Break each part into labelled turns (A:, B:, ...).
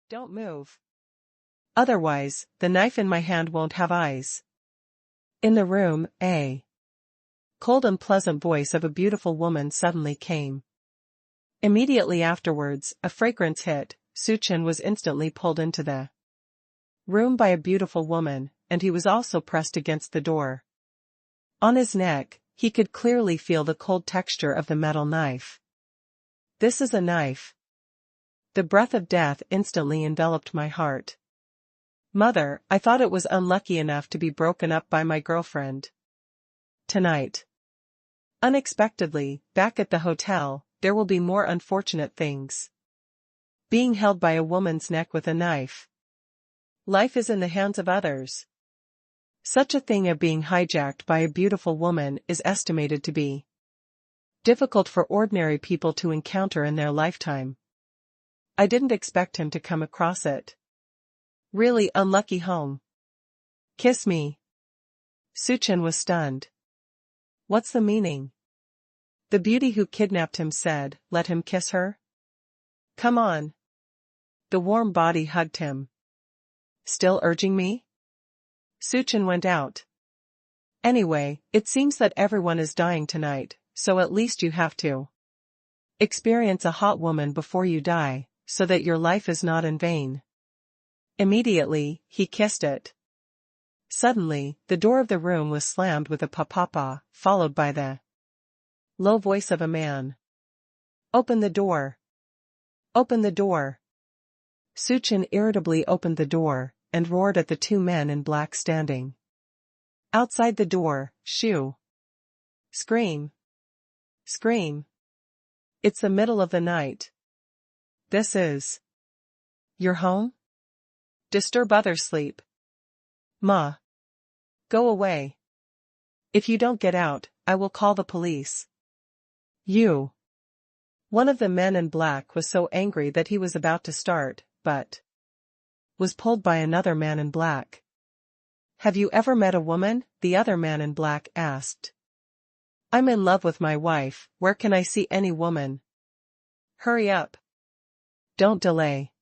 A: Don't move. Otherwise, the knife in my hand won't have eyes. In the room, a cold and pleasant voice of a beautiful woman suddenly came. Immediately afterwards, a fragrance hit. Suchin was instantly pulled into the room by a beautiful woman, and he was also pressed against the door. On his neck, he could clearly feel the cold texture of the metal knife. This is a knife. The breath of death instantly enveloped my heart. Mother, I thought it was unlucky enough to be broken up by my girlfriend tonight. Unexpectedly, back at the hotel, there will be more unfortunate things. Being held by a woman's neck with a knife. Life is in the hands of others. Such a thing of being hijacked by a beautiful woman is estimated to be difficult for ordinary people to encounter in their lifetime. I didn't expect him to come across it. Really unlucky home. Kiss me. Suchin was stunned. What's the meaning? The beauty who kidnapped him said, let him kiss her? Come on. The warm body hugged him. Still urging me? Suchin went out. Anyway, it seems that everyone is dying tonight, so at least you have to experience a hot woman before you die, so that your life is not in vain. Immediately, he kissed it. Suddenly, the door of the room was slammed with a pa-pa-pa, followed by the low voice of a man. Open the door. Open the door. Suchin irritably opened the door, and roared at the two men in black standing outside the door, shoo. Scream. Scream. It's the middle of the night. This is your home? Disturb others' sleep. Ma. Go away. If you don't get out, I will call the police. You. One of the men in black was so angry that he was about to start, but was pulled by another man in black. Have you ever met a woman? The other man in black asked. I'm in love with my wife, where can I see any woman? Hurry up. Don't delay.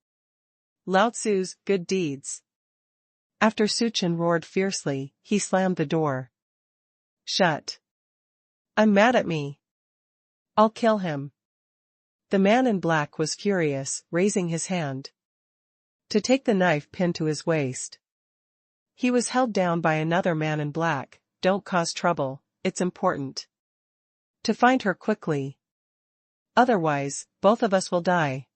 A: Lao Tzu's good deeds. After Suchin roared fiercely, he slammed the door. Shut. I'm mad at me. I'll kill him. The man in black was furious, raising his hand to take the knife pinned to his waist. He was held down by another man in black. Don't cause trouble, it's important to find her quickly. Otherwise, both of us will die.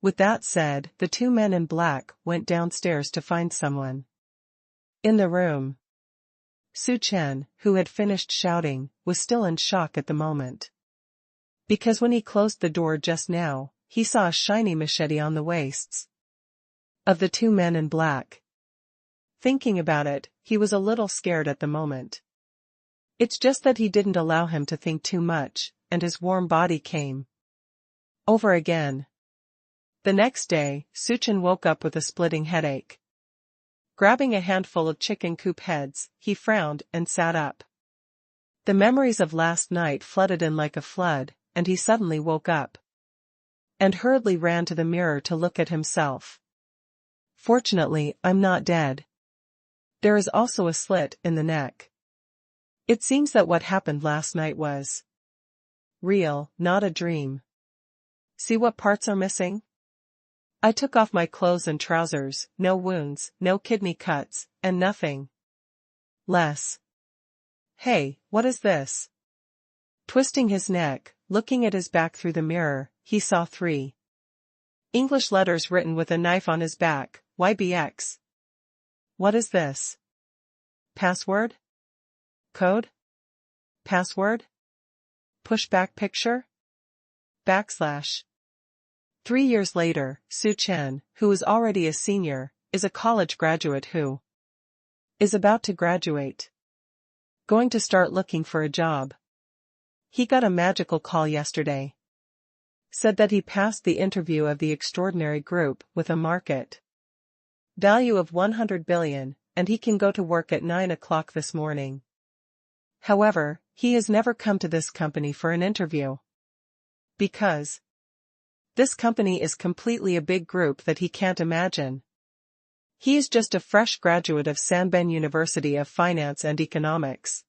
A: With that said, the two men in black went downstairs to find someone in the room. Suchin, who had finished shouting, was still in shock at the moment. Because when he closed the door just now, he saw a shiny machete on the waists of the two men in black. Thinking about it, he was a little scared at the moment. It's just that he didn't allow him to think too much, and his warm body came over again. The next day, Suchin woke up with a splitting headache. Grabbing a handful of chicken coop heads, he frowned and sat up. The memories of last night flooded in like a flood, and he suddenly woke up and hurriedly ran to the mirror to look at himself. Fortunately, I'm not dead. There is also a slit in the neck. It seems that what happened last night was real, not a dream. See what parts are missing? I took off my clothes and trousers, no wounds, no kidney cuts, and nothing less. Hey, what is this? Twisting his neck, looking at his back through the mirror, he saw 3 English letters written with a knife on his back, YBX. What is this? Password? Code? Password? Pushback picture? /. 3 years later, Suchin, who is already a senior, is a college graduate who is about to graduate. Going to start looking for a job. He got a magical call yesterday. Said that he passed the interview of the extraordinary group with a market value of 100 billion, and he can go to work at 9 o'clock this morning. However, he has never come to this company for an interview. Because This company is completely a big group that he can't imagine. He is just a fresh graduate of Sanben University of Finance and Economics.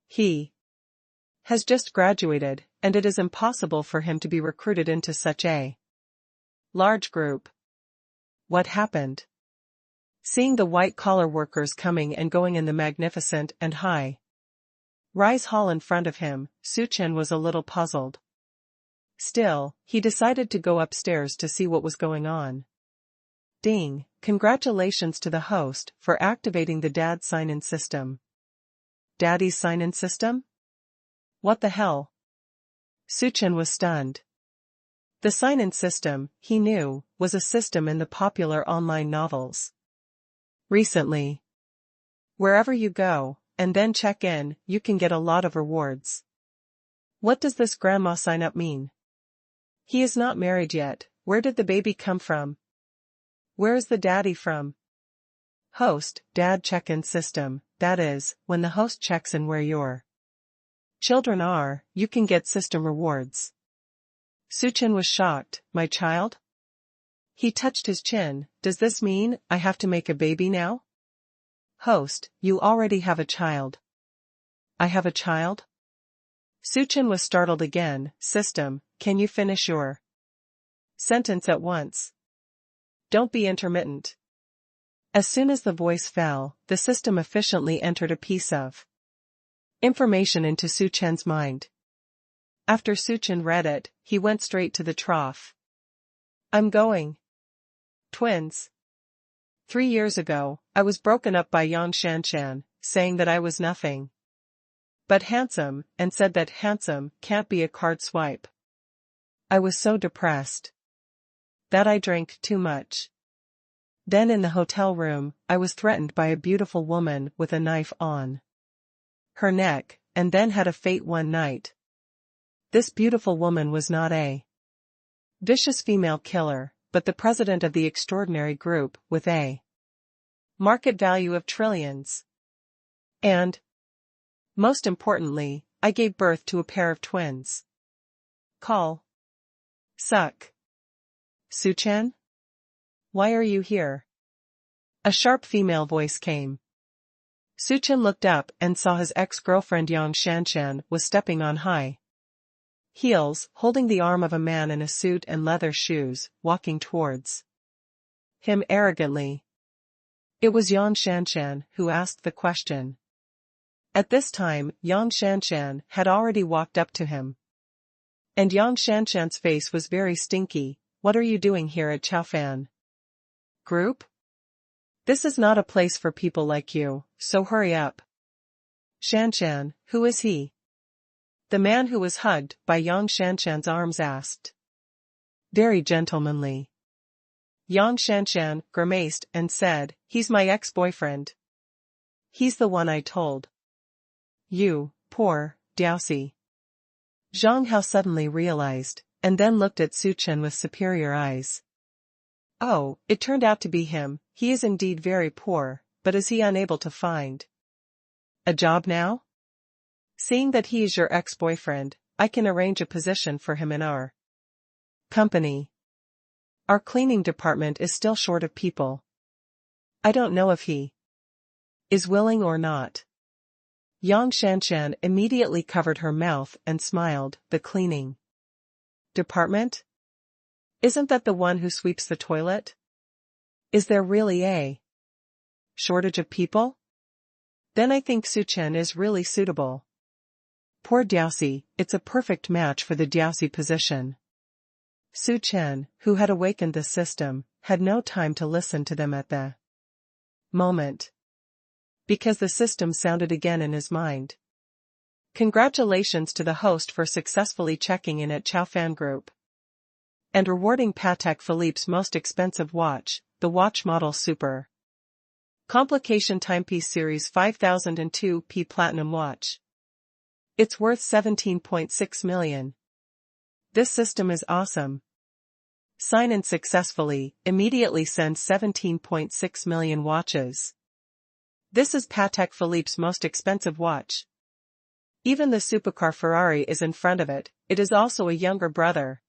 A: He has just graduated, and it is impossible for him to be recruited into such a large group. What happened? Seeing the white-collar workers coming and going in the magnificent and high-rise hall in front of him, Su-Chen was a little puzzled. Still, he decided to go upstairs to see what was going on. Ding! Congratulations to the host for activating the Dad sign-in system. Daddy's sign-in system? What the hell? Su-Chen was stunned. The sign-in system, he knew, was a system in the popular online novels. Recently, wherever you go, and then check in, you can get a lot of rewards. What does this grandma sign-up mean? He is not married yet. Where did the baby come from? Where is the daddy from? Host, Dad check-in system, that is, when the host checks in where your children are, you can get system rewards. Su-Chen was shocked. My child? He touched his chin. Does this mean I have to make a baby now? Host, you already have a child. I have a child? Su-Chen was startled again. System, can you finish your sentence at once? Don't be intermittent. As soon as the voice fell, the system efficiently entered a piece of information into Su-Chen's mind. After Su-Chen read it, he went straight to the trough. I'm going. Twins. 3 years ago, I was broken up by Yang Shanshan, saying that I was nothing but handsome, and said that handsome can't be a card swipe. I was so depressed that I drank too much. Then in the hotel room, I was threatened by a beautiful woman with a knife on her neck, and then had a fate one night. This beautiful woman was not a vicious female killer, but the president of the extraordinary group with a market value of trillions. And, most importantly, I gave birth to a pair of twins. Call. Suck. Su-Chen? Why are you here? A sharp female voice came. Su-Chen looked up and saw his ex-girlfriend Yang Shanshan was stepping on high heels, holding the arm of a man in a suit and leather shoes, walking towards him arrogantly. It was Yang Shanshan who asked the question. At this time, Yang Shanshan had already walked up to him. And Yang Shanshan's face was very stinky. What are you doing here at Chaofan Group? This is not a place for people like you, so hurry up. Shanshan, who is he? The man who was hugged by Yang Shanshan's arms asked. Very gentlemanly. Yang Shanshan grimaced and said, he's my ex-boyfriend. He's the one I told you, poor Diaosi. Zhang Hao suddenly realized, and then looked at Su-Chen with superior eyes. Oh, it turned out to be him. He is indeed very poor, but is he unable to find a job now? Seeing that he is your ex-boyfriend, I can arrange a position for him in our company. Our cleaning department is still short of people. I don't know if he is willing or not. Yang Shanshan immediately covered her mouth and smiled. The cleaning department? Isn't that the one who sweeps the toilet? Is there really a shortage of people? Then I think Su-Chen is really suitable. Poor Diaosi, it's a perfect match for the Diaosi position. Su-Chen, who had awakened the system, had no time to listen to them at the moment, because the system sounded again in his mind. Congratulations to the host for successfully checking in at Chaofan Group and rewarding Patek Philippe's most expensive watch, the watch model Super Complication Timepiece Series 5002P Platinum Watch. It's worth 17.6 million. This system is awesome. Sign in successfully, immediately send 17.6 million watches. This is Patek Philippe's most expensive watch. Even the supercar Ferrari is in front of it. It is also a younger brother.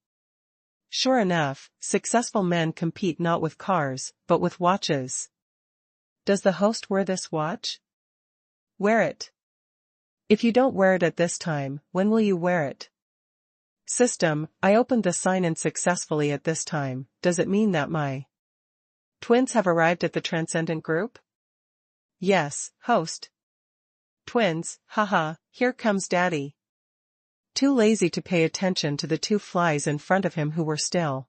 A: Sure enough, successful men compete not with cars, but with watches. Does the host wear this watch? Wear it. If you don't wear it at this time, when will you wear it? System, I opened the sign-in successfully at this time. Does it mean that my twins have arrived at the Transcendent Group? Yes, host. Twins, haha, here comes Daddy. Too lazy to pay attention to the two flies in front of him who were still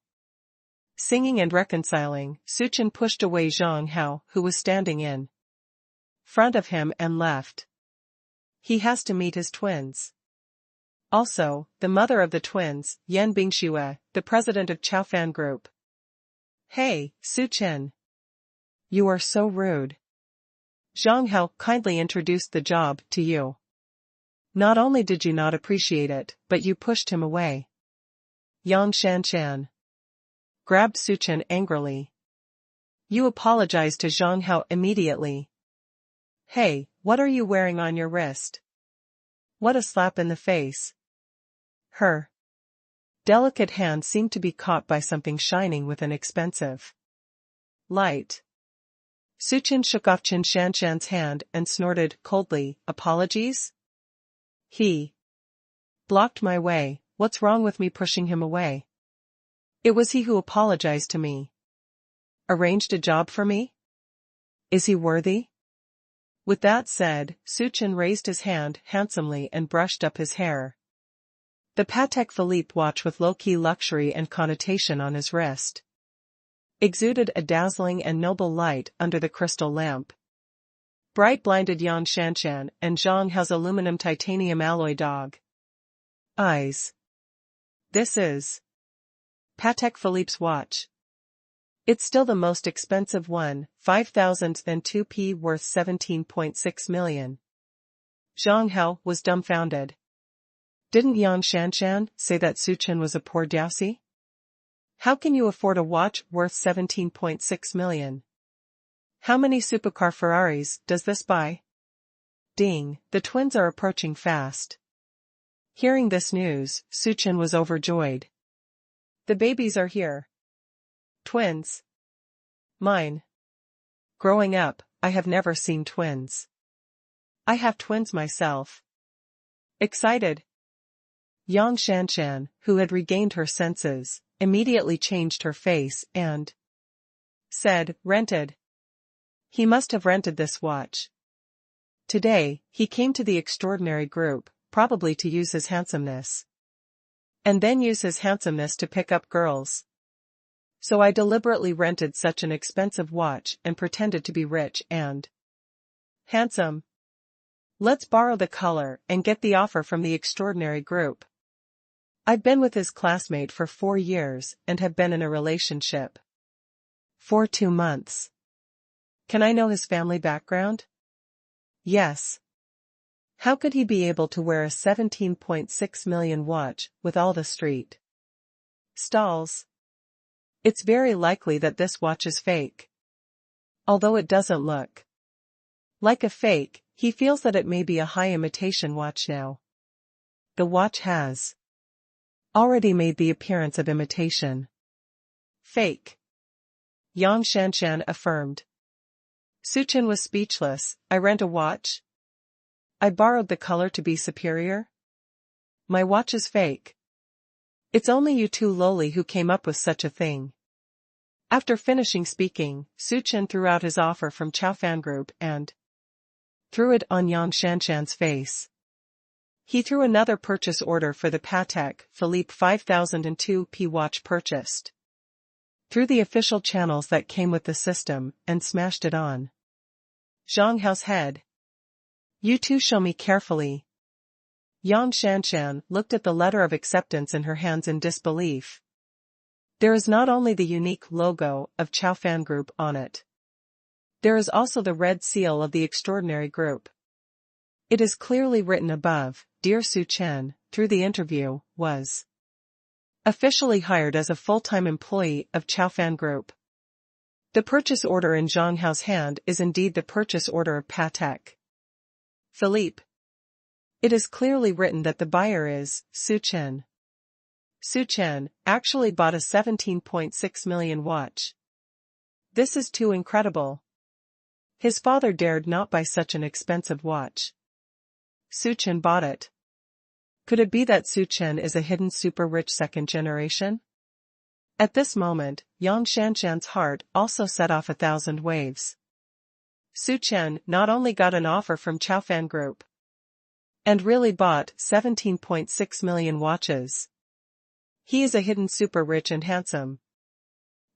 A: singing and reconciling, Suchin pushed away Zhang Hao, who was standing in front of him, and left. He has to meet his twins. Also, the mother of the twins, Yan Bingxue, the president of Chaofan Group. Hey, Suchin. You are so rude. Zhang Hao kindly introduced the job to you. Not only did you not appreciate it, but you pushed him away. Yang Shanshan grabbed Suchin angrily. You apologized to Zhang Hao immediately. Hey, what are you wearing on your wrist? What a slap in the face. Her delicate hand seemed to be caught by something shining with an expensive light. Suchin shook off Qin Shanshan's hand and snorted coldly, apologies? He blocked my way. What's wrong with me pushing him away? It was he who apologized to me. Arranged a job for me? Is he worthy? With that said, Suchin raised his hand handsomely and brushed up his hair. The Patek Philippe watch with low-key luxury and connotation on his wrist exuded a dazzling and noble light under the crystal lamp. Bright blinded Yan Shanshan and Zhang Hao's aluminum titanium alloy dog eyes. This is Patek Philippe's watch. It's still the most expensive one, 5,002 p worth 17.6 million. Zhang Hao was dumbfounded. Didn't Yang Shanshan say that Suchin was a poor dousey? How can you afford a watch worth 17.6 million? How many supercar Ferraris does this buy? Ding, the twins are approaching fast. Hearing this news, Suchin was overjoyed. The babies are here. Twins. Mine. Growing up, I have never seen twins. I have twins myself. Excited. Yang Shanshan, who had regained her senses, immediately changed her face and said, rented. He must have rented this watch. Today, he came to the extraordinary group, probably to use his handsomeness. And then use his handsomeness to pick up girls. So I deliberately rented such an expensive watch and pretended to be rich and handsome. Let's borrow the color and get the offer from the extraordinary group. I've been with his classmate for 4 years and have been in a relationship for 2 months. Can I know his family background? Yes. How could he be able to wear a 17.6 million watch with all the street stalls? It's very likely that this watch is fake. Although it doesn't look like a fake, he feels that it may be a high imitation watch now. The watch has already made the appearance of imitation. Fake. Yang Shanshan affirmed. Suchin was speechless. I rent a watch? I borrowed the color to be superior? My watch is fake. It's only you two lowly who came up with such a thing. After finishing speaking, Suchin threw out his offer from Chaofan Group and threw it on Yang Shanshan's face. He threw another purchase order for the Patek Philippe 5002 p watch purchased through the official channels that came with the system and smashed it on Zhang Hao's head. You two show me carefully. Yang Shanshan looked at the letter of acceptance in her hands in disbelief. There is not only the unique logo of Chaofan Group on it. There is also the red seal of the extraordinary group. It is clearly written above, Dear Suchin, through the interview, was officially hired as a full-time employee of Chaofan Group. The purchase order in Zhang Hao's hand is indeed the purchase order of Patek Philippe. It is clearly written that the buyer is Suchin. Su Chen actually bought a 17.6 million watch. This is too incredible. His father dared not buy such an expensive watch. Su Chen bought it. Could it be that Su Chen is a hidden super-rich second generation? At this moment, Yang Shanshan's heart also set off 1,000 waves. Su Chen not only got an offer from Chaofan Group, and really bought 17.6 million watches. He is a hidden super-rich and handsome.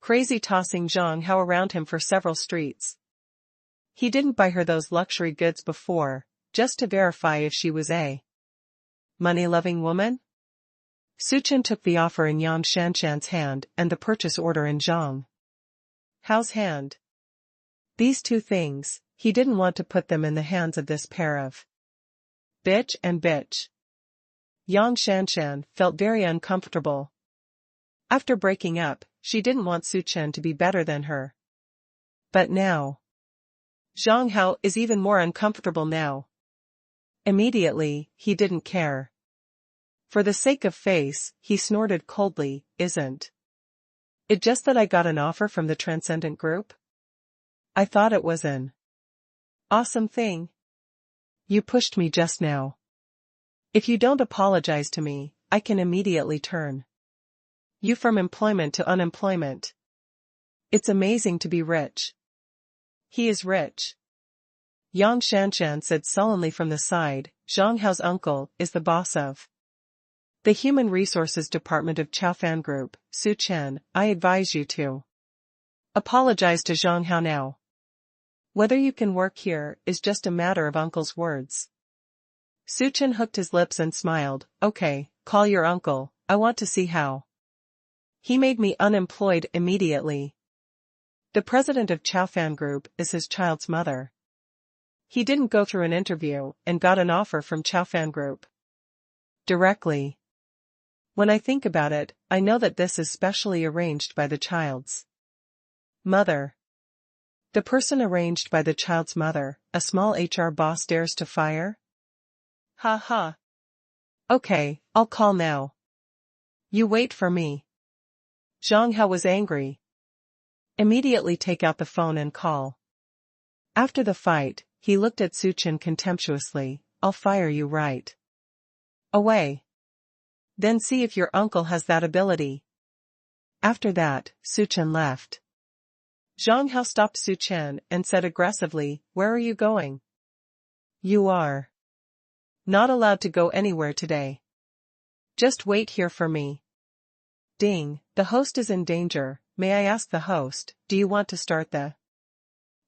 A: Crazy tossing Zhang Hao around him for several streets. He didn't buy her those luxury goods before, just to verify if she was a money-loving woman? Su Chen took the offer in Yang Shanshan's hand and the purchase order in Zhang Hao's hand. These two things, he didn't want to put them in the hands of this pair of bitch and bitch. Yang Shanshan felt very uncomfortable. After breaking up, she didn't want Su Chen to be better than her. But now, Zhang Hao is even more uncomfortable now. Immediately, he didn't care. For the sake of face, he snorted coldly, isn't it just that I got an offer from the Transcendent Group? I thought it was an awesome thing. You pushed me just now. If you don't apologize to me, I can immediately turn you from employment to unemployment. It's amazing to be rich. He is rich. Yang Shanshan said sullenly from the side. Zhang Hao's uncle is the boss of the Human Resources Department of Chaofan Group. Su Chen, I advise you to apologize to Zhang Hao now. Whether you can work here is just a matter of uncle's words. Su Chen hooked his lips and smiled. Okay, call your uncle, I want to see how he made me unemployed immediately. The president of Chaofan Group is his child's mother. He didn't go through an interview and got an offer from Chaofan Group directly. When I think about it, I know that this is specially arranged by the child's mother. The person arranged by the child's mother, a small HR boss, dares to fire? Ha ha. Okay, I'll call now. You wait for me. Zhang Hao was angry. Immediately take out the phone and call. After the fight, he looked at Su Chen contemptuously. I'll fire you right away. Then see if your uncle has that ability. After that, Su Chen left. Zhang Hao stopped Su Chen and said aggressively, where are you going? You are not allowed to go anywhere today. Just wait here for me. Ding, the host is in danger. May I ask the host, do you want to start the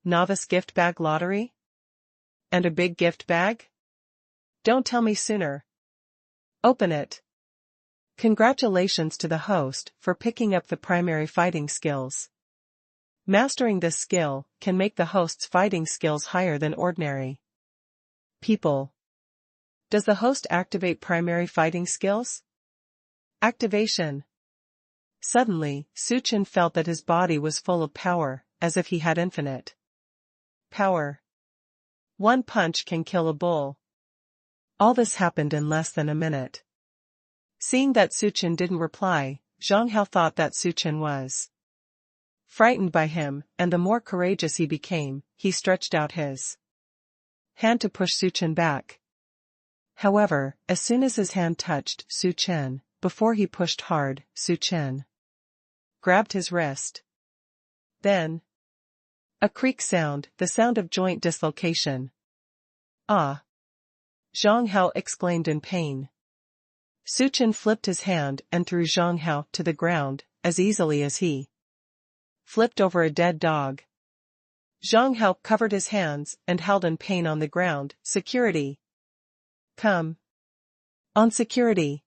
A: Novice gift bag lottery? And a big gift bag? Don't tell me sooner. Open it. Congratulations to the host for picking up the primary fighting skills. Mastering this skill can make the host's fighting skills higher than ordinary people. Does the host activate primary fighting skills? Activation. Suddenly, Su Chen felt that his body was full of power, as if he had infinite power. One punch can kill a bull. All this happened in less than a minute. Seeing that Su Chen didn't reply, Zhang Hao thought that Su Chen was frightened by him, and the more courageous he became, he stretched out his hand to push Su Chen back. However, as soon as his hand touched Su Chen, before he pushed hard, Su Chen grabbed his wrist. Then, a creak sound, the sound of joint dislocation. Ah! Zhang Hao exclaimed in pain. Su Chen flipped his hand and threw Zhang Hao to the ground, as easily as he flipped over a dead dog. Zhang Hao covered his hands and held in pain on the ground. Security. Come on, security.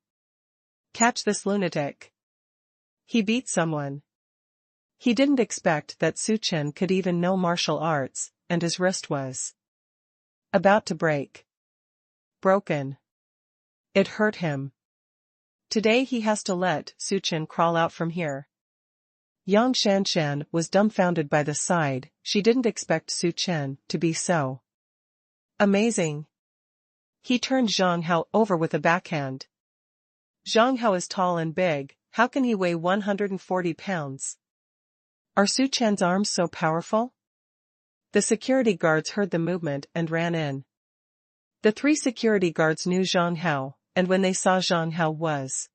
A: Catch this lunatic. He beat someone. He didn't expect that Su Chen could even know martial arts, and his wrist was about to break. Broken. It hurt him. Today he has to let Su Chen crawl out from here. Yang Shanshan was dumbfounded by the sight. She didn't expect Su Chen to be so amazing. He turned Zhang Hao over with a backhand. Zhang Hao is tall and big, how can he weigh 140 pounds? Are Su Chen's arms so powerful? The security guards heard the movement and ran in. The 3 security guards knew Zhang Hao, and when they saw Zhang Hao was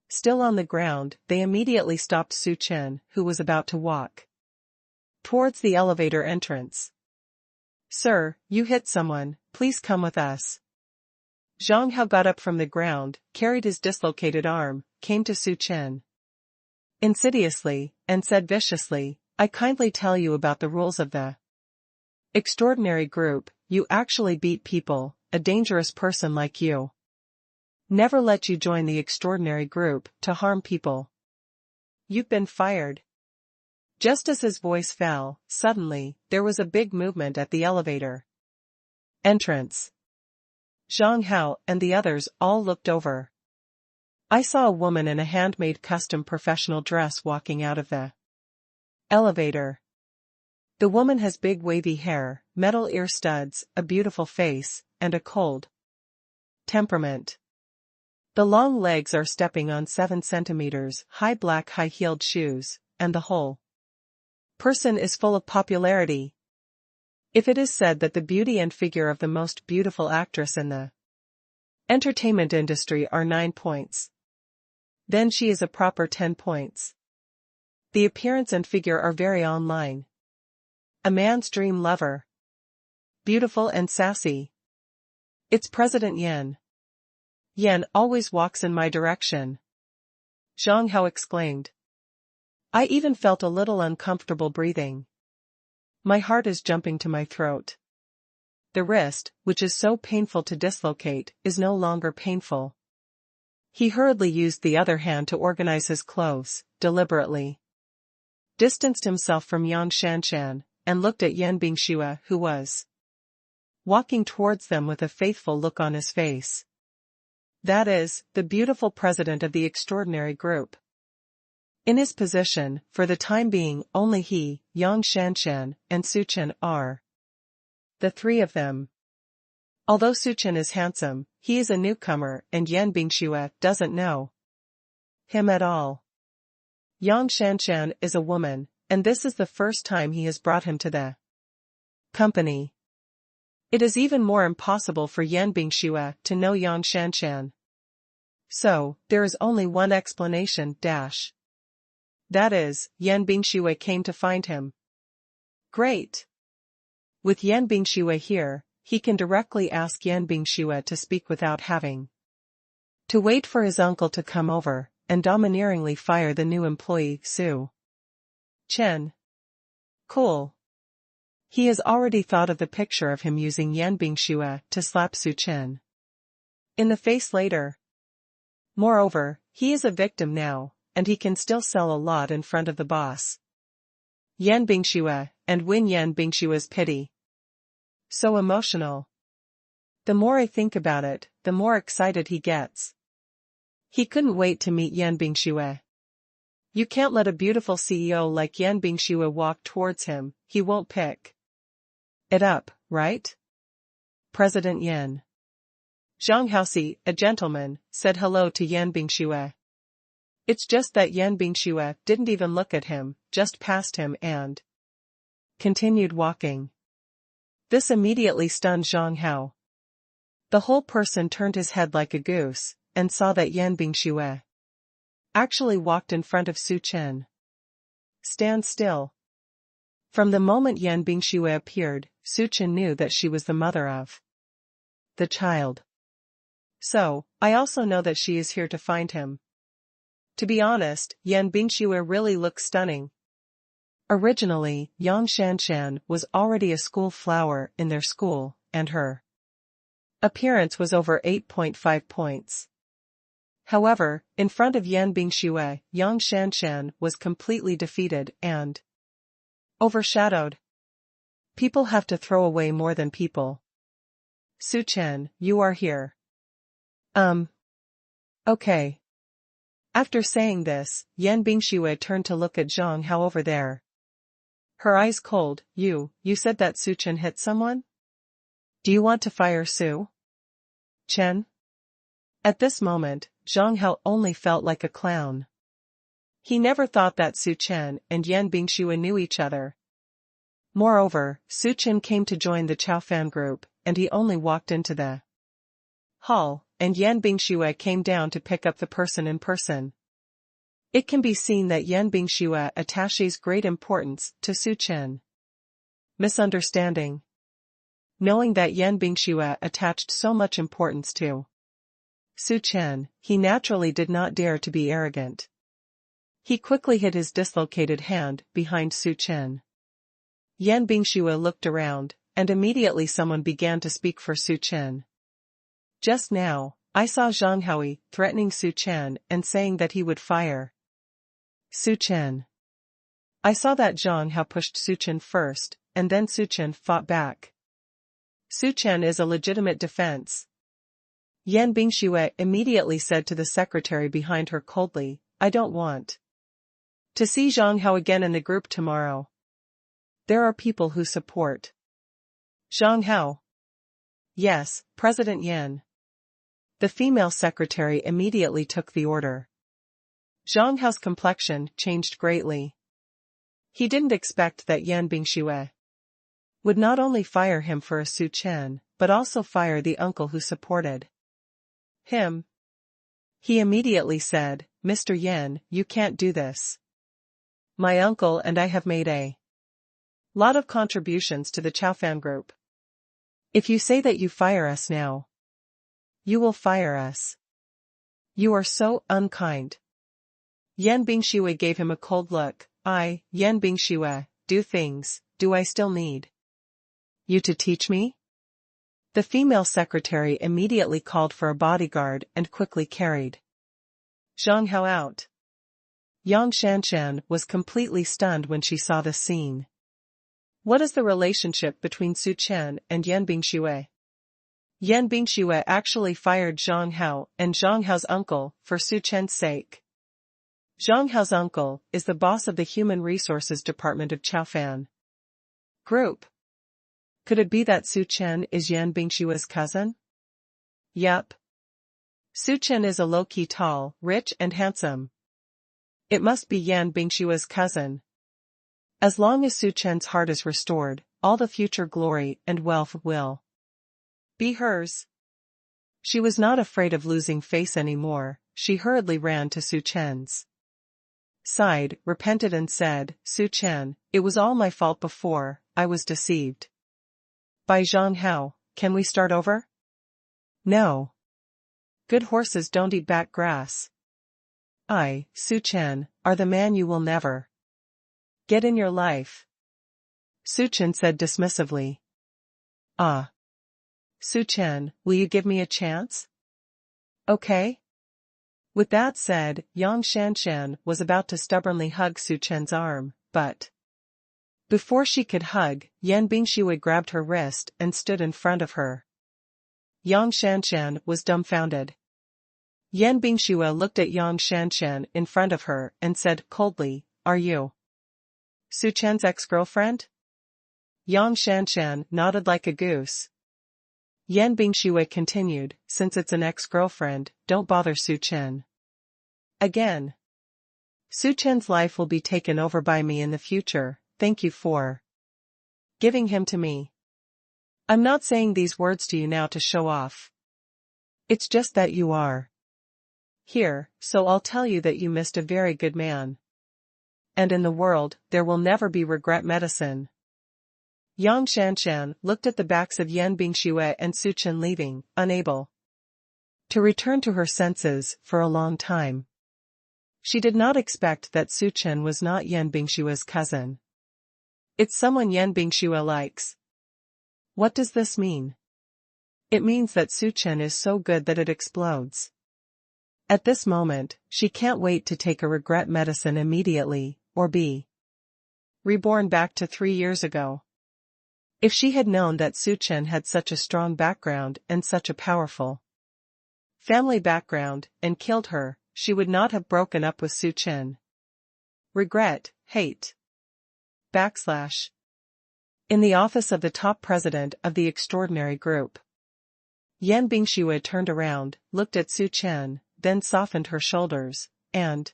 A: still on the ground, they immediately stopped Su Chen, who was about to walk towards the elevator entrance. Sir, you hit someone, please come with us. Zhang Hao got up from the ground, carried his dislocated arm, came to Su Chen insidiously, and said viciously, I kindly tell you about the rules of the extraordinary group, you actually beat people, a dangerous person like you. Never let you join the extraordinary group to harm people. You've been fired. Just as his voice fell, suddenly, there was a big movement at the elevator entrance. Zhang Hao and the others all looked over. I saw a woman in a handmade custom professional dress walking out of the elevator. The woman has big wavy hair, metal ear studs, a beautiful face, and a cold temperament. The long legs are stepping on 7 centimeters high black high-heeled shoes, and the whole person is full of popularity. If it is said that the beauty and figure of the most beautiful actress in the entertainment industry are 9 points, then she is a proper 10 points. The appearance and figure are very online. A man's dream lover. Beautiful and sassy. It's President Yan. Yan always walks in my direction. Zhang Hao exclaimed. I even felt a little uncomfortable breathing. My heart is jumping to my throat. The wrist, which is so painful to dislocate, is no longer painful. He hurriedly used the other hand to organize his clothes, deliberately distanced himself from Yang Shanshan, and looked at Yan Bingxue, who was walking towards them with a faithful look on his face. That is, the beautiful president of the extraordinary group. In his position, for the time being, only he, Yang Shanshan, and Su Chen are the 3 of them. Although Su Chen is handsome, he is a newcomer and Yan Bingxue doesn't know him at all. Yang Shanshan is a woman, and this is the first time he has brought him to the company. It is even more impossible for Yan Bingxue to know Yang Shanshan. So, there is only one explanation, That is, Yan Bingxue came to find him. Great! With Yan Bingxue here, he can directly ask Yan Bingxue to speak without having to wait for his uncle to come over, and domineeringly fire the new employee, Su Chen. Cool. He has already thought of the picture of him using Yan Bingxue to slap Su Chen in the face later. Moreover, he is a victim now, and he can still sell a lot in front of the boss, Yan Bingxue, and win Yan Bingxue's pity. So emotional. The more I think about it, the more excited he gets. He couldn't wait to meet Yan Bingxue. You can't let a beautiful CEO like Yan Bingxue walk towards him, he won't pick it up, right? President Yan. Zhang Haoxi, a gentleman, said hello to Yan Bingxue. It's just that Yan Bingxue didn't even look at him, just passed him and continued walking. This immediately stunned Zhang Hao. The whole person turned his head like a goose, and saw that Yan Bingxue actually walked in front of Su Chen. Stand still. From the moment Yan Bingxue appeared, Su Chen knew that she was the mother of the child. So, I also know that she is here to find him. To be honest, Yan Bingxue really looks stunning. Originally, Yang Shanshan was already a school flower in their school, and her appearance was over 8.5 points. However, in front of Yan Bingxue, Yang Shanshan was completely defeated and overshadowed. People have to throw away more than people. Su Chen, you are here. Okay. After saying this, Yan Bingxue turned to look at Zhang Hao over there. Her eyes cold. You said that Su Chen hit someone? Do you want to fire Su Chen? At this moment, Zhang Hao only felt like a clown. He never thought that Su Chen and Yan Bingxue knew each other. Moreover, Su Chen came to join the Chao Fan group, and he only walked into the hall, and Yan Bingxue came down to pick up the person in person. It can be seen that Yan Bingxue attaches great importance to Su Chen. Misunderstanding. Knowing that Yan Bingxue attached so much importance to Su Chen, he naturally did not dare to be arrogant. He quickly hid his dislocated hand behind Su Chen. Yan Bingxue looked around, and immediately someone began to speak for Su Chen. Just now, I saw Zhang Haoyi threatening Su Chen and saying that he would fire Su Chen. I saw that Zhang Hao pushed Su Chen first, and then Su Chen fought back. Su Chen is a legitimate defense. Yan Bingxue immediately said to the secretary behind her coldly, I don't want to see Zhang Hao again in the group tomorrow. There are people who support Zhang Hao. Yes, President Yan. The female secretary immediately took the order. Zhang Hao's complexion changed greatly. He didn't expect that Yan Bingxue would not only fire him for a Su Chen, but also fire the uncle who supported him. He immediately said, Mr. Yan, you can't do this. My uncle and I have made a lot of contributions to the Chao Fan group. If you say that you fire us now, you will fire us. You are so unkind. Yan Bingxue gave him a cold look. Yan Bingxue, do things, do I still need you to teach me? The female secretary immediately called for a bodyguard and quickly carried Zhang Hao out. Yang Shanshan was completely stunned when she saw the scene. What is the relationship between Su Chen and Yan Bingxue? Yan Bingxue actually fired Zhang Hao and Zhang Hao's uncle for Su Chen's sake. Zhang Hao's uncle is the boss of the Human Resources Department of Chao Fan Group. Could it be that Su Chen is Yan Bingxue's cousin? Yup. Su Chen is a low-key tall, rich and handsome. It must be Yan Bingxue's cousin. As long as Su Chen's heart is restored, all the future glory and wealth will be hers. She was not afraid of losing face anymore. She hurriedly ran to Su Chen's side, repented and said, Su Chen, it was all my fault before, I was deceived by Zhang Hao. Can we start over? No. Good horses don't eat back grass. I, Su Chen, are the man you will never get in your life. Su Chen said dismissively. Su Chen, will you give me a chance? Okay. With that said, Yang Shanshan was about to stubbornly hug Su Chen's arm, but before she could hug, Yan Bingxue grabbed her wrist and stood in front of her. Yang Shanshan was dumbfounded. Yan Bingxue looked at Yang Shanshan in front of her and said coldly, Are you Su Chen's ex-girlfriend? Yang Shanshan nodded like a goose. Yan Bingxue continued, Since it's an ex-girlfriend, don't bother Su Chen again. Su Chen's life will be taken over by me in the future, thank you for giving him to me. I'm not saying these words to you now to show off. It's just that you are here, so I'll tell you that you missed a very good man. And in the world, there will never be regret medicine. Yang Shanshan looked at the backs of Yan Bingxue and Su Chen leaving, unable to return to her senses for a long time. She did not expect that Su Chen was not Yan Bingxue's cousin. It's someone Yan Bingxue likes. What does this mean? It means that Su Chen is so good that it explodes. At this moment, she can't wait to take a regret medicine immediately, or be reborn back to 3 years ago. If she had known that Su Chen had such a strong background and such a powerful family background, and killed her, she would not have broken up with Su Chen. Regret, hate. In the office of the top president of the extraordinary group. Yan Bingxue turned around, looked at Su Chen, then softened her shoulders, and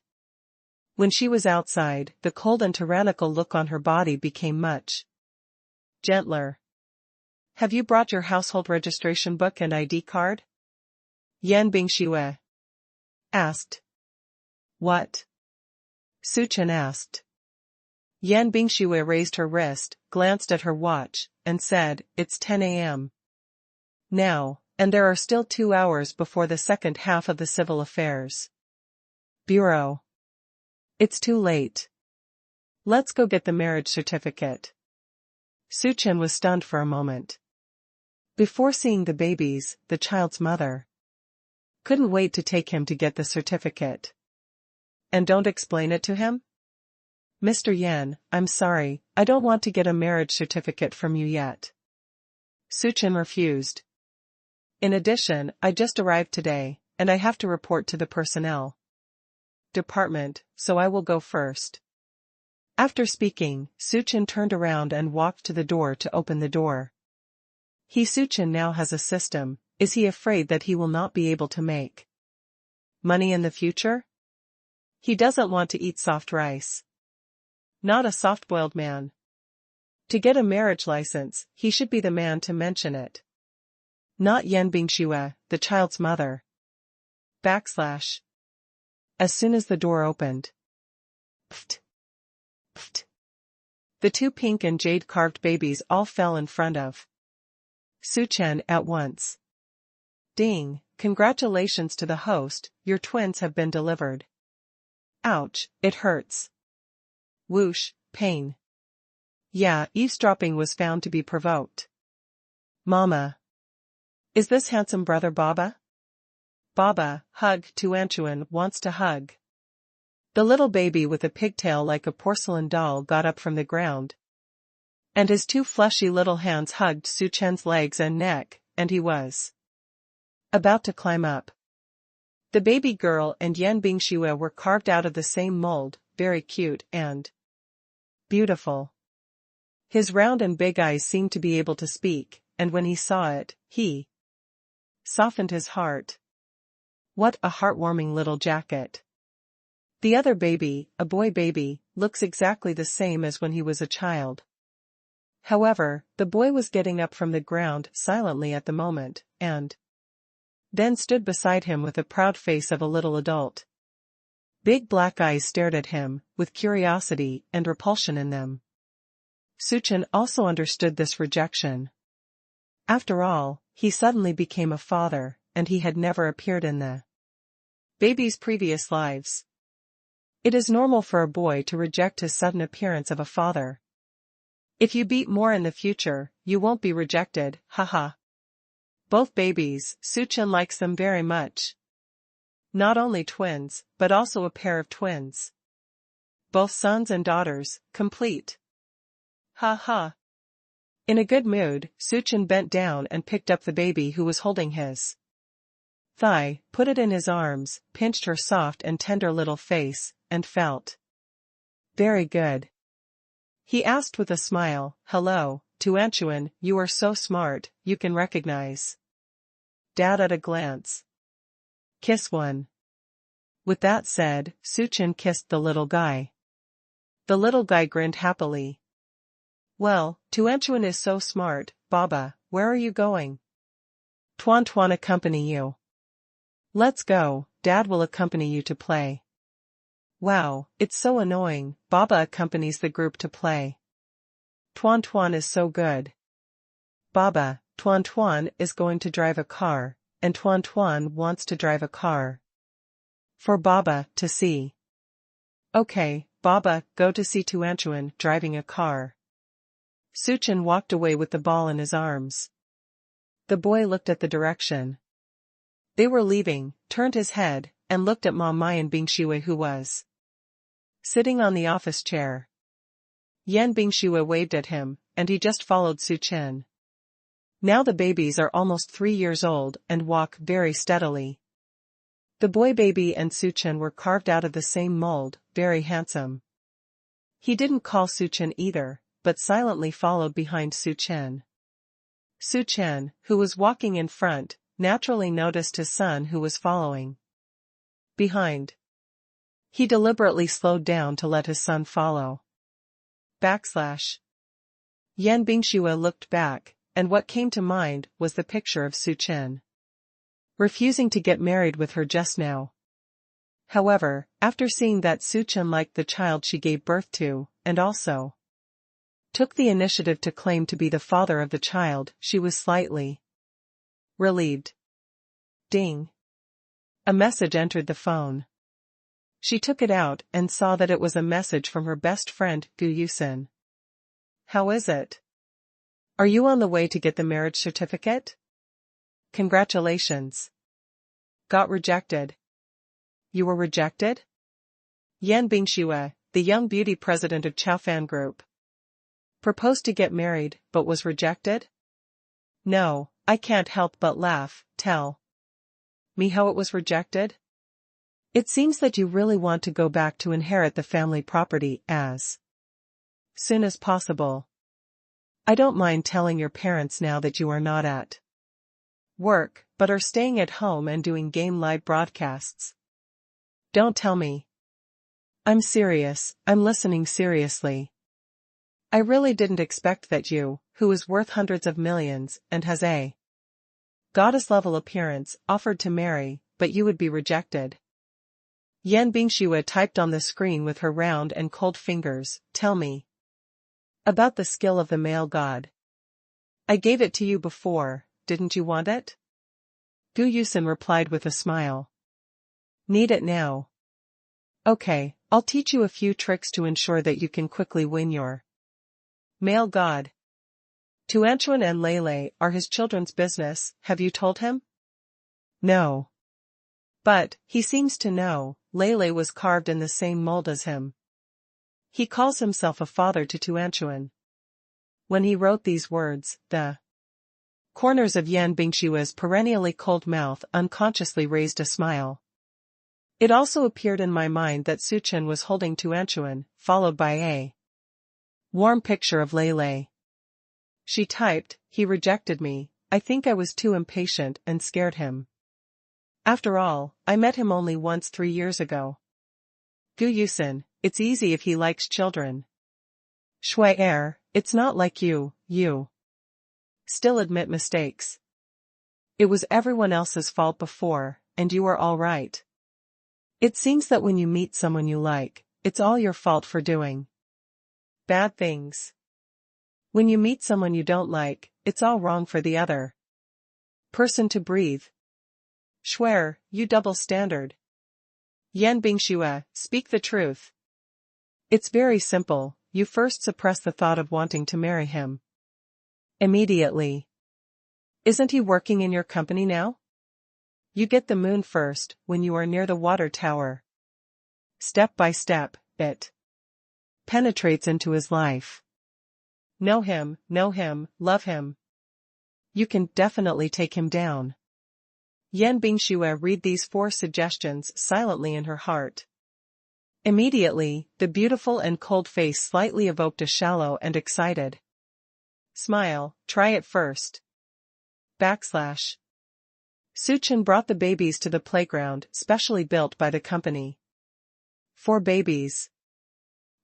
A: when she was outside, the cold and tyrannical look on her body became much gentler. Have you brought your household registration book and ID card? Yan Bingxue asked. What? Su Chen asked. Yan Bingxue raised her wrist, glanced at her watch, and said, "It's 10 a.m. now, and there are still 2 hours before the second half of the Civil Affairs Bureau. It's too late. Let's go get the marriage certificate." Su Chen was stunned for a moment. Before seeing the babies, the child's mother couldn't wait to take him to get the certificate. And don't explain it to him? Mr. Yan, I'm sorry, I don't want to get a marriage certificate from you yet. Su Chen refused. In addition, I just arrived today, and I have to report to the personnel department, so I will go first. After speaking, Su Chen turned around and walked to the door to open the door. Su Chen now has a system. Is he afraid that he will not be able to make money in the future? He doesn't want to eat soft rice. Not a soft-boiled man. To get a marriage license, he should be the man to mention it. Not Yan Bingxue, the child's mother. As soon as the door opened. Pft. Pft. The 2 pink and jade-carved babies all fell in front of Su Chen at once. Ding, congratulations to the host, your twins have been delivered. Ouch, it hurts. Whoosh, pain. Yeah, eavesdropping was found to be provoked. Mama. Is this handsome brother Baba? Baba, hug, Tuanchuan wants to hug. The little baby with a pigtail like a porcelain doll got up from the ground. And his 2 fleshy little hands hugged Su Chen's legs and neck, and he was about to climb up. The baby girl and Yan Bingxue were carved out of the same mold, very cute and beautiful. His round and big eyes seemed to be able to speak, and when he saw it, he softened his heart. What a heartwarming little jacket. The other baby, a boy baby, looks exactly the same as when he was a child. However, the boy was getting up from the ground silently at the moment, and then stood beside him with the proud face of a little adult. Big black eyes stared at him, with curiosity and repulsion in them. Su Chen also understood this rejection. After all, he suddenly became a father, and he had never appeared in the baby's previous lives. It is normal for a boy to reject his sudden appearance of a father. If you beat more in the future, you won't be rejected, haha. Both babies, Su Chen likes them very much. Not only twins, but also a pair of twins. Both sons and daughters, complete. Ha ha. In a good mood, Su Chen bent down and picked up the baby who was holding his thigh, put it in his arms, pinched her soft and tender little face, and felt very good. He asked with a smile, "Hello, Tuanchuan, you are so smart, you can recognize Dad at a glance. Kiss one." With that said, Su Chen kissed the little guy. The little guy grinned happily. "Well, Tuanchuan is so smart, Baba, where are you going?" "Tuan Tuan accompany you." "Let's go, Dad will accompany you to play." "Wow, it's so annoying, Baba accompanies the group to play." "Tuan Tuan is so good." "Baba, Tuan Tuan is going to drive a car, and Tuan Tuan wants to drive a car. For Baba to see." "Okay, Baba, go to see Tuanchuan driving a car." Su Chen walked away with the ball in his arms. The boy looked at the direction they were leaving, turned his head, and looked at Ma Mayan Bingxue who was sitting on the office chair. Yan Bingxue waved at him, and he just followed Su Chen. Now the babies are almost 3 years old and walk very steadily. The boy baby and Su Chen were carved out of the same mold, very handsome. He didn't call Su Chen either, but silently followed behind Su Chen. Su Chen, who was walking in front, naturally noticed his son who was following. Behind. He deliberately slowed down to let his son follow. Yan Bingxue looked back, and what came to mind was the picture of Su Chen refusing to get married with her just now. However, after seeing that Su Chen liked the child she gave birth to, and also took the initiative to claim to be the father of the child, she was slightly relieved. Ding. A message entered the phone. She took it out and saw that it was a message from her best friend, Gu Yusin. How is it? Are you on the way to get the marriage certificate? Congratulations. Got rejected. You were rejected? Yan Bingxue, the young beauty president of Chaofan Group, proposed to get married, but was rejected? No, I can't help but laugh. Tell me how it was rejected? It seems that you really want to go back to inherit the family property as soon as possible. I don't mind telling your parents now that you are not at work, but are staying at home and doing game live broadcasts. Don't tell me. I'm serious, I'm listening seriously. I really didn't expect that you, who is worth hundreds of millions and has a goddess-level appearance, offered to marry, but you would be rejected. Yan Bingxue typed on the screen with her round and cold fingers. Tell me about the skill of the male god. I gave it to you before, didn't you want it? Gu Yusin replied with a smile. Need it now. Okay, I'll teach you a few tricks to ensure that you can quickly win your male god. Tuanchuan and Lele are his children's business, have you told him? No. But, he seems to know, Lele was carved in the same mold as him. He calls himself a father to Tuanchuan. When he wrote these words, the corners of Yan Bingxue's perennially cold mouth unconsciously raised a smile. It also appeared in my mind that Su Chen was holding Tuanchuan, followed by a warm picture of Lele. She typed, he rejected me, I think I was too impatient and scared him. After all, I met him only once 3 years ago. Gu Yusin, it's easy if he likes children. Shui it's not like you still admit mistakes. It was everyone else's fault before, and you were all right. It seems that when you meet someone you like, it's all your fault for doing bad things. When you meet someone you don't like, it's all wrong for the other person to breathe. Shui, you double standard. Yan Bingxue, speak the truth. It's very simple, you first suppress the thought of wanting to marry him. Immediately. Isn't he working in your company now? You get the moon first, when you are near the water tower. Step by step, it penetrates into his life. Know him, love him. You can definitely take him down. Yan Bingxue read these 4 suggestions silently in her heart. Immediately, the beautiful and cold face slightly evoked a shallow and excited smile. Try it first. Su Chen brought the babies to the playground specially built by the company. 4 babies.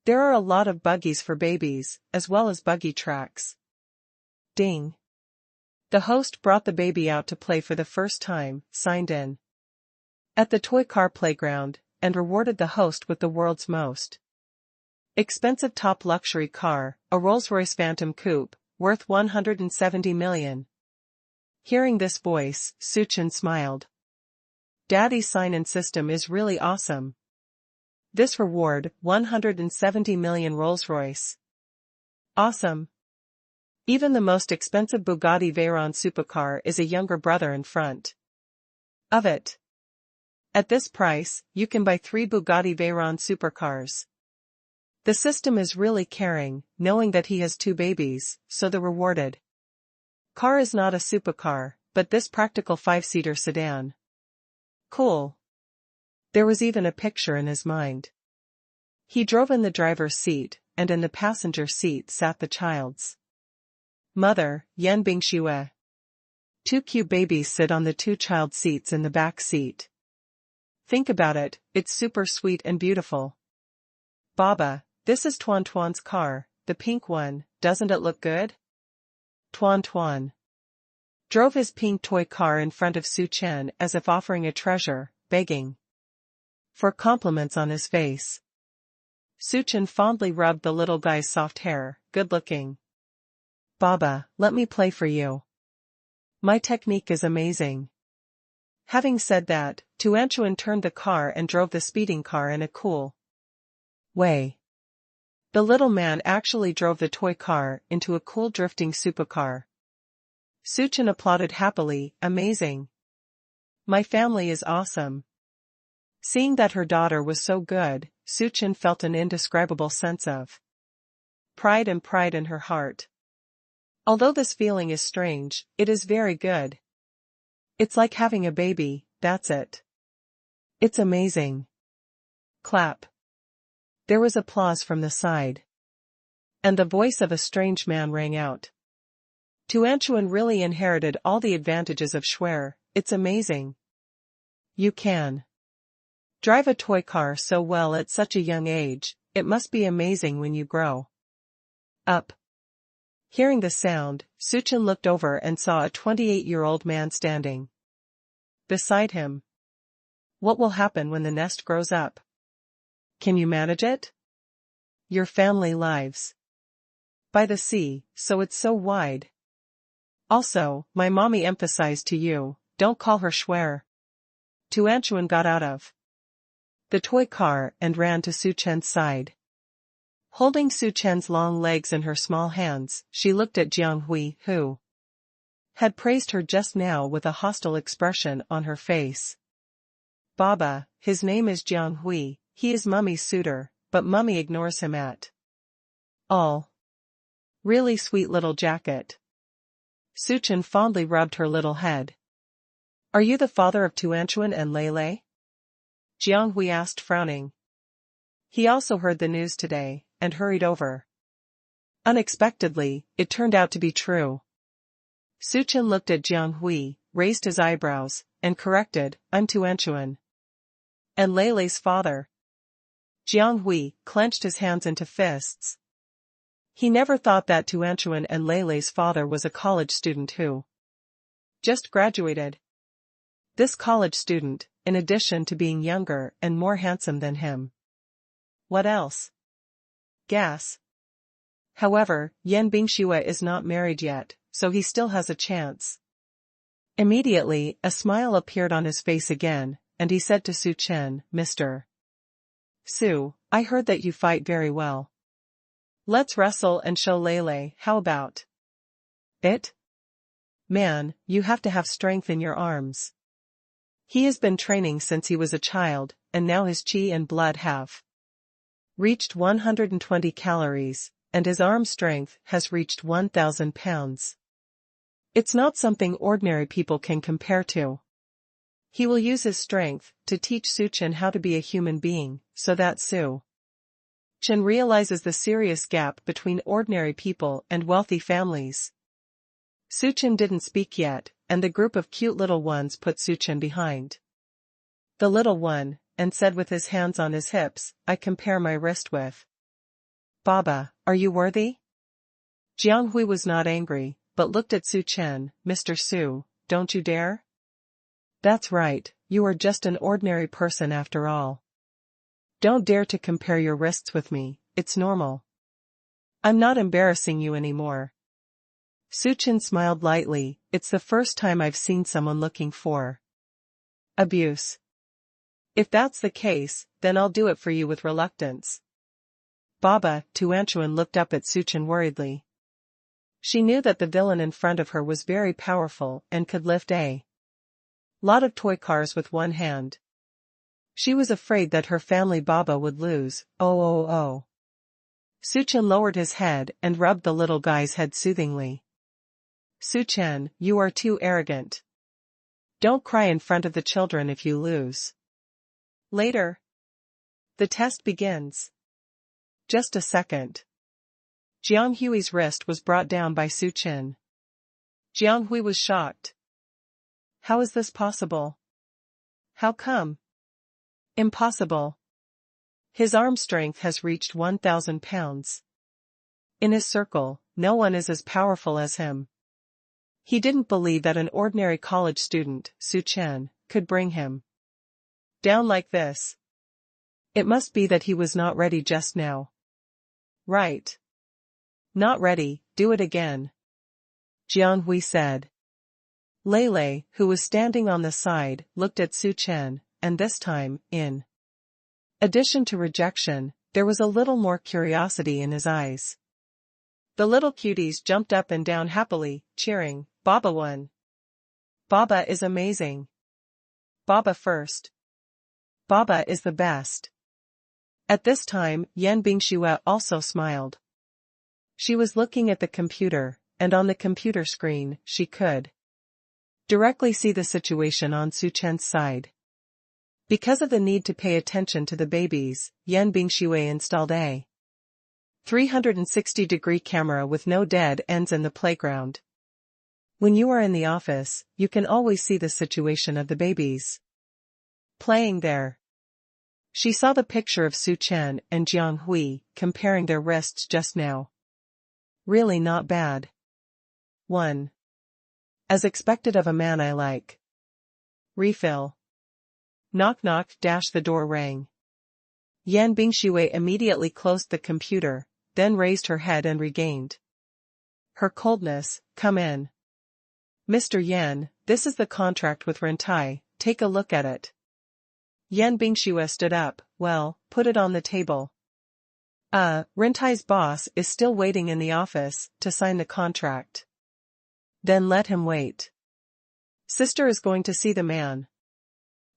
A: There are a lot of buggies for babies, as well as buggy tracks. Ding. The host brought the baby out to play for the first time, signed in at the toy car playground, and rewarded the host with the world's most expensive top luxury car, a Rolls-Royce Phantom Coupe, worth 170 million. Hearing this voice, Su Chen smiled. Daddy's sign-in system is really awesome. This reward, 170 million Rolls-Royce. Awesome. Even the most expensive Bugatti Veyron supercar is a younger brother in front of it. At this price, you can buy 3 Bugatti Veyron supercars. The system is really caring, knowing that he has 2 babies, so the rewarded car is not a supercar, but this practical 5-seater sedan. Cool. There was even a picture in his mind. He drove in the driver's seat, and in the passenger seat sat the child's mother, Yan Bingxue. 2 cute babies sit on the 2 child seats in the back seat. Think about it, it's super sweet and beautiful. Baba, this is Tuan Tuan's car, the pink one, doesn't it look good? Tuan Tuan drove his pink toy car in front of Su Chen as if offering a treasure, begging for compliments on his face. Su Chen fondly rubbed the little guy's soft hair, good looking. Baba, let me play for you. My technique is amazing. Having said that, Tuanchuan turned the car and drove the speeding car in a cool way. The little man actually drove the toy car into a cool drifting supercar. Su Chen applauded happily, amazing. My family is awesome. Seeing that her daughter was so good, Su Chen felt an indescribable sense of pride in her heart. Although this feeling is strange, it is very good. It's like having a baby, that's it. It's amazing. Clap. There was applause from the side. And the voice of a strange man rang out. Tuanchuan really inherited all the advantages of Schwer, it's amazing. You can drive a toy car so well at such a young age, it must be amazing when you grow up. Hearing the sound, Su Chen looked over and saw a 28-year-old man standing beside him. What will happen when the nest grows up? Can you manage it? Your family lives by the sea, so it's so wide. Also, my mommy emphasized to you, don't call her Schwer. Tuanchuan got out of the toy car and ran to Su Chen's side. Holding Su Chen's long legs in her small hands, she looked at Jiang Hui, who had praised her just now with a hostile expression on her face. Baba, his name is Jiang Hui, he is Mummy's suitor, but Mummy ignores him at all. Really sweet little jacket. Su Chen fondly rubbed her little head. Are you the father of Tuanchuan and Lele? Jiang Hui asked, frowning. He also heard the news today, and hurried over. Unexpectedly, it turned out to be true. Su Chen looked at Jiang Hui, raised his eyebrows, and corrected, I'm Tuanchuan. And Lele's father. Jiang Hui clenched his hands into fists. He never thought that Tuanchuan and Lele's father was a college student who just graduated. This college student, in addition to being younger and more handsome than him. What else? Gas. However, Yan Bingxue is not married yet, so he still has a chance. Immediately, a smile appeared on his face again, and he said to Su Chen, Mr. Su, I heard that you fight very well. Let's wrestle and show Lele, how about it? Man, you have to have strength in your arms. He has been training since he was a child, and now his chi and blood have reached 120 calories, and his arm strength has reached 1,000 pounds. It's not something ordinary people can compare to. He will use his strength to teach Su Chen how to be a human being, so that Su Chen realizes the serious gap between ordinary people and wealthy families. Su Chen didn't speak yet, and the group of cute little ones put Su Chen behind the little one, and said with his hands on his hips, I compare my wrist with Baba, are you worthy? Jiang Hui was not angry, but looked at Su Chen, Mr. Su, don't you dare? That's right, you are just an ordinary person after all. Don't dare to compare your wrists with me, it's normal. I'm not embarrassing you anymore. Su Chen smiled lightly, it's the first time I've seen someone looking for abuse. If that's the case, then I'll do it for you with reluctance. Baba, Tuanchuan looked up at Su Chen worriedly. She knew that the villain in front of her was very powerful and could lift a lot of toy cars with one hand. She was afraid that her family Baba would lose, oh. Su Chen lowered his head and rubbed the little guy's head soothingly. Su Chen, you are too arrogant. Don't cry in front of the children if you lose. Later. The test begins. Just a second. Jiang Hui's wrist was brought down by Su Chen. Jiang Hui was shocked. How is this possible? How come? Impossible. His arm strength has reached 1,000 pounds. In his circle, no one is as powerful as him. He didn't believe that an ordinary college student, Su Chen, could bring him down like this. It must be that he was not ready just now. Right. Not ready, do it again. Jiang Hui said. Lei, who was standing on the side, looked at Su Chen, and this time, in addition to rejection, there was a little more curiosity in his eyes. The little cuties jumped up and down happily, cheering, Baba won. Baba is amazing. Baba first. Baba is the best. At this time, Yan Bingxue also smiled. She was looking at the computer, and on the computer screen, she could directly see the situation on Su Chen's side. Because of the need to pay attention to the babies, Yan Bingxue installed a 360-degree camera with no dead ends in the playground. When you are in the office, you can always see the situation of the babies playing there. She saw the picture of Su Chen and Jiang Hui comparing their wrists just now. Really not bad. 1. As expected of a man I like. Refill. Knock knock. The door rang. Yan Bingxue immediately closed the computer, then raised her head and regained her coldness. Come in. Mr. Yan, this is the contract with Rentai, take a look at it. Yan Bingxue stood up. Well, put it on the table. Rentai's boss is still waiting in the office to sign the contract. Then let him wait. Sister is going to see the man.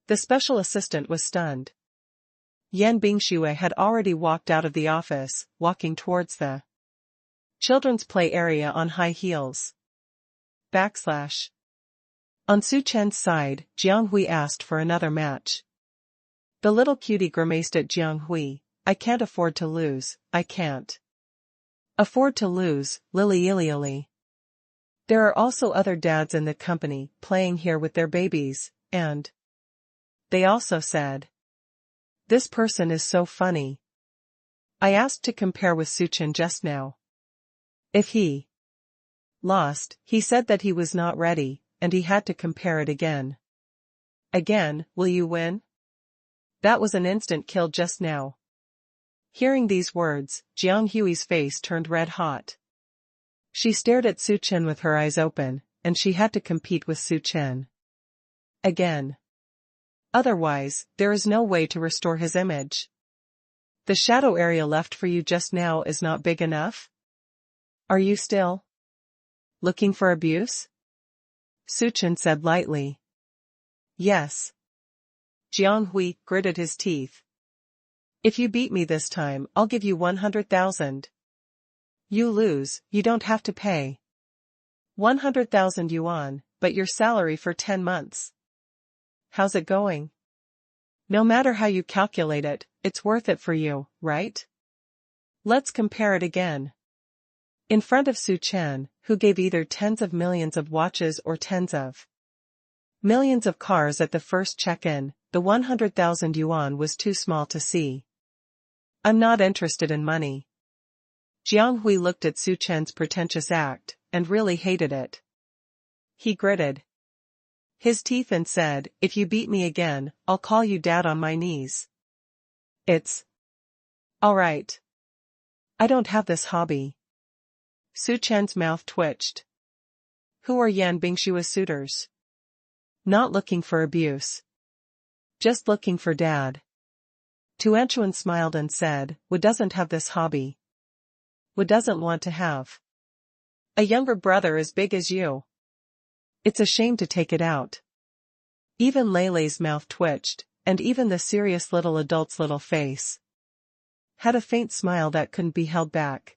A: The special assistant was stunned. Yan Bingxue had already walked out of the office, walking towards the children's play area on high heels. On Su Chen's side, Jiang Hui asked for another match. The little cutie grimaced at Jiang Hui. I can't afford to lose, I can't afford to lose, Lily. There are also other dads in the company playing here with their babies, and they also said, this person is so funny. I asked to compare with Su Chen just now. If he lost, he said that he was not ready, and he had to compare it again. Again, will you win? That was an instant kill just now. Hearing these words, Jiang Hui's face turned red hot. She stared at Su Chen with her eyes open, and she had to compete with Su Chen again. Otherwise, there is no way to restore his image. The shadow area left for you just now is not big enough? Are you still looking for abuse? Su Chen said lightly. Yes. Jiang Hui gritted his teeth. If you beat me this time, I'll give you 100,000. You lose, you don't have to pay 100,000 yuan, but your salary for 10 months. How's it going? No matter how you calculate it, it's worth it for you, right? Let's compare it again. In front of Su Chen, who gave either tens of millions of watches or tens of millions of cars at the first check-in, the 100,000 yuan was too small to see. I'm not interested in money. Jiang Hui looked at Su Chen's pretentious act, and really hated it. He gritted his teeth and said, if you beat me again, I'll call you dad on my knees. It's all right. I don't have this hobby. Su Chen's mouth twitched. Who are Yan Bingxue's suitors? Not looking for abuse. Just looking for dad. Tuanchuan smiled and said, Wu doesn't have this hobby. Wu doesn't want to have a younger brother as big as you. It's a shame to take it out. Even Lei's mouth twitched, and even the serious little adult's little face had a faint smile that couldn't be held back.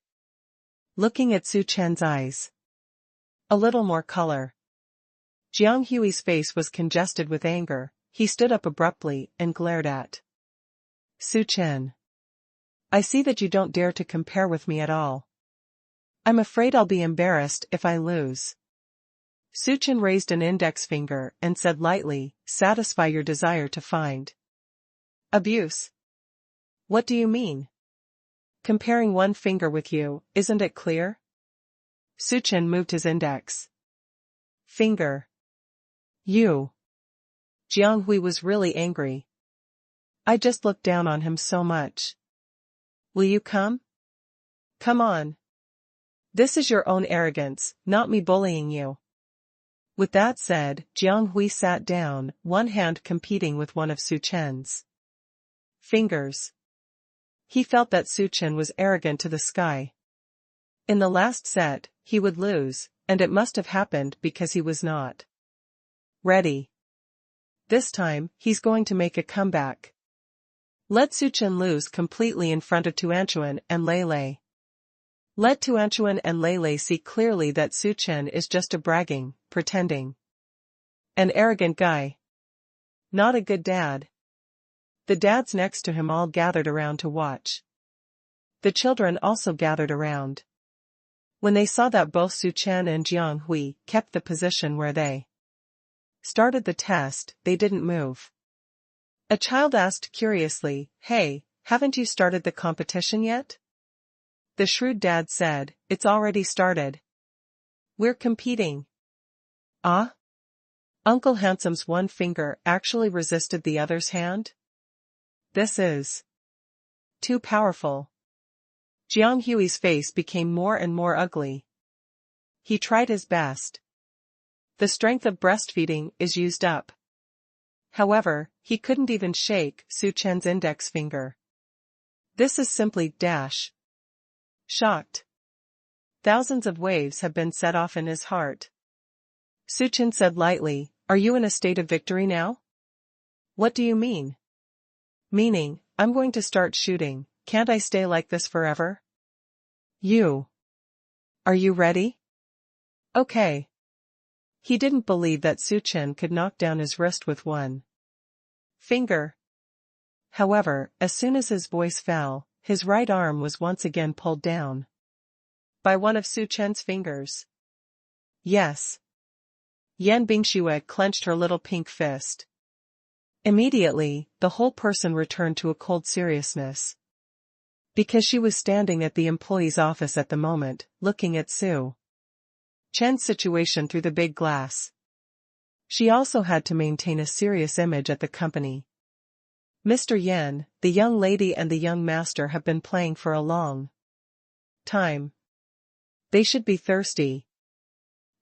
A: Looking at Su Chen's eyes. A little more color. Jiang Hui's face was congested with anger. He stood up abruptly and glared at Su Chen. I see that you don't dare to compare with me at all. I'm afraid I'll be embarrassed if I lose. Su Chen raised an index finger and said lightly, satisfy your desire to find Abuse? What do you mean? Comparing one finger with you, isn't it clear? Suchen moved his index finger. You. Jianghui was really angry. I just looked down on him so much. Will you come? Come on. This is your own arrogance, not me bullying you. With that said, Jianghui sat down, one hand competing with one of Suchen's fingers. He felt that Suchen was arrogant to the sky. In the last set, he would lose, and it must have happened because he was not ready. This time, he's going to make a comeback. Let Suchen lose completely in front of Tuanchuan and Lei. Let Tuanchuan and Lei see clearly that Suchen is just a bragging, pretending, an arrogant guy. Not a good dad. The dads next to him all gathered around to watch. The children also gathered around. When they saw that both Suchen and Jianghui kept the position where they started the test, they didn't move. A child asked curiously, "Hey, haven't you started the competition yet?" The shrewd dad said, "It's already started. We're competing." Ah? Uncle Handsome's one finger actually resisted the other's hand? This is too powerful. Jianghui's face became more and more ugly. He tried his best. The strength of breastfeeding is used up. However, he couldn't even shake Suchen's index finger. This is simply dash. Shocked. Thousands of waves have been set off in his heart. Suchen said lightly, "Are you in a state of victory now?" "What do you mean?" "Meaning, I'm going to start shooting, can't I stay like this forever?" "You. Are you ready?" "Okay." He didn't believe that Suchen could knock down his wrist with one finger. However, as soon as his voice fell, his right arm was once again pulled down by one of Suchen's fingers. Yes. Yan Bingxue clenched her little pink fist. Immediately, the whole person returned to a cold seriousness. Because she was standing at the employee's office at the moment, looking at Su Chen's situation through the big glass. She also had to maintain a serious image at the company. Mr. Yan, the young lady and the young master have been playing for a long time. They should be thirsty.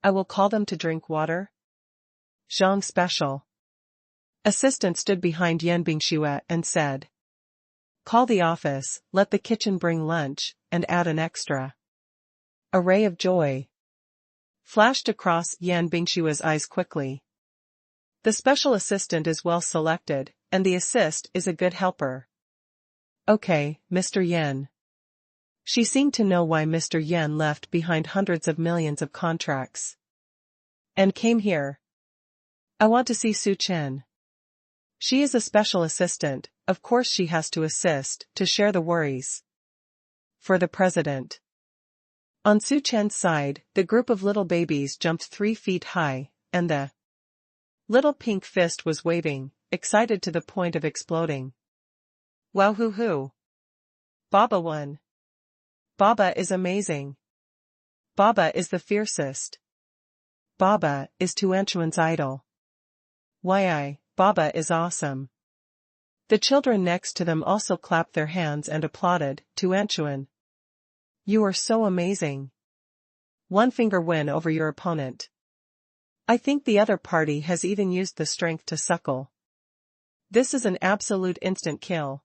A: I will call them to drink water. Zhang Special Assistant stood behind Yan Bingxue and said, "Call the office, let the kitchen bring lunch, and add an extra." A ray of joy flashed across Yan Bingxue's eyes quickly. The special assistant is well selected, and the assist is a good helper. Okay, Mr. Yan. She seemed to know why Mr. Yan left behind hundreds of millions of contracts and came here. I want to see Su Chen. She is a special assistant, of course she has to assist, to share the worries. For the president. On Su Chen's side, the group of little babies jumped 3 feet high, and the little pink fist was waving, excited to the point of exploding. Wow hoo hoo. Baba won. Baba is amazing. Baba is the fiercest. Baba is Tuanchuan's idol. Baba is awesome. The children next to them also clapped their hands and applauded, Tuanchuan. You are so amazing. One finger win over your opponent. I think the other party has even used the strength to suckle. This is an absolute instant kill.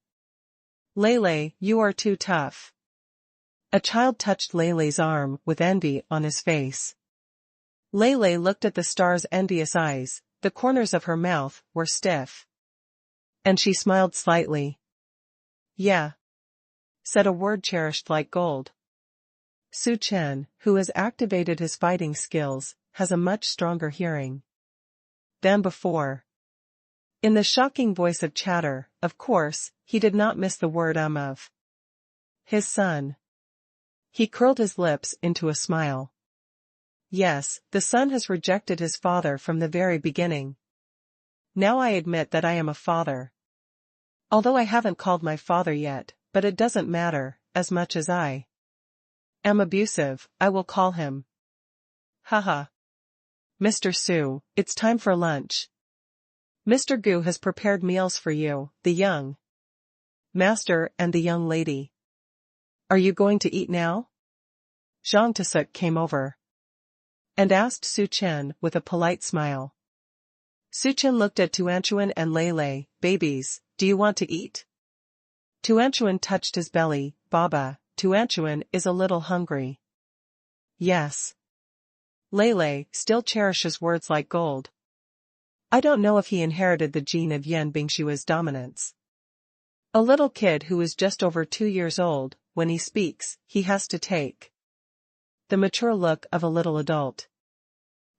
A: Lei, you are too tough. A child touched Lei's arm with envy on his face. Lei looked at the star's envious eyes, the corners of her mouth were stiff. And she smiled slightly. Yeah. Said a word cherished like gold. Su Chen, who has activated his fighting skills, has a much stronger hearing than before. In the shocking voice of chatter, of course, he did not miss the word of his son. He curled his lips into a smile. Yes, the son has rejected his father from the very beginning. Now I admit that I am a father. Although I haven't called my father yet, but it doesn't matter, as much as I am abusive, I will call him. Haha. Mr. Su, it's time for lunch. Mr. Gu has prepared meals for you, the young master and the young lady. Are you going to eat now? Zhang Tasuk came over and asked Su Chen with a polite smile. Su Chen looked at Tuanchuan and Lei, babies, do you want to eat? Tuanchuan touched his belly, Baba, Tuanchuan is a little hungry. Yes. Lei still cherishes words like gold. I don't know if he inherited the gene of Yan Bingshua's dominance. A little kid who is just over 2 years old, when he speaks, he has to take the mature look of a little adult.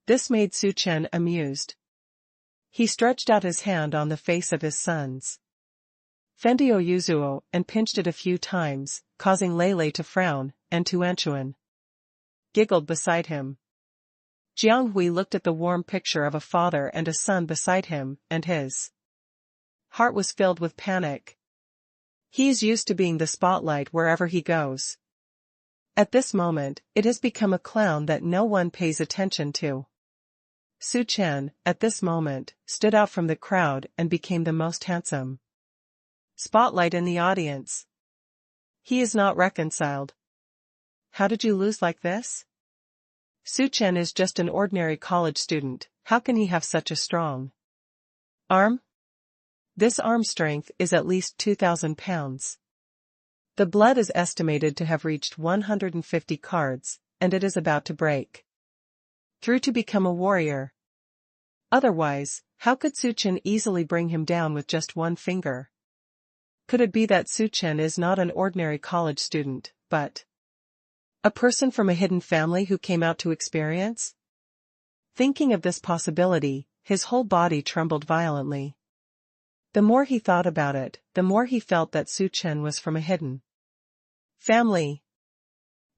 A: This made Su Chen amused. He stretched out his hand on the face of his son's Fendio Yuzuo and pinched it a few times, causing Lei to frown, and Tuanchuan giggled beside him. Jiang Hui looked at the warm picture of a father and a son beside him, and his heart was filled with panic. He is used to being the spotlight wherever he goes. At this moment, it has become a clown that no one pays attention to. Su Chen, at this moment, stood out from the crowd and became the most handsome spotlight in the audience. He is not reconciled. How did you lose like this? Su Chen is just an ordinary college student, how can he have such a strong arm? This arm strength is at least 2,000 pounds. The blood is estimated to have reached 150 cards, and it is about to break through to become a warrior. Otherwise, how could Su Chen easily bring him down with just one finger? Could it be that Su Chen is not an ordinary college student, but a person from a hidden family who came out to experience? Thinking of this possibility, his whole body trembled violently. The more he thought about it, the more he felt that Su Chen was from a hidden family.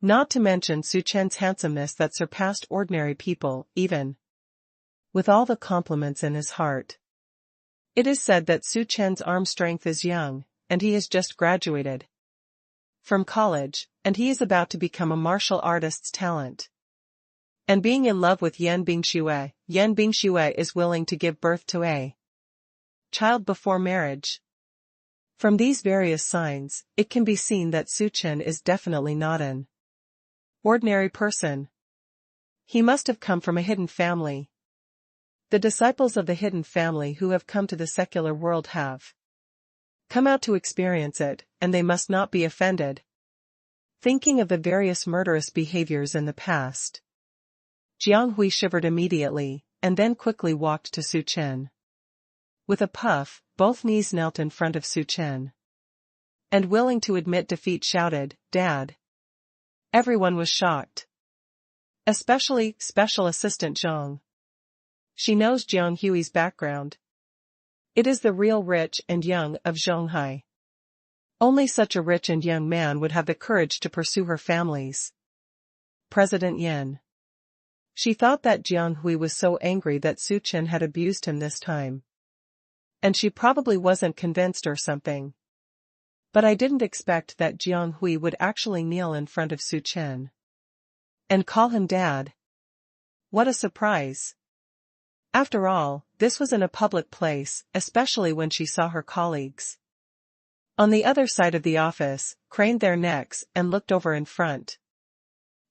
A: Not to mention Su Chen's handsomeness that surpassed ordinary people, even with all the compliments in his heart. It is said that Su Chen's arm strength is young, and he has just graduated from college, and he is about to become a martial artist's talent. And being in love with Yan Bingxue is willing to give birth to a child before marriage. From these various signs, it can be seen that Su Chen is definitely not an ordinary person. He must have come from a hidden family. The disciples of the hidden family who have come to the secular world have come out to experience it, and they must not be offended. Thinking of the various murderous behaviors in the past, Jiang Hui shivered immediately, and then quickly walked to Su Chen. With a puff, both knees knelt in front of Su Chen. And willing to admit defeat shouted, "Dad." Everyone was shocked. Especially Special Assistant Zhang. She knows Jiang Hui's background. It is the real rich and young of Shanghai. Only such a rich and young man would have the courage to pursue her family's President Yan. She thought that Jiang Hui was so angry that Su Chen had abused him this time. And she probably wasn't convinced or something. But I didn't expect that Jiang Hui would actually kneel in front of Su Chen and call him dad. What a surprise. After all, this was in a public place, especially when she saw her colleagues on the other side of the office, craned their necks and looked over in front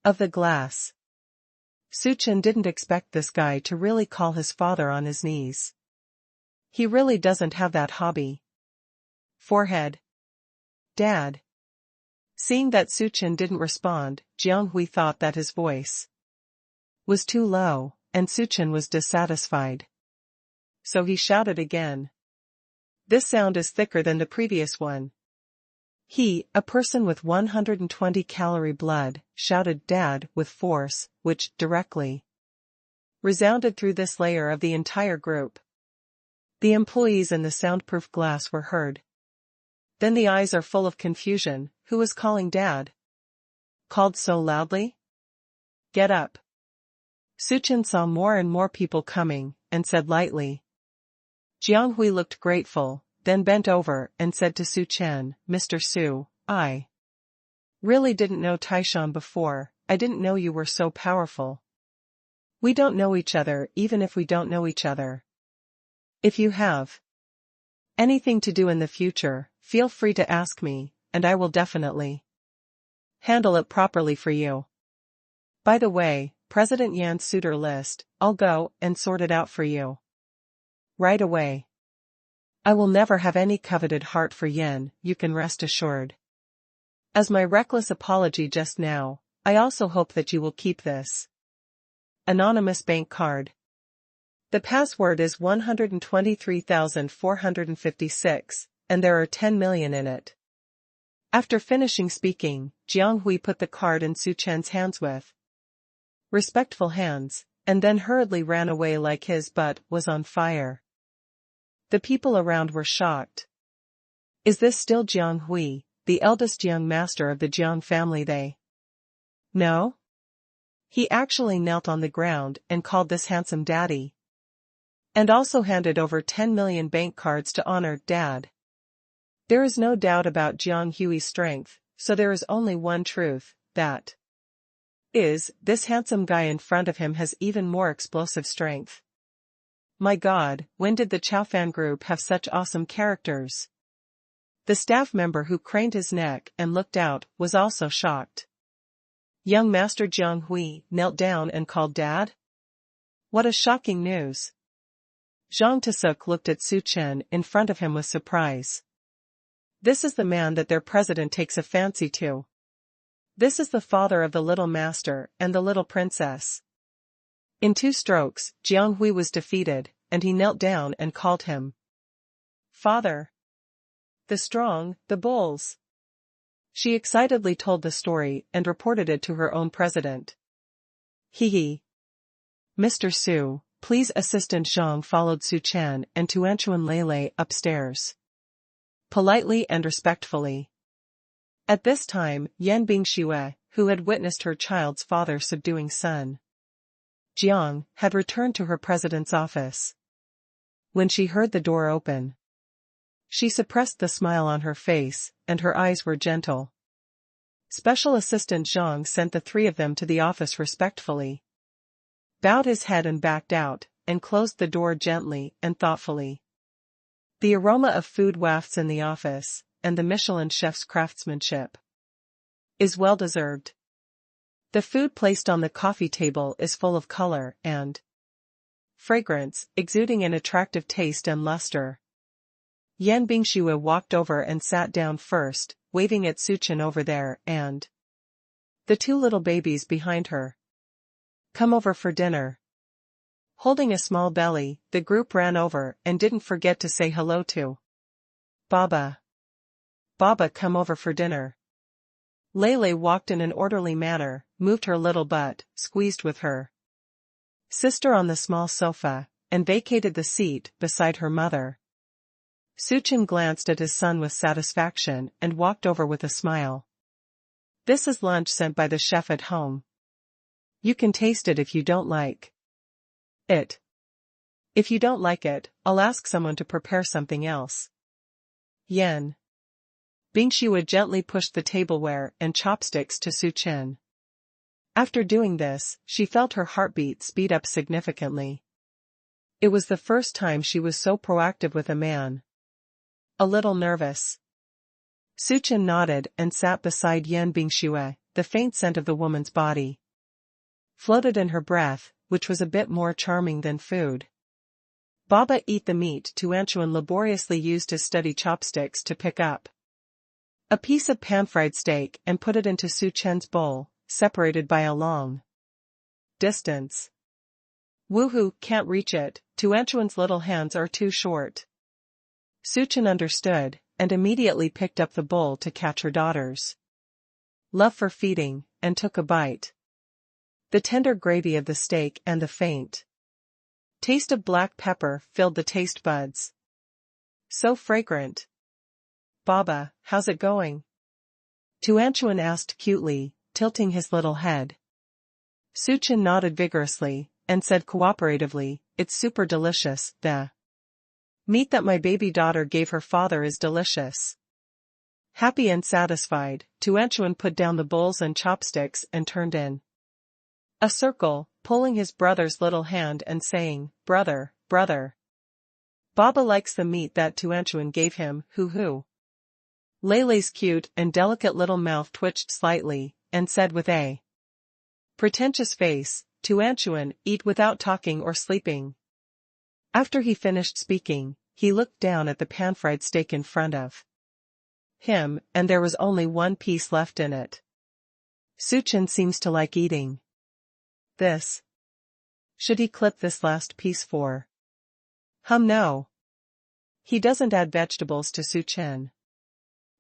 A: of the glass. Su Chen didn't expect this guy to really call his father on his knees. He really doesn't have that hobby. Forehead. Dad. Seeing that Su Chen didn't respond, Jiang Hui thought that his voice was too low, and Su Chen was dissatisfied. So he shouted again. This sound is thicker than the previous one. He, a person with 120 calorie blood, shouted "Dad" with force, which, directly, resounded through this layer of the entire group. The employees in the soundproof glass were heard. Then the eyes are full of confusion. Who is calling Dad? Called so loudly? Get up. Su Chen saw more and more people coming, and said lightly. Jiang Hui looked grateful, then bent over and said to Su Chen, "Mr. Su, I really didn't know Taishan before, I didn't know you were so powerful. We don't know each other even if we don't know each other. If you have anything to do in the future, feel free to ask me, and I will definitely handle it properly for you. By the way, President Yan's suitor list, I'll go and sort it out for you right away. I will never have any coveted heart for Yan, you can rest assured. As my reckless apology just now, I also hope that you will keep this anonymous bank card. The password is 123,456, and there are 10 million in it." After finishing speaking, Jiang Hui put the card in Su Chen's hands with respectful hands, and then hurriedly ran away like his butt was on fire. The people around were shocked. Is this still Jiang Hui, the eldest young master of the Jiang family? They know? He actually knelt on the ground and called this handsome daddy. And also handed over 10 million bank cards to honor Dad. There is no doubt about Jiang Hui's strength, so there is only one truth, that is, this handsome guy in front of him has even more explosive strength. My God, when did the Chaofan group have such awesome characters? The staff member who craned his neck and looked out was also shocked. Young Master Jiang Hui knelt down and called Dad? What a shocking news! Zhang Tasuk looked at Su Chen in front of him with surprise. This is the man that their president takes a fancy to. This is the father of the little master and the little princess. In 2 strokes, Jiang Hui was defeated, and he knelt down and called him Father. The strong, the bulls. She excitedly told the story and reported it to her own president. He. Mr. Su, please. Assistant Zhang followed Su Chen and Tuanchuan Lele upstairs. Politely and respectfully. At this time, Yan Bingxue, who had witnessed her child's father subduing Sun Jiang, had returned to her president's office. When she heard the door open, she suppressed the smile on her face, and her eyes were gentle. Special Assistant Zhang sent the 3 of them to the office respectfully, bowed his head and backed out, and closed the door gently and thoughtfully. The aroma of food wafts in the office, and the Michelin chef's craftsmanship is well deserved. The food placed on the coffee table is full of color and fragrance, exuding an attractive taste and luster. Yan Bingxue walked over and sat down first, waving at Su Chen over there and the 2 little babies behind her. Come over for dinner. Holding a small belly, the group ran over and didn't forget to say hello to Baba. Baba, come over for dinner. Lele walked in an orderly manner, moved her little butt, squeezed with her sister on the small sofa, and vacated the seat beside her mother. Su Chen glanced at his son with satisfaction and walked over with a smile. This is lunch sent by the chef at home. You can taste it if you don't like it. If you don't like it, I'll ask someone to prepare something else. Yan Bingxue gently pushed the tableware and chopsticks to Su Chen. After doing this, she felt her heartbeat speed up significantly. It was the first time she was so proactive with a man. A little nervous. Su Chen nodded and sat beside Yan Bingxue. The faint scent of the woman's body floated in her breath, which was a bit more charming than food. Baba eat the meat. Tuanchuan laboriously used his steady chopsticks to pick up a piece of pan-fried steak and put it into Su Chen's bowl, separated by a long distance. Woohoo, can't reach it. Tuanchuan's little hands are too short. Su Chen understood, and immediately picked up the bowl to catch her daughter's love for feeding, and took a bite. The tender gravy of the steak and the faint taste of black pepper filled the taste buds. So fragrant. Baba, how's it going? Tuanchuan asked cutely, tilting his little head. Su Chen nodded vigorously, and said cooperatively, it's super delicious. The Meat that my baby daughter gave her father is delicious. Happy and satisfied, Tuanchuan put down the bowls and chopsticks and turned in a circle, pulling his brother's little hand and saying, "Brother, brother. Baba likes the meat that Tuanchuan gave him, hoo-hoo." Lele's cute and delicate little mouth twitched slightly, and said with a pretentious face, "Tuanchuan, eat without talking or sleeping." After he finished speaking, he looked down at the pan-fried steak in front of him, and there was only one piece left in it. Suchin seems to like eating this. Should he clip this last piece for? No. He doesn't add vegetables to Suchin.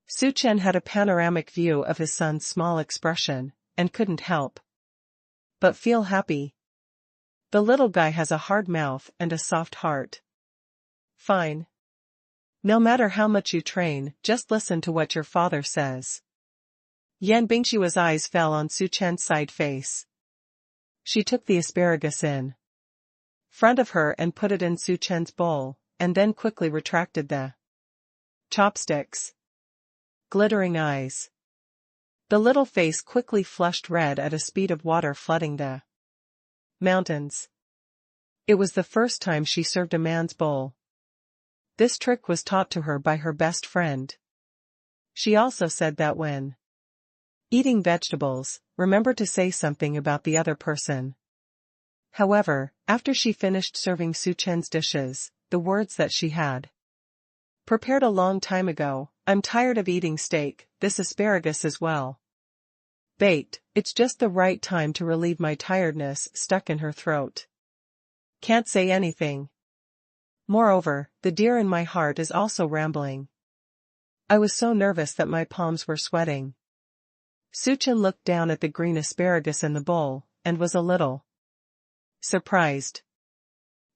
A: Suchin had a panoramic view of his son's small expression, and couldn't help but feel happy. The little guy has a hard mouth and a soft heart. Fine. No matter how much you train, just listen to what your father says. Yan Bingshua's eyes fell on Suchen's side face. She took the asparagus in front of her and put it in Suchen's bowl, and then quickly retracted the chopsticks. Glittering eyes. The little face quickly flushed red at a speed of water flooding the mountains. It was the first time she served a man's bowl. This trick was taught to her by her best friend. She also said that when eating vegetables, remember to say something about the other person. However, after she finished serving Suchen's dishes, the words that she had prepared a long time ago, "I'm tired of eating steak, this asparagus as well." Baked, it's just the right time to relieve my tiredness, stuck in her throat. Can't say anything. Moreover, the deer in my heart is also rambling. I was so nervous that my palms were sweating. Suchin looked down at the green asparagus in the bowl, and was a little surprised.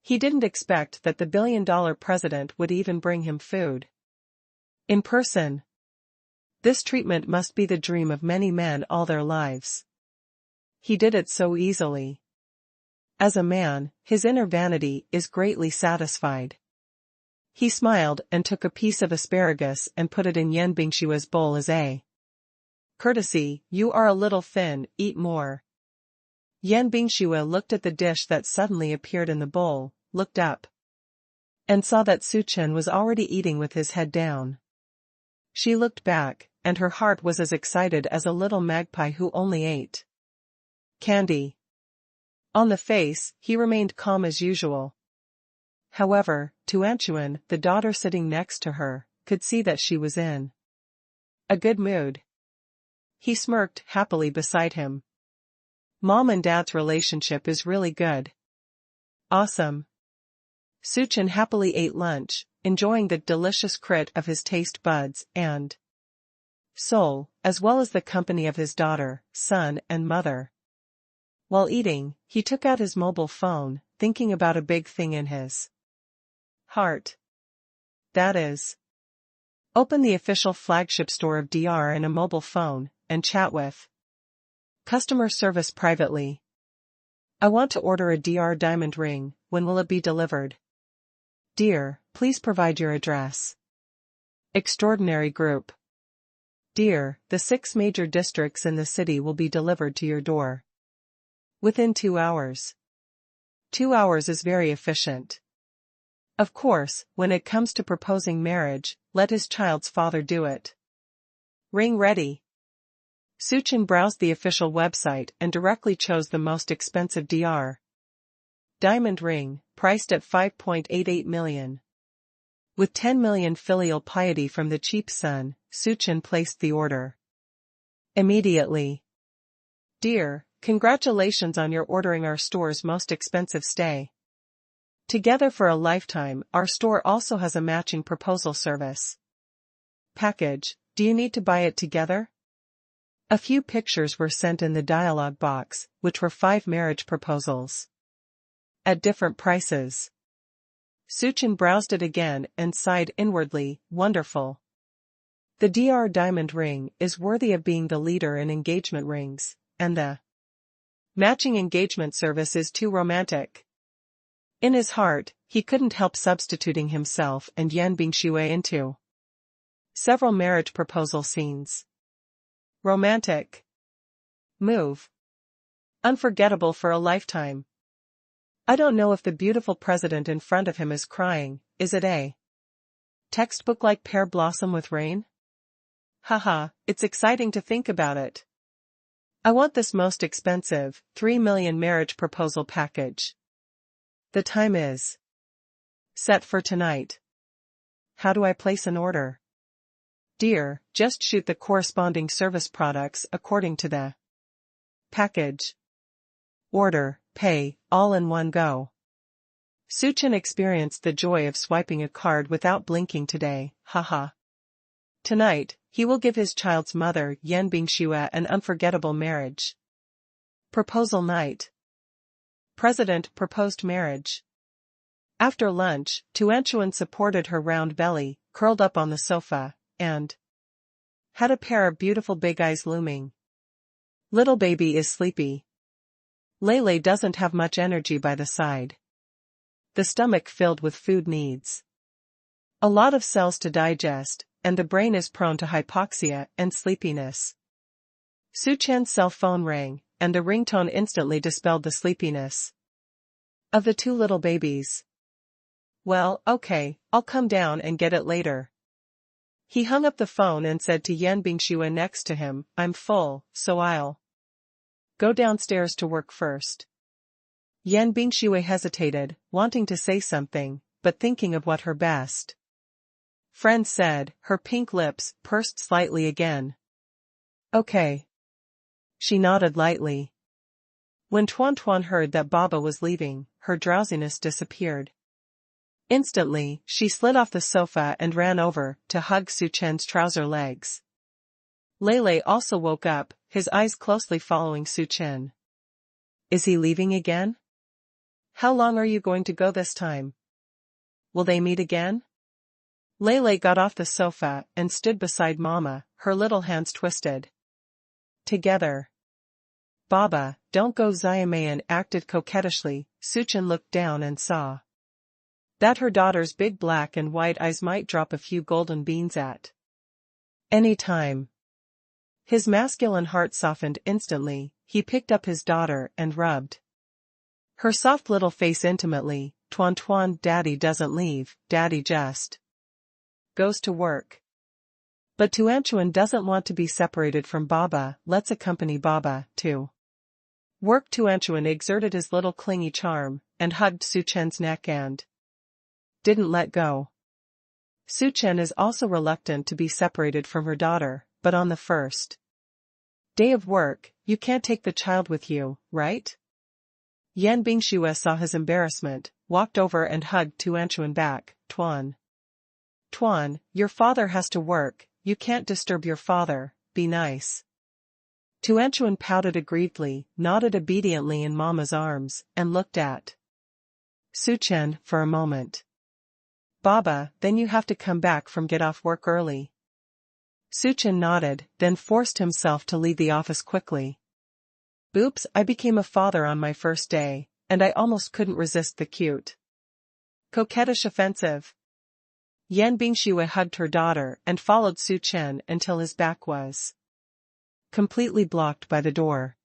A: He didn't expect that the billion-dollar president would even bring him food in person. This treatment must be the dream of many men all their lives. He did it so easily. As a man, his inner vanity is greatly satisfied. He smiled and took a piece of asparagus and put it in Yan Bingshua's bowl as a courtesy. "You are a little thin, eat more." Yan Bingshua looked at the dish that suddenly appeared in the bowl, looked up, and saw that Suchin was already eating with his head down. She looked back, and her heart was as excited as a little magpie who only ate candy. On the face, he remained calm as usual. However, Tuanchuan, the daughter sitting next to her, could see that she was in a good mood. He smirked happily beside him. "Mom and Dad's relationship is really good." "Awesome." Suchin happily ate lunch, enjoying the delicious crit of his taste buds and soul, as well as the company of his daughter, son, and mother. While eating, he took out his mobile phone, thinking about a big thing in his heart. That is, open the official flagship store of DR in a mobile phone, and chat with customer service privately. "I want to order a DR diamond ring, when will it be delivered? Dear, please provide your address." Extraordinary group. "Dear, the 6 major districts in the city will be delivered to your door within 2 hours. 2 hours is very efficient. Of course, when it comes to proposing marriage, let his child's father do it. Ring ready." Suchin browsed the official website and directly chose the most expensive DR diamond ring, priced at 5.88 million. With 10 million filial piety from the cheap son, Suchin placed the order immediately. "Dear, congratulations on your ordering our store's most expensive stay. Together for a lifetime, our store also has a matching proposal service package. Do you need to buy it together?" A few pictures were sent in the dialog box, which were 5 marriage proposals at different prices. Suchin browsed it again and sighed inwardly, wonderful. The DR diamond ring is worthy of being the leader in engagement rings, and the matching engagement service is too romantic. In his heart, he couldn't help substituting himself and Yan Bingshui into several marriage proposal scenes. Romantic. Move. Unforgettable for a lifetime. I don't know if the beautiful president in front of him is crying, is it a textbook-like pear blossom with rain? Haha, it's exciting to think about it. I want this most expensive, 3 million marriage proposal package. The time is set for tonight. How do I place an order? Dear, just shoot the corresponding service products according to the package. Order, pay, all in one go. Suchin experienced the joy of swiping a card without blinking today, haha. Tonight, he will give his child's mother Yan Bingshui an unforgettable marriage proposal night. President proposed marriage. After lunch, Tuanchuan supported her round belly, curled up on the sofa, and had a pair of beautiful big eyes looming. Little baby is sleepy. Lele doesn't have much energy by the side. The stomach filled with food needs a lot of cells to digest, and the brain is prone to hypoxia and sleepiness. Suchan's cell phone rang, and the ringtone instantly dispelled the sleepiness of the two little babies. Well, okay, I'll come down and get it later. He hung up the phone and said to Yan Bingshui next to him, I'm full, so I'll go downstairs to work first. Yan Bingshui hesitated, wanting to say something, but thinking of what her best friend said, her pink lips pursed slightly again. Okay. She nodded lightly. When Tuan heard that Baba was leaving, her drowsiness disappeared. Instantly, she slid off the sofa and ran over to hug Suchen's trouser legs. Lele also woke up, his eyes closely following Suchen. Is he leaving again? How long are you going to go this time? Will they meet again? Lele got off the sofa and stood beside Mama, her little hands twisted together. Baba, don't go. Xiaomayan acted coquettishly. Suchen looked down and saw that her daughter's big black and white eyes might drop a few golden beans at any time. His masculine heart softened instantly. He picked up his daughter and rubbed her soft little face intimately. Tuan, Daddy doesn't leave, Daddy just goes to work. But Tuanchuan doesn't want to be separated from Baba. Let's accompany Baba to work. Tuanchuan exerted his little clingy charm and hugged Suchen's neck and didn't let go. Suchen is also reluctant to be separated from her daughter, but on the first day of work, you can't take the child with you, right? Yan Bingshui saw his embarrassment, walked over and hugged Tuanchuan back. Tuan, your father has to work, you can't disturb your father, be nice. Tuanchuan pouted aggrievedly, nodded obediently in Mama's arms, and looked at Suchen for a moment. Baba, then you have to come back from get off work early. Suchen nodded, then forced himself to leave the office quickly. Oops, I became a father on my first day, and I almost couldn't resist the cute, coquettish offensive. Yan Bingshui hugged her daughter and followed Suchen until his back was completely blocked by the door.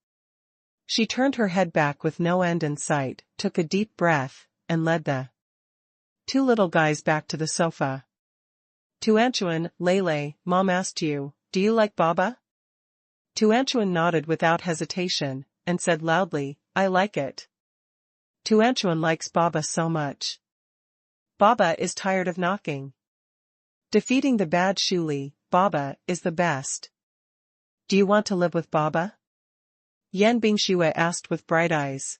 A: She turned her head back with no end in sight, took a deep breath, and led the two little guys back to the sofa. Tuanchuan, Lele, Mom asked you, do you like Baba? Tuanchuan nodded without hesitation, and said loudly, I like it. Tuanchuan likes Baba so much. Baba is tired of knocking. Defeating the bad Shuli, Baba is the best. Do you want to live with Baba? Yan Bingshui asked with bright eyes.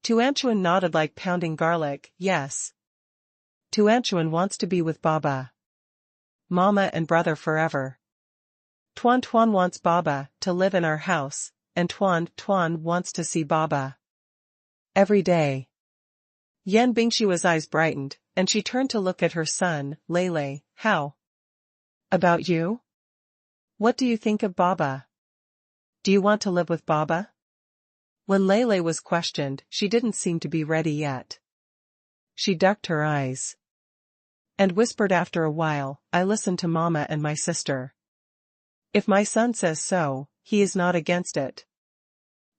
A: Tuanchuan nodded like pounding garlic, yes. Tuanchuan wants to be with Baba, Mama and brother forever. Tuan wants Baba to live in our house, and Tuan wants to see Baba every day. Yan Bingshui's eyes brightened, and she turned to look at her son, Lele. How about you? What do you think of Baba? Do you want to live with Baba? When Lele was questioned, she didn't seem to be ready yet. She ducked her eyes and whispered after a while, I listen to Mama and my sister. If my son says so, he is not against it.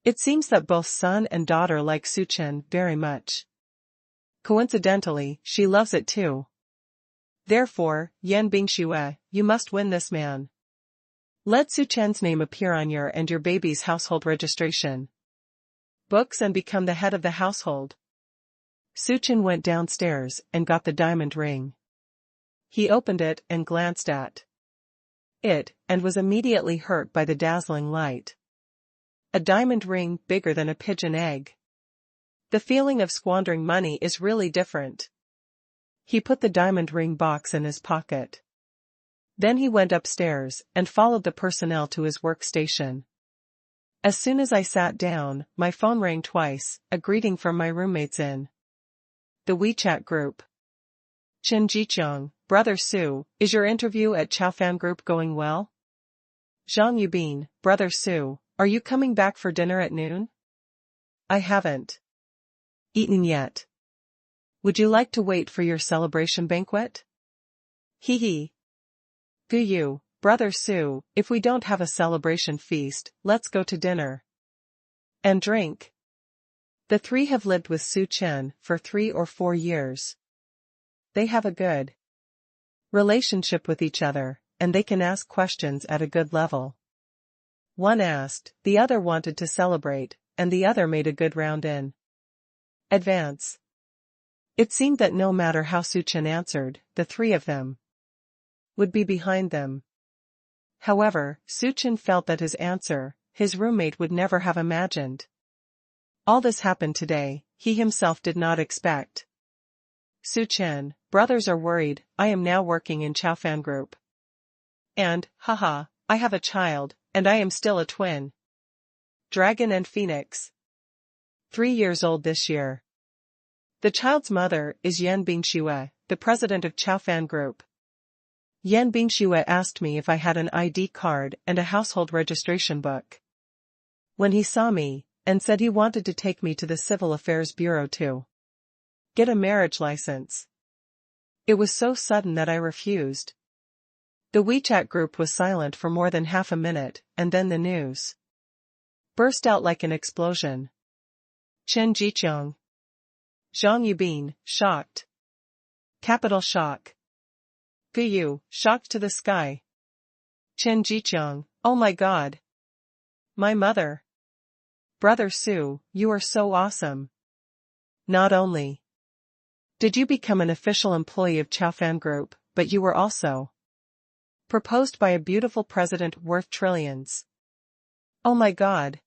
A: It seems that both son and daughter like Suchen very much. Coincidentally, she loves it too. Therefore, Yan Bingxue, you must win this man. Let Suchen's name appear on your and your baby's household registration books and become the head of the household. Suchen went downstairs and got the diamond ring. He opened it and glanced at it, and was immediately hurt by the dazzling light. A diamond ring bigger than a pigeon egg. The feeling of squandering money is really different. He put the diamond ring box in his pocket. Then he went upstairs and followed the personnel to his workstation. As soon as I sat down, my phone rang twice, a greeting from my roommates in the WeChat group. Chen Jiqiang, Brother Su, is your interview at Chaofan Group going well? Zhang Yubin, Brother Su, are you coming back for dinner at noon? I haven't eaten yet. Would you like to wait for your celebration banquet? Hee hee. Guyu, Brother Su, if we don't have a celebration feast, let's go to dinner and drink. The three have lived with Su Chen for 3 or 4 years. They have a good relationship with each other, and they can ask questions at a good level. One asked, the other wanted to celebrate, and the other made a good round in advance. It seemed that no matter how Su Chen answered, the three of them would be behind them. However, Su Chen felt that his answer, his roommate would never have imagined. All this happened today, he himself did not expect. Su Chen, brothers are worried, I am now working in Chaofan Group. And, haha, I have a child, and I am still a twin. Dragon and Phoenix. 3 years old this year. The child's mother is Yan Bingxue, the president of Chaofan Group. Yan Bingxue asked me if I had an ID card and a household registration book. When he saw me, and said he wanted to take me to the Civil Affairs Bureau to get a marriage license. It was so sudden that I refused. The WeChat group was silent for more than half a minute, and then the news burst out like an explosion. Chen Jiqiang. Zhang Yubin, shocked. Capital shock. Guyu, shocked to the sky. Chen Jiqiang, oh my god. My mother. Brother Su, you are so awesome. Not only did you become an official employee of Chaofan Group, but you were also proposed by a beautiful president worth trillions. Oh my god.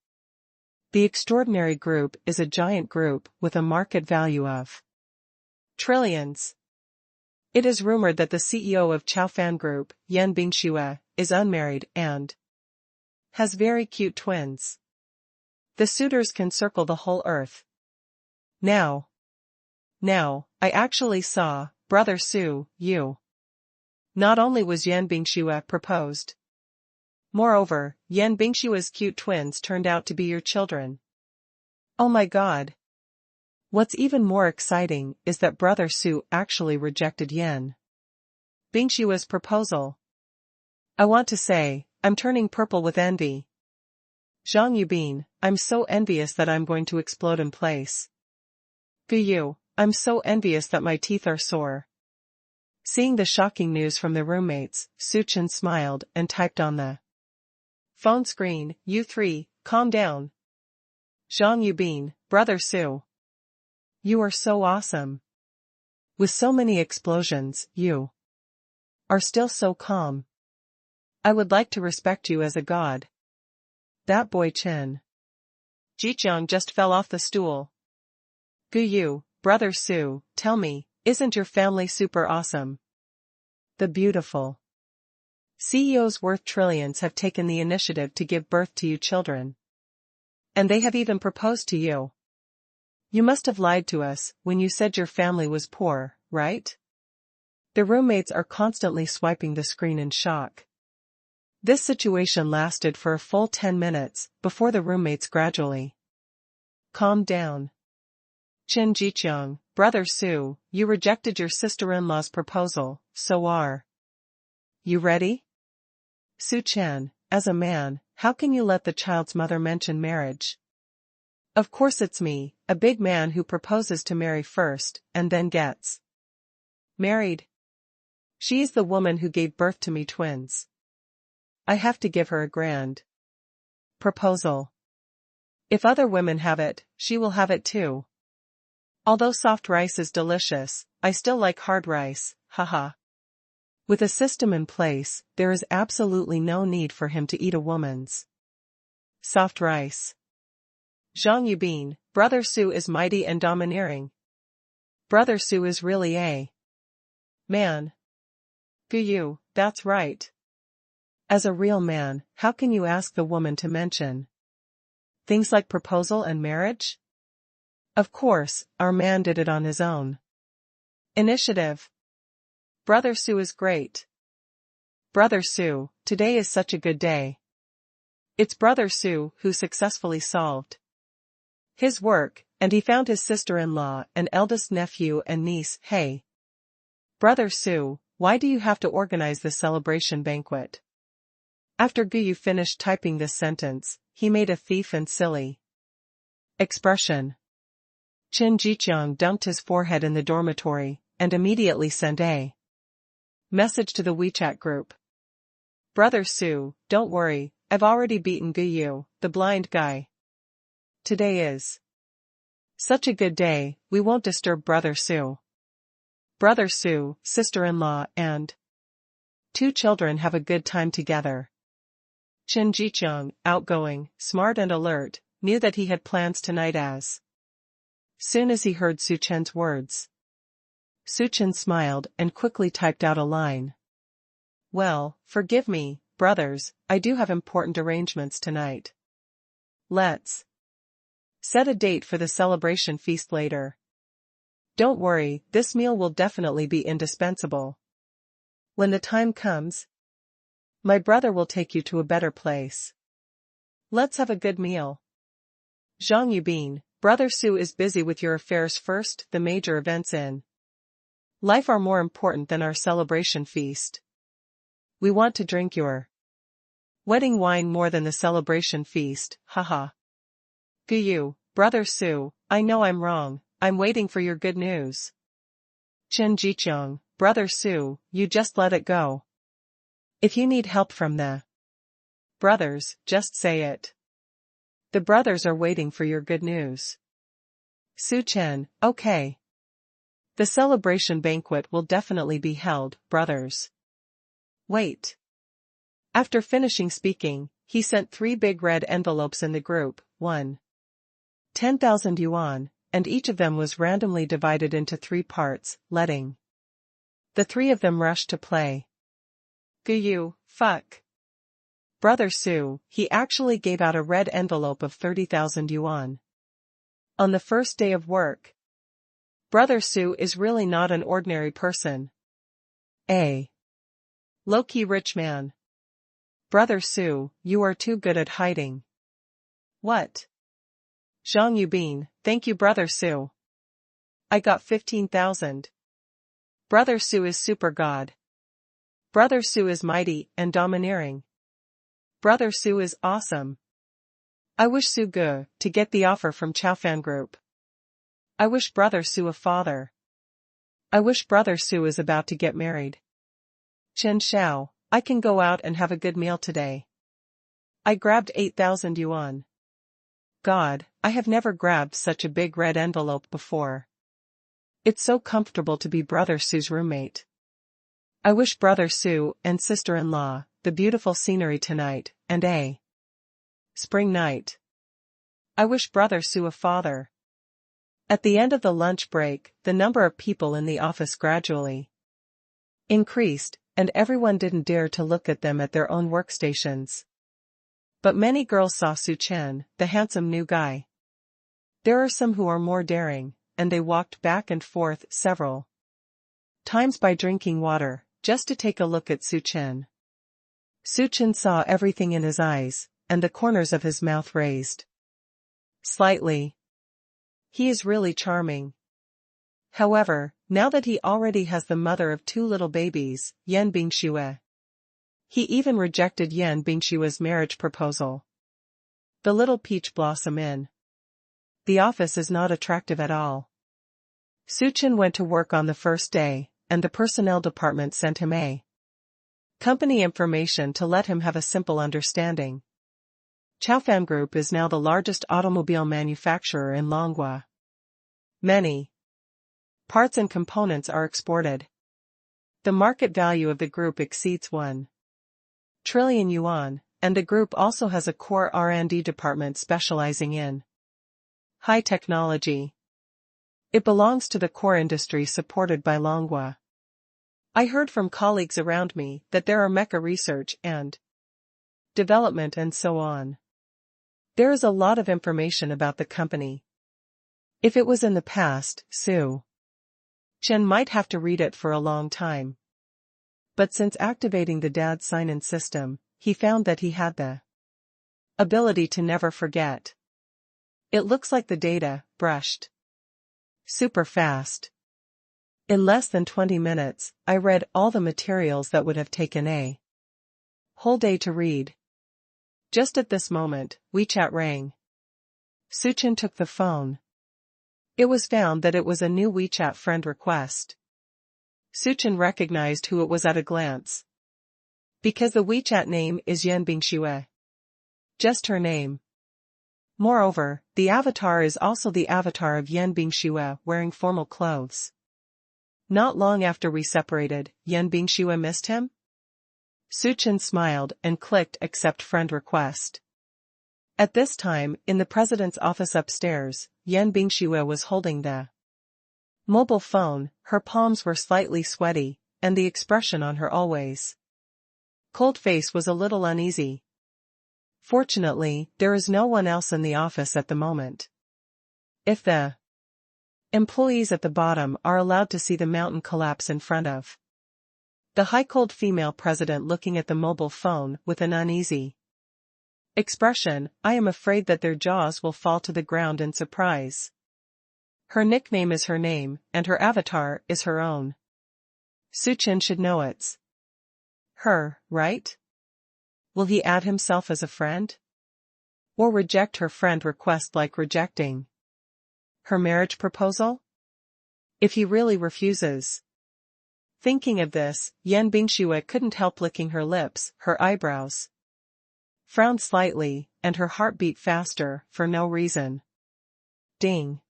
A: The extraordinary group is a giant group with a market value of trillions. It is rumored that the CEO of Chaofan Group, Yan Bingxue, is unmarried and has very cute twins. The suitors can circle the whole earth. Now, I actually saw, Brother Su, you. Not only was Yan Bingxue proposed. Moreover, Yan Bingshue's cute twins turned out to be your children. Oh my god. What's even more exciting is that Brother Su actually rejected Yan Bingshue's proposal. I want to say, I'm turning purple with envy. Zhang Yubin, I'm so envious that I'm going to explode in place. Guyu, I'm so envious that my teeth are sore. Seeing the shocking news from the roommates, Su Chen smiled and typed on the phone screen, you three, calm down. Zhang Yubin, Brother Su. You are so awesome. With so many explosions, you are still so calm. I would like to respect you as a god. That boy Chen Jiqiang just fell off the stool. Guyu, Brother Su, tell me, isn't your family super awesome? The beautiful CEOs worth trillions have taken the initiative to give birth to you children. And they have even proposed to you. You must have lied to us when you said your family was poor, right? The roommates are constantly swiping the screen in shock. This situation lasted for a full 10 minutes before the roommates gradually calmed down. Chen Jiqiang, Brother Su, you rejected your sister-in-law's proposal, so are you ready? Su Chen, as a man, how can you let the child's mother mention marriage? Of course it's me, a big man who proposes to marry first, and then gets married. She's the woman who gave birth to me twins. I have to give her a grand proposal. If other women have it, she will have it too. Although soft rice is delicious, I still like hard rice, haha. With a system in place, there is absolutely no need for him to eat a woman's soft rice. Zhang Yubin, Brother Su is mighty and domineering. Brother Su is really a man. Guyu, that's right. As a real man, how can you ask the woman to mention things like proposal and marriage? Of course, our man did it on his own initiative. Brother Su is great. Brother Su, today is such a good day. It's Brother Su who successfully solved his work, and he found his sister-in-law and eldest nephew and niece. Hey, Brother Su, why do you have to organize this celebration banquet? After Guyu finished typing this sentence, he made a thief and silly expression. Qin Jiqiang dunked his forehead in the dormitory, and immediately sent a message to the WeChat group. Brother Su, don't worry, I've already beaten Guyu, the blind guy. Today is such a good day, we won't disturb Brother Su. Brother Su, sister-in-law, and two children have a good time together. Qin Jiqiang, outgoing, smart and alert, knew that he had plans tonight as soon as he heard Su Chen's words. Su Chen smiled and quickly typed out a line. Well, forgive me, brothers, I do have important arrangements tonight. Let's set a date for the celebration feast later. Don't worry, this meal will definitely be indispensable. When the time comes, my brother will take you to a better place. Let's have a good meal. Zhang Yubin, Brother Su is busy with your affairs first, the major events in life are more important than our celebration feast. We want to drink your wedding wine more than the celebration feast, haha. Guyu, Brother Su, I know I'm wrong, I'm waiting for your good news. Qin Jiqiang, Brother Su, you just let it go. If you need help from the brothers, just say it. The brothers are waiting for your good news. Su Chen, okay. The celebration banquet will definitely be held, brothers. Wait. After finishing speaking, he sent 3 big red envelopes in the group, 10,000 yuan, and each of them was randomly divided into 3 parts, letting the 3 of them rush to play. Guyu, fuck. Brother Su, he actually gave out a red envelope of 30,000 yuan. On the first day of work. Brother Su is really not an ordinary person. A low-key rich man. Brother Su, you are too good at hiding. What? Zhang Yubin, thank you Brother Su. I got 15,000. Brother Su is super god. Brother Su is mighty and domineering. Brother Su is awesome. I wish Su Ge to get the offer from Chaofan Group. I wish Brother Su a father. I wish Brother Su is about to get married. Chen Xiao, I can go out and have a good meal today. I grabbed 8,000 yuan. God, I have never grabbed such a big red envelope before. It's so comfortable to be Brother Su's roommate. I wish Brother Su and sister-in-law the beautiful scenery tonight, and a spring night. I wish Brother Su a father. At the end of the lunch break, the number of people in the office gradually increased, and everyone didn't dare to look at them at their own workstations. But many girls saw Su Chen, the handsome new guy. There are some who are more daring, and they walked back and forth several times by drinking water, just to take a look at Su Chen. Su Chen saw everything in his eyes, and the corners of his mouth raised slightly. He is really charming. However, now that he already has the mother of 2 little babies, Yan Bingxue. He even rejected Yan Bingxue's marriage proposal. The little peach blossom in the office is not attractive at all. Su Chen went to work on the first day, and the personnel department sent him a company information to let him have a simple understanding. Chaofan Group is now the largest automobile manufacturer in Longhua. Many parts and components are exported. The market value of the group exceeds 1 trillion yuan, and the group also has a core R&D department specializing in high technology. It belongs to the core industry supported by Longhua. I heard from colleagues around me that there are mecha research and development and so on. There is a lot of information about the company. If it was in the past, Su Chen might have to read it for a long time. But since activating the dad sign-in system, he found that he had the ability to never forget. It looks like the data brushed super fast. In less than 20 minutes, I read all the materials that would have taken a whole day to read. Just at this moment, WeChat rang. Su Chen took the phone. It was found that it was a new WeChat friend request. Su Chen recognized who it was at a glance. Because the WeChat name is Yan Bingxue. Just her name. Moreover, the avatar is also the avatar of Yan Bingxue wearing formal clothes. Not long after we separated, Yan Bingxue missed him? Su Chen smiled and clicked accept friend request. At this time, in the president's office upstairs, Yan Bingxue was holding the mobile phone, her palms were slightly sweaty, and the expression on her always cold face was a little uneasy. Fortunately, there is no one else in the office at the moment. If the employees at the bottom are allowed to see the mountain collapse in front of the high-cold female president looking at the mobile phone with an uneasy expression, I am afraid that their jaws will fall to the ground in surprise. Her nickname is her name, and her avatar is her own. Su Chen should know it's her, right? Will he add himself as a friend? Or reject her friend request like rejecting her marriage proposal? If he really refuses. Thinking of this, Yan Bingxue couldn't help licking her lips, her eyebrows frowned slightly, and her heart beat faster, for no reason. Ding.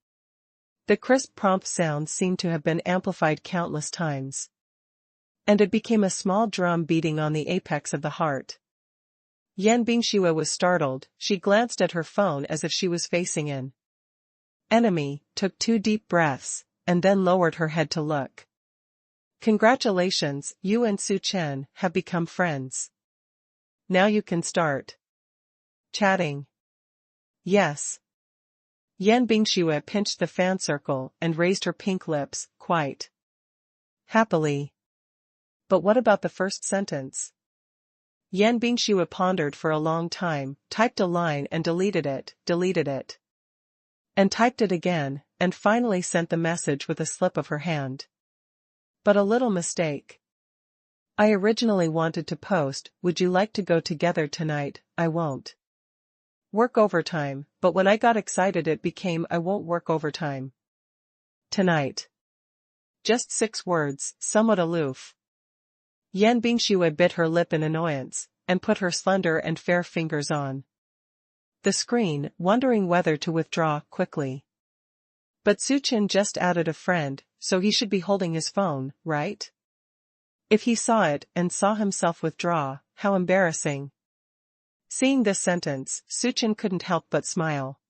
A: The crisp prompt sound seemed to have been amplified countless times. And it became a small drum beating on the apex of the heart. Yan Bingxue was startled, she glanced at her phone as if she was facing an enemy, took 2 deep breaths, and then lowered her head to look. Congratulations, you and Su Chen have become friends. Now you can start chatting. Yes. Yan Bingxue pinched the fan circle and raised her pink lips, quite happily. But what about the first sentence? Yan Bingxue pondered for a long time, typed a line and deleted it, and typed it again, and finally sent the message with a slip of her hand. But a little mistake. I originally wanted to post, would you like to go together tonight? I won't work overtime, but when I got excited it became I won't work overtime tonight. Just 6 words, somewhat aloof. Yan Bingxue bit her lip in annoyance, and put her slender and fair fingers on the screen, wondering whether to withdraw quickly. But Su Chen just added a friend, so he should be holding his phone, right? If he saw it and saw himself withdraw, how embarrassing. Seeing this sentence, Su Chen couldn't help but smile.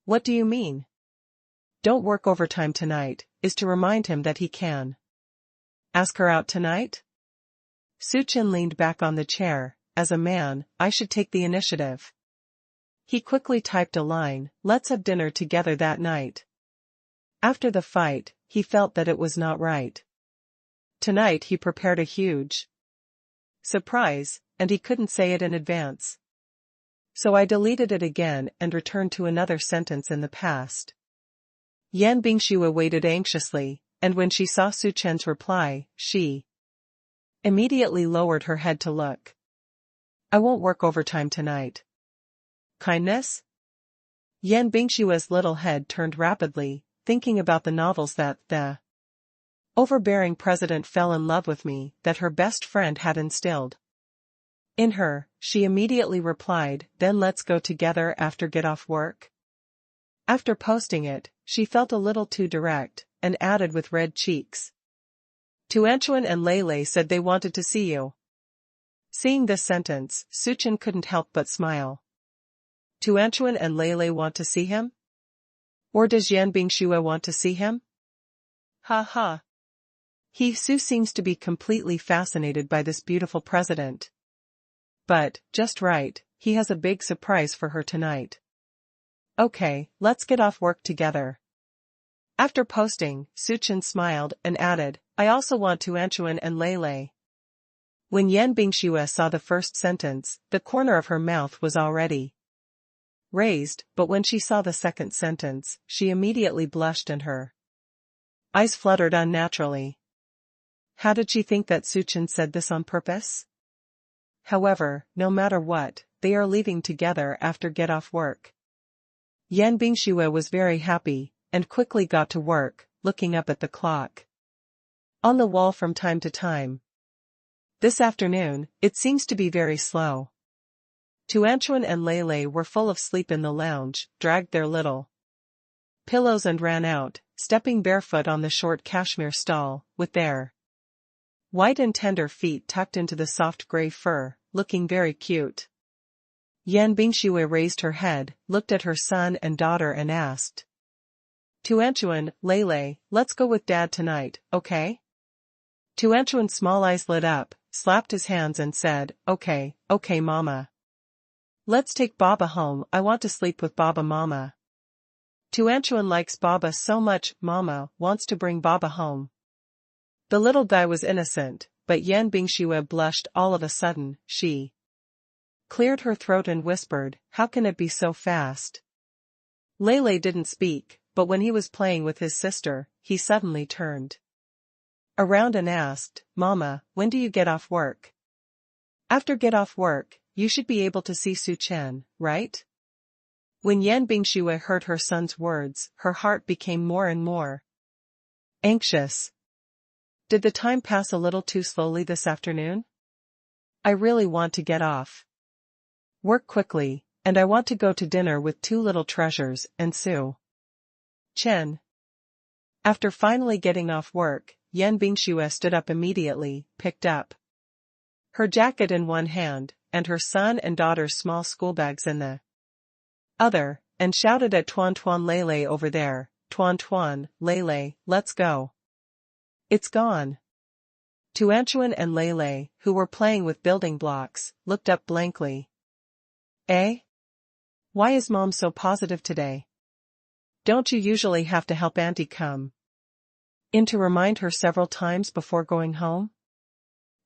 A: What do you mean? Don't work overtime tonight, is to remind him that he can ask her out tonight? Su Chen leaned back on the chair. As a man, I should take the initiative. He quickly typed a line, let's have dinner together that night. After the fight, he felt that it was not right. Tonight he prepared a huge surprise, and he couldn't say it in advance. So I deleted it again and returned to another sentence in the past. Yan Bingxue waited anxiously, and when she saw Su Chen's reply, she immediately lowered her head to look. I won't work overtime tonight. Kindness? Yan Bingshue's little head turned rapidly, thinking about the novels that the overbearing president fell in love with me that her best friend had instilled in her. She immediately replied, then let's go together after get off work. After posting it, she felt a little too direct, and added with red cheeks. Tuanchuan and Lei said they wanted to see you. Seeing this sentence, Su Chen couldn't help but smile. Tuanchuan and Lei want to see him? Or does Yan Bingxue want to see him? Ha ha. Su seems to be completely fascinated by this beautiful president. But, just right, he has a big surprise for her tonight. Okay, let's get off work together. After posting, Su Chen smiled and added, I also want Tuanchuan and Lei. When Yan Bingxue saw the first sentence, the corner of her mouth was already raised, but when she saw the second sentence, she immediately blushed and her eyes fluttered unnaturally. How did she think that Su Chen said this on purpose? However, no matter what, they are leaving together after get off work. Yan Bingxue was very happy, and quickly got to work, looking up at the clock on the wall from time to time. This afternoon, it seems to be very slow. Tuanchuan and Lei were full of sleep in the lounge, dragged their little pillows and ran out, stepping barefoot on the short cashmere stall, with their white and tender feet tucked into the soft gray fur, looking very cute. Yan Bingxue raised her head, looked at her son and daughter and asked. Tuanchuan, Lei, let's go with Dad tonight, okay? Tuanchuan's small eyes lit up, slapped his hands and said, okay, Mama. Let's take Baba home, I want to sleep with Baba Mama. Tuanchuan likes Baba so much, Mama wants to bring Baba home. The little guy was innocent, but Yan Bingxue blushed all of a sudden. She cleared her throat and whispered, how can it be so fast? Lei didn't speak, but when he was playing with his sister, he suddenly turned around and asked, Mama, when do you get off work? After get off work, you should be able to see Su Chen, right? When Yan Bingxue heard her son's words, her heart became more and more anxious. Did the time pass a little too slowly this afternoon? I really want to get off work quickly, and I want to go to dinner with two little treasures and Su Chen. After finally getting off work, Yan Bingxue stood up immediately, picked up her jacket in one hand, and her son and daughter's small schoolbags in the other, and shouted at Tuanchuan Lei over there, Tuanchuan, Lei, let's go. It's gone. Tuanchuan and Lei, who were playing with building blocks, looked up blankly. Eh? Why is Mom so positive today? Don't you usually have to help Auntie come in to remind her several times before going home?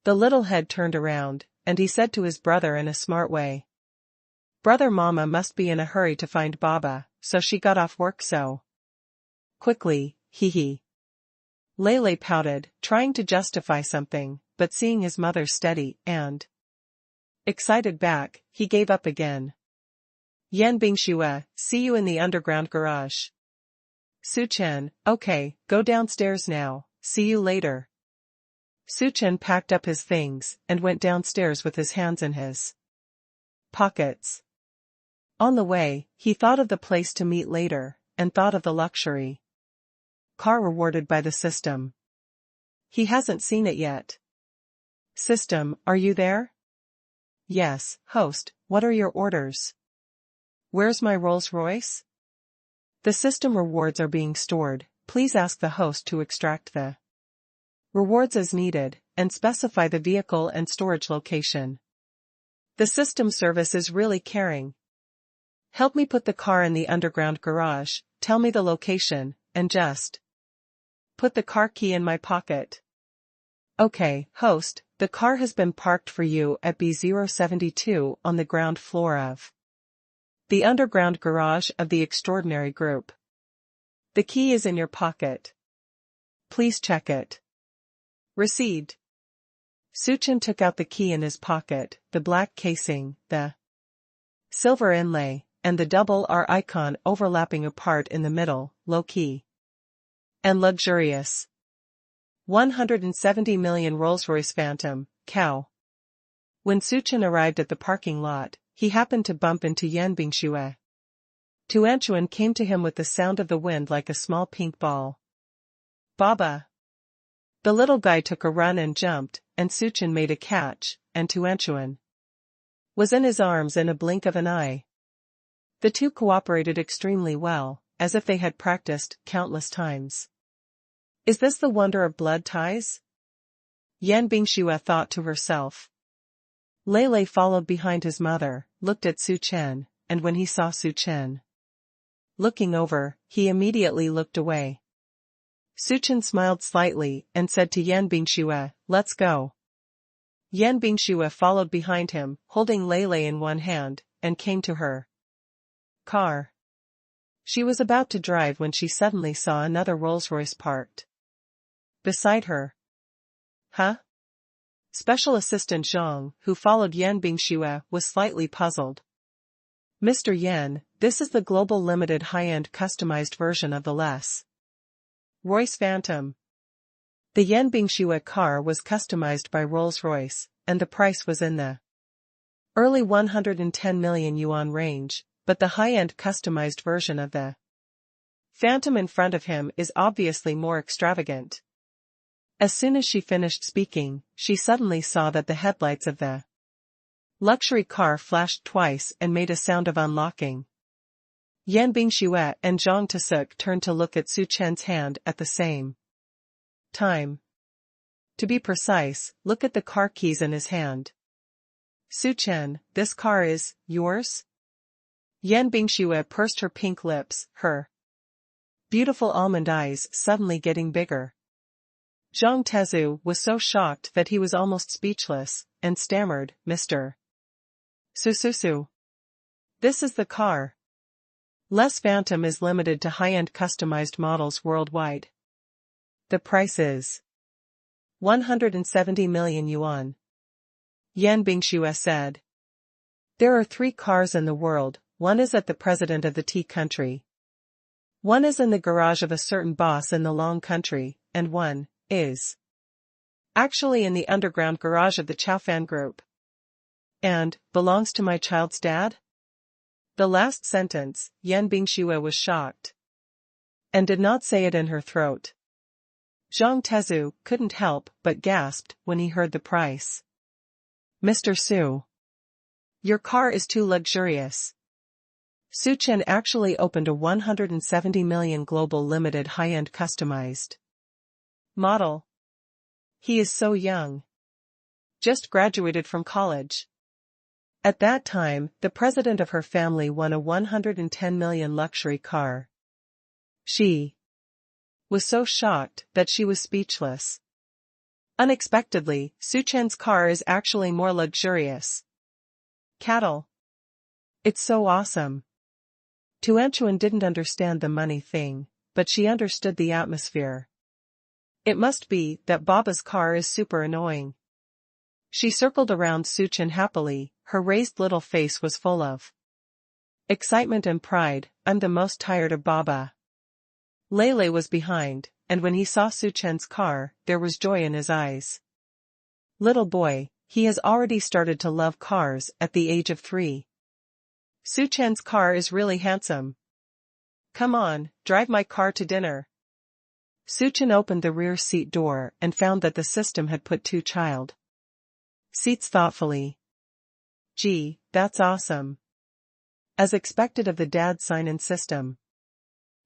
A: The little head turned around, and he said to his brother in a smart way. Brother Mama must be in a hurry to find Baba, so she got off work so quickly, hee. Lei pouted, trying to justify something, but seeing his mother's steady and excited back, he gave up again. Yan Bingxue, see you in the underground garage. Su Chen, okay, go downstairs now, see you later. Su Chen packed up his things, and went downstairs with his hands in his pockets. On the way, he thought of the place to meet later, and thought of the luxury car rewarded by the system. He hasn't seen it yet. System, are you there? Yes, host, what are your orders? Where's my Rolls-Royce? The system rewards are being stored, please ask the host to extract the rewards as needed, and specify the vehicle and storage location. The system service is really caring. Help me put the car in the underground garage, tell me the location, and just put the car key in my pocket. Okay, host, the car has been parked for you at B072 on the ground floor of the underground garage of the extraordinary group. The key is in your pocket. Please check it. Received. Suchin took out the key in his pocket, the black casing, the silver inlay, and the double R icon overlapping apart in the middle, low-key and luxurious. 170 million Rolls-Royce Phantom Coupe. When Suchin arrived at the parking lot, he happened to bump into Yan Bingxue. Tuanchuan came to him with the sound of the wind like a small pink ball. Baba. The little guy took a run and jumped, and Suchin made a catch, and Tuanchuan was in his arms in a blink of an eye. The two cooperated extremely well, as if they had practiced countless times. Is this the wonder of blood ties? Yan Bingxue thought to herself. Lei followed behind his mother, looked at Suchen, and when he saw Suchen looking over, he immediately looked away. Suchen smiled slightly and said to Yan Bingxue, "Let's go." Yan Bingxue followed behind him, holding Lei in one hand, and came to her car. She was about to drive when she suddenly saw another Rolls-Royce parked beside her. Huh? Special Assistant Zhang, who followed Yan Bingxue, was slightly puzzled. Mr. Yan, this is the global limited high-end customized version of the Royce Phantom. The Yan Bingxue car was customized by Rolls-Royce, and the price was in the early 110 million yuan range, but the high-end customized version of the Phantom in front of him is obviously more extravagant. As soon as she finished speaking, she suddenly saw that the headlights of the luxury car flashed twice and made a sound of unlocking. Yan Bingxue and Zhang Tasuk turned to look at Suchen's hand at the same time. To be precise, look at the car keys in his hand. Suchen, this car is yours? Yan Bingxue pursed her pink lips, her beautiful almond eyes suddenly getting bigger. Zhang Tezu was so shocked that he was almost speechless, and stammered, "Mr. Sususu. This is the car. Les Phantom is limited to high-end customized models worldwide. The price is 170 million yuan. Yan Bingxue said. There are 3 cars in the world, one is at the president of the tea country. One is in the garage of a certain boss in the Long country, and one is actually in the underground garage of the Chaofan group. And belongs to my child's dad? The last sentence, Yan Bingxue was shocked and did not say it in her throat. Zhang Tezu couldn't help but gasped when he heard the price. Mr. Su. Your car is too luxurious. Suchen actually opened a 170 million global limited high-end customized model. He is so young. Just graduated from college. At that time, the president of her family won a 110 million luxury car. She was so shocked that she was speechless. Unexpectedly, Suchen's car is actually more luxurious. Cattle. It's so awesome. Tuanchuan didn't understand the money thing, but she understood the atmosphere. It must be that Baba's car is super annoying. She circled around Suchen happily, her raised little face was full of excitement and pride. I'm the most tired of Baba. Lei was behind, and when he saw Suchen's car, there was joy in his eyes. Little boy, he has already started to love cars at the age of 3. Suchen's car is really handsome. Come on, drive my car to dinner. Suchen opened the rear seat door and found that the system had put 2 child seats thoughtfully. Gee, that's awesome. As expected of the dad sign-in system.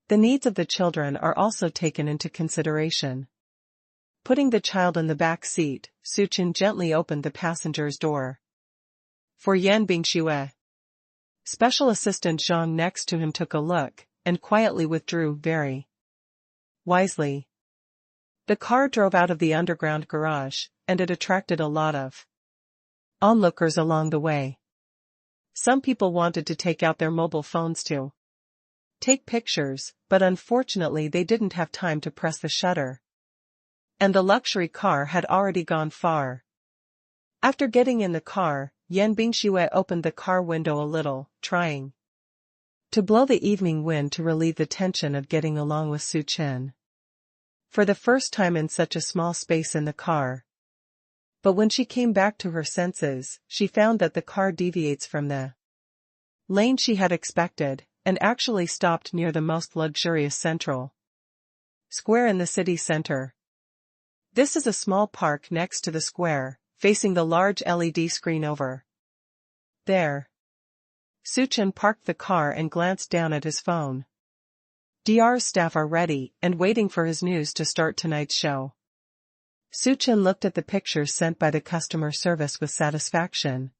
A: The needs of the children are also taken into consideration. Putting the child in the back seat, Suchen gently opened the passenger's door. For Yan Bingxue. Special Assistant Zhang next to him took a look, and quietly withdrew very wisely. The car drove out of the underground garage, and it attracted a lot of onlookers along the way. Some people wanted to take out their mobile phones to take pictures, but unfortunately they didn't have time to press the shutter. And the luxury car had already gone far. After getting in the car, Yan Bingxue opened the car window a little, trying to blow the evening wind to relieve the tension of getting along with Su Chen. For the first time in such a small space in the car. But when she came back to her senses, she found that the car deviates from the lane she had expected, and actually stopped near the most luxurious central square in the city center. This is a small park next to the square, facing the large LED screen over there. Su Chen parked the car and glanced down at his phone. DR's staff are ready and waiting for his news to start tonight's show. Su Chen looked at the pictures sent by the customer service with satisfaction.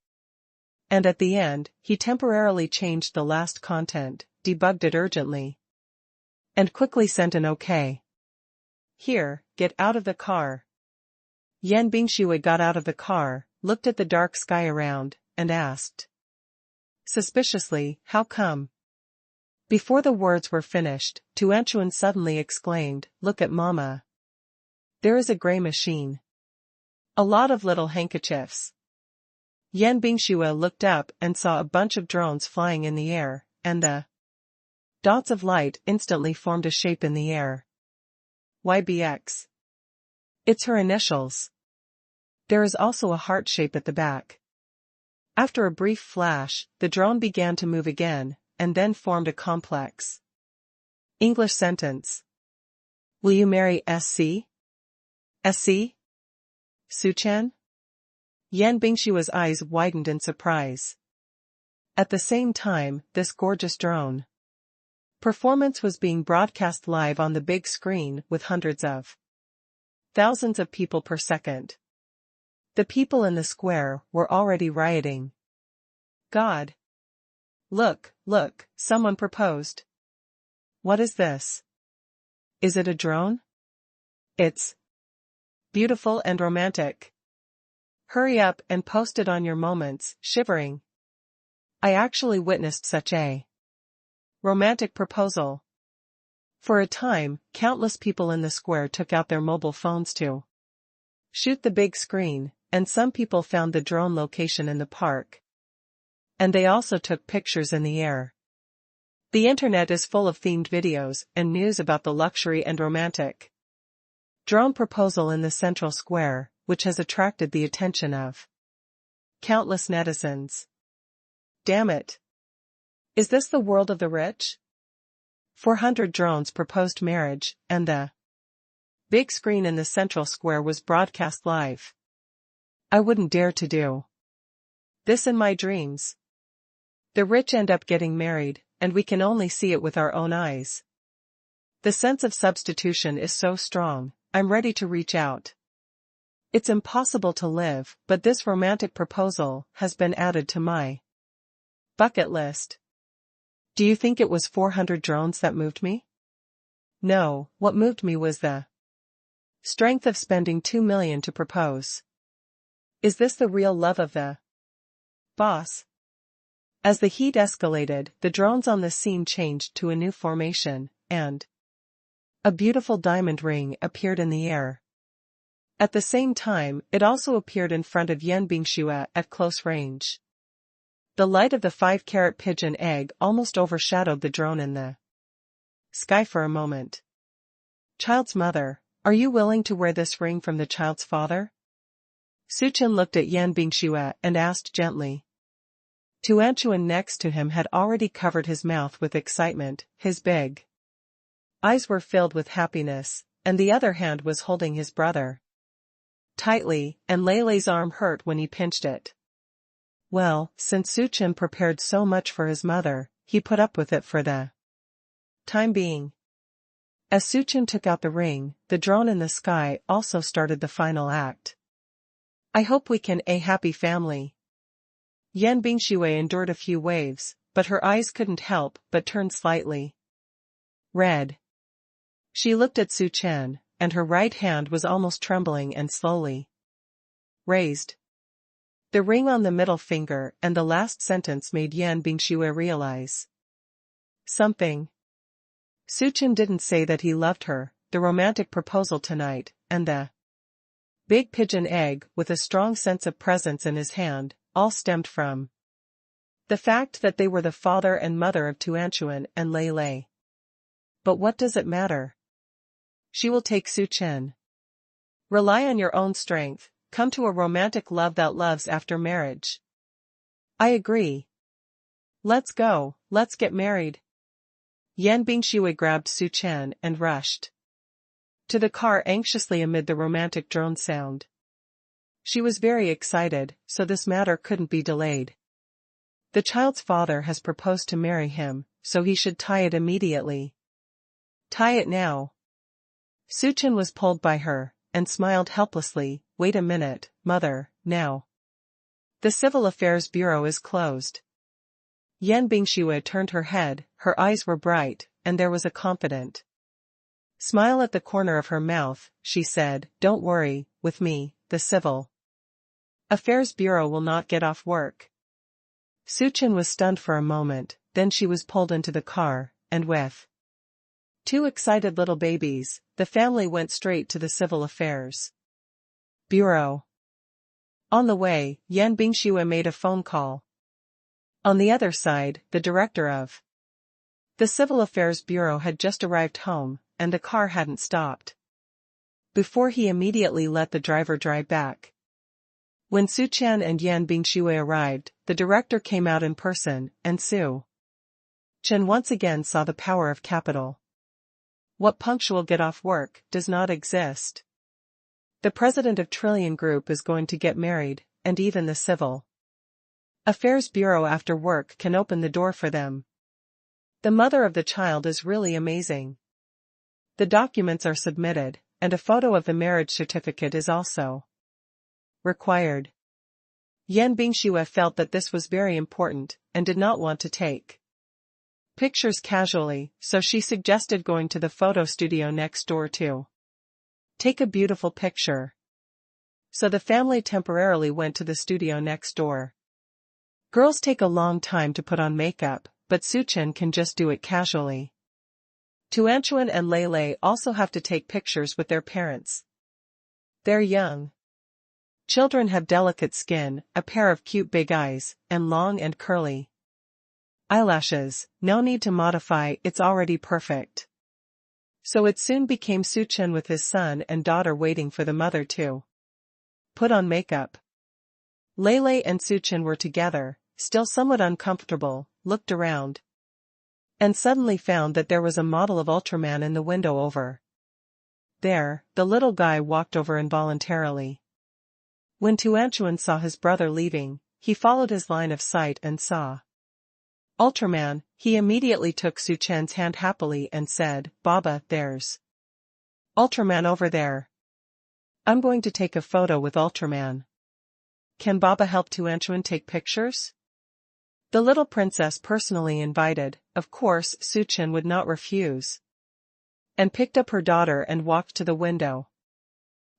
A: And at the end, he temporarily changed the last content, debugged it urgently, and quickly sent an OK. Here, get out of the car. Yan Bingxue got out of the car, looked at the dark sky around, and asked suspiciously, how come? Before the words were finished, Tuanchuan suddenly exclaimed, look at Mama. There is a gray machine. A lot of little handkerchiefs. Yan Bingxue looked up and saw a bunch of drones flying in the air, and the dots of light instantly formed a shape in the air. YBX. It's her initials. There is also a heart shape at the back. After a brief flash, the drone began to move again, and then formed a complex English sentence. Will you marry SC? SC? Su Chen? Yan Bingxue's eyes widened in surprise. At the same time, this gorgeous drone performance was being broadcast live on the big screen with hundreds of thousands of people per second. The people in the square were already rioting. God! Look, look, someone proposed. What is this? Is it a drone? It's beautiful and romantic. Hurry up and post it on your moments, shivering. I actually witnessed such a romantic proposal. For a time, countless people in the square took out their mobile phones to shoot the big screen, and some people found the drone location in the park. And they also took pictures in the air. The internet is full of themed videos and news about the luxury and romantic drone proposal in the central square, which has attracted the attention of countless netizens. Damn it! Is this the world of the rich? 400 drones proposed marriage, and the big screen in the central square was broadcast live. I wouldn't dare to do this in my dreams. The rich end up getting married, and we can only see it with our own eyes. The sense of substitution is so strong, I'm ready to reach out. It's impossible to live, but this romantic proposal has been added to my bucket list. Do you think it was 400 drones that moved me? No, what moved me was the strength of spending 2 million to propose. Is this the real love of the boss? As the heat escalated, the drones on the scene changed to a new formation, and a beautiful diamond ring appeared in the air. At the same time, it also appeared in front of Yan Bingxue at close range. The light of the 5-carat pigeon egg almost overshadowed the drone in the sky for a moment. Child's mother, are you willing to wear this ring from the child's father? Su Chen looked at Yan Bingxue and asked gently. Tuanchuan next to him had already covered his mouth with excitement, his big eyes were filled with happiness, and the other hand was holding his brother tightly, and Leilei's arm hurt when he pinched it. Well, since Su Chen prepared so much for his mother, he put up with it for the time being. As Su Chen took out the ring, the drone in the sky also started the final act. I hope we can a happy family. Yan Bingxue endured a few waves, but her eyes couldn't help but turn slightly red. She looked at Su Chen, and her right hand was almost trembling and slowly raised. The ring on the middle finger and the last sentence made Yan Bingxue realize something. Suchin didn't say that he loved her, the romantic proposal tonight, and the big pigeon egg with a strong sense of presence in his hand, all stemmed from the fact that they were the father and mother of Tuanchuan and Lei Lei. But what does it matter? She will take Suchin. Rely on your own strength, come to a romantic love that loves after marriage. I agree. Let's go, let's get married. Yan Bingshui grabbed Suchin and rushed to the car anxiously amid the romantic drone sound. She was very excited, so this matter couldn't be delayed. The child's father has proposed to marry him, so he should tie it immediately. Tie it now. Suchin was pulled by her, and smiled helplessly. Wait a minute, mother, now. The Civil Affairs Bureau is closed. Yan Bingshui turned her head, her eyes were bright, and there was a confident smile at the corner of her mouth. She said, don't worry, with me, the Civil Affairs Bureau will not get off work. Suchin was stunned for a moment, then she was pulled into the car, and with two excited little babies, the family went straight to the Civil Affairs Bureau. On the way, Yan Bingshui made a phone call. On the other side, the director of the Civil Affairs Bureau had just arrived home, and the car hadn't stopped. Before he immediately let the driver drive back. When Suchin and Yan Bingshui arrived, the director came out in person, and Su Chen once again saw the power of capital. What punctual get off work does not exist. The president of Trillion Group is going to get married, and even the Civil Affairs Bureau after work can open the door for them. The mother of the child is really amazing. The documents are submitted, and a photo of the marriage certificate is also required. Yan Bingshui felt that this was very important, and did not want to take pictures casually, so she suggested going to the photo studio next door to take a beautiful picture. So the family temporarily went to the studio next door. Girls take a long time to put on makeup, but Suchin can just do it casually. Tuanchuan and Lei Lei also have to take pictures with their parents. They're young. Children have delicate skin, a pair of cute big eyes, and long and curly eyelashes. No need to modify, it's already perfect. So it soon became Suchin with his son and daughter waiting for the mother to put on makeup. Lei Lei and Suchin were together, still somewhat uncomfortable, looked around, and suddenly found that there was a model of Ultraman in the window over there. The little guy walked over involuntarily. When Tuanchuan saw his brother leaving, he followed his line of sight and saw Ultraman. He immediately took Suchin's hand happily and said, Baba, there's Ultraman over there. I'm going to take a photo with Ultraman. Can Baba help Tuanchuan take pictures? The little princess personally invited, of course Suchin would not refuse, and picked up her daughter and walked to the window.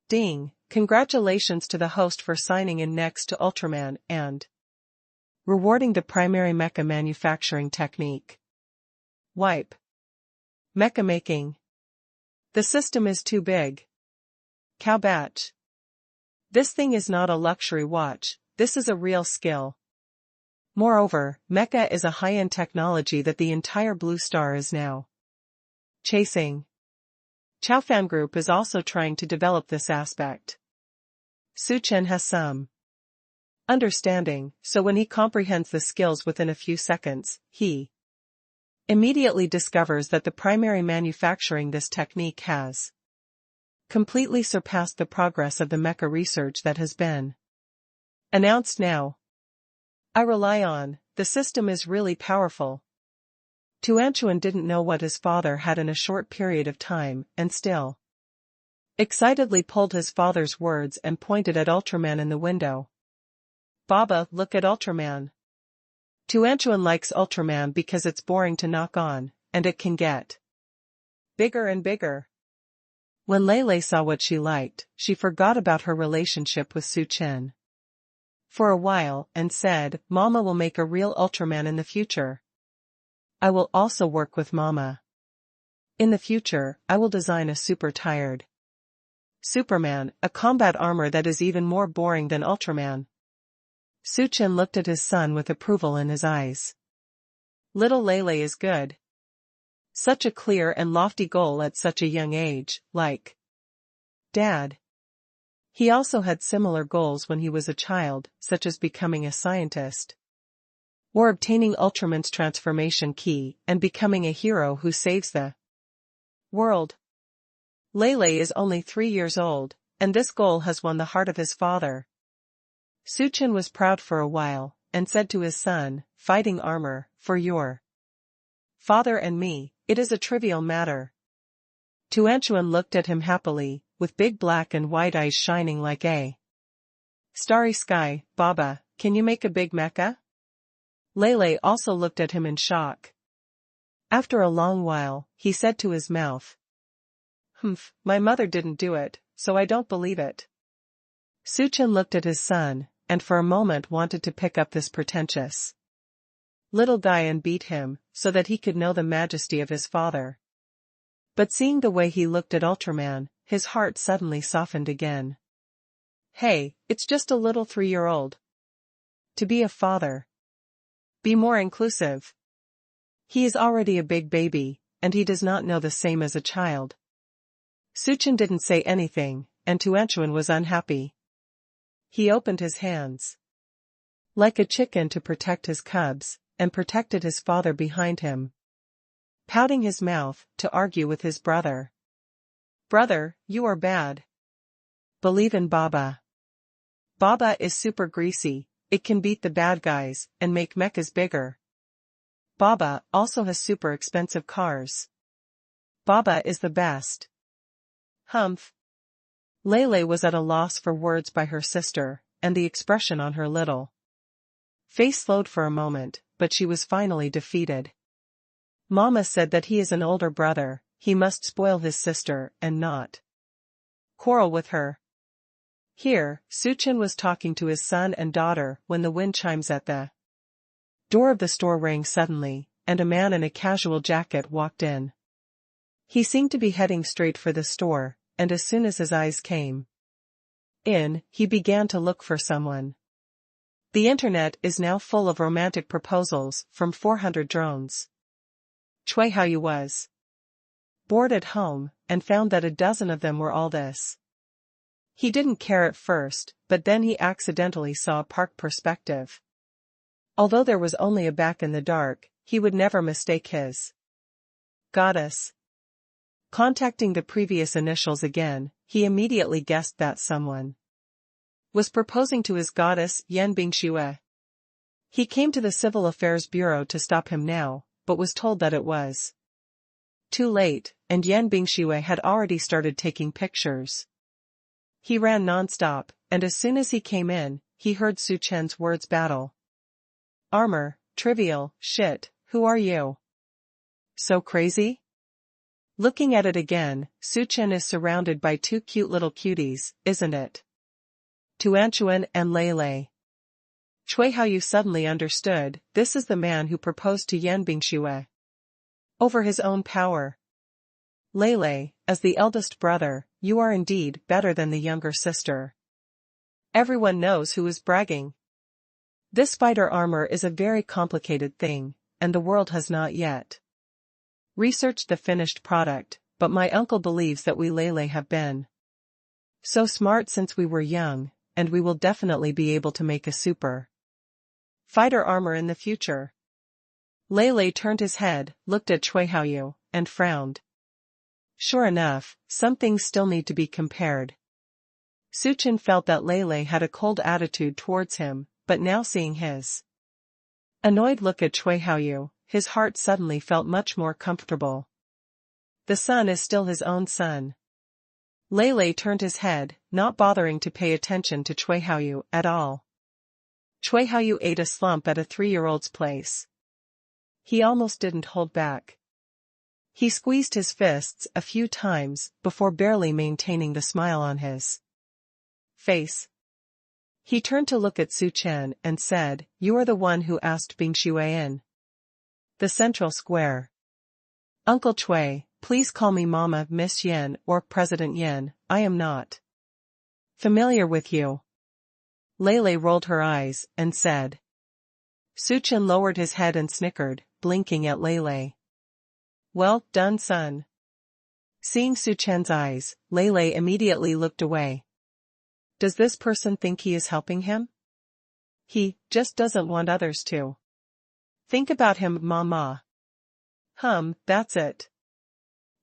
A: Ding! Congratulations to the host for signing in next to Ultraman and rewarding the primary mecha manufacturing technique. Wipe. Mecha making. The system is too big. Cow batch. This thing is not a luxury watch, this is a real skill. Moreover, mecha is a high-end technology that the entire Blue Star is now chasing. Chaofan Group is also trying to develop this aspect. Suchin has some understanding, so when he comprehends the skills within a few seconds, he immediately discovers that the primary manufacturing this technique has completely surpassed the progress of the mecha research that has been announced now. I rely on, the system is really powerful. Tuanchuan didn't know what his father had in a short period of time, and still excitedly pulled his father's words and pointed at Ultraman in the window. Baba, look at Ultraman. Tuanchuan likes Ultraman because it's boring to knock on, and it can get bigger and bigger. When Lei Lei saw what she liked, she forgot about her relationship with Suchin for a while and said, Mama will make a real Ultraman in the future. I will also work with Mama. In the future, I will design a super tired Superman, a combat armor that is even more boring than Ultraman. Suchin looked at his son with approval in his eyes. Little Lele is good. Such a clear and lofty goal at such a young age, like Dad. He also had similar goals when he was a child, such as becoming a scientist, or obtaining Ultraman's transformation key and becoming a hero who saves the world. Lele is only 3 years old, and this goal has won the heart of his father. Suchin was proud for a while, and said to his son, "Fighting armor, for your father and me, it is a trivial matter." Tuanchuan looked at him happily, with big black and white eyes shining like a starry sky. "Baba, can you make a big mecha?" Lele also looked at him in shock. After a long while, he said to his mouth, "Humph, my mother didn't do it, so I don't believe it." Suchin looked at his son, and for a moment wanted to pick up this pretentious little guy and beat him, so that he could know the majesty of his father. But seeing the way he looked at Ultraman, his heart suddenly softened again. Hey, it's just a little 3-year-old. To be a father. Be more inclusive. He is already a big baby, and he does not know the same as a child. Suchin didn't say anything, and Tuanchuan was unhappy. He opened his hands like a chicken to protect his cubs, and protected his father behind him, pouting his mouth to argue with his brother. "Brother, you are bad. Believe in Baba. Baba is super greasy, it can beat the bad guys and make mechas bigger. Baba also has super expensive cars. Baba is the best." Humph. Lele was at a loss for words by her sister, and the expression on her little face slowed for a moment, but she was finally defeated. Mama said that he is an older brother, he must spoil his sister and not quarrel with her. Here, Suchin was talking to his son and daughter when the wind chimes at the door of the store rang suddenly, and a man in a casual jacket walked in. He seemed to be heading straight for the store, and as soon as his eyes came in, he began to look for someone. The internet is now full of romantic proposals from 400 drones. Cui Haoyu was bored at home, and found that a dozen of them were all this. He didn't care at first, but then he accidentally saw a park perspective. Although there was only a back in the dark, he would never mistake his goddess. Contacting the previous initials again, he immediately guessed that someone was proposing to his goddess Yan Bingxue. He came to the Civil Affairs Bureau to stop him now, but was told that it was too late, and Yan Bingxue had already started taking pictures. He ran non-stop, and as soon as he came in, he heard Suchen's words battle. "Armor, trivial, shit, who are you? So crazy?" Looking at it again, Suchen is surrounded by 2 cute little cuties, isn't it? Tuanchuan and Lele. Cui Haoyu suddenly understood, this is the man who proposed to Yan Bingxue over his own power. "Lele, as the eldest brother, you are indeed better than the younger sister. Everyone knows who is bragging. This fighter armor is a very complicated thing, and the world has not yet researched the finished product, but my uncle believes that we Lele have been so smart since we were young, and we will definitely be able to make a super fighter armor in the future." Lele turned his head, looked at Cui Haoyu, and frowned. Sure enough, some things still need to be compared. Suchin felt that Lele had a cold attitude towards him, but now seeing his annoyed look at Cui Haoyu, his heart suddenly felt much more comfortable. The son is still his own son. Lele turned his head, not bothering to pay attention to Cui Haoyu at all. Cui Haoyu ate a slump at a 3-year-old's place. He almost didn't hold back. He squeezed his fists a few times before barely maintaining the smile on his face. He turned to look at Suchen and said, "You are the one who asked Bingxue in the central square." "Uncle Cui, Please call me Mama, Miss Yen, or President Yen, I am not familiar with you. Lei rolled her eyes, and said. Su Chen lowered his head and snickered, blinking at Lei. Well done, son. Seeing Su Chen's eyes, Lei immediately looked away. Does this person think he is helping him? He just doesn't want others to think about him, Mama. That's it.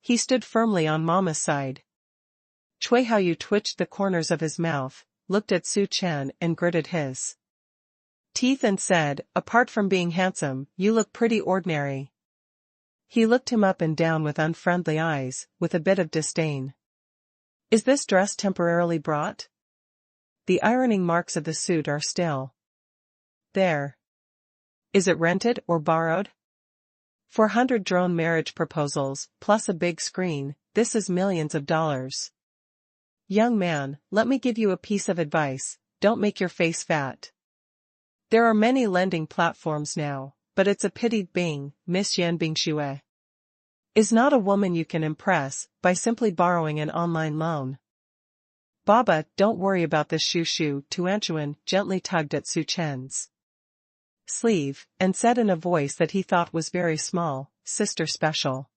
A: He stood firmly on Mama's side. Cui Haoyu twitched the corners of his mouth, looked at Su Chen and gritted his teeth and said, apart from being handsome, you look pretty ordinary. He looked him up and down with unfriendly eyes, with a bit of disdain. Is this dress temporarily brought? The ironing marks of the suit are still there. Is it rented or borrowed? 400 drone marriage proposals, plus a big screen, this is millions of dollars. Young man, let me give you a piece of advice, don't make your face fat. There are many lending platforms now, but it's a pity Miss Yan Bingxue is not a woman you can impress by simply borrowing an online loan. Baba, don't worry about this Shu. Tuanchuan gently tugged at Su Chen's sleeve, and said in a voice that he thought was very small, Sister Special.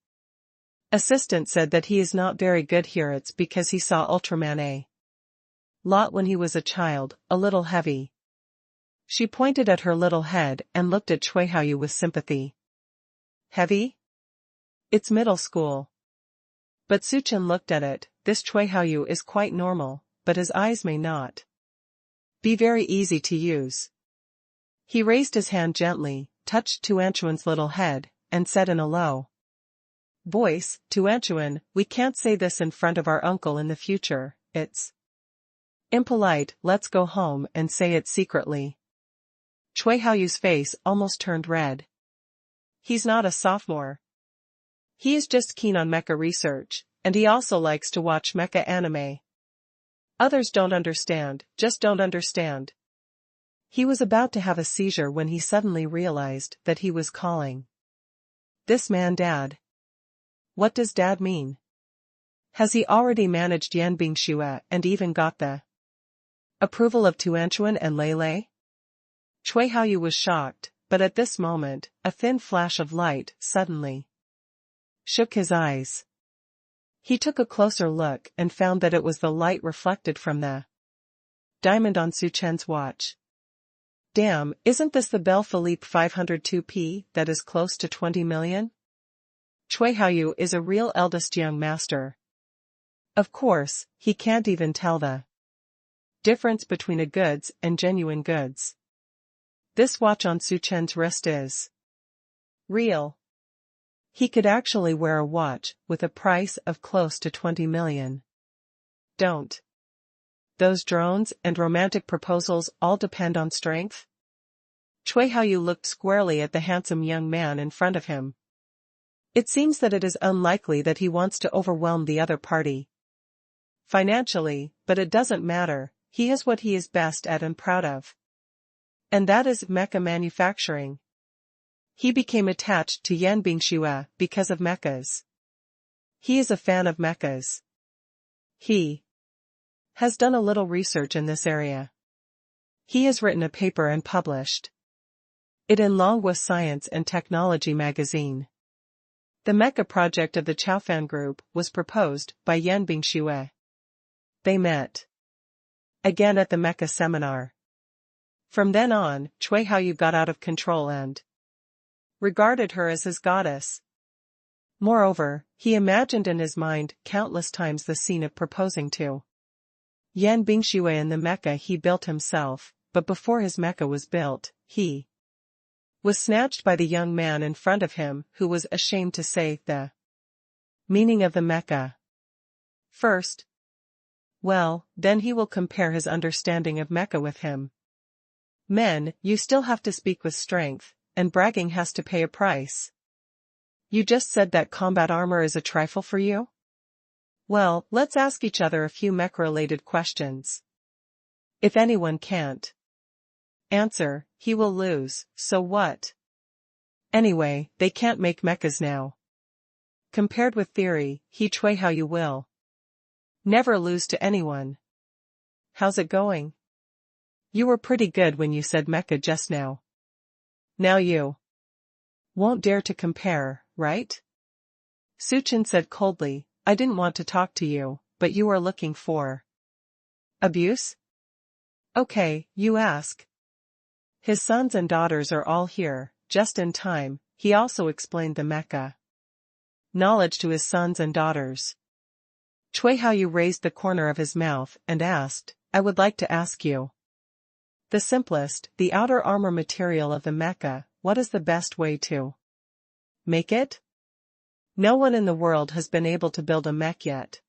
A: Assistant said that he is not very good here. It's because he saw Ultraman a lot when he was a child, a little heavy. She pointed at her little head and looked at Cui Haoyu with sympathy. Heavy? It's middle school. But Su Chen looked at it, this Cui Haoyu is quite normal, but his eyes may not be very easy to use. He raised his hand gently, touched Tuanchuan's little head, and said in a low voice, Tuanchuan, we can't say this in front of our uncle in the future, it's impolite, let's go home and say it secretly. Cui Haoyu's face almost turned red. He's not a sophomore. He is just keen on mecha research, and he also likes to watch mecha anime. Others don't understand, just don't understand. He was about to have a seizure when he suddenly realized that he was calling this man Dad. What does Dad mean? Has he already managed Yan Bingxue and even got the approval of Tuanchuan and Lei? Cui Haoyu was shocked, but at this moment, a thin flash of light suddenly shook his eyes. He took a closer look and found that it was the light reflected from the diamond on Su Chen's watch. Damn, isn't this the Belle Philippe 502p that is close to 20 million? Cui Haoyu is a real eldest young master. Of course, he can't even tell the difference between a goods and genuine goods. This watch on Su Chen's wrist is real. He could actually wear a watch with a price of close to 20 million. Don't those drones and romantic proposals all depend on strength? Cui Haoyu looked squarely at the handsome young man in front of him. It seems that it is unlikely that he wants to overwhelm the other party financially, but it doesn't matter, he is what he is best at and proud of. And that is mecha manufacturing. He became attached to Yan Bingxue because of mechas. He is a fan of mechas. He has done a little research in this area. He has written a paper and published it in Longwa Science and Technology magazine. The mecha project of the Chaofan Group was proposed by Yan Bingxue. They met again at the mecha seminar. From then on, Cui Haoyu got out of control and regarded her as his goddess. Moreover, he imagined in his mind countless times the scene of proposing to Yan Bingxue in the mecha he built himself, but before his mecha was built, he was snatched by the young man in front of him who was ashamed to say the meaning of the mecha. First. Well, then he will compare his understanding of mecha with him. Men, you still have to speak with strength, and bragging has to pay a price. You just said that combat armor is a trifle for you? Well, let's ask each other a few mech-related questions. If anyone can't answer, he will lose, so what? Anyway, they can't make mechas now. Compared with theory, he Chui how you will never lose to anyone. How's it going? You were pretty good when you said mecha just now. Now you won't dare to compare, right? Suchin said coldly, I didn't want to talk to you, but you are looking for abuse? Okay, you ask. His sons and daughters are all here, just in time. He also explained the mecha knowledge to his sons and daughters. Chui Haoyu raised the corner of his mouth and asked, I would like to ask you. The simplest, the outer armor material of the mecha, what is the best way to make it? No one in the world has been able to build a mech yet.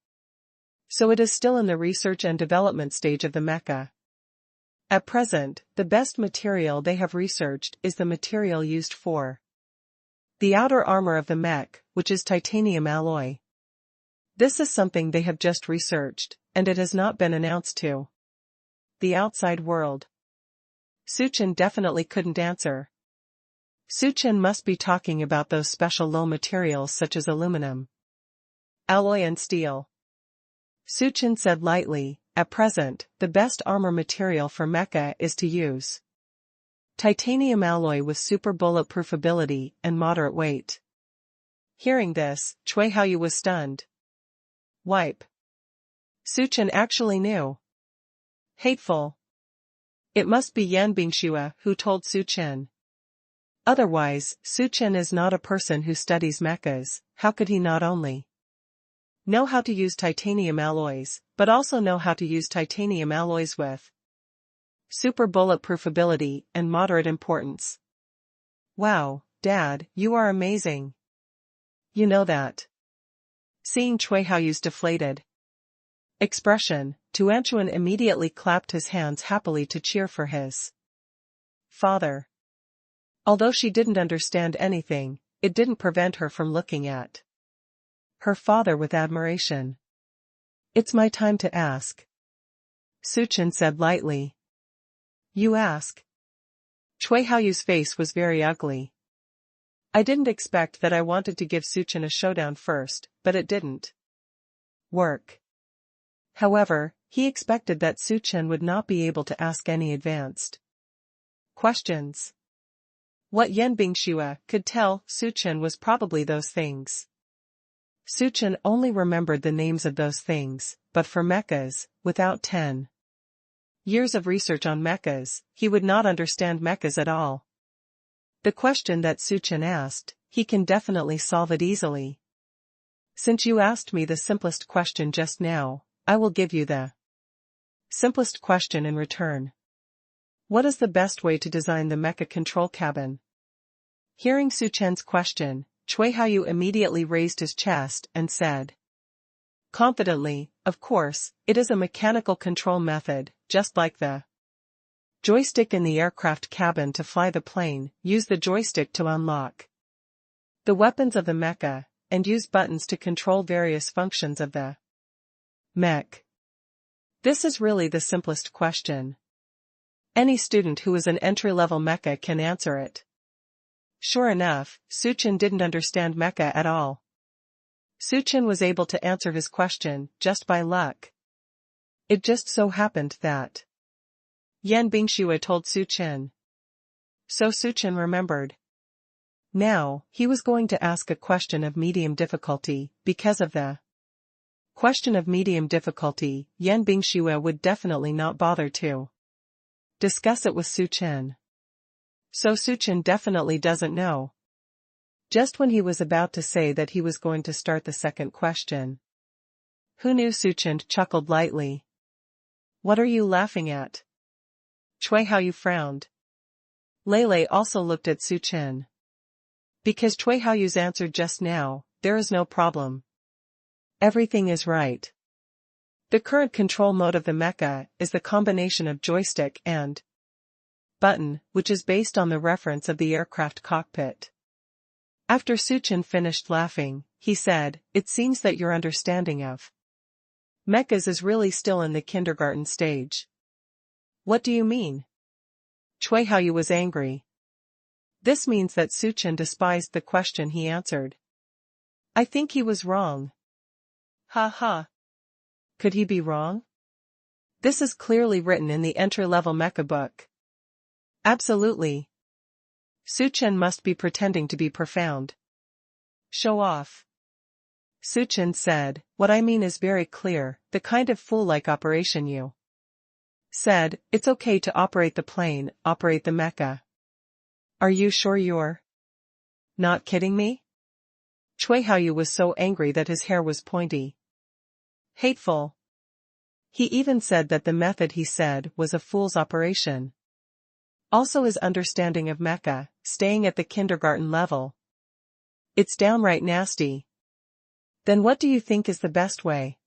A: So it is still in the research and development stage of the mecha. At present, the best material they have researched is the material used for the outer armor of the mech, which is titanium alloy. This is something they have just researched, and it has not been announced to the outside world. Suchin definitely couldn't answer. Suchin must be talking about those special low materials such as aluminum, alloy and steel. Suchin said lightly, at present, the best armor material for mecha is to use titanium alloy with super bulletproof ability and moderate weight. Hearing this, Chui Haoyu was stunned. Wipe. Suchin actually knew. Hateful. It must be Yan Bingxue who told Suchin. Otherwise, Suchin is not a person who studies mechas. How could he not only know how to use titanium alloys, but also know how to use titanium alloys with super bulletproof ability and moderate importance? Wow, Dad, you are amazing. You know that. Seeing Chui Haoyu's deflated expression, Tuanchuan immediately clapped his hands happily to cheer for his father. Although she didn't understand anything, it didn't prevent her from looking at her father with admiration. It's my time to ask. Suchin said lightly. You ask. Chui Haoyu's face was very ugly. I didn't expect that. I wanted to give Suchin a showdown first, but it didn't work. However, he expected that Suchin would not be able to ask any advanced questions. What Yan Bingxue could tell Suchin was probably those things. Suchin only remembered the names of those things, but for mechas, without 10 years of research on mechas, he would not understand mechas at all. The question that Suchin asked, he can definitely solve it easily. Since you asked me the simplest question just now, I will give you the simplest question in return. What is the best way to design the mecha control cabin? Hearing Suchin's question, Chui Haoyu immediately raised his chest and said confidently, of course, it is a mechanical control method, just like the joystick in the aircraft cabin to fly the plane. Use the joystick to unlock the weapons of the mecha, and use buttons to control various functions of the mech. This is really the simplest question. Any student who is an entry-level mecha can answer it. Sure enough, Suchin didn't understand mecha at all. Suchin was able to answer his question just by luck. It just so happened that Yan Bingxue told Suchin. So Suchin remembered. Now, he was going to ask a question of medium difficulty. Because of the question of medium difficulty, Yan Bingxue would definitely not bother to discuss it with Suchin. So Suchin definitely doesn't know. Just when he was about to say that he was going to start the second question. Who knew? Suchin chuckled lightly. What are you laughing at? Chui Haoyu frowned. Lele also looked at Suchin. Because Chui Haoyu's answered just now, there is no problem. Everything is right. The current control mode of the mecha is the combination of joystick and button, which is based on the reference of the aircraft cockpit. After Suchin finished laughing, he said, it seems that your understanding of mechas is really still in the kindergarten stage. What do you mean? Chui Haoyu was angry. This means that Suchin despised the question he answered. I think he was wrong. Ha ha. Could he be wrong? This is clearly written in the entry-level mecha book. Absolutely. Su Chen must be pretending to be profound. Show off. Su Chen said, what I mean is very clear, the kind of fool-like operation you said, it's okay to operate the plane, operate the mecha. Are you sure you're not kidding me? Cui Haoyu was so angry that his hair was pointy. Hateful. He even said that the method he said was a fool's operation. Also his understanding of mecha, staying at the kindergarten level. It's downright nasty. Then what do you think is the best way?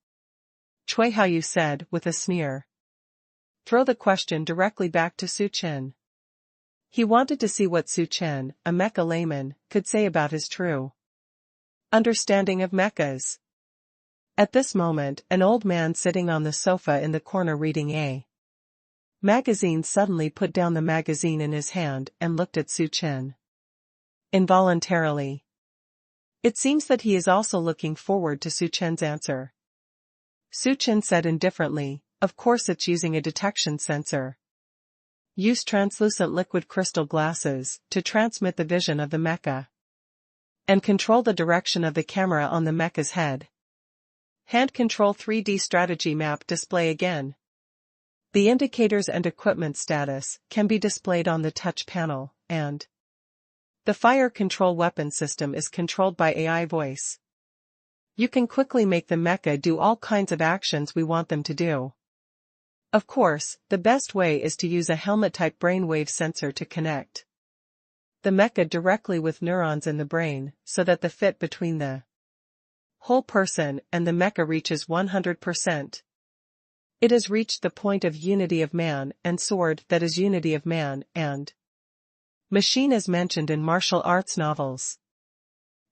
A: Cui Haoyu said with a sneer. Throw the question directly back to Su Chen. He wanted to see what Su Chen, a mecha layman, could say about his true understanding of mechas. At this moment, an old man sitting on the sofa in the corner reading a magazine suddenly put down the magazine in his hand and looked at Su Chen. Involuntarily. It seems that he is also looking forward to Su Chen's answer. Su Chen said indifferently, of course it's using a detection sensor. Use translucent liquid crystal glasses to transmit the vision of the mecha. And control the direction of the camera on the mecha's head. Hand control 3D strategy map display again. The indicators and equipment status can be displayed on the touch panel, and the fire control weapon system is controlled by AI voice. You can quickly make the mecha do all kinds of actions we want them to do. Of course, the best way is to use a helmet-type brainwave sensor to connect the mecha directly with neurons in the brain, so that the fit between the whole person and the mecha reaches 100%. It has reached the point of unity of man and sword that is unity of man and machine as mentioned in martial arts novels.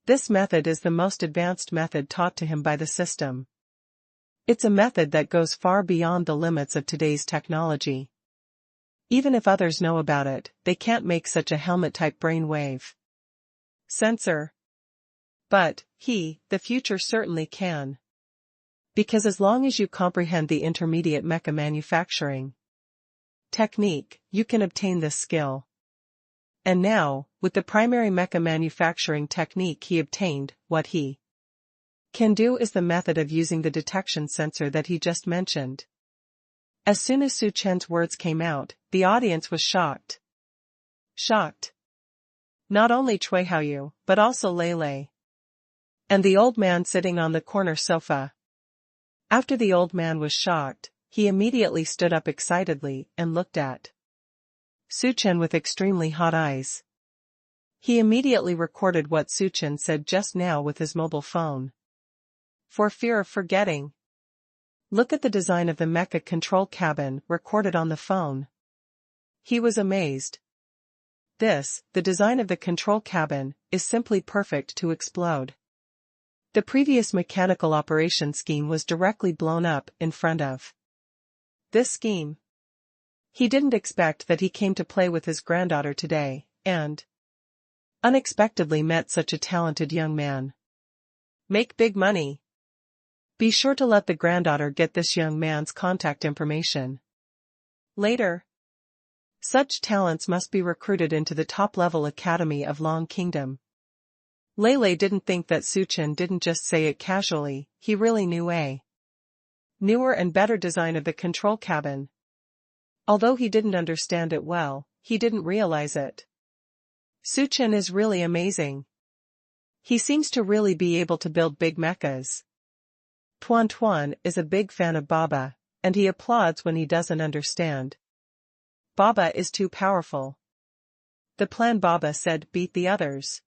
A: This method is the most advanced method taught to him by the system. It's a method that goes far beyond the limits of today's technology. Even if others know about it, they can't make such a helmet-type brainwave sensor. But, the future certainly can. Because as long as you comprehend the intermediate mecha manufacturing technique, you can obtain this skill. And now, with the primary mecha manufacturing technique he obtained, what he can do is the method of using the detection sensor that he just mentioned. As soon as Su Chen's words came out, the audience was shocked. Shocked. Not only Cui Haoyu, but also Lei. And the old man sitting on the corner sofa. After the old man was shocked, he immediately stood up excitedly and looked at Su Chen with extremely hot eyes. He immediately recorded what Su Chen said just now with his mobile phone. For fear of forgetting. Look at the design of the mecha control cabin recorded on the phone. He was amazed. The design of the control cabin, is simply perfect to explode. The previous mechanical operation scheme was directly blown up in front of this scheme. He didn't expect that he came to play with his granddaughter today, and unexpectedly met such a talented young man. Make big money. Be sure to let the granddaughter get this young man's contact information later. Such talents must be recruited into the top-level academy of Long Kingdom. Lei didn't think that Su Chen didn't just say it casually, he really knew a newer and better design of the control cabin. Although he didn't understand it well, he didn't realize it. Su Chen is really amazing. He seems to really be able to build big mechas. Tuan is a big fan of Baba, and he applauds when he doesn't understand. Baba is too powerful. The plan Baba said beat the others.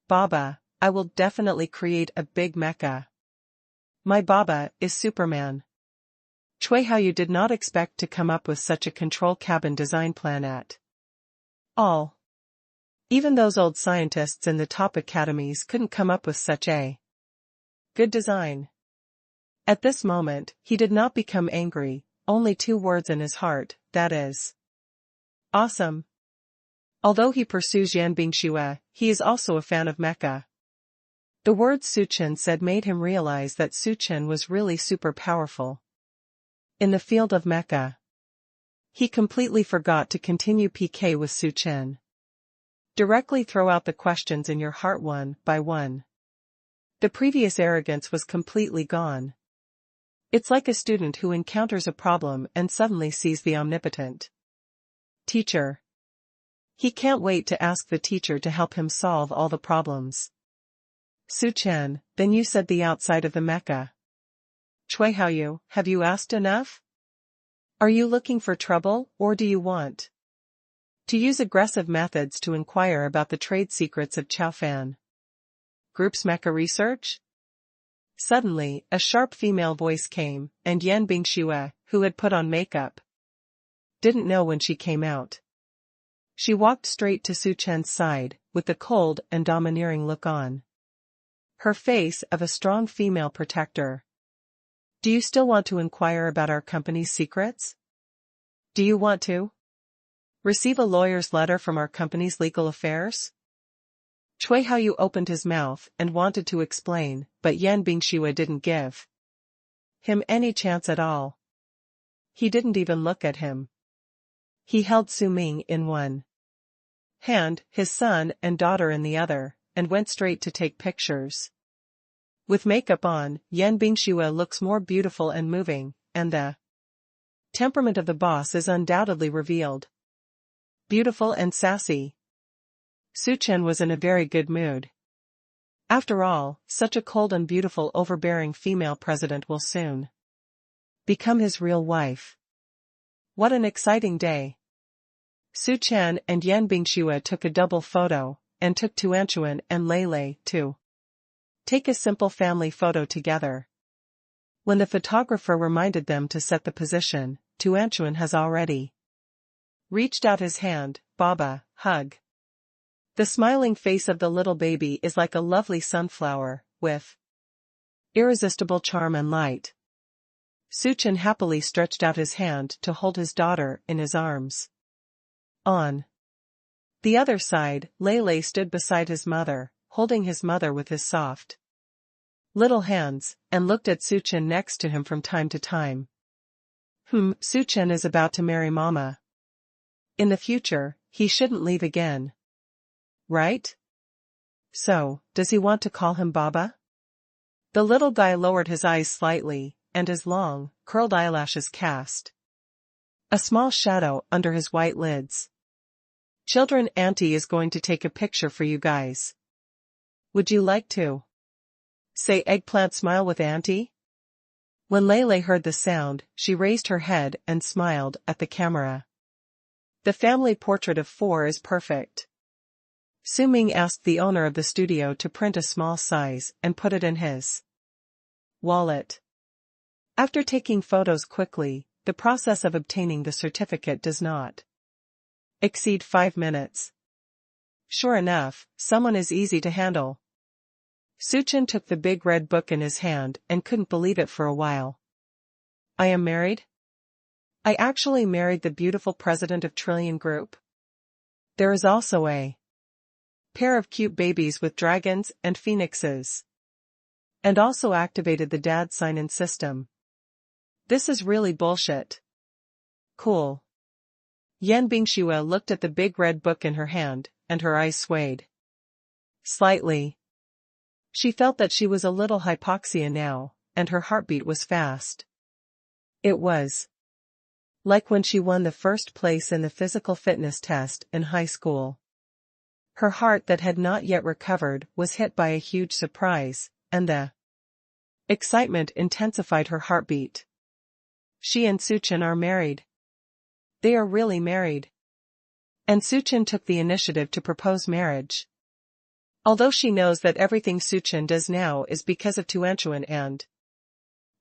A: Baba, I will definitely create a big mecha. My Baba is Superman. Cui Haoyu did not expect to come up with such a control cabin design plan at all. Even those old scientists in the top academies couldn't come up with such a good design. At this moment, he did not become angry, only 2 words in his heart, that is awesome. Although he pursues Yanbing Shue, he is also a fan of mecha. The words Suchen said made him realize that Suchen was really super powerful. In the field of mecha, he completely forgot to continue PK with Suchen. Directly throw out the questions in your heart one by one. The previous arrogance was completely gone. It's like a student who encounters a problem and suddenly sees the omnipotent teacher. He can't wait to ask the teacher to help him solve all the problems. Suchen, then you said the outside of the mecha. Chui Haoyu, have you asked enough? Are you looking for trouble, or do you want to use aggressive methods to inquire about the trade secrets of Chaofan Group's mecha research? Suddenly, a sharp female voice came, and Yan Bingxue, who had put on makeup, didn't know when she came out. She walked straight to Suchen's side, with the cold and domineering look on her face of a strong female protector. Do you still want to inquire about our company's secrets? Do you want to receive a lawyer's letter from our company's legal affairs? Chui Haoyu opened his mouth and wanted to explain, but Yan Bingxue didn't give him any chance at all. He didn't even look at him. He held Su Ming in one hand, his son and daughter in the other, and went straight to take pictures. With makeup on, Yan Bingxue looks more beautiful and moving, and the temperament of the boss is undoubtedly revealed. Beautiful and sassy. Suchen was in a very good mood. After all, such a cold and beautiful overbearing female president will soon become his real wife. What an exciting day. Suchen and Yan Bingxue took a double photo, and took Tuanchuan and Lei to take a simple family photo together. When the photographer reminded them to set the position, Tuanchuan has already reached out his hand, Baba, hug. The smiling face of the little baby is like a lovely sunflower, with irresistible charm and light. Suchen happily stretched out his hand to hold his daughter in his arms. On the other side, Lei stood beside his mother, holding his mother with his soft little hands, and looked at Suchen next to him from time to time. Suchen is about to marry Mama. In the future, he shouldn't leave again. Right? So, does he want to call him Baba? The little guy lowered his eyes slightly, and his long, curled eyelashes cast a small shadow under his white lids. Children, Auntie is going to take a picture for you guys. Would you like to say eggplant smile with Auntie? When Lei heard the sound, she raised her head and smiled at the camera. The family portrait of four is perfect. Su Ming asked the owner of the studio to print a small size and put it in his wallet. After taking photos quickly, the process of obtaining the certificate does not exceed 5 minutes. Sure enough, someone is easy to handle. Suchen took the big red book in his hand and couldn't believe it for a while. I am married? I actually married the beautiful president of Trillion Group. There is also a pair of cute babies with dragons and phoenixes. And also activated the dad sign-in system. This is really bullshit. Cool. Yan Bingxue looked at the big red book in her hand, and her eyes swayed slightly. She felt that she was a little hypoxia now, and her heartbeat was fast. It was like when she won the first place in the physical fitness test in high school. Her heart that had not yet recovered was hit by a huge surprise, and the excitement intensified her heartbeat. She and Suchen are married. They are really married. And Suchen took the initiative to propose marriage. Although she knows that everything Suchen does now is because of Tuanchuan and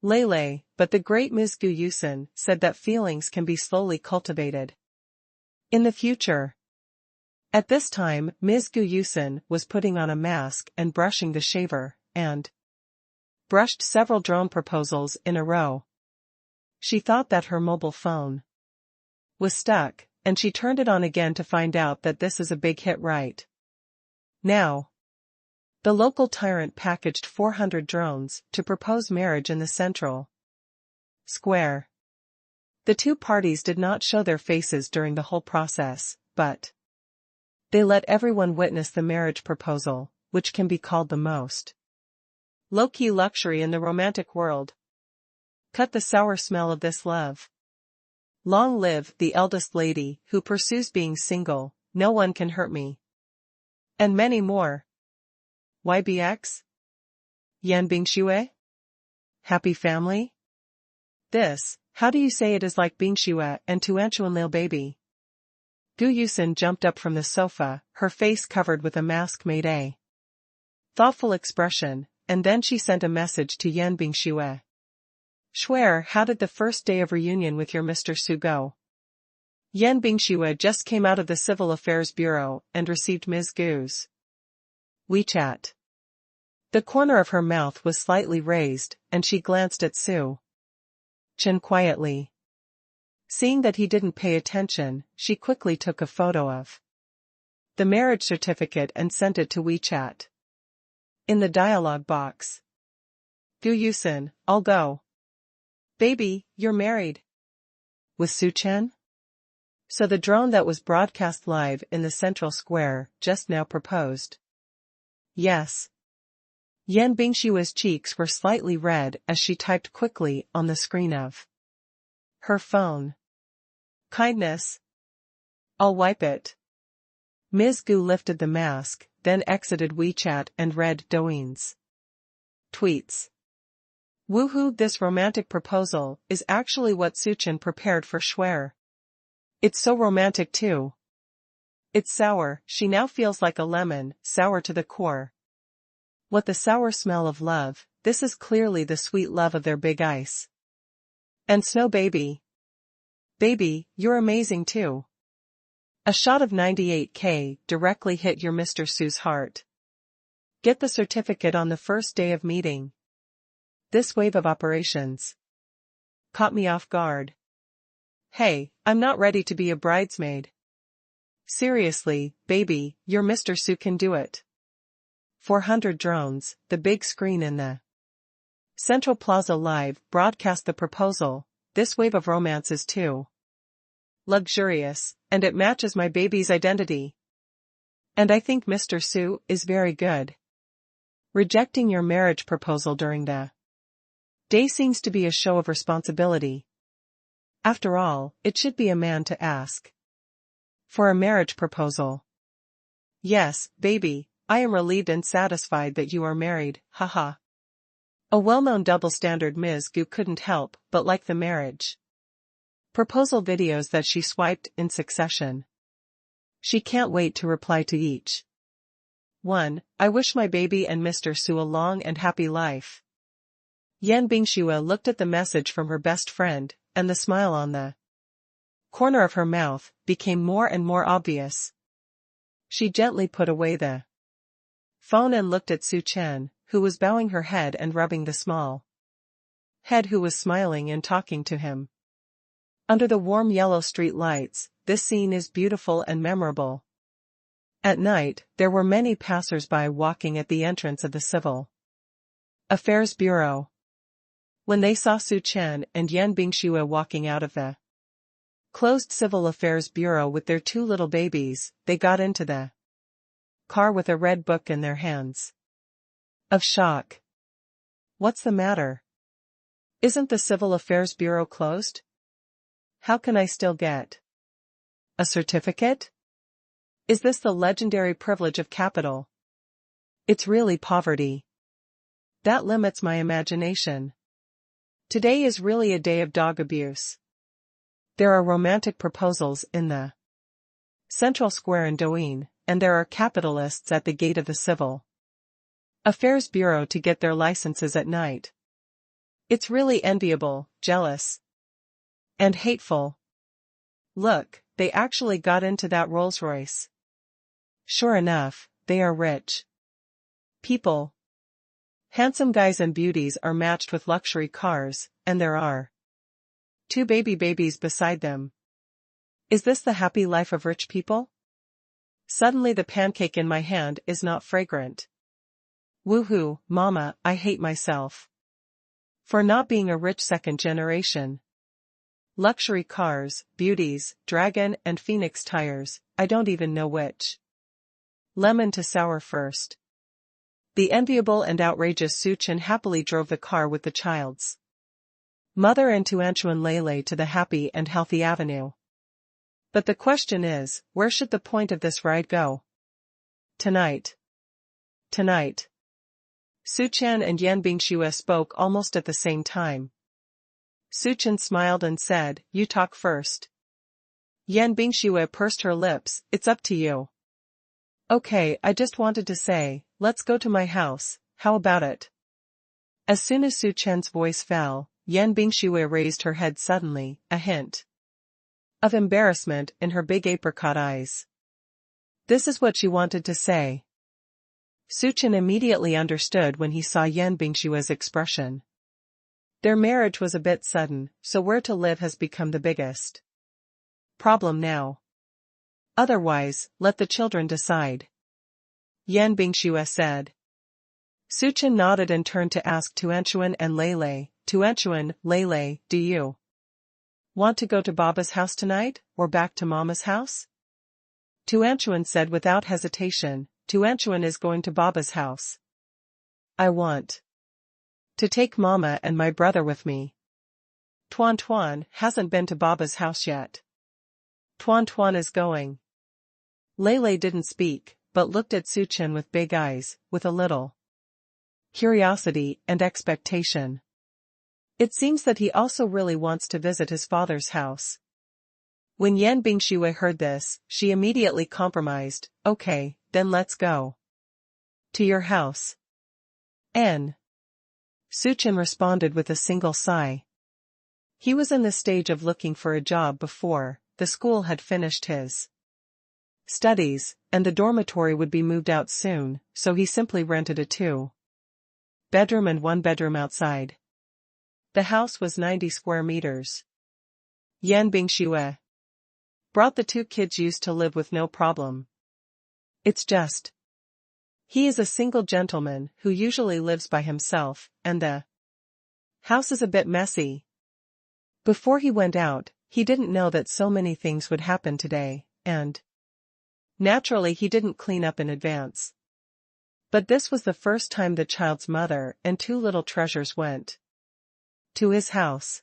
A: Lei, but the great Ms. Gu Yusun said that feelings can be slowly cultivated in the future. At this time, Ms. Gu Yusun was putting on a mask and brushing the shaver, and brushed several drone proposals in a row. She thought that her mobile phone was stuck, and she turned it on again to find out that this is a big hit right now. The local tyrant packaged 400 drones to propose marriage in the central square. The two parties did not show their faces during the whole process, but they let everyone witness the marriage proposal, which can be called the most low-key luxury in the romantic world. Cut the sour smell of this love. Long live the eldest lady who pursues being single, no one can hurt me. And many more. YBX? Yan Bingxue? Happy family? This, how do you say it is like Bingxue and Tuanchuanlil baby? Gu Yusin jumped up from the sofa, her face covered with a mask made a thoughtful expression, and then she sent a message to Yan Bingxue. Shuer, how did the first day of reunion with your Mr. Su go? Yan Bingxue just came out of the Civil Affairs Bureau and received Ms. Gu's WeChat. The corner of her mouth was slightly raised, and she glanced at Su Chen quietly. Seeing that he didn't pay attention, she quickly took a photo of the marriage certificate and sent it to WeChat. In the dialogue box. Gu Yusin, I'll go. Baby, you're married. With Su Chen? So the drone that was broadcast live in the central square just now proposed. Yes. Yan Bingshua's cheeks were slightly red as she typed quickly on the screen of her phone. Kindness. I'll wipe it. Ms. Gu lifted the mask, then exited WeChat and read Douyin's tweets. Woohoo, this romantic proposal is actually what Su Chen prepared for Shuer. It's so romantic too. It's sour, she now feels like a lemon, sour to the core. What the sour smell of love, this is clearly the sweet love of their big ice. And Snow baby. Baby, you're amazing too. A shot of 98K directly hit your Mr. Su's heart. Get the certificate on the first day of meeting. This wave of operations caught me off guard. Hey, I'm not ready to be a bridesmaid. Seriously, baby, your Mr. Su can do it. 400 drones, the big screen in the Central Plaza Live broadcast the proposal. This wave of romance is too luxurious, and it matches my baby's identity. And I think Mr. Su is very good. Rejecting your marriage proposal during the day seems to be a show of responsibility. After all, it should be a man to ask for a marriage proposal. Yes, baby, I am relieved and satisfied that you are married, haha. A well-known double standard Ms. Gu couldn't help but like the marriage proposal videos that she swiped in succession. She can't wait to reply to each 1. I wish my baby and Mr. Su a long and happy life. Yan Bingxue looked at the message from her best friend, and the smile on the corner of her mouth became more and more obvious. She gently put away the phone and looked at Su Chen, who was bowing her head and rubbing the small head, who was smiling and talking to him. Under the warm yellow street lights, this scene is beautiful and memorable. At night, there were many passers-by walking at the entrance of the Civil Affairs Bureau. When they saw Su Chen and Yan Bingxue walking out of the closed Civil Affairs Bureau with their two little babies, they got into the car with a red book in their hands. Of shock. What's the matter? Isn't the Civil Affairs Bureau closed? How can I still get a certificate? Is this the legendary privilege of capital? It's really poverty. That limits my imagination. Today is really a day of dog abuse. There are romantic proposals in the Central Square in Douyin, and there are capitalists at the gate of the Civil Affairs Bureau to get their licenses at night. It's really enviable, jealous, and hateful. Look, they actually got into that Rolls-Royce. Sure enough, they are rich people. Handsome guys and beauties are matched with luxury cars, and there are two babies beside them. Is this the happy life of rich people? Suddenly the pancake in my hand is not fragrant. Woohoo, mama, I hate myself. For not being a rich second generation. Luxury cars, beauties, dragon and phoenix tires, I don't even know which. Lemon to sour first. The enviable and outrageous Suchin happily drove the car with the child's mother and Tuanchu and Lele to the happy and healthy avenue. But the question is, where should the point of this ride go? Tonight. Tonight. Suchan and Yan Bingxue spoke almost at the same time. Suchan smiled and said, "You talk first." Yan Bingxue pursed her lips, "It's up to you." "Okay, I just wanted to say, let's go to my house, how about it?" As soon as Suchan's voice fell, Yan Bingxue raised her head suddenly, a hint of embarrassment in her big apricot eyes. This is what she wanted to say. Suchan immediately understood when he saw Yan Bingxue's expression. Their marriage was a bit sudden, so where to live has become the biggest problem now. Otherwise, let the children decide. Yan Bingxue said. Suchan nodded and turned to ask Tuanchuan and Lele, "Tuanchuan, Lele, do you want to go to Baba's house tonight, or back to Mama's house?" Tuanchuan said without hesitation, "Tuanchuan is going to Baba's house. I want to take Mama and my brother with me. Tuan Tuan hasn't been to Baba's house yet. Tuan Tuan is going." Lele didn't speak, but looked at Suchan with big eyes, with a little curiosity and expectation. It seems that he also really wants to visit his father's house. When Yan Bingxue heard this, she immediately compromised, "Okay, then let's go to your house." N. Suchan responded with a single sigh. He was in the stage of looking for a job before the school had finished his studies, and the dormitory would be moved out soon, so he simply rented a 2-bedroom and 1-bedroom outside. The house was 90 square meters. Yan Bingxue brought the 2 kids used to live with no problem. It's just he is a single gentleman who usually lives by himself, and the house is a bit messy. Before he went out, he didn't know that so many things would happen today, and naturally he didn't clean up in advance. But this was the first time the child's mother and 2 little treasures went to his house.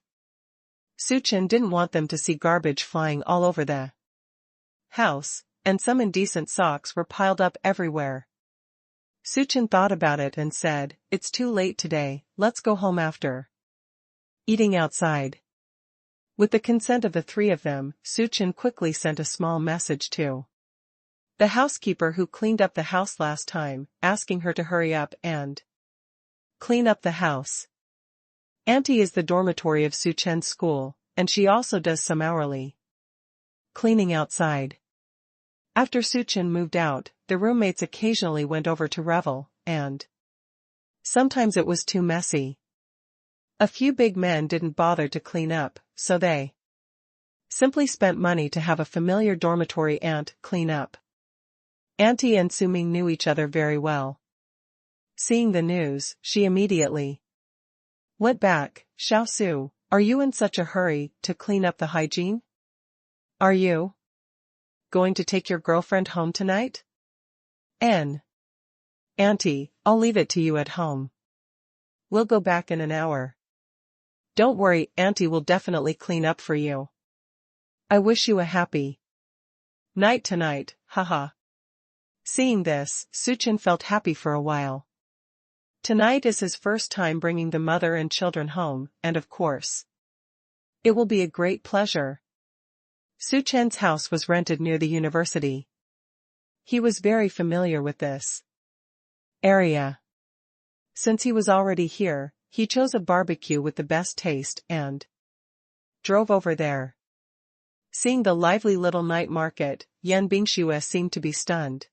A: Suchan didn't want them to see garbage flying all over the house, and some indecent socks were piled up everywhere. Suchan thought about it and said, "It's too late today, let's go home after eating outside." With the consent of the 3 of them, Suchan quickly sent a small message to the housekeeper who cleaned up the house last time, asking her to hurry up and clean up the house. Auntie is the dormitory of Suchan's school, and she also does some hourly cleaning outside. After Suchan moved out, the roommates occasionally went over to revel, and sometimes it was too messy. A few big men didn't bother to clean up, so they simply spent money to have a familiar dormitory aunt clean up. Auntie and Suming knew each other very well. Seeing the news, she immediately went back. "Xiao Su, are you in such a hurry to clean up the hygiene? Are you going to take your girlfriend home tonight?" N. "Auntie, I'll leave it to you at home. We'll go back in an hour. Don't worry, Auntie will definitely clean up for you. I wish you a happy night tonight, haha." Seeing this, Suchan felt happy for a while. Tonight is his first time bringing the mother and children home, and of course, it will be a great pleasure. Suchan's house was rented near the university. He was very familiar with this area. Since he was already here, he chose a barbecue with the best taste and drove over there. Seeing the lively little night market, Yan Bingxue seemed to be stunned.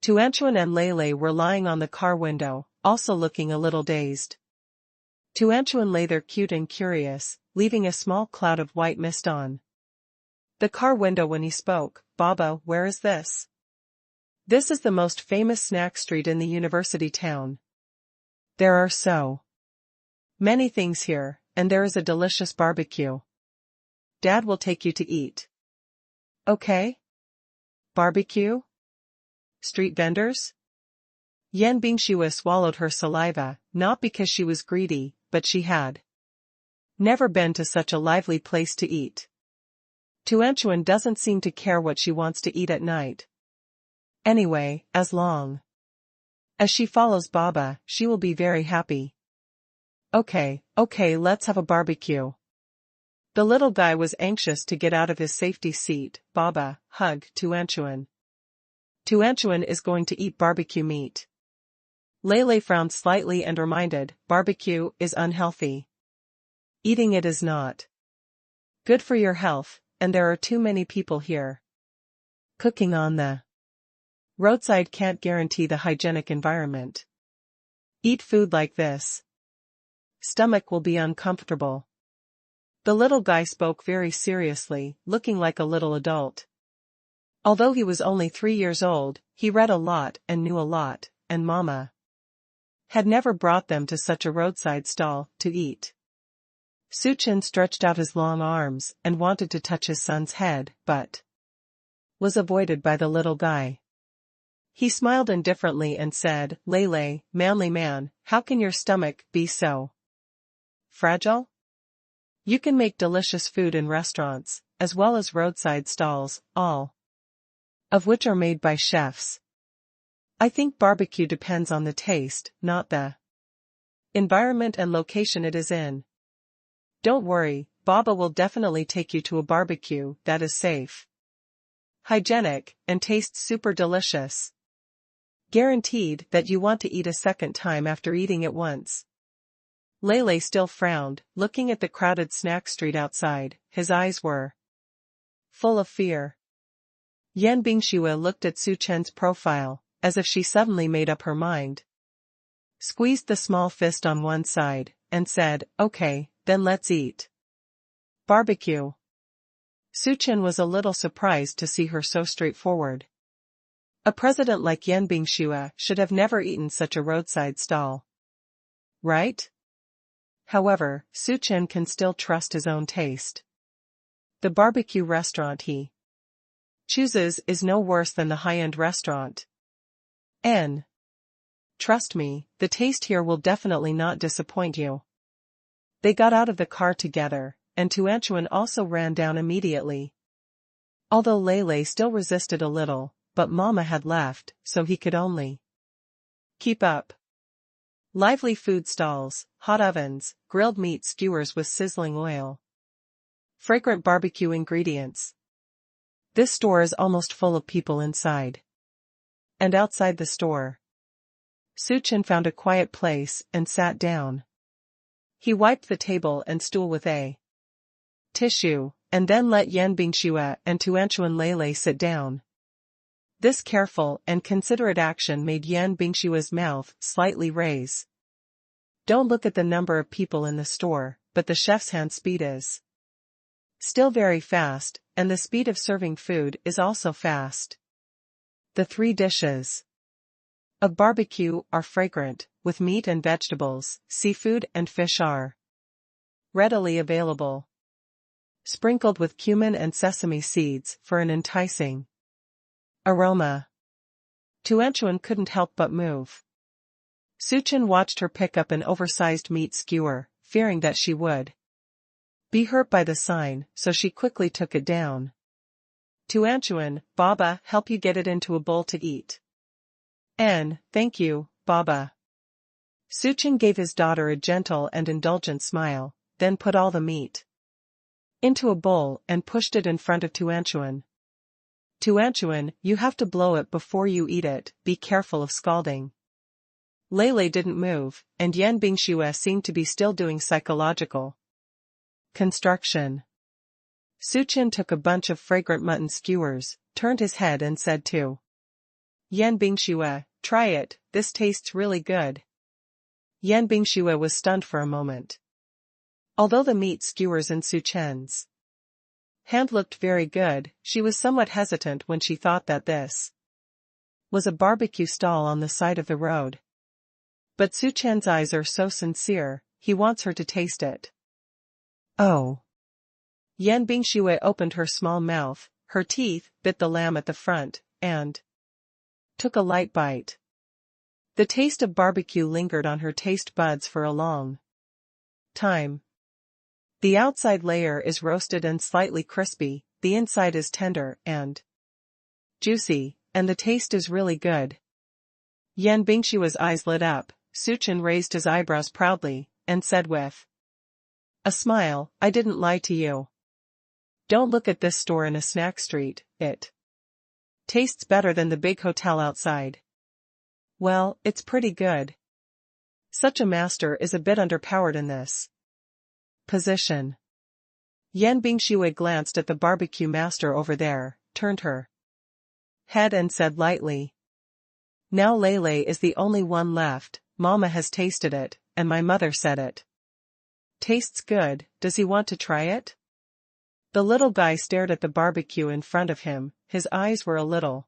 A: Tuanchuan and Lele were lying on the car window, also looking a little dazed. Tuanchuan lay there cute and curious, leaving a small cloud of white mist on the car window when he spoke, "Baba, where is this?" This is the most famous snack street in the university town. There are so many things here, and there is a delicious barbecue. Dad will take you to eat. Okay? Barbecue? Street vendors? Yan Bingxue swallowed her saliva, not because she was greedy, but she had never been to such a lively place to eat. Tuanchuan doesn't seem to care what she wants to eat at night. Anyway, as long as she follows Baba, she will be very happy. Okay, let's have a barbecue. The little guy was anxious to get out of his safety seat. Baba, hug Tuanchuan. Tuanchuan is going to eat barbecue meat. Lele frowned slightly and reminded, barbecue is unhealthy. Eating it is not good for your health, and there are too many people here. Cooking on the roadside can't guarantee the hygienic environment. Eat food like this. Stomach will be uncomfortable. The little guy spoke very seriously, looking like a little adult. Although he was only 3 years old, he read a lot and knew a lot, and Mama had never brought them to such a roadside stall to eat. Suchin stretched out his long arms and wanted to touch his son's head, but was avoided by the little guy. He smiled indifferently and said, Lele, manly man, how can your stomach be so fragile? You can make delicious food in restaurants, as well as roadside stalls, all of which are made by chefs. I think barbecue depends on the taste, not the environment and location it is in. Don't worry, Baba will definitely take you to a barbecue that is safe, hygienic, and tastes super delicious. Guaranteed that you want to eat a second time after eating it once. Lele still frowned, looking at the crowded snack street outside. His eyes were full of fear. Yan Bingxue looked at Su Chen's profile, as if she suddenly made up her mind. Squeezed the small fist on one side, and said, okay, then let's eat barbecue. Su Chen was a little surprised to see her so straightforward. A president like Yan Bingxue should have never eaten such a roadside stall. Right? However, Su Chen can still trust his own taste. The barbecue restaurant he chooses is no worse than the high-end restaurant. Trust me, the taste here will definitely not disappoint you. They got out of the car together, and Tuanchuan also ran down immediately. Although Lele still resisted a little, but Mama had left, so he could only keep up. Lively food stalls, hot ovens, grilled meat skewers with sizzling oil. Fragrant barbecue ingredients. This store is almost full of people inside. And outside the store, Su Chen found a quiet place and sat down. He wiped the table and stool with a tissue, and then let Yan Bingxue and Tuanchuan Lele sit down. This careful and considerate action made Yan Bingxue's mouth slightly raise. Don't look at the number of people in the store, but the chef's hand speed is still very fast, and the speed of serving food is also fast. The 3 dishes of barbecue are fragrant, with meat and vegetables, seafood and fish are readily available. Sprinkled with cumin and sesame seeds for an enticing aroma. Tuanchuan couldn't help but move. Su Chen watched her pick up an oversized meat skewer, fearing that she would be hurt by the sign, so she quickly took it down. Tuanchuan, Baba, help you get it into a bowl to eat. Thank you, Baba. Su Chen gave his daughter a gentle and indulgent smile, then put all the meat into a bowl and pushed it in front of Tuanchuan. Tuanchuan, you have to blow it before you eat it, be careful of scalding. Lele didn't move, and Yan Bingxue seemed to be still doing psychological construction. Su Chen took a bunch of fragrant mutton skewers, turned his head and said to Yan Bingxue, try it, this tastes really good. Yan Bingxue was stunned for a moment. Although the meat skewers in Su Chen's hand looked very good, she was somewhat hesitant when she thought that this was a barbecue stall on the side of the road. But Su Chen's eyes are so sincere, he wants her to taste it. Oh. Yan Bingxue opened her small mouth, her teeth bit the lamb at the front, and took a light bite. The taste of barbecue lingered on her taste buds for a long time. The outside layer is roasted and slightly crispy, the inside is tender and juicy, and the taste is really good. Yan Bingshua's eyes lit up. Su Chen raised his eyebrows proudly, and said with a smile, I didn't lie to you. Don't look at this store in a snack street, it tastes better than the big hotel outside. Well, it's pretty good. Such a master is a bit underpowered in this position. Yan Bingxue glanced at the barbecue master over there, turned her head and said lightly, now Lele is the only one left, Mama has tasted it, and my mother said it tastes good, does he want to try it? The little guy stared at the barbecue in front of him, his eyes were a little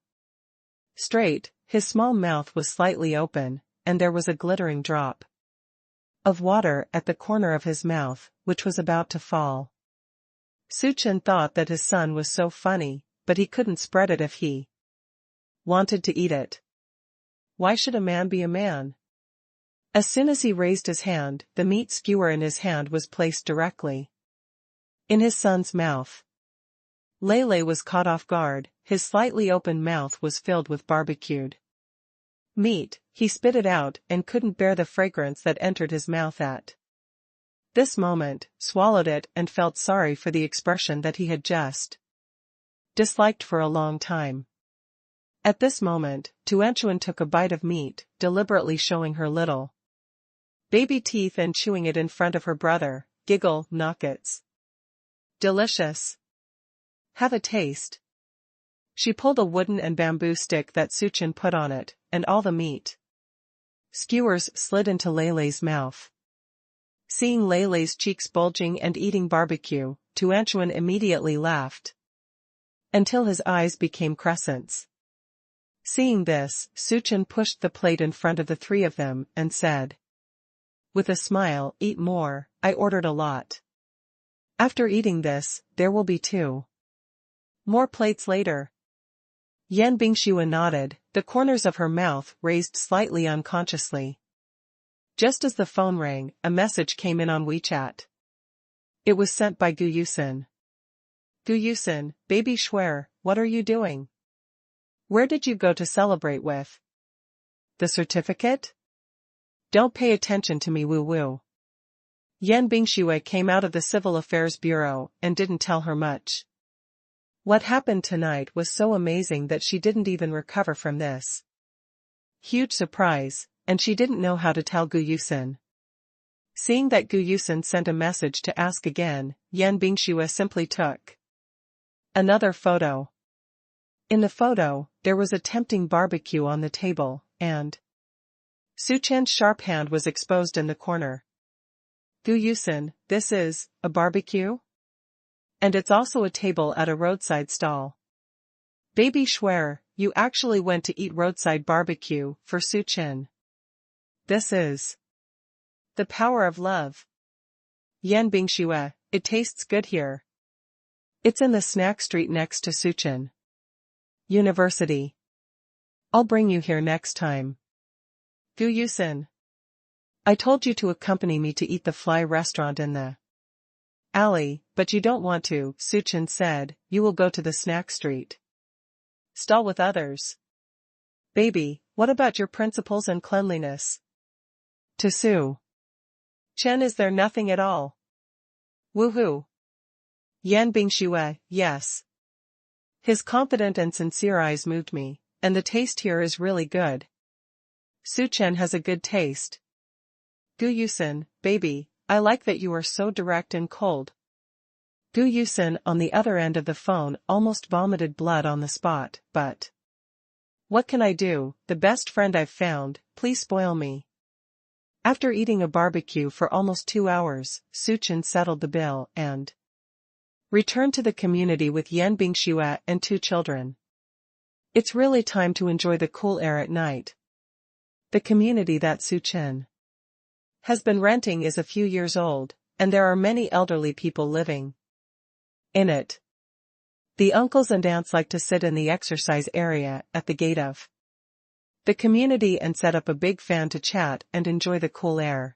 A: straight, his small mouth was slightly open, and there was a glittering drop of water at the corner of his mouth, which was about to fall. Su Chen thought that his son was so funny, but he couldn't spread it if he wanted to eat it. Why should a man be a man? As soon as he raised his hand, the meat skewer in his hand was placed directly in his son's mouth. Lele was caught off guard, his slightly open mouth was filled with barbecued meat, he spit it out and couldn't bear the fragrance that entered his mouth at this moment, swallowed it and felt sorry for the expression that he had just disliked for a long time. At this moment, Tuanchuan took a bite of meat, deliberately showing her little baby teeth and chewing it in front of her brother. Giggle, knockets. Delicious. Have a taste. She pulled a wooden and bamboo stick that Su Chen put on it, and all the meat skewers slid into Lele's mouth. Seeing Lele's cheeks bulging and eating barbecue, Tuanchuan immediately laughed until his eyes became crescents. Seeing this, Su Chen pushed the plate in front of the three of them and said, with a smile, eat more, I ordered a lot. After eating this, there will be 2 more plates later. Yan Bingxue nodded, the corners of her mouth raised slightly unconsciously. Just as the phone rang, a message came in on WeChat. It was sent by Gu Yusin. Gu Yusin, baby Schwer, what are you doing? Where did you go to celebrate with? The certificate? Don't pay attention to me, woo-woo. Yan Bingxue came out of the Civil Affairs Bureau and didn't tell her much. What happened tonight was so amazing that she didn't even recover from this huge surprise, and she didn't know how to tell Gu Yusin. Seeing that Gu Yusin sent a message to ask again, Yan Bingxue simply took another photo. In the photo, there was a tempting barbecue on the table, and Su Chen's sharp hand was exposed in the corner. Gu Yusin, this is a barbecue? And it's also a table at a roadside stall. Baby Schwer, you actually went to eat roadside barbecue for Su Chen. This is the power of love. Yan Bingxue, it tastes good here. It's in the snack street next to Su Chen University. I'll bring you here next time. Gu Yusin. I told you to accompany me to eat the fly restaurant in the alley, but you don't want to, Su Chen said, you will go to the snack street stall with others. Baby, what about your principles and cleanliness? To Su Chen, is there nothing at all? Woohoo. Yan Bingxue, yes. His confident and sincere eyes moved me, and the taste here is really good. Su Chen has a good taste. Gu Yusin, baby, I like that you are so direct and cold. Gu Yusin on the other end of the phone almost vomited blood on the spot, but what can I do, the best friend I've found, please spoil me. After eating a barbecue for almost 2 hours, Su Chen settled the bill and returned to the community with Yan Bingxue and 2 children. It's really time to enjoy the cool air at night. The community that Su Chen has been renting is a few years old, and there are many elderly people living in it. The uncles and aunts like to sit in the exercise area at the gate of the community and set up a big fan to chat and enjoy the cool air.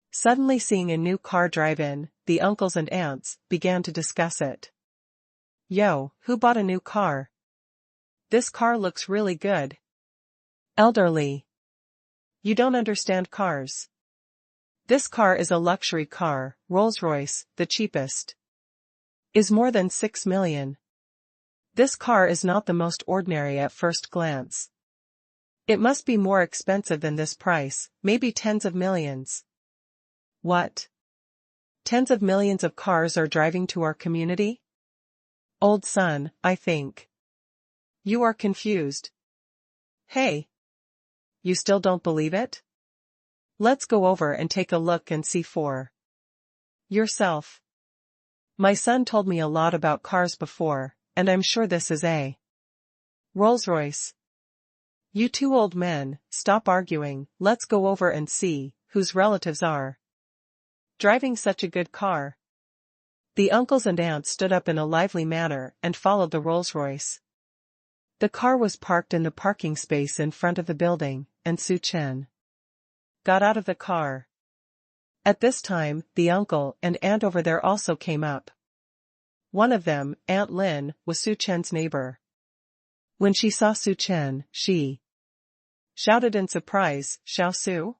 A: Suddenly seeing a new car drive in, the uncles and aunts began to discuss it. Yo, who bought a new car? This car looks really good. Elderly. You don't understand cars. This car is a luxury car, Rolls-Royce, the cheapest. Is more than 6 million. This car is not the most ordinary at first glance. It must be more expensive than this price, maybe tens of millions. What? Tens of millions of cars are driving to our community? Old son, I think. You are confused. Hey. You still don't believe it? Let's go over and take a look and see for yourself. My son told me a lot about cars before, and I'm sure this is a Rolls-Royce. You two old men, stop arguing, let's go over and see whose relatives are driving such a good car. The uncles and aunts stood up in a lively manner and followed the Rolls-Royce. The car was parked in the parking space in front of the building, and Su Chen got out of the car. At this time, the uncle and aunt over there also came up. One of them, Aunt Lin, was Su Chen's neighbor. When she saw Su Chen, she shouted in surprise, "Xiao Su?"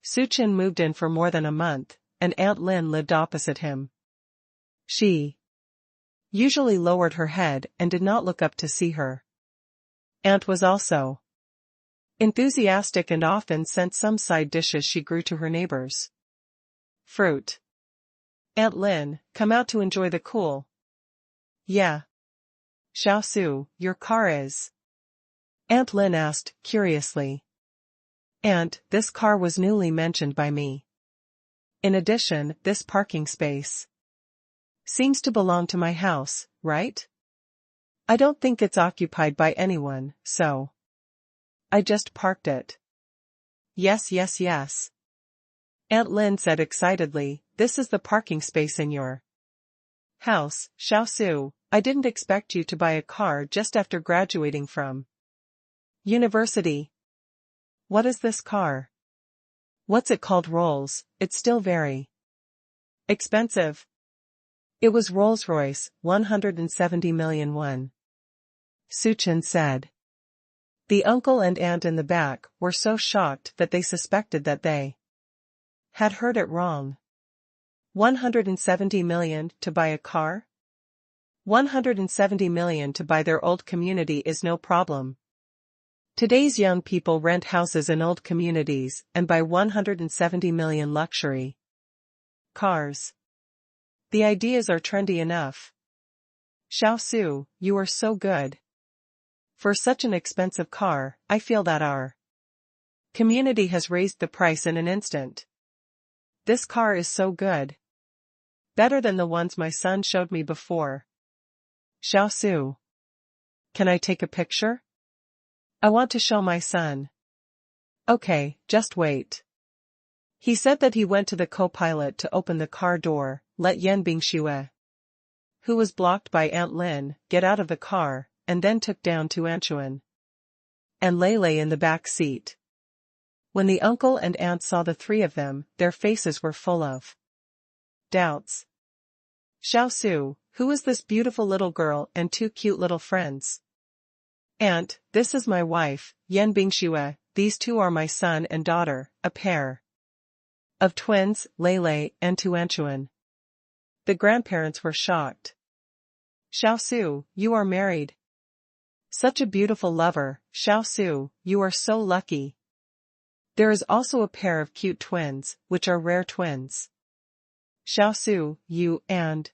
A: Su Chen moved in for more than a month, and Aunt Lin lived opposite him. She usually lowered her head and did not look up to see her. Aunt was also enthusiastic and often sent some side dishes she grew to her neighbors. Fruit. Aunt Lin, come out to enjoy the cool. Yeah. Xiao Su, your car is? Aunt Lin asked, curiously. Aunt, this car was newly mentioned by me. In addition, this parking space seems to belong to my house, right? I don't think it's occupied by anyone, so I just parked it. Yes, yes, yes. Aunt Lin said excitedly, this is the parking space in your house, Xiao Su. I didn't expect you to buy a car just after graduating from university. What is this car? What's it called? Rolls, it's still very expensive. It was Rolls-Royce, 170 million won. Su Chen said. The uncle and aunt in the back were so shocked that they suspected that they had heard it wrong. 170 million to buy a car? 170 million to buy their old community is no problem. Today's young people rent houses in old communities and buy 170 million luxury cars. The ideas are trendy enough. Xiao Su, you are so good. For such an expensive car, I feel that our community has raised the price in an instant. This car is so good. Better than the ones my son showed me before. Xiao Su. Can I take a picture? I want to show my son. Okay, just wait. He said that he went to the co-pilot to open the car door, let Yan Bingxue, who was blocked by Aunt Lin, get out of the car, and then took down Tu Anchuan and Lei Lei in the back seat. When the uncle and aunt saw the three of them, their faces were full of doubts. Xiao Su, who is this beautiful little girl and two cute little friends? Aunt, this is my wife, Yan Bingxue, these two are my son and daughter, a pair of twins, Lei Lei and Tu Anchuan. The grandparents were shocked. Xiao Su, you are married. Such a beautiful lover, Xiao Su, you are so lucky. There is also a pair of cute twins, which are rare twins. Xiao Su, you and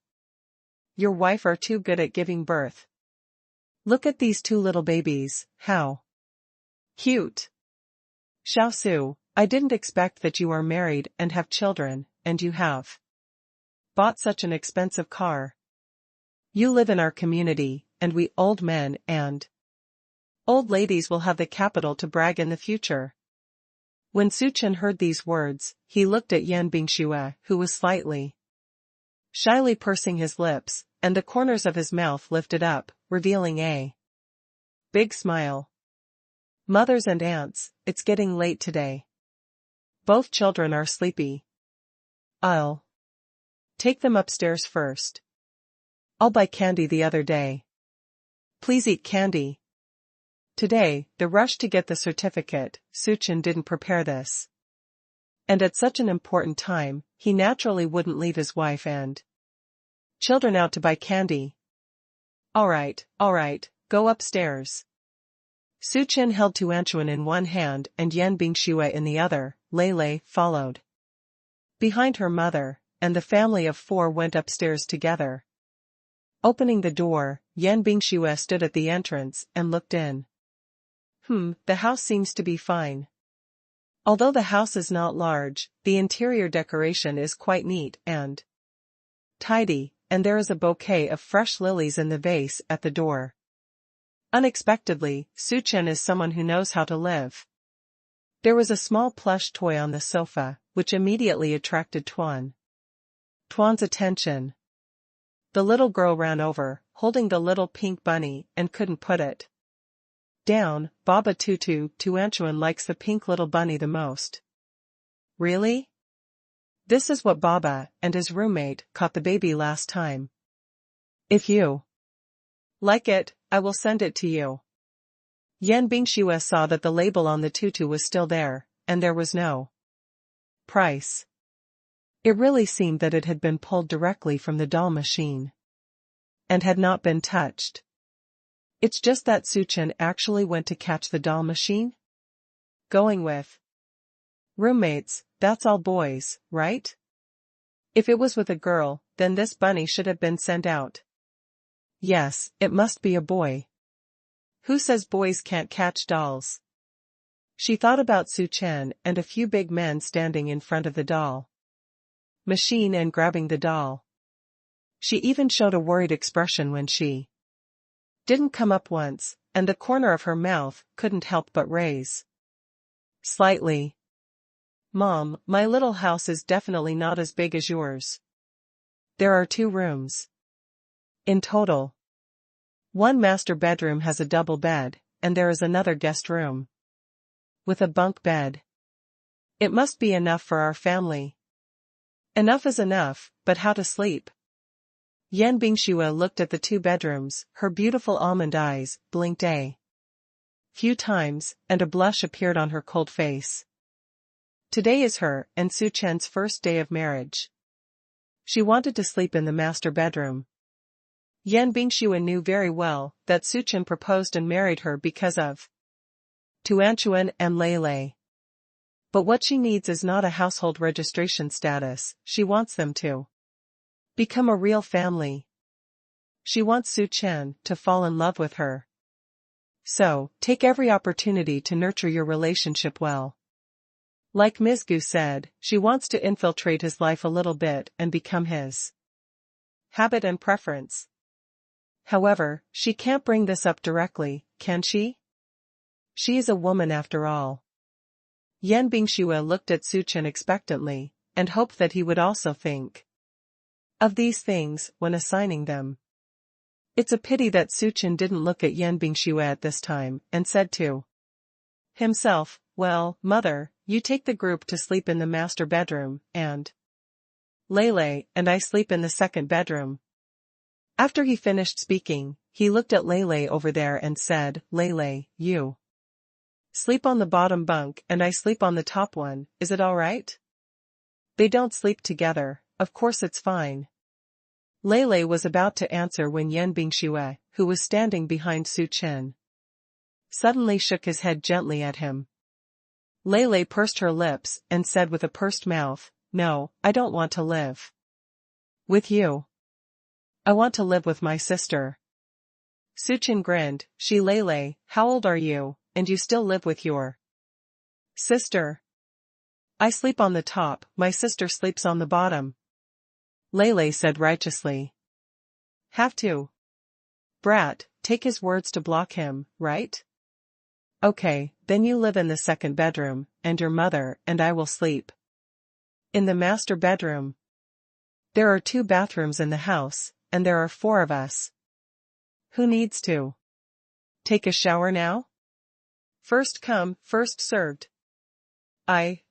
A: your wife are too good at giving birth. Look at these two little babies, how cute. Xiao Su, I didn't expect that you are married and have children, and you have bought such an expensive car. You live in our community, and we old men and Old ladies will have the capital to brag in the future. When Su Chen heard these words, he looked at Yan Bingxue, who was shyly pursing his lips, and the corners of his mouth lifted up, revealing a big smile. Mothers and aunts, it's getting late today. Both children are sleepy. I'll take them upstairs first. I'll buy candy the other day. Please eat candy. Today, the rush to get the certificate, Su Chen didn't prepare this. And at such an important time, he naturally wouldn't leave his wife and children out to buy candy. All right, go upstairs. Su Chen held Tuanchuan in one hand and Yan Bingxue in the other. Lei followed behind her mother, and the family of 4 went upstairs together. Opening the door, Yan Bingxue stood at the entrance and looked in. The house seems to be fine. Although the house is not large, the interior decoration is quite neat and tidy, and there is a bouquet of fresh lilies in the vase at the door. Unexpectedly, Su Chen is someone who knows how to live. There was a small plush toy on the sofa, which immediately attracted Tuan's attention. The little girl ran over, holding the little pink bunny, and couldn't put it down. Baba Tuanchuan likes the pink little bunny the most. Really? This is what Baba and his roommate caught the baby last time. If you like it, I will send it to you. Yan Bingxue saw that the label on the tutu was still there, and there was no price. It really seemed that it had been pulled directly from the doll machine and had not been touched. It's just that Su Chen actually went to catch the doll machine? Going with roommates, that's all boys, right? If it was with a girl, then this bunny should have been sent out. Yes, it must be a boy. Who says boys can't catch dolls? She thought about Su Chen and a few big men standing in front of the doll machine and grabbing the doll. She even showed a worried expression when she didn't come up once, and the corner of her mouth couldn't help but raise slightly. Mom, my little house is definitely not as big as yours. There are 2 rooms in total. One master bedroom has a double bed, and there is another guest room with a bunk bed. It must be enough for our family. Enough is enough, but how to sleep? Yan Bingxue looked at the 2 bedrooms, her beautiful almond eyes blinked a few times, and a blush appeared on her cold face. Today is her and Su Chen's first day of marriage. She wanted to sleep in the master bedroom. Yan Bingxue knew very well that Su Chen proposed and married her because of Tuanchuan and Lei. But what she needs is not a household registration status, she wants them to become a real family. She wants Su Chen to fall in love with her. So, take every opportunity to nurture your relationship well. Like Ms. Gu said, she wants to infiltrate his life a little bit and become his habit and preference. However, she can't bring this up directly, can she? She is a woman after all. Yan Bingxue looked at Su Chen expectantly, and hoped that he would also think of these things when assigning them. It's a pity that Su Chen didn't look at Yan Bingxue at this time, and said to himself, well, mother, you take the group to sleep in the master bedroom, and Lei and I sleep in the second bedroom. After he finished speaking, he looked at Lei over there and said, Lei, you sleep on the bottom bunk and I sleep on the top one, is it all right? They don't sleep together, of course it's fine. Lei was about to answer when Yan Bingxue, who was standing behind Su Chen, suddenly shook his head gently at him. Lei pursed her lips and said with a pursed mouth, no, I don't want to live with you. I want to live with my sister. Su Chen grinned, Lei, how old are you, and you still live with your sister? I sleep on the top, my sister sleeps on the bottom. Lei said righteously. Have to. Brat, take his words to block him, right? Okay, then you live in the second bedroom, and your mother and I will sleep in the master bedroom. There are 2 bathrooms in the house, and there are 4 of us. Who needs to take a shower now? First come, first served. I.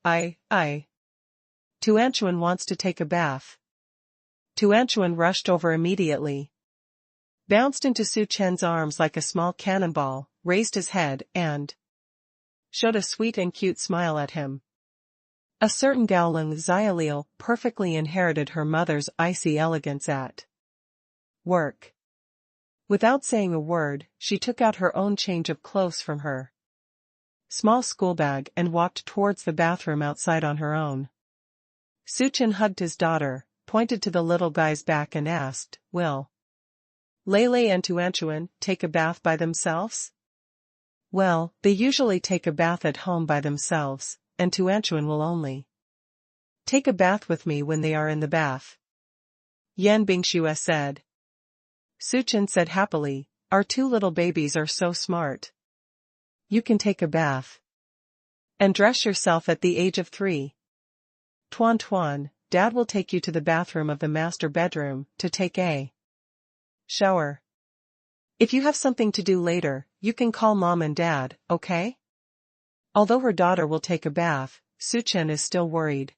A: Tuanchuan wants to take a bath. Tuanchuan rushed over immediately, bounced into Su Chen's arms like a small cannonball, raised his head, and showed a sweet and cute smile at him. A certain Gowling Xiaoliu perfectly inherited her mother's icy elegance at work. Without saying a word, she took out her own change of clothes from her small schoolbag and walked towards the bathroom outside on her own. Su Chen hugged his daughter, pointed to the little guy's back and asked, "Will Lele and Tuanchuan take a bath by themselves?" Well, they usually take a bath at home by themselves, and Tuanchuan will only take a bath with me when they are in the bath, Yan Bingxue said. Su Chen said happily, "Our 2 little babies are so smart. You can take a bath and dress yourself at the age of 3. Tuan, Dad will take you to the bathroom of the master bedroom to take a shower. If you have something to do later, you can call Mom and Dad, okay?" Although her daughter will take a bath, Su Chen is still worried.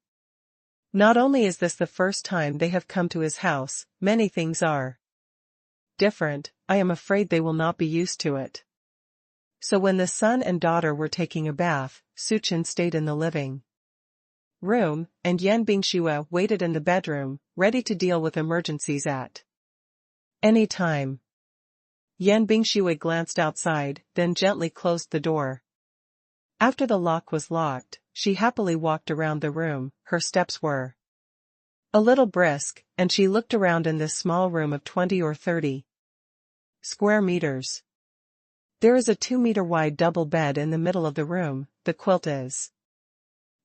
A: Not only is this the first time they have come to his house, many things are different. I am afraid they will not be used to it. So when the son and daughter were taking a bath, Su Chen stayed in the living room, and Yan Bingxue waited in the bedroom, ready to deal with emergencies at any time. Yan Bingxue glanced outside, then gently closed the door. After the lock was locked, she happily walked around the room. Her steps were a little brisk, and she looked around in this small room of 20 or 30 square meters. There is a 2-meter wide double bed in the middle of the room. The quilt is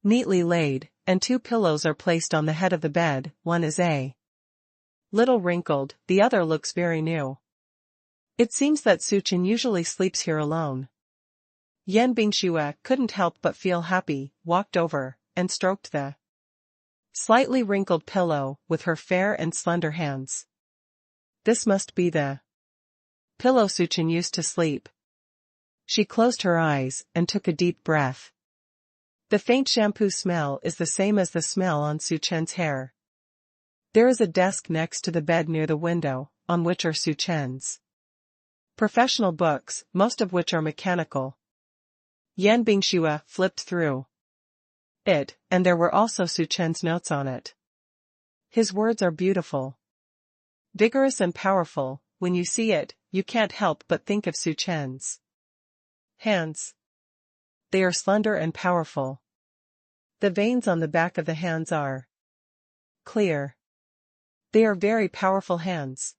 A: neatly laid, and 2 pillows are placed on the head of the bed. One is a little wrinkled, the other looks very new. It seems that Su Chen usually sleeps here alone. Yan Bingxue couldn't help but feel happy, walked over, and stroked the slightly wrinkled pillow with her fair and slender hands. This must be the pillow Su Chen used to sleep. She closed her eyes and took a deep breath. The faint shampoo smell is the same as the smell on Su Chen's hair. There is a desk next to the bed near the window, on which are Su Chen's professional books, most of which are mechanical. Yan Bingxue flipped through it, and there were also Su Chen's notes on it. His words are beautiful, vigorous and powerful. When you see it, you can't help but think of Su Chen's hands. They are slender and powerful. The veins on the back of the hands are clear. They are very powerful hands.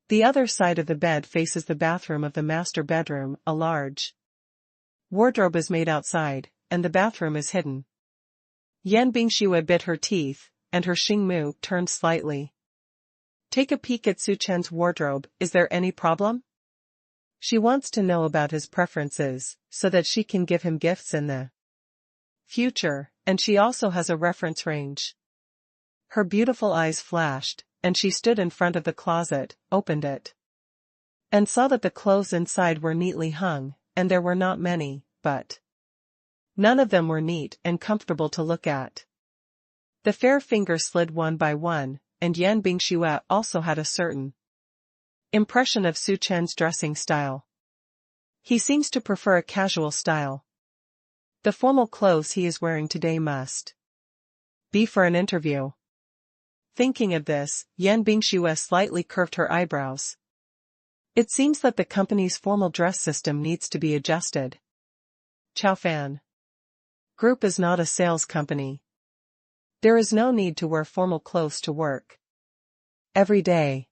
A: The other side of the bed faces the bathroom of the master bedroom. A large wardrobe is made outside, and the bathroom is hidden. Yan Bingxue bit her teeth, and her Xingmu turned slightly. Take a peek at Su Chen's wardrobe. Is there any problem? She wants to know about his preferences, so that she can give him gifts in the future, and she also has a reference range. Her beautiful eyes flashed, and she stood in front of the closet, opened it, and saw that the clothes inside were neatly hung, and there were not many, but none of them were neat and comfortable to look at. The fair fingers slid one by one, and Yan Bingxue also had a certain impression of Su Chen's dressing style. He seems to prefer a casual style. The formal clothes he is wearing today must be for an interview. Thinking of this, Yan Bingxue slightly curved her eyebrows. It seems that the company's formal dress system needs to be adjusted. Chaofan Group is not a sales company. There is no need to wear formal clothes to work every day.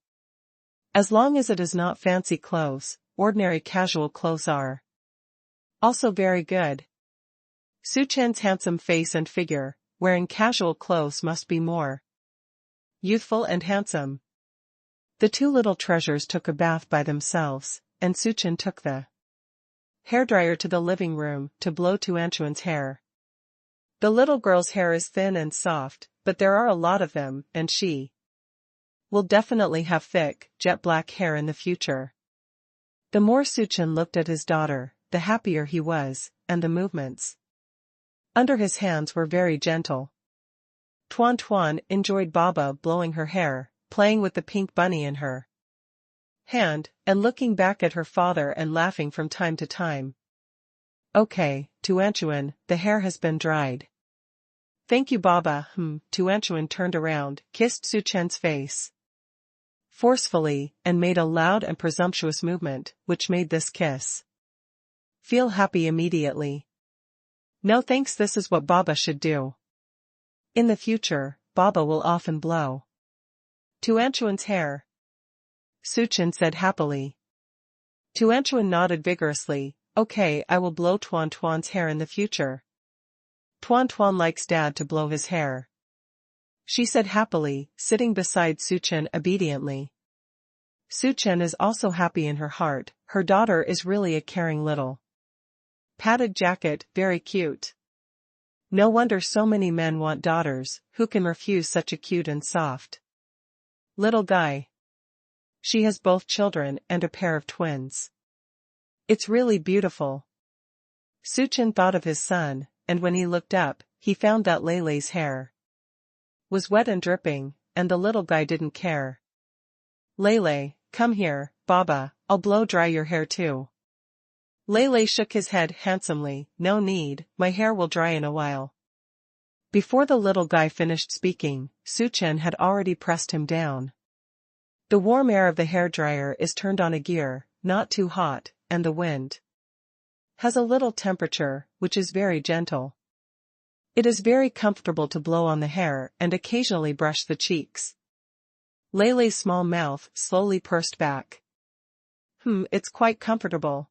A: As long as it is not fancy clothes, ordinary casual clothes are also very good. Su Chen's handsome face and figure, wearing casual clothes must be more youthful and handsome. The 2 little treasures took a bath by themselves, and Su Chen took the hairdryer to the living room to blow Tuanchuan's hair. The little girl's hair is thin and soft, but there are a lot of them, and she will definitely have thick, jet black hair in the future. The more Suchen looked at his daughter, the happier he was, and the movements under his hands were very gentle. Tuan Tuan enjoyed Baba blowing her hair, playing with the pink bunny in her hand, and looking back at her father and laughing from time to time. Okay, Tuanchuan, the hair has been dried. Thank you Baba. Tuanchuan turned around, kissed Suchen's face forcefully, and made a loud and presumptuous movement, which made this kiss feel happy immediately. No thanks, this is what Baba should do. In the future, Baba will often blow Tuanchuan's hair, Suchen said happily. Tuanchuan nodded vigorously. Okay, I will blow Tuan Tuan's hair in the future. Tuan Tuan likes Dad to blow his hair, she said happily, sitting beside Suchen obediently. Suchen is also happy in her heart, her daughter is really a caring little padded jacket, very cute. No wonder so many men want daughters, who can refuse such a cute and soft little guy. She has both children and a pair of twins. It's really beautiful. Suchen thought of his son, and when he looked up, he found that Leilei's hair was wet and dripping, and the little guy didn't care. Leilei, come here, Baba, I'll blow dry your hair too. Leilei shook his head handsomely. No need, my hair will dry in a while. Before the little guy finished speaking, Suchen had already pressed him down. The warm air of the hairdryer is turned on a gear, not too hot, and the wind has a little temperature, which is very gentle. It is very comfortable to blow on the hair and occasionally brush the cheeks. Leilei's small mouth slowly pursed back. It's quite comfortable.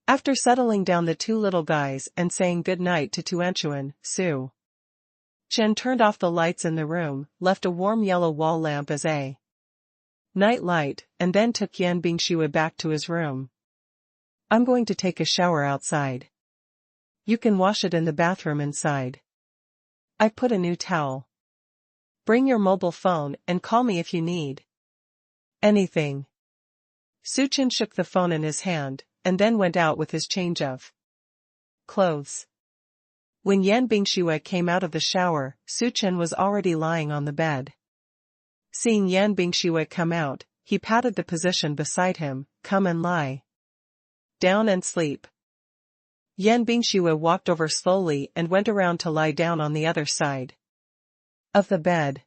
A: After settling down the two little guys and saying good night to Tuanchuan, Su Chen turned off the lights in the room, left a warm yellow wall lamp as a night light, and then took Yan Bingxue back to his room. I'm going to take a shower outside. You can wash it in the bathroom inside. I've put a new towel. Bring your mobile phone and call me if you need anything. Suchen shook the phone in his hand, and then went out with his change of clothes. When Yan Bingxue came out of the shower, Suchen was already lying on the bed. Seeing Yan Bingxue come out, he patted the position beside him. Come and lie down and sleep. Yan Bingxue walked over slowly and went around to lie down on the other side of the bed.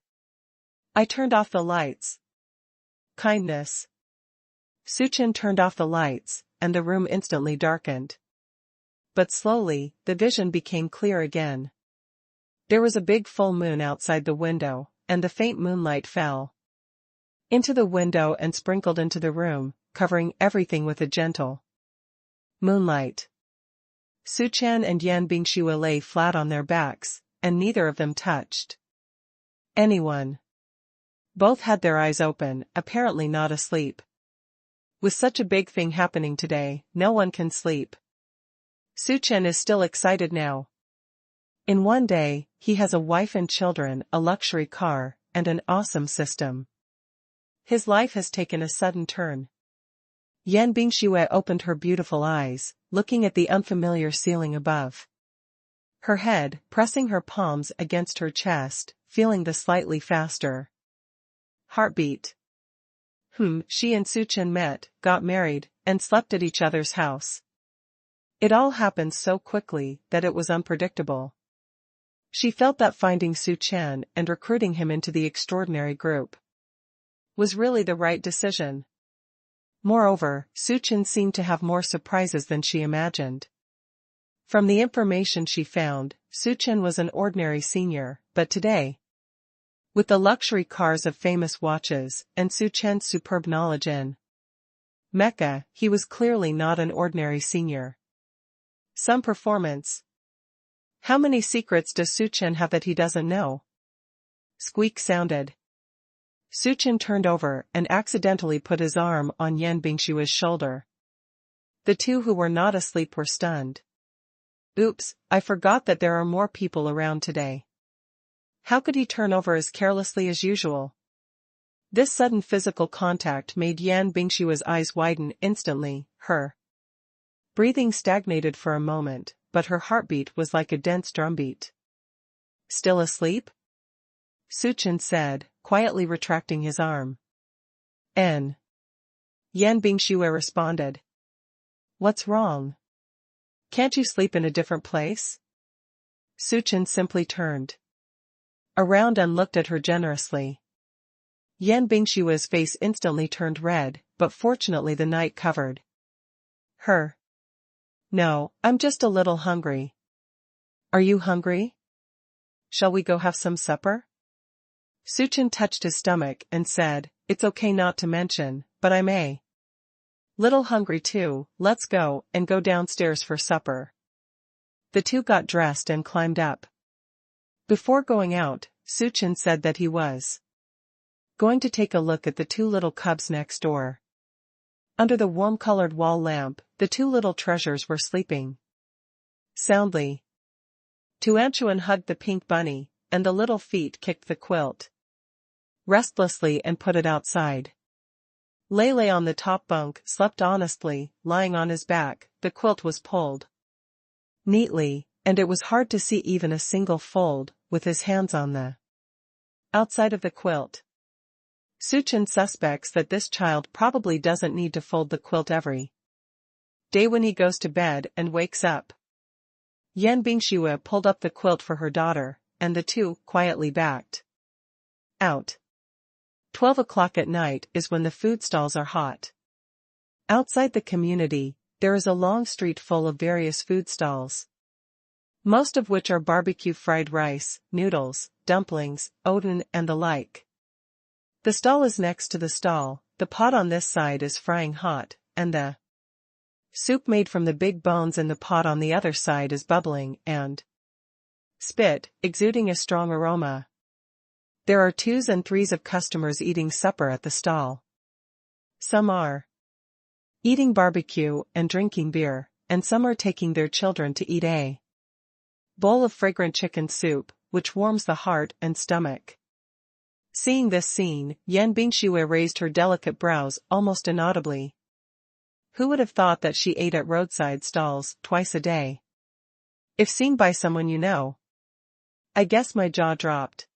A: I turned off the lights. Kindness. Suchen turned off the lights, and the room instantly darkened. But slowly, the vision became clear again. There was a big full moon outside the window, and the faint moonlight fell into the window and sprinkled into the room, covering everything with a gentle moonlight. Suchen and Yan Bingxue lay flat on their backs, and neither of them touched anyone. Both had their eyes open, apparently not asleep. With such a big thing happening today, no one can sleep. Suchen is still excited now. In one day, he has a wife and children, a luxury car, and an awesome system. His life has taken a sudden turn. Yan Bingxue opened her beautiful eyes, looking at the unfamiliar ceiling above her head, pressing her palms against her chest, feeling the slightly faster heartbeat. She and Suchen met, got married, and slept at each other's house. It all happened so quickly that it was unpredictable. She felt that finding Suchen and recruiting him into the extraordinary group was really the right decision. Moreover, Suchen seemed to have more surprises than she imagined. From the information she found, Suchen was an ordinary senior, but today, with the luxury cars of famous watches, and Suchen's superb knowledge in Mecca, he was clearly not an ordinary senior. Some performance. How many secrets does Suchen have that he doesn't know? Squeak sounded. Suchen turned over and accidentally put his arm on Yan Bingxue's shoulder. The two who were not asleep were stunned. Oops, I forgot that there are more people around today. How could he turn over as carelessly as usual? This sudden physical contact made Yan Bingshua's eyes widen instantly. Her breathing stagnated for a moment, but her heartbeat was like a dense drumbeat. Still asleep? Suchen said, quietly retracting his arm. Yan Bingshue responded. What's wrong? Can't you sleep in a different place? Suchen simply turned around and looked at her generously. Yan Bingshua's face instantly turned red, but fortunately the night covered her. No, I'm just a little hungry. Are you hungry? Shall we go have some supper? Suchen touched his stomach and said, it's okay not to mention, but I'm a little hungry too. Let's go downstairs for supper. The two got dressed and climbed up. Before going out, Suchen said that he was going to take a look at the two little cubs next door. Under the warm-colored wall lamp, the two little treasures were sleeping soundly. Tuanchuan hugged the pink bunny, and the little feet kicked the quilt restlessly and put it outside. Lele on the top bunk slept honestly, lying on his back. The quilt was pulled neatly, and it was hard to see even a single fold, with his hands on the outside of the quilt. Suchen suspects that this child probably doesn't need to fold the quilt every day when he goes to bed and wakes up. Yan Bingshue pulled up the quilt for her daughter, and the two quietly backed out. 12 o'clock at night is when the food stalls are hot. Outside the community, there is a long street full of various food stalls, most of which are barbecue fried rice, noodles, dumplings, oden and the like. The stall is next to the stall. The pot on this side is frying hot, and the soup made from the big bones in the pot on the other side is bubbling and spit, exuding a strong aroma. There are 2s and 3s of customers eating supper at the stall. Some are eating barbecue and drinking beer, and some are taking their children to eat a bowl of fragrant chicken soup, which warms the heart and stomach. Seeing this scene, Yan Bingshue raised her delicate brows almost inaudibly. Who would have thought that she ate at roadside stalls twice a day? If seen by someone you know. I guess my jaw dropped.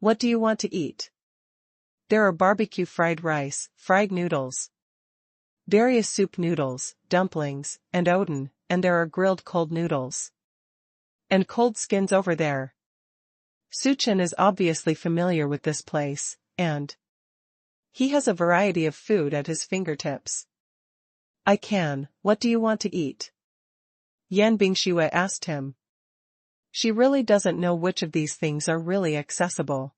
A: What do you want to eat? There are barbecue fried rice, fried noodles, various soup noodles, dumplings, and oden, and there are grilled cold noodles. And cold skins over there. Suchen is obviously familiar with this place, and he has a variety of food at his fingertips. What do you want to eat? Yan Bingshue asked him. She really doesn't know which of these things are really accessible.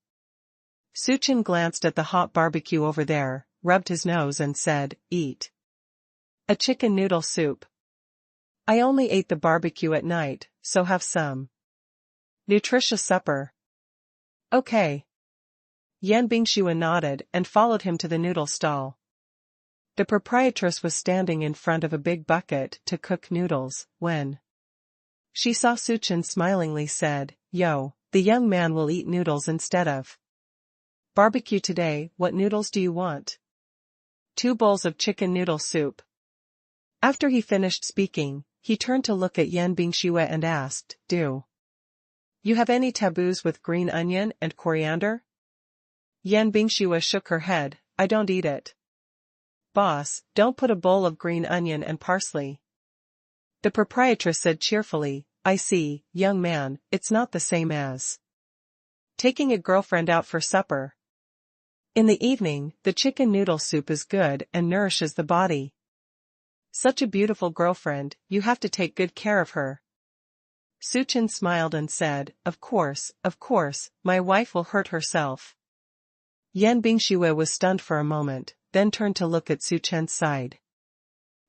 A: Suchen glanced at the hot barbecue over there, rubbed his nose and said, eat a chicken noodle soup. I only ate the barbecue at night, so have some nutritious supper. Okay. Yan Bingshue nodded and followed him to the noodle stall. The proprietress was standing in front of a big bucket to cook noodles, when she saw Suchen smilingly said, Yo, the young man will eat noodles instead of barbecue today. What noodles do you want? 2 bowls of chicken noodle soup. After he finished speaking, he turned to look at Yan Bingshue and asked, Do you have any taboos with green onion and coriander? Yan Bingshue shook her head. I don't eat it. Boss, don't put a bowl of green onion and parsley. The proprietress said cheerfully, I see, young man, it's not the same as taking a girlfriend out for supper. In the evening, the chicken noodle soup is good and nourishes the body. Such a beautiful girlfriend, you have to take good care of her. Suchen smiled and said, Of course, my wife will hurt herself. Yan Bingshue was stunned for a moment, then turned to look at Suchen's side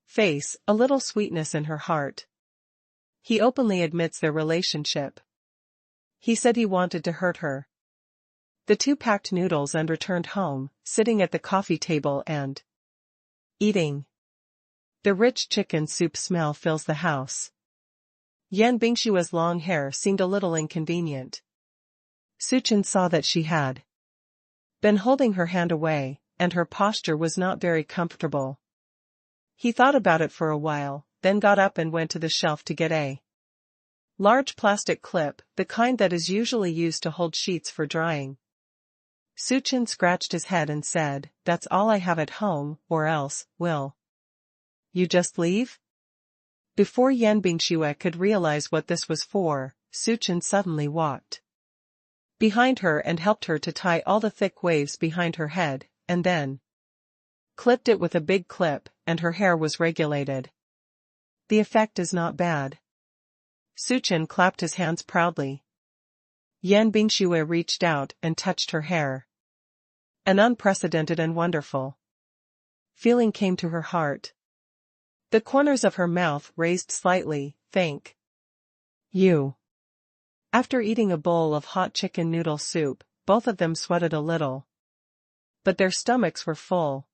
A: face, a little sweetness in her heart. He openly admits their relationship. He said he wanted to hurt her. The two packed noodles and returned home, sitting at the coffee table and eating. The rich chicken soup smell fills the house. Yan Bingshua's long hair seemed a little inconvenient. Suchen saw that she had been holding her hand away, and her posture was not very comfortable. He thought about it for a while, then got up and went to the shelf to get a large plastic clip, the kind that is usually used to hold sheets for drying. Suchen scratched his head and said, "That's all I have at home, or else, will you just leave?" Before Yan Bingxue could realize what this was for, Suchen suddenly walked behind her and helped her to tie all the thick waves behind her head, and then clipped it with a big clip, and her hair was regulated. The effect is not bad. Suchen clapped his hands proudly. Yan Bingxue reached out and touched her hair. An unprecedented and wonderful feeling came to her heart. The corners of her mouth raised slightly, "Thank you." After eating a bowl of hot chicken noodle soup, both of them sweated a little. But their stomachs were full.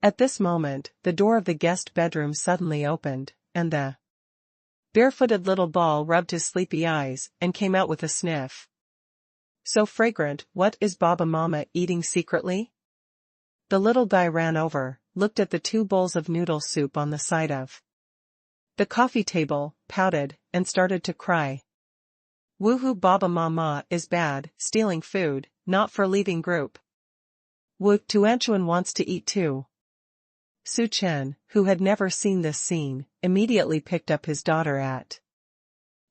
A: At this moment, the door of the guest bedroom suddenly opened, and the barefooted little ball rubbed his sleepy eyes and came out with a sniff. "So fragrant, what is Baba Mama eating secretly?" The little guy ran over, looked at the 2 bowls of noodle soup on the side of the coffee table, pouted, and started to cry. "Woohoo, Baba Mama is bad, stealing food, not for leaving group. Wu Tuanchuan wants to eat too." Su Chen, who had never seen this scene, immediately picked up his daughter at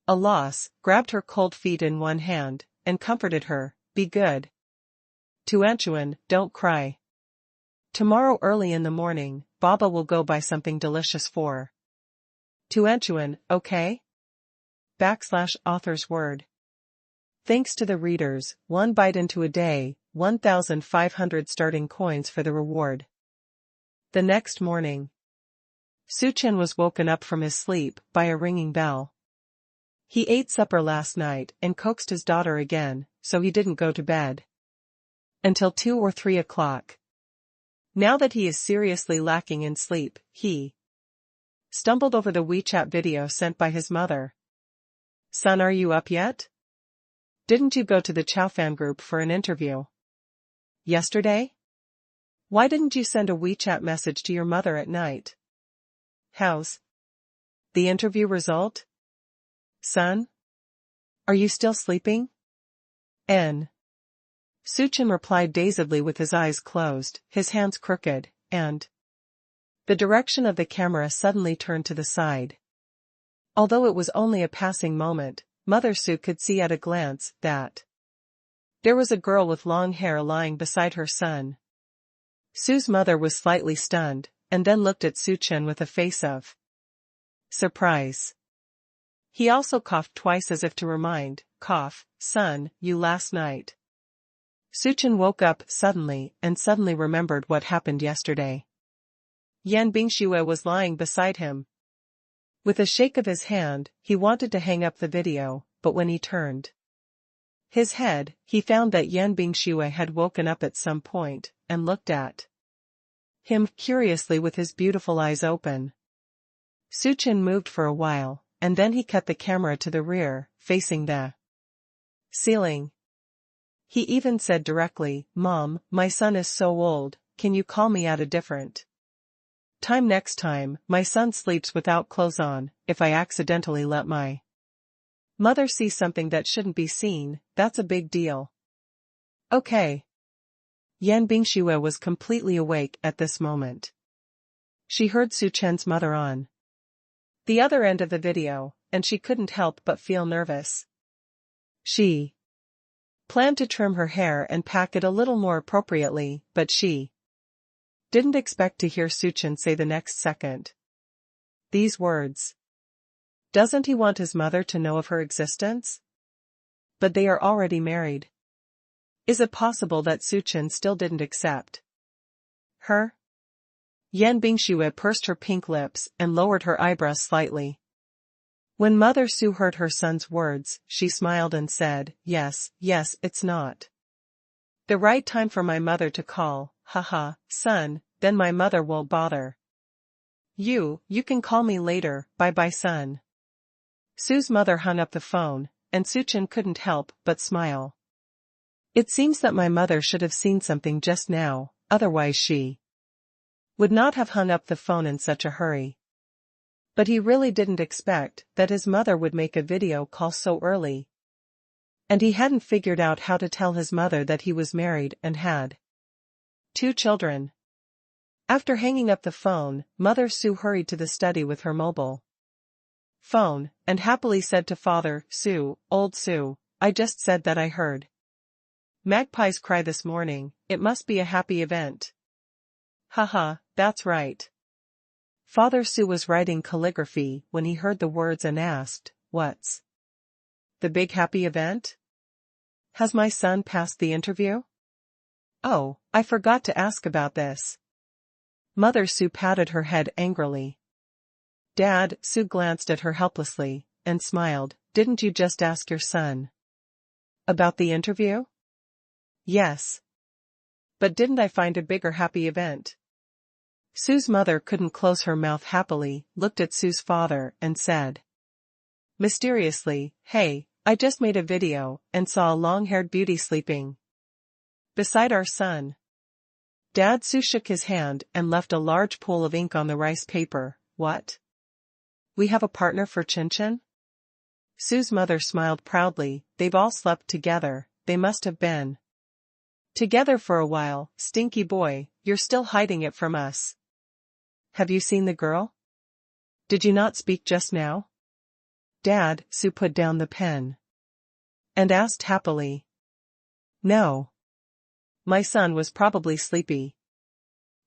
A: a loss, grabbed her cold feet in one hand, and comforted her, "Be good, Tuanchuan, don't cry. Tomorrow early in the morning, Baba will go buy something delicious for Tuanchuan, okay?" /author's word. Thanks to the readers, 1 bite into a day, 1,500 starting coins for the reward. The next morning, Suchen was woken up from his sleep by a ringing bell. He ate supper last night and coaxed his daughter again, so he didn't go to bed until 2 or 3 o'clock. Now that he is seriously lacking in sleep, he stumbled over the WeChat video sent by his mother. "Son, are you up yet? Didn't you go to the Chaofan group for an interview yesterday? Why didn't you send a WeChat message to your mother at night? How's the interview result? Son? Are you still sleeping?" N. Suchen replied dazedly with his eyes closed, his hands crooked, and the direction of the camera suddenly turned to the side. Although it was only a passing moment, Mother Su could see at a glance that there was a girl with long hair lying beside her son. Su's mother was slightly stunned, and then looked at Suchen with a face of surprise. He also coughed twice as if to remind, "Cough, son, you last night." Suchen woke up suddenly and suddenly remembered what happened yesterday. Yan Bingxue was lying beside him. With a shake of his hand, he wanted to hang up the video, but when he turned his head, he found that Yan Bingxue had woken up at some point, and looked at him curiously with his beautiful eyes open. Suchen moved for a while, and then he cut the camera to the rear, facing the ceiling. He even said directly, "Mom, my son is so old, can you call me at a different time next time? My son sleeps without clothes on. If I accidentally let my mother see something that shouldn't be seen, that's a big deal." "Okay." Yan Bingxue was completely awake at this moment. She heard Suchen's mother on the other end of the video, and she couldn't help but feel nervous. She planned to trim her hair and pack it a little more appropriately, but she didn't expect to hear Suchen say the next second these words. Doesn't he want his mother to know of her existence? But they are already married. Is it possible that Suchen still didn't accept her? Yan Bingxue pursed her pink lips and lowered her eyebrows slightly. When Mother Su heard her son's words, she smiled and said, yes, it's not the right time for my mother to call, haha, son, then my mother won't bother You can call me later, bye-bye son. Sue's mother hung up the phone, and Suchin couldn't help but smile. It seems that my mother should have seen something just now, otherwise she would not have hung up the phone in such a hurry. But he really didn't expect that his mother would make a video call so early. And he hadn't figured out how to tell his mother that he was married and had 2 children. After hanging up the phone, Mother Sue hurried to the study with her mobile phone, and happily said to Father, Sue, old Sue, I just said that I heard magpies cry this morning, it must be a happy event. Haha, that's right. Father Sue was writing calligraphy when he heard the words and asked, what's the big happy event? Has my son passed the interview? Oh, I forgot to ask about this. Mother Sue patted her head angrily. Dad, Sue glanced at her helplessly, and smiled, didn't you just ask your son about the interview? Yes. But didn't I find a bigger happy event? Sue's mother couldn't close her mouth happily, looked at Sue's father, and said mysteriously, hey, I just made a video, and saw a long-haired beauty sleeping beside our son. Dad Sue shook his hand and left a large pool of ink on the rice paper. What? We have a partner for Chin Chin? Sue's mother smiled proudly, they've all slept together, they must have been together for a while, stinky boy, you're still hiding it from us. Have you seen the girl? Did you not speak just now? Dad, Sue put down the pen and asked happily. No. My son was probably sleepy.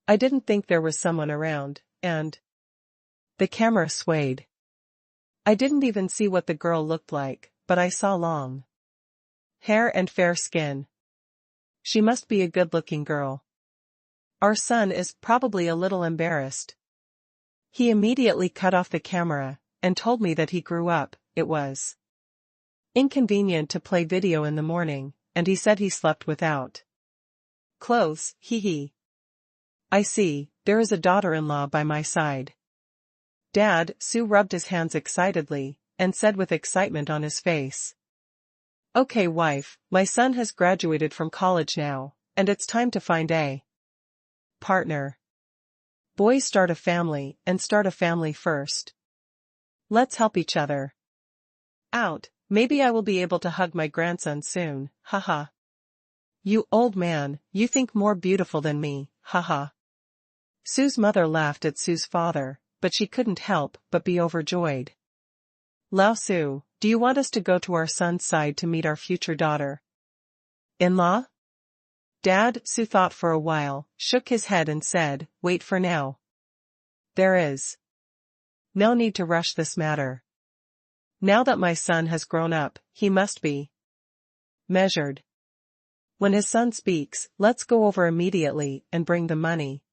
A: I didn't think there was someone around, and the camera swayed. I didn't even see what the girl looked like, but I saw long hair and fair skin. She must be a good-looking girl. Our son is probably a little embarrassed. He immediately cut off the camera and told me that he grew up, it was inconvenient to play video in the morning, and he said he slept without clothes, hee. I see, there is a daughter-in-law by my side. Dad, Sue rubbed his hands excitedly, and said with excitement on his face. Okay wife, my son has graduated from college now, and it's time to find a partner. Boys start a family, and start a family first. Let's help each other out, maybe I will be able to hug my grandson soon, haha. You old man, you think more beautiful than me, haha. Sue's mother laughed at Sue's father, but she couldn't help but be overjoyed. Lao Sue, do you want us to go to our son's side to meet our future daughter-in-law? Dad, Sue thought for a while, shook his head and said, wait for now. There is no need to rush this matter. Now that my son has grown up, he must be measured. When his son speaks, let's go over immediately and bring the money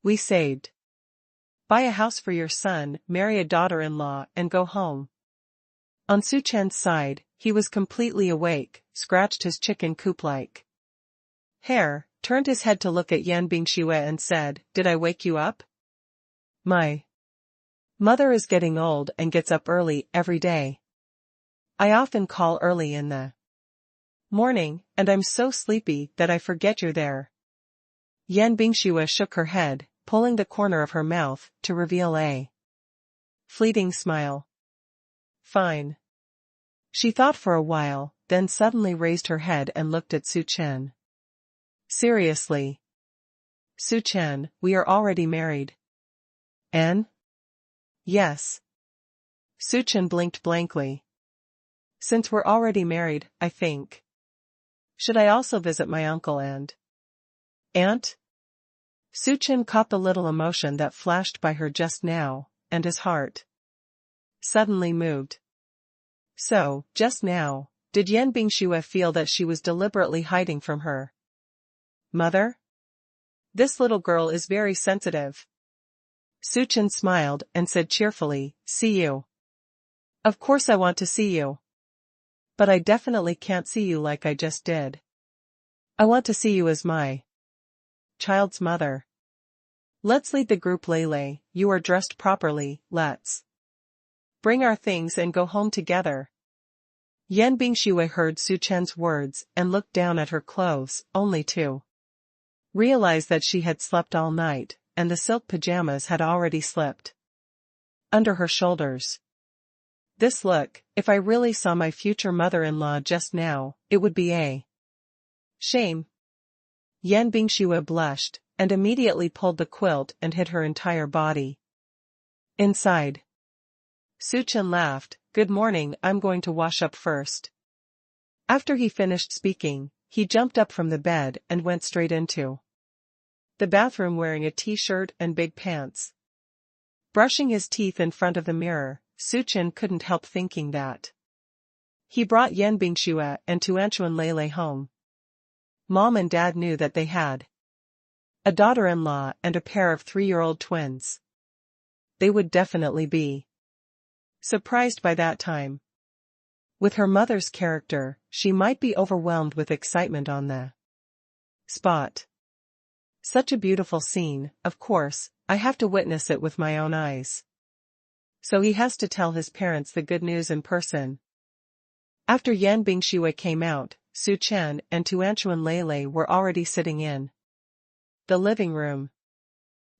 A: we saved. Buy a house for your son, marry a daughter-in-law, and go home. On Su Chen's side, he was completely awake, scratched his chicken coop-like hair, turned his head to look at Yan Bingxue and said, did I wake you up? My mother is getting old and gets up early every day. I often call early in the morning, and I'm so sleepy that I forget you're there. Yan Bingxue shook her head, pulling the corner of her mouth to reveal a fleeting smile. Fine. She thought for a while, then suddenly raised her head and looked at Su Chen. Seriously? Su Chen, we are already married. N? Yes. Su Chen blinked blankly. Since we're already married, I think. Should I also visit my uncle and aunt? Su Chen caught the little emotion that flashed by her just now, and his heart suddenly moved. So, just now, did Yan Bingxue feel that she was deliberately hiding from her mother? This little girl is very sensitive. Su Chen smiled and said cheerfully, see you. Of course I want to see you. But I definitely can't see you like I just did. I want to see you as my child's mother. Let's lead the group. Lele, you are dressed properly, let's bring our things and go home together. Yan Bingshui heard Su Chen's words and looked down at her clothes, only to realize that she had slept all night, and the silk pajamas had already slipped under her shoulders. This look, if I really saw my future mother-in-law just now, it would be a shame. Yan Bingshui blushed, and immediately pulled the quilt and hid her entire body inside. Su Chen laughed. Good morning, I'm going to wash up first. After he finished speaking, he jumped up from the bed and went straight into the bathroom wearing a t-shirt and big pants. Brushing his teeth in front of the mirror, Su Chen couldn't help thinking that he brought Yan Bingshui and Tuanchuan Lele home. Mom and Dad knew that they had a daughter-in-law and a pair of 3-year-old twins. They would definitely be surprised by that time. With her mother's character, she might be overwhelmed with excitement on the spot. Such a beautiful scene, of course, I have to witness it with my own eyes. So he has to tell his parents the good news in person. After Yan Bingshui came out, Su Chen and Tuanchuan Lele were already sitting in the living room.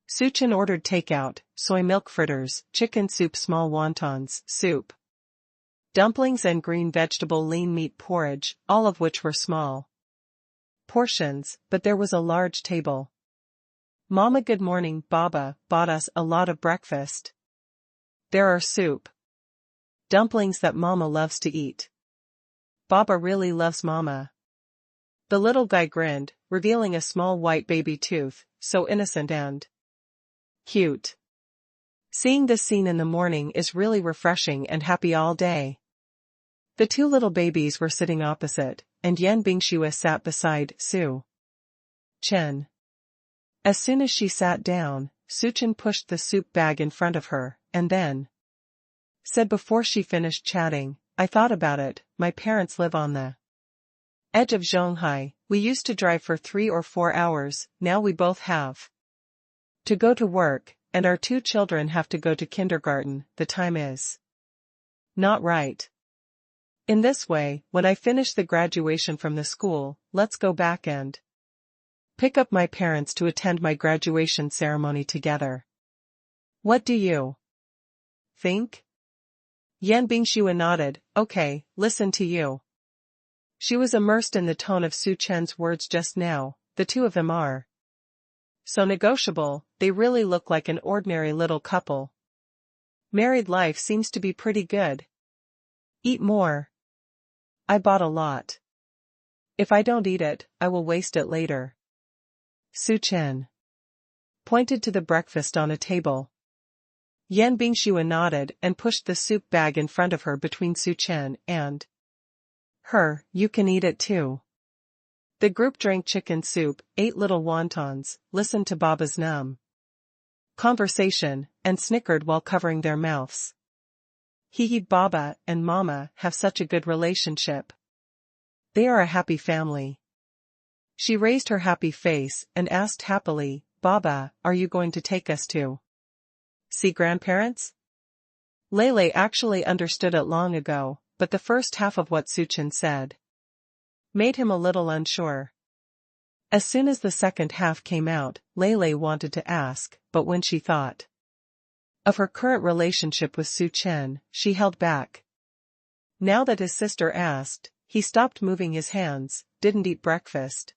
A: Su Chen ordered takeout, soy milk fritters, chicken soup, small wontons, soup, dumplings and green vegetable lean meat porridge, all of which were small portions, but there was a large table. Mama, good morning. Baba bought us a lot of breakfast. There are soup, dumplings that Mama loves to eat. Baba really loves Mama. The little guy grinned, revealing a small white baby tooth, so innocent and cute. Seeing this scene in the morning is really refreshing and happy all day. The two little babies were sitting opposite, and Yan Bingshui sat beside Su Chen. As soon as she sat down, Su Chen pushed the soup bag in front of her, and then said before she finished chatting, I thought about it, my parents live on the edge of Zhonghai. We used to drive for 3 or 4 hours, now we both have to go to work, and our 2 children have to go to kindergarten. The time is not right. In this way, when I finish the graduation from the school, let's go back and pick up my parents to attend my graduation ceremony together. What do you think? Yan Bingshui nodded. Okay, listen to you. She was immersed in the tone of Su Chen's words just now. The two of them are so negotiable, they really look like an ordinary little couple. Married life seems to be pretty good. Eat more. I bought a lot. If I don't eat it, I will waste it later. Su Chen pointed to the breakfast on a table. Yan Bingshui nodded and pushed the soup bag in front of her between Su Chen and her. You can eat it too. The group drank chicken soup, ate little wontons, listened to Baba's numb conversation, and snickered while covering their mouths. Baba and Mama have such a good relationship. They are a happy family. She raised her happy face and asked happily, Baba, are you going to take us to see grandparents? Lele actually understood it long ago, but the first half of what Su Chen said made him a little unsure. As soon as the second half came out, Lele wanted to ask, but when she thought of her current relationship with Su Chen, she held back. Now that his sister asked, he stopped moving his hands, didn't eat breakfast,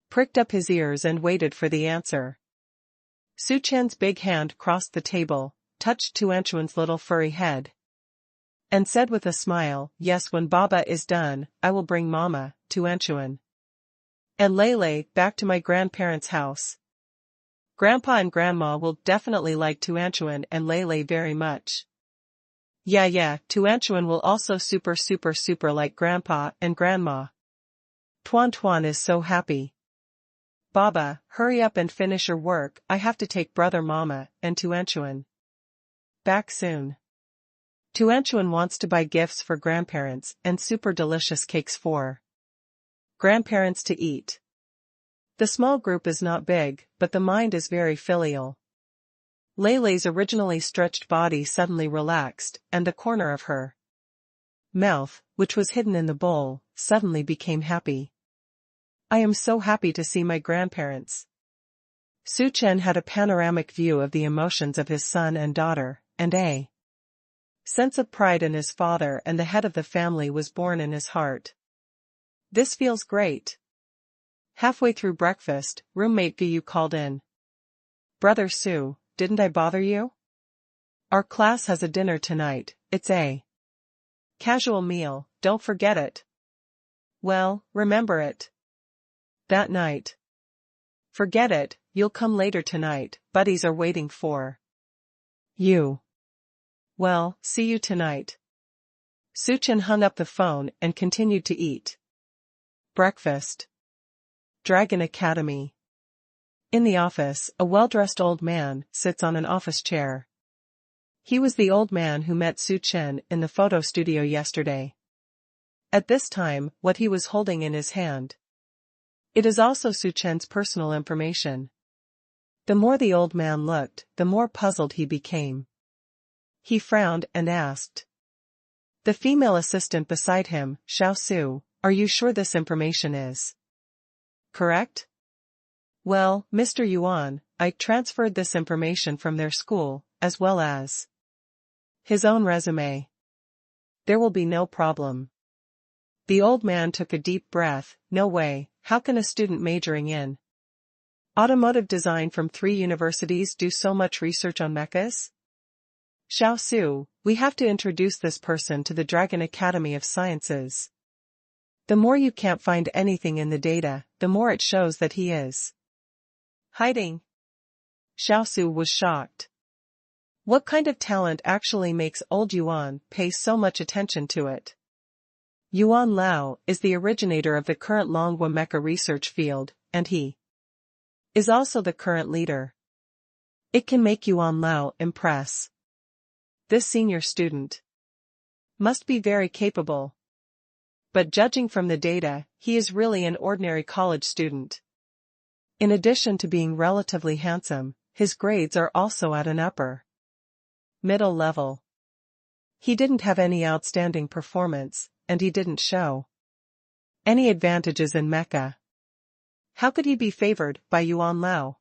A: pricked up his ears and waited for the answer. Su Chen's big hand crossed the table, touched Tuanchuan's little furry head, and said with a smile, yes, when Baba is done, I will bring Mama, Tuanchuan, and Lele back to my grandparents' house. Grandpa and Grandma will definitely like Tuanchuan and Lele very much. Yeah, Tuanchuan will also super like Grandpa and Grandma. Tuan is so happy. Baba, hurry up and finish your work, I have to take brother Mama and Tuanchuan back soon. Tuanchuan wants to buy gifts for grandparents and super delicious cakes for grandparents to eat. The small group is not big, but the mind is very filial. Leilei's originally stretched body suddenly relaxed, and the corner of her mouth, which was hidden in the bowl, suddenly became happy. I am so happy to see my grandparents. Su Chen had a panoramic view of the emotions of his son and daughter, and a sense of pride in his father and the head of the family was born in his heart. This feels great. Halfway through breakfast, roommate Gu Yu called in. Brother Su, didn't I bother you? Our class has a dinner tonight, it's a casual meal, don't forget it. Well, remember it. That night. Forget it, you'll come later tonight, buddies are waiting for you. Well, see you tonight. Su Chen hung up the phone and continued to eat. Breakfast. Dragon Academy. In the office, a well-dressed old man sits on an office chair. He was the old man who met Su Chen in the photo studio yesterday. At this time, what he was holding in his hand. It is also Su Chen's personal information. The more the old man looked, the more puzzled he became. He frowned and asked the female assistant beside him, Xiao Su, are you sure this information is correct? Well, Mr. Yuan, I transferred this information from their school, as well as his own resume. There will be no problem. The old man took a deep breath. No way, how can a student majoring in automotive design from 3 universities do so much research on mechas? Xiao Su, we have to introduce this person to the Dragon Academy of Sciences. The more you can't find anything in the data, the more it shows that he is hiding. Xiao Su was shocked. What kind of talent actually makes old Yuan pay so much attention to it? Yuan Lao is the originator of the current Longhua mecha research field, and he is also the current leader. It can make Yuan Lao impress. This senior student must be very capable. But judging from the data, he is really an ordinary college student. In addition to being relatively handsome, his grades are also at an upper middle level. He didn't have any outstanding performance, and he didn't show any advantages in mecha. How could he be favored by Yuan Lao?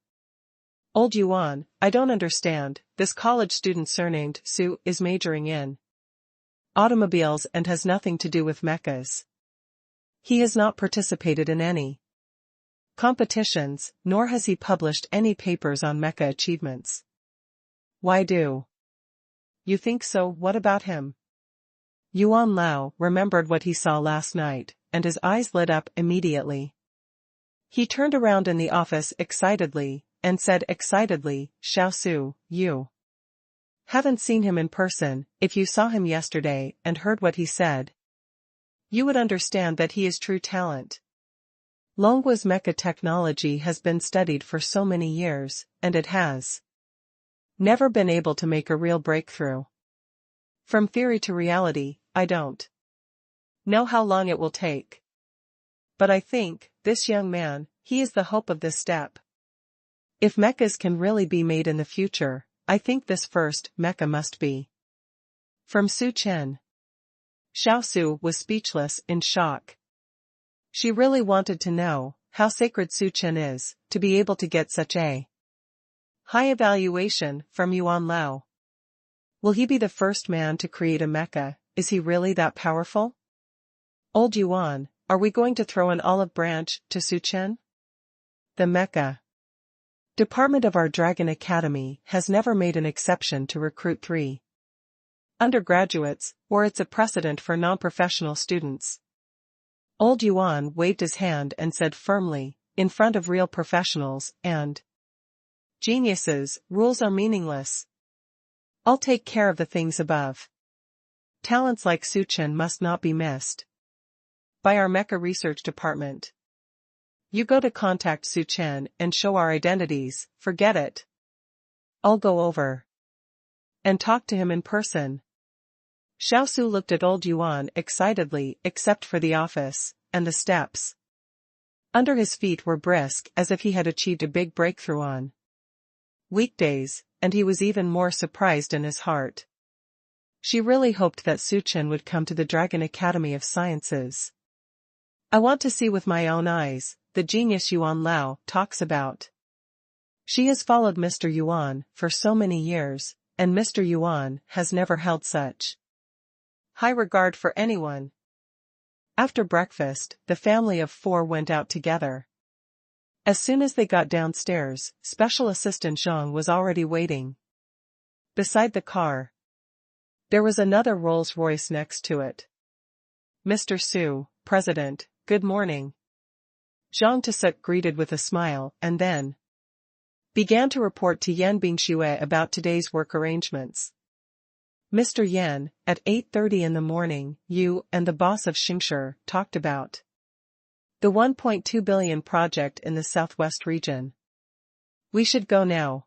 A: Old Yuan, I don't understand, this college student surnamed Su is majoring in automobiles and has nothing to do with mechas. He has not participated in any competitions, nor has he published any papers on mecha achievements. Why do you think so? What about him? Yuan Lao remembered what he saw last night, and his eyes lit up immediately. He turned around in the office excitedly, and said excitedly, Xiao Su, you haven't seen him in person. If you saw him yesterday and heard what he said, you would understand that he is true talent. Longhua's mecha technology has been studied for so many years, and it has never been able to make a real breakthrough. From theory to reality, I don't know how long it will take. But I think, this young man, he is the hope of this step. If mechas can really be made in the future, I think this first mecha must be from Su Chen. Xiao Su was speechless in shock. She really wanted to know how sacred Su Chen is, to be able to get such a high evaluation from Yuan Lao. Will he be the first man to create a mecha? Is he really that powerful? Old Yuan, are we going to throw an olive branch to Su Chen? The mecha department of our Dragon Academy has never made an exception to recruit 3 undergraduates, or it's a precedent for non-professional students. Old Yuan waved his hand and said firmly, in front of real professionals and geniuses, rules are meaningless. I'll take care of the things above. Talents like Su Chen must not be missed by our mecha research department. You go to contact Su Chen and show our identities, forget it. I'll go over and talk to him in person. Xiao Su looked at old Yuan excitedly, except for the office and the steps. Under his feet were brisk as if he had achieved a big breakthrough on weekdays, and he was even more surprised in his heart. She really hoped that Suchen would come to the Dragon Academy of Sciences. I want to see with my own eyes, the genius Yuan Lao talks about. She has followed Mr. Yuan for so many years, and Mr. Yuan has never held such high regard for anyone. After breakfast, the family of 4 went out together. As soon as they got downstairs, Special Assistant Zhang was already waiting beside the car. There was another Rolls-Royce next to it. Mr. Su, President, good morning. Zhang Tusuk greeted with a smile and then began to report to Yan Bingxue about today's work arrangements. Mr. Yan, at 8:30 in the morning, you and the boss of Xingshi talked about the 1.2 billion project in the southwest region. We should go now.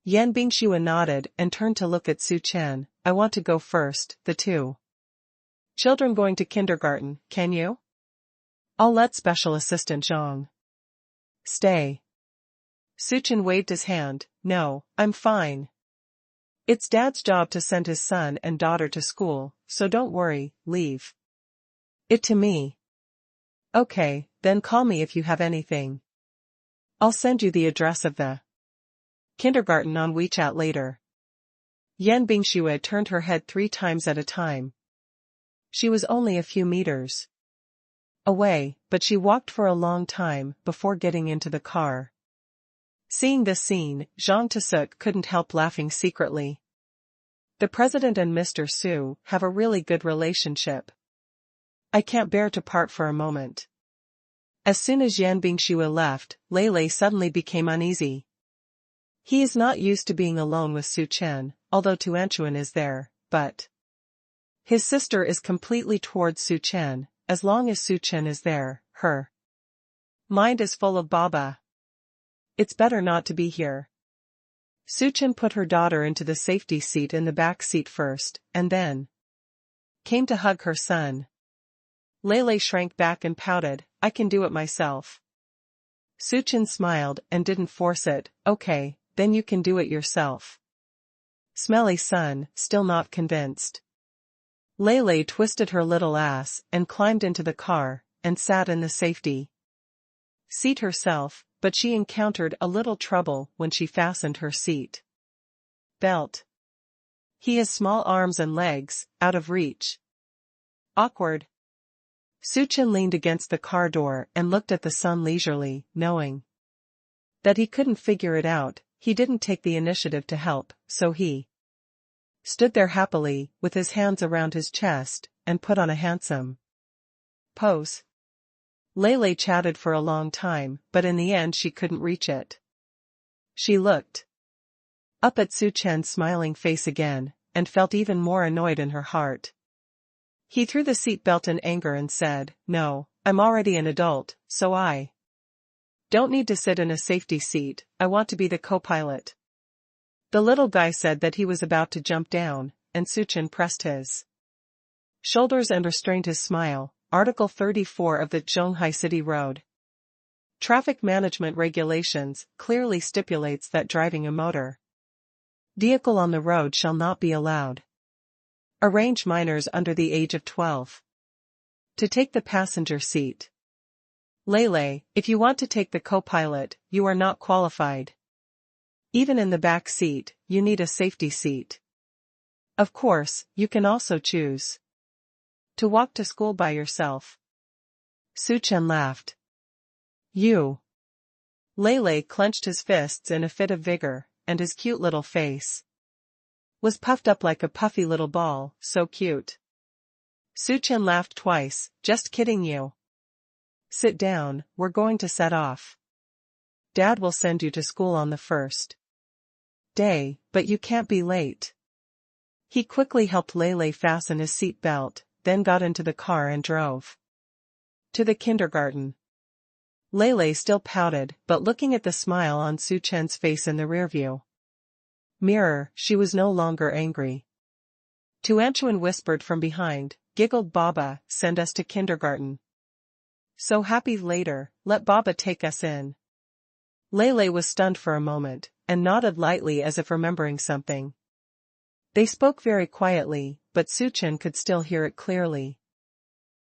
A: Yan Bingxue nodded and turned to look at Su Chen. I want to go first, the 2 children going to kindergarten, can you? I'll let Special Assistant Zhang stay. Su Chen waved his hand. No, I'm fine. It's Dad's job to send his son and daughter to school, so don't worry, leave it to me. Okay, then call me if you have anything. I'll send you the address of the kindergarten on WeChat later. Yan Bingxue turned her head 3 times at a time. She was only a few meters away, but she walked for a long time before getting into the car. Seeing this scene, Zhang Tusuk couldn't help laughing secretly. The president and Mr. Su have a really good relationship. I can't bear to part for a moment. As soon as Yan Bingxue left, Lei suddenly became uneasy. He is not used to being alone with Su Chen, although Tuanchuan is there, but his sister is completely towards Su Chen. As long as Su Chen is there, her mind is full of Baba. It's better not to be here. Su Chen put her daughter into the safety seat in the back seat first, and then came to hug her son. Lei shrank back and pouted, I can do it myself. Su Chen smiled and didn't force it. Okay, then you can do it yourself. Smelly son, still not convinced. Lei twisted her little ass and climbed into the car, and sat in the safety seat herself, but she encountered a little trouble when she fastened her seat belt. He has small arms and legs, out of reach. Awkward. Su Chen leaned against the car door and looked at the son leisurely, knowing that he couldn't figure it out. He didn't take the initiative to help, so he stood there happily, with his hands around his chest, and put on a handsome pose. Lei chatted for a long time, but in the end she couldn't reach it. She looked up at Su Chen's smiling face again, and felt even more annoyed in her heart. He threw the seat belt in anger and said, No, I'm already an adult, so I don't need to sit in a safety seat, I want to be the co-pilot. The little guy said that he was about to jump down, and Su Chen pressed his shoulders and restrained his smile. Article 34 of the Zhonghai City Road Traffic Management Regulations clearly stipulates that driving a motor vehicle on the road shall not be allowed. Arrange minors under the age of 12 to take the passenger seat. Lei, if you want to take the co-pilot, you are not qualified. Even in the back seat, you need a safety seat. Of course, you can also choose to walk to school by yourself. Su Chen laughed. You. Lei clenched his fists in a fit of vigor, and his cute little face was puffed up like a puffy little ball, so cute. Su Chen laughed twice, just kidding you. Sit down, we're going to set off. Dad will send you to school on the first day, but you can't be late. He quickly helped Lei fasten his seat belt, then got into the car and drove to the kindergarten. Lei still pouted, but looking at the smile on Su Chen's face in the rearview mirror, she was no longer angry. Tuanchuan whispered from behind, giggled Baba, send us to kindergarten. So happy later, let Baba take us in. Lele was stunned for a moment, and nodded lightly as if remembering something. They spoke very quietly, but Suchin could still hear it clearly.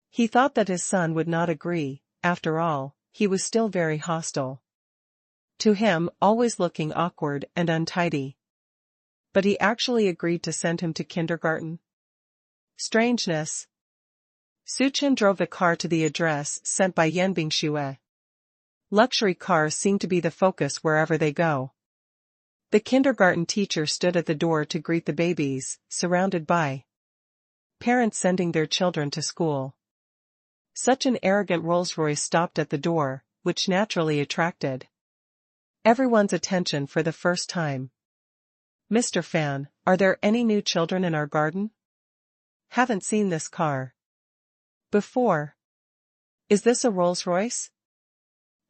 A: He thought that his son would not agree, after all, he was still very hostile to him, always looking awkward and untidy. But he actually agreed to send him to kindergarten? Strangeness. Suchin drove the car to the address sent by Yanbing Xue. Luxury cars seem to be the focus wherever they go. The kindergarten teacher stood at the door to greet the babies, surrounded by parents sending their children to school. Such an arrogant Rolls-Royce stopped at the door, which naturally attracted everyone's attention for the first time. Mr. Fan, are there any new children in our garden? Haven't seen this car before. Is this a Rolls-Royce?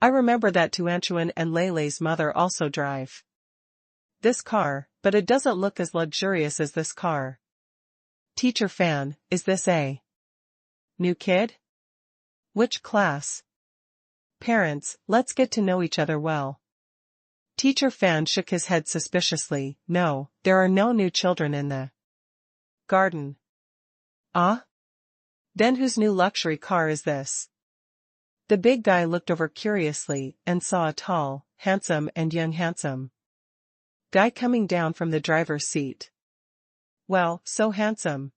A: I remember that Tuanchuan and Lele's mother also drive this car, but it doesn't look as luxurious as this car. Teacher Fan, is this a new kid? Which class? Parents, let's get to know each other well. Teacher Fan shook his head suspiciously. No, there are no new children in the garden. Ah? Then whose new luxury car is this? The big guy looked over curiously and saw a tall, handsome guy coming down from the driver's seat. Well, so handsome.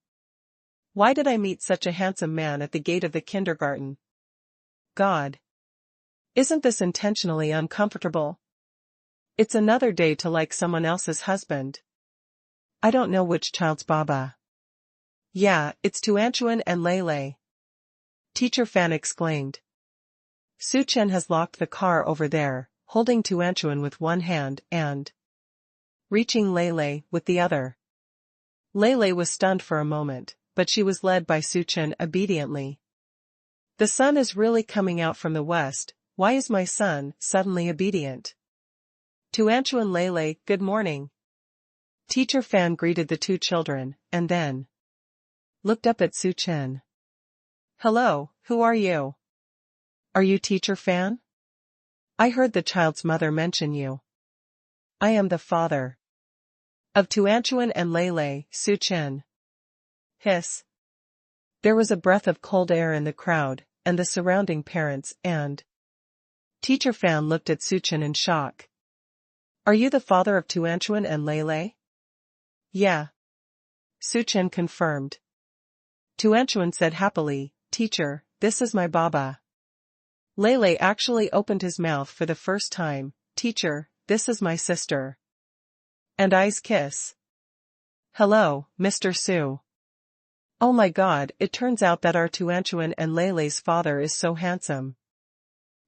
A: Why did I meet such a handsome man at the gate of the kindergarten? God. Isn't this intentionally uncomfortable? It's another day to like someone else's husband. I don't know which child's Baba. Yeah, it's Tuanchuan and Lele. Teacher Fan exclaimed. Suchen has locked the car over there, holding Tuanchuan with one hand and reaching Lele with the other. Lele was stunned for a moment, but she was led by Suchen obediently. The sun is really coming out from the west. Why is my son suddenly obedient? Tuanchuan Lele, good morning. Teacher Fan greeted the two children, and then looked up at Suchen. Hello, who are you? Are you Teacher Fan? I heard the child's mother mention you. I am the father of Tuanchuan and Lele, Suchen. Hiss. There was a breath of cold air in the crowd, and the surrounding parents and Teacher Fan looked at Suchen in shock. Are you the father of Tuanchuan and Lele? Yeah. Suchen confirmed. Tuanchuan said happily, Teacher, this is my Baba. Lele actually opened his mouth for the first time, Teacher, this is my sister. And eyes kiss. Hello, Mr. Su. Oh my God, it turns out that our Tuanchuan and Lele's father is so handsome.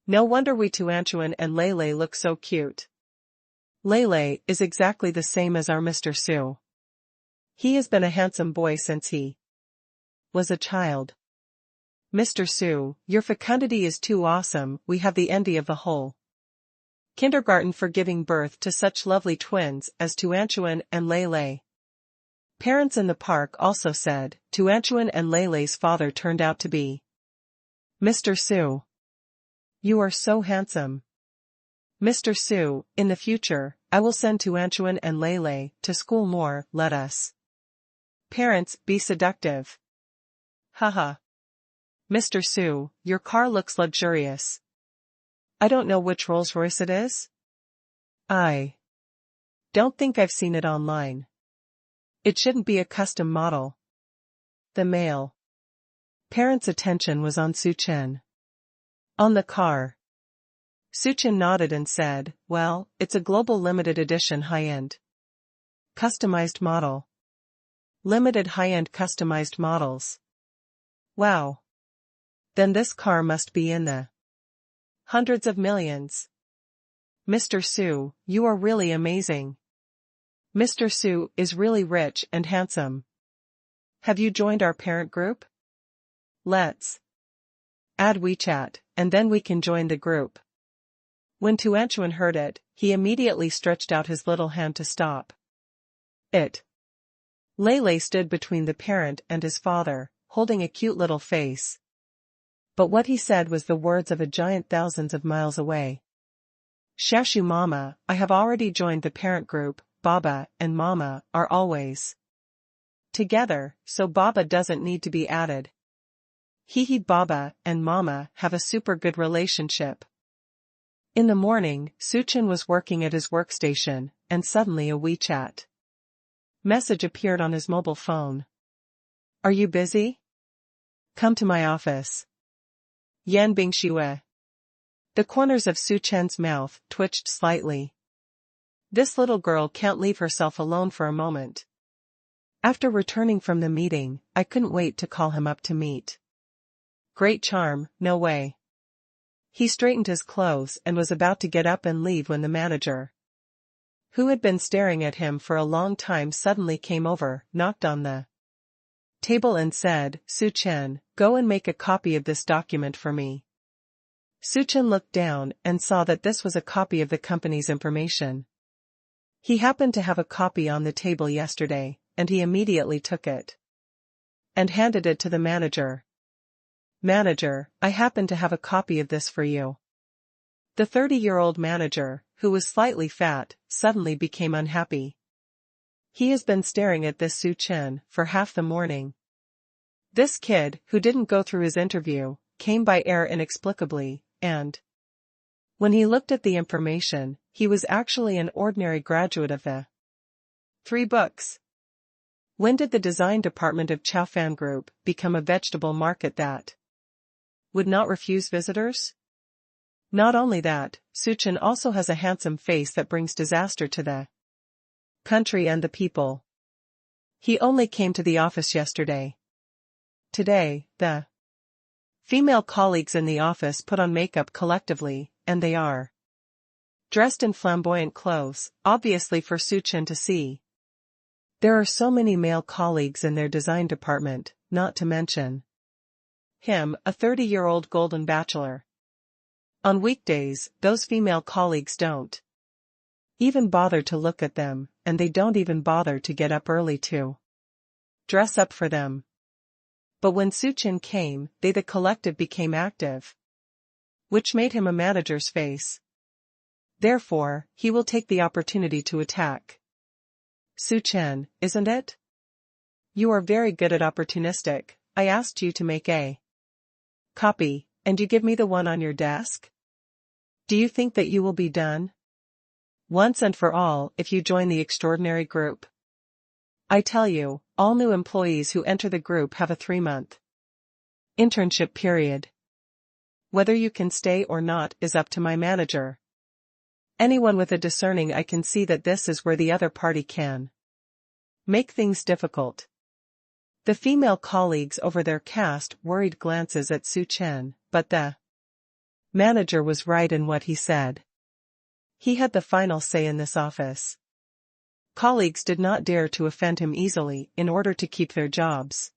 A: No wonder we Tuanchuan and Lele look so cute. Lele is exactly the same as our Mr. Su. He has been a handsome boy since he was a child. Mr. Su, your fecundity is too awesome, we have the envy of the whole kindergarten for giving birth to such lovely twins as Tuanchuan and Lele. Parents in the park also said, Tuanchuan and Lele's father turned out to be Mr. Su. You are so handsome. Mr. Su, in the future, I will send Tuanchuan and Lele to school more, let us. Parents, be seductive. Haha. Mr. Su, your car looks luxurious. I don't know which Rolls-Royce it is. I don't think I've seen it online. It shouldn't be a custom model. The male parents' attention was on Suchen. On the car. Suchen nodded and said, well, it's a global limited edition high-end customized model. Limited high-end customized models. Wow. Then this car must be in the hundreds of millions. Mr. Su, you are really amazing. Mr. Su is really rich and handsome. Have you joined our parent group? Let's add WeChat, and then we can join the group. When Tuanchuan heard it, he immediately stretched out his little hand to stop it. Lele stood between the parent and his father, holding a cute little face. But what he said was the words of a giant thousands of miles away. Shashu Mama, I have already joined the parent group. Baba and Mama are always together, so Baba doesn't need to be added. He Baba and Mama have a super good relationship. In the morning, Suchin was working at his workstation, and suddenly a WeChat message appeared on his mobile phone. Are you busy? Come to my office. Yan Bingxue. The corners of Suchen's mouth twitched slightly. This little girl can't leave herself alone for a moment. After returning from the meeting, I couldn't wait to call him up to meet. Great charm, no way. He straightened his clothes and was about to get up and leave when the manager, who had been staring at him for a long time, suddenly came over, knocked on the table and said, Suchen, go and make a copy of this document for me. Suchen looked down and saw that this was a copy of the company's information. He happened to have a copy on the table yesterday, and he immediately took it and handed it to the manager. Manager, I happen to have a copy of this for you. The 30-year-old manager, who was slightly fat, suddenly became unhappy. He has been staring at this Suchen for half the morning. This kid, who didn't go through his interview, came by air inexplicably, and when he looked at the information, he was actually an ordinary graduate of the 3 books. When did the design department of Chaofan Group become a vegetable market that would not refuse visitors? Not only that, Suchen also has a handsome face that brings disaster to the country and the people. He only came to the office yesterday. Today, the female colleagues in the office put on makeup collectively, and they are dressed in flamboyant clothes, obviously for Suchen to see. There are so many male colleagues in their design department, not to mention him, a 30-year-old golden bachelor. On weekdays, those female colleagues don't even bother to look at them, and they don't even bother to get up early to dress up for them. But when Suchen came, the collective became active, which made him a manager's face. Therefore, he will take the opportunity to attack. Suchen, isn't it? You are very good at opportunistic. I asked you to make a copy, and you give me the one on your desk? Do you think that you will be done once and for all if you join the extraordinary group? I tell you, all new employees who enter the group have a 3-month internship period. Whether you can stay or not is up to my manager. Anyone with a discerning eye can see that this is where the other party can make things difficult. The female colleagues over there cast worried glances at Suchen, but the manager was right in what he said. He had the final say in this office. Colleagues did not dare to offend him easily in order to keep their jobs.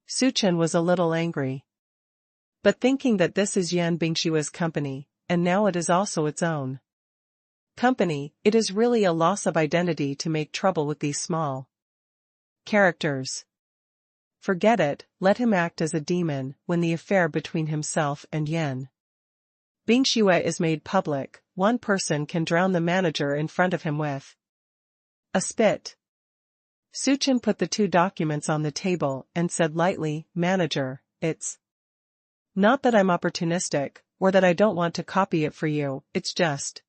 A: Suchen was a little angry. But thinking that this is Yan Bingshua's company, and now it is also its own company, it is really a loss of identity to make trouble with these small characters. Forget it, let him act as a demon when the affair between himself and Yan Bingxue is made public. One person can drown the manager in front of him with a spit. Suchen put the 2 documents on the table and said lightly, Manager, it's not that I'm opportunistic, or that I don't want to copy it for you, it's just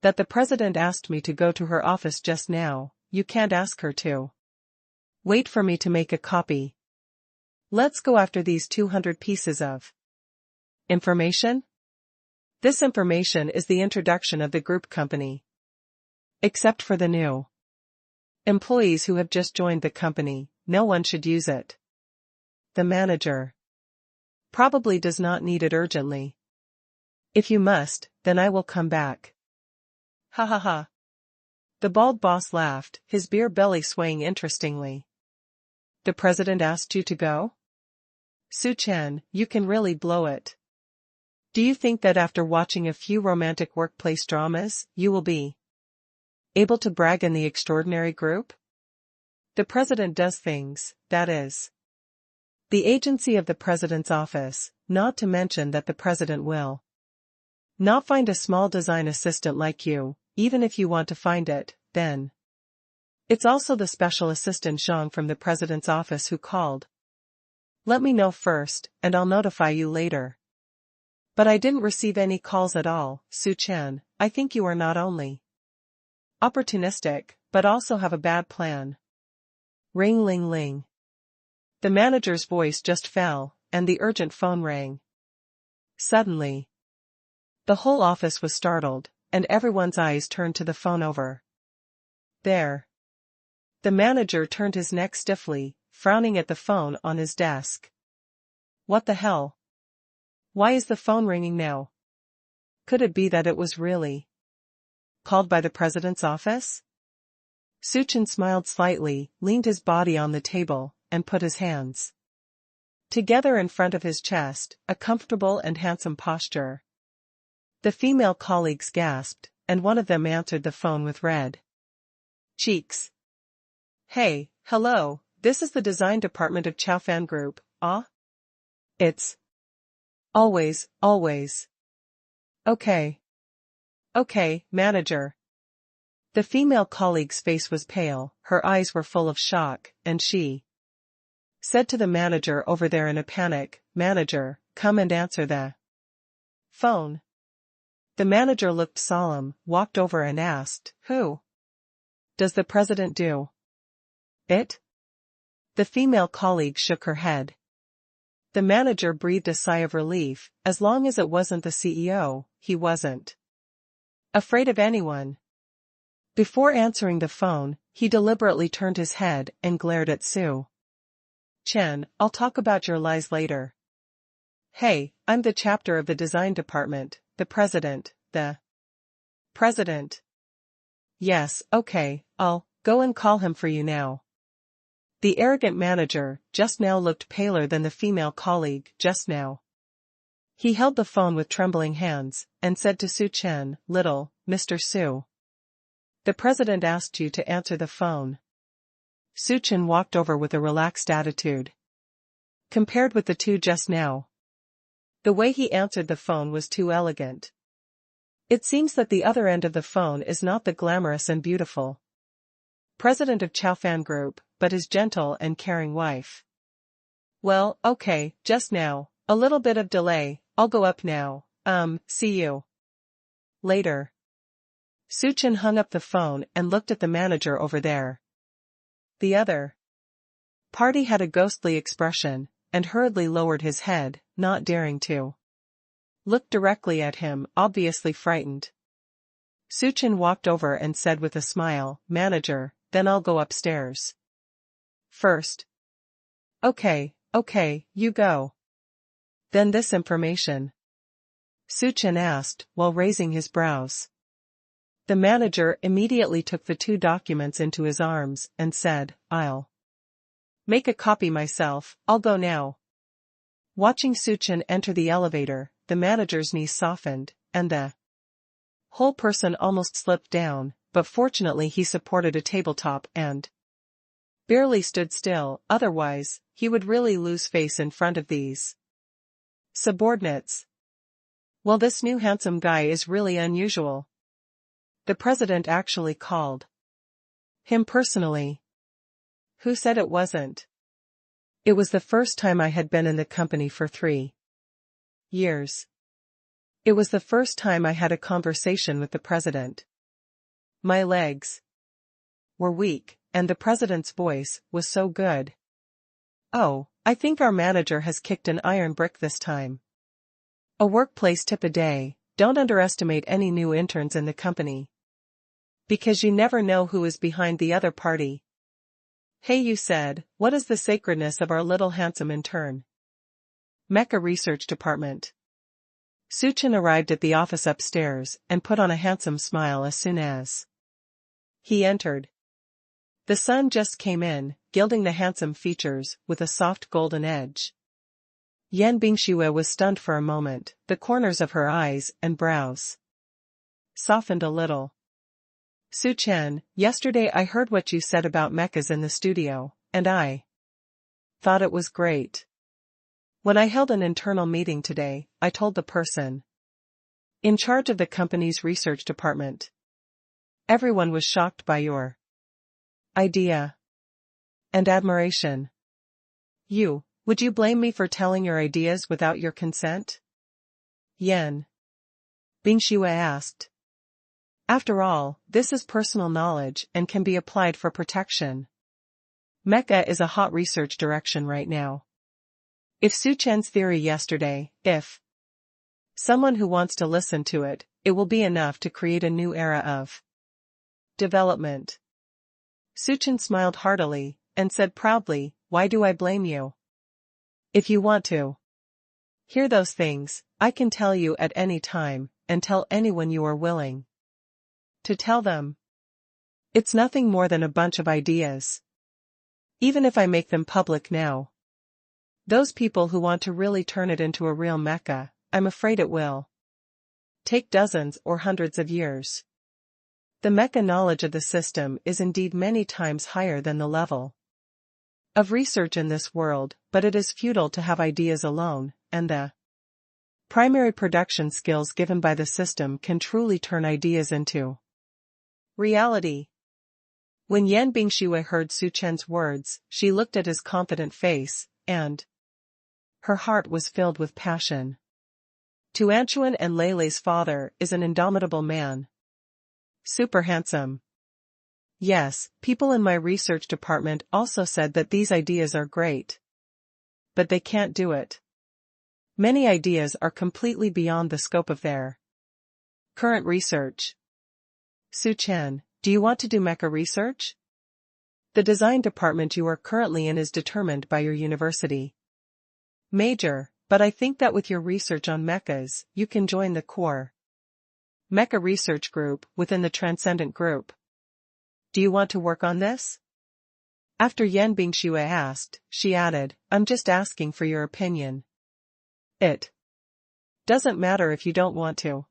A: that the president asked me to go to her office just now. You can't ask her to wait for me to make a copy. Let's go after these 200 pieces of information. This information is the introduction of the group company. Except for the new employees who have just joined the company, no one should use it. The manager probably does not need it urgently. If you must, then I will come back. Ha ha ha. The bald boss laughed, his beer belly swaying interestingly. The president asked you to go? Suchen, you can really blow it. Do you think that after watching a few romantic workplace dramas, you will be able to brag in the extraordinary group? The president does things, that is The agency of the president's office, not to mention that the president will not find a small design assistant like you, even if you want to find it, then. It's also the special assistant Zhang from the president's office who called. Let me know first, and I'll notify you later. But I didn't receive any calls at all, Su Chen. I think you are not only opportunistic, but also have a bad plan. Ring ling ling. The manager's voice just fell, and the urgent phone rang. Suddenly, the whole office was startled, and everyone's eyes turned to the phone over there. The manager turned his neck stiffly, frowning at the phone on his desk. What the hell? Why is the phone ringing now? Could it be that it was really called by the president's office? Su Chen smiled slightly, leaned his body on the table, and put his hands together in front of his chest, a comfortable and handsome posture. The female colleagues gasped, and one of them answered the phone with red cheeks. Hey, hello, this is the design department of Chaofan Group, ah? It's always. Okay, manager. The female colleague's face was pale, her eyes were full of shock, and she said to the manager over there in a panic, Manager, come and answer the phone. The manager looked solemn, walked over and asked, Who? Does the president do it? The female colleague shook her head. The manager breathed a sigh of relief. As long as it wasn't the CEO, he wasn't afraid of anyone. Before answering the phone, he deliberately turned his head and glared at Su Chen. I'll talk about your lies later. Hey, I'm the chapter of the design department, the president. Yes, okay, I'll go and call him for you now. The arrogant manager just now looked paler than the female colleague just now. He held the phone with trembling hands, and said to Su Chen, Little, Mr. Su. The president asked you to answer the phone. Su Chen walked over with a relaxed attitude. Compared with the two just now, the way he answered the phone was too elegant. It seems that the other end of the phone is not the glamorous and beautiful president of Chaofan Group, but his gentle and caring wife. Well, okay, just now, a little bit of delay, I'll go up now, see you later. Su Chen hung up the phone and looked at the manager over there. The other party had a ghostly expression, and hurriedly lowered his head, not daring to look directly at him, obviously frightened. Su Chen walked over and said with a smile, Manager, then I'll go upstairs first. Okay, you go. Then this information? Su Chen asked, while raising his brows. The manager immediately took the two documents into his arms and said, I'll make a copy myself, I'll go now. Watching Su Chen enter the elevator, the manager's knees softened, and the whole person almost slipped down, but fortunately he supported a tabletop and barely stood still, otherwise, he would really lose face in front of these subordinates. Well, this new handsome guy is really unusual. The president actually called him personally. Who said it wasn't? It was the first time I had been in the company for 3 years. It was the first time I had a conversation with the president. My legs were weak, and the president's voice was so good. Oh, I think our manager has kicked an iron brick this time. A workplace tip a day, don't underestimate any new interns in the company. Because you never know who is behind the other party. Hey, you said, what is the sacredness of our little handsome intern? Mecha Research Department. Su Chen arrived at the office upstairs and put on a handsome smile as soon as he entered. The sun just came in, gilding the handsome features with a soft golden edge. Yan Bingxue was stunned for a moment, the corners of her eyes and brows softened a little. Su Chen, yesterday I heard what you said about mechas in the studio, and I thought it was great. When I held an internal meeting today, I told the person in charge of the company's research department. Everyone was shocked by your idea and admiration. Would you blame me for telling your ideas without your consent? Yan Bingxue asked. After all, this is personal knowledge and can be applied for protection. Mecha is a hot research direction right now. If Su Chen's theory yesterday, if someone who wants to listen to it, it will be enough to create a new era of development. Su Chen smiled heartily, and said proudly, why do I blame you? If you want to hear those things, I can tell you at any time, and tell anyone you are willing to tell them. It's nothing more than a bunch of ideas. Even if I make them public now, those people who want to really turn it into a real mecha, I'm afraid it will take dozens or hundreds of years. The mecha knowledge of the system is indeed many times higher than the level of research in this world, but it is futile to have ideas alone, and the primary production skills given by the system can truly turn ideas into reality. When Yan Bingxue heard Su Chen's words, she looked at his confident face, and her heart was filled with passion. Tuanchuan and Leilei's father is an indomitable man. Super handsome. Yes, people in my research department also said that these ideas are great. But they can't do it. Many ideas are completely beyond the scope of their current research. Su Chen, do you want to do mecha research? The design department you are currently in is determined by your university major, but I think that with your research on mechas, you can join the core mecha research group within the Transcendent group. Do you want to work on this? After Yan Bingxue asked, she added, I'm just asking for your opinion. It doesn't matter if you don't want to.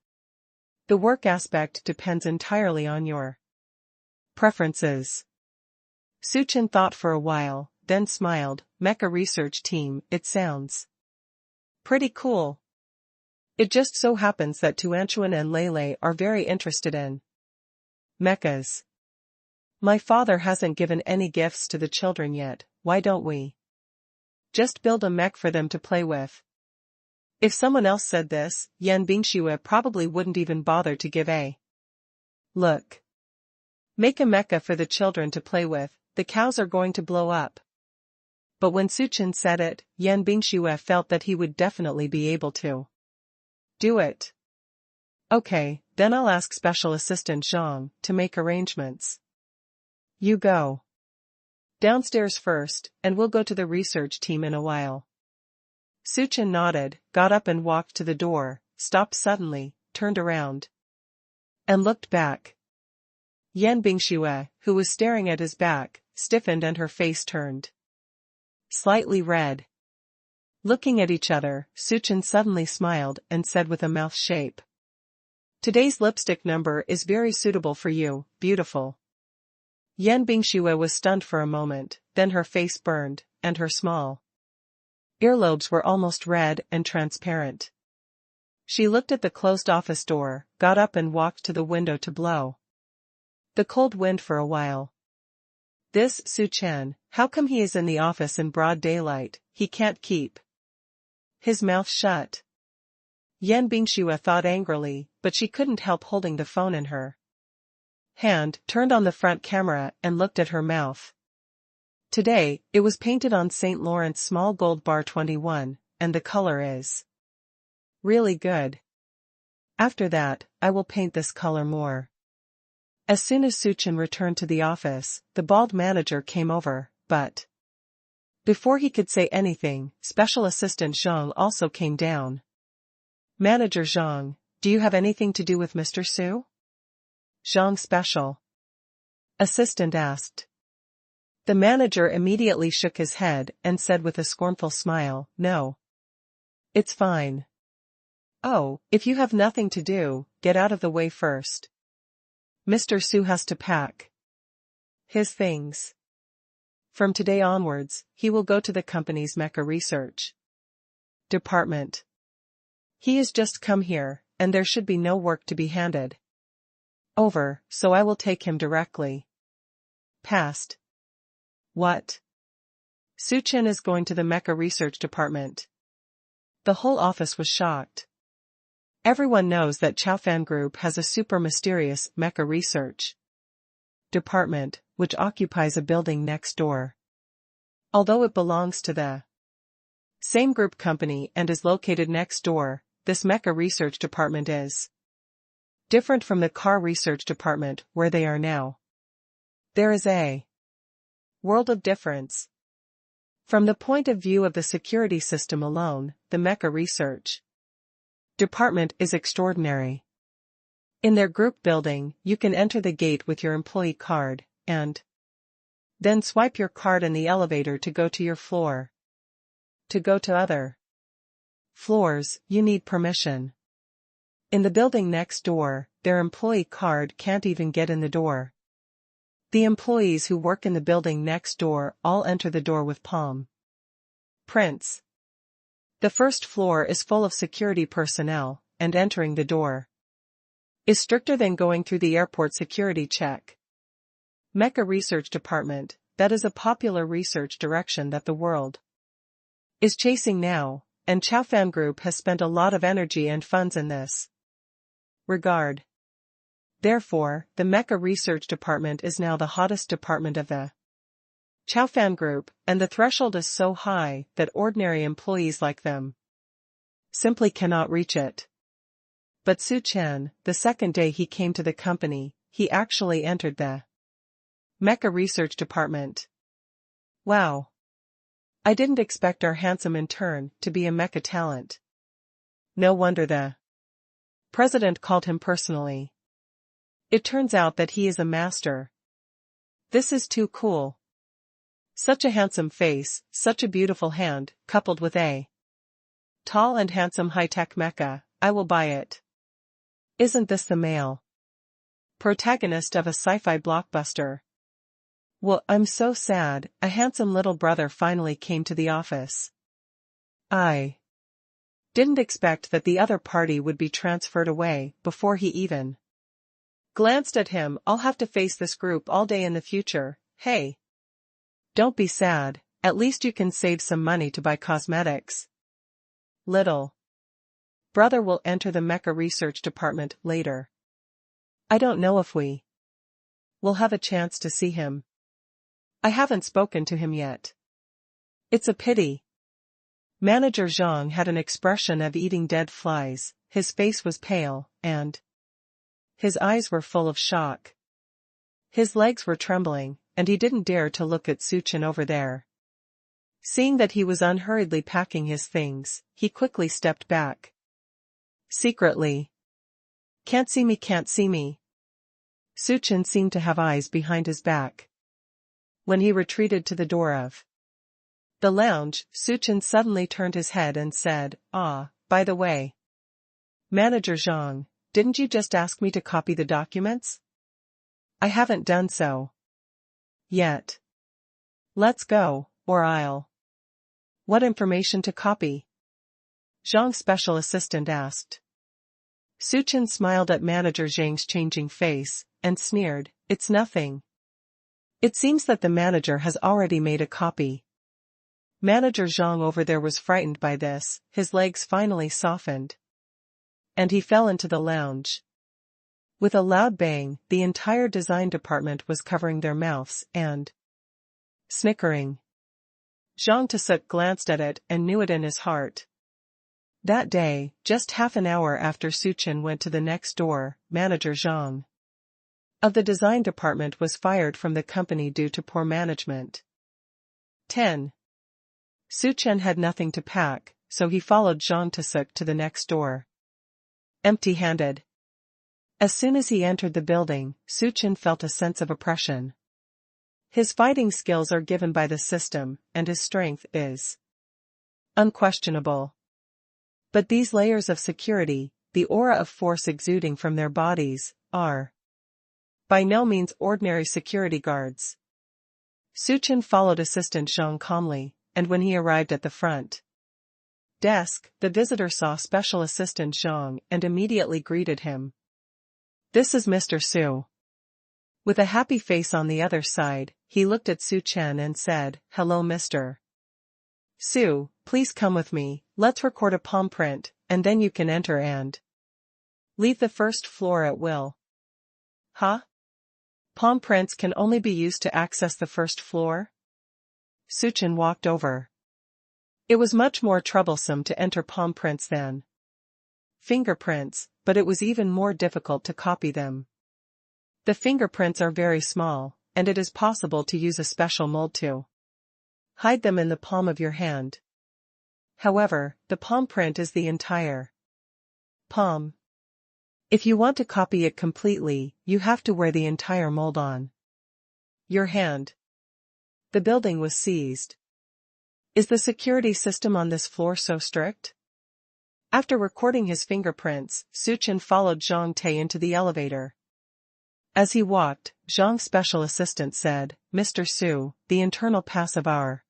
A: The work aspect depends entirely on your preferences. Su Chen thought for a while, then smiled. Mecha research team, it sounds pretty cool. It just so happens that Tuanchuan and Leilei are very interested in mechas. My father hasn't given any gifts to the children yet, why don't we just build a mech for them to play with? If someone else said this, Yan Bingxue probably wouldn't even bother to give a look. Make a mecha for the children to play with, the cows are going to blow up. But when Su Chen said it, Yan Bingxue felt that he would definitely be able to do it. Okay, then I'll ask Special Assistant Zhang to make arrangements. You go downstairs first, and we'll go to the research team in a while. Su Chen nodded, got up and walked to the door, stopped suddenly, turned around, and looked back. Yan Bingxue, who was staring at his back, stiffened and her face turned slightly red. Looking at each other, Su Chen suddenly smiled and said with a mouth shape. Today's lipstick number is very suitable for you, beautiful. Yan Bingxue was stunned for a moment, then her face burned, and her small earlobes were almost red and transparent. She looked at the closed office door, got up and walked to the window to blow the cold wind for a while. This Su Chen, how come he is in the office in broad daylight? He can't keep his mouth shut. Yan Bingxue thought angrily, but she couldn't help holding the phone in her hand, turned on the front camera and looked at her mouth. Today, it was painted on St. Lawrence Small Gold Bar 21, and the color is really good. After that, I will paint this color more. As soon as Su Chen returned to the office, the bald manager came over, but before he could say anything, Special Assistant Zhang also came down. Manager Zhang, do you have anything to do with Mr. Su? Zhang Special Assistant asked. The manager immediately shook his head and said with a scornful smile, no. It's fine. Oh, if you have nothing to do, get out of the way first. Mr. Su has to pack his things. From today onwards, he will go to the company's mecha research Department. He has just come here, and there should be no work to be handed over, so I will take him directly. Past. What? Suchen is going to the Mecha Research Department. The whole office was shocked. Everyone knows that Chaofan Group has a super mysterious Mecha Research Department, which occupies a building next door. Although it belongs to the same group company and is located next door, this Mecha Research Department is different from the Car Research Department where they are now. There is a world of difference. From the point of view of the security system alone, the Mecha Research Department is extraordinary. In their group building, you can enter the gate with your employee card, and then swipe your card in the elevator to go to your floor. To go to other floors, you need permission. In the building next door, their employee card can't even get in the door. The employees who work in the building next door all enter the door with palm prints. The first floor is full of security personnel, and entering the door is stricter than going through the airport security check. Mecha Research Department, that is a popular research direction that the world is chasing now, and Chaofan Group has spent a lot of energy and funds in this regard. Therefore, the Mecha Research Department is now the hottest department of the Chaofan Group, and the threshold is so high that ordinary employees like them simply cannot reach it. But Su Chen, the second day he came to the company, he actually entered the Mecha Research Department. Wow. I didn't expect our handsome intern to be a mecha talent. No wonder the president called him personally. It turns out that he is a master. This is too cool. Such a handsome face, such a beautiful hand, coupled with a tall and handsome high-tech mecha, I will buy it. Isn't this the male protagonist of a sci-fi blockbuster? Well, I'm so sad, a handsome little brother finally came to the office. I didn't expect that the other party would be transferred away before he even glanced at him. I'll have to face this group all day in the future. Hey. Don't be sad, at least you can save some money to buy cosmetics. Little brother will enter the Mecha Research Department later. I don't know if we will have a chance to see him. I haven't spoken to him yet. It's a pity. Manager Zhang had an expression of eating dead flies, his face was pale, and his eyes were full of shock. His legs were trembling, and he didn't dare to look at Suchen over there. Seeing that he was unhurriedly packing his things, he quickly stepped back. Secretly. Can't see me, can't see me. Suchen seemed to have eyes behind his back. When he retreated to the door of the lounge, Suchen suddenly turned his head and said, by the way. Manager Zhang, didn't you just ask me to copy the documents? I haven't done so yet. Let's go, or I'll. What information to copy? Zhang's special assistant asked. Suchen smiled at Manager Zhang's changing face, and sneered, it's nothing. It seems that the manager has already made a copy. Manager Zhang over there was frightened by this, his legs finally softened. And he fell into the lounge. With a loud bang, the entire design department was covering their mouths and snickering. Zhang Tasuk glanced at it and knew it in his heart. That day, just half an hour after Suchen went to the next door, Manager Zhang of the design department was fired from the company due to poor management. 10. Suchen had nothing to pack, so he followed Zhang Tasuk to the next door. Empty-handed. As soon as he entered the building, Suchen felt a sense of oppression. His fighting skills are given by the system, and his strength is unquestionable. But these layers of security, the aura of force exuding from their bodies, are by no means ordinary security guards. Suchen followed Assistant Zhang calmly, and when he arrived at the front desk, the visitor saw Special Assistant Zhang and immediately greeted him. "This is Mr. Su." With a happy face on the other side, he looked at Su Chen and said, "Hello Mr. Su, please come with me, let's record a palm print, and then you can enter and leave the first floor at will." "Huh? Palm prints can only be used to access the first floor?" Su Chen walked over. It was much more troublesome to enter palm prints than fingerprints, but it was even more difficult to copy them. The fingerprints are very small, and it is possible to use a special mold to hide them in the palm of your hand. However, the palm print is the entire palm. If you want to copy it completely, you have to wear the entire mold on your hand. The building was seized. Is the security system on this floor so strict? After recording his fingerprints, Su Chen followed Zhang Te into the elevator. As he walked, Zhang's special assistant said, "Mr. Su, the internal pass of our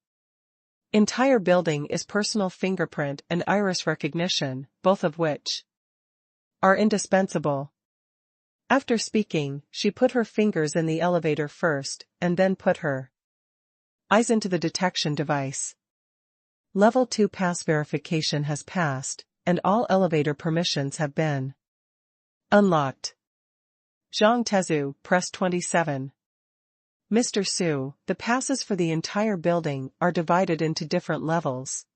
A: entire building is personal fingerprint and iris recognition, both of which are indispensable." After speaking, she put her fingers in the elevator first, and then put her eyes into the detection device. Level 2 pass verification has passed, and all elevator permissions have been unlocked. Zhang Tezu, press 27. Mr. Su, the passes for the entire building are divided into different levels.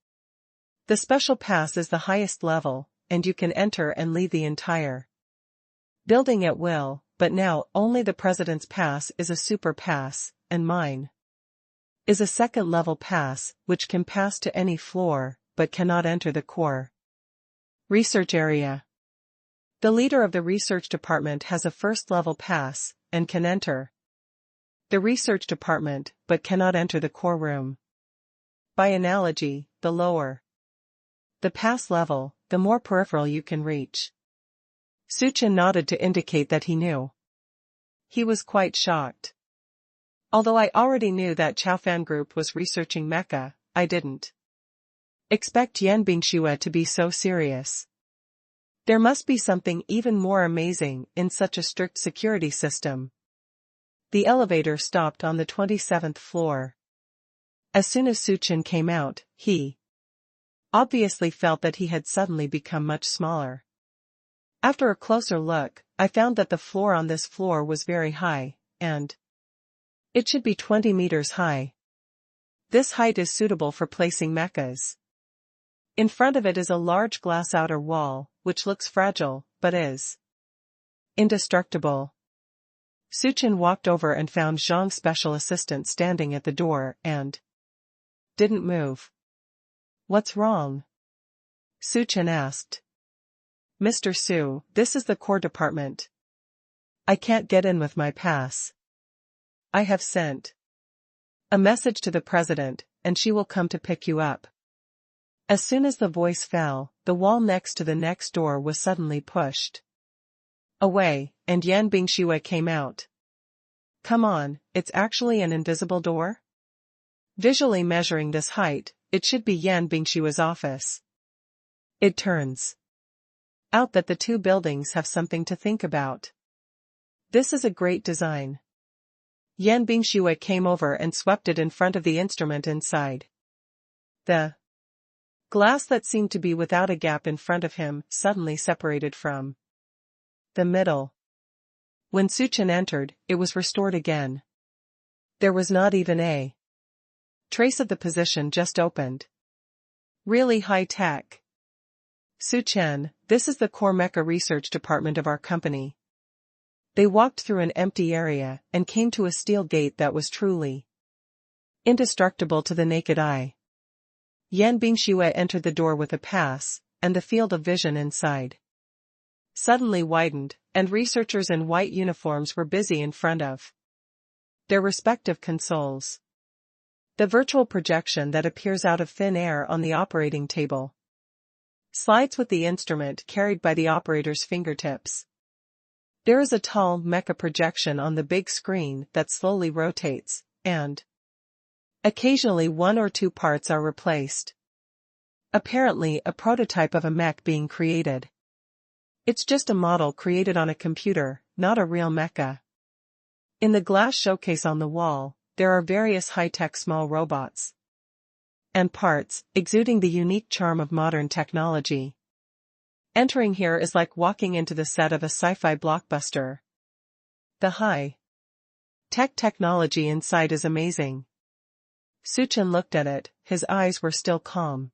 A: The special pass is the highest level, and you can enter and leave the entire building at will, but now only the President's pass is a super pass, and mine is a second-level pass, which can pass to any floor, but cannot enter the core research area. The leader of the research department has a first-level pass, and can enter the research department, but cannot enter the core room. By analogy, the lower the pass level, the more peripheral you can reach. Su Chen nodded to indicate that he knew. He was quite shocked. Although I already knew that Chaofan Group was researching mecha, I didn't expect Yan Bingxue to be so serious. There must be something even more amazing in such a strict security system. The elevator stopped on the 27th floor. As soon as Su Chen came out, he obviously felt that he had suddenly become much smaller. After a closer look, I found that the floor on this floor was very high, and it should be 20 meters high. This height is suitable for placing mechas. In front of it is a large glass outer wall, which looks fragile, but is indestructible. Su Chen walked over and found Zhang's special assistant standing at the door and didn't move. "What's wrong?" Su Chen asked. "Mr. Su, this is the core department. I can't get in with my pass. I have sent a message to the president, and she will come to pick you up." As soon as the voice fell, the wall next to the next door was suddenly pushed away, and Yan Bingxue came out. "Come on, it's actually an invisible door?" Visually measuring this height, it should be Yan Bingxue's office. It turns out that the two buildings have something to think about. This is a great design. Yan Bingxue came over and swept it in front of the instrument inside. The glass that seemed to be without a gap in front of him suddenly separated from the middle. When Su Chen entered, it was restored again. There was not even a trace of the position just opened. Really high tech. "Su Chen, this is the core mecha research department of our company." They walked through an empty area and came to a steel gate that was truly indestructible to the naked eye. Yan Bingxue entered the door with a pass, and the field of vision inside suddenly widened, and researchers in white uniforms were busy in front of their respective consoles. The virtual projection that appears out of thin air on the operating table slides with the instrument carried by the operator's fingertips. There is a tall mecha projection on the big screen that slowly rotates, and occasionally one or two parts are replaced. Apparently a prototype of a mech being created. It's just a model created on a computer, not a real mecha. In the glass showcase on the wall, there are various high-tech small robots and parts, exuding the unique charm of modern technology. Entering here is like walking into the set of a sci-fi blockbuster. The high-tech technology inside is amazing. Suchin looked at it, his eyes were still calm.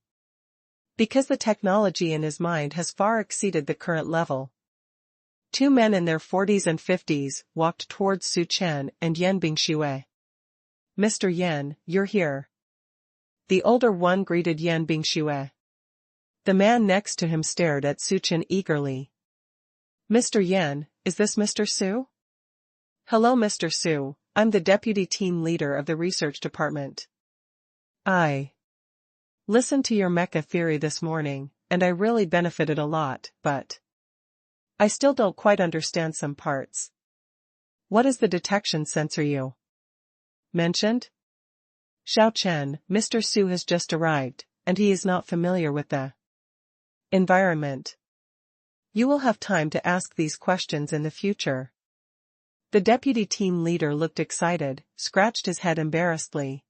A: Because the technology in his mind has far exceeded the current level. Two men in their 40s and 50s walked towards Su Chen and Yan Bingxue. "Mr. Yan, you're here." The older one greeted Yan Bingxue. The man next to him stared at Su Chen eagerly. "Mr. Yan, is this Mr. Su?" "Hello Mr. Su, I'm the deputy team leader of the research department. I listened to your mecha theory this morning, and I really benefited a lot, but I still don't quite understand some parts. What is the detection sensor you mentioned?" "Xiao Chen, Mr. Su has just arrived, and he is not familiar with the environment. You will have time to ask these questions in the future." The deputy team leader looked excited, scratched his head embarrassedly,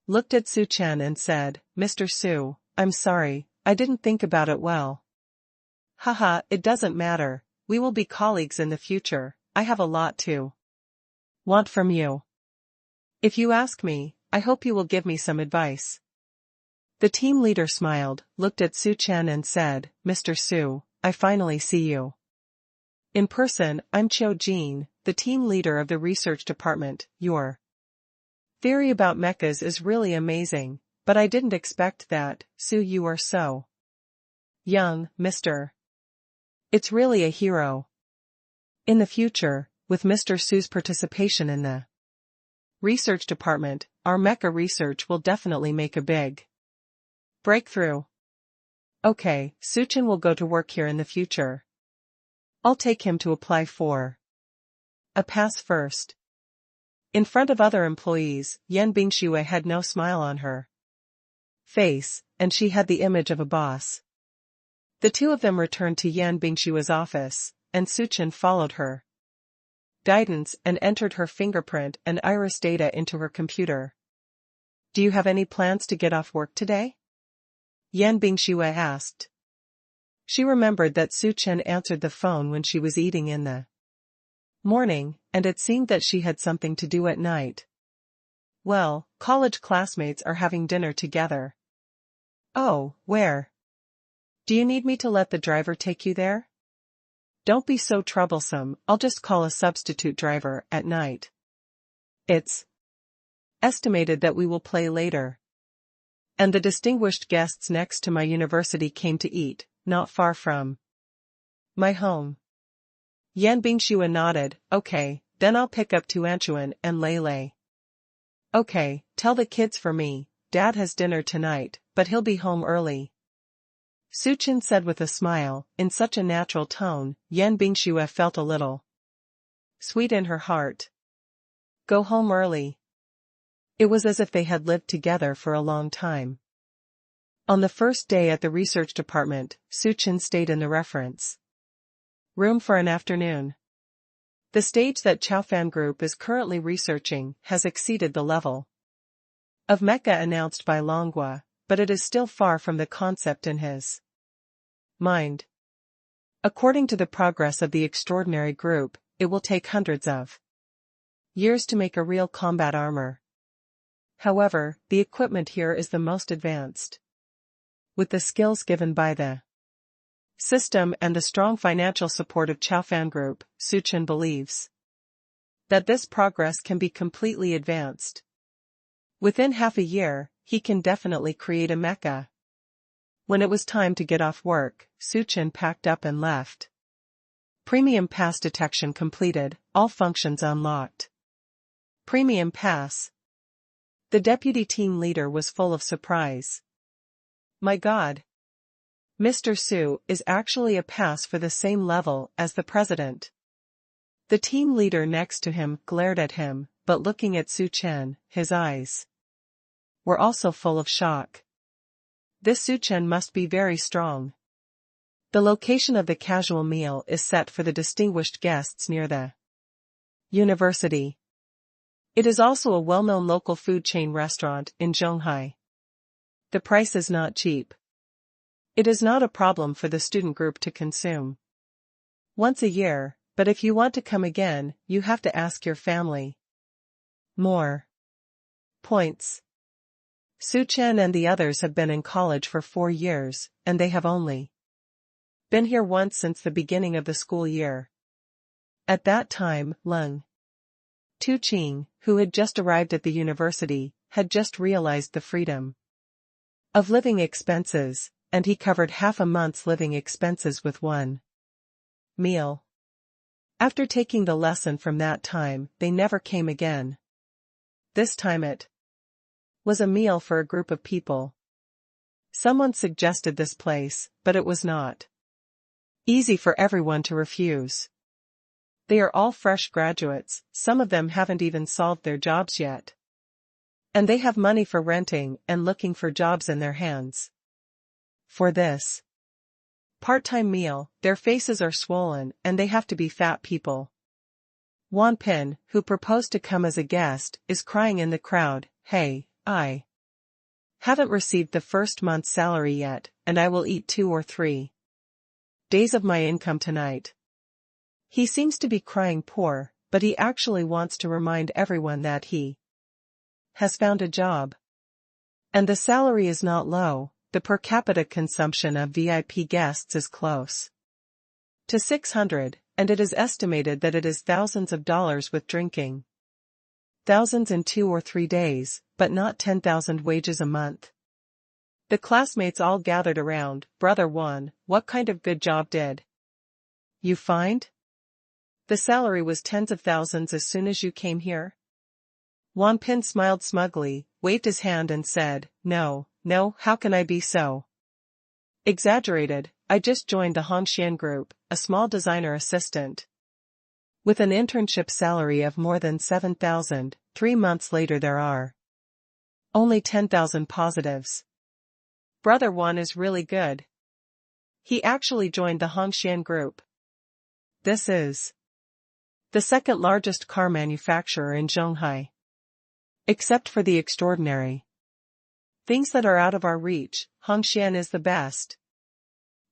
A: looked at Su Chen and said, "Mr. Su, I'm sorry, I didn't think about it well." "Haha, it doesn't matter, we will be colleagues in the future, I have a lot to want from you. If you ask me, I hope you will give me some advice." The team leader smiled, looked at Su Chen and said, "Mr. Su, I finally see you in person. I'm Qiu Jin, the team leader of the research department. Your theory about mechas is really amazing, but I didn't expect that. Su, you are so young, Mr. It's really a hero. In the future, with Mr. Su's participation in the research department, our mecha research will definitely make a big breakthrough. Okay, Suchin will go to work here in the future. I'll take him to apply for a pass first." In front of other employees, Yan Bingxue had no smile on her face, and she had the image of a boss. The two of them returned to Yan Bingxue's office, and Suchin followed her guidance and entered her fingerprint and iris data into her computer. "Do you have any plans to get off work today?" Yan Bingxue asked. She remembered that Su Chen answered the phone when she was eating in the morning, and it seemed that she had something to do at night. "Well, college classmates are having dinner together." "Oh, where? Do you need me to let the driver take you there?" "Don't be so troublesome, I'll just call a substitute driver at night. It's estimated that we will play later. And the distinguished guests next to my university came to eat, not far from my home." Yan Bingxue nodded. "Okay, then I'll pick up Tuanchuan and Lei. Okay, tell the kids for me, Dad has dinner tonight, but he'll be home early." Suchin said with a smile, in such a natural tone, Yan Bingxue felt a little sweet in her heart. Go home early. It was as if they had lived together for a long time. On the first day at the research department, Suchin stayed in the reference room for an afternoon. The stage that Chaofan Group is currently researching has exceeded the level of mecha announced by Longhua, but it is still far from the concept in his mind. According to the progress of the extraordinary group, it will take hundreds of years to make a real combat armor. However, the equipment here is the most advanced. With the skills given by the system and the strong financial support of Chaofan Group, Suchin believes that this progress can be completely advanced. Within half a year, he can definitely create a mecha. When it was time to get off work, Suchin packed up and left. Premium pass detection completed, all functions unlocked. Premium pass. The deputy team leader was full of surprise. My God! Mr. Su is actually a pass for the same level as the president. The team leader next to him glared at him, but looking at Su Chen, his eyes were also full of shock. This Suchen must be very strong. The location of the casual meal is set for the distinguished guests near the university. It is also a well-known local food chain restaurant in Zhonghai. The price is not cheap. It is not a problem for the student group to consume once a year, but if you want to come again, you have to ask your family. More points. Su Chen and the others have been in college for 4 years, and they have only been here once since the beginning of the school year. At that time, Leng Tuqing, who had just arrived at the university, had just realized the freedom of living expenses, and he covered half a month's living expenses with one meal. After taking the lesson from that time, they never came again. This time it was a meal for a group of people. Someone suggested this place, but it was not easy for everyone to refuse. They are all fresh graduates, some of them haven't even solved their jobs yet. And they have money for renting and looking for jobs in their hands. For this part-time meal, their faces are swollen and they have to be fat people. Wan Pin, who proposed to come as a guest, is crying in the crowd, "Hey, I haven't received the first month's salary yet, and I will eat 2 or 3 days of my income tonight." He seems to be crying poor, but he actually wants to remind everyone that he has found a job. And the salary is not low. The per capita consumption of VIP guests is close to 600, and it is estimated that it is thousands of dollars with drinking. Thousands in 2 or 3 days, but not 10,000 wages a month. The classmates all gathered around. "Brother Wan, what kind of good job did you find? The salary was tens of thousands as soon as you came here?" Wan Pin smiled smugly, waved his hand and said, No, how can I be so exaggerated? I just joined the Hongxian Group, a small designer assistant, with an internship salary of more than 7,000. 3 months later there are only 10,000 positives. Brother Wan is really good. He actually joined the Hongxian Group. This is the second largest car manufacturer in Zhonghai. Except for the extraordinary things that are out of our reach, Hongxian is the best.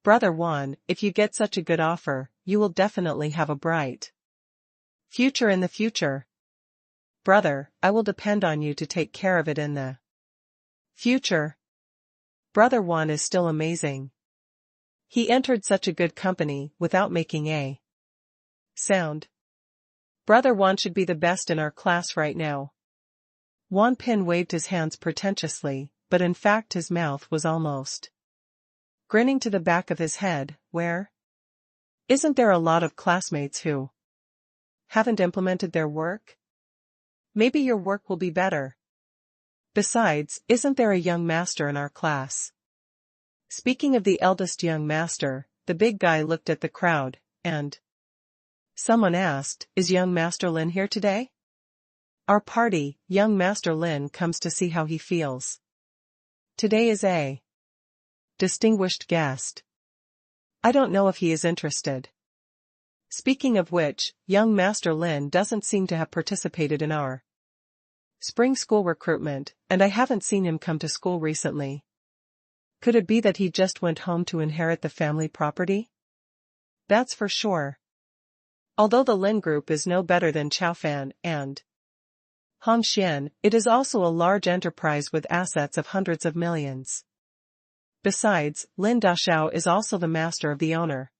A: Brother Wan, if you get such a good offer, you will definitely have a bright future in the future. Brother, I will depend on you to take care of it in the future. Brother Wan is still amazing. He entered such a good company without making a sound. Brother Wan should be the best in our class right now. Wan Pin waved his hands pretentiously, but in fact his mouth was almost grinning to the back of his head. Where? Isn't there a lot of classmates who haven't implemented their work? Maybe your work will be better. Besides, isn't there a young master in our class? Speaking of the eldest young master, the big guy looked at the crowd, and someone asked, "Is young Master Lin here today?" "Our party, young Master Lin comes to see how he feels. Today is a distinguished guest. I don't know if he is interested." Speaking of which, young Master Lin doesn't seem to have participated in our spring school recruitment, and I haven't seen him come to school recently. Could it be that he just went home to inherit the family property? That's for sure. Although the Lin Group is no better than Chaofan and Hongxian, it is also a large enterprise with assets of hundreds of millions. Besides, Lin Dashao is also the master of the owner.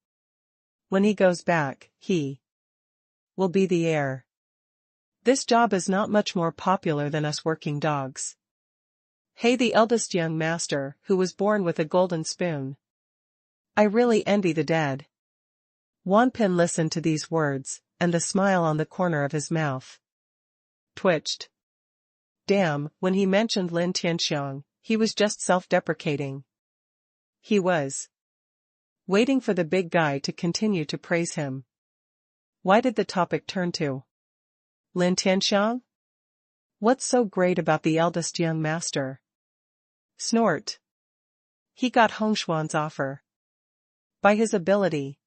A: When he goes back, he will be the heir. This job is not much more popular than us working dogs. Hey, the eldest young master, who was born with a golden spoon. I really envy the dead. Wan Pin listened to these words, and the smile on the corner of his mouth twitched. Damn, when he mentioned Lin Tianxiang, he was just self-deprecating. He was waiting for the big guy to continue to praise him. Why did the topic turn to Lin Tianxiang? What's so great about the eldest young master? Snort. He got Hongxuan's offer. By his ability.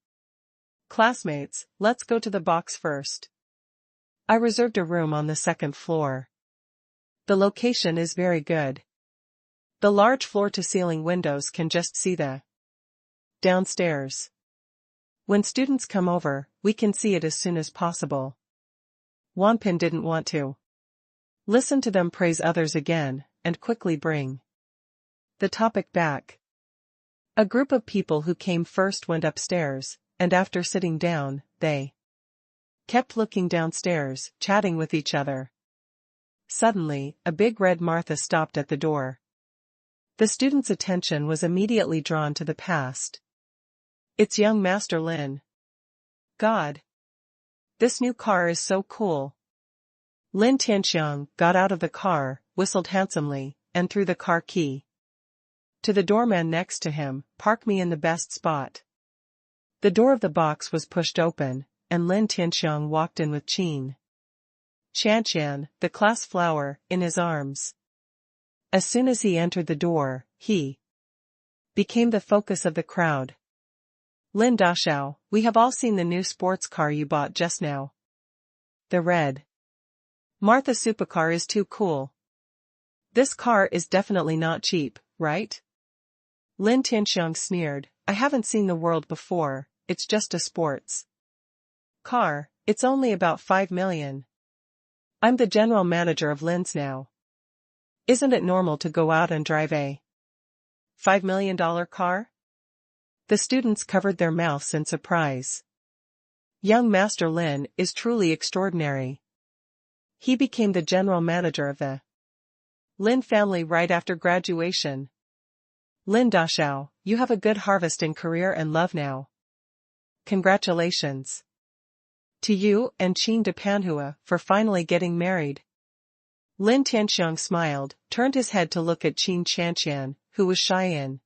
A: Classmates, let's go to the box first. I reserved a room on the second floor. The location is very good. The large floor-to-ceiling windows can just see the downstairs. When students come over, we can see it as soon as possible. Wanpin didn't want to listen to them praise others again, and quickly bring the topic back. A group of people who came first went upstairs, and after sitting down, they kept looking downstairs, chatting with each other. Suddenly, a big red Martha stopped at the door. The students' attention was immediately drawn to the past. It's young Master Lin. God! This new car is so cool. Lin Tianxiang got out of the car, whistled handsomely, and threw the car key to the doorman next to him. Park me in the best spot. The door of the box was pushed open, and Lin Tianxiang walked in with Qin Qianqian, the class flower, in his arms. As soon as he entered the door, he became the focus of the crowd. Lin Dashao, we have all seen the new sports car you bought just now. The red Martha supercar is too cool. This car is definitely not cheap, right? Lin Tianxiang sneered, I haven't seen the world before, it's just a sports car, it's only about 5 million. I'm the general manager of Lin's now. Isn't it normal to go out and drive a $5 million car? The students covered their mouths in surprise. Young Master Lin is truly extraordinary. He became the general manager of the Lin family right after graduation. Lin Dashao, you have a good harvest in career and love now. Congratulations to you and Qin de Panhua for finally getting married. Lin Tianxiang smiled, turned his head to look at Qin Qianqian, who was shy in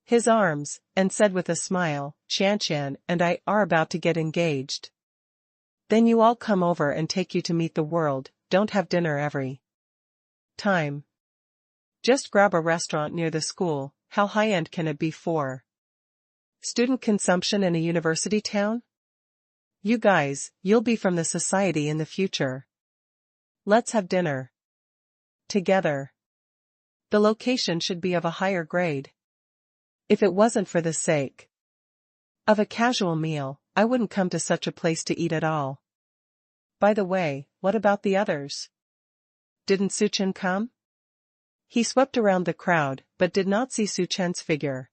A: his arms, and said with a smile, Qianqian and I are about to get engaged. Then you all come over and take you to meet the world, don't have dinner every time. Just grab a restaurant near the school. How high-end can it be for student consumption in a university town? You guys, you'll be from the society in the future. Let's have dinner together. The location should be of a higher grade. If it wasn't for the sake of a casual meal, I wouldn't come to such a place to eat at all. By the way, what about the others? Didn't Su Chen come? He swept around the crowd, but did not see Su Chen's figure.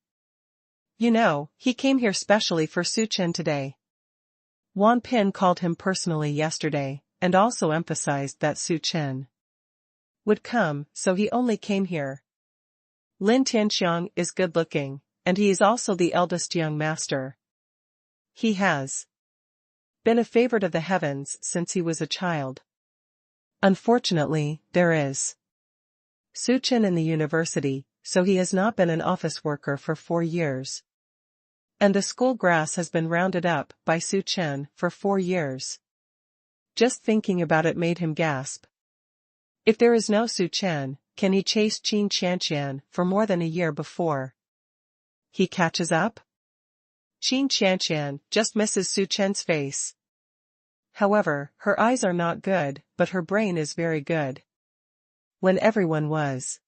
A: You know, he came here specially for Su Chen today. Wan Pin called him personally yesterday, and also emphasized that Su Chen would come, so he only came here. Lin Tianxiang is good-looking, and he is also the eldest young master. He has been a favorite of the heavens since he was a child. Unfortunately, there is Su Chen in the university, so he has not been an office worker for 4 years. And the school grass has been rounded up by Su Chen for 4 years. Just thinking about it made him gasp. If there is no Su Chen, can he chase Qin Qianqian for more than a year before he catches up? Qin Qianqian just misses Su Chen's face. However, her eyes are not good, but her brain is very good. When everyone was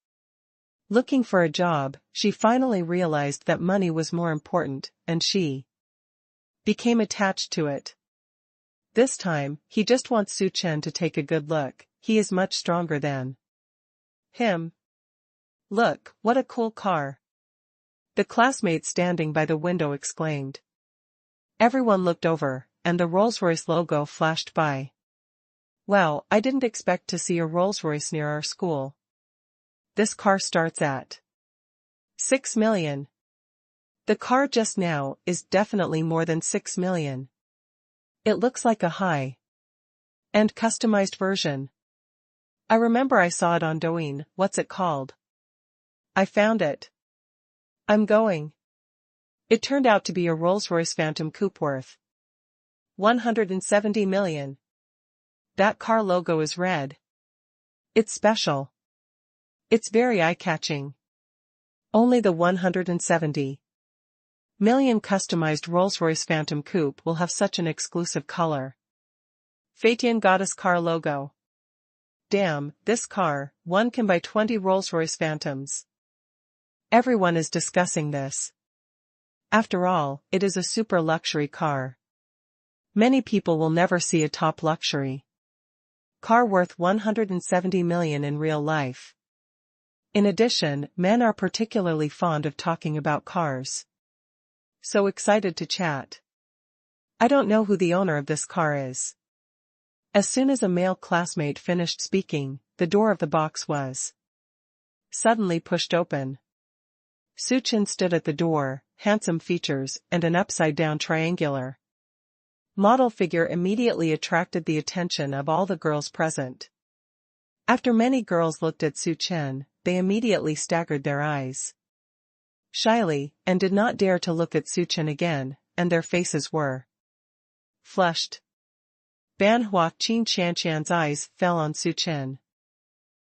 A: looking for a job, she finally realized that money was more important, and she became attached to it. This time, he just wants Su Chen to take a good look. He is much stronger than him. Look, what a cool car. The classmate standing by the window exclaimed. Everyone looked over, and the Rolls-Royce logo flashed by. Wow, I didn't expect to see a Rolls-Royce near our school. This car starts at 6 million. The car just now is definitely more than 6 million. It looks like a high-end customized version. I remember I saw it on Douyin. What's it called? I found it. I'm going. It turned out to be a Rolls-Royce Phantom Coupe worth 170 million. That car logo is red. It's special. It's very eye-catching. Only the 170 million customized Rolls-Royce Phantom Coupe will have such an exclusive color. Phaeton Goddess car logo. Damn, this car, one can buy 20 Rolls-Royce Phantoms. Everyone is discussing this. After all, it is a super luxury car. Many people will never see a top luxury car worth 170 million in real life. In addition, men are particularly fond of talking about cars. So excited to chat. I don't know who the owner of this car is. As soon as a male classmate finished speaking, the door of the box was suddenly pushed open. Suchin stood at the door, handsome features and an upside-down triangular model figure immediately attracted the attention of all the girls present. After many girls looked at Suchin, they immediately staggered their eyes shyly, and did not dare to look at Suchin again, and their faces were flushed. Ban Hua Qin Qianqian's eyes fell on Suchin.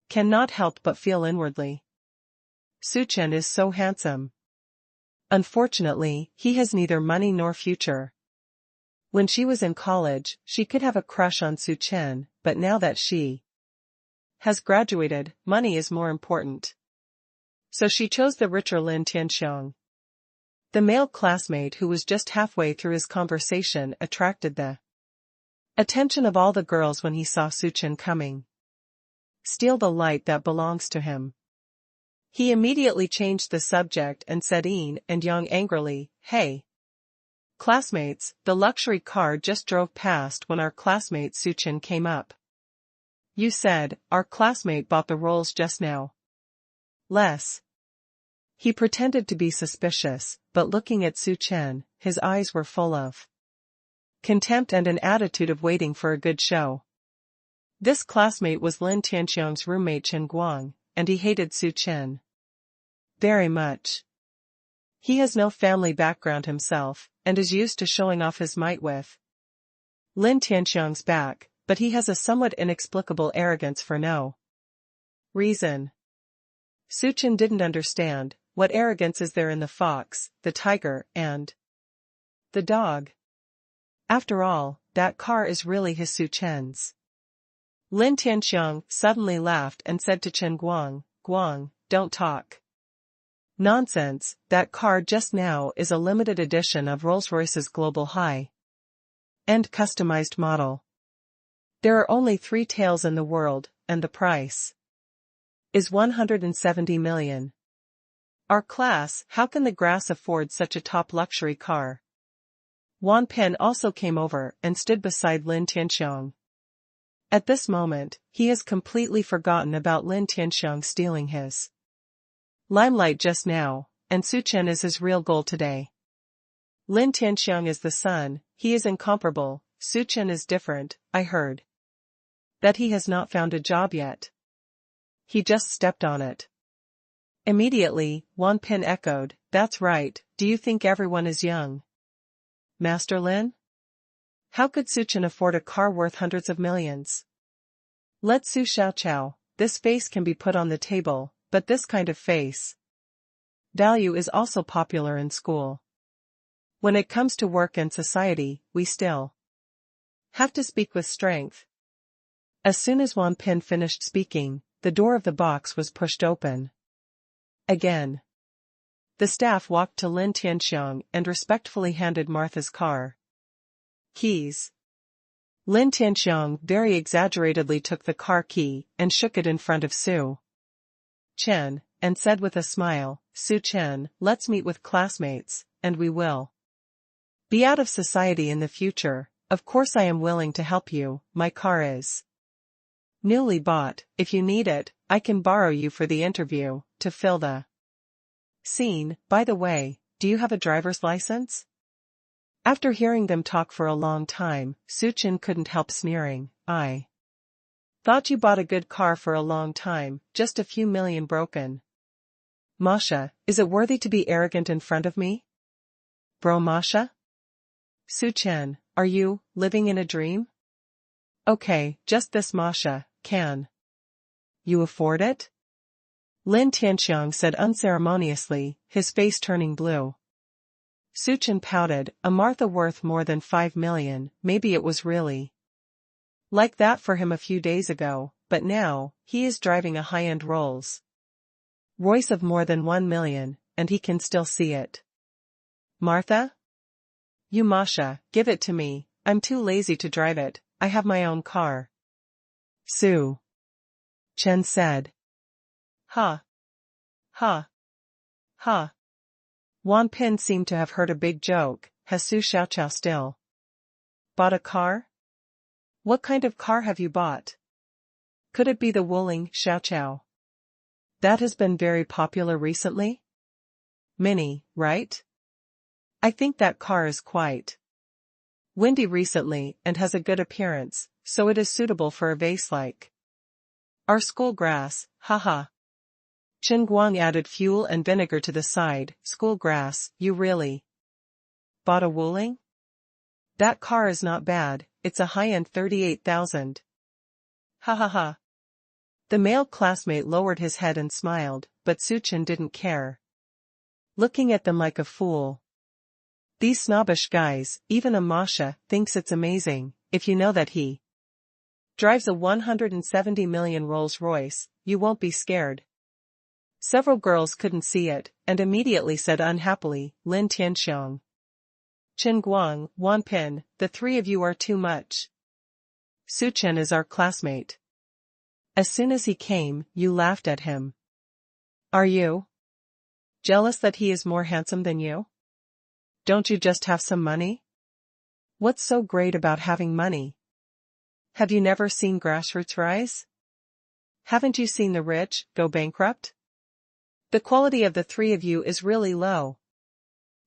A: Cannot help but feel inwardly. Suchin is so handsome. Unfortunately, he has neither money nor future. When she was in college, she could have a crush on Suchin, but now that she has graduated, money is more important. So she chose the richer Lin Tianxiang. The male classmate who was just halfway through his conversation attracted the attention of all the girls when he saw Suchin coming. Steal the light that belongs to him. He immediately changed the subject and said Yin and Yang angrily, "Hey, classmates, the luxury car just drove past when our classmate Suchin came up. You said, our classmate bought the Rolls just now." Less. He pretended to be suspicious, but looking at Suchin, his eyes were full of contempt and an attitude of waiting for a good show. This classmate was Lin Tianxiang's roommate Chen Guang, and he hated Suchin very much. He has no family background himself, and is used to showing off his might with Lin Tianxiang's back, but he has a somewhat inexplicable arrogance for no reason. Suchin didn't understand, what arrogance is there in the fox, the tiger, and the dog? After all, that car is really his Suchin's. Lin Tianxiang suddenly laughed and said to Chen Guang, "Guang, don't talk nonsense, that car just now is a limited edition of Rolls-Royce's global high-end customized model. There are only 3 tails in the world, and the price is 170 million. Our class, how can the grass afford such a top luxury car?" Wan Pen also came over and stood beside Lin Tianxiang. At this moment, he has completely forgotten about Lin Tianxiang stealing his limelight just now, and Suchin is his real goal today. Lin Tianxiang is the sun, he is incomparable. Suchin is different. I heard that he has not found a job yet. He just stepped on it. Immediately, Wan Pen echoed, "That's right, do you think everyone is young, Master Lin? How could Suchin afford a car worth hundreds of millions? Let Su Xiaoqiao, this face can be put on the table, but this kind of face value is also popular in school. When it comes to work and society, we still have to speak with strength." As soon as Wan Pen finished speaking, the door of the box was pushed open again. The staff walked to Lin Tianxiang and respectfully handed Martha's car keys. Lin Tianxiang very exaggeratedly took the car key and shook it in front of Su Chen, and said with a smile, "Su Chen, let's meet with classmates, and we will be out of society in the future. Of course I am willing to help you, my car is newly bought. If you need it, I can borrow you for the interview, to fill the scene. By the way, do you have a driver's license?" After hearing them talk for a long time, Suchin couldn't help sneering, "I thought you bought a good car for a long time, just a few million broken. Masha, is it worthy to be arrogant in front of me? Bro Masha? Suchin, are you living in a dream? Okay, just this Masha, can you afford it?" Lin Tianxiang said unceremoniously, his face turning blue. Su Chen pouted, a Martha worth more than 5 million, maybe it was really like that for him a few days ago, but now, he is driving a high-end Rolls-Royce of more than 1 million, and he can still see it. Martha? You Masha, give it to me, I'm too lazy to drive it, I have my own car. Su Chen said. Ha. Ha. Ha. Wan Pin seemed to have heard a big joke. Has Su Xiaoqiao still bought a car? What kind of car have you bought? Could it be the Wuling Xiaoqiao? That has been very popular recently? Mini, right? I think that car is quite windy recently and has a good appearance, so it is suitable for a vase like our school grass, haha. Chen Guang added fuel and vinegar to the side. School grass, you really bought a Wuling? That car is not bad, it's a high-end 38,000. Ha ha ha. The male classmate lowered his head and smiled, but Su Chen didn't care. Looking at them like a fool. These snobbish guys, even a Masha, thinks it's amazing, if you know that he drives a 170 million Rolls-Royce, you won't be scared. Several girls couldn't see it, and immediately said unhappily, Lin Tianxiang, Chen Guang, Wan Pin, the three of you are too much. Su Chen is our classmate. As soon as he came, you laughed at him. Are you jealous that he is more handsome than you? Don't you just have some money? What's so great about having money? Have you never seen grassroots rise? Haven't you seen the rich go bankrupt? The quality of the three of you is really low.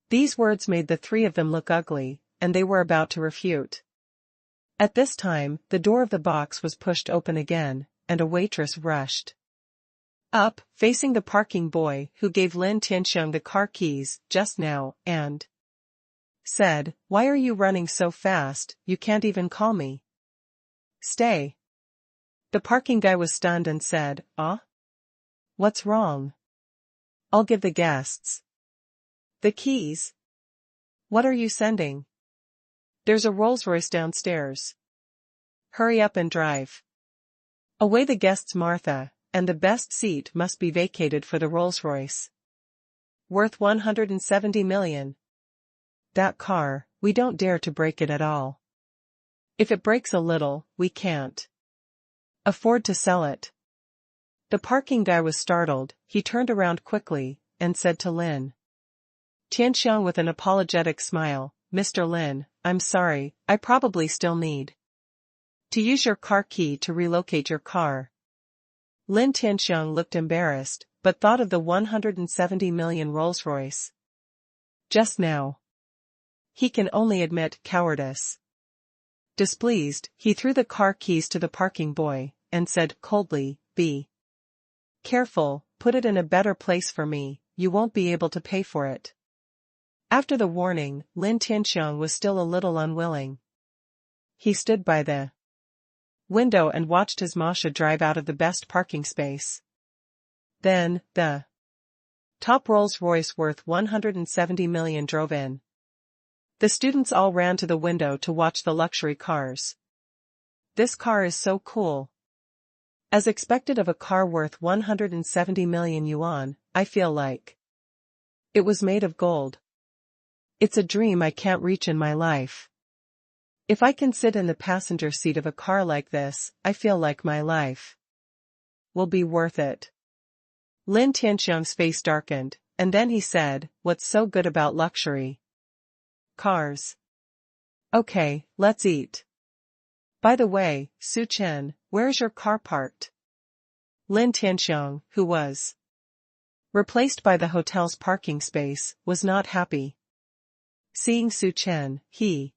A: These words made the three of them look ugly, and they were about to refute. At this time, the door of the box was pushed open again, and a waitress rushed up, facing the parking boy who gave Lin Tianxiang the car keys just now, and said, Why are you running so fast, you can't even call me. Stay. The parking guy was stunned and said, What's wrong? I'll give the guests the keys. What are you sending? There's a Rolls-Royce downstairs. Hurry up and drive away the guests, Martha, and the best seat must be vacated for the Rolls-Royce. Worth 170 million. That car, we don't dare to break it at all. If it breaks a little, we can't afford to sell it. The parking guy was startled, he turned around quickly, and said to Lin Tianxiang with an apologetic smile, Mr. Lin, I'm sorry, I probably still need to use your car key to relocate your car. Lin Tianxiang looked embarrassed, but thought of the 170 million Rolls-Royce just now. He can only admit cowardice. Displeased, he threw the car keys to the parking boy, and said coldly, Be careful, put it in a better place for me, you won't be able to pay for it. After the warning, Lin Tianxiang was still a little unwilling. He stood by the window and watched his Masha drive out of the best parking space. Then, the top Rolls-Royce worth 170 million drove in. The students all ran to the window to watch the luxury cars. This car is so cool. As expected of a car worth 170 million yuan, I feel like it was made of gold. It's a dream I can't reach in my life. If I can sit in the passenger seat of a car like this, I feel like my life will be worth it. Lin Tianxiang's face darkened, and then he said, What's so good about luxury cars? Okay, let's eat. By the way, Su Chen, where is your car parked? Lin Tianxiang, who was replaced by the hotel's parking space, was not happy. Seeing Su Chen, he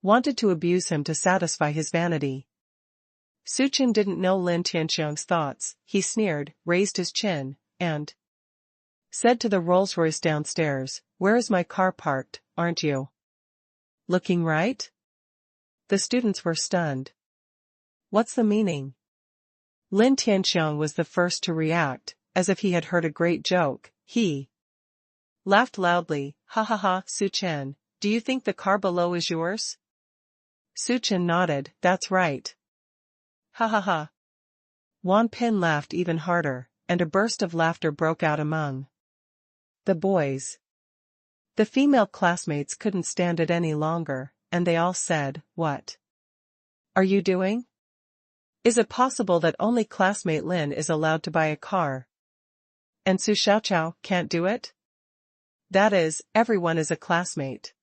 A: wanted to abuse him to satisfy his vanity. Su Chen didn't know Lin Tianxiang's thoughts, he sneered, raised his chin, and said to the Rolls-Royce downstairs, Where is my car parked, aren't you looking right? The students were stunned. What's the meaning? Lin Tianxiang was the first to react, as if he had heard a great joke. He laughed loudly. Ha ha ha, Su Chen, do you think the car below is yours? Su Chen nodded. That's right. Ha ha ha. Wan Pin laughed even harder, and a burst of laughter broke out among the boys. The female classmates couldn't stand it any longer, and they all said, "What are you doing? Is it possible that only classmate Lin is allowed to buy a car? And Su Xiaoqiao can't do it? That is, everyone is a classmate.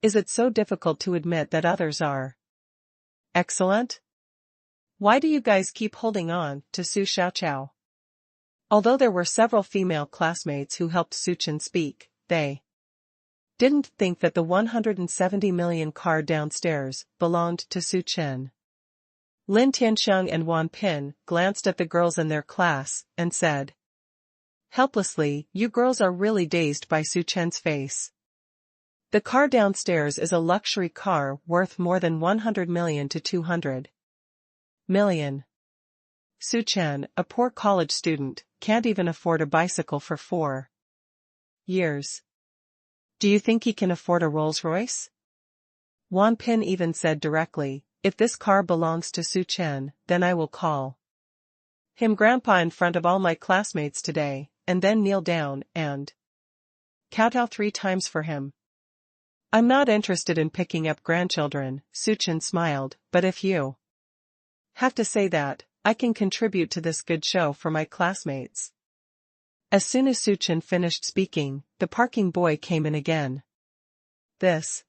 A: Is it so difficult to admit that others are excellent? Why do you guys keep holding on to Su Xiaoqiao?" Although there were several female classmates who helped Su Chen speak, they didn't think that the 170 million car downstairs belonged to Su Chen. Lin Tianxiang and Wan Pin glanced at the girls in their class and said helplessly, "You girls are really dazed by Su Chen's face. The car downstairs is a luxury car worth more than 100 million to 200 million. Su Chen, a poor college student, can't even afford a bicycle for 4 years. Do you think he can afford a Rolls-Royce?" Wan Pin even said directly, "If this car belongs to Su Chen, then I will call him grandpa in front of all my classmates today, and then kneel down and kowtow 3 times for him." "I'm not interested in picking up grandchildren," Su Chen smiled, "but if you have to say that, I can contribute to this good show for my classmates." As soon as Su Chen finished speaking, the parking boy came in again. This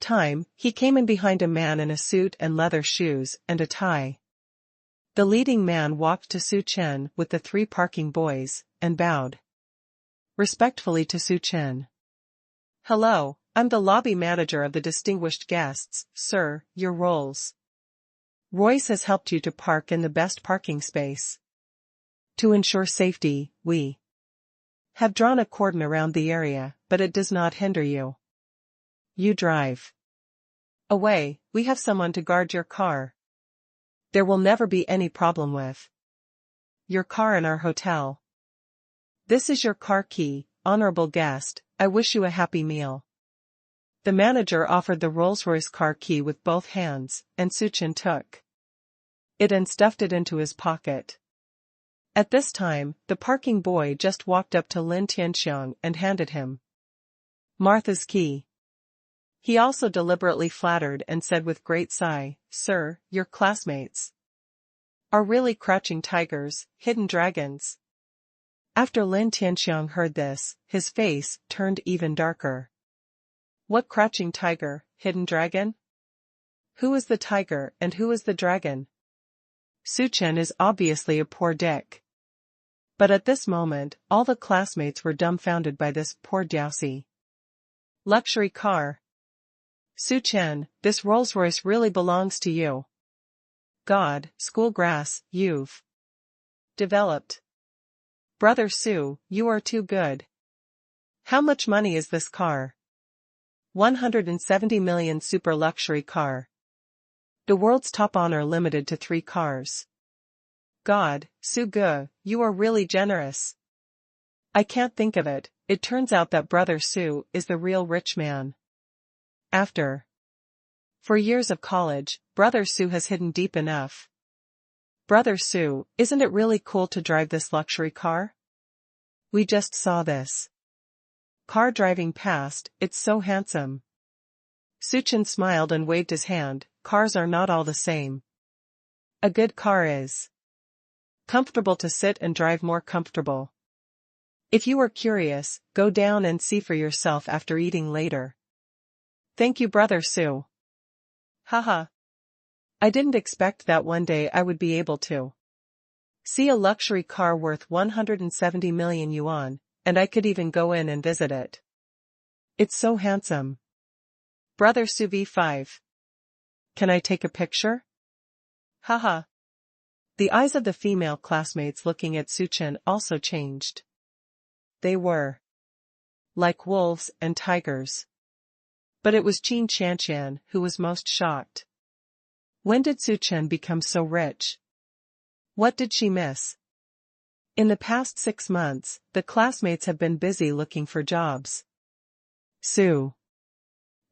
A: time, he came in behind a man in a suit and leather shoes and a tie. The leading man walked to Su Chen with the 3 parking boys, and bowed respectfully to Su Chen. "Hello, I'm the lobby manager of the distinguished guests, sir. Your Rolls-Royce has helped you to park in the best parking space. To ensure safety, we have drawn a cordon around the area, but it does not hinder you. You drive away, we have someone to guard your car. There will never be any problem with your car in our hotel. This is your car key, honorable guest. I wish you a happy meal." The manager offered the Rolls-Royce car key with both hands, and Su Chen took it and stuffed it into his pocket. At this time, the parking boy just walked up to Lin Tianxiang and handed him Martha's key. He also deliberately flattered and said with great sigh, "Sir, your classmates are really crouching tigers, hidden dragons." After Lin Tianxiang heard this, his face turned even darker. "What crouching tiger, hidden dragon? Who is the tiger and who is the dragon?" Su Chen is obviously a poor dick. But at this moment, all the classmates were dumbfounded by this poor Diaosi luxury car. "Su Chen, this Rolls-Royce really belongs to you. God, school grass, you've developed. Brother Su, you are too good. How much money is this car?" 170 million super luxury car. The world's top honor limited to 3 cars. God, Su Ge, you are really generous. I can't think of it. It turns out that Brother Su is the real rich man. After 4 years of college, Brother Su has hidden deep enough. Brother Su, isn't it really cool to drive this luxury car? We just saw this car driving past, it's so handsome. Su Chen smiled and waved his hand. Cars are not all the same. A good car is comfortable to sit and drive more comfortable. If you are curious, go down and see for yourself after eating later. Thank you, Brother Su. Haha. I didn't expect that one day I would be able to see a luxury car worth 170 million yuan, and I could even go in and visit it. It's so handsome. Brother Su V5. Can I take a picture? Haha. The eyes of the female classmates looking at Su Chen also changed. They were like wolves and tigers. But it was Qin Qianqian who was most shocked. When did Su Chen become so rich? What did she miss? In the past 6 months, the classmates have been busy looking for jobs. Su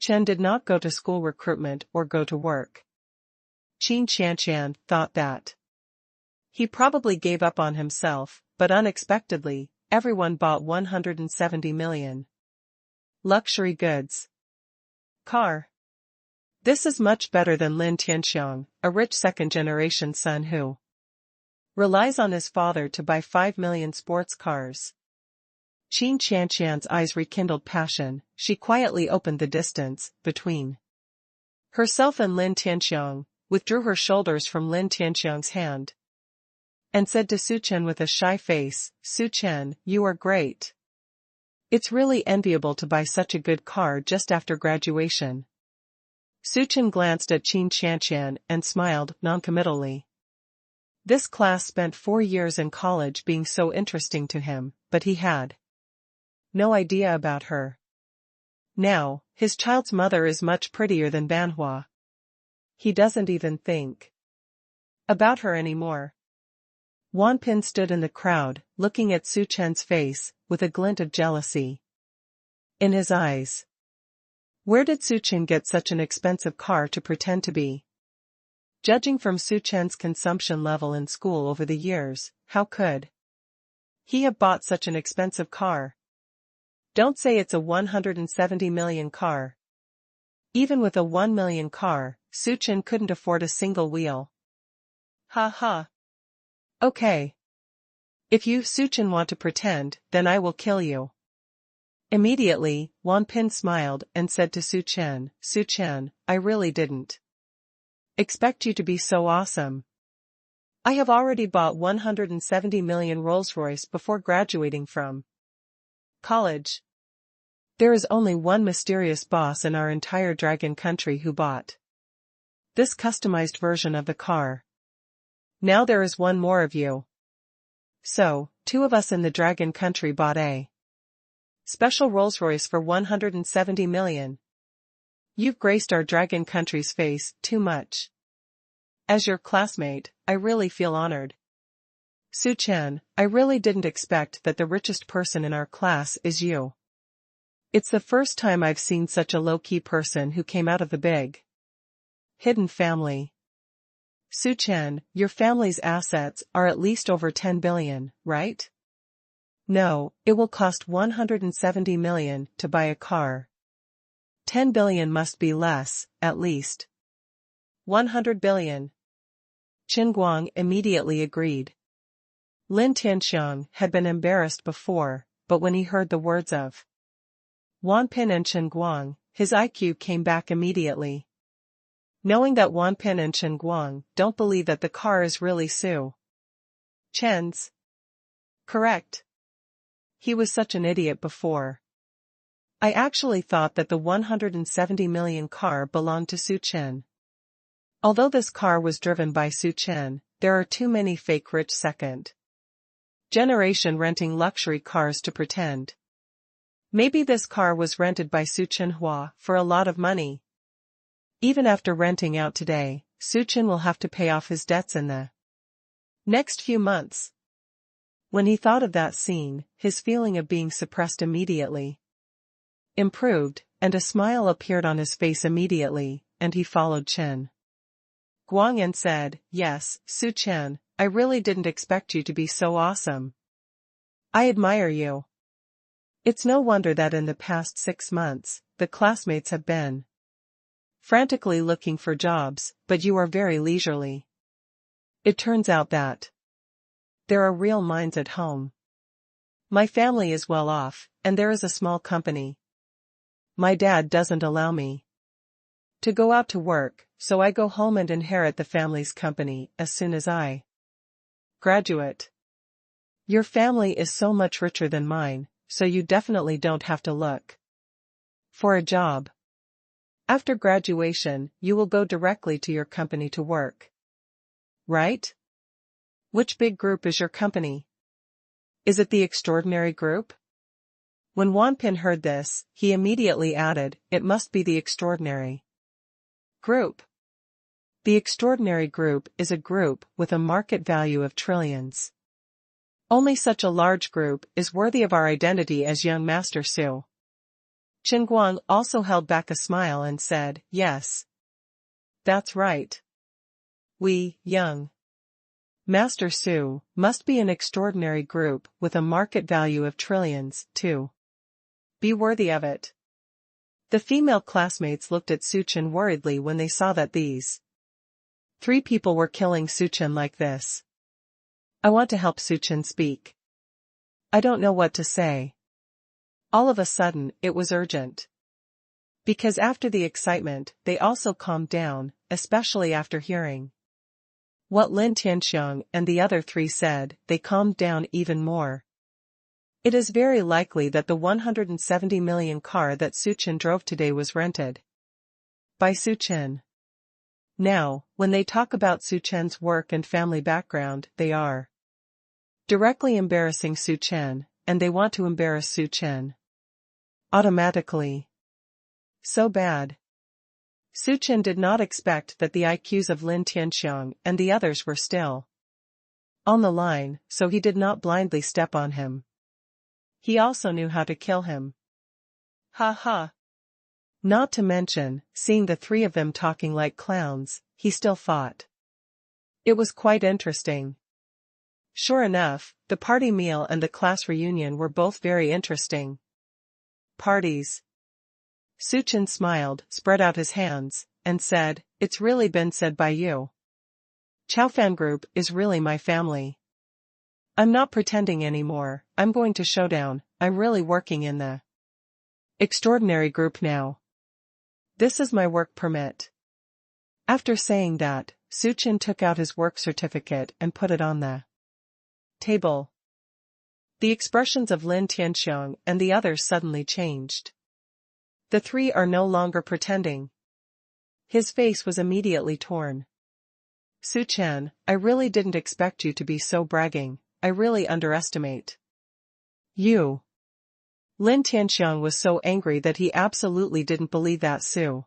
A: Chen did not go to school recruitment or go to work. Qin Qianqian thought that he probably gave up on himself, but unexpectedly, everyone bought 170 million luxury goods. Car. This is much better than Lin Tianxiang, a rich second-generation son who relies on his father to buy 5 million sports cars. Qin Qianqian's eyes rekindled passion. She quietly opened the distance between herself and Lin Tianxiang, withdrew her shoulders from Lin Tianxiang's hand, and said to Su Chen with a shy face, "Su Chen, you are great. It's really enviable to buy such a good car just after graduation." Su Chen glanced at Qin Qianqian and smiled noncommittally. This class spent 4 years in college being so interesting to him, but he had no idea about her. Now, his child's mother is much prettier than Banhua. He doesn't even think about her anymore. Wan Pin stood in the crowd, looking at Su Chen's face, with a glint of jealousy in his eyes. Where did Su Chen get such an expensive car to pretend to be? Judging from Su Chen's consumption level in school over the years, how could he have bought such an expensive car? Don't say it's a 170 million car. Even with a 1 million car, Su Chen couldn't afford a single wheel. Ha ha. Okay. If you, Su Chen, want to pretend, then I will kill you. Immediately, Wan Pin smiled and said to Su Chen, "Su Chen, I really didn't expect you to be so awesome. I have already bought 170 million Rolls-Royce before graduating from college. There is only one mysterious boss in our entire dragon country who bought this customized version of the car. Now there is one more of you. So, 2 of us in the dragon country bought a special Rolls-Royce for 170 million. You've graced our dragon country's face too much. As your classmate, I really feel honored. Su Chen, I really didn't expect that the richest person in our class is you. It's the first time I've seen such a low-key person who came out of the big hidden family. Su Chen, your family's assets are at least over 10 billion, right? No, it will cost 170 million to buy a car. 10 billion must be less, at least 100 billion. Qin Guang immediately agreed. Lin Tianxiang had been embarrassed before, but when he heard the words of Wan Pin and Qin Guang, his IQ came back immediately. Knowing that Wan Pin and Qin Guang don't believe that the car is really Su Chen's. Correct. He was such an idiot before. I actually thought that the 170 million car belonged to Su Chen. Although this car was driven by Su Chen, there are too many fake rich second generation renting luxury cars to pretend. Maybe this car was rented by Su Chenhua for a lot of money. Even after renting out today, Su Chen will have to pay off his debts in the next few months. When he thought of that scene, his feeling of being suppressed immediately improved, and a smile appeared on his face immediately, and he followed Chen Guang and said, "Yes, Su Chen, I really didn't expect you to be so awesome. I admire you." It's no wonder that in the past 6 months, the classmates have been frantically looking for jobs, but you are very leisurely. It turns out that there are real minds at home. My family is well off, and there is a small company. My dad doesn't allow me to go out to work, so I go home and inherit the family's company as soon as I graduate. Your family is so much richer than mine, so you definitely don't have to look for a job. After graduation, you will go directly to your company to work. Right? Which big group is your company? Is it the Extraordinary Group? When Wan Pin heard this, he immediately added, "It must be the Extraordinary Group." The Extraordinary Group is a group with a market value of trillions. Only such a large group is worthy of our identity as young Master Su. Chen Guang also held back a smile and said, yes. That's right. We, young Master Su, must be an extraordinary group with a market value of trillions, to be worthy of it. The female classmates looked at Su Chen worriedly when they saw that these 3 people were killing Su Chen like this. I want to help Su Chen speak. I don't know what to say. All of a sudden, it was urgent. Because after the excitement, they also calmed down, especially after hearing what Lin Tianxiang and the other 3 said, they calmed down even more. It is very likely that the 170 million car that Su Chen drove today was rented by Su Chen. Now, when they talk about Su Chen's work and family background, they are directly embarrassing Su Chen, and they want to embarrass Su Chen automatically. So bad. Su Chen did not expect that the IQs of Lin Tianxiang and the others were still on the line, so he did not blindly step on him. He also knew how to kill him. Ha ha. Not to mention, seeing the 3 of them talking like clowns, he still fought. It was quite interesting. Sure enough, the party meal and the class reunion were both very interesting. Parties. Su Chen smiled, spread out his hands, and said, it's really been said by you. Chaofan Group is really my family. I'm not pretending anymore, I'm going to showdown, I'm really working in the extraordinary group now. This is my work permit. After saying that, Su Chen took out his work certificate and put it on the table. The expressions of Lin Tianxiang and the others suddenly changed. The 3 are no longer pretending. His face was immediately torn. Su Chen, I really didn't expect you to be so bragging, I really underestimate you. Lin Tianxiang was so angry that he absolutely didn't believe that Su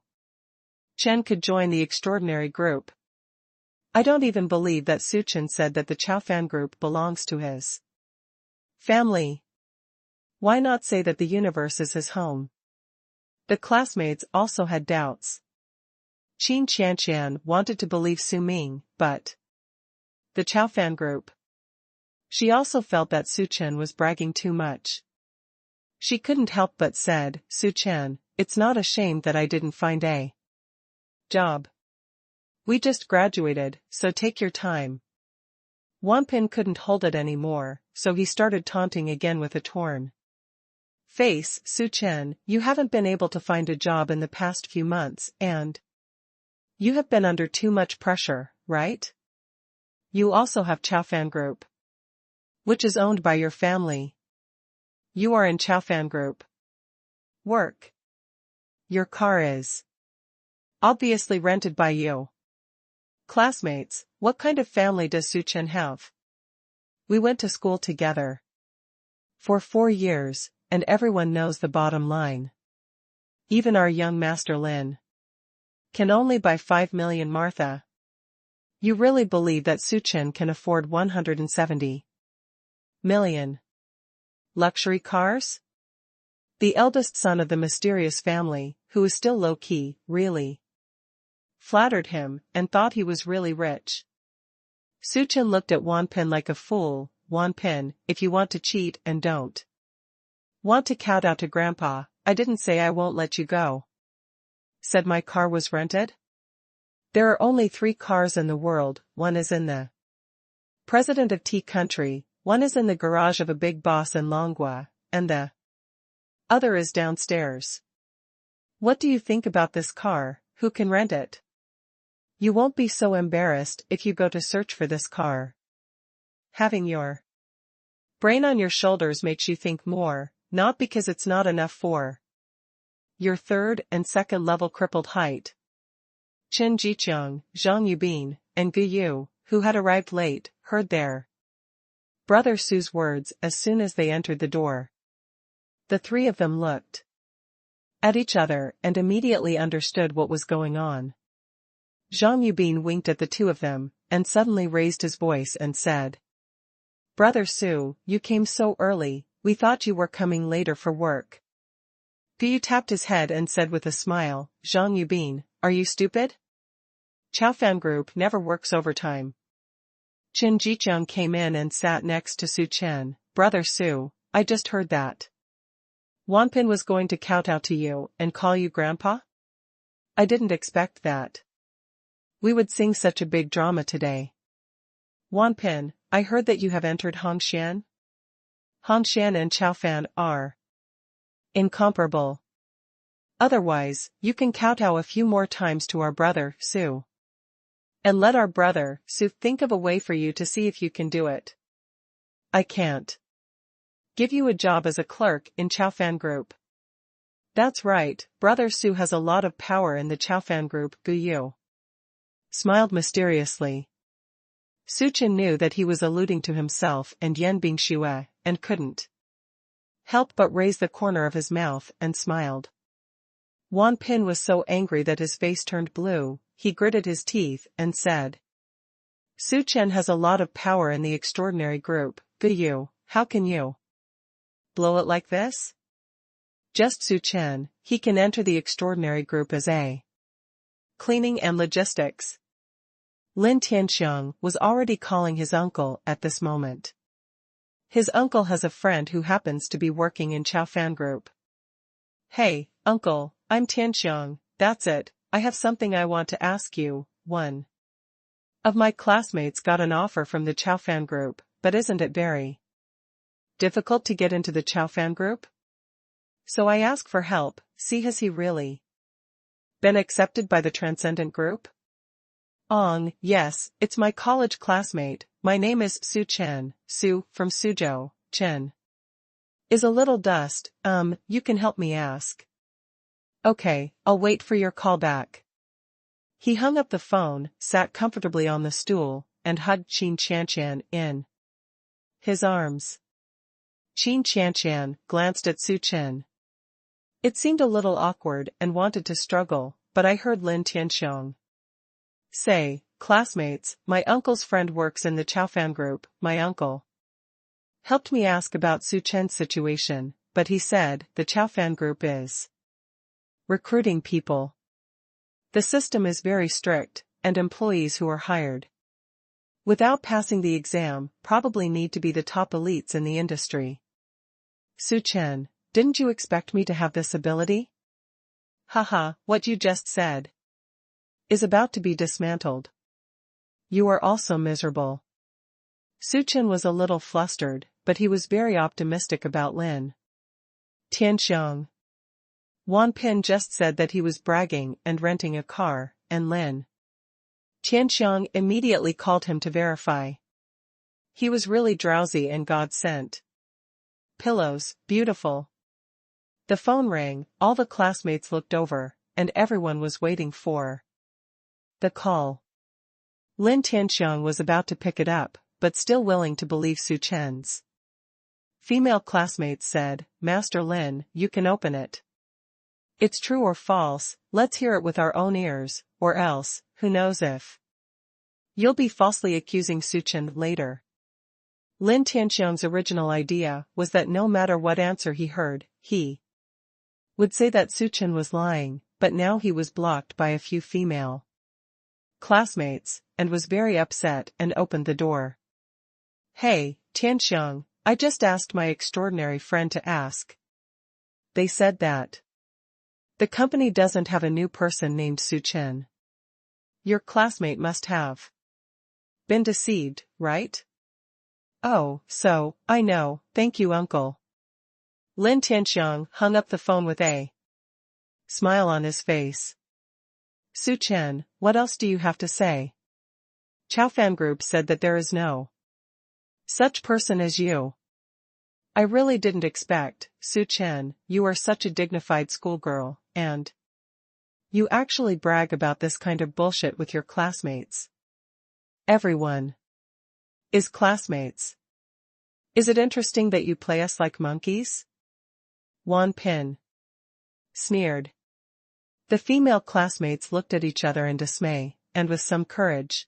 A: Chen could join the extraordinary group. I don't even believe that Su Chen said that the Chaofan Group belongs to his family. Why not say that the universe is his home? The classmates also had doubts. Qin Qianqian wanted to believe Su Ming, but the Chaofan Group. She also felt that Su Chen was bragging too much. She couldn't help but said, Su Chen, it's not a shame that I didn't find a job. We just graduated, so take your time. Wanpin couldn't hold it anymore, so he started taunting again with a torn face. Su Chen, you haven't been able to find a job in the past few months and you have been under too much pressure, right? You also have Chaofan Group, which is owned by your family. You are in Chaofan Group. Work. Your car is obviously rented by you. Classmates, what kind of family does Su Chen have? We went to school together for 4 years, and everyone knows the bottom line. Even our young Master Lin can only buy 5 million Martha. You really believe that Su Chen can afford 170 million luxury cars? The eldest son of the mysterious family, who is still low-key, really flattered him and thought he was really rich. Su Chen looked at Wanpin like a fool. Wanpin, if you want to cheat and don't want to kowtow to Grandpa, I didn't say I won't let you go. Said my car was rented? There are only 3 cars in the world, one is in the president of Tea Country, one is in the garage of a big boss in Longhua, and the other is downstairs. What do you think about this car? Who can rent it? You won't be so embarrassed if you go to search for this car. Having your brain on your shoulders makes you think more, not because it's not enough for your 3rd and 2nd level crippled height. Chen Jiqiang, Zhang Yubin, and Gu Yu, who had arrived late, heard their brother Su's words as soon as they entered the door. The 3 of them looked at each other and immediately understood what was going on. Zhang Yubin winked at the 2 of them, and suddenly raised his voice and said, Brother Su, you came so early, we thought you were coming later for work. Gu tapped his head and said with a smile, Zhang Yubin, are you stupid? Chaofan Group never works overtime. Qin Jicheng came in and sat next to Su Chen. Brother Su, I just heard that Wanpin was going to kowtow to you and call you grandpa? I didn't expect that. We would sing such a big drama today. Wanpin, I heard that you have entered Hongshan? Hongshan and Chaofan are incomparable. Otherwise, you can kowtow a few more times to our brother, Su. And let our brother, Su, think of a way for you to see if you can do it. I can't give you a job as a clerk in Chaofan Group. That's right, brother Su has a lot of power in the Chaofan Group. Gu Yu smiled mysteriously. Su Chen knew that he was alluding to himself and Yan Bingxue, and couldn't help but raise the corner of his mouth and smiled. Wanpin was so angry that his face turned blue. He gritted his teeth and said, Su Chen has a lot of power in the extraordinary group. Gu Yu, how can you blow it like this? Just Su Chen, he can enter the extraordinary group as a cleaning and logistics. Lin Tianxiang was already calling his uncle at this moment. His uncle has a friend who happens to be working in Chaofan Group. Hey, uncle, I'm Tianxiang, that's it, I have something I want to ask you. One of my classmates got an offer from the Chaofan Group, but isn't it very difficult to get into the Chaofan Group? So I ask for help. See, has he really been accepted by the Transcendent Group? Yes, it's my college classmate. My name is Su Chen. Su, from Suzhou. Chen is a little dust. You can help me ask. Okay, I'll wait for your call back. He hung up the phone, sat comfortably on the stool, and hugged Qin Qianshan in his arms. Qin Qianshan glanced at Su Chen. It seemed a little awkward and wanted to struggle, but I heard Lin Tianxiang say, classmates, my uncle's friend works in the Chaofan Group. My uncle helped me ask about Su Chen's situation, but he said the Chaofan Group is recruiting people. The system is very strict, and employees who are hired without passing the exam probably need to be the top elites in the industry. Su Chen, didn't you expect me to have this ability? Haha, what you just said is about to be dismantled. You are also miserable. Su Chen was a little flustered, but he was very optimistic about Lin Tianxiang. Wanpin just said that he was bragging and renting a car, and Lin Tianxiang immediately called him to verify. He was really drowsy and God sent pillows, beautiful. The phone rang, all the classmates looked over, and everyone was waiting for the call. Lin Tianxiang was about to pick it up, but still willing to believe Su Chen's female classmates said, Master Lin, you can open it. It's true or false, let's hear it with our own ears, or else, who knows if you'll be falsely accusing Su Chen later. Lin Tianxiang's original idea was that no matter what answer he heard, he would say that Su Chen was lying, but now he was blocked by a few female classmates, and was very upset and opened the door. Hey, Tianxiang, I just asked my extraordinary friend to ask. They said that the company doesn't have a new person named Su Chen. Your classmate must have been deceived, right? Oh, so, I know, thank you uncle. Lin Tianxiang hung up the phone with a smile on his face. Su Chen, what else do you have to say? Chaofan Group said that there is no such person as you. I really didn't expect, Su Chen, you are such a dignified schoolgirl, and you actually brag about this kind of bullshit with your classmates. Everyone is classmates. Is it interesting that you play us like monkeys? Wanpin sneered. The female classmates looked at each other in dismay, and with some courage,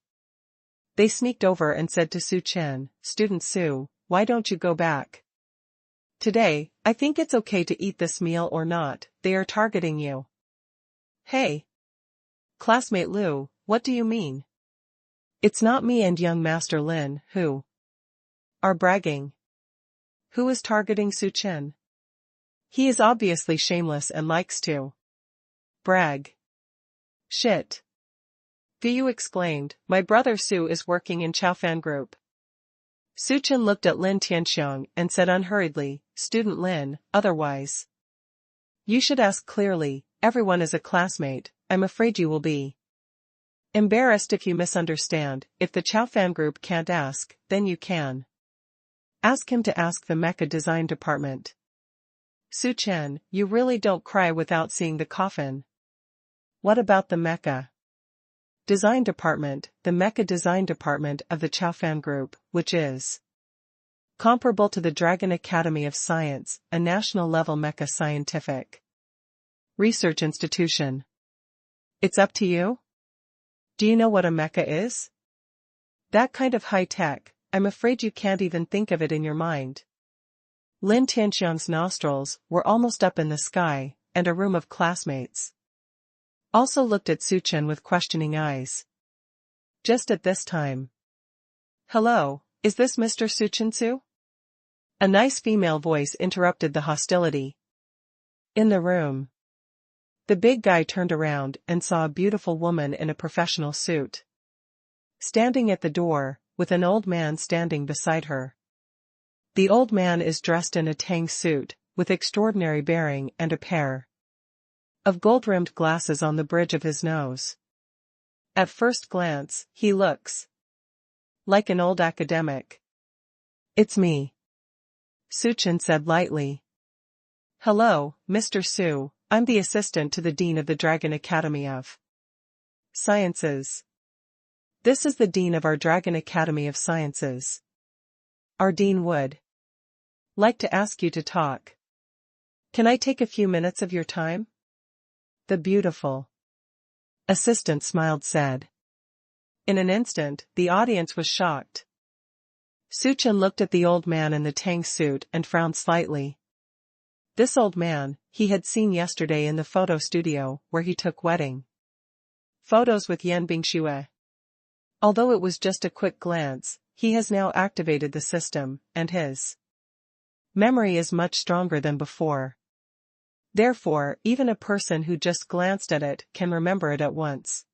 A: they sneaked over and said to Su Chen, Student Su, why don't you go back? Today, I think it's okay to eat this meal or not, they are targeting you. Hey. Classmate Lu, what do you mean? It's not me and young Master Lin who are bragging. Who is targeting Su Chen? He is obviously shameless and likes to brag. Shit. Gu exclaimed, my brother Su is working in Chaofan Group. Su Chen looked at Lin Tianxiang and said unhurriedly, Student Lin, otherwise. You should ask clearly, everyone is a classmate, I'm afraid you will be embarrassed if you misunderstand. If the Chaofan Group can't ask, then you can. Ask him to ask the Mecha Design Department. Su Chen, you really don't cry without seeing the coffin. What about the Mecha Design Department? The Mecha Design Department of the Chaofan Group, which is comparable to the Dragon Academy of Science, a national-level mecha scientific research institution. It's up to you? Do you know what a mecha is? That kind of high-tech, I'm afraid you can't even think of it in your mind. Lin Tianxiang's nostrils were almost up in the sky, and a room of classmates also looked at Su Chen with questioning eyes. Just at this time. Hello, is this Mr. Su Chen Su? A nice female voice interrupted the hostility in the room. The big guy turned around and saw a beautiful woman in a professional suit standing at the door, with an old man standing beside her. The old man is dressed in a tang suit, with extraordinary bearing and a pair of gold-rimmed glasses on the bridge of his nose. At first glance, he looks like an old academic. It's me, Su Chen said lightly. Hello, Mr. Su, I'm the assistant to the Dean of the Dragon Academy of Sciences. This is the Dean of our Dragon Academy of Sciences. Our Dean would like to ask you to talk. Can I take a few minutes of your time? The beautiful assistant smiled said. In an instant, the audience was shocked. Su Chen looked at the old man in the tang suit and frowned slightly. This old man, he had seen yesterday in the photo studio where he took wedding photos with Yan Bingxue. Although it was just a quick glance, he has now activated the system, and his memory is much stronger than before. Therefore, even a person who just glanced at it can remember it at once.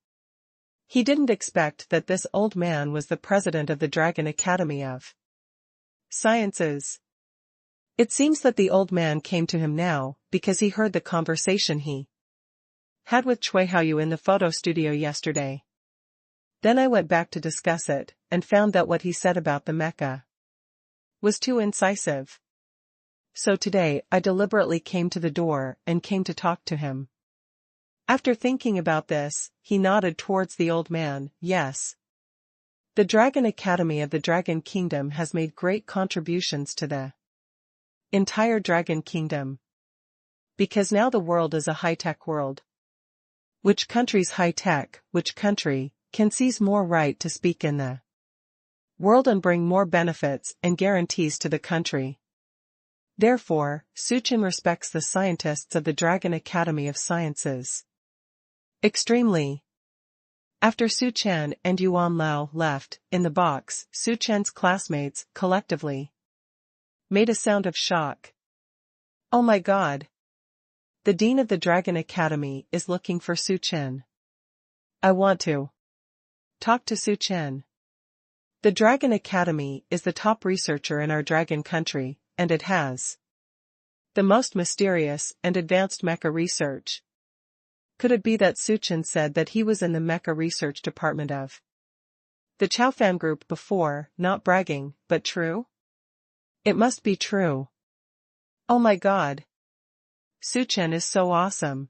A: He didn't expect that this old man was the president of the Dragon Academy of Sciences. It seems that the old man came to him now, because he heard the conversation he had with Cui Haoyu in the photo studio yesterday. Then I went back to discuss it, and found that what he said about the mecha was too incisive. So today I deliberately came to the door and came to talk to him. After thinking about this, he nodded towards the old man. Yes. The Dragon Academy of the Dragon Kingdom has made great contributions to the entire Dragon Kingdom. Because now the world is a high-tech world. Which country's high-tech, which country can seize more right to speak in the world and bring more benefits and guarantees to the country. Therefore, Su Chen respects the scientists of the Dragon Academy of Sciences extremely. After Su Chen and Yuan Lao left, in the box, Su Chen's classmates, collectively, made a sound of shock. Oh my God! The Dean of the Dragon Academy is looking for Su Chen. I want to talk to Su Chen. The Dragon Academy is the top researcher in our dragon country, and it has the most mysterious and advanced mecha research. Could it be that Su Chen said that he was in the mecha research department of the Chaofan Group before, not bragging, but true? It must be true. Oh my God! Su Chen is so awesome.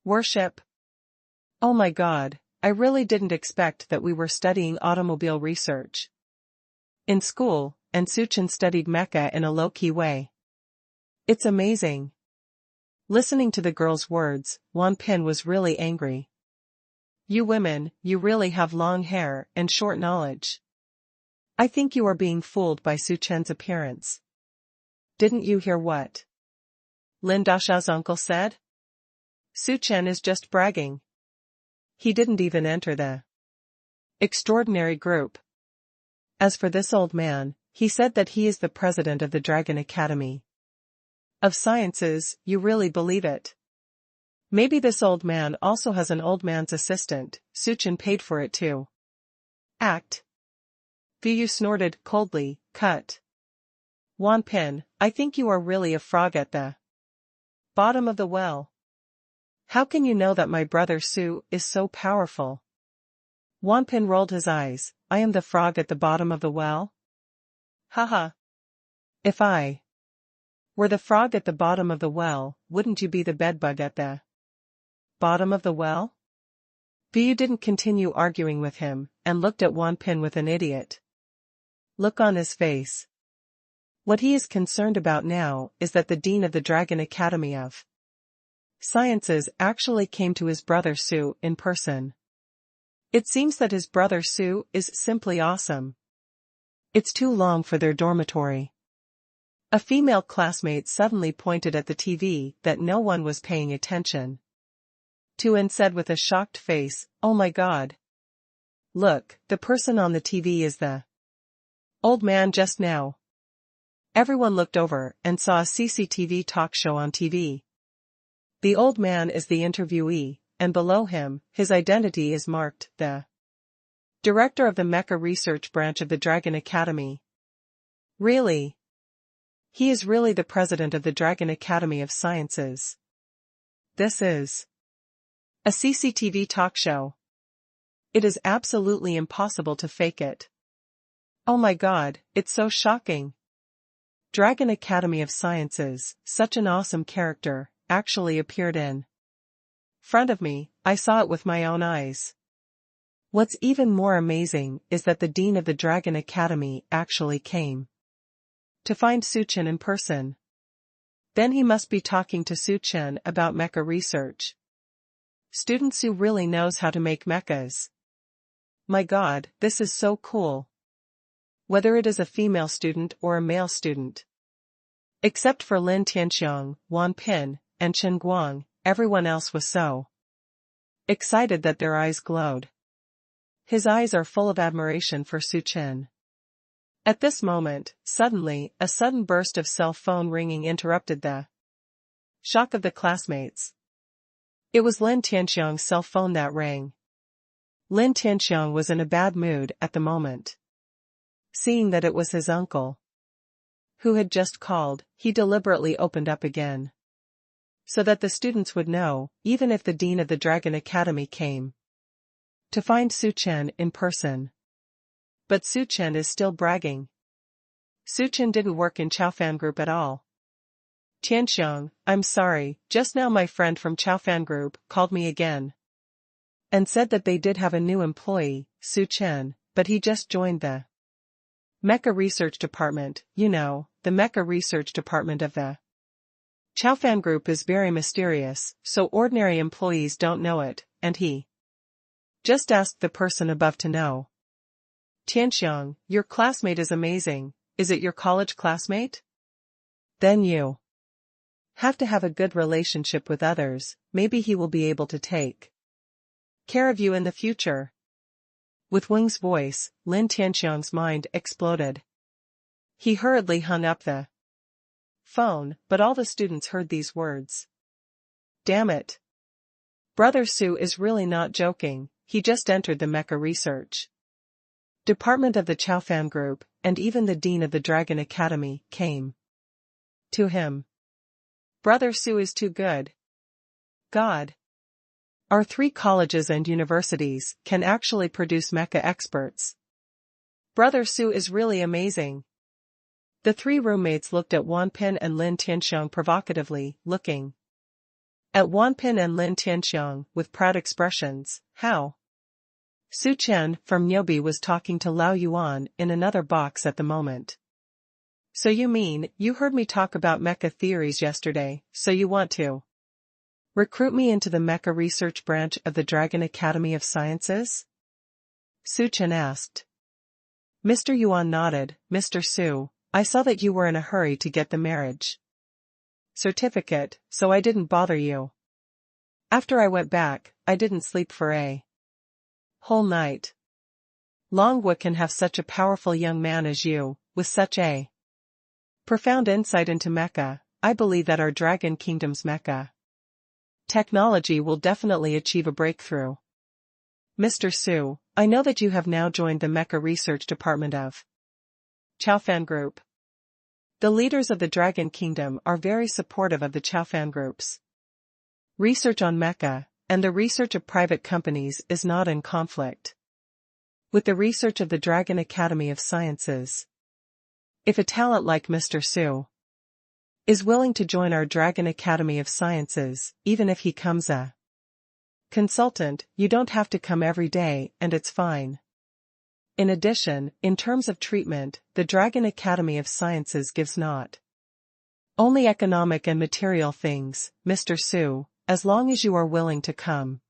A: Worship. Oh my God, I really didn't expect that we were studying automobile research in school, and Su Chen studied mecha in a low-key way. It's amazing. Listening to the girl's words, Wan Pin was really angry. You women, you really have long hair and short knowledge. I think you are being fooled by Su Chen's appearance. Didn't you hear what Lin Dasha's uncle said? Su Chen is just bragging. He didn't even enter the extraordinary group. As for this old man, he said that he is the president of the Dragon Academy of Sciences. You really believe it? Maybe this old man also has an old man's assistant. Su Chen paid for it too. Act. Vu snorted coldly, cut. Wan Pin, I think you are really a frog at the bottom of the well. How can you know that my brother Su is so powerful? Wan Pin rolled his eyes. I am the frog at the bottom of the well? Haha. If I were the frog at the bottom of the well, wouldn't you be the bedbug at the bottom of the well? Vu didn't continue arguing with him, and looked at Wan Pin with an idiot look on his face. What he is concerned about now is that the dean of the Dragon Academy of Sciences actually came to his brother Su in person. It seems that his brother Su is simply awesome. It's too long for their dormitory. A female classmate suddenly pointed at the TV that no one was paying attention to and said with a shocked face, "Oh my God. Look, the person on the TV is the old man just now." Everyone looked over and saw a CCTV talk show on TV. The old man is the interviewee, and below him, his identity is marked, the director of the Mecha Research Branch of the Dragon Academy. Really? He is really the president of the Dragon Academy of Sciences. This is a CCTV talk show. It is absolutely impossible to fake it. Oh my God, it's so shocking. Dragon Academy of Sciences, such an awesome character, actually appeared in front of me. I saw it with my own eyes. What's even more amazing is that the dean of the Dragon Academy actually came to find Su Chen in person. Then he must be talking to Su Chen about mecha research. Student Su really knows how to make mechas. My God, this is so cool. Whether it is a female student or a male student. Except for Lin Tianxiang, Wan Pin, and Chen Guang, everyone else was so excited that their eyes glowed. His eyes are full of admiration for Su Chen. At this moment, suddenly, a sudden burst of cell phone ringing interrupted the shock of the classmates. It was Lin Tianxiang's cell phone that rang. Lin Tianxiang was in a bad mood at the moment. Seeing that it was his uncle who had just called, he deliberately opened up again, so that the students would know, even if the dean of the Dragon Academy came to find Su Chen in person. But Su Chen is still bragging. Su Chen didn't work in Chaofan Group at all. Tianxiang, I'm sorry, just now my friend from Chaofan Group called me again and said that they did have a new employee, Su Chen, but he just joined the Mecha Research Department. You know, the Mecha Research Department of the Chaofan Group is very mysterious, so ordinary employees don't know it, and he just asked the person above to know. Tianxiang, your classmate is amazing. Is it your college classmate? Then you have to have a good relationship with others. Maybe he will be able to take care of you in the future. With Wing's voice, Lin Tianxiang's mind exploded. He hurriedly hung up the phone, but all the students heard these words. Damn it. Brother Su is really not joking. He just entered the Mecha Research Department of the Chaofan Group, and even the dean of the Dragon Academy came to him. Brother Su is too good. God. Our 3 colleges and universities can actually produce mecha experts. Brother Su is really amazing. The 3 roommates looked at Wan Pin and Lin Tianxiang provocatively, looking at Wan Pin and Lin Tianxiang with proud expressions. How? Su Chen from Nyobi was talking to Lao Yuan in another box at the moment. So you mean, you heard me talk about mecha theories yesterday, so you want to recruit me into the Mecha Research Branch of the Dragon Academy of Sciences? Su Chen asked. Mr. Yuan nodded. Mr. Su, I saw that you were in a hurry to get the marriage certificate, so I didn't bother you. After I went back, I didn't sleep for a whole night. Longwu can have such a powerful young man as you, with such a profound insight into mecha. I believe that our Dragon Kingdom's mecha technology will definitely achieve a breakthrough. Mr. Su, I know that you have now joined the mecha research department of Chaofan Group. The leaders of the Dragon Kingdom are very supportive of the Chaofan Group's research on mecha, and the research of private companies is not in conflict with the research of the Dragon Academy of Sciences. If a talent like Mr. Su is willing to join our Dragon Academy of Sciences, even if he comes a consultant, you don't have to come every day and it's fine. In addition, in terms of treatment, the Dragon Academy of Sciences gives not only economic and material things, Mr. Su, as long as you are willing to come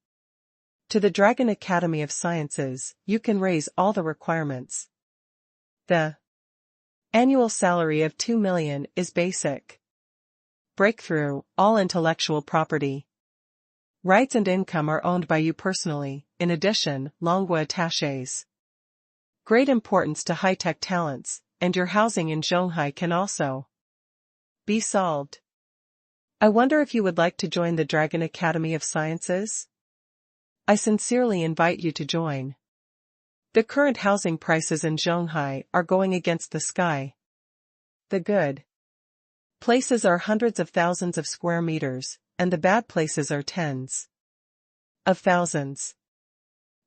A: to the Dragon Academy of Sciences, you can raise all the requirements. The annual salary of 2 million is basic. Breakthrough, all intellectual property rights and income are owned by you personally. In addition, Longwu attachés great importance to high-tech talents, and your housing in Zhonghai can also be solved. I wonder if you would like to join the Dragon Academy of Sciences? I sincerely invite you to join. The current housing prices in Zhonghai are going against the sky. The good places are hundreds of thousands of square meters, and the bad places are tens of thousands.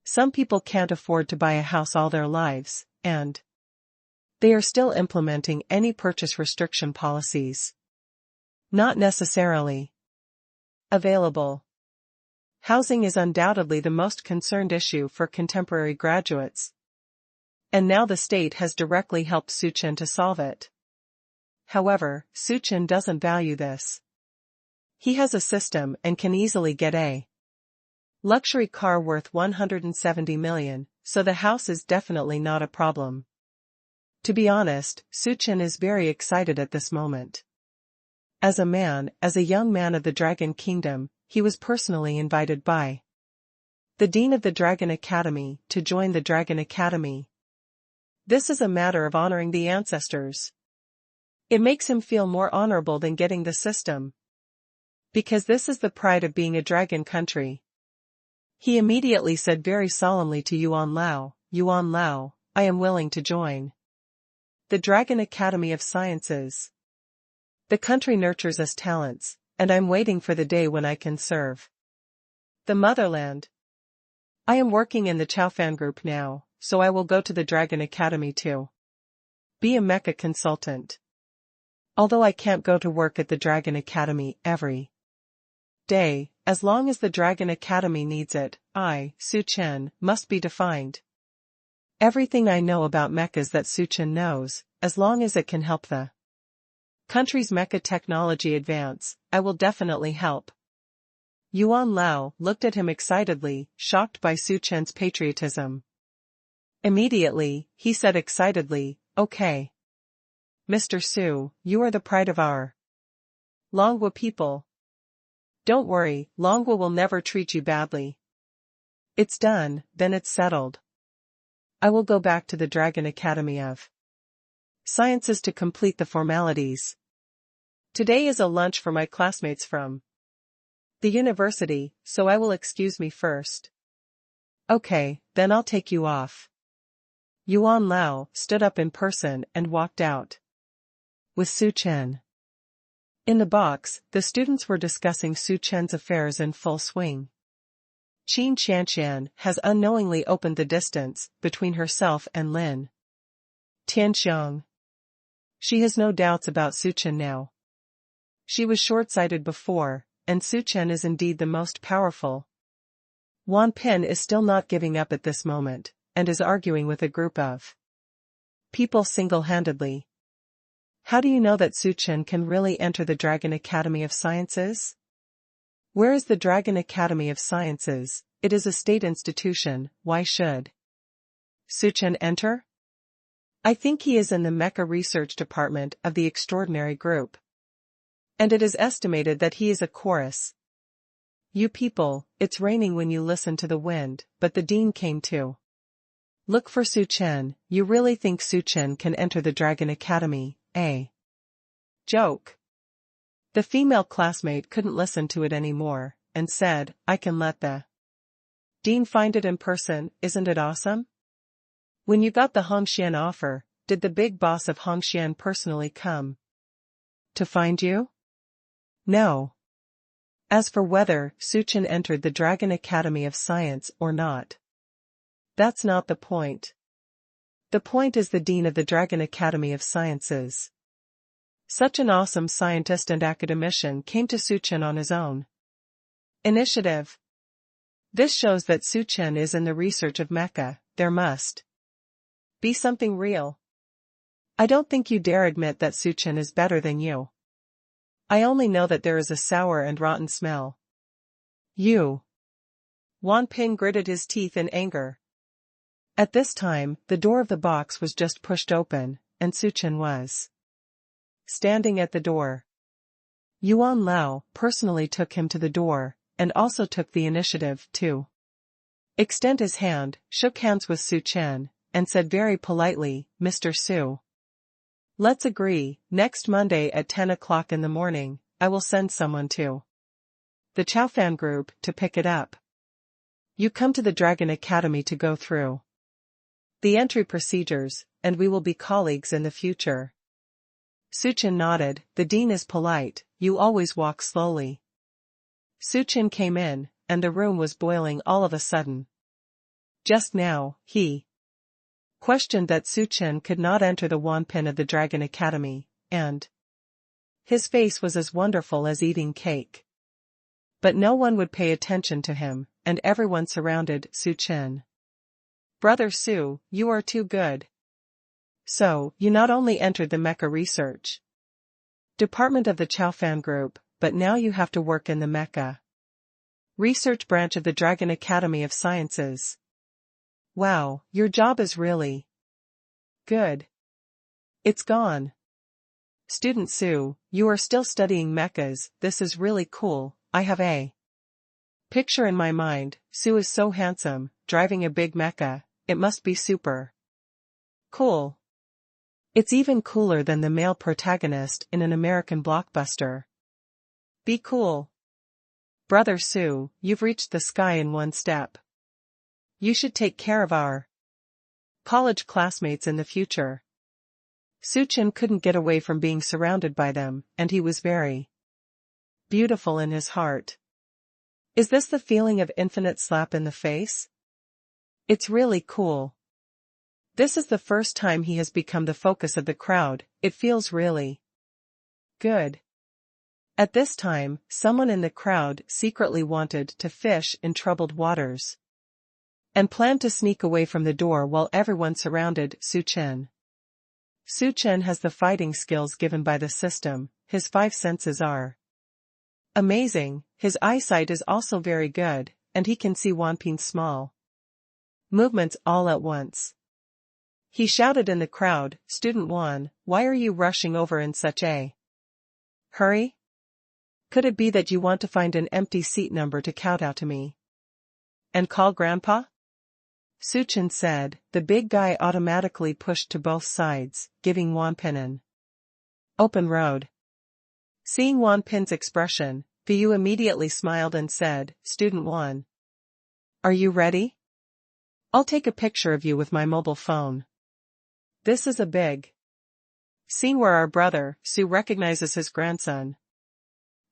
A: Some people can't afford to buy a house all their lives, and they are still implementing any purchase restriction policies. Not necessarily available. Housing is undoubtedly the most concerned issue for contemporary graduates. And now the state has directly helped Suchen to solve it. However, Suchen doesn't value this. He has a system and can easily get a luxury car worth 170 million, so the house is definitely not a problem. To be honest, Suchen is very excited at this moment. As a young man of the Dragon Kingdom, he was personally invited by the Dean of the Dragon Academy to join the Dragon Academy. This is a matter of honoring the ancestors. It makes him feel more honorable than getting the system. Because this is the pride of being a dragon country. He immediately said very solemnly to Yuan Lao, I am willing to join the Dragon Academy of Sciences. The country nurtures us talents, and I'm waiting for the day when I can serve the motherland. I am working in the Chaofan Group now, so I will go to the Dragon Academy too. Be a mecha consultant. Although I can't go to work at the Dragon Academy every day, as long as the Dragon Academy needs it, I, Suchen, must be defined. Everything I know about mechas that Suchen knows, as long as it can help the country's mecha technology advance, I will definitely help. Yuan Lao looked at him excitedly, shocked by Suchen's patriotism. Immediately, he said excitedly, okay. Mr. Su, you are the pride of our Longwu people. Don't worry, Longwu will never treat you badly. It's done, then it's settled. I will go back to the Dragon Academy of Sciences to complete the formalities. Today is a lunch for my classmates from the university, so I will excuse me first. Okay, then I'll take you off. Yuan Lao stood up in person and walked out with Suchen. In the box, the students were discussing Suchen's affairs in full swing. Qin Qianqian has unknowingly opened the distance between herself and Lin Tianxiang. She has no doubts about Suchen now. She was short-sighted before, and Suchen is indeed the most powerful. Wan Pin is still not giving up at this moment, and is arguing with a group of people single-handedly. How do you know that Suchen can really enter the Dragon Academy of Sciences? Where is the Dragon Academy of Sciences? It is a state institution, why should Suchen enter? I think he is in the Mecha Research Department of the Extraordinary Group. And it is estimated that he is a chorus. You people, it's raining when you listen to the wind, but the dean came too. Look for Su Chen. You really think Su Chen can enter the Dragon Academy, eh? Joke. The female classmate couldn't listen to it anymore, and said, I can let the dean find it in person, isn't it awesome? When you got the Hongxian offer, did the big boss of Hongxian personally come to find you? No. As for whether Su Chen entered the Dragon Academy of Science or not, that's not the point. The point is the dean of the Dragon Academy of Sciences. Such an awesome scientist and academician came to Su Chen on his own initiative. This shows that Su Chen is in the research of mecha. There must be something real. I don't think you dare admit that Su Chen is better than you. I only know that there is a sour and rotten smell. You. Wan Ping gritted his teeth in anger. At this time, the door of the box was just pushed open, and Su Chen was standing at the door. Yuan Lao personally took him to the door, and also took the initiative to extend his hand, shook hands with Su Chen, and said very politely, Mr. Su. Let's agree, next Monday at 10 o'clock in the morning, I will send someone to the Chaofan group to pick it up. You come to the Dragon Academy to go through the entry procedures, and we will be colleagues in the future. Su Chen nodded. The dean is polite, you always walk slowly. Su Chen came in, and the room was boiling all of a sudden. Just now, he questioned that Su Chen could not enter the Wanpin of the Dragon Academy, and his face was as wonderful as eating cake. But no one would pay attention to him, and everyone surrounded Su Chen. Brother Su, you are too good. So, you not only entered the Mecha Research Department of the Chaofan Group, but now you have to work in the Mecha Research Branch of the Dragon Academy of Sciences. Wow, your job is really good. It's gone. Student Su, you are still studying mechas. This is really cool. I have a picture in my mind. Su is so handsome, driving a big mecha. It must be super cool. It's even cooler than the male protagonist in an American blockbuster. Be cool. Brother Su, you've reached the sky in one step. You should take care of our college classmates in the future. Su Chen couldn't get away from being surrounded by them, and he was very beautiful in his heart. Is this the feeling of infinite slap in the face? It's really cool. This is the first time he has become the focus of the crowd. It feels really good. At this time, someone in the crowd secretly wanted to fish in troubled waters and planned to sneak away from the door while everyone surrounded Su Chen. Su Chen has the fighting skills given by the system. His 5 senses are amazing. His eyesight is also very good, and he can see Wanping's small movements all at once. He shouted in the crowd, Student Wan, why are you rushing over in such a hurry? Could it be that you want to find an empty seat number to kowtow to me and call Grandpa? Su Chen said. The big guy automatically pushed to both sides, giving Wanping an open road. Seeing Wanping's expression, Fu immediately smiled and said, Student Wan, are you ready? I'll take a picture of you with my mobile phone. This is a big scene where our brother, Su, recognizes his grandson.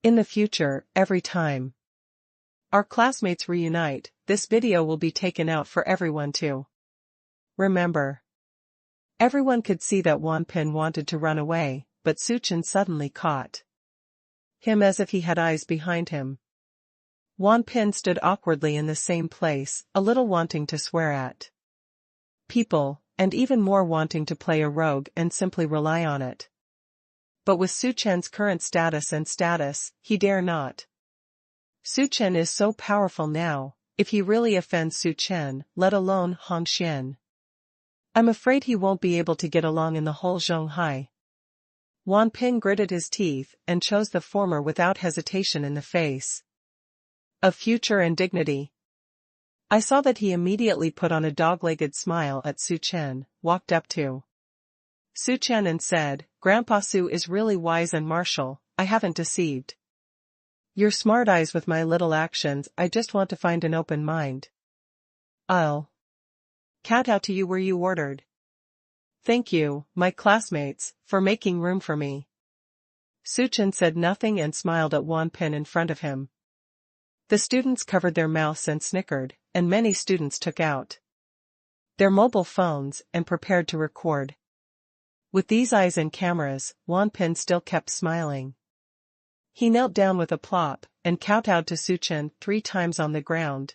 A: In the future, every time our classmates reunite, this video will be taken out for everyone to remember. Everyone could see that Wanping wanted to run away, but Su Chen suddenly caught him as if he had eyes behind him. Wanping stood awkwardly in the same place, a little wanting to swear at people, and even more wanting to play a rogue and simply rely on it. But with Su Chen's current status, he dare not. Su Chen is so powerful now, if he really offends Su Chen, let alone Hongxian I'm afraid he won't be able to get along in the whole Zhonghai. Wan Pin gritted his teeth and chose the former without hesitation in the face of future and dignity. I saw that he immediately put on a dog-legged smile at Su Chen, walked up to Su Chen and said, Grandpa Su is really wise and martial, I haven't deceived your smart eyes with my little actions, I just want to find an open mind. I'll kowtow to you where you ordered. Thank you, my classmates, for making room for me. Su Chen said nothing and smiled at Wan Pin in front of him. The students covered their mouths and snickered, and many students took out their mobile phones and prepared to record. With these eyes and cameras, Wan Pin still kept smiling. He knelt down with a plop, and kowtowed to Su Chen 3 times on the ground.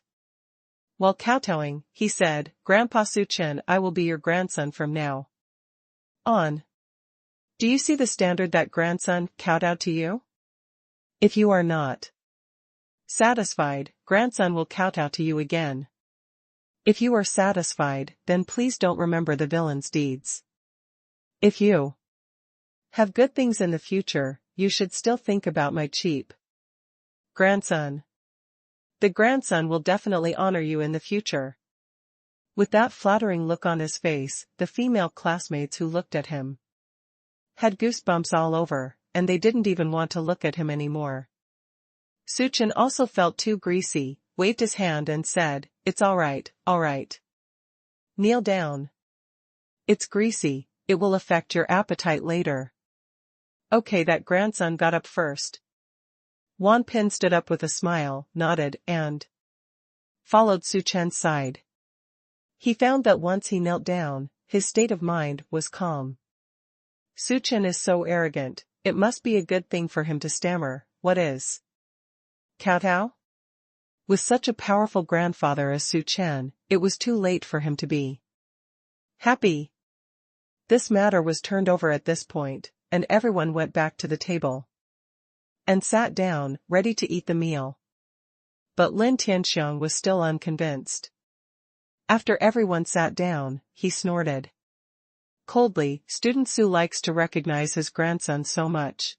A: While kowtowing, he said, Grandpa Su Chen, I will be your grandson from now on. Do you see the standard that grandson kowtowed to you? If you are not satisfied, grandson will kowtow to you again. If you are satisfied, then please don't remember the villain's deeds. If you have good things in the future, you should still think about my cheap grandson. The grandson will definitely honor you in the future. With that flattering look on his face, the female classmates who looked at him had goosebumps all over, and they didn't even want to look at him anymore. Su Chen also felt too greasy, waved his hand and said, It's all right, all right. Kneel down. It's greasy, it will affect your appetite later. Okay, that grandson got up first. Wan Pin stood up with a smile, nodded, and followed Su Chen's side. He found that once he knelt down, his state of mind was calm. Su Chen is so arrogant, it must be a good thing for him to stammer, what is kowtow? With such a powerful grandfather as Su Chen, it was too late for him to be happy. This matter was turned over at this point, and everyone went back to the table and sat down, ready to eat the meal. But Lin Tianxiang was still unconvinced. After everyone sat down, he snorted coldly, Student Su likes to recognize his grandson so much.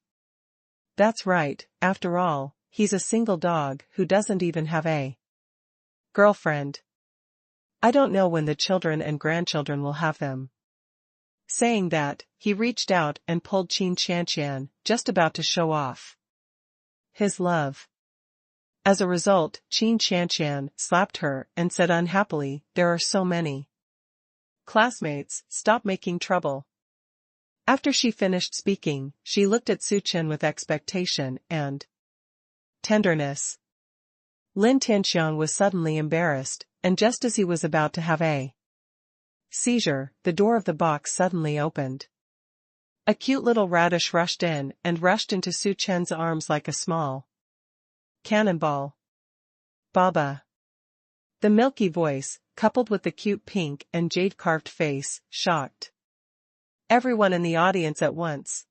A: That's right, after all, he's a single dog who doesn't even have a girlfriend. I don't know when the children and grandchildren will have them. Saying that, he reached out and pulled Qin Qianqian, just about to show off his love. As a result, Qin Qianqian slapped her and said unhappily, There are so many classmates, stop making trouble. After she finished speaking, she looked at Su Chen with expectation and tenderness. Lin Tianxiang was suddenly embarrassed, and just as he was about to have a seizure, the door of the box suddenly opened. A cute little radish rushed in and rushed into Su Chen's arms like a small cannonball. Baba. The milky voice, coupled with the cute pink and jade-carved face, shocked everyone in the audience at once.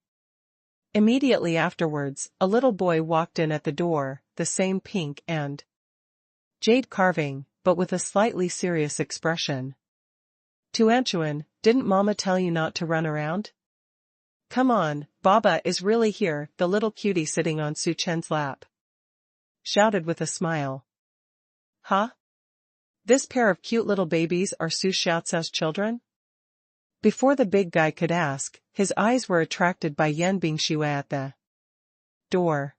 A: Immediately afterwards, a little boy walked in at the door, the same pink and jade carving, but with a slightly serious expression. To Anchuan, didn't Mama tell you not to run around? Come on, Baba is really here, the little cutie sitting on Su Chen's lap shouted with a smile. Huh? This pair of cute little babies are Su Xiaoca's children? Before the big guy could ask, his eyes were attracted by Yan Bingxue at the door.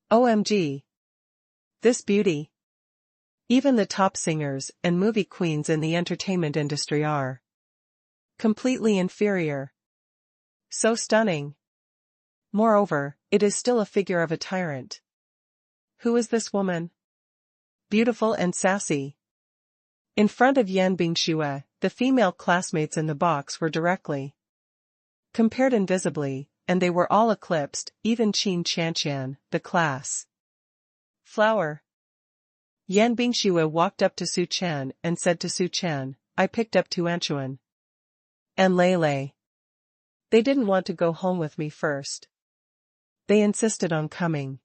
A: OMG! This beauty! Even the top singers and movie queens in the entertainment industry are completely inferior. So stunning. Moreover, it is still a figure of a tyrant. Who is this woman? Beautiful and sassy. In front of Yan Bingxue, the female classmates in the box were directly compared invisibly, and they were all eclipsed, even Qin Qianqian, the class flower. Yan Bingxue walked up to Su Chen and said to Su Chen, I picked up Tu Anchuan and Lei. They didn't want to go home with me first. They insisted on coming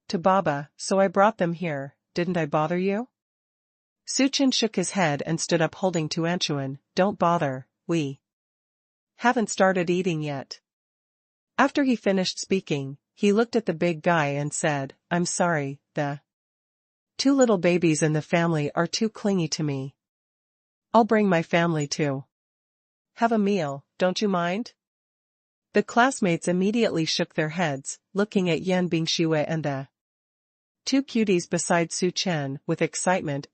A: to Baba, so I brought them here, didn't I bother you? Su Chen shook his head and stood up holding to Anchuan. Don't bother, we haven't started eating yet. After he finished speaking, he looked at the big guy and said, I'm sorry, the two little babies in the family are too clingy to me. I'll bring my family too. Have a meal, don't you mind? The classmates immediately shook their heads, looking at Yan Bingxue and the two cuties beside Su Chen with excitement.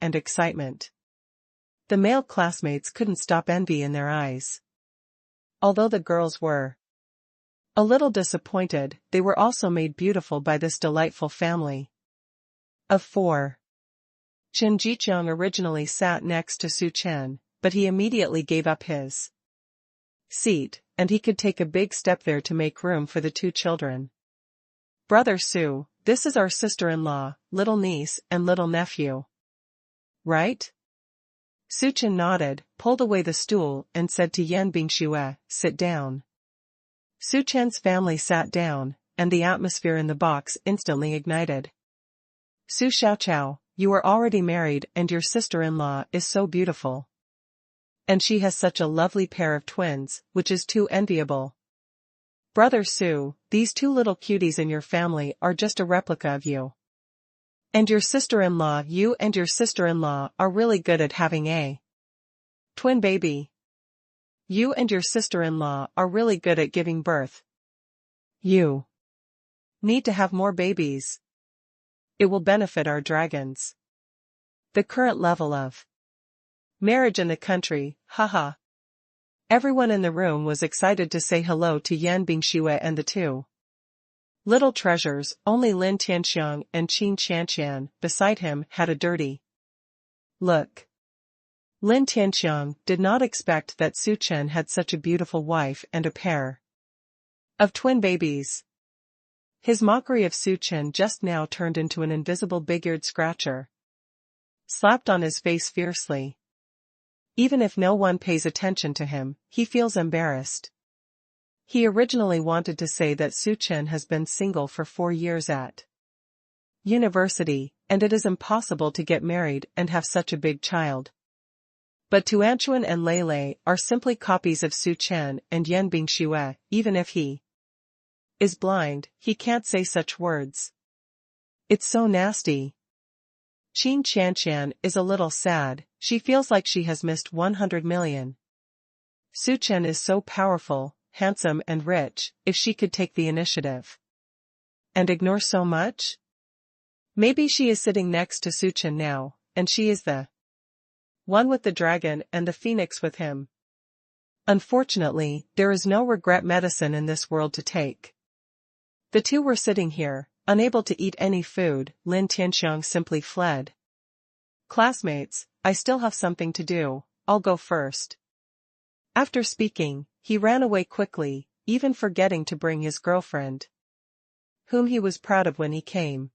A: The male classmates couldn't stop envy in their eyes. Although the girls were a little disappointed, they were also made beautiful by this delightful family of four. Chen Jiqiang originally sat next to Su Chen, but he immediately gave up his seat, and he could take a big step there to make room for the two children. Brother Su, this is our sister-in-law, little niece and little nephew. Right? Su Chen nodded, pulled away the stool and said to Yan Bingxue, sit down. Su Chen's family sat down, and the atmosphere in the box instantly ignited. Su Xiaoqiao, you are already married and your sister-in-law is so beautiful. And she has such a lovely pair of twins, which is too enviable. Brother Su, these two little cuties in your family are just a replica of you. And your sister-in-law, you and your sister-in-law are really good at having a twin baby. You and your sister-in-law are really good at giving birth. You need to have more babies. It will benefit our dragons. The current level of marriage in the country, haha. Everyone in the room was excited to say hello to Yan Bingxue and the two little treasures. Only Lin Tianxiang and Qin Qianqian, beside him, had a dirty look. Lin Tianxiang did not expect that Su Chen had such a beautiful wife and a pair of twin babies. His mockery of Su Chen just now turned into an invisible big-eared scratcher, slapped on his face fiercely. Even if no one pays attention to him, he feels embarrassed. He originally wanted to say that Su Chen has been single for 4 years at university, and it is impossible to get married and have such a big child. But Tu Anchuan and Lei Lei are simply copies of Su Chen and Yan Bingxue. Even if he is blind, he can't say such words. It's so nasty. Qin Qianqian is a little sad. She feels like she has missed 100 million. Su Chen is so powerful, handsome and rich. If she could take the initiative and ignore so much? Maybe she is sitting next to Su Chen now, and she is the one with the dragon and the phoenix with him. Unfortunately, there is no regret medicine in this world to take. The two were sitting here, unable to eat any food. Lin Tianxiang simply fled. Classmates, I still have something to do, I'll go first. After speaking, he ran away quickly, even forgetting to bring his girlfriend, whom he was proud of when he came.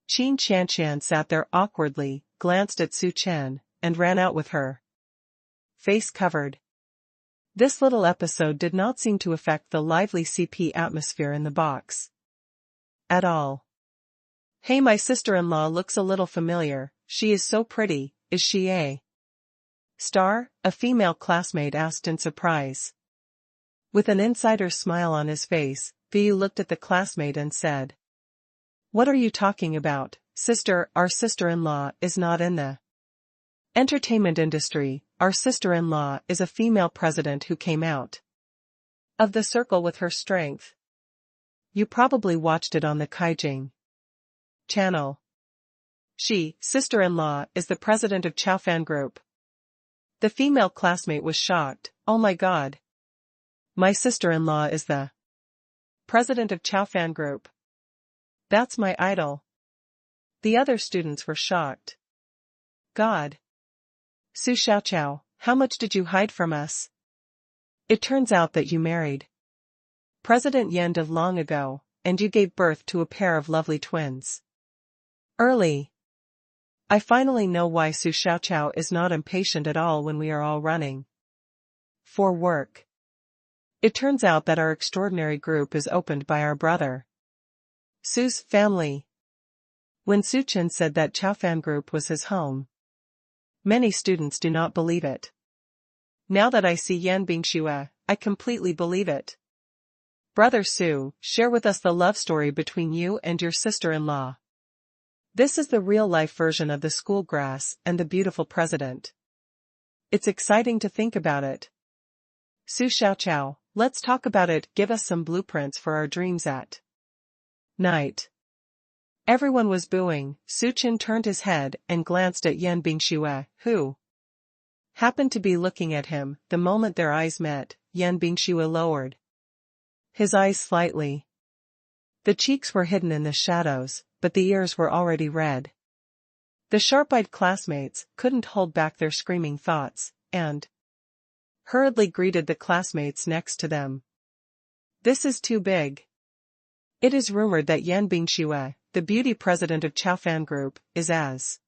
A: Qin Qianqian sat there awkwardly, glanced at Su Chen, and ran out with her face covered. This little episode did not seem to affect the lively CP atmosphere in the box at all. Hey, my sister-in-law looks a little familiar. She is so pretty. Is she a star? A female classmate asked in surprise. With an insider's smile on his face, Vu looked at the classmate and said, what are you talking about, sister? Our sister-in-law is not in the entertainment industry. Our sister-in-law is a female president who came out of the circle with her strength. You probably watched it on the Kaijing channel. She, sister-in-law, is the president of Chaofan Group. The female classmate was shocked. Oh my god. My sister-in-law is the president of Chaofan Group. That's my idol. The other students were shocked. God. Su Xiaoqiao, how much did you hide from us? It turns out that you married President Yan De long ago, and you gave birth to a pair of lovely twins. Early. I finally know why Su Xiaoqiao is not impatient at all when we are all running for work. It turns out that our extraordinary group is opened by our brother Su's family. When Su Chen said that Chaofan Group was his home, Many students do not believe it. Now that I see Yan Bingxue, I completely believe it. Brother Su, share with us the love story between you and your sister-in-law. This is the real-life version of the school grass and the beautiful president. It's exciting to think about it. Su Xiaoqiao, let's talk about it. Give us some blueprints for our dreams at night. Everyone was booing. Su Chen turned his head and glanced at Yan Bingxue, who happened to be looking at him. The moment their eyes met, Yan Bingxue lowered his eyes slightly. The cheeks were hidden in the shadows, but the ears were already red. The sharp-eyed classmates couldn't hold back their screaming thoughts, and hurriedly greeted the classmates next to them. This is too big. It is rumored that Yan Bingxue, the beauty president of Chaofan Group, is, as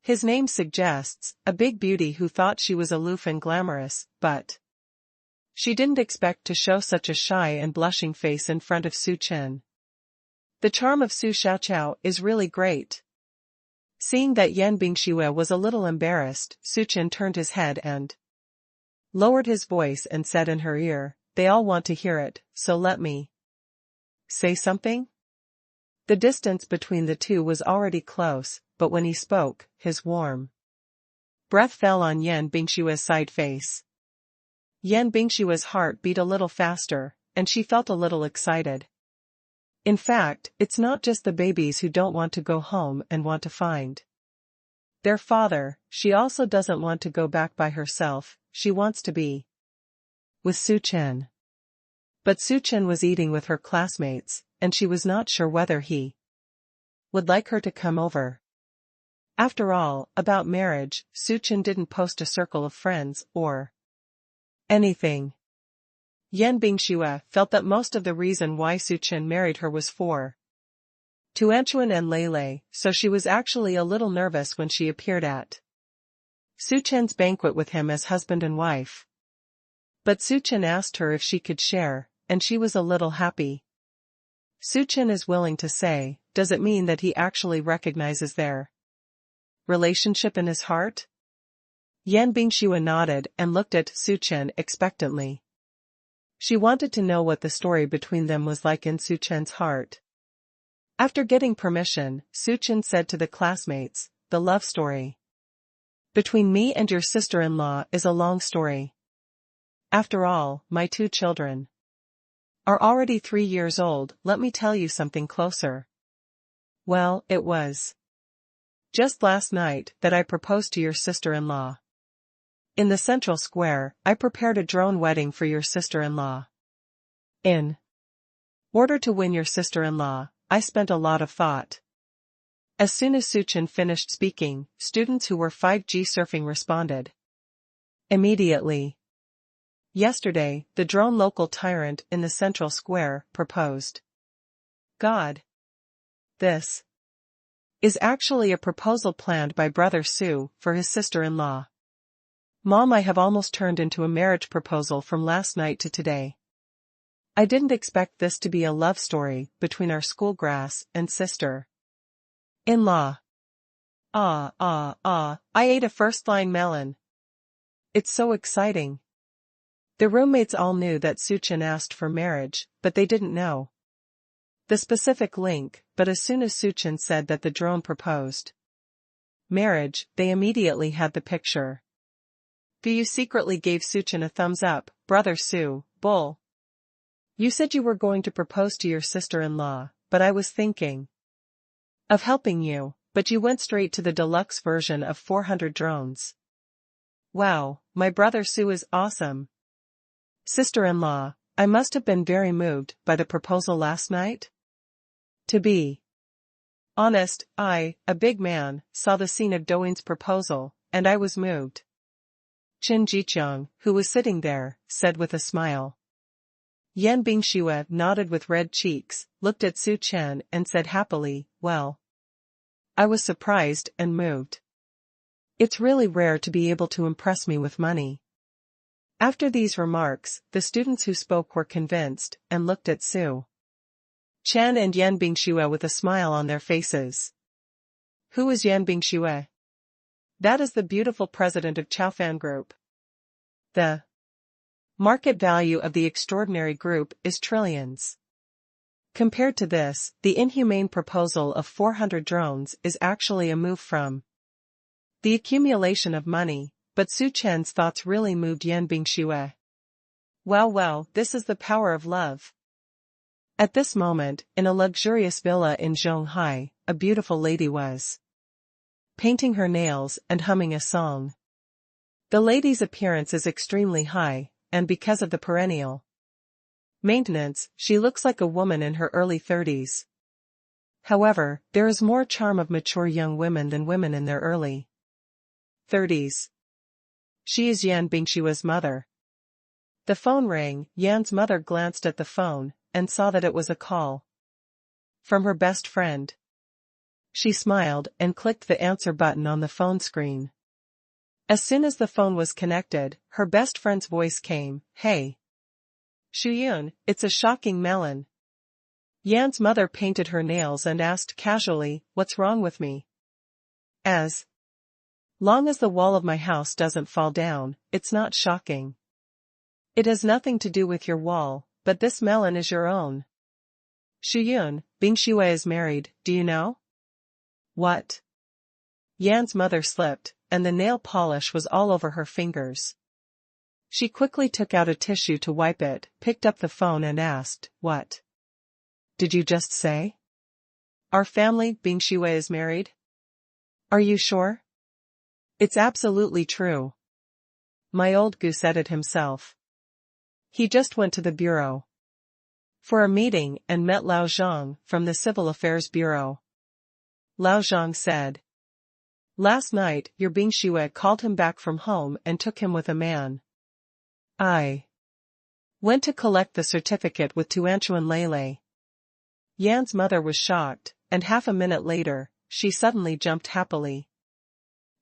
A: his name suggests, a big beauty who thought she was aloof and glamorous, but she didn't expect to show such a shy and blushing face in front of Su Chen. The charm of Su Xiaoqiao is really great. Seeing that Yan Bingxue was a little embarrassed, Su Chen turned his head and lowered his voice and said in her ear, "They all want to hear it, so let me say something?" The distance between the two was already close, but when he spoke, his warm breath fell on Yan Bingxue's side face. Yan Bingxue's heart beat a little faster, and she felt a little excited. In fact, it's not just the babies who don't want to go home and want to find their father. She also doesn't want to go back by herself. She wants to be with Su Chen. But Su Chen was eating with her classmates, and she was not sure whether he would like her to come over. After all, about marriage, Su Chen didn't post a circle of friends or anything. Yan Bingxue felt that most of the reason why Su Chen married her was for Tuanchuan and Lei, so she was actually a little nervous when she appeared at Su Chen's banquet with him as husband and wife. But Su Chen asked her if she could share, and she was a little happy. Su Chen is willing to say, does it mean that he actually recognizes their relationship in his heart? Yan Bingxue nodded and looked at Su Chen expectantly. She wanted to know what the story between them was like in Su Chen's heart. After getting permission, Su Chen said to the classmates, "The love story between me and your sister-in-law is a long story. After all, my two children are already 3 years old. Let me tell you something closer. Well, it was just last night that I proposed to your sister-in-law. In the central square, I prepared a drone wedding for your sister-in-law. In order to win your sister-in-law, I spent a lot of thought." As soon as Su Chen finished speaking, students who were 5G surfing responded immediately. Yesterday, the drone local tyrant in the central square proposed. God. This is actually a proposal planned by Brother Su for his sister-in-law. Mom, I have almost turned into a marriage proposal from last night to today. I didn't expect this to be a love story between our school grass and sister-in-law. I ate a first-line melon. It's so exciting. The roommates all knew that Su Chen asked for marriage, but they didn't know the specific link. But as soon as Su Chen said that the drone proposed marriage, they immediately had the picture. You secretly gave Su Chen a thumbs up, Brother Su, bull. You said you were going to propose to your sister-in-law, but I was thinking of helping you, but you went straight to the deluxe version of 400 drones. Wow, my Brother Su is awesome. Sister-in-law, I must have been very moved by the proposal last night. To be honest, I, a big man, saw the scene of Douyin's proposal, and I was moved. Qin Jiqiang, who was sitting there, said with a smile. Yan Bingxue nodded with red cheeks, looked at Su Chen and said happily, well, I was surprised and moved. It's really rare to be able to impress me with money. After these remarks, the students who spoke were convinced, and looked at Su Chen and Yan Bingxue with a smile on their faces. Who is Yan Bingxue? That is the beautiful president of Chaofan Group. The market value of the extraordinary group is trillions. Compared to this, the inhumane proposal of 400 drones is actually a move from the accumulation of money, but Su Chen's thoughts really moved Yan Bingxue. Well, this is the power of love. At this moment, in a luxurious villa in Zhonghai, a beautiful lady was painting her nails and humming a song. The lady's appearance is extremely high, and because of the perennial maintenance, she looks like a woman in her early 30s. However, there is more charm of mature young women than women in their early 30s. She is Yan Bingshua's mother. The phone rang. Yan's mother glanced at the phone, and saw that it was a call from her best friend. She smiled and clicked the answer button on the phone screen. As soon as the phone was connected, her best friend's voice came, "Hey, Shuyun, it's a shocking melon." Yan's mother painted her nails and asked casually, "What's wrong with me?" "As long as the wall of my house doesn't fall down, it's not shocking." "It has nothing to do with your wall, but this melon is your own." "Shuyun, Bingxue is married, do you know?" "What?" Yan's mother slipped, and the nail polish was all over her fingers. She quickly took out a tissue to wipe it, picked up the phone and asked, "What did you just say?" "Our family, Bingxue is married." "Are you sure?" "It's absolutely true. My old Gu said it himself. He just went to the bureau for a meeting and met Lao Zhang from the Civil Affairs Bureau. Lao Zhang said, "Last night, your Bingxue called him back from home and took him with a man. I went to collect the certificate with Tuanchuan Lele." Yan's mother was shocked, and half a minute later, she suddenly jumped happily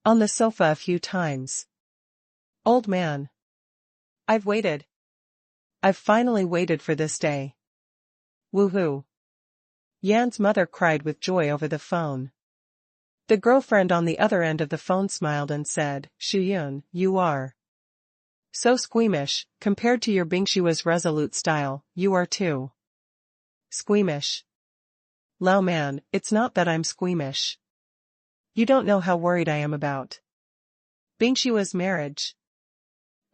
A: on the sofa a few times. "Old man, I've waited. I've finally waited for this day. Woohoo." Yan's mother cried with joy over the phone. The girlfriend on the other end of the phone smiled and said, "Shuyun, you are so squeamish. Compared to your Bingshua's resolute style, you are too squeamish." "Lao man, it's not that I'm squeamish. You don't know how worried I am about Bingshua's marriage.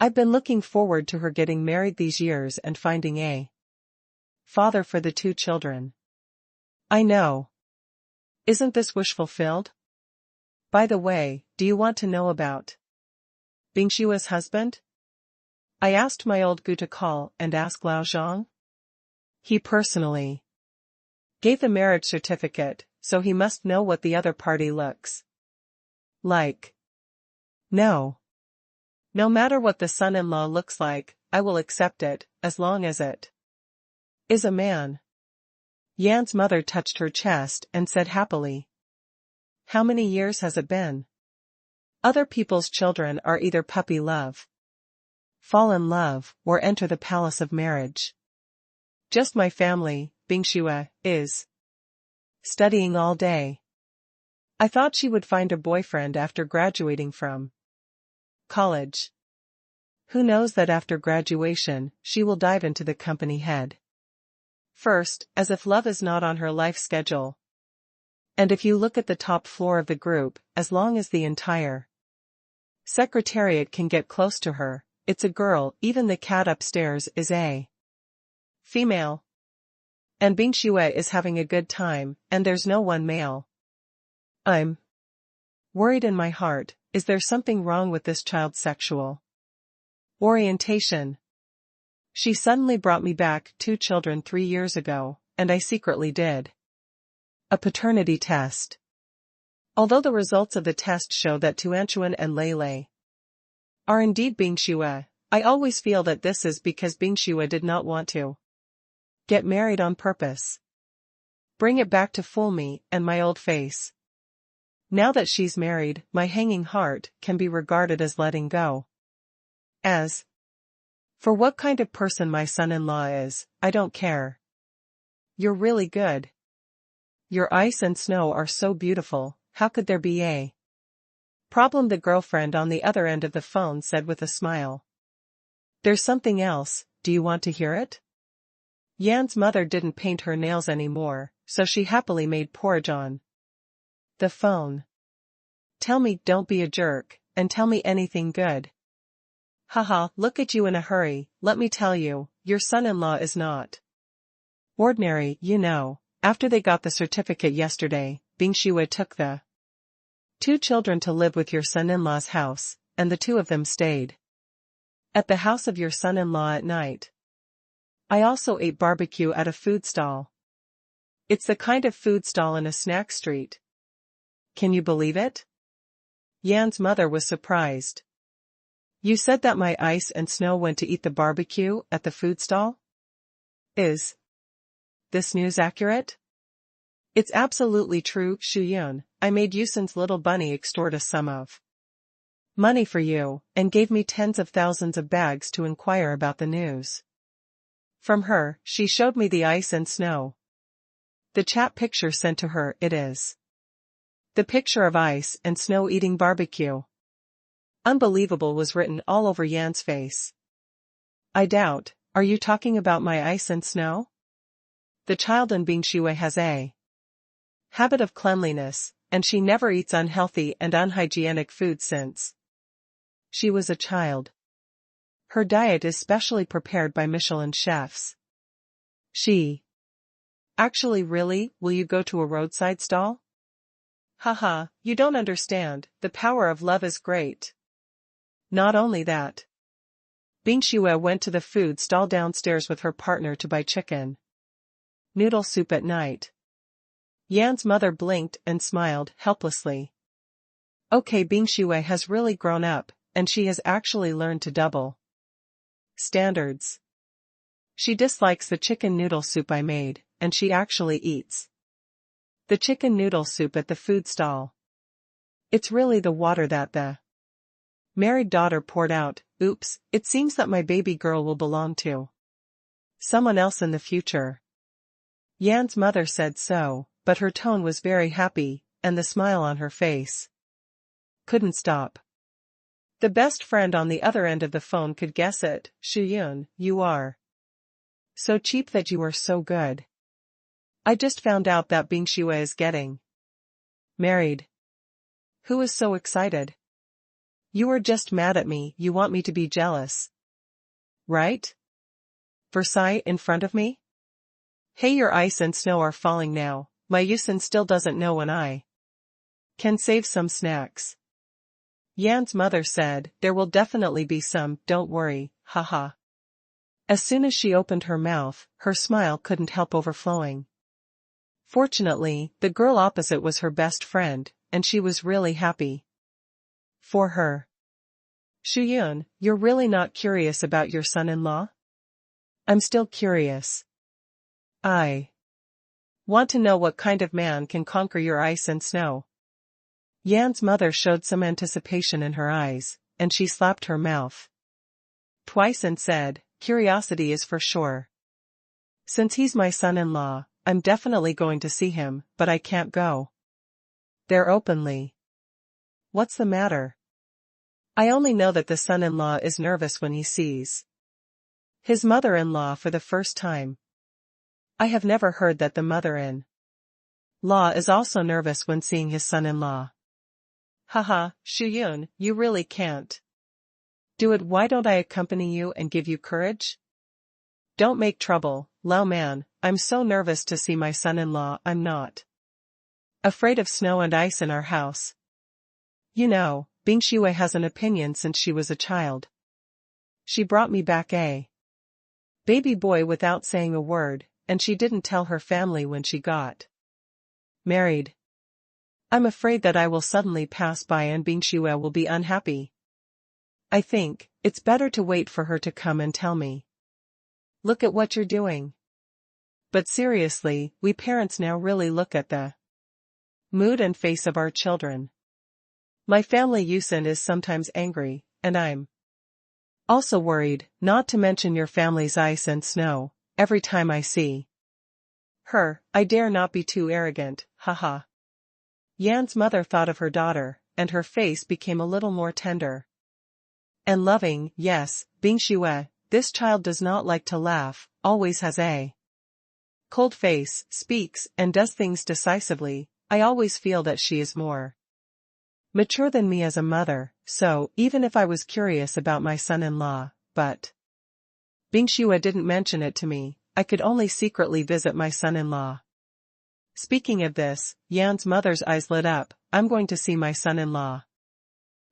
A: I've been looking forward to her getting married these years and finding a father for the 2 children. I know. Isn't this wish fulfilled? By the way, do you want to know about Bingshua's husband? I asked my old Gu to call and ask Lao Zhang. He personally gave the marriage certificate, so he must know what the other party looks like. No matter what the son-in-law looks like, I will accept it, as long as it is a man." Yan's mother touched her chest and said happily, "How many years has it been? Other people's children are either puppy love, fall in love, or enter the palace of marriage. Just my family, Bingxue, is studying all day. I thought she would find a boyfriend after graduating from college. Who knows that after graduation, she will dive into the company head first, as if love is not on her life schedule. And if you look at the top floor of the group, as long as the entire secretariat can get close to her, it's a girl. Even the cat upstairs is a female. And Bingxue is having a good time, and there's no one male. I'm worried in my heart. Is there something wrong with this child's sexual orientation? She suddenly brought me back 2 children 3 years ago, and I secretly did a paternity test. Although the results of the test show that Tuanchuan and Lele are indeed Bingxue, I always feel that this is because Bingxue did not want to get married on purpose. Bring it back to fool me and my old face. Now that she's married, my hanging heart can be regarded as letting go. As for what kind of person my son-in-law is, I don't care. You're really good. Your ice and snow are so beautiful. How could there be a Problem, the girlfriend on the other end of the phone said with a smile. There's something else, do you want to hear it? Yan's mother didn't paint her nails anymore, so she happily made porridge on the phone. Tell me, don't be a jerk, and tell me anything good. Haha, look at you in a hurry. Let me tell you, your son-in-law is not ordinary, you know. After they got the certificate yesterday, Bing Yue took the 2 children to live with your son-in-law's house, and the 2 of them stayed at the house of your son-in-law at night. I also ate barbecue at a food stall. It's the kind of food stall in a snack street. Can you believe it? Yan's mother was surprised. You said that my ice and snow went to eat the barbecue at the food stall? Is this news accurate? It's absolutely true, Shuyun. I made Yusun's little bunny extort a sum of money for you, and gave me tens of thousands of bags to inquire about the news. From her, she showed me the ice and snow. The chat picture sent to her, it is the picture of ice and snow eating barbecue. Unbelievable was written all over Yan's face. I doubt, are you talking about my ice and snow? The child in Bing Yue has a habit of cleanliness, and she never eats unhealthy and unhygienic food since she was a child. Her diet is specially prepared by Michelin chefs. She actually, really, will you go to a roadside stall? Haha, you don't understand, the power of love is great. Not only that. Bing Yue went to the food stall downstairs with her partner to buy chicken noodle soup at night. Yan's mother blinked and smiled helplessly. Okay, Bing Yue has really grown up, and she has actually learned to double standards. She dislikes the chicken noodle soup I made, and she actually eats the chicken noodle soup at the food stall. It's really the water that the married daughter poured out. Oops, it seems that my baby girl will belong to someone else in the future. Yan's mother said so, but her tone was very happy, and the smile on her face couldn't stop. The best friend on the other end of the phone could guess it. Shuyun, you are so cheap that you are so good. I just found out that Bing Yue is getting married. Who is so excited? You are just mad at me, you want me to be jealous. Right? Versailles in front of me? Hey, your ice and snow are falling now. My Yusun still doesn't know when I can save some snacks. Yan's mother said, there will definitely be some, don't worry, haha. As soon as she opened her mouth, her smile couldn't help overflowing. Fortunately, the girl opposite was her best friend, and she was really happy for her. Shuyun, you're really not curious about your son-in-law? I'm still curious. I want to know what kind of man can conquer your ice and snow. Yan's mother showed some anticipation in her eyes, and she slapped her mouth twice and said, curiosity is for sure. Since he's my son-in-law, I'm definitely going to see him, but I can't go there openly. What's the matter? I only know that the son-in-law is nervous when he sees his mother-in-law for the first time. I have never heard that the mother-in-law is also nervous when seeing his son-in-law. Haha, Shuyun, you really can't do it. Why don't I accompany you and give you courage? Don't make trouble, Lao man, I'm so nervous to see my son-in-law. I'm not afraid of snow and ice in our house. You know, Bing Yue has an opinion since she was a child. She brought me back a baby boy without saying a word, and she didn't tell her family when she got married. I'm afraid that I will suddenly pass by and Bing Yue will be unhappy. I think it's better to wait for her to come and tell me. Look at what you're doing. But seriously, we parents now really look at the mood and face of our children. My family Yusun is sometimes angry, and I'm also worried, not to mention your family's ice and snow. Every time I see her, I dare not be too arrogant, haha. Yan's mother thought of her daughter, and her face became a little more tender. And loving, yes, Bingxue, this child does not like to laugh, always has a cold face, speaks and does things decisively. I always feel that she is more mature than me as a mother, so, even if I was curious about my son-in-law, but Bingxue didn't mention it to me, I could only secretly visit my son-in-law. Speaking of this, Yan's mother's eyes lit up. I'm going to see my son-in-law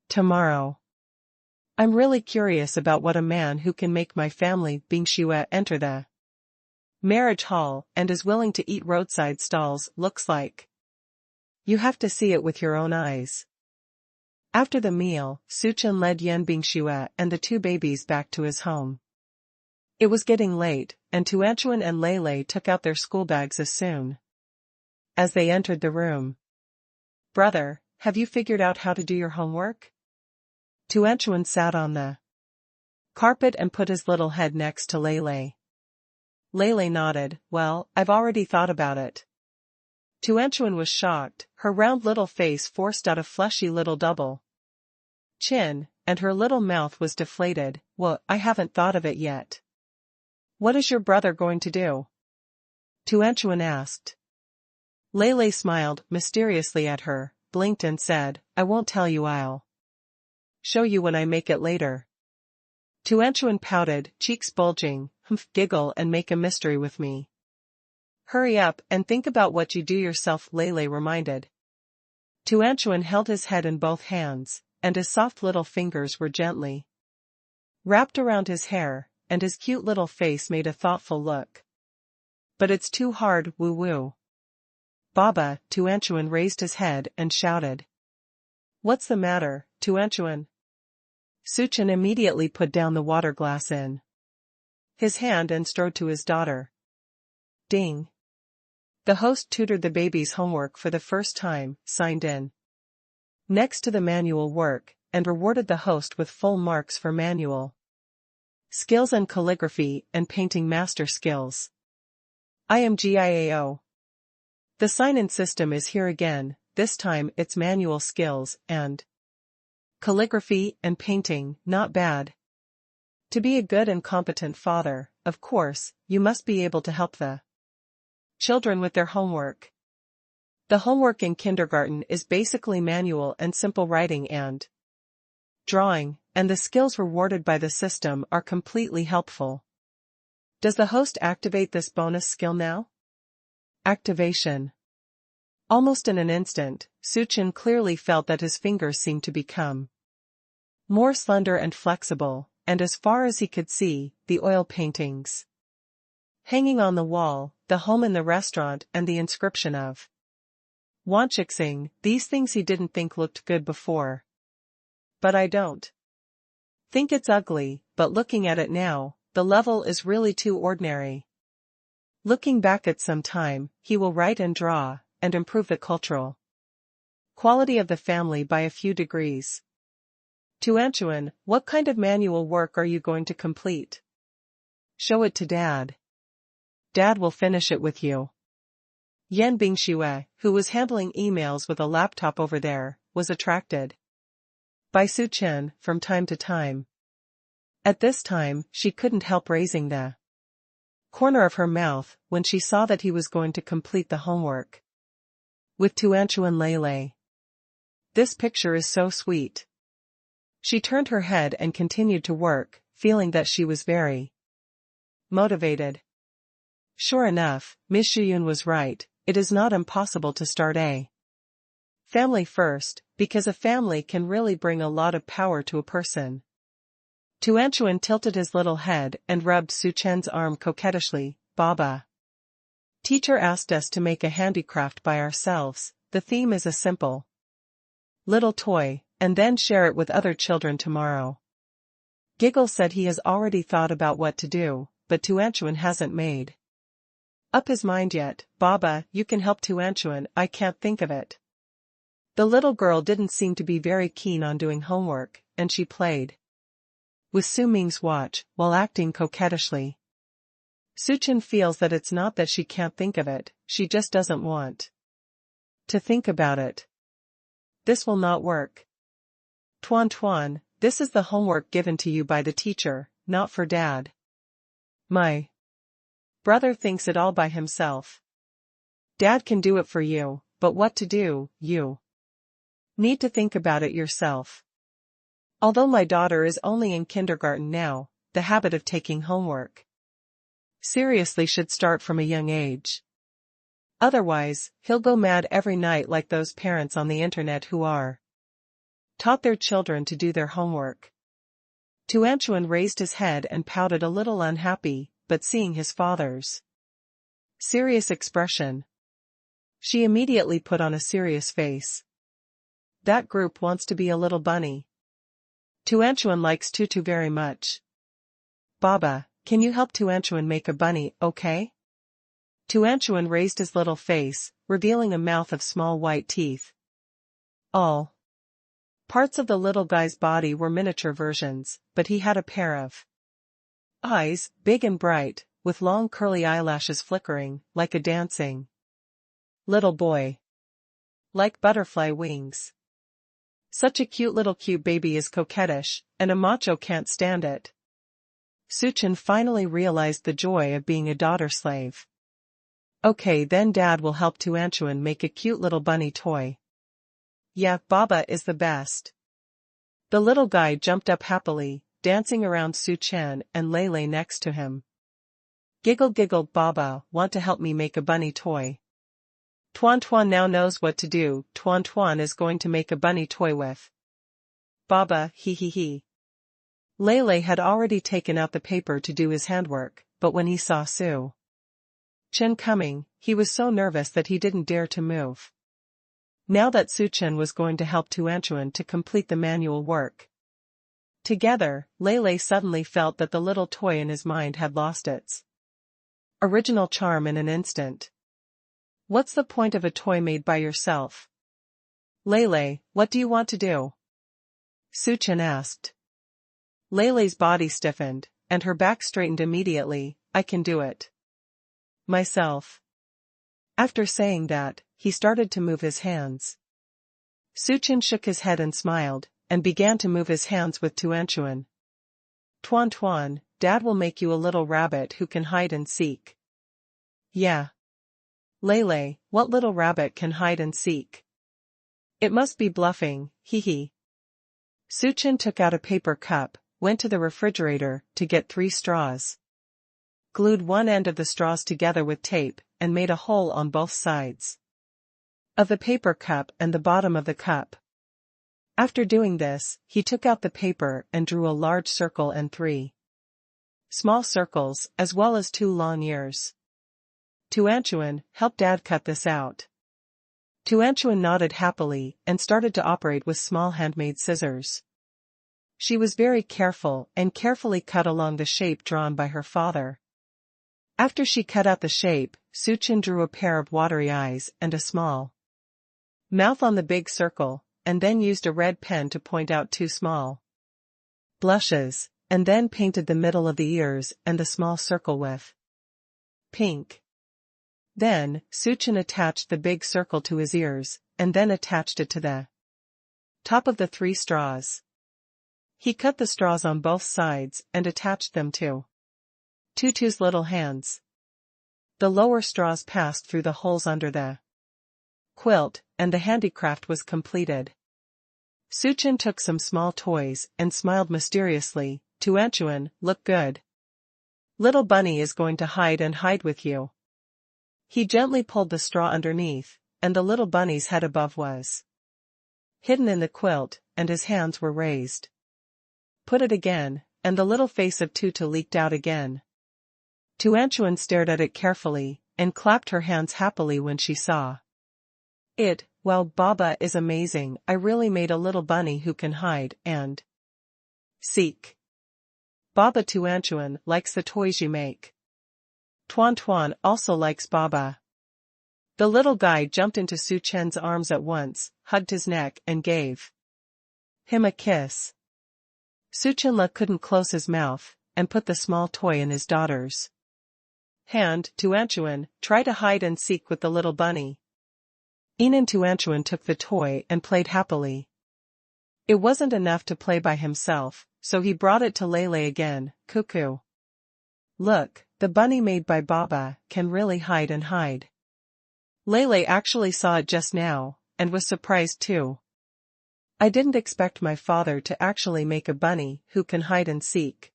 A: tomorrow. I'm really curious about what a man who can make my family Bingxue enter the marriage hall and is willing to eat roadside stalls looks like. You have to see it with your own eyes. After the meal, Suchen led Yan Bingxue and the two babies back to his home. It was getting late, and Tuanchuan and Lei took out their school bags as soon as they entered the room. Brother, have you figured out how to do your homework? Tuanchuan sat on the carpet and put his little head next to Lei. Lei nodded. Well, I've already thought about it. Tuanchuan was shocked, her round little face forced out a fleshy little double chin, and her little mouth was deflated. Well, I haven't thought of it yet. What is your brother going to do? Tuanchuan asked. Lei smiled mysteriously at her, blinked and said, I won't tell you, I'll show you when I make it later. Tuanchuan pouted, cheeks bulging, giggle and make a mystery with me. Hurry up and think about what you do yourself, Lei reminded. Tuanchuan held his head in both hands, and his soft little fingers were gently wrapped around his hair, and his cute little face made a thoughtful look. But it's too hard, woo-woo. Baba, Tuanchuan raised his head and shouted. What's the matter, Tuanchuan? Suchen immediately put down the water glass in his hand and strode to his daughter. Ding. The host tutored the baby's homework for the first time, signed in next to the manual work, and rewarded the host with full marks for manual skills and calligraphy and painting master skills. IMGIAO. The sign-in system is here again, this time it's manual skills and calligraphy and painting, not bad. To be a good and competent father, of course, you must be able to help the children with their homework. The homework in kindergarten is basically manual and simple writing and drawing, and the skills rewarded by the system are completely helpful. Does the host activate this bonus skill now? Activation. Almost in an instant, Suchen clearly felt that his fingers seemed to become more slender and flexible, and as far as he could see, the oil paintings hanging on the wall, the home in the restaurant and the inscription of Wanchixing, these things he didn't think looked good before. But I don't think it's ugly, but looking at it now, the level is really too ordinary. Looking back at some time, he will write and draw, and improve the cultural quality of the family by a few degrees. Tuanchuan, what kind of manual work are you going to complete? Show it to Dad. Dad will finish it with you. Yan Bingxue, who was handling emails with a laptop over there, was attracted by Suchen from time to time. At this time, she couldn't help raising the corner of her mouth when she saw that he was going to complete the homework with Tuanchuan Lei. This picture is so sweet. She turned her head and continued to work, feeling that she was very motivated. Sure enough, Ms. Shiyun was right, it is not impossible to start a family first, because a family can really bring a lot of power to a person. Tuanchuan tilted his little head and rubbed Suchen's arm coquettishly. Baba. Teacher asked us to make a handicraft by ourselves, the theme is a simple little toy, and then share it with other children tomorrow. Giggle said he has already thought about what to do, but Tuanchuan hasn't made up his mind yet. Baba, you can help Tuanchuan, I can't think of it. The little girl didn't seem to be very keen on doing homework, and she played with Su Ming's watch, while acting coquettishly. Suchen feels that it's not that she can't think of it, she just doesn't want to think about it. This will not work. Tuan Tuan, this is the homework given to you by the teacher, not for Dad. My brother thinks it all by himself. Dad can do it for you, but what to do, you need to think about it yourself. Although my daughter is only in kindergarten now, the habit of taking homework seriously should start from a young age. Otherwise, he'll go mad every night like those parents on the internet who are taught their children to do their homework. Tuanchuan raised his head and pouted a little unhappy, but seeing his father's serious expression, she immediately put on a serious face. That group wants to be a little bunny. Tuanchuan likes Tutu very much. Baba, can you help Tuanchuan make a bunny, okay? Tuanchuan raised his little face, revealing a mouth of small white teeth. All parts of the little guy's body were miniature versions, but he had a pair of eyes, big and bright, with long curly eyelashes flickering, like a dancing little boy. Like butterfly wings. Such a cute baby is coquettish, and a macho can't stand it. Suchin finally realized the joy of being a daughter slave. Okay, then Dad will help Tuanchuan make a cute little bunny toy. Yeah, Baba is the best. The little guy jumped up happily, dancing around Suchin and Lele next to him. Giggle giggle, Baba, want to help me make a bunny toy? Tuan Tuan now knows what to do. Tuan Tuan is going to make a bunny toy with Baba, he he he. Lele had already taken out the paper to do his handwork, but when he saw Su Chen coming, he was so nervous that he didn't dare to move. Now that Su Chen was going to help Tuanchuan to complete the manual work together, Lele suddenly felt that the little toy in his mind had lost its original charm in an instant. What's the point of a toy made by yourself? Lele, what do you want to do? Su Chen asked. Lele's body stiffened, and her back straightened immediately. I can do it myself. After saying that, he started to move his hands. Su Chen shook his head and smiled, and began to move his hands with Tuanchuan. Tuan Tuan, Dad will make you a little rabbit who can hide and seek. Yeah. Lele, what little rabbit can hide and seek? It must be bluffing, hee hee. Su Chen took out a paper cup, went to the refrigerator to get 3 straws. Glued one end of the straws together with tape, and made a hole on both sides of the paper cup and the bottom of the cup. After doing this, he took out the paper and drew a large circle and 3 small circles, as well as 2 long ears. Tuanchuan, help Dad cut this out. Tuanchuan nodded happily and started to operate with small handmade scissors. She was very careful and carefully cut along the shape drawn by her father. After she cut out the shape, Su Chen drew a pair of watery eyes and a small mouth on the big circle, and then used a red pen to point out 2 small blushes, and then painted the middle of the ears and the small circle with pink. Then, Su Chen attached the big circle to his ears, and then attached it to the top of the 3 straws. He cut the straws on both sides and attached them to Tutu's little hands. The lower straws passed through the holes under the quilt, and the handicraft was completed. Su Chen took some small toys and smiled mysteriously. Tuanchuan, look good. Little bunny is going to hide with you. He gently pulled the straw underneath, and the little bunny's head above was hidden in the quilt, and his hands were raised. Put it again, and the little face of Tutu leaked out again. Tuanchuan stared at it carefully, and clapped her hands happily when she saw it. Well, Baba is amazing. I really made a little bunny who can hide and seek. Baba, Tuanchuan likes the toys you make. Tuan Tuan also likes Baba. The little guy jumped into Su Chen's arms at once, hugged his neck and gave him a kiss. Su Chen couldn't close his mouth, and put the small toy in his daughter's hand. Tuanchuan, try to hide and seek with the little bunny. Yin and Tuanchuan took the toy and played happily. It wasn't enough to play by himself, so he brought it to Lele again. Cuckoo. Look, the bunny made by Baba can really hide and hide. Lele actually saw it just now, and was surprised too. I didn't expect my father to actually make a bunny who can hide and seek.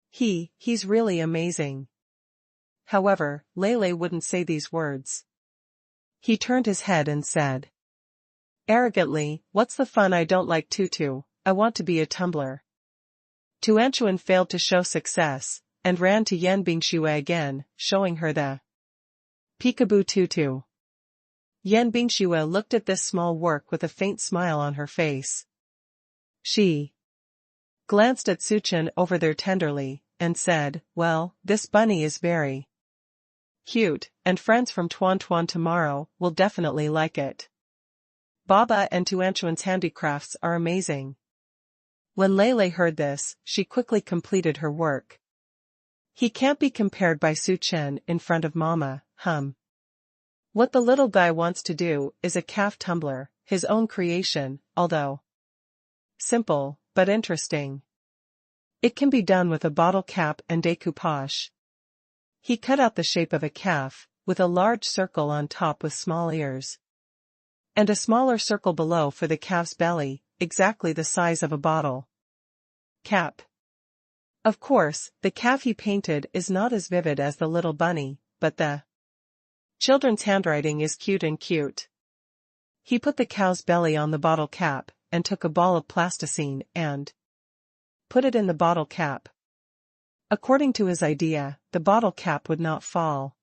A: He's really amazing. However, Lele wouldn't say these words. He turned his head and said arrogantly, "What's the fun? I don't like tutu, I want to be a tumbler." Tuanchuan failed to show success, and ran to Yan Bingxue again, showing her the peekaboo tutu. Yan Bingxue looked at this small work with a faint smile on her face. She glanced at Suchen over there tenderly, and said, "Well, this bunny is very cute, and friends from Tuan Tuan tomorrow will definitely like it. Baba and Tuanchuan's handicrafts are amazing." When Lele heard this, she quickly completed her work. He can't be compared by Suchen in front of Mama, What the little guy wants to do is a calf tumbler, his own creation, although simple, but interesting. It can be done with a bottle cap and decoupage. He cut out the shape of a calf, with a large circle on top with small ears. And a smaller circle below for the calf's belly, exactly the size of a bottle cap. Of course, the calf he painted is not as vivid as the little bunny, but the children's handwriting is cute. He put the cow's belly on the bottle cap, and took a ball of plasticine and put it in the bottle cap. According to his idea, the bottle cap would not fall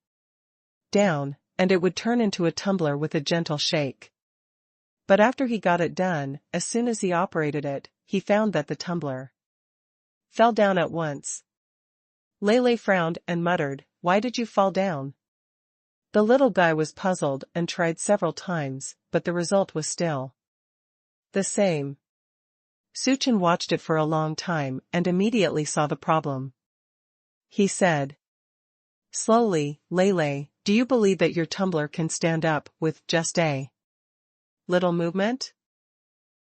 A: down, and it would turn into a tumbler with a gentle shake. But after he got it done, as soon as he operated it, he found that the tumbler fell down at once. Lele frowned and muttered, "Why did you fall down?" The little guy was puzzled and tried several times, but the result was still the same. Suchen watched it for a long time and immediately saw the problem. He said slowly, "Lele, do you believe that your tumbler can stand up with just a little movement?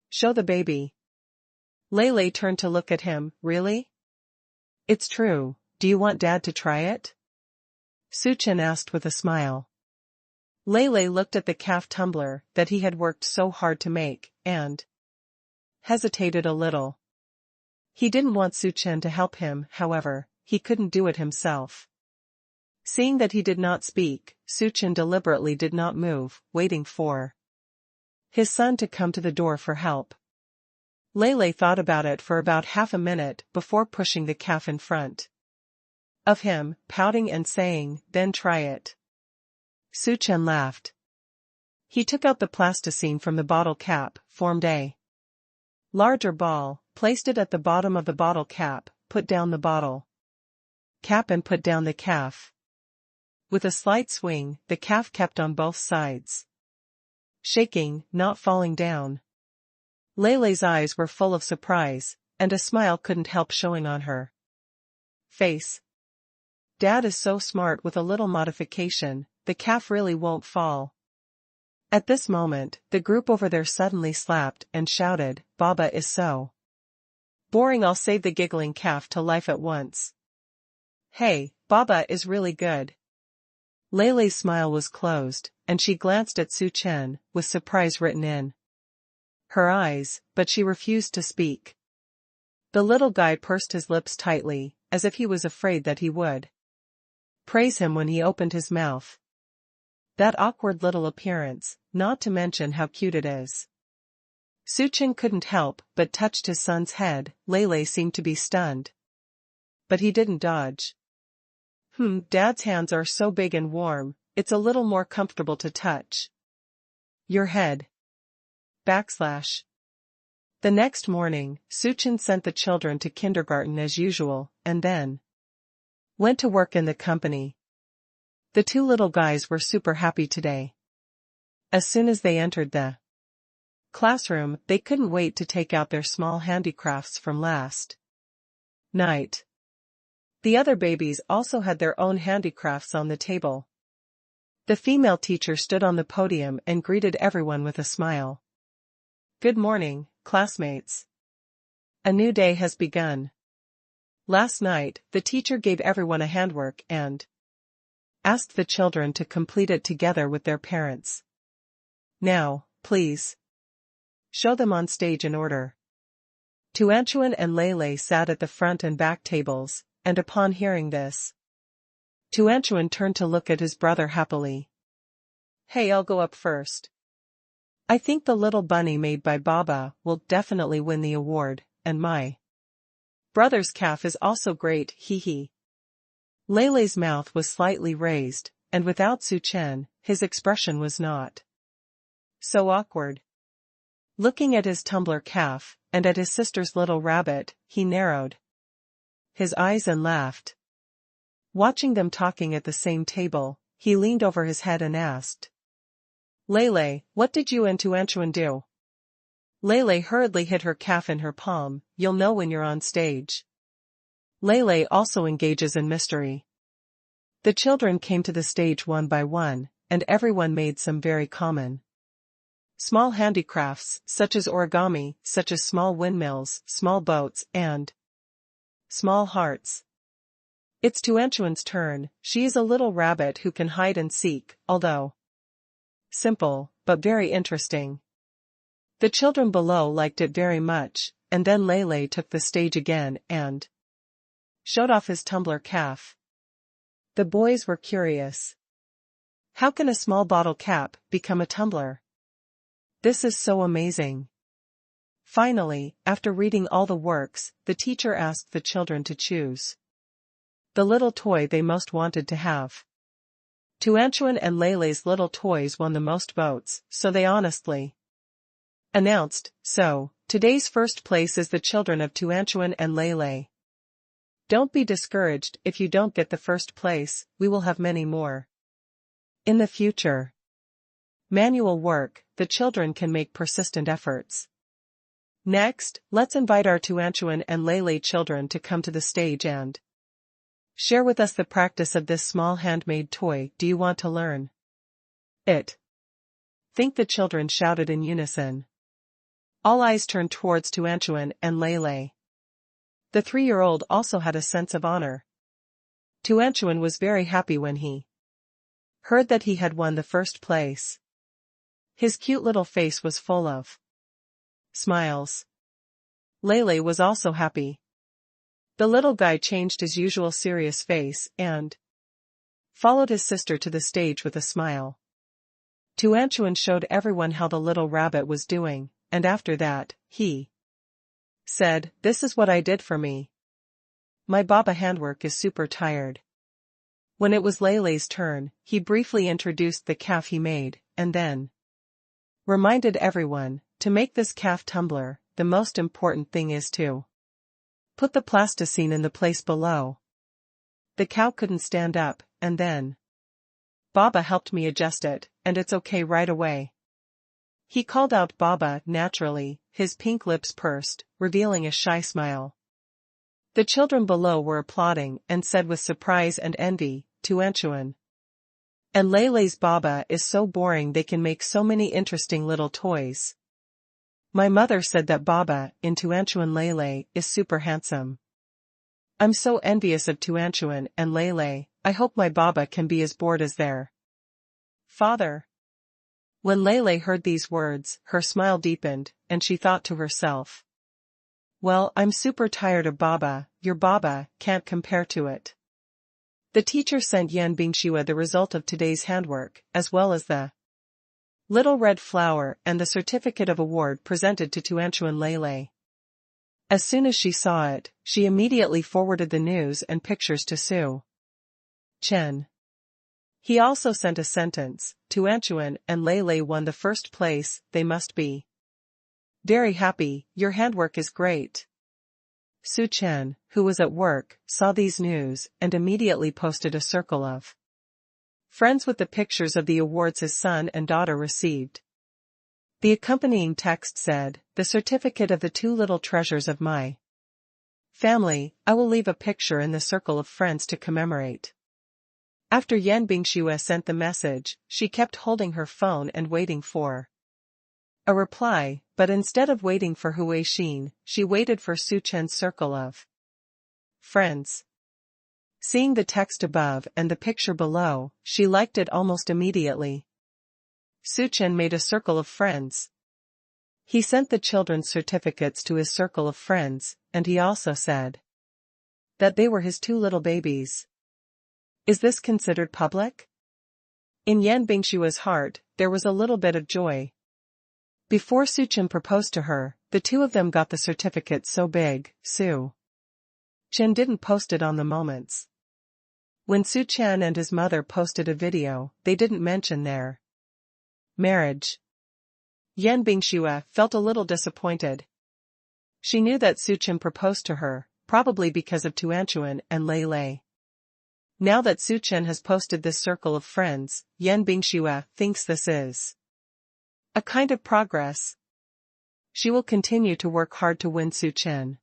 A: Show the baby." Lele turned to look at him. "Really? It's true. Do you want Dad to try it?" Suchen asked with a smile. Lele looked at the calf tumbler that he had worked so hard to make, and hesitated a little. He didn't want Suchen to help him, however, he couldn't do it himself. Seeing that he did not speak, Suchen deliberately did not move, waiting for his son to come to the door for help. Lele thought about it for about half a minute before pushing the calf in front of him, pouting and saying, "Then try it." Suchen laughed. He took out the plasticine from the bottle cap, formed a larger ball, placed it at the bottom of the bottle cap, put down the bottle cap and put down the calf. With a slight swing, the calf kept on both sides, shaking, not falling down. Lele's eyes were full of surprise, and a smile couldn't help showing on her face. Dad is so smart. With a little modification, the calf really won't fall. At this moment, the group over there suddenly slapped and shouted, "Baba is so boring, I'll save the giggling calf to life at once." "Hey, Baba is really good." Lele's smile was closed, and she glanced at Suchen, with surprise written in her eyes, but she refused to speak. The little guy pursed his lips tightly, as if he was afraid that he would praise him when he opened his mouth. That awkward little appearance, not to mention how cute it is. Suchen couldn't help but touched his son's head. Lele seemed to be stunned. But he didn't dodge. Dad's hands are so big and warm, it's a little more comfortable to touch your head. // The next morning, Suchen sent the children to kindergarten as usual, and then went to work in the company. The two little guys were super happy today. As soon as they entered the classroom, they couldn't wait to take out their small handicrafts from last night. The other babies also had their own handicrafts on the table. The female teacher stood on the podium and greeted everyone with a smile. Good morning, classmates. A new day has begun. Last night, the teacher gave everyone a handwork and asked the children to complete it together with their parents. Now, please, show them on stage in order. Tuanchuan and Lele sat at the front and back tables, and upon hearing this, Tuanchuan turned to look at his brother happily. Hey, I'll go up first. I think the little bunny made by Baba will definitely win the award, and my brother's calf is also great, hee hee. Lele's mouth was slightly raised, and without Su Chen, his expression was not so awkward. Looking at his tumbler calf, and at his sister's little rabbit, he narrowed his eyes and laughed. Watching them talking at the same table, he leaned over his head and asked, Lele, what did you and Tuanchuan do? Lele hurriedly hid her calf in her palm. You'll know when you're on stage. Lele also engages in mystery. The children came to the stage one by one, and everyone made some very common small handicrafts, such as origami, such as small windmills, small boats, and small hearts. It's Tuanchuan's turn. She is a little rabbit who can hide and seek, although simple, but very interesting. The children below liked it very much, and then Lele took the stage again and showed off his tumbler calf. The boys were curious. How can a small bottle cap become a tumbler? This is so amazing. Finally, after reading all the works, the teacher asked the children to choose the little toy they most wanted to have. Tuanchuan and Lele's little toys won the most votes, so they honestly announced, so, today's first place is the children of Tuanchuan and Lele. Don't be discouraged if you don't get the first place, we will have many more in the future. Manual work, the children can make persistent efforts. Next, let's invite our Tuanchuan and Lele children to come to the stage and share with us the practice of this small handmade toy. Do you want to learn it? Think the children shouted in unison. All eyes turned towards Tuanchuan and Lele. The 3-year-old also had a sense of honor. Tuanchuan was very happy when he heard that he had won the first place. His cute little face was full of smiles. Lele was also happy. The little guy changed his usual serious face and followed his sister to the stage with a smile. Tuanchuan showed everyone how the little rabbit was doing, and after that, he said, This is what I did for me. My Baba handwork is super tired. When it was Lele's turn, he briefly introduced the calf he made, and then reminded everyone, to make this calf tumbler, the most important thing is to put the plasticine in the place below. The cow couldn't stand up, and then Baba helped me adjust it, and it's okay right away. He called out Baba naturally, his pink lips pursed, revealing a shy smile. The children below were applauding and said with surprise and envy, Tuanchuan and Lele's Baba is so boring, they can make so many interesting little toys. My mother said that Baba, in Tuanchuan Lele, is super handsome. I'm so envious of Tuanchuan and Lele, I hope my Baba can be as bored as their father. When Lele heard these words, her smile deepened, and she thought to herself, Well, I'm super tired of Baba, your Baba can't compare to it. The teacher sent Yan Bingxue the result of today's handwork, as well as the little red flower and the certificate of award presented to Tuanchuan Lele. As soon as she saw it, she immediately forwarded the news and pictures to Su Chen. He also sent a sentence, Tuanchuan and Lele won the first place, they must be very happy, your handwork is great. Su Chen, who was at work, saw these news and immediately posted a circle of friends with the pictures of the awards his son and daughter received. The accompanying text said, The certificate of the 2 little treasures of my family, I will leave a picture in the circle of friends to commemorate. After Yan Bingxue sent the message, she kept holding her phone and waiting for a reply, but instead of waiting for Hu Xin, she waited for Su Chen's circle of friends. Seeing the text above and the picture below, she liked it almost immediately. Su Chen made a circle of friends. He sent the children's certificates to his circle of friends, and he also said that they were his two little babies. Is this considered public? In Yan Bingshua's heart, there was a little bit of joy. Before Su Chen proposed to her, the two of them got the certificate so big, Su Chen didn't post it on the moments. When Su Chen and his mother posted a video, they didn't mention their marriage. Yan Bingxue felt a little disappointed. She knew that Su Chen proposed to her, probably because of Tuanchuan and Lei Lei. Now that Su Chen has posted this circle of friends, Yan Bingxue thinks this is a kind of progress. She will continue to work hard to win Su Chen.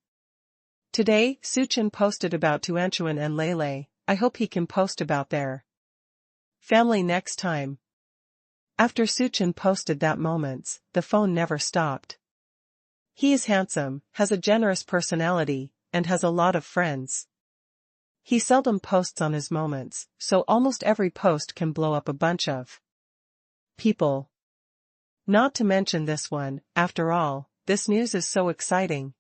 A: Today, Su Chen posted about Tuanchuan and Lei Lei. I hope he can post about their family next time. After Su Chen posted that moments, the phone never stopped. He is handsome, has a generous personality, and has a lot of friends. He seldom posts on his moments, so almost every post can blow up a bunch of people. Not to mention this one, after all, this news is so exciting.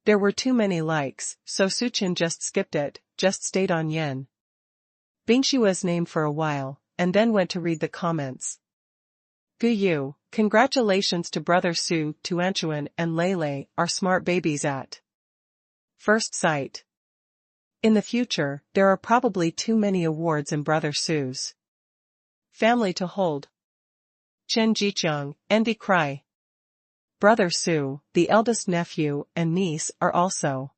A: There were too many likes, so Su Chen just skipped it, just stayed on Yan Bingshue's name for a while, and then went to read the comments. Gu Yu, congratulations to brother Su, Tuanchuan and Lei Lei are smart babies at first sight. In the future, there are probably too many awards in brother Su's family to hold. Chen Jiqiang, Andy Cry. Brother Su, the eldest nephew and niece are also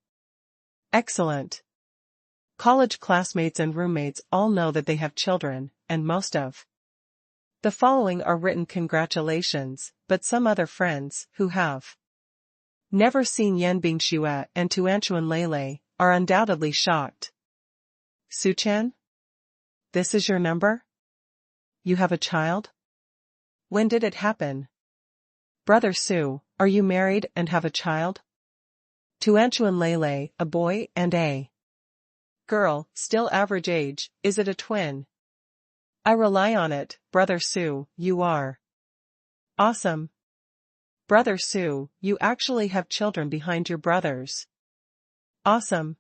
A: excellent. College classmates and roommates all know that they have children, and most of the following are written congratulations, but some other friends, who have never seen Yan Bingxue and Tuanchuan Lei Lei, are undoubtedly shocked. Su Chen? This is your number? You have a child? When did it happen? Brother Su, are you married and have a child? Tuanchuan Lei Lei, a boy and a girl, still average age, is it a twin? I rely on it, brother Su, you are awesome. Brother Su, you actually have children behind your brothers. Awesome.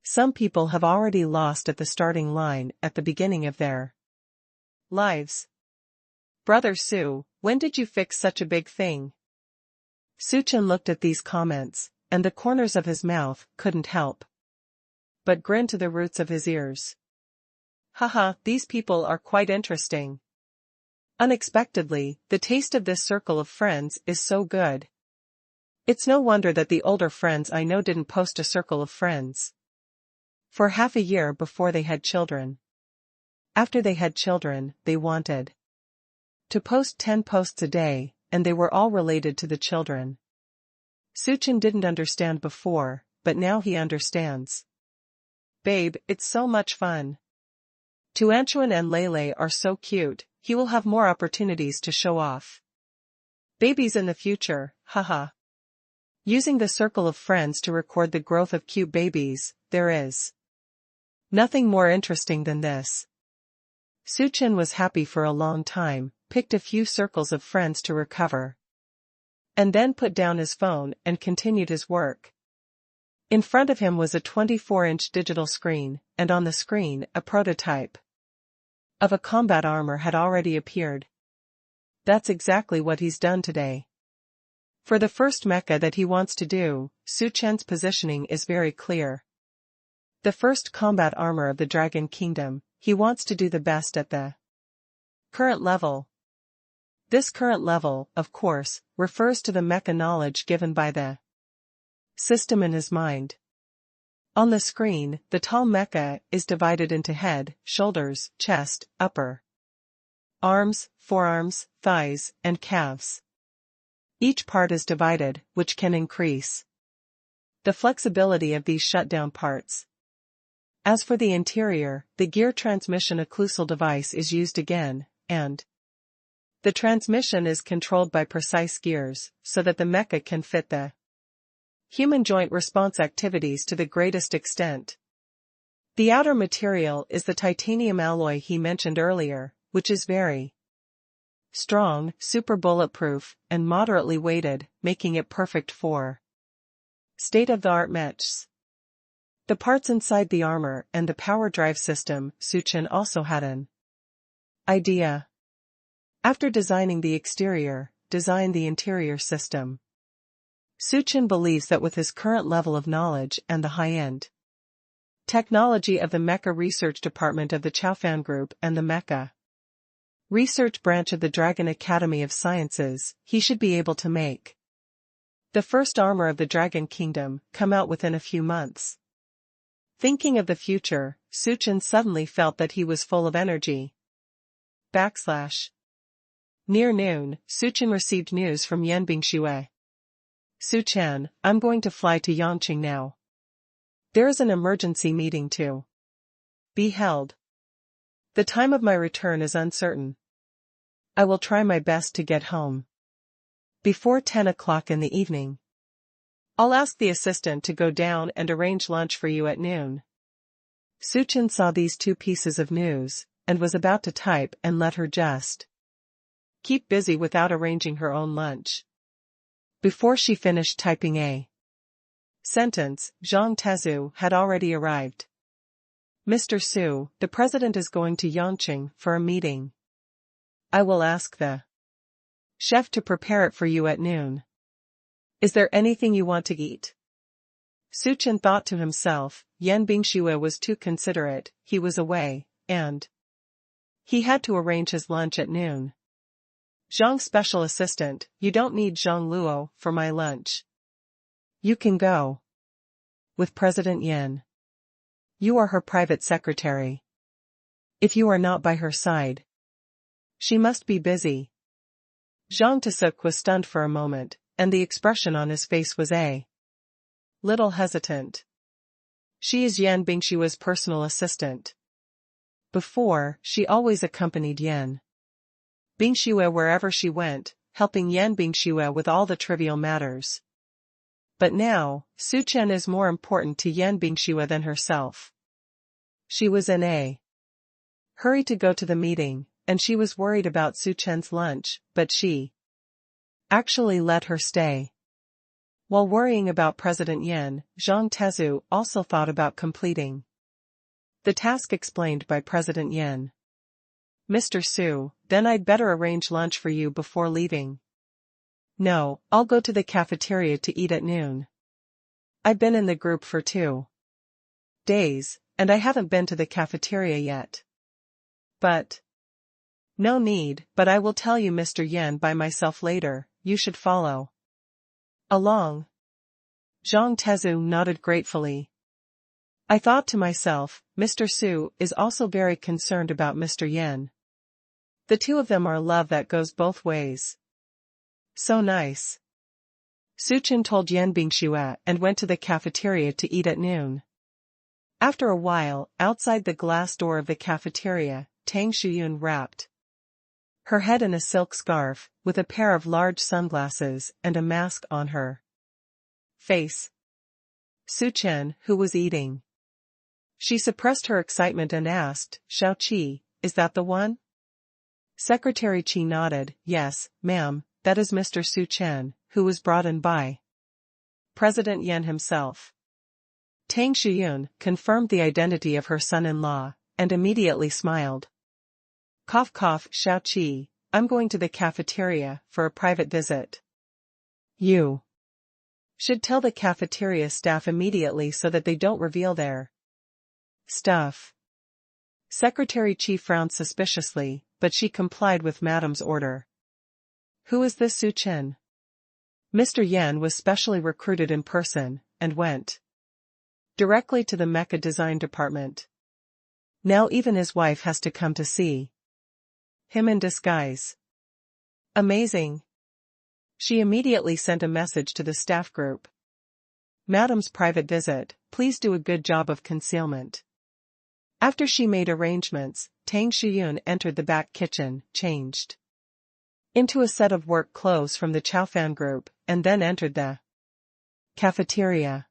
A: Some people have already lost at the starting line at the beginning of their lives. Brother Su, when did you fix such a big thing? Su Chen looked at these comments, and the corners of his mouth couldn't help but grin to the roots of his ears. Haha, these people are quite interesting. Unexpectedly, the taste of this circle of friends is so good. It's no wonder that the older friends I know didn't post a circle of friends for half a year before they had children. After they had children, they wanted to post 10 posts a day, and they were all related to the children. Su Chen didn't understand before, but now he understands. Babe, it's so much fun. Tuanchuan and Lei Lei are so cute, he will have more opportunities to show off babies in the future, haha. Using the circle of friends to record the growth of cute babies, there is nothing more interesting than this. Su Chen was happy for a long time, picked a few circles of friends to recover, and then put down his phone and continued his work. In front of him was a 24-inch digital screen, and on the screen, a prototype of a combat armor had already appeared. That's exactly what he's done today. For the first mecha that he wants to do, Su Chen's positioning is very clear. The first combat armor of the Dragon Kingdom, he wants to do the best at the current level. This current level, of course, refers to the mecha knowledge given by the system in his mind. On the screen, the tall mecha is divided into head, shoulders, chest, upper arms, forearms, thighs, and calves. Each part is divided, which can increase the flexibility of these shutdown parts. As for the interior, the gear transmission occlusal device is used again, and the transmission is controlled by precise gears, so that the mecha can fit the human joint response activities to the greatest extent. The outer material is the titanium alloy he mentioned earlier, which is very strong, super bulletproof, and moderately weighted, making it perfect for state-of-the-art mechs. The parts inside the armor and the power drive system, Suchin also had an idea. After designing the exterior, design the interior system. Suchin believes that with his current level of knowledge and the high-end technology of the Mecha Research Department of the Chaofan Group and the Mecha Research Branch of the Dragon Academy of Sciences, he should be able to make the first armor of the Dragon Kingdom come out within a few months. Thinking of the future, Suchin suddenly felt that he was full of energy. Near noon, Suchin received news from Yan Bingxue. Suchan, I'm going to fly to Yangqing now. There is an emergency meeting to be held. The time of my return is uncertain. I will try my best to get home before 10 o'clock in the evening. I'll ask the assistant to go down and arrange lunch for you at noon. Suchin saw these two pieces of news, and was about to type and let her just keep busy without arranging her own lunch. Before she finished typing a sentence, Zhang Tezu had already arrived. Mr. Su, the president is going to Yangqing for a meeting. I will ask the chef to prepare it for you at noon. Is there anything you want to eat? Suchin thought to himself, Yan Bingxue was too considerate, he was away, and he had to arrange his lunch at noon. Zhang special assistant, you don't need Zhang Luo for my lunch. You can go with President Yan. You are her private secretary. If you are not by her side, she must be busy. Zhang Tesuk was stunned for a moment, and the expression on his face was a little hesitant. She is Yan Bingxue's personal assistant. Before, she always accompanied Yan Bingxue wherever she went, helping Yan Bingxue with all the trivial matters. But now, Suchin is more important to Yan Bingxue than herself. She was in a hurry to go to the meeting, and she was worried about Suchin's lunch, but she actually let her stay. While worrying about President Yan, Zhang Tezu also thought about completing the task explained by President Yan. Mr. Su, then I'd better arrange lunch for you before leaving. No, I'll go to the cafeteria to eat at noon. I've been in the group for 2 days, and I haven't been to the cafeteria yet. But no need, but I will tell you Mr. Yan by myself later, you should follow along. Zhang Tezu nodded gratefully. I thought to myself, Mr. Su is also very concerned about Mr. Yan. The two of them are love that goes both ways. So nice. Suchin told Yan Bingxue and went to the cafeteria to eat at noon. After a while, outside the glass door of the cafeteria, Tang Shuyun rapped her head in a silk scarf, with a pair of large sunglasses and a mask on her face. Suchin, who was eating. She suppressed her excitement and asked, Xiao Qi, is that the one? Secretary Qi nodded, yes, ma'am, that is Mr. Suchin, who was brought in by President Yan himself. Tang Shuyun confirmed the identity of her son-in-law, and immediately smiled. Cough cough, Xiao Qi, I'm going to the cafeteria for a private visit. You should tell the cafeteria staff immediately so that they don't reveal their stuff. Secretary Qi frowned suspiciously, but she complied with Madame's order. Who is this Suchin? Mr. Yan was specially recruited in person, and went directly to the mecha design department. Now even his wife has to come to see him in disguise. Amazing. She immediately sent a message to the staff group. Madame's private visit, please do a good job of concealment. After she made arrangements, Tang Shiyun entered the back kitchen, changed into a set of work clothes from the Chaofan group, and then entered the cafeteria.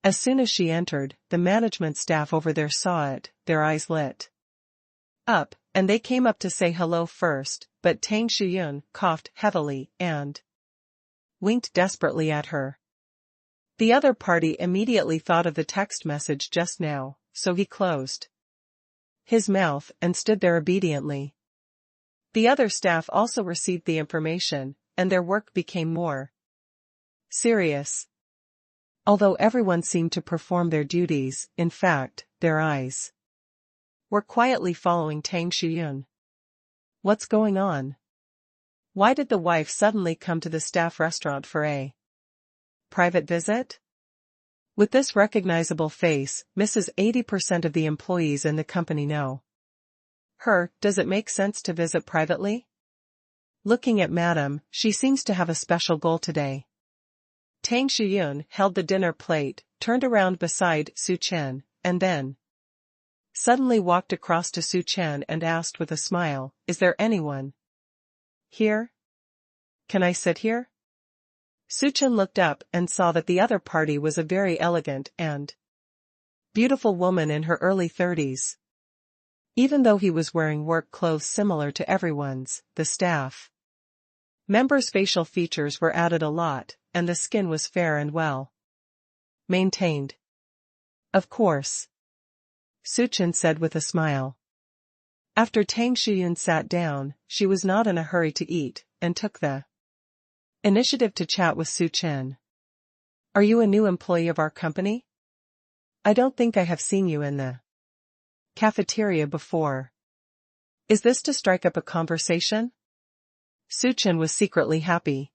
A: As soon as she entered, the management staff over there saw it, their eyes lit up, and they came up to say hello first, but Tang Shiyun coughed heavily and winked desperately at her. The other party immediately thought of the text message just now, so he closed his mouth and stood there obediently. The other staff also received the information, and their work became more serious. Although everyone seemed to perform their duties, in fact, their eyes were quietly following Tang Shiyun. What's going on? Why did the wife suddenly come to the staff restaurant for a private visit? With this recognizable face, Mrs. 80% of the employees in the company know her. Does it make sense to visit privately? Looking at Madam, she seems to have a special goal today. Tang Shiyun held the dinner plate, turned around beside Su Chen, and then suddenly walked across to Su Chen and asked with a smile, "Is there anyone here? Can I sit here?" Su Chen looked up and saw that the other party was a very elegant and beautiful woman in her early 30s. Even though he was wearing work clothes similar to everyone's, the staff members' facial features were added a lot, and the skin was fair and well maintained. "Of course," Su Chen said with a smile. After Tang Shiyun sat down, she was not in a hurry to eat, and took the initiative to chat with Su Chen. "Are you a new employee of our company? I don't think I have seen you in the cafeteria before. Is this to strike up a conversation?" Su Chen was secretly happy.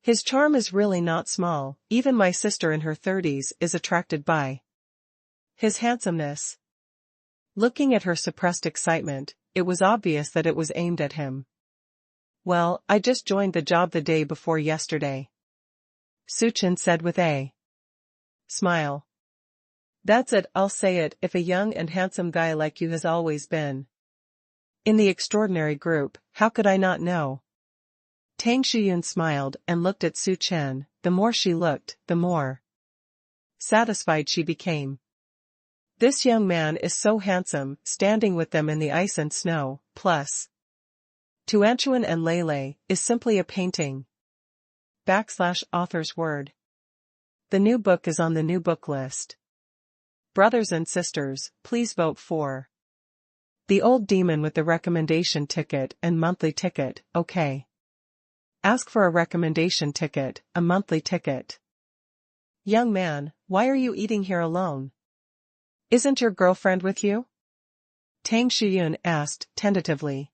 A: His charm is really not small, even my sister in her 30s is attracted by his handsomeness. Looking at her suppressed excitement, it was obvious that it was aimed at him. "Well, I just joined the job the day before yesterday," Su Chen said with a smile. "That's it, I'll say it, if a young and handsome guy like you has always been in the extraordinary group, how could I not know?" Tang Shiyun smiled and looked at Su Chen. The more she looked, the more satisfied she became. This young man is so handsome, standing with them in the ice and snow, plus to Anchuan and Lele, is simply a painting. /author's word. The new book is on the new book list. Brothers and sisters, please vote for the old demon with the recommendation ticket and monthly ticket, okay? Ask for a recommendation ticket, a monthly ticket. Young man, why are you eating here alone? Isn't your girlfriend with you? Tang Shiyun asked, tentatively.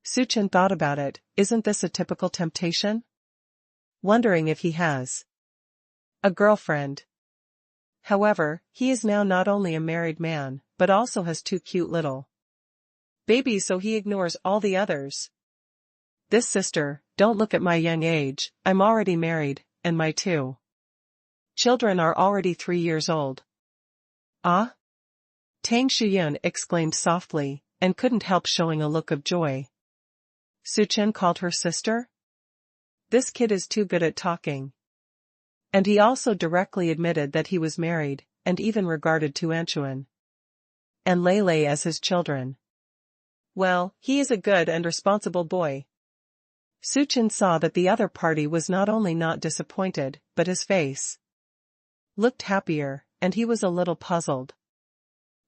A: Su Chen thought about it. Isn't this a typical temptation? Wondering if he has a girlfriend. However, he is now not only a married man, but also has two cute little babies, so he ignores all the others. This sister, don't look at my young age, I'm already married, and my two children are already 3 years old. Ah? Tang Shiyun exclaimed softly, and couldn't help showing a look of joy. Su Chen called her sister? This kid is too good at talking. And he also directly admitted that he was married, and even regarded Tu Anchuan and Lele as his children. Well, he is a good and responsible boy. Su Chen saw that the other party was not only not disappointed, but his face looked happier, and he was a little puzzled.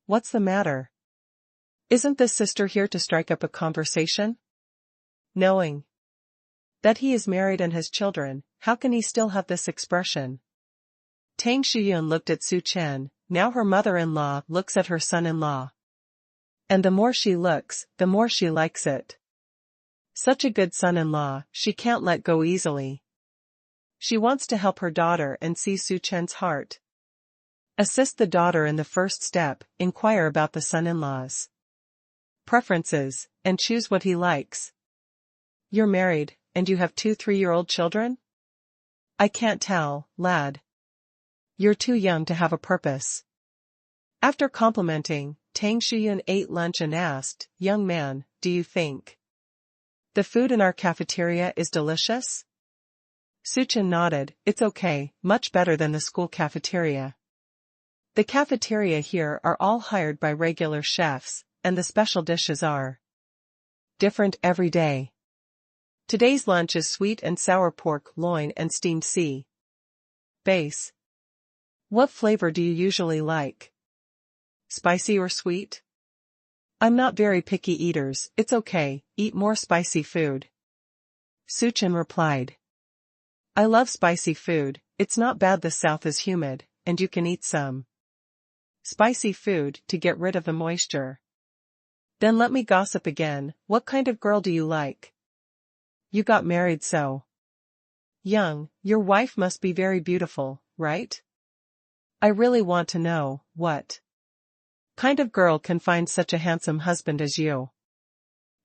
A: What's the matter? Isn't this sister here to strike up a conversation? Knowing that he is married and has children, how can he still have this expression? Tang Shiyun looked at Su Chen. Now her mother-in-law looks at her son-in-law. And the more she looks, the more she likes it. Such a good son-in-law, she can't let go easily. She wants to help her daughter and see Su Chen's heart. Assist the daughter in the first step, inquire about the son-in-law's preferences, and choose what he likes. You're married, and you have 2 3-year-old children? I can't tell, lad. You're too young to have a purpose. After complimenting, Tang Shiyun ate lunch and asked, "Young man, do you think the food in our cafeteria is delicious?" Suchin nodded. "It's okay, much better than the school cafeteria. The cafeteria here are all hired by regular chefs, and the special dishes are different every day. Today's lunch is sweet and sour pork loin and steamed sea bass. What flavor do you usually like? Spicy or sweet?" "I'm not very picky eaters, it's okay, eat more spicy food," Suchin replied. "I love spicy food, it's not bad. The south is humid, and you can eat some spicy food to get rid of the moisture." "Then let me gossip again, what kind of girl do you like? You got married so young, your wife must be very beautiful, right? I really want to know, what kind of girl can find such a handsome husband as you?"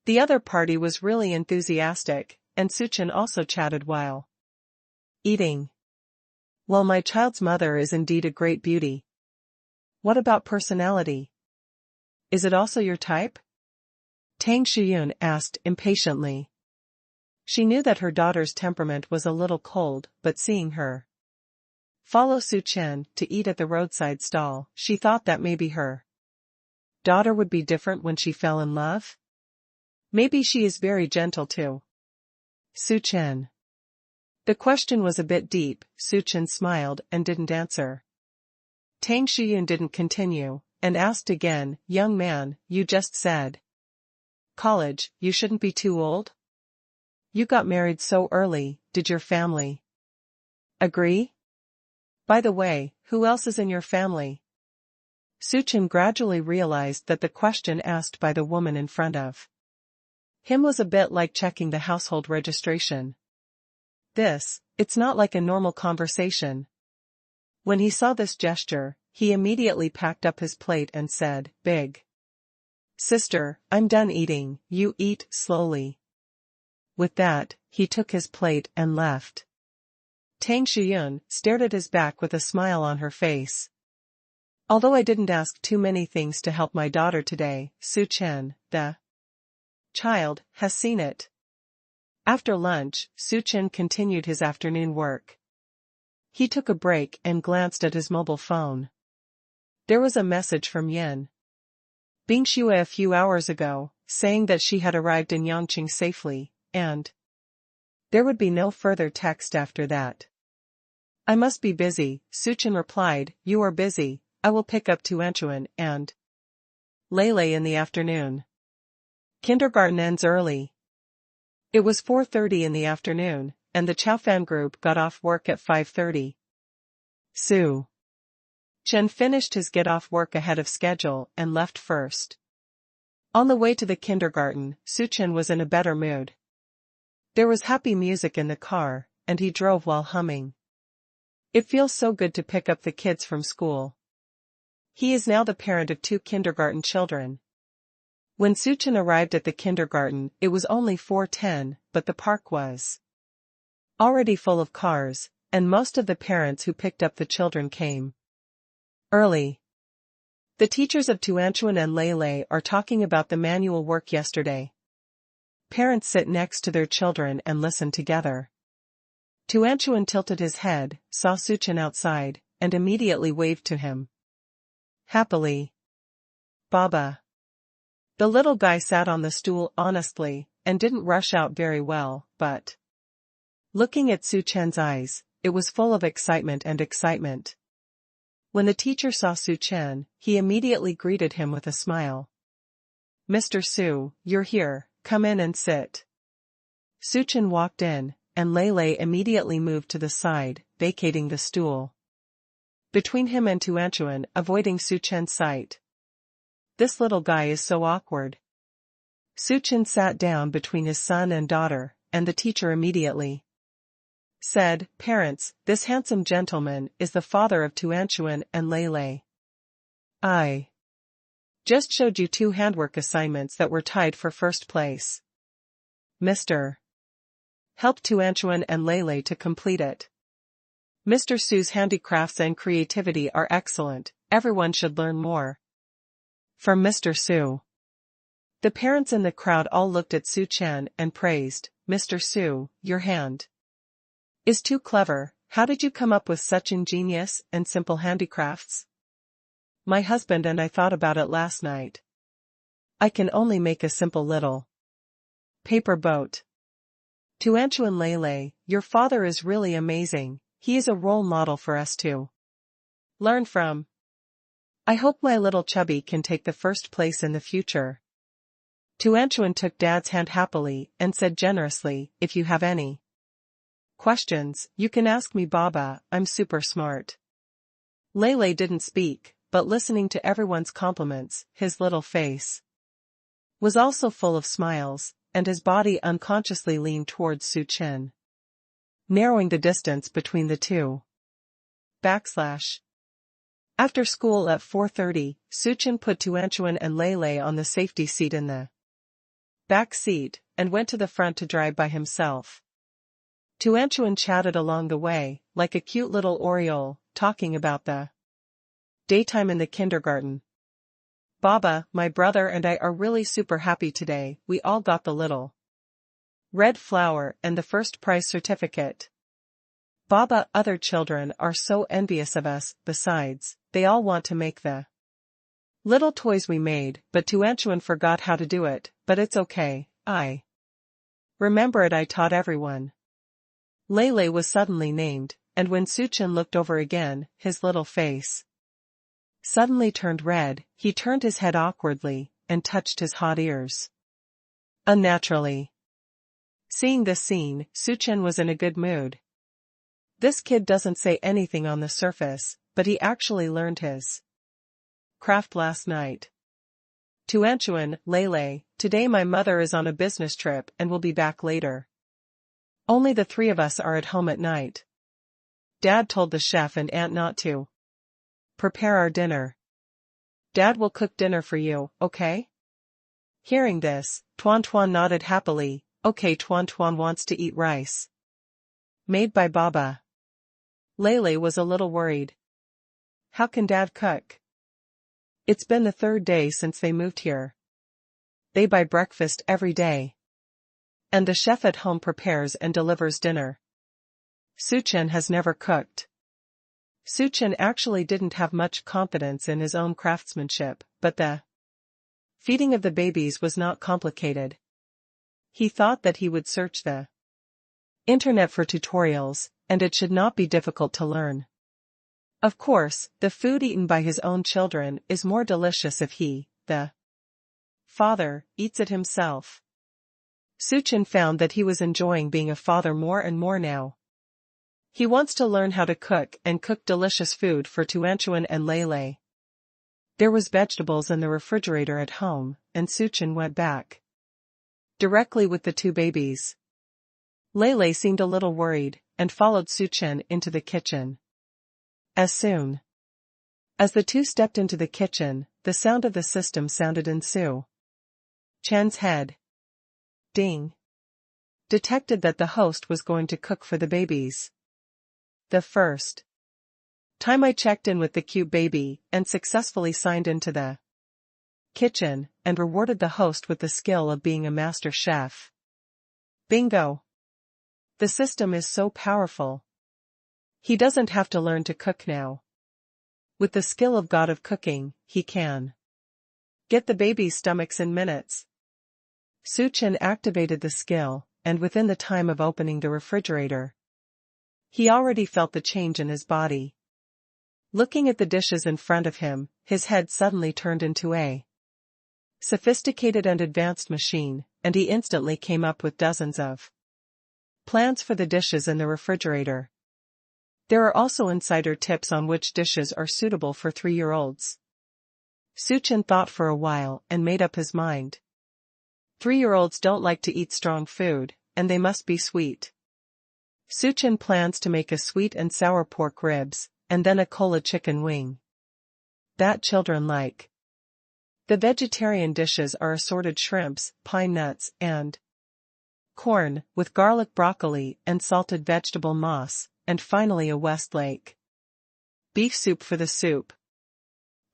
A: The other party was really enthusiastic, and Suchin also chatted while eating. "Well, my child's mother is indeed a great beauty. What about personality? Is it also your type?" Tang Shiyun asked impatiently. She knew that her daughter's temperament was a little cold, but seeing her follow Suchin to eat at the roadside stall, she thought that maybe her daughter would be different when she fell in love. Maybe she is very gentle too. Suchin. The question was a bit deep. Suchin smiled and didn't answer. Tang Shiyun didn't continue, and asked again, "Young man, you just said college, you shouldn't be too old? You got married so early, did your family agree? By the way, who else is in your family?" Suchin gradually realized that the question asked by the woman in front of him was a bit like checking the household registration. It's not like a normal conversation. When he saw this gesture, he immediately packed up his plate and said, "Big sister, I'm done eating, you eat slowly." With that, he took his plate and left. Tang Shiyun stared at his back with a smile on her face. "Although I didn't ask too many things to help my daughter today, Suchin, the child, has seen it." After lunch, Suchin continued his afternoon work. He took a break and glanced at his mobile phone. There was a message from Yin Bingxue a few hours ago, saying that she had arrived in Yangqing safely, and there would be no further text after that. "I must be busy," Suchin replied. "You are busy, I will pick up Tuanchuan and Lele in the afternoon. Kindergarten ends early." It was 4:30 in the afternoon, and the Chaofan group got off work at 5:30. Su Chen finished his get-off work ahead of schedule and left first. On the way to the kindergarten, Suchin was in a better mood. There was happy music in the car, and he drove while humming. It feels so good to pick up the kids from school. He is now the parent of 2 kindergarten children. When Suchin arrived at the kindergarten, it was only 4:10, but the park was already full of cars, and most of the parents who picked up the children came early. The teachers of Tuanchuan and Lele are talking about the manual work yesterday. Parents sit next to their children and listen together. Tuanchuan tilted his head, saw Suchin outside, and immediately waved to him. Happily. "Baba." The little guy sat on the stool honestly, and didn't rush out very well, but looking at Suchin's eyes, it was full of excitement and excitement. When the teacher saw Suchin, he immediately greeted him with a smile. "Mr. Su, you're here, come in and sit." Suchin walked in, and Lele immediately moved to the side, vacating the stool between him and Tuanchuan, avoiding Suchin's sight. "This little guy is so awkward." Suchin sat down between his son and daughter, and the teacher immediately said, "Parents, this handsome gentleman is the father of Tuanchuan and Lele. I just showed you 2 handwork assignments that were tied for first place. Mr. help Tuanchuan and Lele to complete it. Mr. Su's handicrafts and creativity are excellent, Everyone should learn more. From Mr. Su. The parents in the crowd all looked at Su Chen and praised, Mr. Su, your hand is too clever. How did you come up with such ingenious and simple handicrafts? My husband and I thought about it last night. I can only make a simple little paper boat. Tuanchu and Lele, your father is really amazing. He is a role model for us to learn from. I hope my little chubby can take the first place in the future. Tuanchuan took Dad's hand happily and said generously, if you have any questions, you can ask me, Baba, I'm super smart. Lele didn't speak, but listening to everyone's compliments, his little face was also full of smiles, and his body unconsciously leaned towards Su Chen, narrowing the distance between the two. After school at 4:30, Su Chen put Tuanchuan and Lele on the safety seat in the back seat, and went to the front to drive by himself. Tuanchuan chatted along the way, like a cute little Oriole, talking about the daytime in the kindergarten. Baba, my brother and I are really super happy today. We all got the little red flower and the first prize certificate. Baba, other children are so envious of us. Besides, they all want to make the little toys we made, but Tuanchuan forgot how to do it, but it's okay, I remember it. I taught everyone. Lele was suddenly named, and when Su Chen looked over again, his little face suddenly turned red. He turned his head awkwardly, and touched his hot ears unnaturally. Seeing this scene, Su Chen was in a good mood. This kid doesn't say anything on the surface, but he actually learned his craft last night. Tuanchuan, Lele, today my mother is on a business trip and will be back later. Only the three of us are at home at night. Dad told the chef and aunt not to prepare our dinner. Dad will cook dinner for you, okay? Hearing this, Tuan Tuan nodded happily. Okay, Tuan Tuan wants to eat rice made by Baba. Lele was a little worried. How can Dad cook? It's been the third day since they moved here. They buy breakfast every day. And the chef at home prepares and delivers dinner. Su Chen has never cooked. Su Chen actually didn't have much confidence in his own craftsmanship, but the feeding of the babies was not complicated. He thought that he would search the internet for tutorials, and it should not be difficult to learn. Of course, the food eaten by his own children is more delicious if he, the father, eats it himself. Su Chen found that he was enjoying being a father more and more now. He wants to learn how to cook and cook delicious food for Tuanchuan and Lele. There was vegetables in the refrigerator at home, and Su Chen went back directly with the two babies. Lele seemed a little worried, and followed Su Chen into the kitchen. As soon as the two stepped into the kitchen, the sound of the system sounded in Su Chen's head. Ding. Detected that the host was going to cook for the babies. The first time I checked in with the cute baby, and successfully signed into the kitchen, and rewarded the host with the skill of being a master chef. Bingo! The system is so powerful. He doesn't have to learn to cook now. With the skill of God of cooking, he can get the baby's stomachs in minutes. Su Chen activated the skill, and within the time of opening the refrigerator, he already felt the change in his body. Looking at the dishes in front of him, his head suddenly turned into a sophisticated and advanced machine, and he instantly came up with dozens of plans for the dishes in the refrigerator. There are also insider tips on which dishes are suitable for 3-year-olds. Su Chen thought for a while and made up his mind. 3-year-olds don't like to eat strong food, and they must be sweet. Su Chen plans to make a sweet and sour pork ribs, and then a cola chicken wing that children like. The vegetarian dishes are assorted shrimps, pine nuts, and corn, with garlic broccoli and salted vegetable moss, and finally a Westlake beef soup for the soup.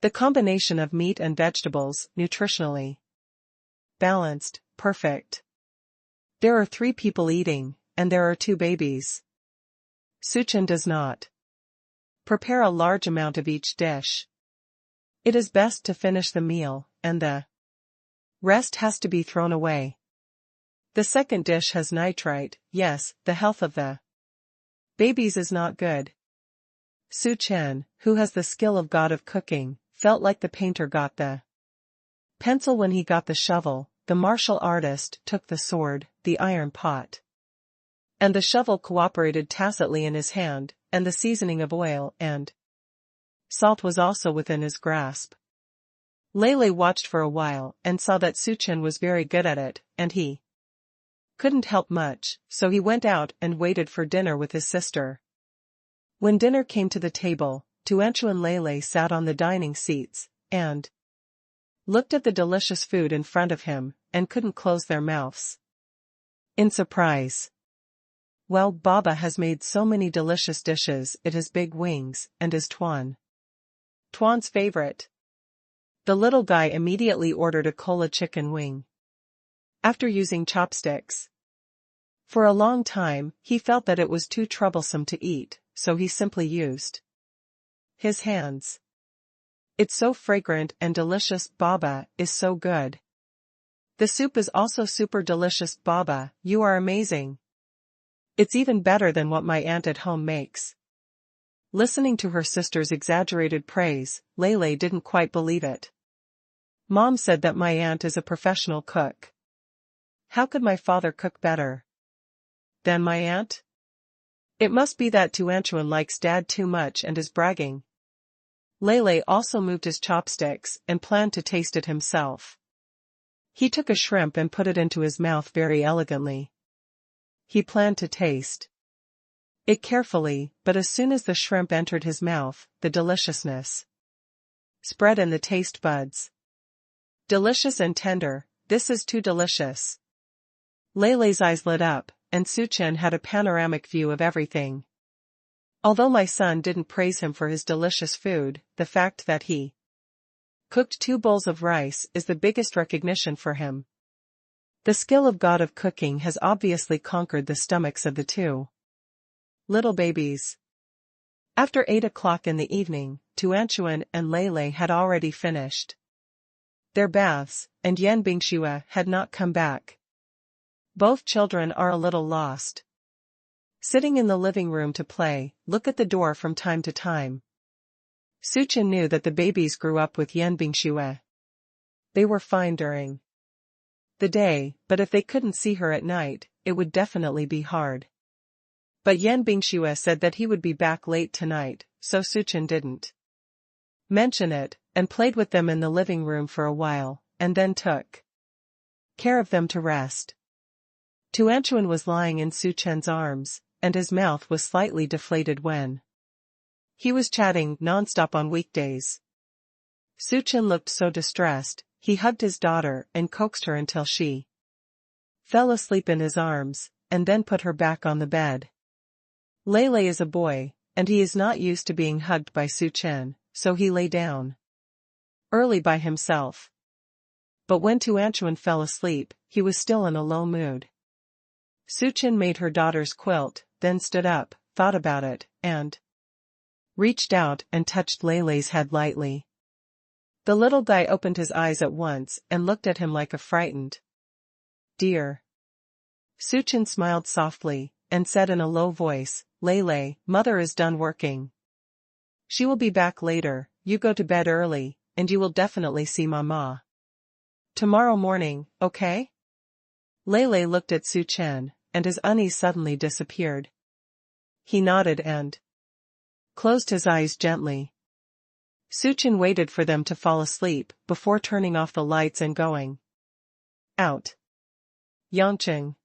A: The combination of meat and vegetables, nutritionally balanced, perfect. There are 3 people eating, and there are 2 babies. Suchin does not prepare a large amount of each dish. It is best to finish the meal, and the rest has to be thrown away. The second dish has nitrite, yes, the health of the babies is not good. Suchin, who has the skill of god of cooking, felt like the painter got the pencil when he got the shovel, the martial artist took the sword, the iron pot. And the shovel cooperated tacitly in his hand, and the seasoning of oil and salt was also within his grasp. Lele watched for a while and saw that Suchin was very good at it, and he couldn't help much, so he went out and waited for dinner with his sister. When dinner came to the table, Tuanchu and Lele sat on the dining seats, and looked at the delicious food in front of him, and couldn't close their mouths in surprise. Well, Baba has made so many delicious dishes, it has big wings, and is Tuan's favorite. The little guy immediately ordered a cola chicken wing. After using chopsticks for a long time, he felt that it was too troublesome to eat, so he simply used his hands. It's so fragrant and delicious, Baba, is so good. The soup is also super delicious, Baba, you are amazing. It's even better than what my aunt at home makes. Listening to her sister's exaggerated praise, Lele didn't quite believe it. Mom said that my aunt is a professional cook. How could my father cook better than my aunt? It must be that Tuanchuan likes Dad too much and is bragging. Lele also moved his chopsticks and planned to taste it himself. He took a shrimp and put it into his mouth very elegantly. He planned to taste it carefully, but as soon as the shrimp entered his mouth, the deliciousness spread in the taste buds. Delicious and tender, this is too delicious. Lele's eyes lit up, and Suchin had a panoramic view of everything. Although my son didn't praise him for his delicious food, the fact that he cooked 2 bowls of rice is the biggest recognition for him. The skill of god of cooking has obviously conquered the stomachs of the 2 little babies. After 8 o'clock in the evening, Tuanchuan and Lele had already finished their baths, and Yan Bingxue had not come back. Both children are a little lost. Sitting in the living room to play, look at the door from time to time. Suchin knew that the babies grew up with Yan Bingxue. They were fine during the day, but if they couldn't see her at night, it would definitely be hard. But Yan Bingxue said that he would be back late tonight, so Suchin didn't mention it, and played with them in the living room for a while, and then took care of them to rest. Tuanchuan was lying in Suchin's arms, and his mouth was slightly deflated when he was chatting non-stop on weekdays. Suchin looked so distressed, he hugged his daughter and coaxed her until she fell asleep in his arms, and then put her back on the bed. Lele is a boy, and he is not used to being hugged by Suchin, so he lay down early by himself. But when Tuanchuan fell asleep, he was still in a low mood. Suchin made her daughter's quilt, then stood up, thought about it, and reached out and touched Lele's head lightly. The little guy opened his eyes at once and looked at him like a frightened deer. Suchin smiled softly, and said in a low voice, Lele, mother is done working. She will be back later, you go to bed early, and you will definitely see Mama tomorrow morning, okay? Lele looked at Suchin, and his unease suddenly disappeared. He nodded and closed his eyes gently. Suchin waited for them to fall asleep before turning off the lights and going out. Yangqing.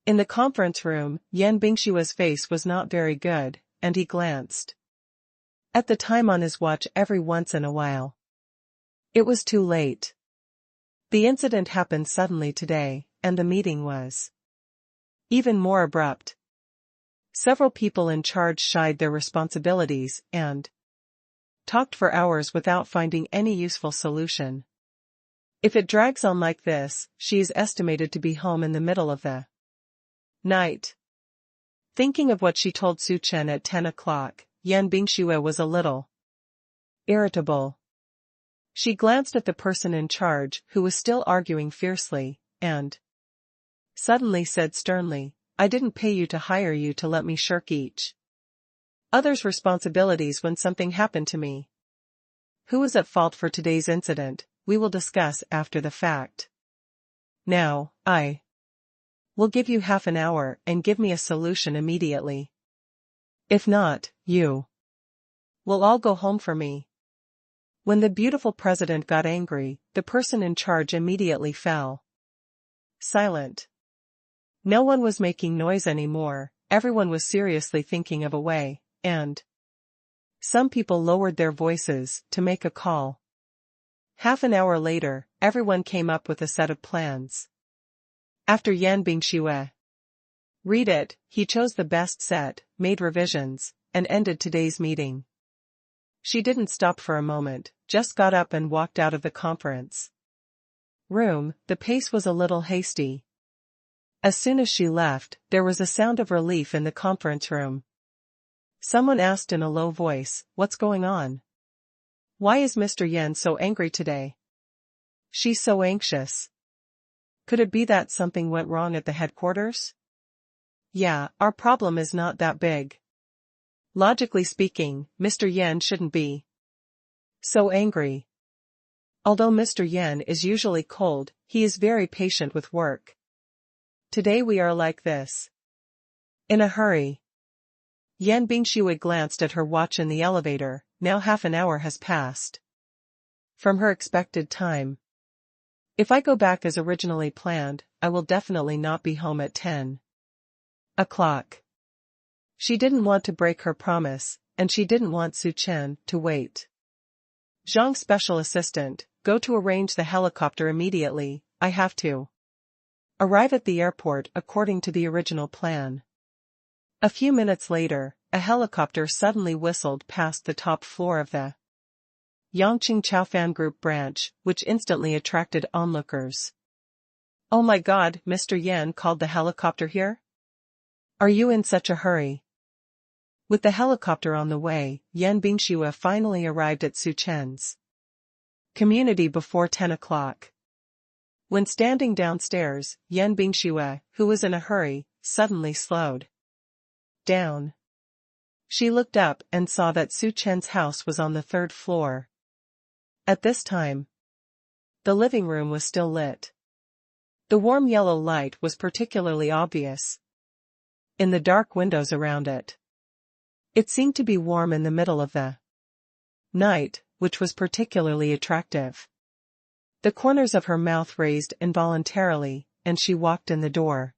A: In the conference room, Yan Bingshua's face was not very good, and he glanced at the time on his watch every once in a while. It was too late. The incident happened suddenly today, and the meeting was even more abrupt. Several people in charge shied their responsibilities, and talked for hours without finding any useful solution. If it drags on like this, she is estimated to be home in the middle of the night. Thinking of what she told Su Chen at 10 o'clock, Yan Bingxue was a little irritable. She glanced at the person in charge, who was still arguing fiercely, and suddenly said sternly, "I didn't pay you to hire you to let me shirk each other's responsibilities when something happened to me. Who was at fault for today's incident, we will discuss after the fact. Now, I will give you half an hour and give me a solution immediately. If not, you will all go home for me." When the beautiful president got angry, the person in charge immediately fell silent. No one was making noise anymore, everyone was seriously thinking of a way, and some people lowered their voices to make a call. Half an hour later, everyone came up with a set of plans. After Yan Bingxue read it, he chose the best set, made revisions, and ended today's meeting. She didn't stop for a moment, just got up and walked out of the conference room. The pace was a little hasty. As soon as she left, there was a sound of relief in the conference room. Someone asked in a low voice, "What's going on? Why is Mr. Yan so angry today? She's so anxious. Could it be that something went wrong at the headquarters?" "Yeah, our problem is not that big. Logically speaking, Mr. Yan shouldn't be so angry. Although Mr. Yan is usually cold, he is very patient with work. Today we are like this. In a hurry." Yan Bingxue glanced at her watch in the elevator. Now half an hour has passed from her expected time. If I go back as originally planned, I will definitely not be home at 10 o'clock. She didn't want to break her promise, and she didn't want Su Chen to wait. "Zhang's special assistant, go to arrange the helicopter immediately, I have to arrive at the airport according to the original plan." A few minutes later, a helicopter suddenly whistled past the top floor of the Yangqing Chaofan Group branch, which instantly attracted onlookers. "Oh my God, Mr. Yan called the helicopter here? Are you in such a hurry?" With the helicopter on the way, Yan Bingxue finally arrived at Su Chen's community before 10 o'clock. When standing downstairs, Yan Bingxue, who was in a hurry, suddenly slowed down. She looked up and saw that Su Chen's house was on the 3rd floor. At this time, the living room was still lit. The warm yellow light was particularly obvious in the dark windows around it. It seemed to be warm in the middle of the night, which was particularly attractive. The corners of her mouth raised involuntarily, and she walked in the door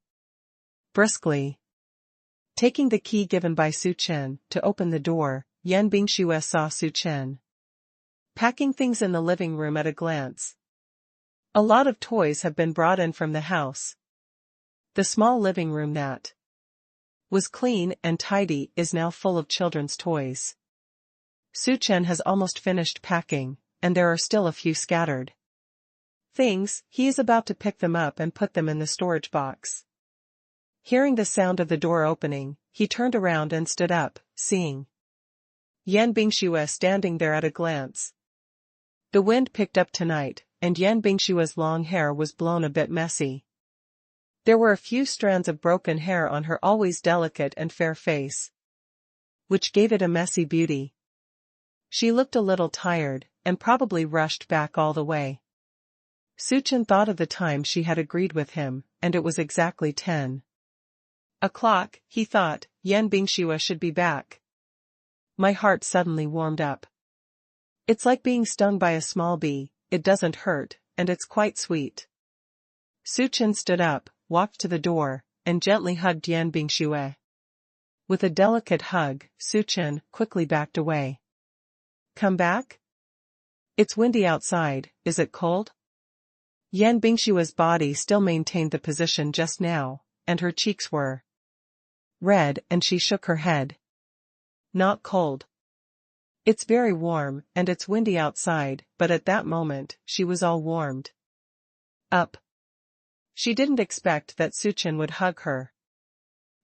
A: briskly. Taking the key given by Su Chen to open the door, Yan Bingxue saw Su Chen packing things in the living room at a glance. A lot of toys have been brought in from the house. The small living room that was clean and tidy is now full of children's toys. Su Chen has almost finished packing, and there are still a few scattered things. He is about to pick them up and put them in the storage box. Hearing the sound of the door opening, he turned around and stood up, seeing Yan Bingxue standing there at a glance. The wind picked up tonight, and Yan Bingxue's long hair was blown a bit messy. There were a few strands of broken hair on her always delicate and fair face, which gave it a messy beauty. She looked a little tired, and probably rushed back all the way. Su Chen thought of the time she had agreed with him, and it was exactly 10 o'clock, he thought. Yan Bingxue should be back. My heart suddenly warmed up. It's like being stung by a small bee, it doesn't hurt, and it's quite sweet. Su Chen stood up, walked to the door, and gently hugged Yan Bingxue. With a delicate hug, Su Chen quickly backed away. Come back? It's windy outside, is it cold? Yan Bingxue's body still maintained the position just now, and her cheeks were red, and she shook her head. Not cold. It's very warm, and it's windy outside, but at that moment, she was all warmed up. She didn't expect that Suchin would hug her.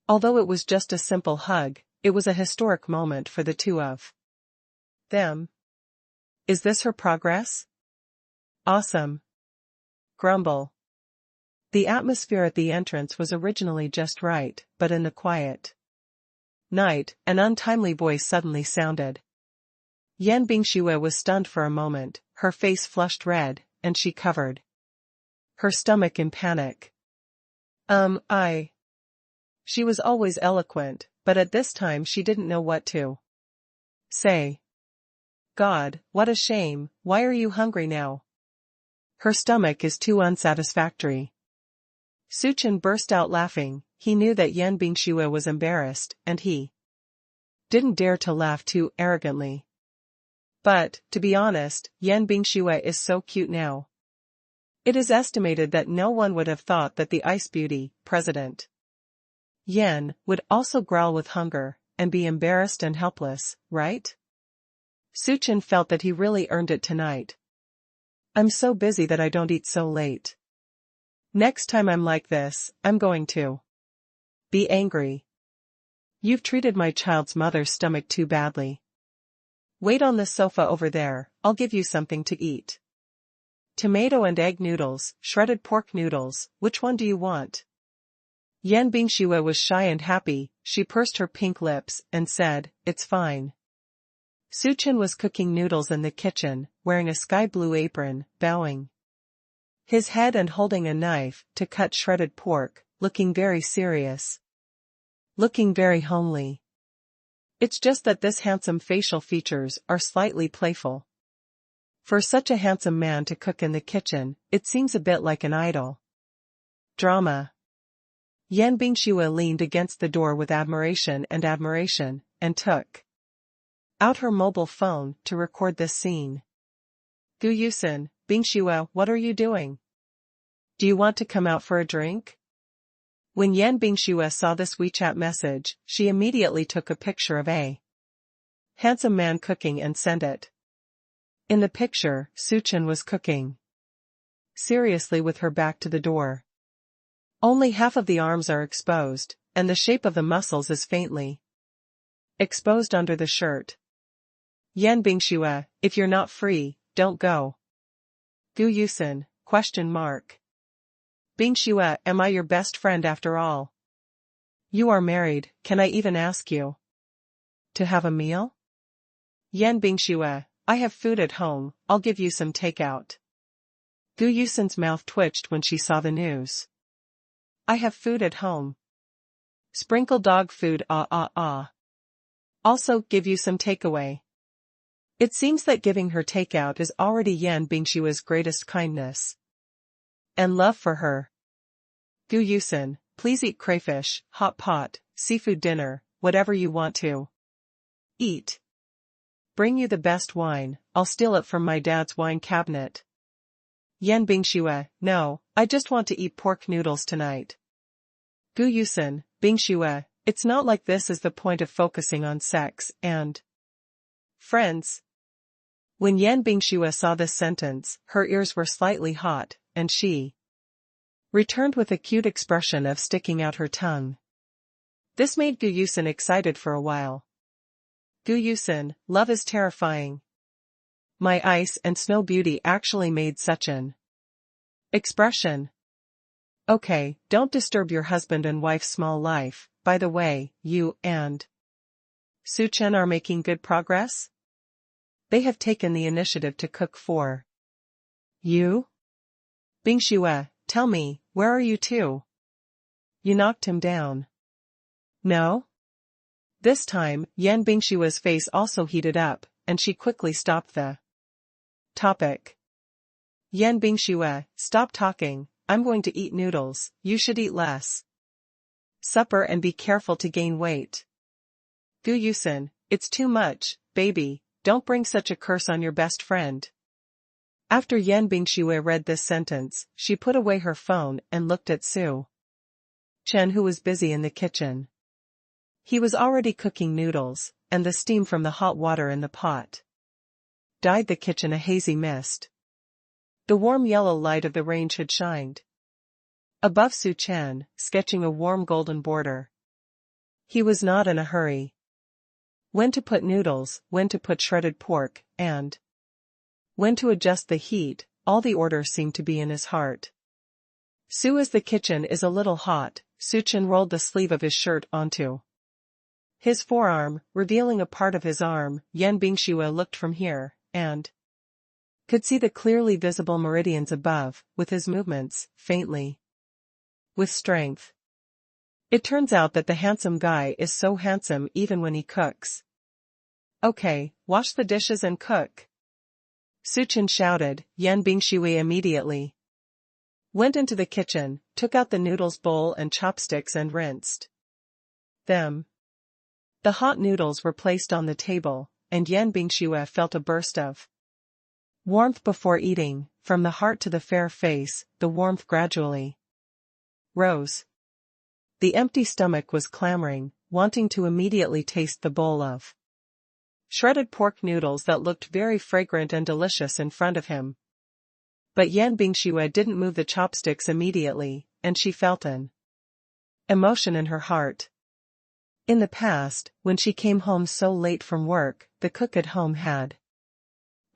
A: Although it was just a simple hug, it was a historic moment for the two of them. Is this her progress? Awesome. Grumble. The atmosphere at the entrance was originally just right, but in the quiet night, an untimely voice suddenly sounded. Yan Bingxue was stunned for a moment, her face flushed red, and she covered her stomach in panic. She was always eloquent, but at this time she didn't know what to say. God, what a shame, why are you hungry now? Her stomach is too unsatisfactory. Suchin burst out laughing. He knew that Yan Bingxue was embarrassed, and he didn't dare to laugh too arrogantly. But, to be honest, Yan Bingxue is so cute now. It is estimated that no one would have thought that the Ice Beauty, President Yan, would also growl with hunger, and be embarrassed and helpless, right? Suchin felt that he really earned it tonight. I'm so busy that I don't eat so late. Next time I'm like this, I'm going to be angry. You've treated my child's mother's stomach too badly. Wait on the sofa over there, I'll give you something to eat. Tomato and egg noodles, shredded pork noodles, which one do you want? Yan Bingxue was shy and happy, she pursed her pink lips, and said, it's fine. Suchin was cooking noodles in the kitchen, wearing a sky-blue apron, bowing his head and holding a knife to cut shredded pork, looking very serious. Looking very homely. It's just that this handsome facial features are slightly playful. For such a handsome man to cook in the kitchen, it seems a bit like an idol. Drama. Yan Bingxue leaned against the door with admiration, and took out her mobile phone to record this scene. Gu Yusin, Bingxue, what are you doing? Do you want to come out for a drink? When Yan Bingxue saw this WeChat message, she immediately took a picture of a handsome man cooking and sent it. In the picture, Suchin was cooking seriously with her back to the door. Only half of the arms are exposed, and the shape of the muscles is faintly exposed under the shirt. Yan Bingxue, if you're not free, don't go. Gu Yusin, ? Bingxue, am I your best friend after all? You are married, can I even ask you to have a meal? Yan Bingxue, I have food at home, I'll give you some takeout. Gu Yusin's mouth twitched when she saw the news. I have food at home. Sprinkle dog food, Also, give you some takeaway. It seems that giving her takeout is already Yan Bingxue's greatest kindness and love for her. Gu Yusin, please eat crayfish, hot pot, seafood dinner, whatever you want to eat. Bring you the best wine, I'll steal it from my dad's wine cabinet. Yan Bingxue, no, I just want to eat pork noodles tonight. Gu Yusin, Bingxue, it's not like this is the point of focusing on sex and friends. When Yan Bingxue saw this sentence, her ears were slightly hot, and she returned with a cute expression of sticking out her tongue. This made Gu Yusin excited for a while. Gu Yusin, love is terrifying. My ice and snow beauty actually made such an expression. Okay, don't disturb your husband and wife's small life. By the way, you and Suchin are making good progress? They have taken the initiative to cook for you? Bingxue, tell me, where are you two? You knocked him down. No? This time, Yan Bingxue's face also heated up, and she quickly stopped the topic. Yan Bingxue, stop talking, I'm going to eat noodles, you should eat less supper and be careful to gain weight. Gu Yusin, it's too much, baby, don't bring such a curse on your best friend. After Yan Bingxue read this sentence, she put away her phone and looked at Su Chen, who was busy in the kitchen. He was already cooking noodles, and the steam from the hot water in the pot dyed the kitchen a hazy mist. The warm yellow light of the range had shined above Su Chen, sketching a warm golden border. He was not in a hurry. When to put noodles, when to put shredded pork, and when to adjust the heat, all the order seemed to be in his heart. Su, as the kitchen is a little hot, Su Chen rolled the sleeve of his shirt onto his forearm, revealing a part of his arm. Yan Bingxue looked from here, and could see the clearly visible meridians above, with his movements, faintly, with strength. It turns out that the handsome guy is so handsome even when he cooks. Okay, wash the dishes and cook. Su Chen shouted. Yan Bingxue immediately went into the kitchen, took out the noodles bowl and chopsticks and rinsed them. The hot noodles were placed on the table, and Yan Bingxue felt a burst of warmth before eating. From the heart to the fair face, the warmth gradually rose. The empty stomach was clamoring, wanting to immediately taste the bowl of shredded pork noodles that looked very fragrant and delicious in front of him. But Yan Bingxue didn't move the chopsticks immediately, and she felt an emotion in her heart. In the past, when she came home so late from work, the cook at home had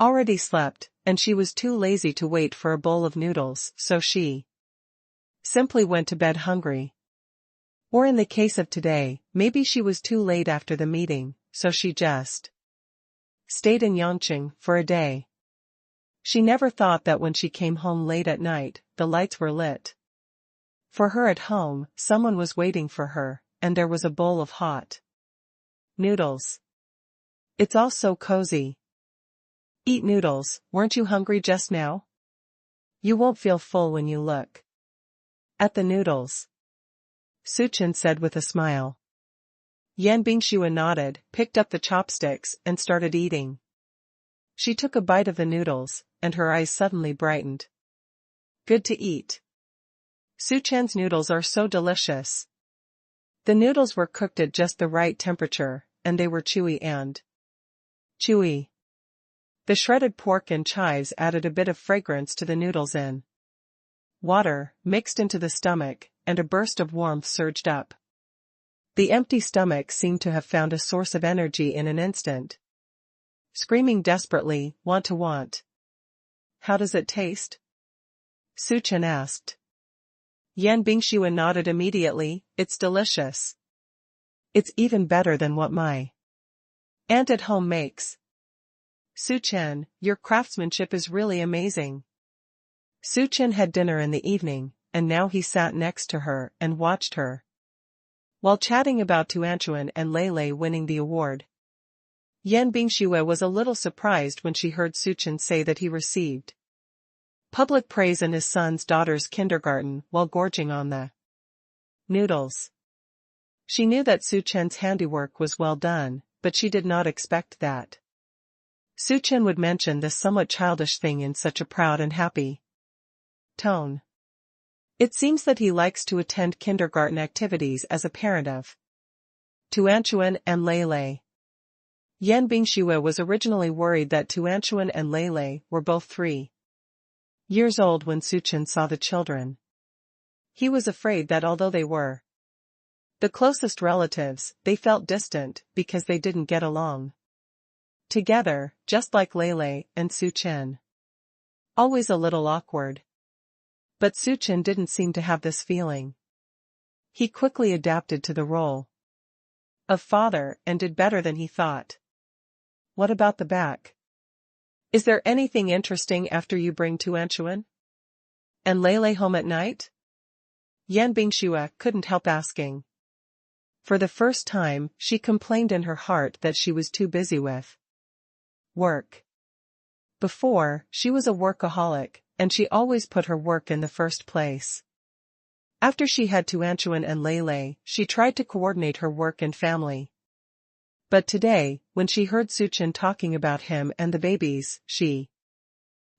A: already slept, and she was too lazy to wait for a bowl of noodles, so she simply went to bed hungry. Or in the case of today, maybe she was too late after the meeting, so she just stayed in Yangqing for a day. She never thought that when she came home late at night, the lights were lit for her at home, someone was waiting for her, and there was a bowl of hot noodles. It's all so cozy. Eat noodles, weren't you hungry just now? You won't feel full when you look at the noodles, Su Chen said with a smile. Yan Bingxue nodded, picked up the chopsticks, and started eating. She took a bite of the noodles, and her eyes suddenly brightened. Good to eat. Su Chen's noodles are so delicious. The noodles were cooked at just the right temperature, and they were chewy and chewy. The shredded pork and chives added a bit of fragrance to the noodles in water, mixed into the stomach, and a burst of warmth surged up. The empty stomach seemed to have found a source of energy in an instant. Screaming desperately, want. How does it taste? Su Chen asked. Yan Bingxue nodded immediately. It's delicious. It's even better than what my aunt at home makes. Su Chen, your craftsmanship is really amazing. Su Chen had dinner in the evening, and now he sat next to her and watched her while chatting about Tuanchuan and Lei winning the award. Yan Bingxue was a little surprised when she heard Su Chen say that he received public praise in his son's daughter's kindergarten while gorging on the noodles. She knew that Su Chen's handiwork was well done, but she did not expect that Su Chen would mention this somewhat childish thing in such a proud and happy tone. It seems that he likes to attend kindergarten activities as a parent of Tuanchuan and Lei. Yan Bingxue was originally worried that Tuanchuan and Lei were both 3 years old when Su Chen saw the children. He was afraid that although they were the closest relatives, they felt distant because they didn't get along together, just like Lei and Su Chen. Always a little awkward. But Su Chen didn't seem to have this feeling. He quickly adapted to the role of father and did better than he thought. What about the back? Is there anything interesting after you bring Tuanchuan and Lei home at night? Yan Bingxue couldn't help asking. For the first time, she complained in her heart that she was too busy with work. Before, she was a workaholic, and she always put her work in the first place. After she had Tuanchuan and Lei, she tried to coordinate her work and family. But today, when she heard Su Chen talking about him and the babies, she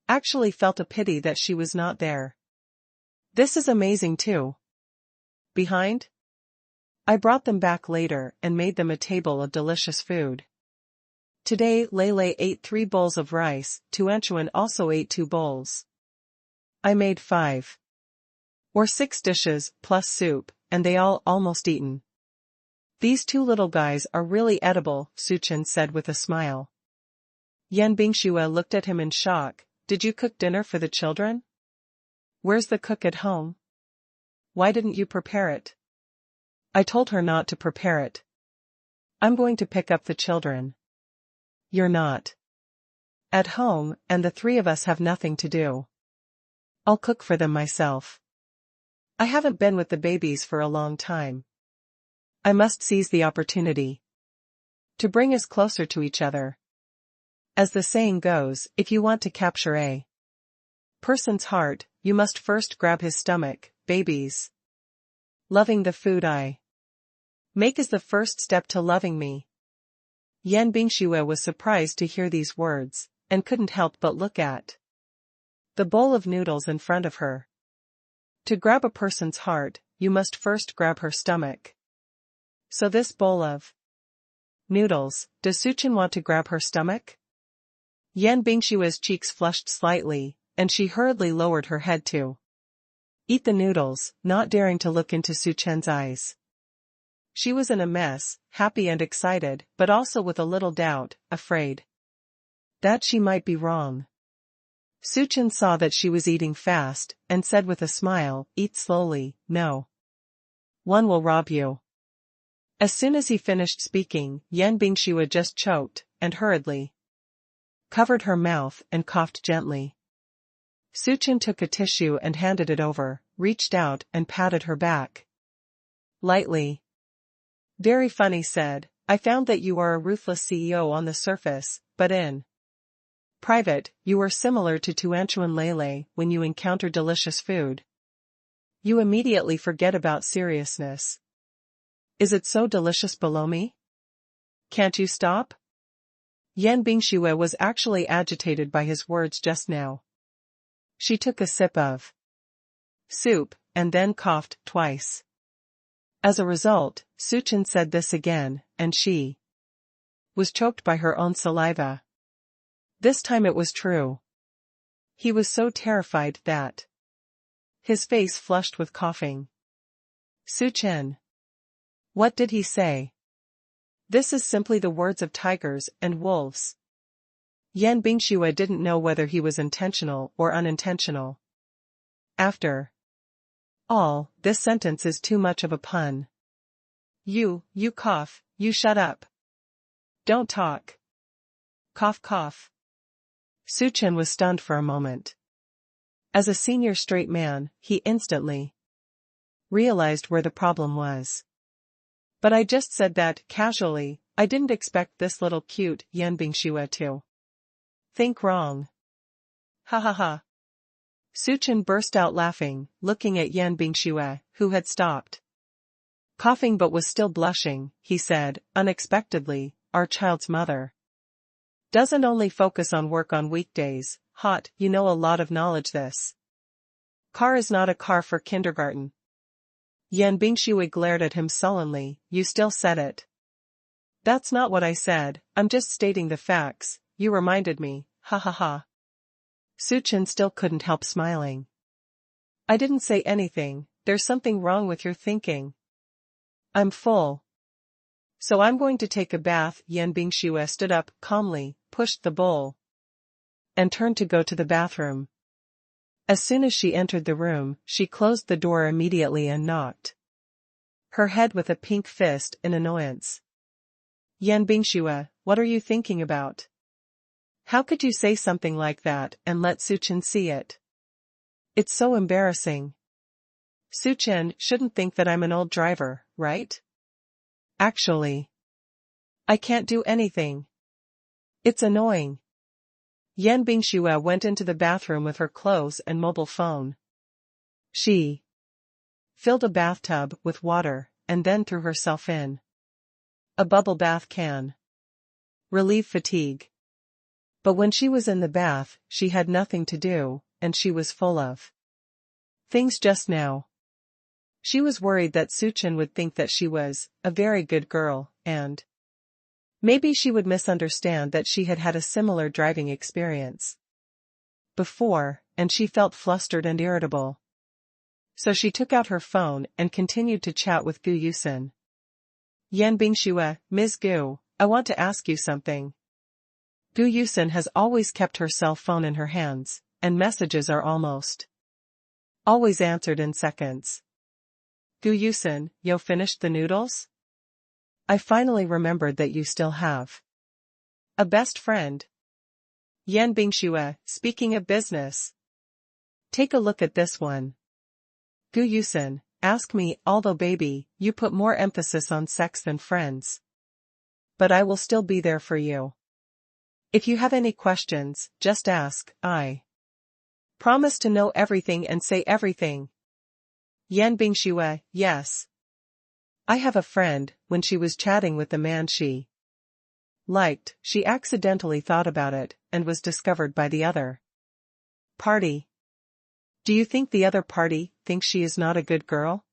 A: actually felt a pity that she was not there. This is amazing too. Behind I brought them back later and made them a table of delicious food. Today Lele ate 3 bowls of rice, Tuanchuan also ate 2 bowls. I made 5 or 6 dishes, plus soup, and they all almost eaten. These 2 little guys are really edible, Suchen said with a smile. Yan Bingxue looked at him in shock. Did you cook dinner for the children? Where's the cook at home? Why didn't you prepare it? I told her not to prepare it. I'm going to pick up the children. You're not at home, and the 3 of us have nothing to do. I'll cook for them myself. I haven't been with the babies for a long time. I must seize the opportunity to bring us closer to each other. As the saying goes, if you want to capture a person's heart, you must first grab his stomach, babies. Loving the food I make is the first step to loving me. Yan Bingxue was surprised to hear these words, and couldn't help but look at the bowl of noodles in front of her. To grab a person's heart, you must first grab her stomach. So this bowl of noodles, does Suchen want to grab her stomach? Yan Bingxue's cheeks flushed slightly, and she hurriedly lowered her head to eat the noodles, not daring to look into Suchen's eyes. She was in a mess, happy and excited, but also with a little doubt, afraid that she might be wrong. Suchen saw that she was eating fast, and said with a smile, eat slowly, no one will rob you. As soon as he finished speaking, Yan Bingxue just choked, and hurriedly covered her mouth and coughed gently. Suchen took a tissue and handed it over, reached out and patted her back lightly. Very funny, said, I found that you are a ruthless CEO on the surface, but in private, you are similar to Tuanchuan Lele. When you encounter delicious food, you immediately forget about seriousness. Is it so delicious below me? Can't you stop? Yan Bingxue was actually agitated by his words just now. She took a sip of soup, and then coughed twice. As a result, Suchen said this again, and she was choked by her own saliva. This time it was true. He was so terrified that his face flushed with coughing. Suchen. What did he say? This is simply the words of tigers and wolves. Yan Bingxue didn't know whether he was intentional or unintentional. After all, this sentence is too much of a pun. You cough, you shut up. Don't talk. Cough cough. Suchen was stunned for a moment. As a senior straight man, he instantly realized where the problem was. But I just said that, casually. I didn't expect this little cute Yan Bingxue to think wrong. Ha ha ha. Suchen burst out laughing, looking at Yan Bingxue, who had stopped coughing but was still blushing. He said, unexpectedly, our child's mother doesn't only focus on work on weekdays. Hot, you know a lot of knowledge. This car is not a car for kindergarten. Yan Bingxue glared at him sullenly. You still said it. That's not what I said, I'm just stating the facts. You reminded me, ha ha ha. Suchen still couldn't help smiling. I didn't say anything, there's something wrong with your thinking. I'm full. So I'm going to take a bath. Yan Bingxue stood up, calmly, pushed the bowl, and turned to go to the bathroom. As soon as she entered the room, she closed the door immediately and knocked her head with a pink fist in annoyance. Yan Bingxue, what are you thinking about? How could you say something like that and let Suchen see it? It's so embarrassing. Suchen shouldn't think that I'm an old driver, right? Actually, I can't do anything. It's annoying. Yan Bingxue went into the bathroom with her clothes and mobile phone. She filled a bathtub with water and then threw herself in a bubble bath can relieve fatigue. But when she was in the bath, she had nothing to do, and she was full of things just now. She was worried that Suchin would think that she was a very good girl, and maybe she would misunderstand that she had had a similar driving experience before, and she felt flustered and irritable. So she took out her phone and continued to chat with Gu Yusin. Yan Bingxue, Ms. Gu, I want to ask you something. Gu Yusin has always kept her cell phone in her hands, and messages are almost always answered in seconds. Gu Yusin, you finished the noodles? I finally remembered that you still have a best friend. Yan Bingxue, speaking of business. Take a look at this one. Gu Yusin, ask me, although baby, you put more emphasis on sex than friends. But I will still be there for you. If you have any questions, just ask. I promise to know everything and say everything. Yan Bingxue, yes. I have a friend, when she was chatting with the man she liked, she accidentally thought about it, and was discovered by the other party. Do you think the other party thinks she is not a good girl?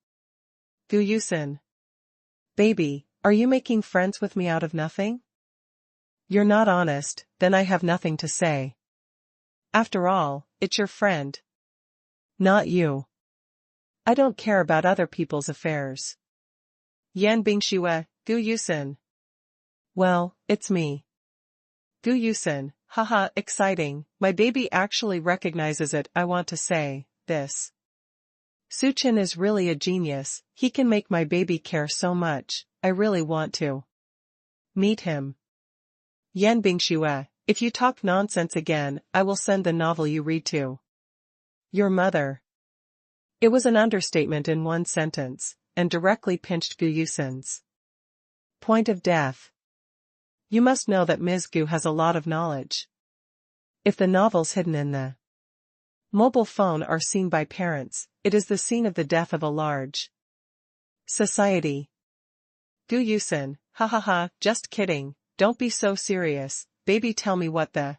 A: Gu Yusin. Baby, are you making friends with me out of nothing? You're not honest, then I have nothing to say. After all, it's your friend. Not you. I don't care about other people's affairs. Yan Bingxue, Gu Yusin. Well, it's me. Gu Yusin, haha, exciting, my baby actually recognizes it. I want to say, this Suchin is really a genius, he can make my baby care so much, I really want to meet him. Yan Bingxue, if you talk nonsense again, I will send the novel you read to your mother. It was an understatement in one sentence, and directly pinched Gu Yusin's point of death. You must know that Ms. Gu has a lot of knowledge. If the novels hidden in the mobile phone are seen by parents, it is the scene of the death of a large society. Gu Yusin, ha ha ha, just kidding, don't be so serious, baby, tell me what the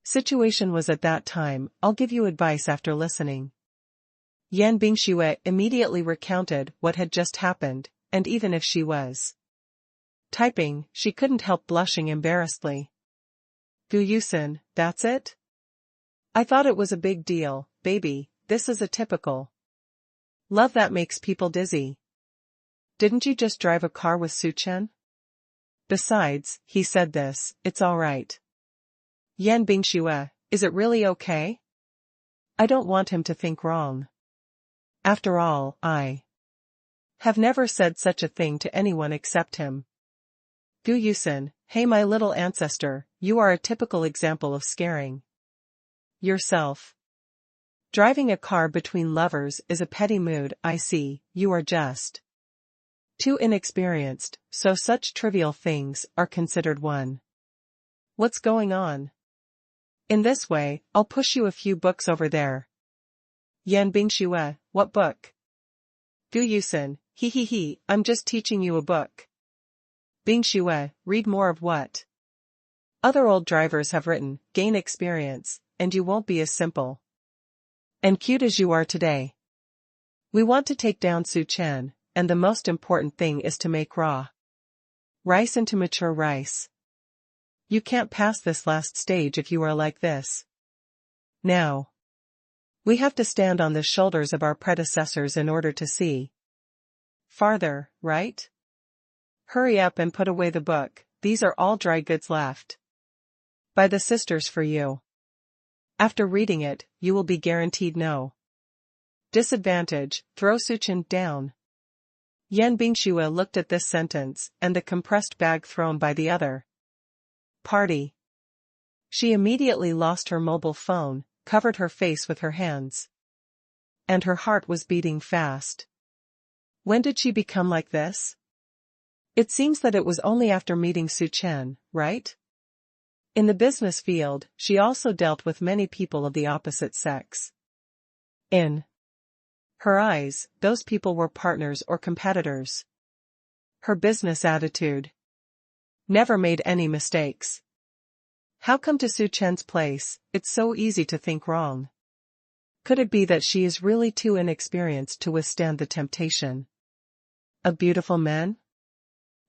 A: situation was at that time, I'll give you advice after listening. Yan Bingxue immediately recounted what had just happened, and even if she was typing, she couldn't help blushing embarrassedly. Gu Yusin, that's it? I thought it was a big deal, baby, this is a typical love that makes people dizzy. Didn't you just drive a car with Suchin? Besides, he said this, it's all right. Yan Bingxue, is it really okay? I don't want him to think wrong. After all, I have never said such a thing to anyone except him. Gu Yusin, hey my little ancestor, you are a typical example of scaring yourself. Driving a car between lovers is a petty mood, I see, you are just too inexperienced, so such trivial things are considered one. What's going on? In this way, I'll push you a few books over there. Yan Bingxue, what book? Gu Yusin, he, I'm just teaching you a book. Bingxue, read more of what other old drivers have written, gain experience, and you won't be as simple and cute as you are today. We want to take down Suchin, and the most important thing is to make raw rice into mature rice. You can't pass this last stage if you are like this. Now, we have to stand on the shoulders of our predecessors in order to see farther, right? Hurry up and put away the book, these are all dry goods left by the sisters for you. After reading it, you will be guaranteed no disadvantage, throw Suchin down. Yan Bingxue looked at this sentence and the compressed bag thrown by the other party. She immediately lost her mobile phone, covered her face with her hands. And her heart was beating fast. When did she become like this? It seems that it was only after meeting Suchin, right? In the business field, she also dealt with many people of the opposite sex. In her eyes, those people were partners or competitors. Her business attitude never made any mistakes. How come to Suchin's place, it's so easy to think wrong? Could it be that she is really too inexperienced to withstand the temptation? A beautiful man?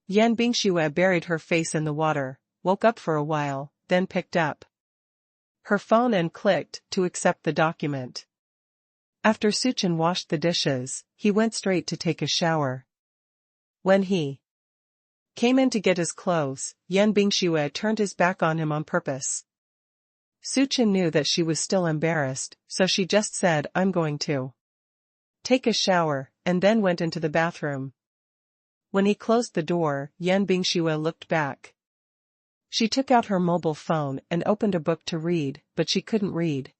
A: Yan Bingxue buried her face in the water, woke up for a while, then picked up her phone and clicked to accept the document. After Suchen washed the dishes, he went straight to take a shower. When he came in to get his clothes, Yan Bingxue turned his back on him on purpose. Suchen knew that she was still embarrassed, so she just said, "I'm going to take a shower," and then went into the bathroom. When he closed the door, Yan Bingxue looked back. She took out her mobile phone and opened a book to read, but she couldn't read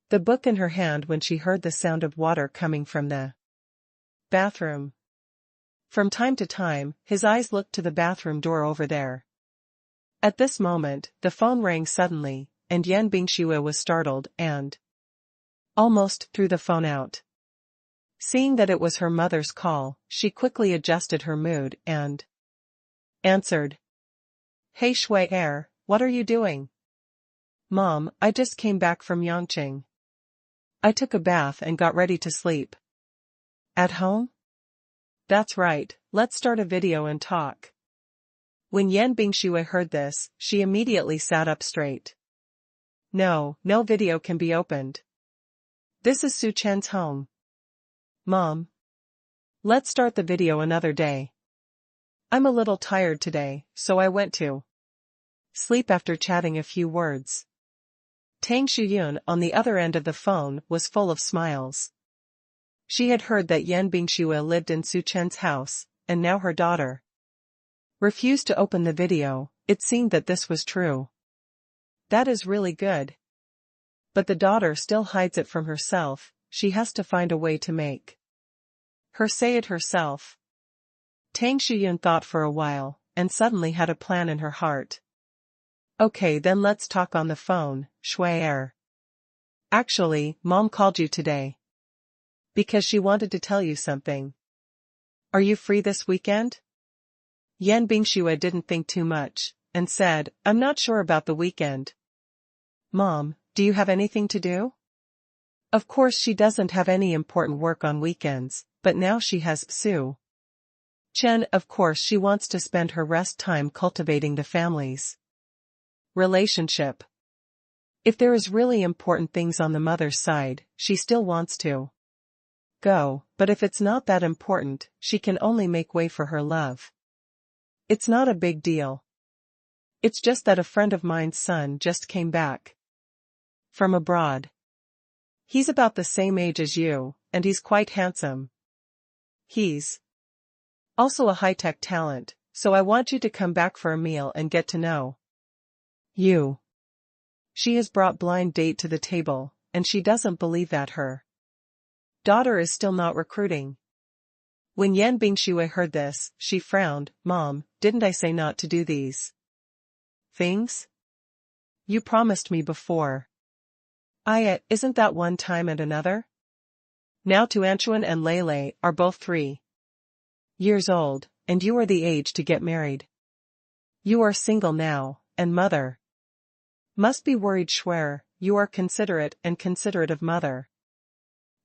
A: the book in her hand when she heard the sound of water coming from the bathroom. From time to time, his eyes looked to the bathroom door over there. At this moment, the phone rang suddenly, and Yan Bingxue was startled and almost threw the phone out. Seeing that it was her mother's call, she quickly adjusted her mood and answered. "Hey Shui, what are you doing?" "Mom, I just came back from Yangqing. I took a bath and got ready to sleep." "At home?" "That's right, let's start a video and talk." When Yan Bingxue heard this, she immediately sat up straight. No video can be opened. This is Su Chen's home. "Mom, let's start the video another day. I'm a little tired today, so I went to sleep after chatting a few words." Tang Shuyun on the other end of the phone was full of smiles. She had heard that Yan Bingxue lived in Su Chen's house, and now her daughter refused to open the video. It seemed that this was true. That is really good. But the daughter still hides it from herself. She has to find a way to make her say it herself. Tang Shuyun thought for a while, and suddenly had a plan in her heart. "Okay, then let's talk on the phone, Shui. Actually, Mom called you today because she wanted to tell you something. Are you free this weekend?" Yan Bingxue didn't think too much, and said, "I'm not sure about the weekend." "Mom, do you have anything to do?" Of course she doesn't have any important work on weekends, but now she has Su Chen. Of course she wants to spend her rest time cultivating the family's relationship. If there is really important things on the mother's side, she still wants to go, but if it's not that important, she can only make way for her love. It's not a big deal. It's just that a friend of mine's son just came back from abroad. He's about the same age as you, and he's quite handsome. He's also a high-tech talent, so I want you to come back for a meal and get to know you. She has brought blind date to the table, and she doesn't believe that her daughter is still not recruiting. When Yan Bingxue heard this, she frowned. "Mom, didn't I say not to do these things? You promised me before." Isn't that one time and another?" Now Tuanchuan and Lele are both 3 years old, and you are the age to get married. You are single now, and mother must be worried. Schwer, you are considerate and considerate of mother.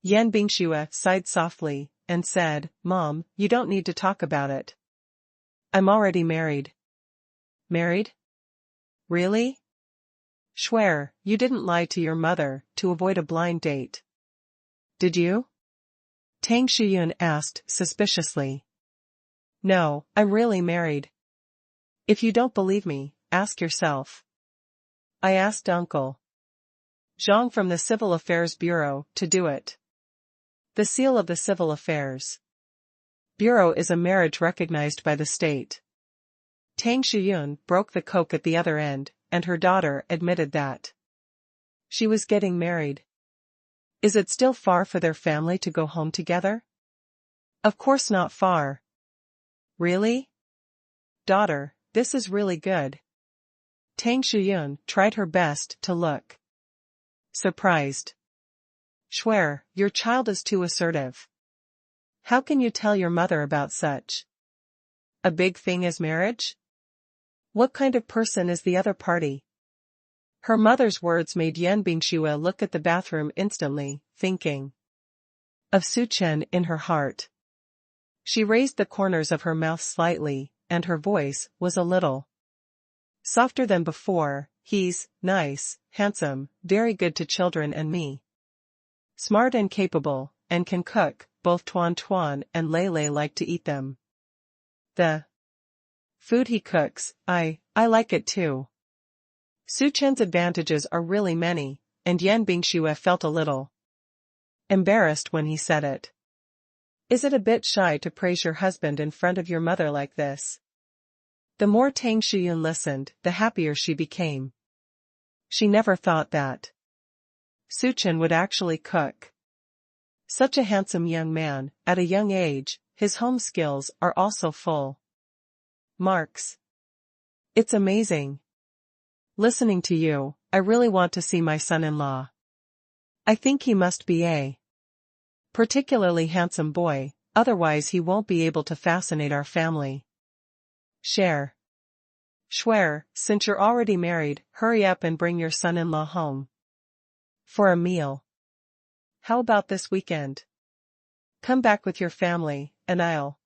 A: Yan Bingxue sighed softly, and said, "Mom, you don't need to talk about it. I'm already married." "Married? Really?" "Schwer, you didn't lie to your mother to avoid a blind date, did you?" Tang Shuyun asked suspiciously. "No, I'm really married. If you don't believe me, ask yourself." "I asked Uncle Zhang from the Civil Affairs Bureau to do it." The seal of the Civil Affairs Bureau is a marriage recognized by the state. Tang Shuyun broke the coke at the other end, and her daughter admitted that she was getting married. Is it still far for their family to go home together? Of course not far. Really? Daughter, this is really good. Tang Shuyun tried her best to look surprised. Schwer, your child is too assertive. How can you tell your mother about such a big thing as marriage? What kind of person is the other party? Her mother's words made Yan Bingxue look at the bathroom instantly, thinking of Su Chen in her heart. She raised the corners of her mouth slightly, and her voice was a little softer than before. He's nice, handsome, very good to children and me. Smart and capable, and can cook. Both Tuan Tuan and Lei Lei like to eat them. The food he cooks, I like it too. Su Chen's advantages are really many, and Yan Bingxue felt a little embarrassed when he said it. Is it a bit shy to praise your husband in front of your mother like this? The more Tang Shiyun listened, the happier she became. She never thought that Su Chen would actually cook. Such a handsome young man, at a young age, his home skills are also full marks. It's amazing. Listening to you, I really want to see my son-in-law. I think he must be a particularly handsome boy, otherwise he won't be able to fascinate our family. Schwer, since you're already married, hurry up and bring your son-in-law home for a meal. How about this weekend? Come back with your family, and I'll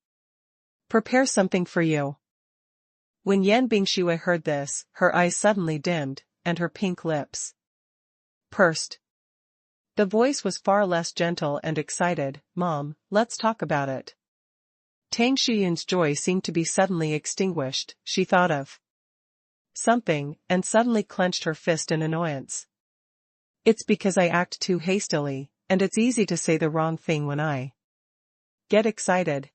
A: prepare something for you. When Yan Bingxue heard this, her eyes suddenly dimmed, and her pink lips pursed. The voice was far less gentle and excited. Mom, let's talk about it. Tang Shiyun's joy seemed to be suddenly extinguished. She thought of something, and suddenly clenched her fist in annoyance. It's because I act too hastily, and it's easy to say the wrong thing when I get excited.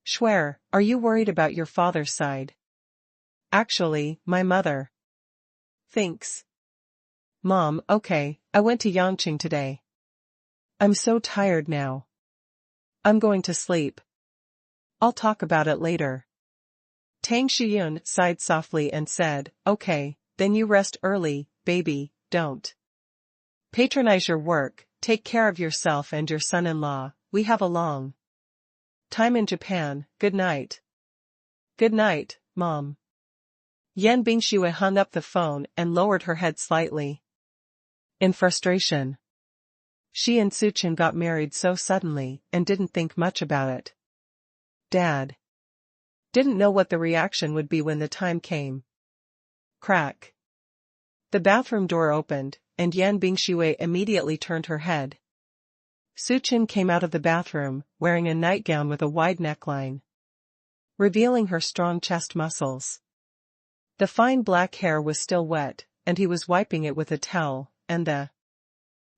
A: Schwer, are you worried about your father's side? Actually, my mother thinks. Mom, okay, I went to Yangqing today. I'm so tired now. I'm going to sleep. I'll talk about it later. Tang Shiyun sighed softly and said, okay, then you rest early, baby, don't patronize your work, take care of yourself and your son-in-law. We have a long time in Japan. Good night. Good night, Mom. Yan Bingxue hung up the phone and lowered her head slightly in frustration. She and Su Chen got married so suddenly and didn't think much about it. Dad didn't know what the reaction would be when the time came. Crack. The bathroom door opened, and Yan Bingxue immediately turned her head. Su Chen came out of the bathroom, wearing a nightgown with a wide neckline, revealing her strong chest muscles. The fine black hair was still wet, and he was wiping it with a towel, and the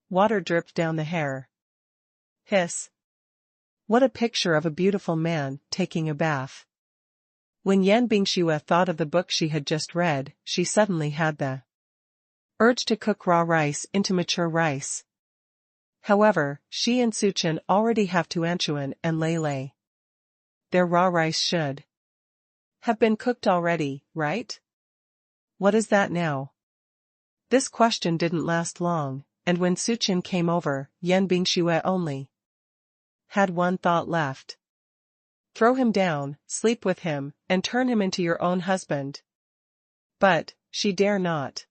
A: water dripped down the hair. Hiss. What a picture of a beautiful man taking a bath. When Yan Bingxue thought of the book she had just read, she suddenly had the urge to cook raw rice into mature rice. However, she and Su Chen already have Tuanchuan and Lei Lei. Their raw rice should have been cooked already, right? What is that now? This question didn't last long, and when Su Chen came over, Yan Bingxue only had one thought left. Throw him down, sleep with him, and turn him into your own husband. But she dare not.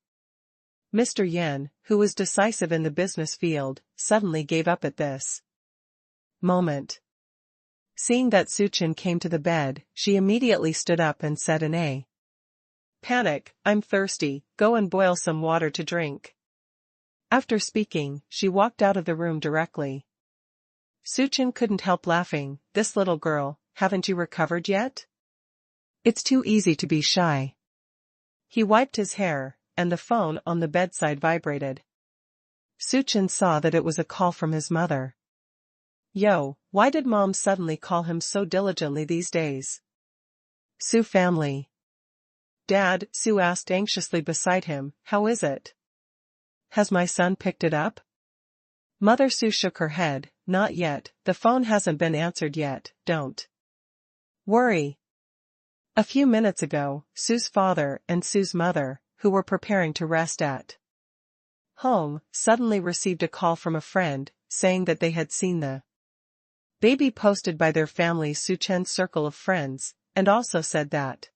A: Mr. Yan, who was decisive in the business field, suddenly gave up at this moment. Seeing that Su Chen came to the bed, she immediately stood up and said in a panic, I'm thirsty, go and boil some water to drink. After speaking, she walked out of the room directly. Su Chen couldn't help laughing. This little girl, haven't you recovered yet? It's too easy to be shy. He wiped his hair, and the phone on the bedside vibrated. Su Chen saw that it was a call from his mother. Yo, why did Mom suddenly call him so diligently these days? Su family. Dad, Su asked anxiously beside him, how is it? Has my son picked it up? Mother Su shook her head, not yet, the phone hasn't been answered yet, don't worry. A few minutes ago, Su's father and Su's mother, who were preparing to rest at home, suddenly received a call from a friend, saying that they had seen the baby posted by their family's Su Chen's circle of friends, and also said that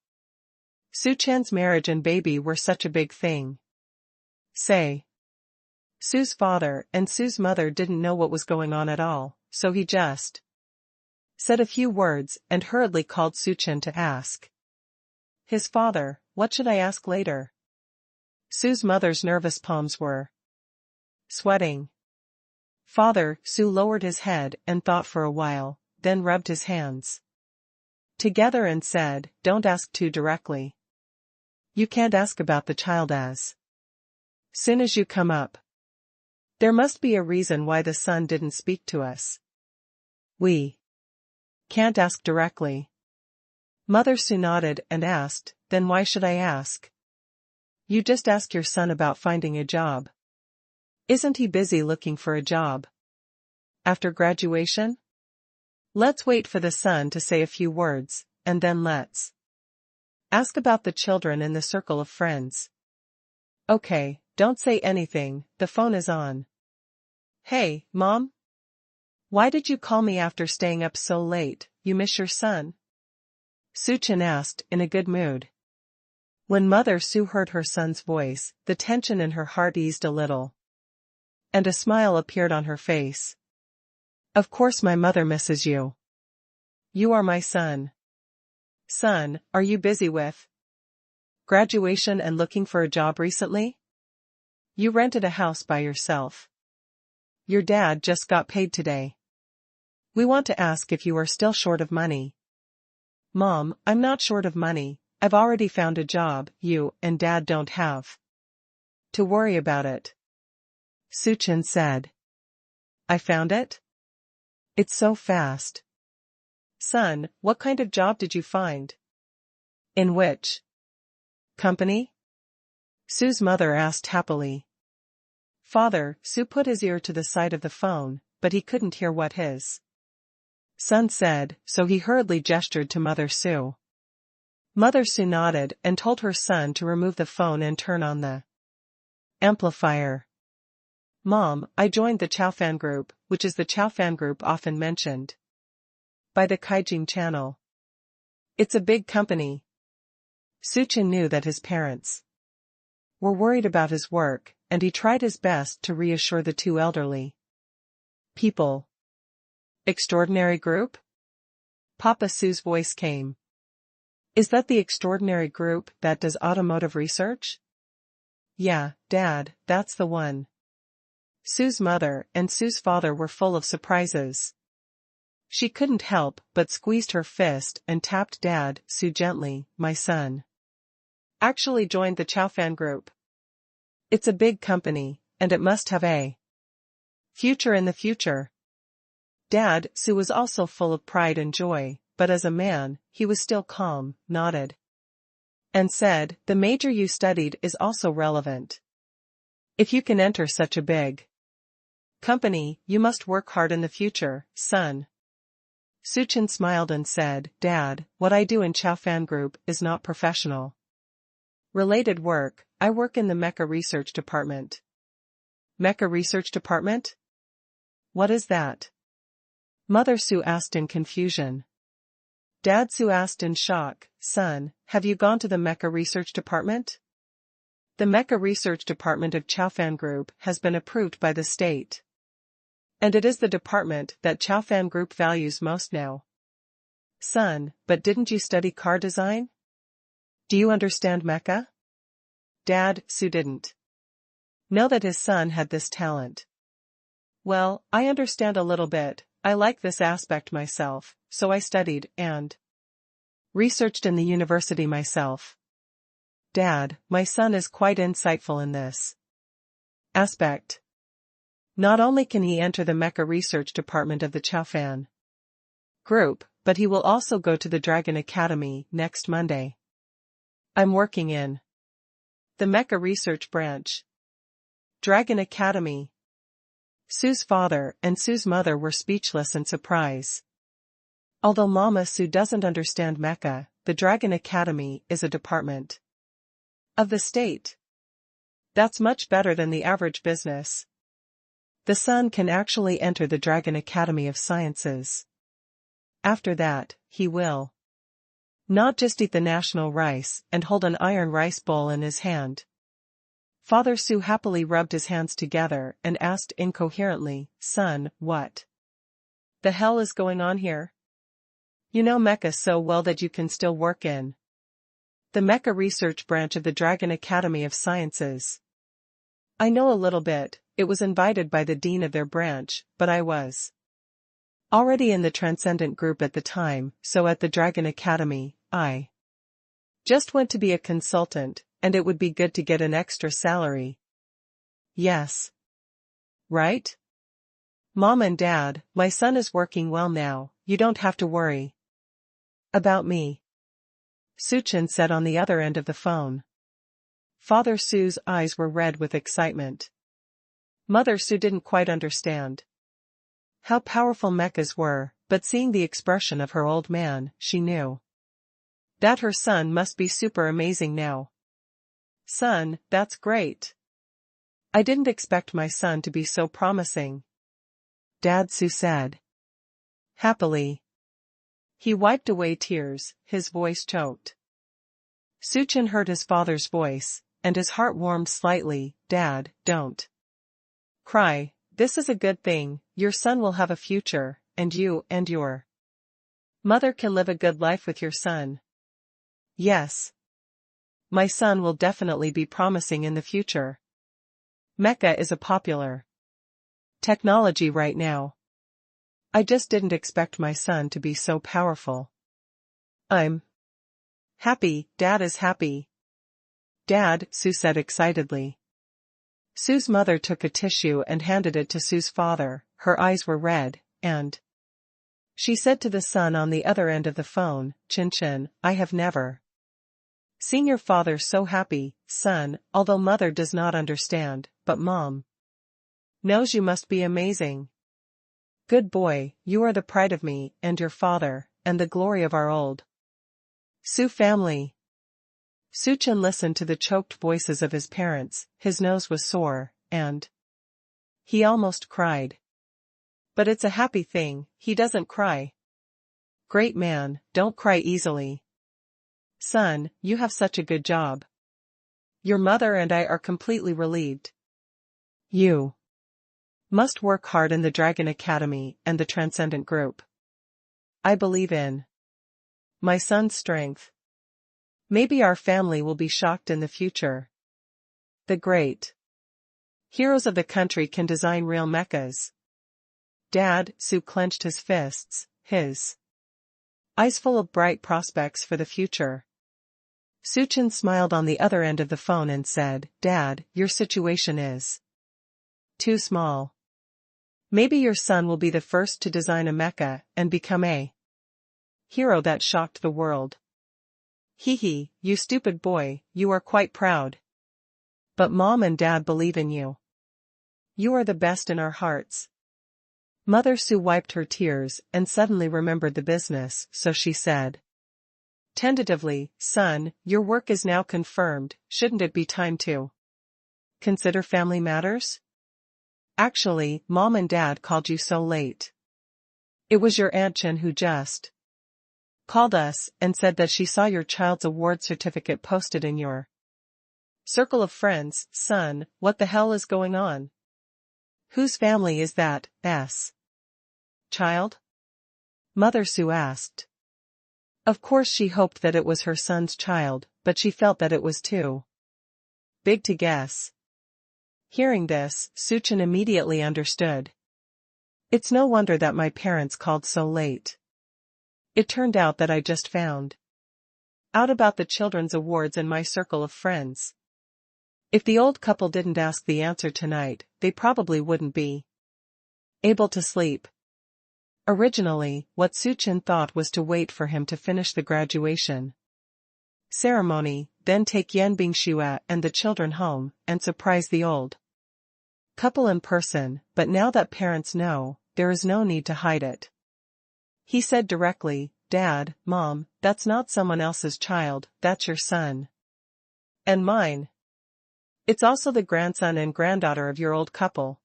A: Su Chen's marriage and baby were such a big thing. Say. Sue's father and Sue's mother didn't know what was going on at all, so he just said a few words and hurriedly called Suchin to ask his father, what should I ask later? Sue's mother's nervous palms were sweating. Father, Su lowered his head and thought for a while, then rubbed his hands together and said, don't ask too directly. You can't ask about the child as soon as you come up. There must be a reason why the son didn't speak to us. We can't ask directly. Mother Su nodded and asked, then why should I ask? You just ask your son about finding a job. Isn't he busy looking for a job? After graduation? Let's wait for the son to say a few words, and then let's ask about the children in the circle of friends. Okay, don't say anything, the phone is on. Hey, Mom? Why did you call me after staying up so late? You miss your son? Suchin asked in a good mood. When Mother Su heard her son's voice, the tension in her heart eased a little, and a smile appeared on her face. Of course my mother misses you. You are my son. Son, are you busy with graduation and looking for a job recently? You rented a house by yourself. Your dad just got paid today. We want to ask if you are still short of money. Mom, I'm not short of money, I've already found a job. You and Dad don't have to worry about it. Suchin said. I found it? It's so fast. Son, what kind of job did you find? In which company? Sue's mother asked happily. Father, Su put his ear to the side of the phone, but he couldn't hear what his son said, so he hurriedly gestured to Mother Su. Mother Su nodded and told her son to remove the phone and turn on the amplifier. Mom, I joined the Chaofan group, which is the Chaofan group often mentioned by the Kaijing channel. It's a big company. Suchin knew that his parents were worried about his work, and he tried his best to reassure the two elderly people. Extraordinary group? Papa Su's voice came. Is that the extraordinary group that does automotive research? Yeah, Dad, that's the one. Sue's mother and Sue's father were full of surprises. She couldn't help but squeezed her fist and tapped Dad Su gently. My son actually joined the Chaofan group. It's a big company, and it must have a future in the future. Dad Su was also full of pride and joy, but as a man, he was still calm, nodded, and said, the major you studied is also relevant. If you can enter such a big company, you must work hard in the future, son. Suchin smiled and said, Dad, what I do in Chaofan Group is not professional related work. I work in the Mecha Research Department. Mecha Research Department? What is that? Mother Su asked in confusion. Dad Su asked in shock, Son, have you gone to the Mecha Research Department? The Mecha Research Department of Chaofan Group has been approved by the state. And it is the department that Chaofan Group values most now. Son, but didn't you study car design? Do you understand mecha? Dad Su didn't know that his son had this talent. Well, I understand a little bit. I like this aspect myself, so I studied and researched in the university myself. Dad, my son is quite insightful in this aspect. Not only can he enter the Mecha Research Department of the Chaofan Group, but he will also go to the Dragon Academy next Monday. I'm working in the Mecha Research Branch. Dragon Academy. Sue's father and Sue's mother were speechless in surprise. Although Mama Su doesn't understand mecha, the Dragon Academy is a department of the state. That's much better than the average business. The son can actually enter the Dragon Academy of Sciences. After that, he will not just eat the national rice and hold an iron rice bowl in his hand. Father Su happily rubbed his hands together and asked incoherently, "Son, what the hell is going on here? You know mecha so well that you can still work in the mecha research branch of the Dragon Academy of Sciences." "I know a little bit. It was invited by the dean of their branch, but I was already in the Transcendent group at the time, so at the Dragon Academy, I just went to be a consultant, and it would be good to get an extra salary." "Yes. Right? Mom and Dad, my son is working well now, you don't have to worry about me," Suchin said on the other end of the phone. Father Su's eyes were red with excitement. Mother Su didn't quite understand how powerful mechas were, but seeing the expression of her old man, she knew that her son must be super amazing now. "Son, that's great. I didn't expect my son to be so promising," Dad Su said happily. He wiped away tears, his voice choked. Suchin heard his father's voice, and his heart warmed slightly. "Dad, don't cry, this is a good thing, your son will have a future, and you and your mother can live a good life with your son." "Yes. My son will definitely be promising in the future. Mecha is a popular technology right now. I just didn't expect my son to be so powerful. I'm happy, Dad is happy." "Dad," Su said excitedly. Su's mother took a tissue and handed it to Su's father, her eyes were red, and she said to the son on the other end of the phone, "Chin Chin, I have never seen your father so happy, son, although mother does not understand, but mom knows you must be amazing. Good boy, you are the pride of me, and your father, and the glory of our old Su family." Suchin listened to the choked voices of his parents, his nose was sore, and he almost cried. "But it's a happy thing, he doesn't cry." "Great man, don't cry easily. Son, you have such a good job. Your mother and I are completely relieved. You must work hard in the Dragon Academy and the Transcendent Group. I believe in my son's strength. Maybe our family will be shocked in the future. The great heroes of the country can design real mechas." Dad, Su clenched his fists, his eyes full of bright prospects for the future. Suchin smiled on the other end of the phone and said, "Dad, your situation is too small. Maybe your son will be the first to design a mecha and become a hero that shocked the world." "Hee hee, you stupid boy, you are quite proud. But Mom and Dad believe in you. You are the best in our hearts." Mother Su wiped her tears and suddenly remembered the business, so she said tentatively, "Son, your work is now confirmed, shouldn't it be time to consider family matters? Actually, Mom and Dad called you so late. It was your Aunt Chen who just called us and said that she saw your child's award certificate posted in your circle of friends." "Son, what the hell is going on? Whose family is that, child?" Mother Su asked. Of course she hoped that it was her son's child, but she felt that it was too big to guess. Hearing this, Suchin immediately understood. "It's no wonder that my parents called so late. It turned out that I just found out about the children's awards in my circle of friends. If the old couple didn't ask the answer tonight, they probably wouldn't be able to sleep." Originally, what Suchin thought was to wait for him to finish the graduation ceremony, then take Yan Bingxue and the children home, and surprise the old couple in person, but now that parents know, there is no need to hide it. He said directly, "Dad, Mom, that's not someone else's child, that's your son. And mine. It's also the grandson and granddaughter of your old couple."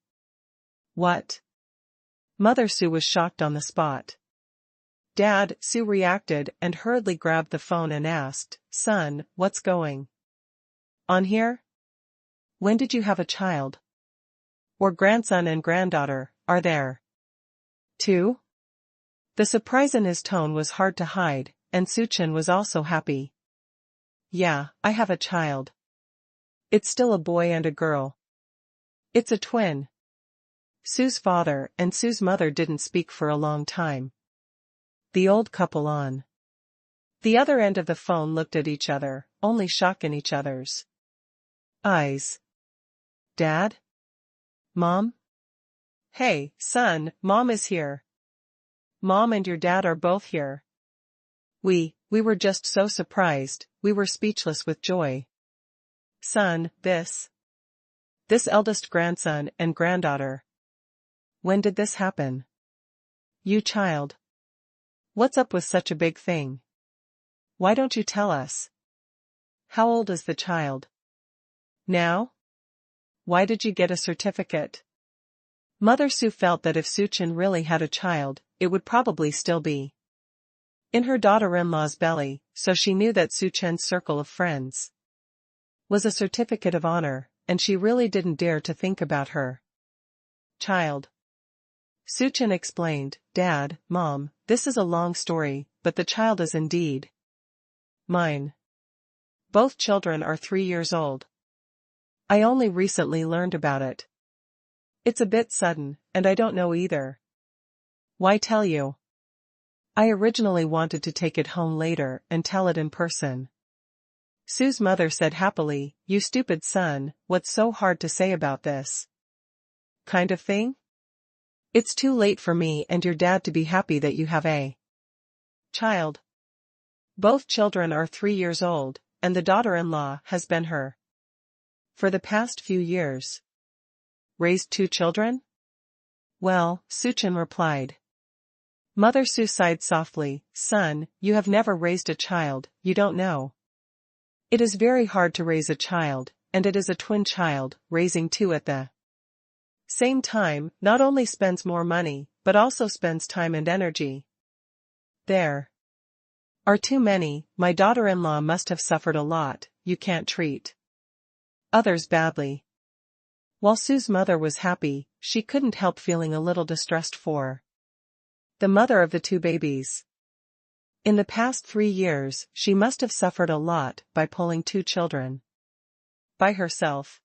A: "What?" Mother Su was shocked on the spot. Dad, Su reacted and hurriedly grabbed the phone and asked, "Son, what's going on here? When did you have a child? Or grandson and granddaughter, are there? Two? The surprise in his tone was hard to hide, and Suchin was also happy. Yeah, I have a child. It's still a boy and a girl. It's a twin. Sue's father and Sue's mother didn't speak for a long time. The old couple on the other end of the phone looked at each other, only shock in each other's eyes. Dad? Mom? Hey, son, Mom is here. Mom and your dad are both here. We were just so surprised, we were speechless with joy. Son, this eldest grandson and granddaughter. When did this happen? You child. What's up with such a big thing? Why don't you tell us? How old is the child? Now? Why did you get a certificate? Mother Sue felt that if Suchin really had a child, it would probably still be in her daughter-in-law's belly, so she knew that Suchin's circle of friends was a certificate of honor, and she really didn't dare to think about her child. Suchin explained, Dad, Mom, this is a long story, but the child is indeed mine. Both children are 3 years old. I only recently learned about it. It's a bit sudden, and I don't know either. Why tell you? I originally wanted to take it home later and tell it in person. Sue's mother said happily, You stupid son, what's so hard to say about this kind of thing? It's too late for me and your dad to be happy that you have a child. Both children are 3 years old, and the daughter-in-law has been her for the past few years. Raised 2 children? Well, Suchin replied. Mother Sue sighed softly, Son, you have never raised a child, you don't know. It is very hard to raise a child, and it is a twin child, raising 2 at the same time, not only spends more money, but also spends time and energy. There are too many, my daughter-in-law must have suffered a lot, you can't treat others badly. While Sue's mother was happy, she couldn't help feeling a little distressed for the mother of the 2 babies. In the past 3 years, she must have suffered a lot by pulling 2 children by herself.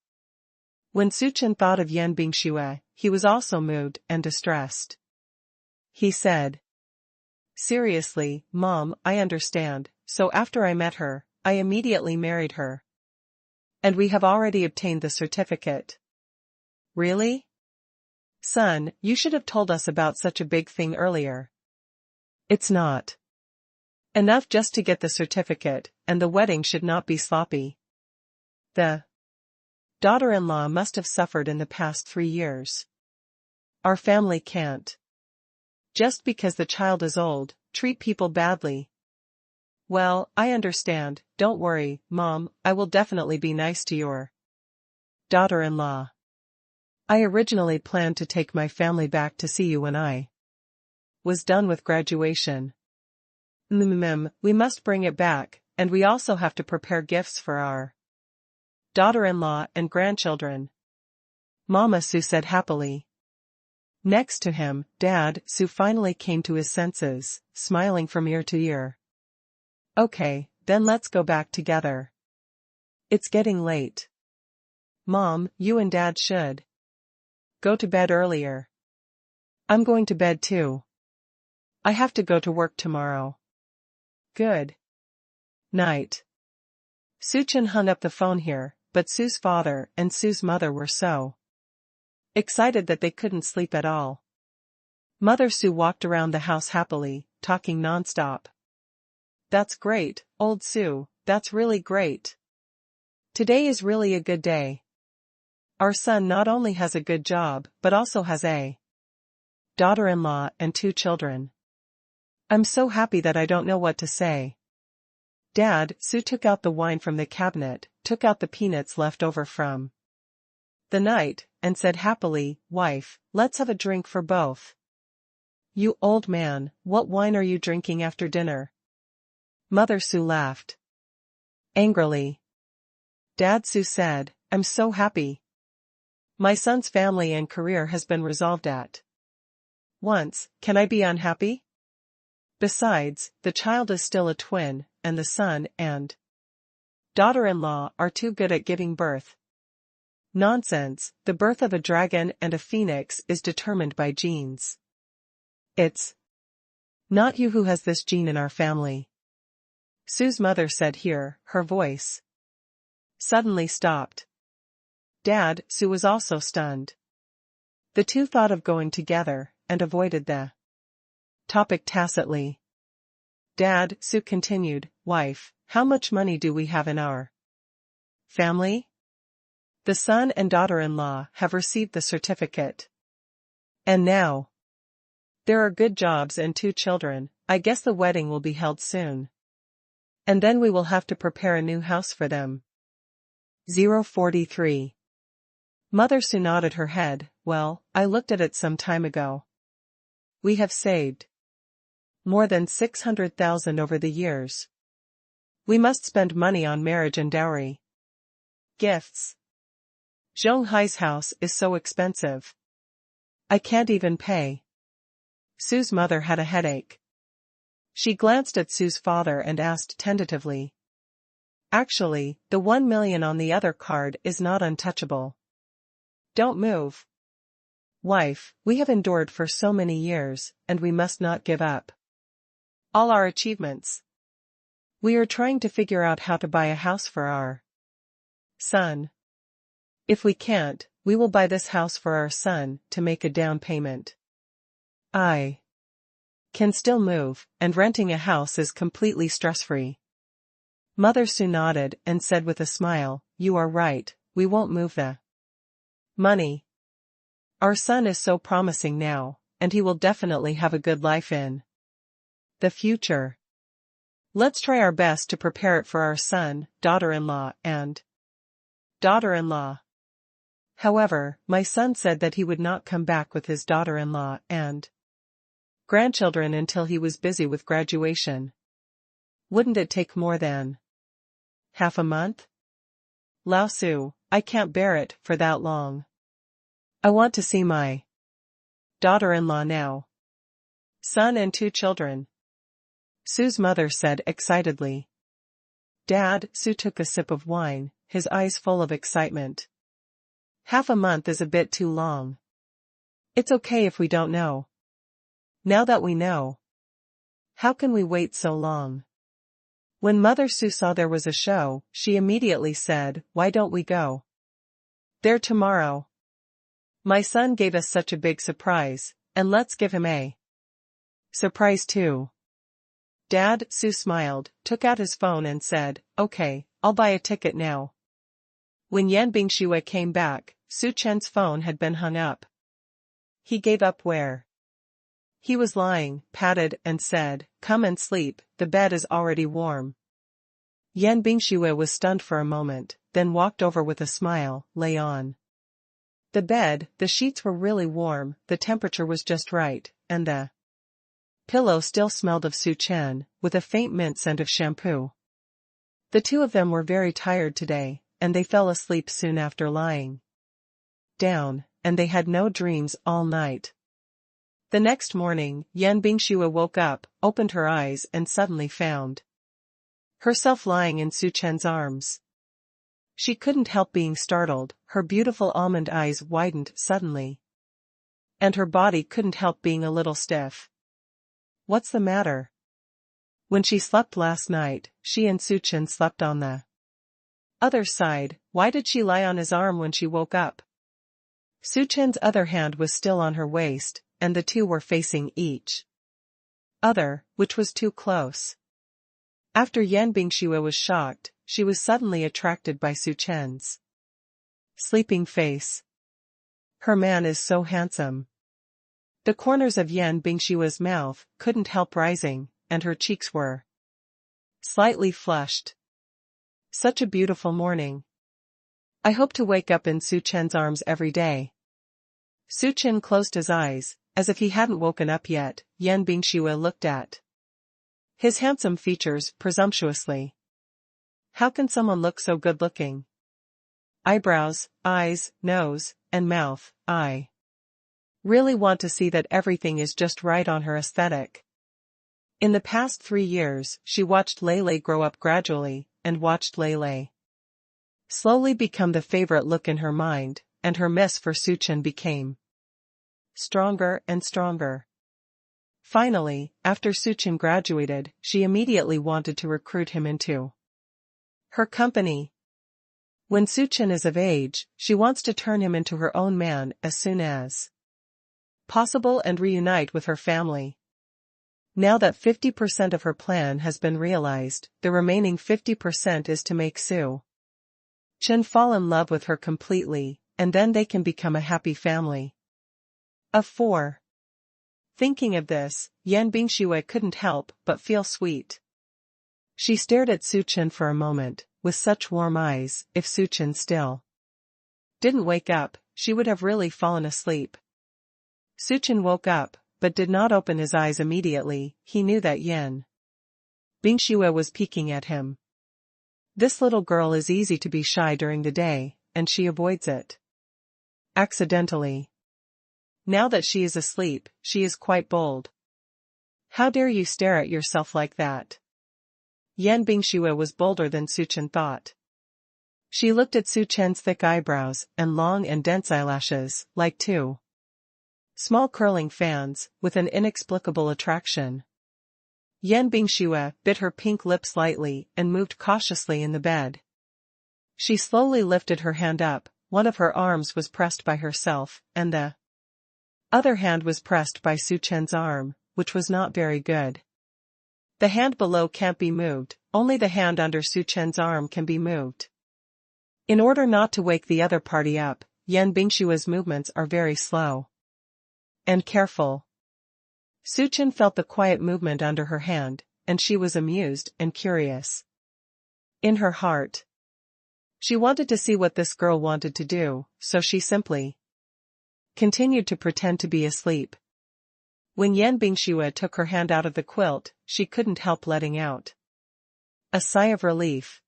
A: When Suchin thought of Yan Bingxue, he was also moved and distressed. He said, Seriously, Mom, I understand, so after I met her, I immediately married her. And we have already obtained the certificate. Really? Son, you should have told us about such a big thing earlier. It's not enough just to get the certificate, and the wedding should not be sloppy. The daughter-in-law must have suffered in the past 3 years. Our family can't, just because the child is old, treat people badly. Well, I understand, don't worry, Mom, I will definitely be nice to your daughter-in-law. I originally planned to take my family back to see you when I was done with graduation. We must bring it back, and we also have to prepare gifts for our daughter-in-law and grandchildren. Mama Sue said happily. Next to him, Dad, Sue finally came to his senses, smiling from ear to ear. Okay, then let's go back together. It's getting late. Mom, you and Dad should go to bed earlier. I'm going to bed too. I have to go to work tomorrow. Good night. Suchin hung up the phone here, but Sue's father and Sue's mother were so excited that they couldn't sleep at all. Mother Sue walked around the house happily, talking nonstop. That's great, old Sue, that's really great. Today is really a good day. Our son not only has a good job, but also has a daughter-in-law and 2 children. I'm so happy that I don't know what to say. Dad, Sue took out the wine from the cabinet, took out the peanuts left over from the night, and said happily, Wife, let's have a drink for both. You old man, what wine are you drinking after dinner? Mother Sue laughed angrily. Dad, Sue said, I'm so happy. My son's family and career has been resolved at once. Can I be unhappy? Besides, the child is still a twin, and the son and daughter-in-law are too good at giving birth. Nonsense, the birth of a dragon and a phoenix is determined by genes. It's not you who has this gene in our family. Sue's mother said here, her voice suddenly stopped. Dad, Sue was also stunned. The two thought of going together, and avoided the topic tacitly. Dad, Sue continued, wife, how much money do we have in our family? The son and daughter-in-law have received the certificate. And now there are good jobs and 2 children. I guess the wedding will be held soon. And then we will have to prepare a new house for them. 043. Mother Sue nodded her head. Well, I looked at it some time ago. We have saved more than 600,000 over the years. We must spend money on marriage and dowry. Gifts. Zhonghai's house is so expensive. I can't even pay. Sue's mother had a headache. She glanced at Sue's father and asked tentatively. Actually, the 1 million on the other card is not untouchable. Don't move. Wife, we have endured for so many years, and we must not give up all our achievements. We are trying to figure out how to buy a house for our son. If we can't, we will buy this house for our son to make a down payment. I can still move, and renting a house is completely stress-free. Mother Sue nodded and said with a smile, you are right, we won't move the money. Our son is so promising now, and he will definitely have a good life in the future. Let's try our best to prepare it for our son, daughter-in-law, and daughter-in-law. However, my son said that he would not come back with his daughter-in-law and grandchildren until he was busy with graduation. Wouldn't it take more than half a month? Lao Su, I can't bear it for that long. I want to see my daughter-in-law now. Son and 2 children. Sue's mother said excitedly. Dad, Sue took a sip of wine, his eyes full of excitement. Half a month is a bit too long. It's okay if we don't know. Now that we know, how can we wait so long? When Mother Sue saw there was a show, she immediately said, why don't we go there tomorrow? My son gave us such a big surprise, and let's give him a surprise too. Dad, Sue smiled, took out his phone and said, okay, I'll buy a ticket now. When Yan Bingxue came back, Su Chen's phone had been hung up. He gave up where he was lying, patted, and said, come and sleep, the bed is already warm. Yan Bingxue was stunned for a moment, then walked over with a smile, lay on the bed. The sheets were really warm, the temperature was just right, and the pillow still smelled of Su Chen, with a faint mint scent of shampoo. The two of them were very tired today, and they fell asleep soon after lying down, and they had no dreams all night. The next morning, Yan Bingxue woke up, opened her eyes and suddenly found herself lying in Su Chen's arms. She couldn't help being startled, her beautiful almond eyes widened suddenly. And her body couldn't help being a little stiff. What's the matter? When she slept last night, she and Su Chen slept on the other side. Why did she lie on his arm when she woke up? Su Chen's other hand was still on her waist, and the two were facing each other, which was too close. After Yan Bingxue was shocked, she was suddenly attracted by Su Chen's sleeping face. Her man is so handsome. The corners of Yan Bingxue's mouth couldn't help rising, and her cheeks were slightly flushed. Such a beautiful morning. I hope to wake up in Su Chen's arms every day. Su Chen closed his eyes, as if he hadn't woken up yet. Yan Bingxue looked at his handsome features presumptuously. How can someone look so good-looking? Eyebrows, eyes, nose, and mouth. I really want to see that everything is just right on her aesthetic. In the past 3 years, she watched Lele grow up gradually, and watched Lele slowly become the favorite look in her mind, and her miss for Suchen became stronger and stronger. Finally, after Suchen graduated, she immediately wanted to recruit him into her company. When Suchen is of age, she wants to turn him into her own man as soon as possible and reunite with her family. Now that 50% of her plan has been realized, the remaining 50% is to make Suchen fall in love with her completely, and then they can become a happy family of 4. Thinking of this, Yan Bingxue couldn't help but feel sweet. She stared at Suchen for a moment, with such warm eyes. If Suchen still didn't wake up, she would have really fallen asleep. Suchen woke up, but did not open his eyes immediately. He knew that Yan Bingxue was peeking at him. This little girl is easy to be shy during the day, and she avoids it accidentally. Now that she is asleep, she is quite bold. How dare you stare at yourself like that? Yan Bingxue was bolder than Suchen thought. She looked at Suchen's thick eyebrows and long and dense eyelashes, like two small curling fans, with an inexplicable attraction. Yan Bingxue bit her pink lips lightly and moved cautiously in the bed. She slowly lifted her hand up. One of her arms was pressed by herself, and the other hand was pressed by Suchen's arm, which was not very good. The hand below can't be moved, only the hand under Suchen's arm can be moved. In order not to wake the other party up, Yan Bingxue's movements are very slow and careful. Suchen felt the quiet movement under her hand, and she was amused and curious. In her heart, she wanted to see what this girl wanted to do, so she simply continued to pretend to be asleep. When Yan Bingxue took her hand out of the quilt, she couldn't help letting out a sigh of relief.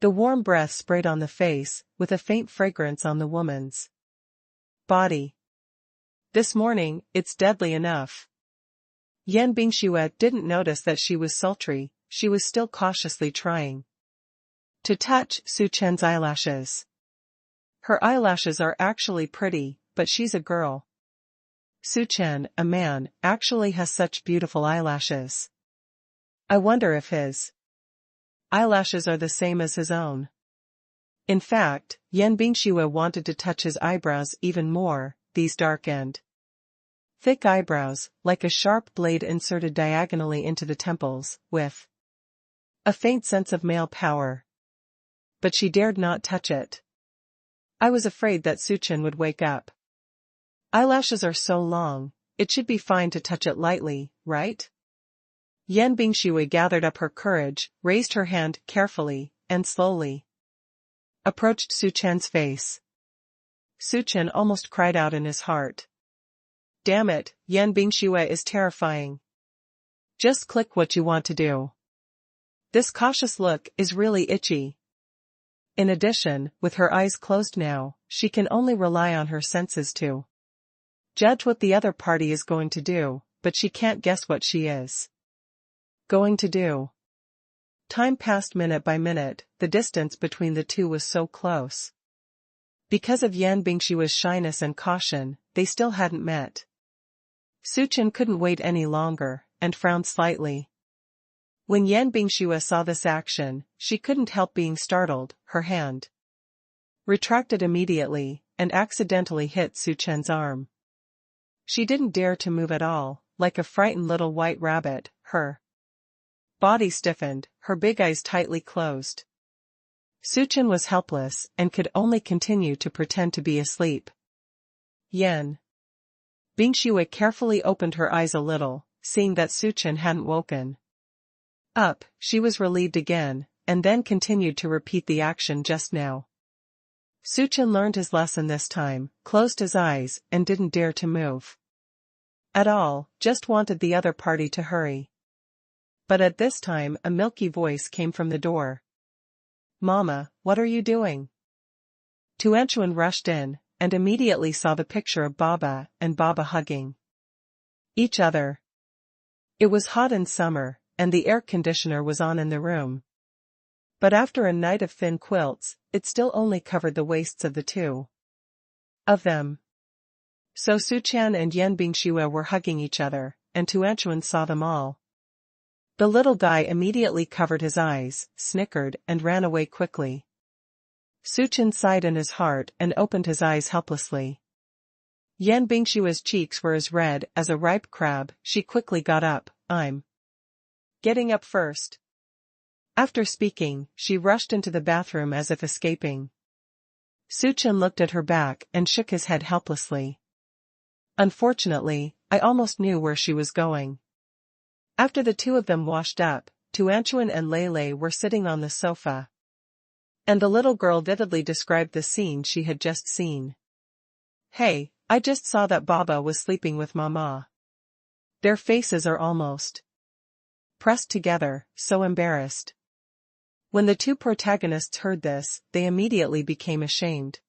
A: The warm breath sprayed on the face, with a faint fragrance on the woman's body. This morning, it's deadly enough. Yan Bingxue didn't notice that she was sultry. She was still cautiously trying to touch Suchen's eyelashes. Her eyelashes are actually pretty, but she's a girl. Suchen, a man, actually has such beautiful eyelashes. I wonder if his eyelashes are the same as his own. In fact, Yan Bingxue wanted to touch his eyebrows even more, these dark and thick eyebrows, like a sharp blade inserted diagonally into the temples, with a faint sense of male power. But she dared not touch it. I was afraid that Suchen would wake up. Eyelashes are so long, it should be fine to touch it lightly, right? Yan Bingxue gathered up her courage, raised her hand carefully, and slowly approached Suchen's face. Suchen almost cried out in his heart. Damn it, Yan Bingxue is terrifying. Just click what you want to do. This cautious look is really itchy. In addition, with her eyes closed now, she can only rely on her senses to judge what the other party is going to do, but she can't guess what she is going to do. Time passed minute by minute. The distance between the two was so close. Because of Yan Bingxue's shyness and caution, they still hadn't met. Suchen couldn't wait any longer, and frowned slightly. When Yan Bingxue saw this action, she couldn't help being startled. Her hand retracted immediately, and accidentally hit Suchen's arm. She didn't dare to move at all, like a frightened little white rabbit. Her body stiffened, her big eyes tightly closed. Suchen was helpless, and could only continue to pretend to be asleep. Yan Bingxue carefully opened her eyes a little, seeing that Suchen hadn't woken up. She was relieved again, and then continued to repeat the action just now. Suchen learned his lesson this time, closed his eyes, and didn't dare to move at all, just wanted the other party to hurry. But at this time a milky voice came from the door. Mama, what are you doing? Tuanchuan rushed in, and immediately saw the picture of Baba and Baba hugging each other. It was hot in summer, and the air conditioner was on in the room. But after a night of thin quilts, it still only covered the waists of the two of them. So Suchan and Yan Bingxue were hugging each other, and Tuanchuan saw them all. The little guy immediately covered his eyes, snickered, and ran away quickly. Suchan sighed in his heart and opened his eyes helplessly. Yan Bingshue's cheeks were as red as a ripe crab. She quickly got up. I'm getting up first. After speaking, she rushed into the bathroom as if escaping. Suchan looked at her back and shook his head helplessly. Unfortunately, I almost knew where she was going. After the two of them washed up, Tuanchuan and Lele were sitting on the sofa. And the little girl vividly described the scene she had just seen. Hey, I just saw that Baba was sleeping with Mama. Their faces are almost pressed together, so embarrassed. When the two protagonists heard this, they immediately became ashamed.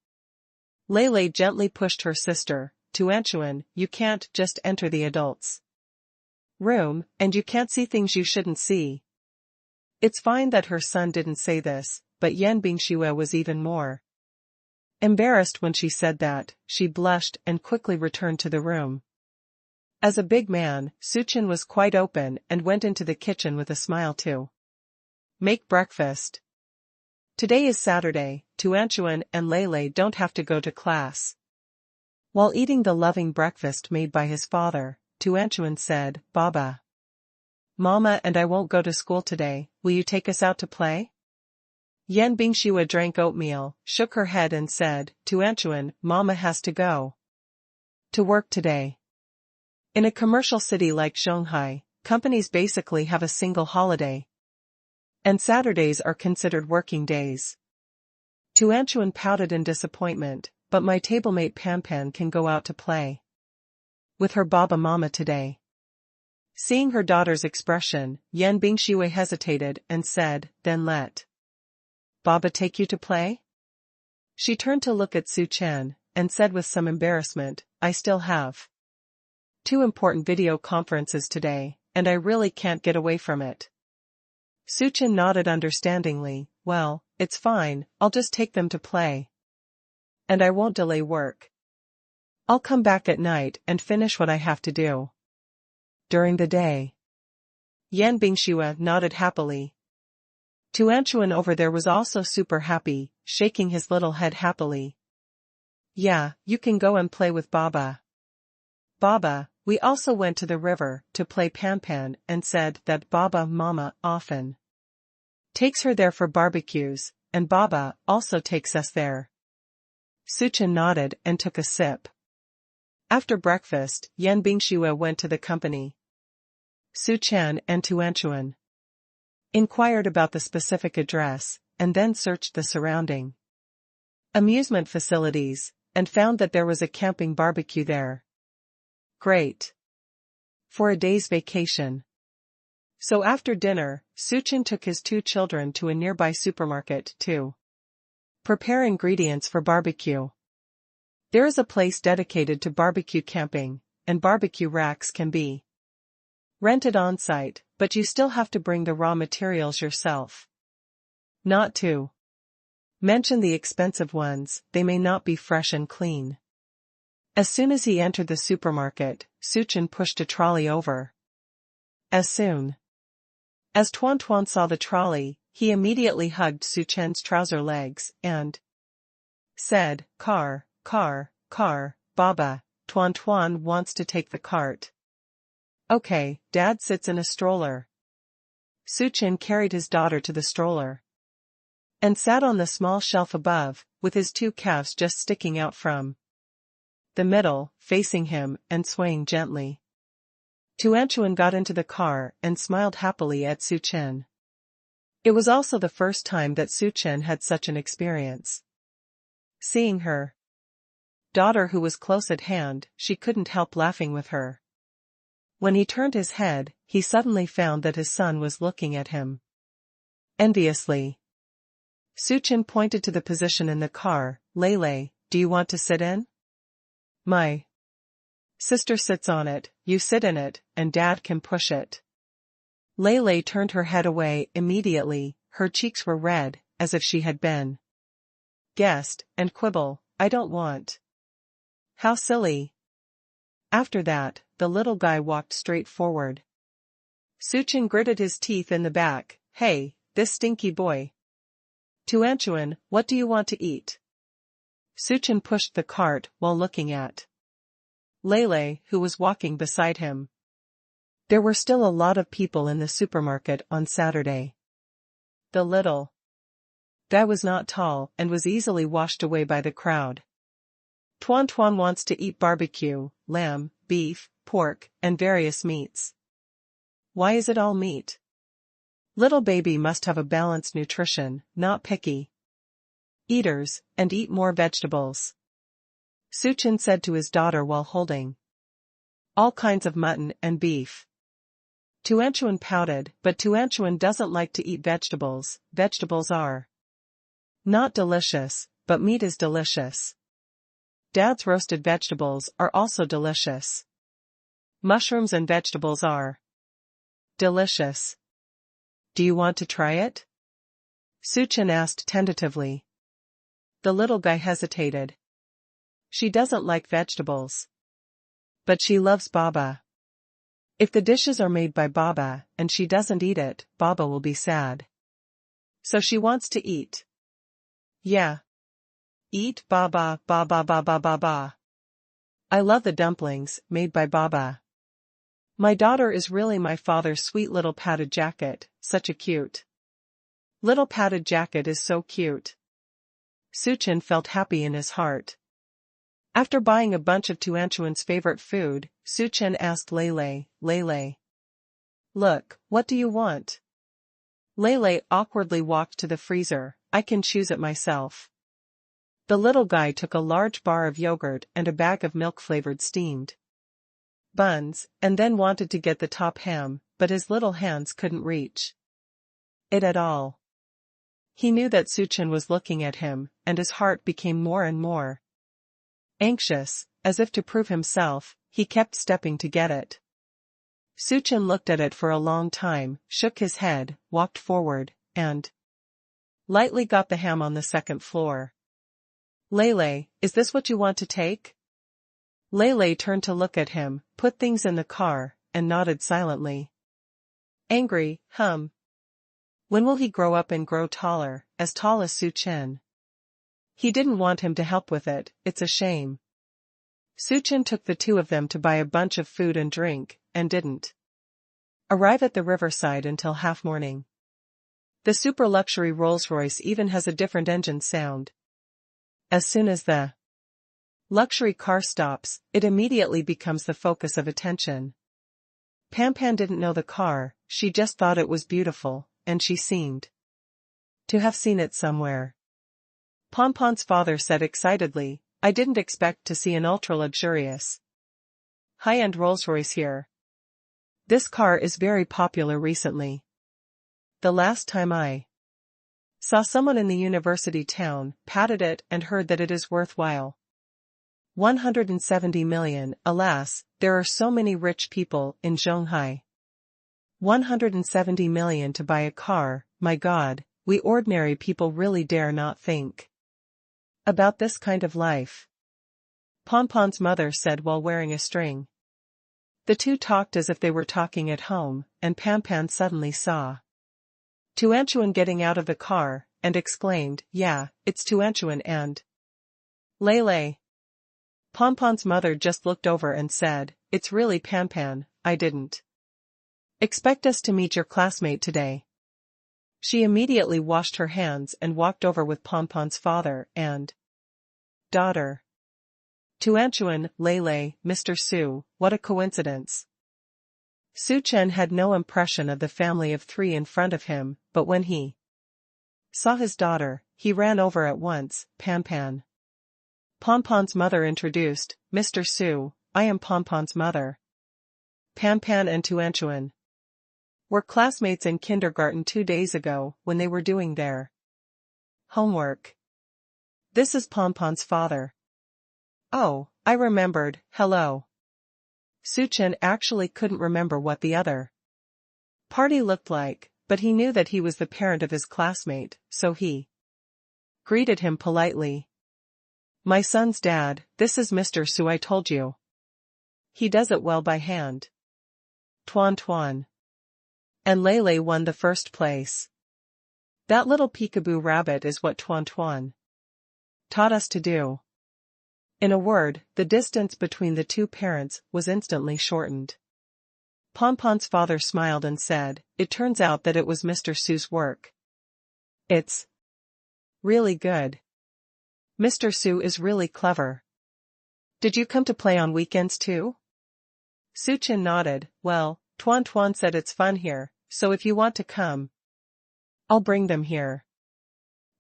A: Lele gently pushed her sister. Tuanchuan, you can't just enter the adults' room, and you can't see things you shouldn't see. It's fine that her son didn't say this, but Yan Bingxue was even more embarrassed when she said that. She blushed and quickly returned to the room. As a big man, Suchan was quite open and went into the kitchen with a smile to make breakfast. Today is Saturday, Tuanchuan and Lele don't have to go to class. While eating the loving breakfast made by his father, Tuanchuan said, Baba, Mama and I won't go to school today, will you take us out to play? Yan Bingxue drank oatmeal, shook her head and said, Tuanchuan, Mama has to go to work today. In a commercial city like Shanghai, companies basically have a single holiday. And Saturdays are considered working days. Tuanchuan pouted in disappointment, but my tablemate Panpan can go out to play with her Baba Mama today. Seeing her daughter's expression, Yan Bingxue hesitated and said, then let Baba take you to play? She turned to look at Suchan, and said with some embarrassment, I still have 2 important video conferences today, and I really can't get away from it. Suchan nodded understandingly, well, it's fine, I'll just take them to play. And I won't delay work. I'll come back at night and finish what I have to do during the day. Yan Bingxue nodded happily. Tuanchuan over there was also super happy, shaking his little head happily. Yeah, you can go and play with Baba. Baba, we also went to the river to play Panpan and said that Baba Mama often takes her there for barbecues, and Baba also takes us there. Suchan nodded and took a sip. After breakfast, Yan Bingxue went to the company. Suchan and Tuanchuan inquired about the specific address, and then searched the surrounding amusement facilities, and found that there was a camping barbecue there. Great. For a day's vacation. So after dinner, Suchan took his 2 children to a nearby supermarket to prepare ingredients for barbecue. There is a place dedicated to barbecue camping, and barbecue racks can be rented on-site, but you still have to bring the raw materials yourself. Not to mention the expensive ones, they may not be fresh and clean. As soon as he entered the supermarket, Suchan pushed a trolley over. As soon as Tuan saw the trolley, he immediately hugged Suchan's trouser legs, and said, Car, Baba, Tuan wants to take the cart. Okay, Dad sits in a stroller. Suchan carried his daughter to the stroller and sat on the small shelf above, with his 2 calves just sticking out from the middle, facing him and swaying gently. Tuanchuan got into the car and smiled happily at Suchan. It was also the first time that Suchan had such an experience. Seeing her daughter who was close at hand, she couldn't help laughing with her. When he turned his head, he suddenly found that his son was looking at him enviously. Suchan pointed to the position in the car, Lele, do you want to sit in? My sister sits on it, you sit in it, and Dad can push it. Lele turned her head away immediately, her cheeks were red, as if she had been guessed, and quibble, I don't want. How silly. After that, the little guy walked straight forward. Suchin gritted his teeth in the back, hey, this stinky boy. Tuanchuan, what do you want to eat? Suchin pushed the cart while looking at Lele, who was walking beside him. There were still a lot of people in the supermarket on Saturday. The little guy was not tall and was easily washed away by the crowd. Tuan Tuan wants to eat barbecue, lamb, beef, pork, and various meats. Why is it all meat? Little baby must have a balanced nutrition, not picky eaters, and eat more vegetables. Suchin said to his daughter while holding all kinds of mutton and beef. Tuanchuan pouted, but Tuanchuan doesn't like to eat vegetables. Vegetables are not delicious, but meat is delicious. Dad's roasted vegetables are also delicious. Mushrooms and vegetables are delicious. Do you want to try it? Suchin asked tentatively. The little guy hesitated. She doesn't like vegetables. But she loves Baba. If the dishes are made by Baba and she doesn't eat it, Baba will be sad. So she wants to eat. Yeah. Eat Baba, Baba, Baba, Baba. I love the dumplings made by Baba. My daughter is really my father's sweet little padded jacket, such a cute little padded jacket is so cute. Suchin felt happy in his heart. After buying a bunch of Tuanchuan's favorite food, Suchin asked Lele, look, what do you want? Lele awkwardly walked to the freezer, I can choose it myself. The little guy took a large bar of yogurt and a bag of milk-flavored steamed buns, and then wanted to get the top ham, but his little hands couldn't reach it at all. He knew that Suchin was looking at him, and his heart became more and more anxious, as if to prove himself, he kept stepping to get it. Suchin looked at it for a long time, shook his head, walked forward, and lightly got the ham on the second floor. Lele, is this what you want to take? Lele turned to look at him, put things in the car, and nodded silently. Angry, When will he grow up and grow taller, as tall as Suchin? He didn't want him to help with it, it's a shame. Suchin took the two of them to buy a bunch of food and drink, and didn't arrive at the riverside until half-morning. The super-luxury Rolls-Royce even has a different engine sound. As soon as the luxury car stops, it immediately becomes the focus of attention. Pampan didn't know the car, she just thought it was beautiful, and she seemed to have seen it somewhere. Ponpon's father said excitedly, I didn't expect to see an ultra-luxurious high-end Rolls-Royce here. This car is very popular recently. The last time I saw someone in the university town, patted it and heard that it is worthwhile 170 million, alas, there are so many rich people in Shanghai. 170 million to buy a car, my God, we ordinary people really dare not think about this kind of life. Ponpon's mother said while wearing a string. The two talked as if they were talking at home, and Pampan suddenly saw Tuanchuan getting out of the car, and exclaimed, yeah, it's Tuanchuan and Lele. Ponpon's mother just looked over and said, it's really Pampan, I didn't expect us to meet your classmate today. She immediately washed her hands and walked over with Ponpon's father and daughter. Tuanchuan, Lele, Mr. Su, what a coincidence. Suchin had no impression of the family of three in front of him, but when he saw his daughter, he ran over at once, Pampan. Ponpon's mother introduced, Mr. Su, I am Ponpon's mother. Pampan and Tuanchuan were classmates in kindergarten 2 days ago when they were doing their homework. This is Pompon's father. Oh, I remembered, hello. Suchin actually couldn't remember what the other party looked like, but he knew that he was the parent of his classmate, so he greeted him politely. My son's dad, this is Mr. Su, I told you. He does it well by hand. Tuan. And Lele won the first place. That little peekaboo rabbit is what Tuan taught us to do. In a word, the distance between the two parents was instantly shortened. Pompon's father smiled and said, it turns out that it was Mr. Su's work. It's really good. Mr. Su is really clever. Did you come to play on weekends too? Suchin nodded. Well, Tuan said it's fun here, so if you want to come, I'll bring them here.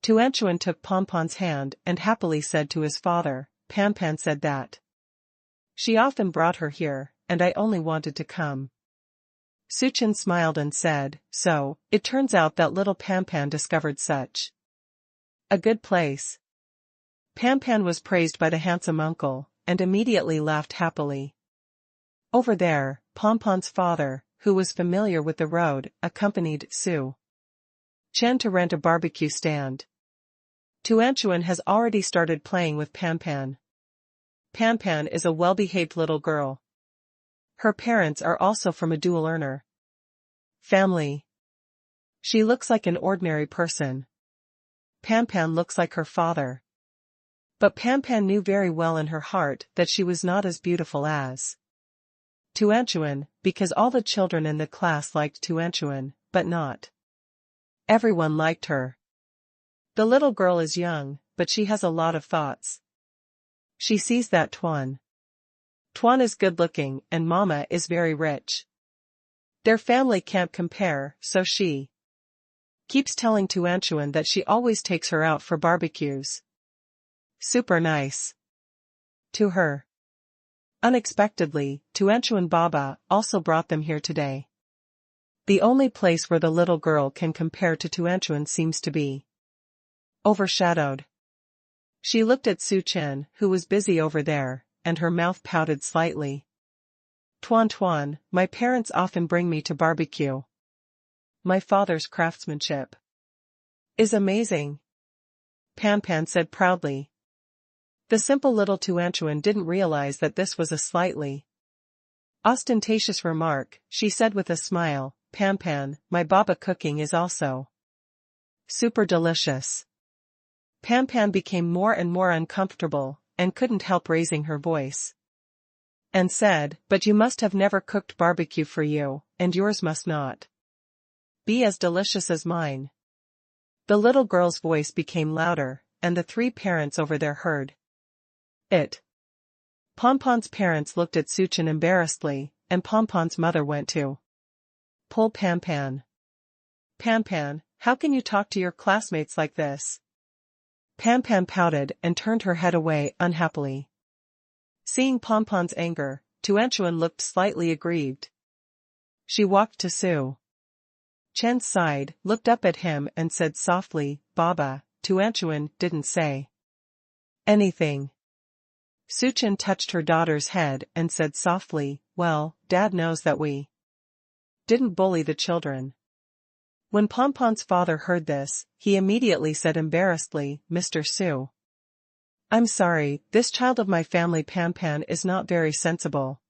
A: Tuanchuan took Pompon's hand and happily said to his father, Pan said that she often brought her here, and I only wanted to come. Suchin smiled and said, so, it turns out that little Pan discovered such a good place. Pan was praised by the handsome uncle, and immediately laughed happily. Over there, Pompon's father, who was familiar with the road, accompanied Su Chen to rent a barbecue stand. Tuanchuan has already started playing with Pan. Pan is a well-behaved little girl. Her parents are also from a dual earner family. She looks like an ordinary person. Pan looks like her father. But Pan knew very well in her heart that she was not as beautiful as Tuanchuan, because all the children in the class liked Tuanchuan, but not everyone liked her. The little girl is young, but she has a lot of thoughts. She sees that Tuan is good-looking and Mama is very rich. Their family can't compare, so she keeps telling Tuanchuan that she always takes her out for barbecues. Super nice to her. Unexpectedly, Tuanchuan Baba also brought them here today. The only place where the little girl can compare to Tuanchuan seems to be overshadowed. She looked at Su Chen, who was busy over there, and her mouth pouted slightly. Tuan, my parents often bring me to barbecue. My father's craftsmanship is amazing. Pan said proudly. The simple little Tuanchuan didn't realize that this was a slightly ostentatious remark. She said with a smile, Pan, my baba cooking is also super delicious. Pan became more and more uncomfortable, and couldn't help raising her voice. And said, but you must have never cooked barbecue for you, and yours must not be as delicious as mine. The little girl's voice became louder, and the three parents over there heard it. Pompon's parents looked at Suchin embarrassedly, and Pompon's mother went to pull Pan. Pan, how can you talk to your classmates like this? Pan pouted and turned her head away unhappily. Seeing Pompon's anger, Tuanchuan looked slightly aggrieved. She walked to Su Chen's side, looked up at him and said softly, Baba. Tuanchuan didn't say anything. Su Chen touched her daughter's head and said softly, well, Dad knows that we didn't bully the children. When Pompon's father heard this, he immediately said embarrassedly, Mr. Su, I'm sorry, this child of my family Pan is not very sensible.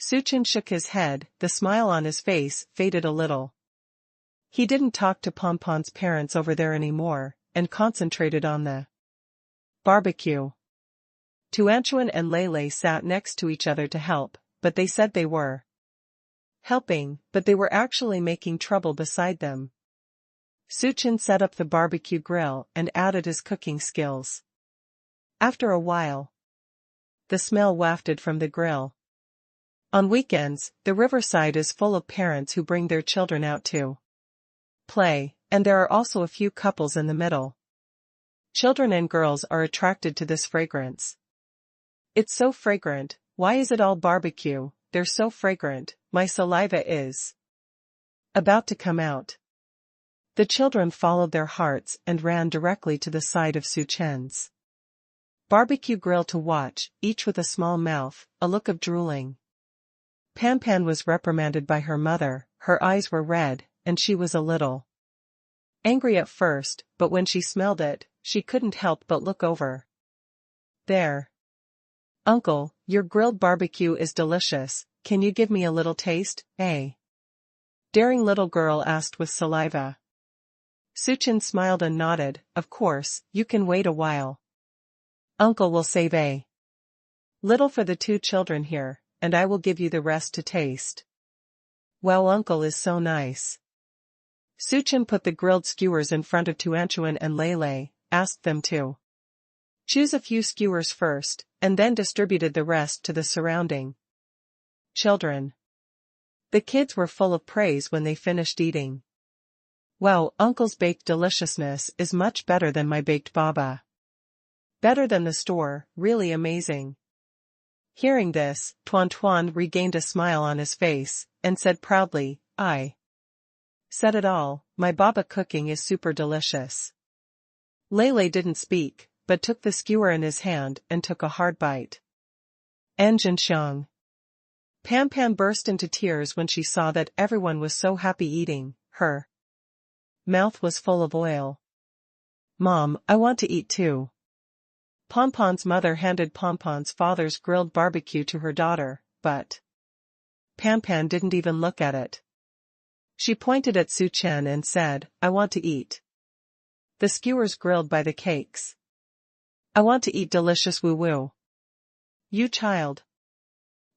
A: Suchin shook his head, the smile on his face faded a little. He didn't talk to Pompon's parents over there anymore, and concentrated on the barbecue. Tuanchuan and Lele sat next to each other to help, but they said they were helping, but they were actually making trouble beside them. Suchin set up the barbecue grill and added his cooking skills. After a while, the smell wafted from the grill. On weekends, the riverside is full of parents who bring their children out to play, and there are also a few couples in the middle. Children and girls are attracted to this fragrance. It's so fragrant, why is it all barbecue? They're so fragrant, my saliva is about to come out. The children followed their hearts and ran directly to the side of Su Chen's barbecue grill to watch, each with a small mouth, a look of drooling. Pan Pan was reprimanded by her mother, her eyes were red, and she was a little angry at first, but when she smelled it, she couldn't help but look over. There. Uncle, your grilled barbecue is delicious, can you give me a little taste, eh? Daring little girl asked with saliva. Su Chen smiled and nodded, of course, you can wait a while. Uncle will save a little for the two children here, and I will give you the rest to taste. Wow, Uncle is so nice. Su Chen put the grilled skewers in front of Tuanchuan and Lele, asked them to choose a few skewers first, and then distributed the rest to the surrounding children. The kids were full of praise when they finished eating. Wow, Uncle's baked deliciousness is much better than my baked baba. Better than the store, really amazing. Hearing this, Tuan Tuan regained a smile on his face, and said proudly, I said it all, my baba cooking is super delicious. Lele didn't speak, but took the skewer in his hand and took a hard bite. Xiang. Pan Pan burst into tears when she saw that everyone was so happy eating, her mouth was full of oil. Mom, I want to eat too. Pompon's mother handed Pompon's father's grilled barbecue to her daughter, but Pan Pan didn't even look at it. She pointed at Su Chen and said, I want to eat the skewers grilled by the cakes. I want to eat delicious woo-woo. You child.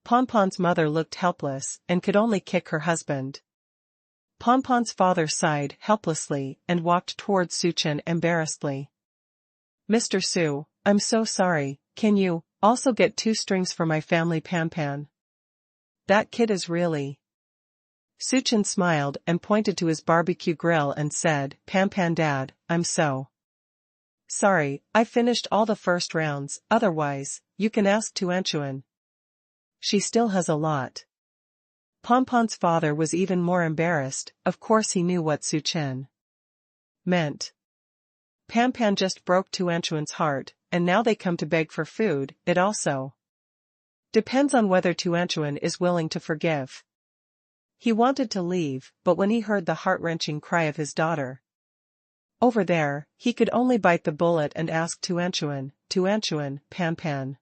A: Pompon's mother looked helpless and could only kick her husband. Pompon's father sighed helplessly and walked towards Su Chen embarrassedly. Mr. Su, I'm so sorry, can you also get 2 strings for my family Pan Pan? That kid is really. Su Chen smiled and pointed to his barbecue grill and said, Pan Pan Dad, I'm so sorry, I finished all the first rounds, otherwise, you can ask Tuanchuan. She still has a lot. Pompon's father was even more embarrassed, of course he knew what Su Chen meant. Pan Pan just broke Tuanchuan's heart, and now they come to beg for food, it also depends on whether Tuanchuan is willing to forgive. He wanted to leave, but when he heard the heart-wrenching cry of his daughter over there, he could only bite the bullet and ask Tuanchuan, Pan Pan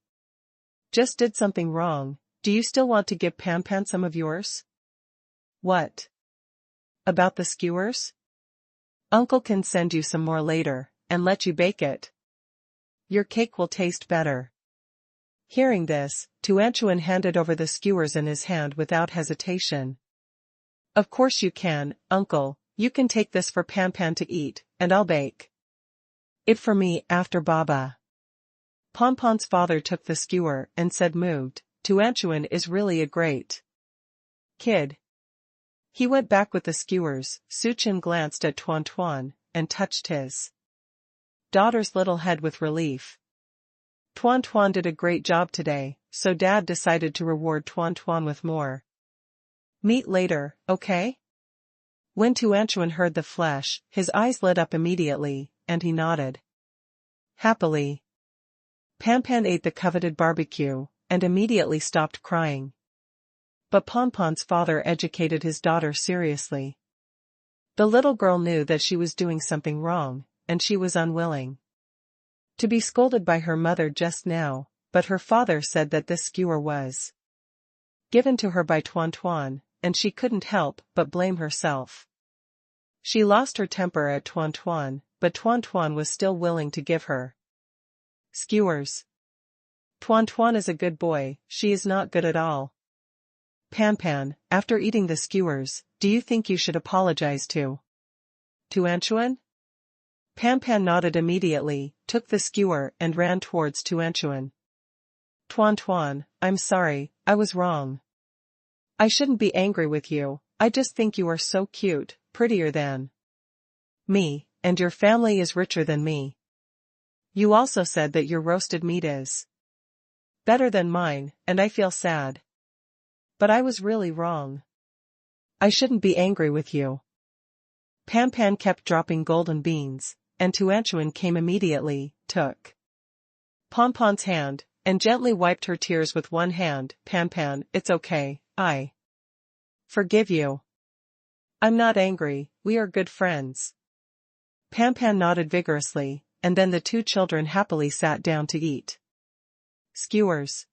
A: just did something wrong, do you still want to give Pan Pan some of yours? What? About the skewers? Uncle can send you some more later, and let you bake it. Your cake will taste better. Hearing this, Tuanchuan handed over the skewers in his hand without hesitation. Of course you can, Uncle, you can take this for Pan Pan to eat, and I'll bake it for me after Baba. Pompon's father took the skewer and said moved, Tuanchuan is really a great kid. He went back with the skewers. Su Chen glanced at Tuan Tuan, and touched his daughter's little head with relief. Tuan Tuan did a great job today, so Dad decided to reward Tuan Tuan with more meat later, okay? When Tuanchuan heard the flesh, his eyes lit up immediately, and he nodded happily. Pan Pan ate the coveted barbecue, and immediately stopped crying. But Pompon's father educated his daughter seriously. The little girl knew that she was doing something wrong, and she was unwilling to be scolded by her mother just now, but her father said that this skewer was given to her by Tuan Tuan, and she couldn't help but blame herself. She lost her temper at Tuan Tuan, but Tuan Tuan was still willing to give her skewers. Tuan Tuan is a good boy, she is not good at all. Pan Pan, after eating the skewers, do you think you should apologize to Tuanchuan? Pan Pan nodded immediately, took the skewer and ran towards Tuanchuan. Tuan Tuan, I'm sorry, I was wrong. I shouldn't be angry with you, I just think you are so cute, prettier than me, and your family is richer than me. You also said that your roasted meat is better than mine, and I feel sad. But I was really wrong. I shouldn't be angry with you. Pan Pan kept dropping golden beans, and Tuanchuan came immediately, took Pon Pon's hand, and gently wiped her tears with one hand. Pan Pan, it's okay, I forgive you. I'm not angry, we are good friends. Pan Pan nodded vigorously, and then the two children happily sat down to eat skewers.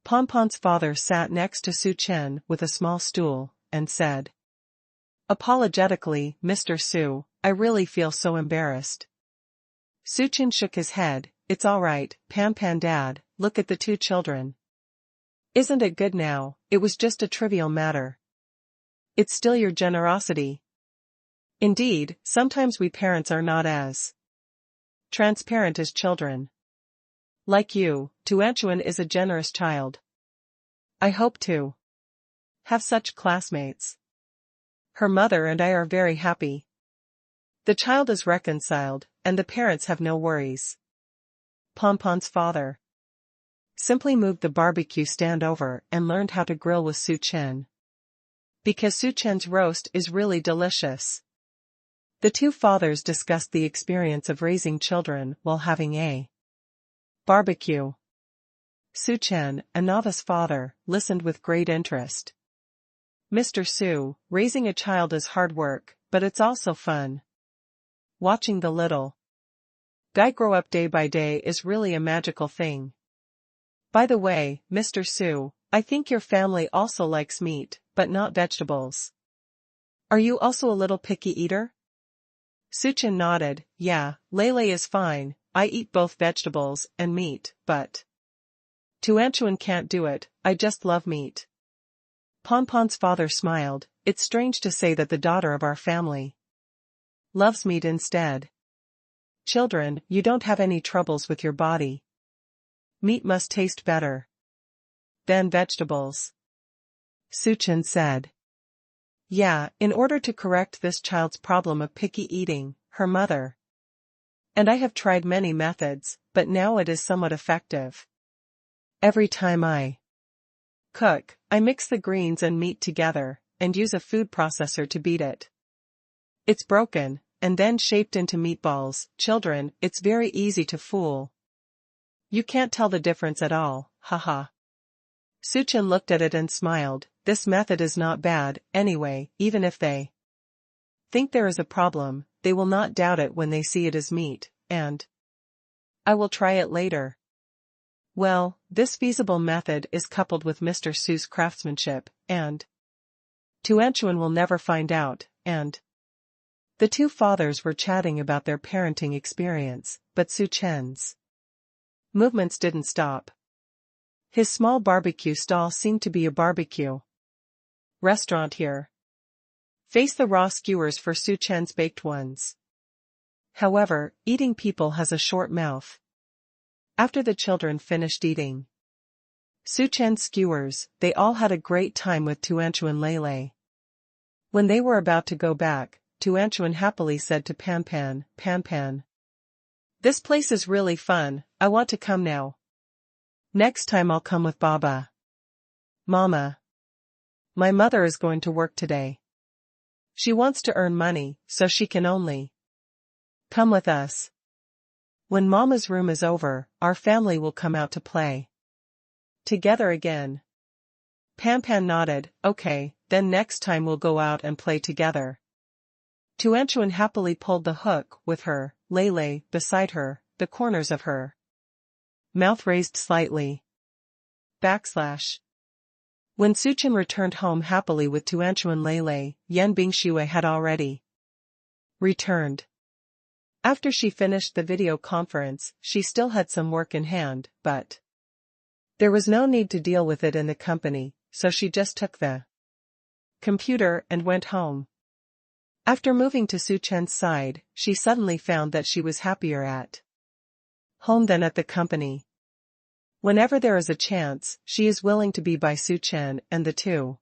A: Pon Pon's father sat next to Su Chen with a small stool, and said apologetically, Mr. Su, I really feel so embarrassed. Su Chen shook his head, it's all right, Pan Pan Dad, look at the two children. Isn't it good now? It was just a trivial matter. It's still your generosity. Indeed, sometimes we parents are not as transparent as children. Like you, Tuanchuan is a generous child. I hope to have such classmates. Her mother and I are very happy. The child is reconciled, and the parents have no worries. Pon Pon's father simply moved the barbecue stand over and learned how to grill with Su Chen. Because Su Chen's roast is really delicious. The two fathers discussed the experience of raising children while having a barbecue. Su Chen, a novice father, listened with great interest. Mr. Su, raising a child is hard work, but it's also fun. Watching the little guy grow up day by day is really a magical thing. By the way, Mr. Su, I think your family also likes meat, but not vegetables. Are you also a little picky eater? Su Chen nodded, yeah, Lele is fine, I eat both vegetables and meat, but Tuanchuan can't do it, I just love meat. Pon Pon's father smiled, it's strange to say that the daughter of our family loves meat instead. Children, you don't have any troubles with your body. Meat must taste better than vegetables. Su Chen said. Yeah, in order to correct this child's problem of picky eating, her mother and I have tried many methods, but now it is somewhat effective. Every time I cook, I mix the greens and meat together, and use a food processor to beat it. It's broken, and then shaped into meatballs. Children, it's very easy to fool. You can't tell the difference at all, haha. Su Chen looked at it and smiled, this method is not bad, anyway, even if they think there is a problem, they will not doubt it when they see it as meat, and I will try it later. Well, this feasible method is coupled with Mr. Su's craftsmanship, and Tuanchuan will never find out, and the two fathers were chatting about their parenting experience, but Su Chen's movements didn't stop. His small barbecue stall seemed to be a barbecue restaurant here. Face the raw skewers for Su Chen's baked ones. However, eating people has a short mouth. After the children finished eating Su Chen's skewers, they all had a great time with Tuanchuan Lele. When they were about to go back, Tuanchuan happily said to Pan Pan, Pan Pan, this place is really fun, I want to come now. Next time I'll come with Baba. Mama. My mother is going to work today. She wants to earn money, so she can only come with us. When Mama's room is over, our family will come out to play together again. Pan Pan nodded, okay, then next time we'll go out and play together. Tuanchuan happily pulled the hook with her, Lele, beside her, the corners of her mouth raised slightly. When Su Chen returned home happily with Tuanchuan Lele, Yan Bingshui had already returned. After she finished the video conference, she still had some work in hand, but there was no need to deal with it in the company, so she just took the computer and went home. After moving to Su Chen's side, she suddenly found that she was happier at home than at the company. Whenever there is a chance, she is willing to be by Su Chen and the two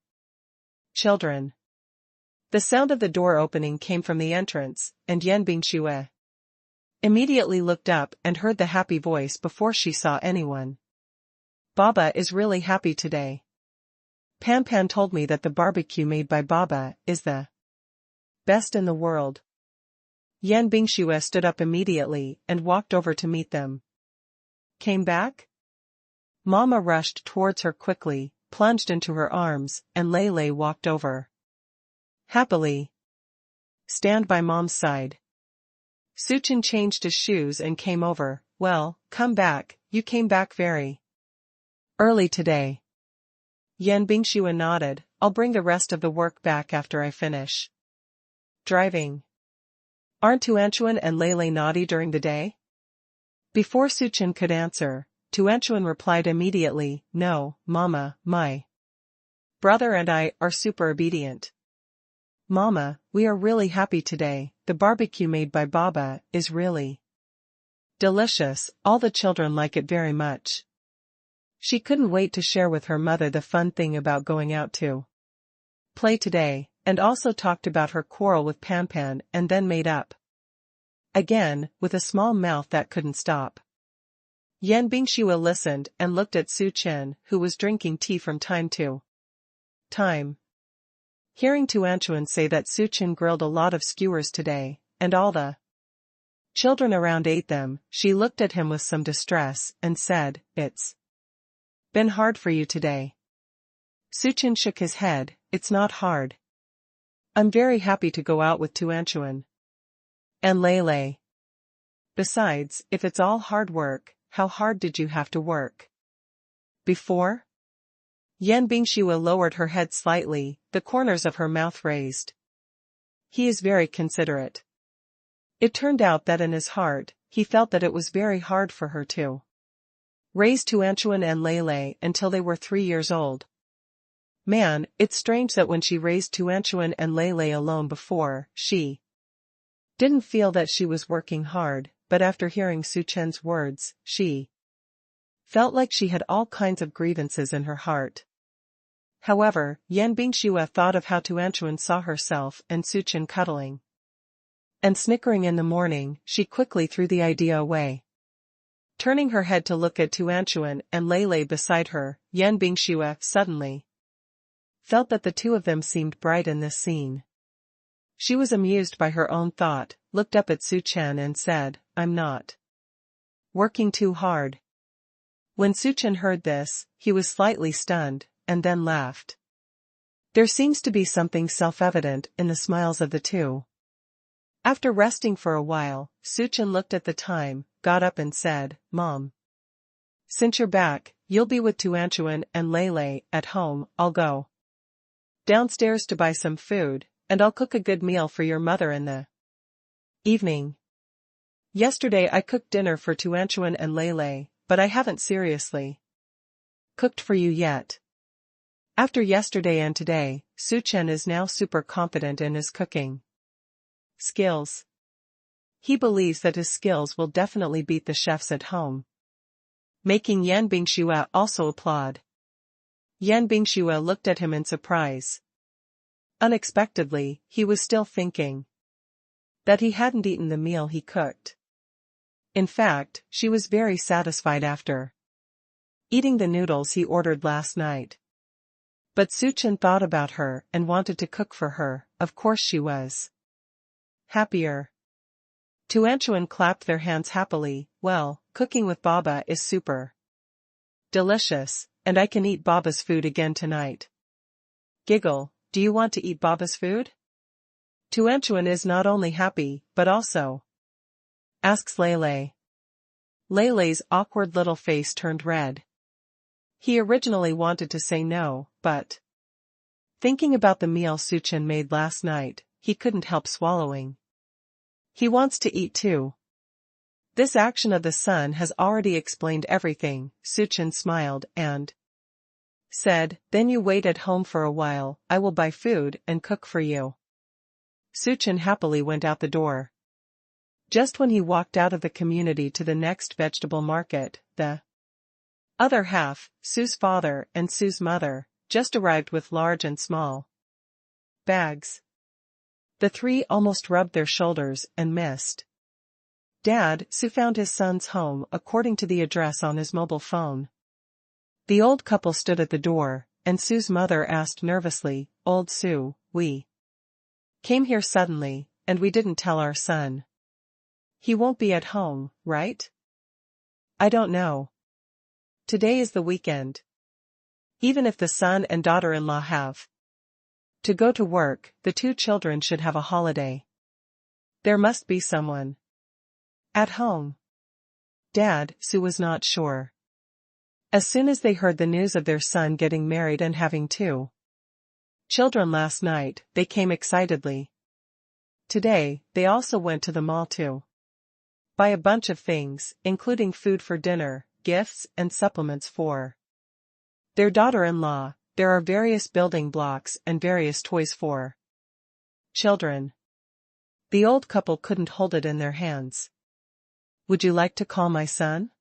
A: children. The sound of the door opening came from the entrance, and Yan Bingshui immediately looked up and heard the happy voice before she saw anyone. Baba is really happy today. Pan Pan told me that the barbecue made by Baba is the Best in the world. Yan Bingxue stood up immediately and walked over to meet them. Came back? Mama rushed towards her quickly, plunged into her arms, and Lei walked over. Happily. Stand by Mom's side. Suchin changed his shoes and came over. Well, come back, you came back very early today. Yan Bingxue nodded. I'll bring the rest of the work back after I finish driving. Aren't Tuanchuan and Lei naughty during the day? Before Suchin could answer, Tuanchuan replied immediately, no, Mama, my brother and I are super obedient. Mama, we are really happy today. The barbecue made by Baba is really delicious. All the children like it very much. She couldn't wait to share with her mother the fun thing about going out to play today, and also talked about her quarrel with Pan and then made up again, with a small mouth that couldn't stop. Yan Bingxue listened and looked at Suchin, who was drinking tea from time to time. Hearing Tuanchuan say that Suchin grilled a lot of skewers today, and all the children around ate them, she looked at him with some distress and said, it's been hard for you today. Suchin shook his head. It's not hard. I'm very happy to go out with Tuanchuan and Lei. Besides, if it's all hard work, how hard did you have to work before? Yan Bingxue lowered her head slightly, the corners of her mouth raised. He is very considerate. It turned out that in his heart, he felt that it was very hard for her to raise Tuanchuan and Lei until they were 3 years old. Man, it's strange that when she raised Tuanchuan and Lei alone before, she didn't feel that she was working hard, but after hearing Suchin's words, she felt like she had all kinds of grievances in her heart. However, Yan Bingxue thought of how Tuanchuan saw herself and Suchin cuddling and snickering in the morning. She quickly threw the idea away. Turning her head to look at Tuanchuan and Lei beside her, Yan Bingxue suddenly felt that the two of them seemed bright in this scene. She was amused by her own thought, looked up at Suchin and said, I'm not working too hard. When Suchin heard this, he was slightly stunned, and then laughed. There seems to be something self-evident in the smiles of the two. After resting for a while, Suchin looked at the time, got up and said, Mom, since you're back, you'll be with Tuanchuan and Lei at home. I'll go downstairs to buy some food, and I'll cook a good meal for your mother in the evening. Yesterday I cooked dinner for Tuanchuan and Lei, but I haven't seriously cooked for you yet. After yesterday and today, Suchin is now super confident in his cooking skills. He believes that his skills will definitely beat the chefs at home, making Yan Bingxue also applaud. Yan Bingxue looked at him in surprise. Unexpectedly, he was still thinking that he hadn't eaten the meal he cooked. In fact, she was very satisfied after eating the noodles he ordered last night. But Suchin thought about her and wanted to cook for her. Of course she was happier. Tuanchuan clapped their hands happily. Well, cooking with Baba is super delicious, and I can eat Baba's food again tonight. Giggle, do you want to eat Baba's food? Tuanchuan is not only happy, but also asks Lei. Lei's awkward little face turned red. He originally wanted to say no, but thinking about the meal Suchin made last night, he couldn't help swallowing. He wants to eat too. This action of the son has already explained everything. Suchin smiled and said, then you wait at home for a while, I will buy food and cook for you. Suchin happily went out the door. Just when he walked out of the community to the next vegetable market, the other half, Sue's father and Sue's mother, just arrived with large and small bags. The three almost rubbed their shoulders and missed Dad. Sue found his son's home according to the address on his mobile phone. The old couple stood at the door, and Sue's mother asked nervously, Old Sue, we Came here suddenly, and we didn't tell our son. He won't be at home, right? I don't know. Today is the weekend. Even if the son and daughter-in-law have to go to work, the two children should have a holiday. There must be someone at home. Dad, Sue was not sure. As soon as they heard the news of their son getting married and having two children last night, they came excitedly. Today, they also went to the mall to buy a bunch of things, including food for dinner, gifts, and supplements for their daughter-in-law. There are various building blocks and various toys for children. The old couple couldn't hold it in their hands. Would you like to call my son?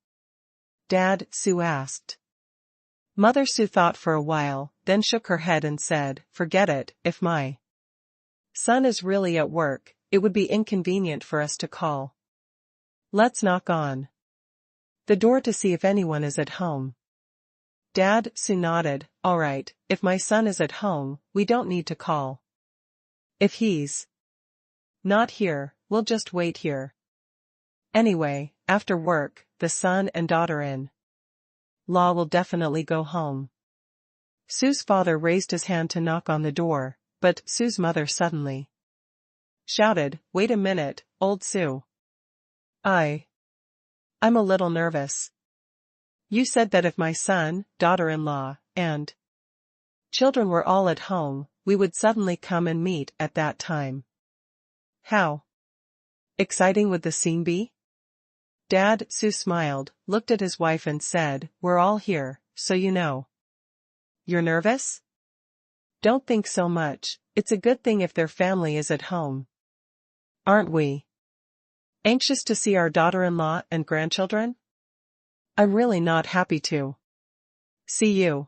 A: Dad, Sue asked. Mother Sue thought for a while, then shook her head and said, forget it, if my son is really at work, it would be inconvenient for us to call. Let's knock on the door to see if anyone is at home. Dad, Sue nodded, all right, if my son is at home, we don't need to call. If he's not here, we'll just wait here. Anyway, after work, the son and daughter-in-law will definitely go home. Sue's father raised his hand to knock on the door, but Sue's mother suddenly shouted, wait a minute, old Sue. I'm a little nervous. You said that if my son, daughter-in-law, and children were all at home, we would suddenly come and meet at that time. How exciting would the scene be? Dad, Sue smiled, looked at his wife and said, we're all here, so you know. You're nervous? Don't think so much, it's a good thing if their family is at home. Aren't we anxious to see our daughter-in-law and grandchildren? I'm really not happy to see you.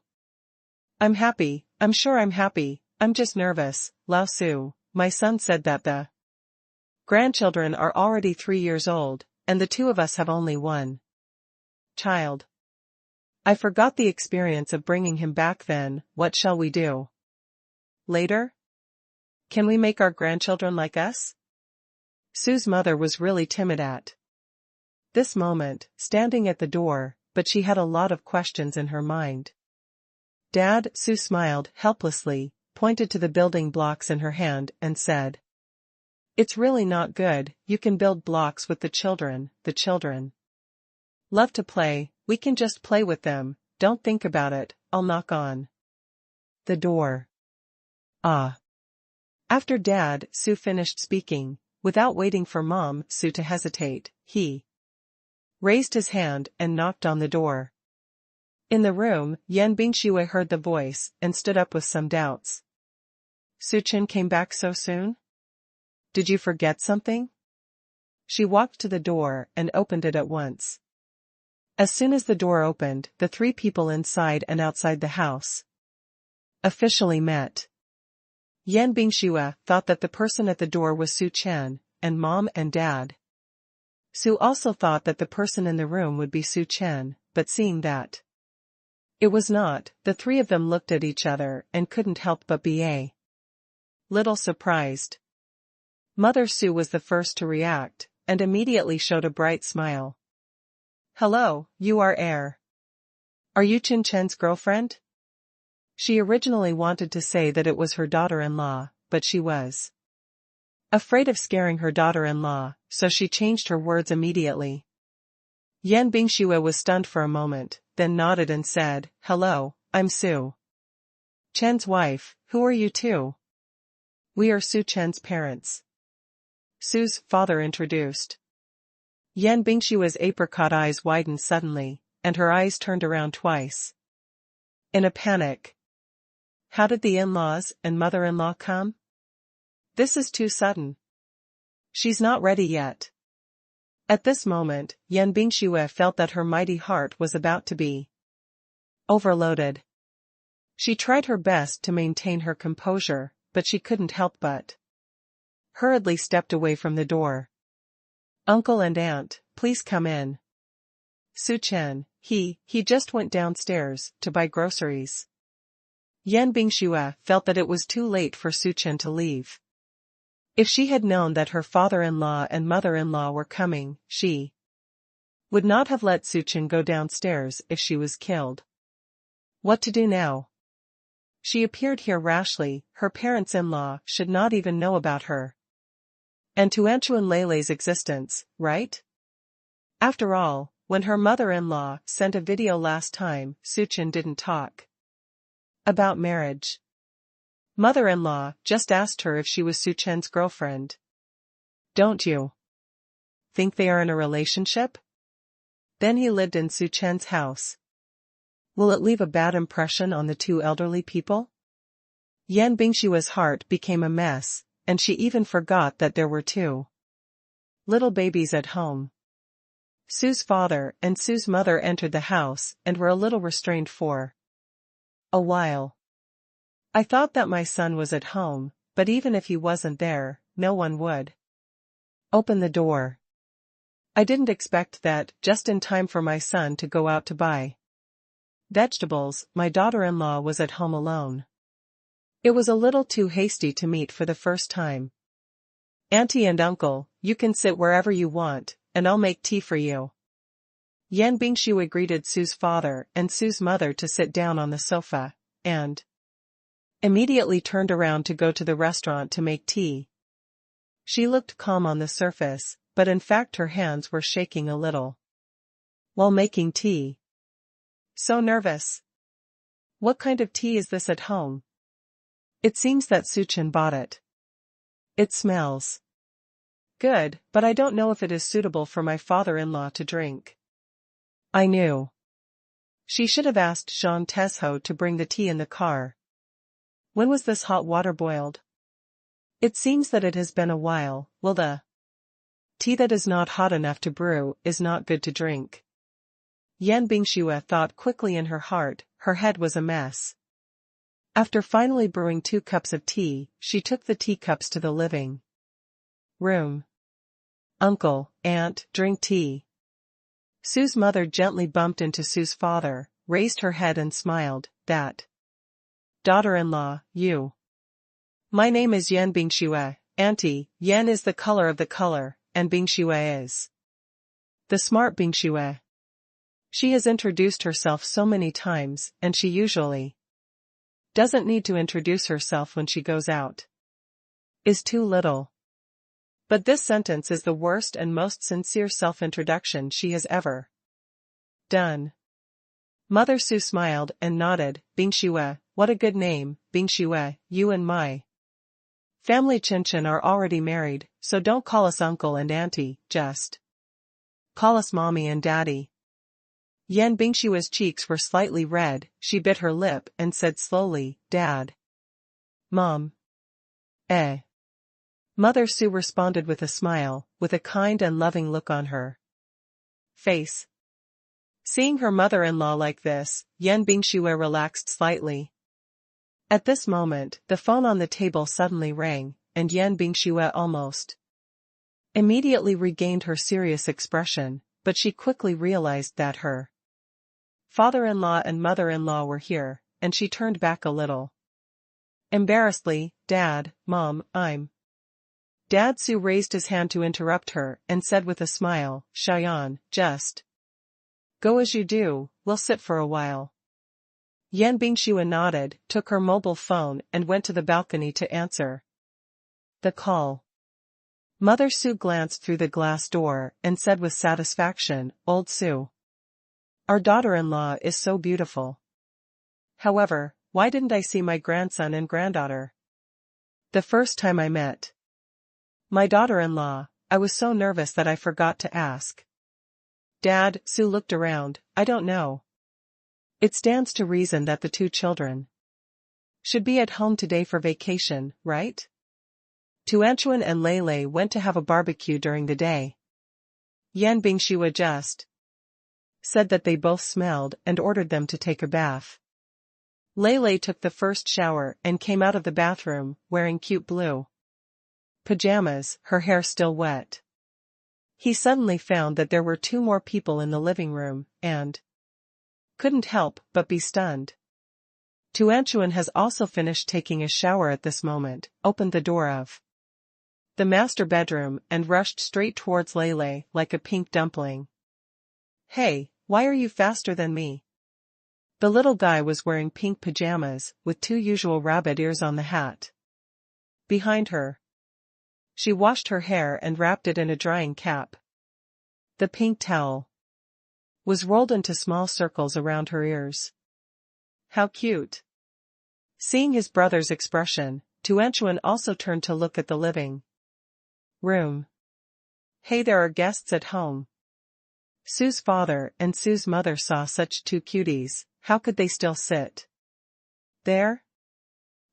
A: I'm happy, I'm sure I'm happy, I'm just nervous, Lao Sue. My son said that the grandchildren are already 3 years old, and the two of us have only one child. I forgot the experience of bringing him back then. What shall we do later? Can we make our grandchildren like us? Sue's mother was really timid at this moment, standing at the door, but she had a lot of questions in her mind. Dad, Sue smiled helplessly, pointed to the building blocks in her hand and said, it's really not good. You can build blocks with the children love to play, we can just play with them, don't think about it, I'll knock on the door. After Dad, Sue finished speaking, without waiting for Mom, Sue to hesitate, he raised his hand and knocked on the door. In the room, Yan Bingshui heard the voice and stood up with some doubts. Su-chin came back so soon? Did you forget something? She walked to the door and opened it at once. As soon as the door opened, the three people inside and outside the house officially met. Yan Bingshui thought that the person at the door was Su-chen, and Mom and Dad. Sue also thought that the person in the room would be Su-chen, but seeing that it was not, the three of them looked at each other and couldn't help but be a little surprised. Mother Sue was the first to react, and immediately showed a bright smile. Hello, you are Air. Are you Chin Chen's girlfriend? She originally wanted to say that it was her daughter-in-law, but she was afraid of scaring her daughter-in-law, so she changed her words immediately. Yan Bingshui was stunned for a moment, then nodded and said, hello, I'm Sue Chen's wife. Who are you two? We are Sue Chen's parents. Sue's father introduced. Yan Bingshui's apricot eyes widened suddenly, and her eyes turned around twice. In a panic. How did the in-laws and mother-in-law come? This is too sudden. She's not ready yet. At this moment, Yan Bingshui felt that her mighty heart was about to be overloaded. She tried her best to maintain her composure, but she couldn't help but hurriedly stepped away from the door. Uncle and Aunt, please come in. Su-chen, he just went downstairs to buy groceries. Yan Bingshui felt that it was too late for Su-chen to leave. If she had known that her father-in-law and mother-in-law were coming, she would not have let Suchin go downstairs if she was killed. What to do now? She appeared here rashly, her parents-in-law should not even know about her. And to Anchuan Leilei's existence, right? After all, when her mother-in-law sent a video last time, Suchin didn't talk about marriage. Mother-in-law just asked her if she was Suchin's girlfriend. Don't you think they are in a relationship? Then he lived in Suchin's house. Will it leave a bad impression on the two elderly people? Yan Bingshua's heart became a mess, and she even forgot that there were two little babies at home. Sue's father and Sue's mother entered the house and were a little restrained for a while. I thought that my son was at home, but even if he wasn't there, no one would open the door. I didn't expect that, just in time for my son to go out to buy vegetables. My daughter-in-law was at home alone. It was a little too hasty to meet for the first time. Auntie and uncle, you can sit wherever you want, and I'll make tea for you. Yan Bingshua greeted Sue's father and Sue's mother to sit down on the sofa, and immediately turned around to go to the restaurant to make tea. She looked calm on the surface, but in fact her hands were shaking a little while making tea. So nervous. What kind of tea is this at home? It seems that Suchin bought it. It smells good, but I don't know if it is suitable for my father-in-law to drink. I knew she should have asked Jean Tesho to bring the tea in the car. When was this hot water boiled? It seems that it has been a while. Well, the tea that is not hot enough to brew is not good to drink. Yan Bingshua thought quickly in her heart, her head was a mess. After finally brewing 2 cups of tea, she took the teacups to the living room. Uncle, aunt, drink tea. Sue's mother gently bumped into Sue's father, raised her head and smiled. That daughter-in-law, you. My name is Yan Bingshua, auntie. Yan is the color of the color, and Bingshua is the smart Bingshua. She has introduced herself so many times, and she usually doesn't need to introduce herself when she goes out. Is too little. But this sentence is the worst and most sincere self-introduction she has ever done. Mother Sue smiled and nodded. Bingshua, what a good name, Bingshua. You and my family Chinchin are already married, so don't call us uncle and auntie, just call us mommy and daddy. Yan Bingshua's cheeks were slightly red, she bit her lip and said slowly, Dad. Mom. Mother Sue responded with a smile, with a kind and loving look on her face. Seeing her mother-in-law like this, Yan Bingshua relaxed slightly. At this moment, the phone on the table suddenly rang, and Yan Bingshua almost immediately regained her serious expression, but she quickly realized that her father-in-law and mother-in-law were here, and she turned back a little embarrassedly. Dad, Mom, I'm Dad. Sue raised his hand to interrupt her, and said with a smile, Cheyenne, just go as you do, we'll sit for a while. Yan Bingshua nodded, took her mobile phone and went to the balcony to answer the call. Mother Sue glanced through the glass door and said with satisfaction, Old Sue. Our daughter-in-law is so beautiful. However, why didn't I see my grandson and granddaughter the first time I met my daughter-in-law? I was so nervous that I forgot to ask. Dad, Sue looked around, I don't know. It stands to reason that the 2 children should be at home today for vacation, right? Tuanchuan and Leilei went to have a barbecue during the day. Yan Bingshua just said that they both smelled and ordered them to take a bath. Leilei took the first shower and came out of the bathroom, wearing cute blue pajamas, her hair still wet. He suddenly found that there were 2 more people in the living room, and couldn't help but be stunned. Tuanchuan has also finished taking a shower at this moment, opened the door of the master bedroom and rushed straight towards Lele like a pink dumpling. "Hey, why are you faster than me?" The little guy was wearing pink pajamas with two usual rabbit ears on the hat. Behind her, she washed her hair and wrapped it in a drying cap. The pink towel was rolled into small circles around her ears. How cute! Seeing his brother's expression, Tuanchuan also turned to look at the living room. "Hey, there are guests at home." Sue's father and Sue's mother saw such two cuties. How could they still sit there?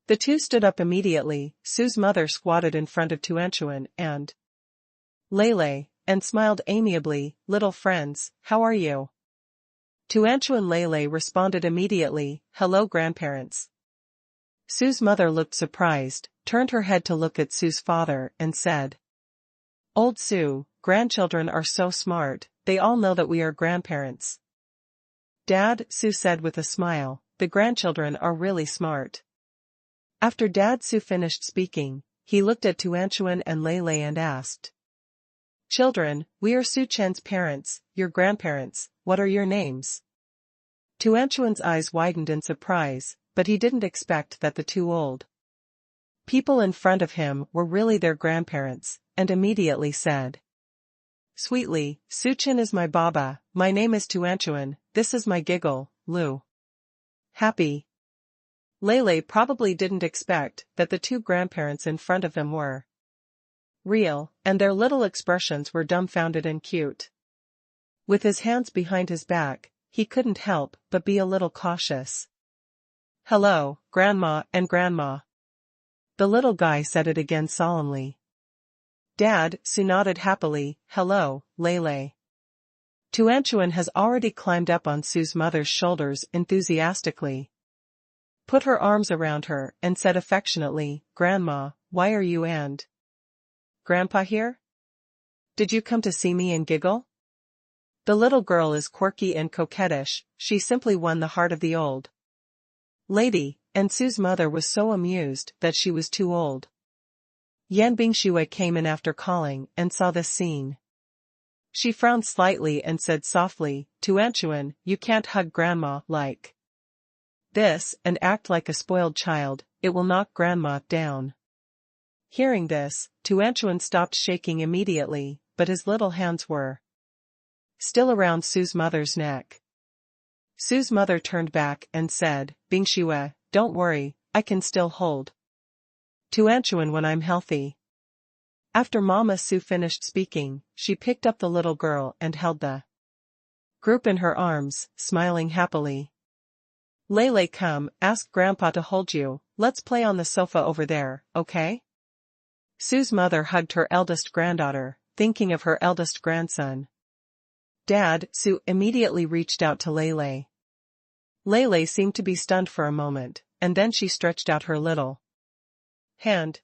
A: The two stood up immediately. Sue's mother squatted in front of Tuanchuan and Lele, and smiled amiably. "Little friends, how are you?" Tuanchuan Lele responded immediately, "Hello grandparents." Sue's mother looked surprised, turned her head to look at Sue's father, and said, "Old Sue, grandchildren are so smart, they all know that we are grandparents." "Dad," Sue said with a smile, "the grandchildren are really smart." After Dad Sue finished speaking, he looked at Tuanchuan and Lele and asked, "Children, we are Su Chen's parents, your grandparents, what are your names?" Tuanchuan's eyes widened in surprise, but he didn't expect that the two old people in front of him were really their grandparents, and immediately said sweetly, "Su Chen is my baba, my name is Tuanchuan, this is my giggle, Lu." Happy. Lele probably didn't expect that the two grandparents in front of him were real, and their little expressions were dumbfounded and cute. With his hands behind his back, he couldn't help but be a little cautious. "Hello, Grandma and Grandma." The little guy said it again solemnly. Dad Sue nodded happily, "Hello, Lele." Tuanchuan has already climbed up on Sue's mother's shoulders enthusiastically, put her arms around her, and said affectionately, "Grandma, why are you and Grandpa here? Did you come to see me and giggle?" The little girl is quirky and coquettish, she simply won the heart of the old lady, and Sue's mother was so amused that she was too old. Yan Bingxue came in after calling and saw this scene. She frowned slightly and said softly, "Tuanchuan, you can't hug Grandma like this and act like a spoiled child, it will knock Grandma down." Hearing this, Tuanchuan stopped shaking immediately, but his little hands were still around Sue's mother's neck. Sue's mother turned back and said, "Bingxue, don't worry, I can still hold Tuanchuan when I'm healthy." After Mama Sue finished speaking, she picked up the little girl and held the group in her arms, smiling happily. "Lele, come, ask Grandpa to hold you, let's play on the sofa over there, okay?" Sue's mother hugged her eldest granddaughter, thinking of her eldest grandson. Dad Sue immediately reached out to Lele. Lele seemed to be stunned for a moment, and then she stretched out her little hand.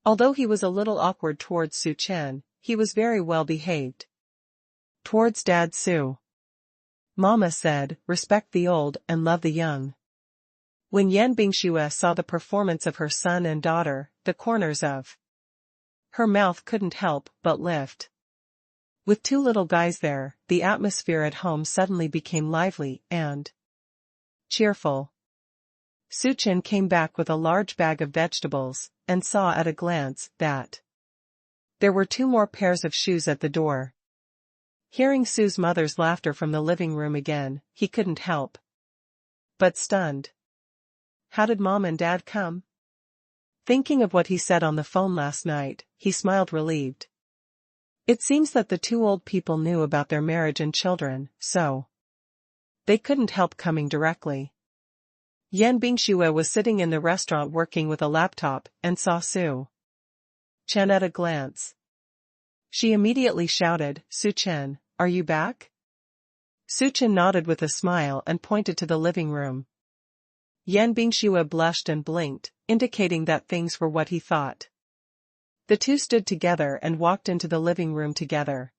A: Although he was a little awkward towards Su Chen, he was very well behaved towards Dad Sue. Mama said, "Respect the old and love the young." When Yan Bingxue saw the performance of her son and daughter, the corners of her mouth couldn't help but lift. With two little guys there, the atmosphere at home suddenly became lively and cheerful. Su Chen came back with a large bag of vegetables, and saw at a glance that there were two more pairs of shoes at the door. Hearing Sue's mother's laughter from the living room again, he couldn't help but stunned. How did Mom and Dad come? Thinking of what he said on the phone last night, he smiled relieved. It seems that the two old people knew about their marriage and children, so they couldn't help coming directly. Yan Bingxue was sitting in the restaurant working with a laptop and saw Su Chen at a glance. She immediately shouted, "Su Chen, are you back?" Su Chen nodded with a smile and pointed to the living room. Yan Bingxue blushed and blinked, indicating that things were what he thought. The two stood together and walked into the living room together.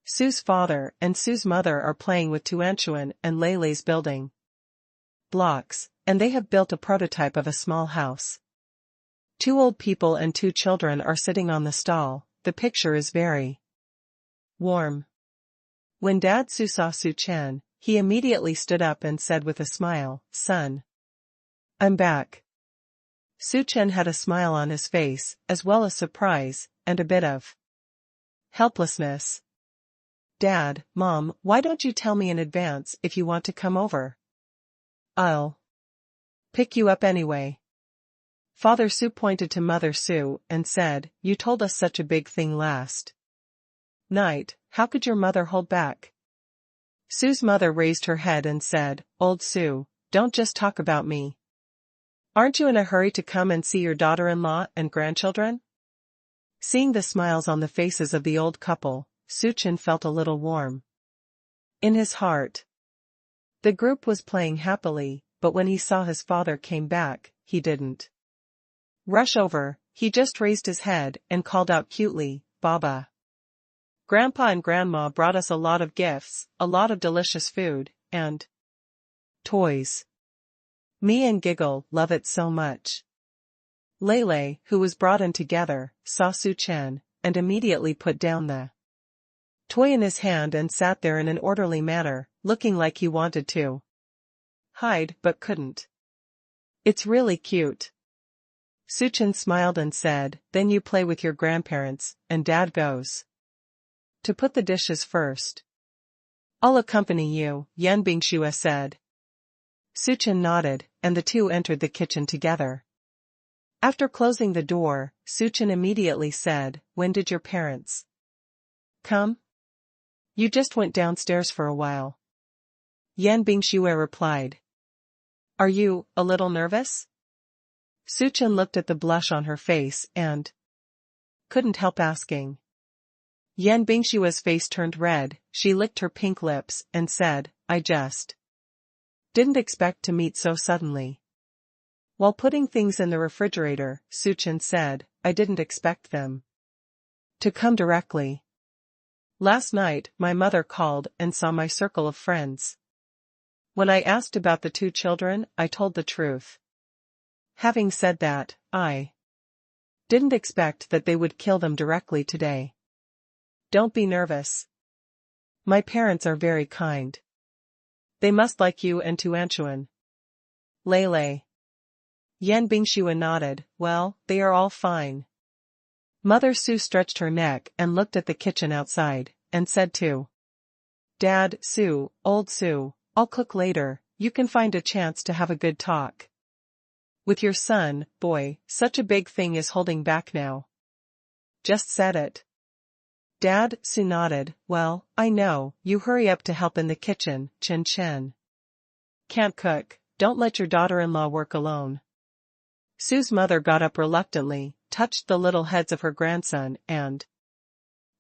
A: Sue's father and Sue's mother are playing with Tuanchuan and Lele's building blocks, and they have built a prototype of a small house. Two old people and two children are sitting on the stall. The picture is very warm. When Dad Su saw Su Chen, he immediately stood up and said with a smile, "Son, I'm back." Su Chen had a smile on his face, as well as surprise, and a bit of helplessness. "Dad, Mom, why don't you tell me in advance if you want to come over? I'll pick you up anyway." Father Su pointed to Mother Su and said, "You told us such a big thing last night, how could your mother hold back?" Su's mother raised her head and said, "Old Su, don't just talk about me. Aren't you in a hurry to come and see your daughter-in-law and grandchildren?" Seeing the smiles on the faces of the old couple, Su Chen felt a little warm in his heart. The group was playing happily, but when he saw his father came back, he didn't rush over, he just raised his head and called out cutely, "Baba. Grandpa and Grandma brought us a lot of gifts, a lot of delicious food, and toys. Me and Giggle love it so much." Lele, who was brought in together, saw Su Chen, and immediately put down the toy in his hand and sat there in an orderly manner, looking like he wanted to hide but couldn't. "It's really cute." Su Chen smiled and said, "Then you play with your grandparents, and Dad goes to put the dishes first." "I'll accompany you," Yan Bingxue said. Su Chen nodded, and the two entered the kitchen together. After closing the door, Su Chen immediately said, "When did your parents come?" "You just went downstairs for a while," Yan Bingxue replied. "Are you a little nervous?" Su Chen looked at the blush on her face and couldn't help asking. Yan Bingshua's face turned red, she licked her pink lips and said, "I just didn't expect to meet so suddenly." While putting things in the refrigerator, Su Chen said, "I didn't expect them to come directly. Last night, my mother called and saw my circle of friends. When I asked about the two children, I told the truth. Having said that, I didn't expect that they would kill them directly today. Don't be nervous. My parents are very kind. They must like you and Tuanchuan." Lele. Yan Bingxue nodded, "Well, they are all fine." Mother Su stretched her neck and looked at the kitchen outside, and said to Dad, "Su, old Su, I'll cook later, you can find a chance to have a good talk with your son, boy, such a big thing is holding back now." "Just said it." Dad, Su nodded, "Well, I know, you hurry up to help in the kitchen, Chen Chen. Can't cook, don't let your daughter-in-law work alone." Su's mother got up reluctantly, touched the little heads of her grandson and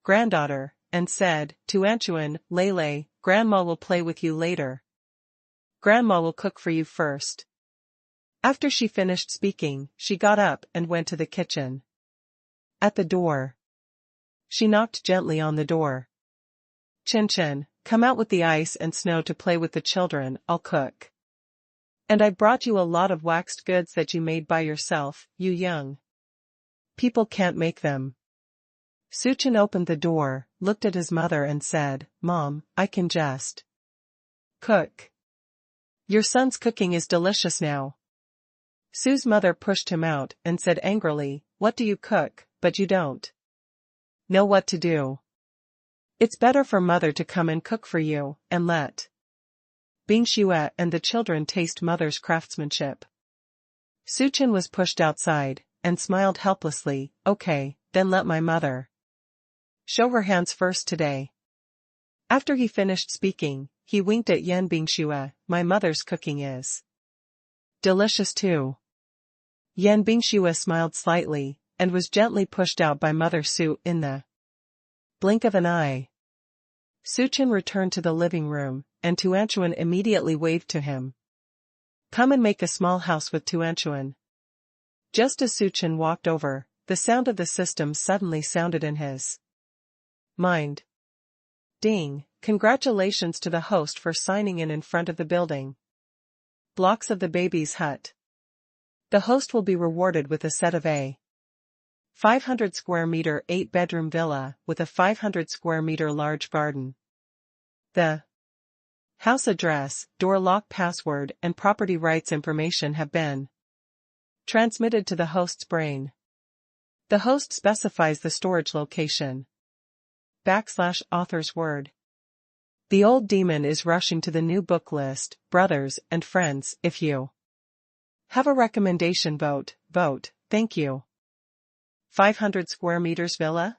A: granddaughter, and said, "Tuanchuan, Lele, Grandma will play with you later. Grandma will cook for you first." After she finished speaking, she got up and went to the kitchen. At the door, she knocked gently on the door. "Chen Chen, come out with the ice and snow to play with the children, I'll cook. And I brought you a lot of waxed goods that you made by yourself, you young people can't make them." Su Chen opened the door, looked at his mother and said, "Mom, I can just cook. Your son's cooking is delicious now." Su's mother pushed him out and said angrily, "What do you cook, but you don't know what to do? It's better for mother to come and cook for you, and let Bingxue and the children taste mother's craftsmanship." Su Chen was pushed outside, and smiled helplessly, "Okay, then let my mother show her hands first today." After he finished speaking, he winked at Yan Bingxue, "My mother's cooking is delicious too." Yan Bingxue smiled slightly, and was gently pushed out by Mother Su in the blink of an eye. Su Chen returned to the living room, and Tuanchuan immediately waved to him. "Come and make a small house with Tuanchuan." Just as Su Chen walked over, the sound of the system suddenly sounded in his mind. Ding, congratulations to the host for signing in front of the building blocks of the baby's hut. The host will be rewarded with a set of a 500 square meter 8-bedroom villa with a 500 square meter large garden. The house address, door lock password and property rights information have been transmitted to the host's brain. The host specifies the storage location. /author's word. The old demon is rushing to the new book list, brothers and friends, if you have a recommendation vote, thank you. 500 square meters villa?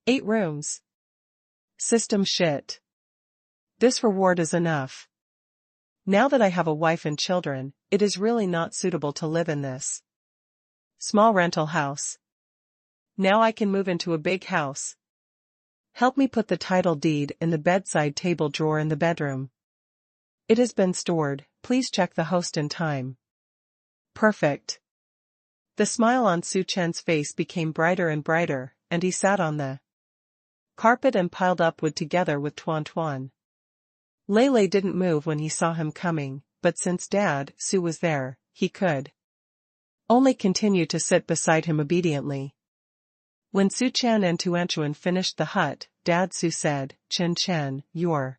A: 8 rooms. System shit. This reward is enough. Now that I have a wife and children, it is really not suitable to live in this small rental house. Now I can move into a big house. Help me put the title deed in the bedside table drawer in the bedroom. It has been stored, please check the host in time. Perfect. The smile on Su Chen's face became brighter and brighter, and he sat on the carpet and piled up wood together with Tuan Tuan. Lei didn't move when he saw him coming, but since Dad Su was there, he could only continue to sit beside him obediently. When Su Chen and Tuanchuan finished the hut, Dad Su said, Chen, your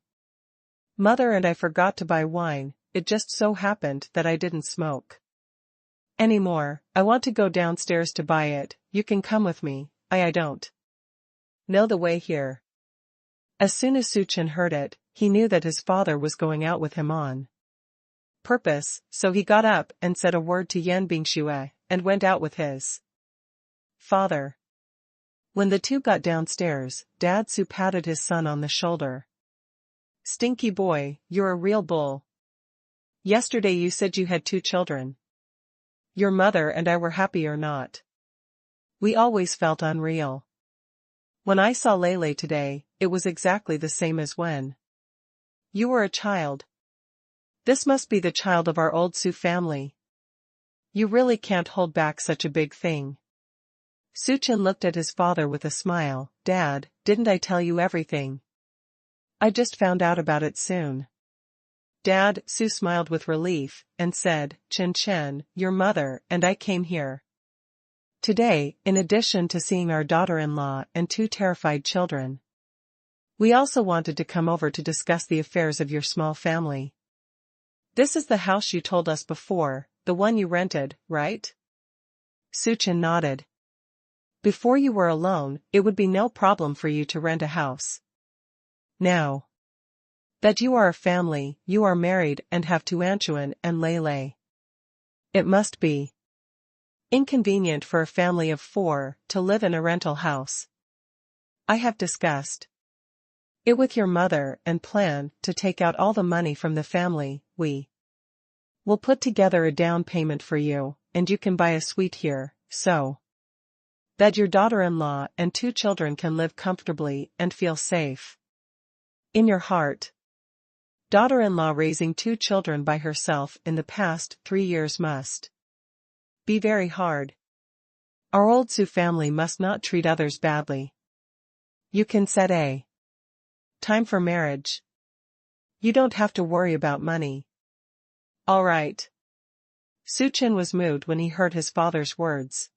A: mother and I forgot to buy wine, it just so happened that I didn't smoke anymore. I want to go downstairs to buy it, you can come with me, I don't know the way here. As soon as Su Chen heard it, he knew that his father was going out with him on purpose, so he got up and said a word to Yan Bingxue, and went out with his father. When the two got downstairs, Dad Su patted his son on the shoulder. Stinky boy, you're a real bull. Yesterday you said you had 2 children. Your mother and I were happy or not. We always felt unreal. When I saw Lei today, it was exactly the same as when you were a child. This must be the child of our old Su family. You really can't hold back such a big thing. Su Chen looked at his father with a smile. Dad, didn't I tell you everything? I just found out about it soon. Dad Su smiled with relief, and said, Chen, your mother and I came here today, in addition to seeing our daughter-in-law and 2 terrified children. We also wanted to come over to discuss the affairs of your small family. This is the house you told us before, the one you rented, right? Su Chen nodded. Before you were alone, it would be no problem for you to rent a house. Now that you are a family, you are married and have Tuanchuan and Lei. It must be inconvenient for a family of 4 to live in a rental house. I have discussed it with your mother and plan to take out all the money from the family. We will put together a down payment for you, and you can buy a suite here, so that your daughter-in-law and 2 children can live comfortably and feel safe. In your heart. Daughter-in-law raising 2 children by herself in the past 3 years must be very hard. Our old Su family must not treat others badly. You can set a time for marriage. You don't have to worry about money. All right. Su Chen was moved when he heard his father's words.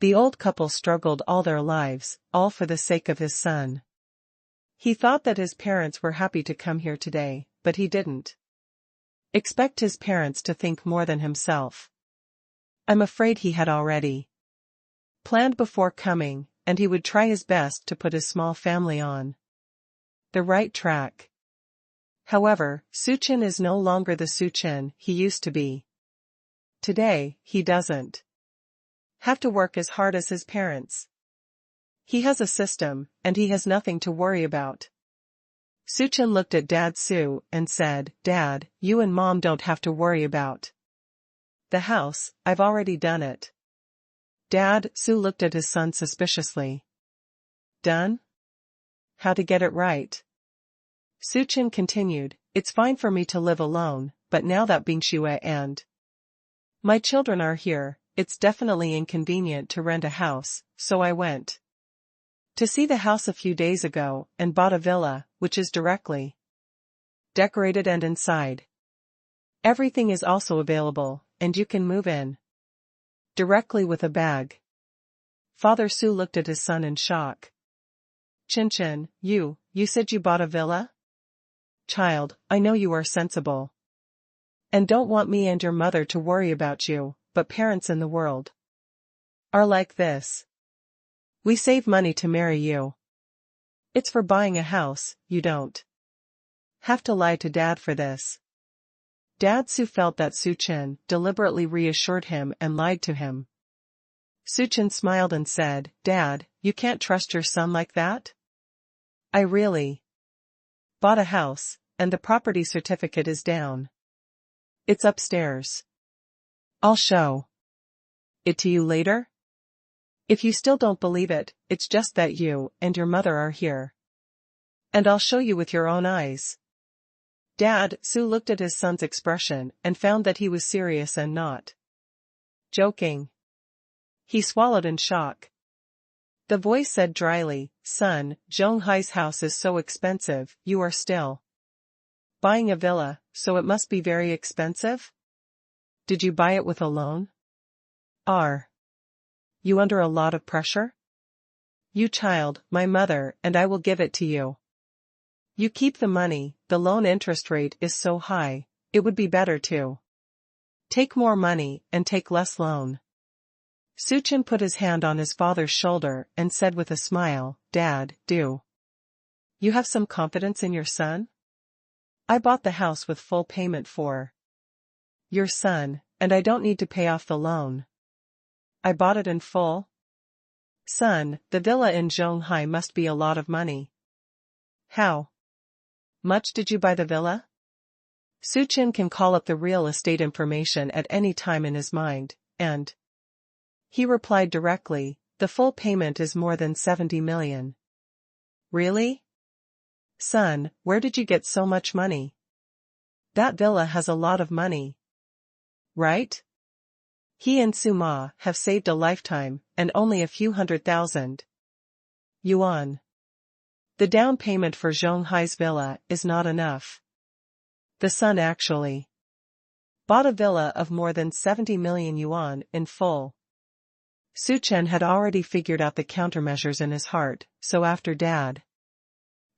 A: The old couple struggled all their lives, all for the sake of his son. He thought that his parents were happy to come here today, but he didn't expect his parents to think more than himself. I'm afraid he had already planned before coming, and he would try his best to put his small family on the right track. However, Su Chen is no longer the Su Chen he used to be. Today, he doesn't have to work as hard as his parents. He has a system, and he has nothing to worry about. Su Chen looked at Dad Su and said, Dad, you and Mom don't have to worry about the house, I've already done it. Dad Su looked at his son suspiciously. Done? How to get it right? Su Chen continued, it's fine for me to live alone, but now that Bingxue and my children are here, it's definitely inconvenient to rent a house, so I went to see the house a few days ago and bought a villa, which is directly decorated and inside everything is also available, and you can move in directly with a bag. Father Su looked at his son in shock. Chin, you said you bought a villa? Child, I know you are sensible and don't want me and your mother to worry about you, but parents in the world are like this. We save money to marry you. It's for buying a house, you don't have to lie to Dad for this. Dad Su felt that Su Chin deliberately reassured him and lied to him. Su Chin smiled and said, Dad, you can't trust your son like that? I really bought a house, and the property certificate is down. It's upstairs. I'll show it to you later. If you still don't believe it, it's just that you and your mother are here. And I'll show you with your own eyes. Dad Su looked at his son's expression and found that he was serious and not joking. He swallowed in shock. The voice said dryly, Son, Zhonghai's house is so expensive, you are still buying a villa, so it must be very expensive? Did you buy it with a loan? Are you under a lot of pressure? You child, my mother and I will give it to you. You keep the money, the loan interest rate is so high, it would be better to take more money and take less loan. Su Chin put his hand on his father's shoulder and said with a smile, Dad, do you have some confidence in your son? I bought the house with full payment for your son, and I don't need to pay off the loan. I bought it in full. Son, the villa in Zhonghai must be a lot of money. How much did you buy the villa? Su Chin can call up the real estate information at any time in his mind, and he replied directly, the full payment is more than 70 million. Really? Son, where did you get so much money? That villa has a lot of money. Right? He and Su Ma have saved a lifetime, and only a few 100,000 yuan. The down payment for Zhonghai's villa is not enough. The son actually bought a villa of more than 70 million yuan in full. Su Chin had already figured out the countermeasures in his heart, so after Dad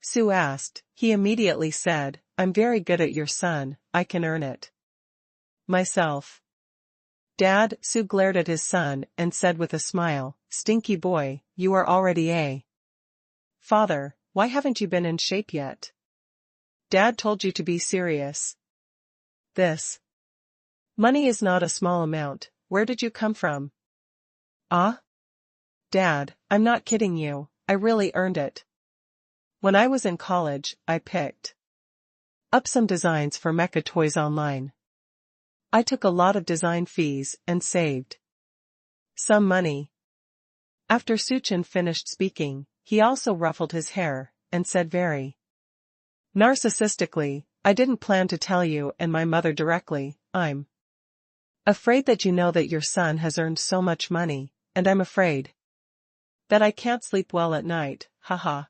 A: Su asked, he immediately said, I'm very good at your son, I can earn it myself. Dad Su glared at his son and said with a smile, Stinky boy, you are already a father, why haven't you been in shape yet? Dad told you to be serious. This money is not a small amount, where did you come from? Ah? Dad, I'm not kidding you, I really earned it. When I was in college, I picked up some designs for mecha toys online. I took a lot of design fees and saved some money. After Su Chin finished speaking, he also ruffled his hair and said very narcissistically, I didn't plan to tell you and my mother directly, I'm afraid that you know that your son has earned so much money, and I'm afraid that I can't sleep well at night, haha.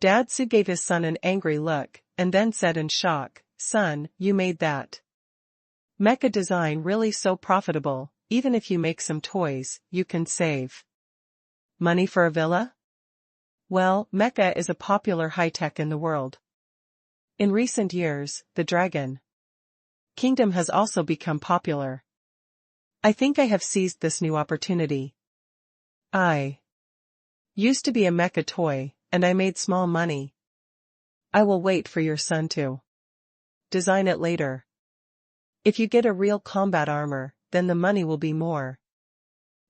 A: Dad Su gave his son an angry look, and then said in shock, Son, you made that mecha design really so profitable, even if you make some toys, you can save money for a villa? Well, mecha is a popular high-tech in the world. In recent years, the Dragon Kingdom has also become popular. I think I have seized this new opportunity. I used to be a mecha toy, and I made small money. I will wait for your son to design it later. If you get a real combat armor, then the money will be more.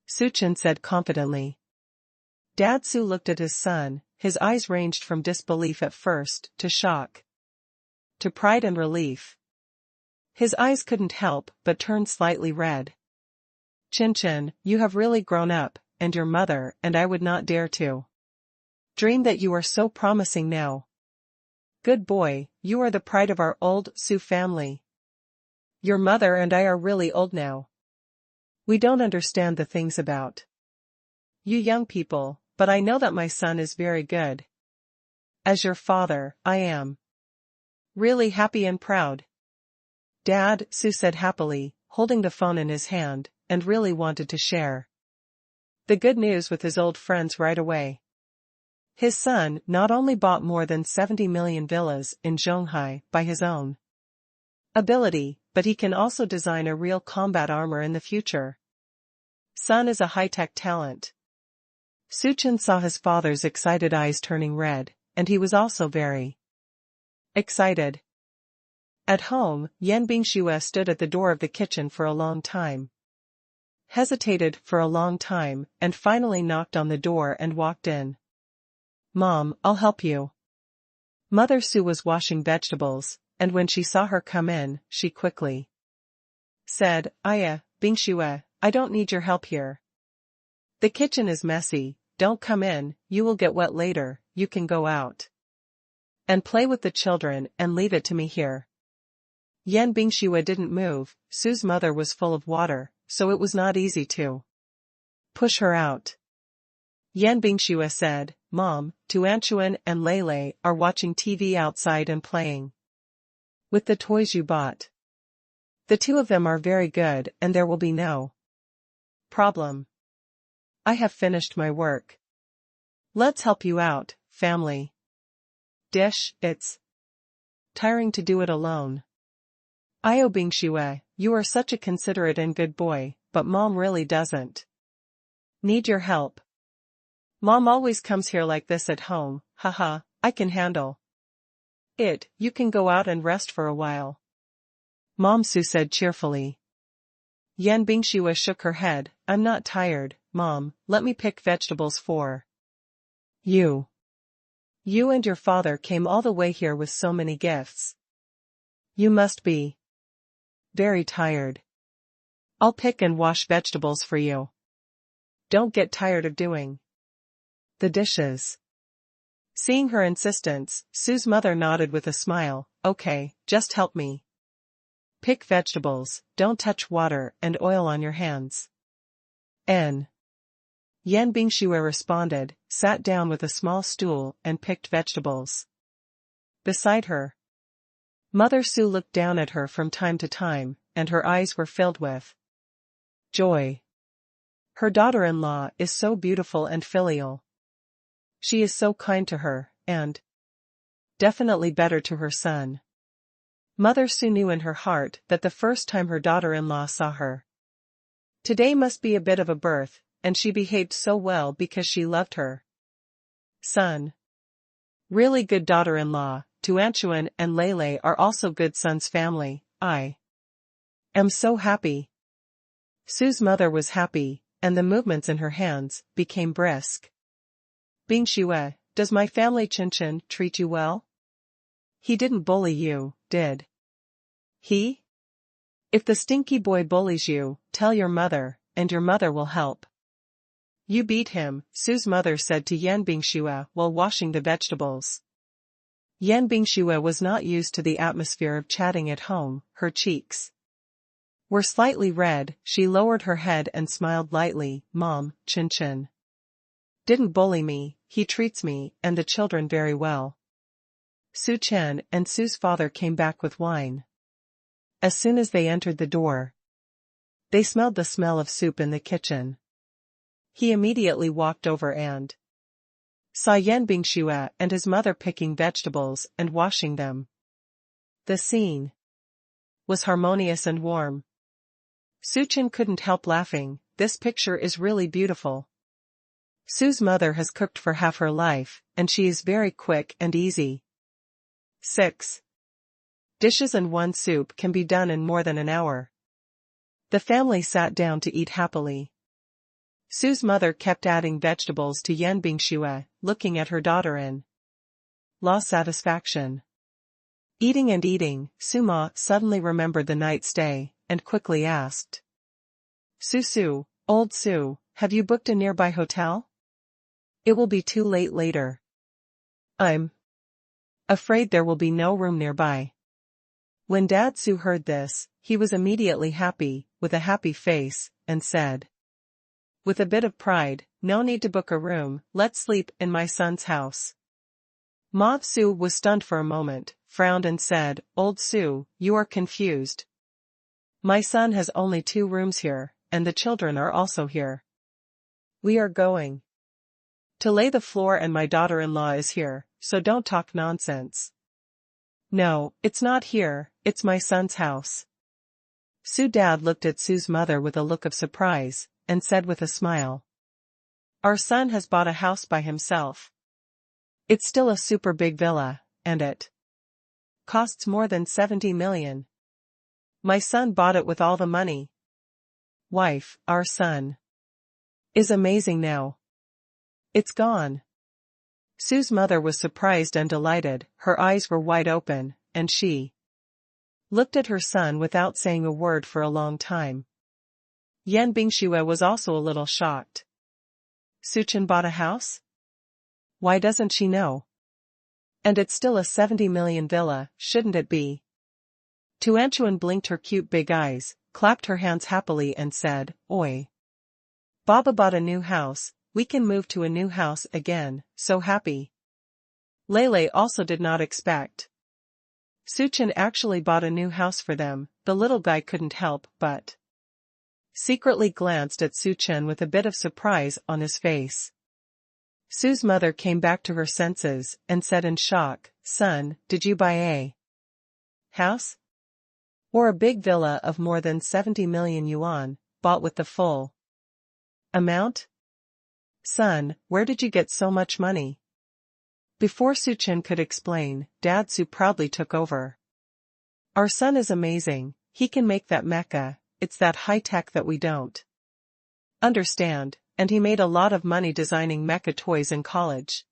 A: Su Chin said confidently. Dad Su looked at his son, his eyes ranged from disbelief at first, to shock, to pride and relief. His eyes couldn't help but turn slightly red. Chin, you have really grown up, and your mother and I would not dare to dream that you are so promising now. Good boy, you are the pride of our old Su family. Your mother and I are really old now. We don't understand the things about you young people, but I know that my son is very good. As your father, I am really happy and proud. Dad Su said happily, holding the phone in his hand, and really wanted to share the good news with his old friends right away. His son not only bought more than 70 million villas in Zhonghai by his own ability, but he can also design a real combat armor in the future. Son is a high-tech talent. Suchen saw his father's excited eyes turning red, and he was also very excited. At home, Yan Bingxue stood at the door of the kitchen for a long time. Hesitated for a long time, and finally knocked on the door and walked in. "Mom, I'll help you." Mother Su was washing vegetables, and when she saw her come in, she quickly said, Bingxue, I don't need your help here. The kitchen is messy, don't come in, you will get wet later, you can go out and play with the children and leave it to me here." Yan Bingxue didn't move. Su's mother was full of water, so it was not easy to push her out. Yan Bingxue said, "Mom, Tuanchuan and Lele are watching TV outside and playing with the toys you bought. The two of them are very good and there will be no problem. I have finished my work. Let's help you out, family. Dish, it's tiring to do it alone." "Io Bingxue, you are such a considerate and good boy, but Mom really doesn't need your help. Mom always comes here like this at home, haha, I can handle it, you can go out and rest for a while," Mom Su said cheerfully. Yan Bingxue shook her head, "I'm not tired, Mom, let me pick vegetables for you. You and your father came all the way here with so many gifts. You must be very tired. I'll pick and wash vegetables for you. Don't get tired of doing the dishes." Seeing her insistence, Su's mother nodded with a smile, "Okay, just help me pick vegetables, don't touch water and oil on your hands." Yan Bingxue responded, sat down with a small stool and picked vegetables beside her. Mother Su looked down at her from time to time, and her eyes were filled with joy. Her daughter-in-law is so beautiful and filial. She is so kind to her, and definitely better to her son. Mother Su knew in her heart that the first time her daughter-in-law saw her today must be a bit of a birth, and she behaved so well because she loved her son. Really good daughter-in-law. Tuanchuan and Lele are also good son's family. I am so happy. Su's mother was happy, and the movements in her hands became brisk. "Bingxue, does my family Qinchin treat you well? He didn't bully you, did he? If the stinky boy bullies you, tell your mother, and your mother will help you beat him," Su's mother said to Yan Bingxue while washing the vegetables. Yan Bingxue was not used to the atmosphere of chatting at home. Her cheeks were slightly red. She lowered her head and smiled lightly. "Mom, Qinchin didn't bully me, he treats me and the children very well." Su Chen and Su's father came back with wine. As soon as they entered the door, they smelled the smell of soup in the kitchen. He immediately walked over and saw Yan Bingxue and his mother picking vegetables and washing them. The scene was harmonious and warm. Suchen couldn't help laughing. "This picture is really beautiful. Su's mother has cooked for half her life, and she is very quick and easy. 6 dishes and 1 soup can be done in more than an hour." The family sat down to eat happily. Su's mother kept adding vegetables to Yan Bingxue, looking at her daughter in satisfaction. Eating and eating, Su-ma suddenly remembered the night stay, and quickly asked, Su, old Su, have you booked a nearby hotel? It will be too late later. I'm afraid there will be no room nearby. When Dad Su heard this, he was immediately happy, with a happy face, and said, with a bit of pride, "No need to book a room, let's sleep in my son's house." Ma Su was stunned for a moment, frowned and said, "Old Su, you are confused. My son has only 2 rooms here, and the children are also here. We are going to lay the floor and my daughter-in-law is here, so don't talk nonsense. No, it's not here, it's my son's house. Sue's dad looked at Sue's mother with a look of surprise, and said with a smile. Our son has bought a house by himself. It's still a super big villa, and it costs more than 70 million. My son bought it with all the money. Wife, our son is amazing now. It's gone. Sue's mother was surprised and delighted, her eyes were wide open, and she looked at her son without saying a word for a long time. Yan Bingxue was also a little shocked. Suchen bought a house? Why doesn't she know? And it's still a 70 million villa, shouldn't it be? Tuanchuan blinked her cute big eyes, clapped her hands happily and said, Oi. Baba bought a new house, we can move to a new house again, so happy. Lele also did not expect. Suchen actually bought a new house for them, the little guy couldn't help but secretly glanced at Suchen with a bit of surprise on his face. Sue's mother came back to her senses and said in shock, Son, did you buy a house? Or a big villa of more than 70 million yuan, bought with the full amount? Son, where did you get so much money? Before Suchen could explain, Dad Su proudly took over. Our son is amazing, he can make that mecha, it's that high-tech that we don't understand, and he made a lot of money designing mecha toys in college.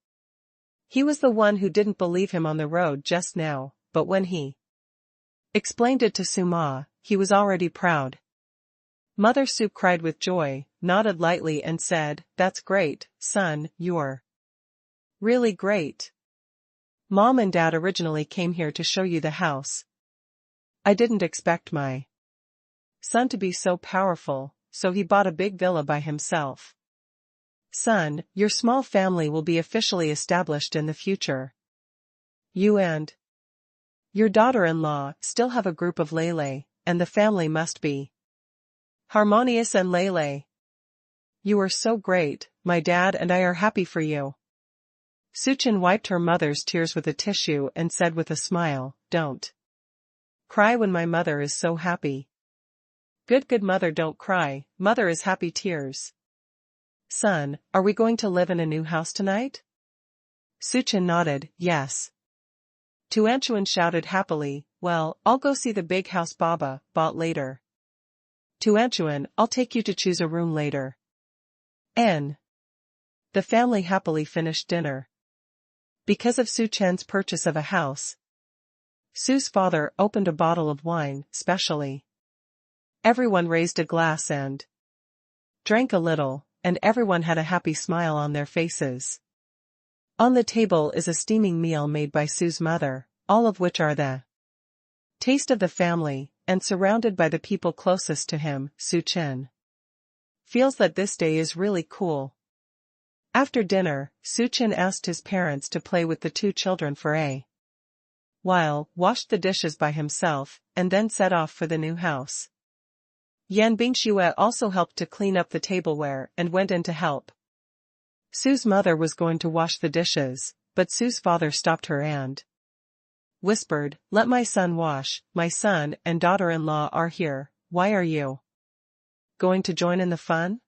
A: He was the one who didn't believe him on the road just now, but when he explained it to Suma, he was already proud. Mother Su cried with joy, nodded lightly and said, That's great, son, you're really great. Mom and Dad originally came here to show you the house. I didn't expect my son to be so powerful, so he bought a big villa by himself. Son, your small family will be officially established in the future. You and your daughter-in-law still have a group of Lele, and the family must be harmonious and Lele. You are so great, my dad and I are happy for you. Suchen wiped her mother's tears with a tissue and said with a smile, Don't cry when my mother is so happy. Good mother, don't cry, mother is happy tears. Son, are we going to live in a new house tonight? Suchen nodded, yes. Tuanchuan shouted happily, Well, I'll go see the big house Baba bought later. Tuanchuan, I'll take you to choose a room later. The family happily finished dinner. Because of Suchen's purchase of a house, Sue's father opened a bottle of wine, specially. Everyone raised a glass and drank a little, and everyone had a happy smile on their faces. On the table is a steaming meal made by Sue's mother, all of which are the taste of the family, and surrounded by the people closest to him, Suchen feels that this day is really cool. After dinner, Suchen asked his parents to play with the 2 children for a while, washed the dishes by himself, and then set off for the new house. Yan Bingxue also helped to clean up the tableware and went in to help. Sue's mother was going to wash the dishes, but Sue's father stopped her and whispered, Let my son wash, my son and daughter-in-law are here, why are you going to join in the fun?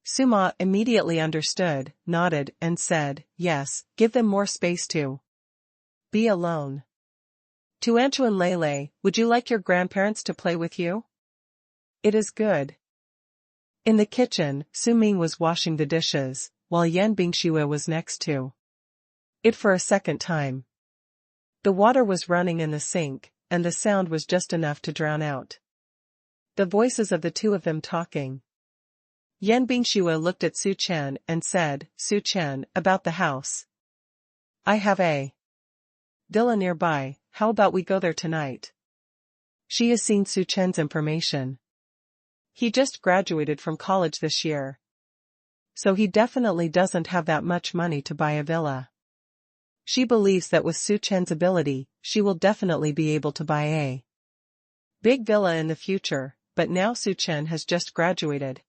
A: Suma immediately understood, nodded, and said, Yes, give them more space to be alone. Tuanchuan Lele, would you like your grandparents to play with you? It is good. In the kitchen, Su Ming was washing the dishes, while Yan Bingxue was next to it for a second time. The water was running in the sink, and the sound was just enough to drown out the voices of the 2 of them talking. Yan Bingxue looked at Suchen and said, Suchen, about the house. I have a villa nearby, how about we go there tonight? She has seen Suchen's information. He just graduated from college this year. So he definitely doesn't have that much money to buy a villa. She believes that with Suchen's ability, she will definitely be able to buy a Big villa in the future, but now Su Chen has just graduated.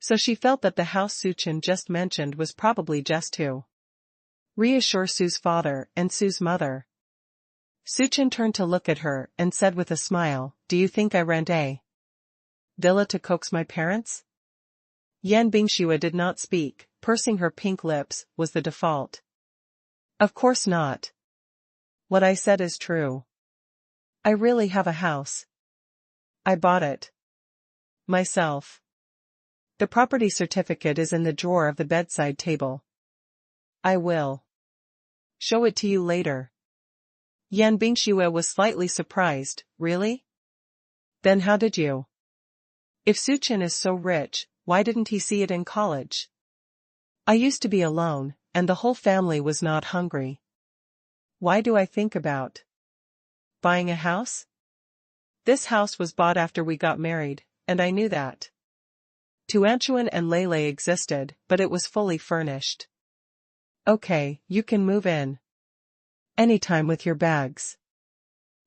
A: So she felt that the house Su Chen just mentioned was probably just to reassure Su's father and Su's mother. Su Chen turned to look at her and said with a smile, "Do you think I rent a villa to coax my parents?" Yan Bingxue did not speak, pursing her pink lips was the default. "Of course not. What I said is true. I really have a house. I bought it myself. The property certificate is in the drawer of the bedside table. I will show it to you later." Yan Bingxue was slightly surprised. "Really? Then how did you? If Su Chen is so rich, why didn't he see it in college? I used to be alone, and the whole family was not hungry. Why do I think about buying a house? This house was bought after we got married, and I knew that Tuanchuan and Lele existed, but it was fully furnished. Okay, you can move in anytime with your bags."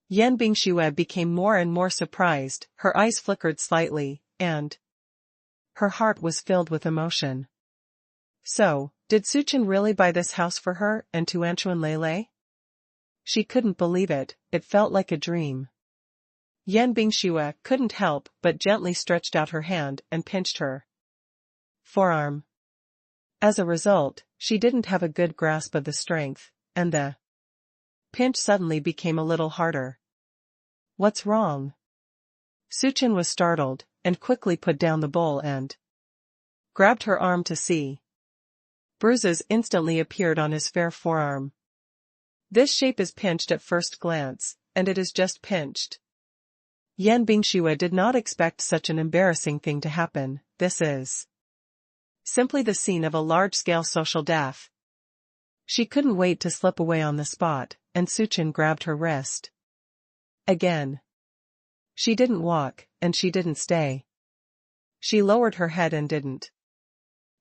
A: Yan Bingxue became more and more surprised, her eyes flickered slightly, and her heart was filled with emotion. So, did Su Chen really buy this house for her and Tuanchuan Lele? She couldn't believe it, it felt like a dream. Yan Bingxue couldn't help but gently stretched out her hand and pinched her forearm. As a result, she didn't have a good grasp of the strength, and the pinch suddenly became a little harder. "What's wrong?" Su Chen was startled, and quickly put down the bowl and grabbed her arm to see. Bruises instantly appeared on his fair forearm. "This shape is pinched at first glance, and it is just pinched." Yan Bingxue did not expect such an embarrassing thing to happen. "This is simply the scene of a large-scale social death." She couldn't wait to slip away on the spot, and Su Chen grabbed her wrist again. She didn't walk, and she didn't stay. She lowered her head and didn't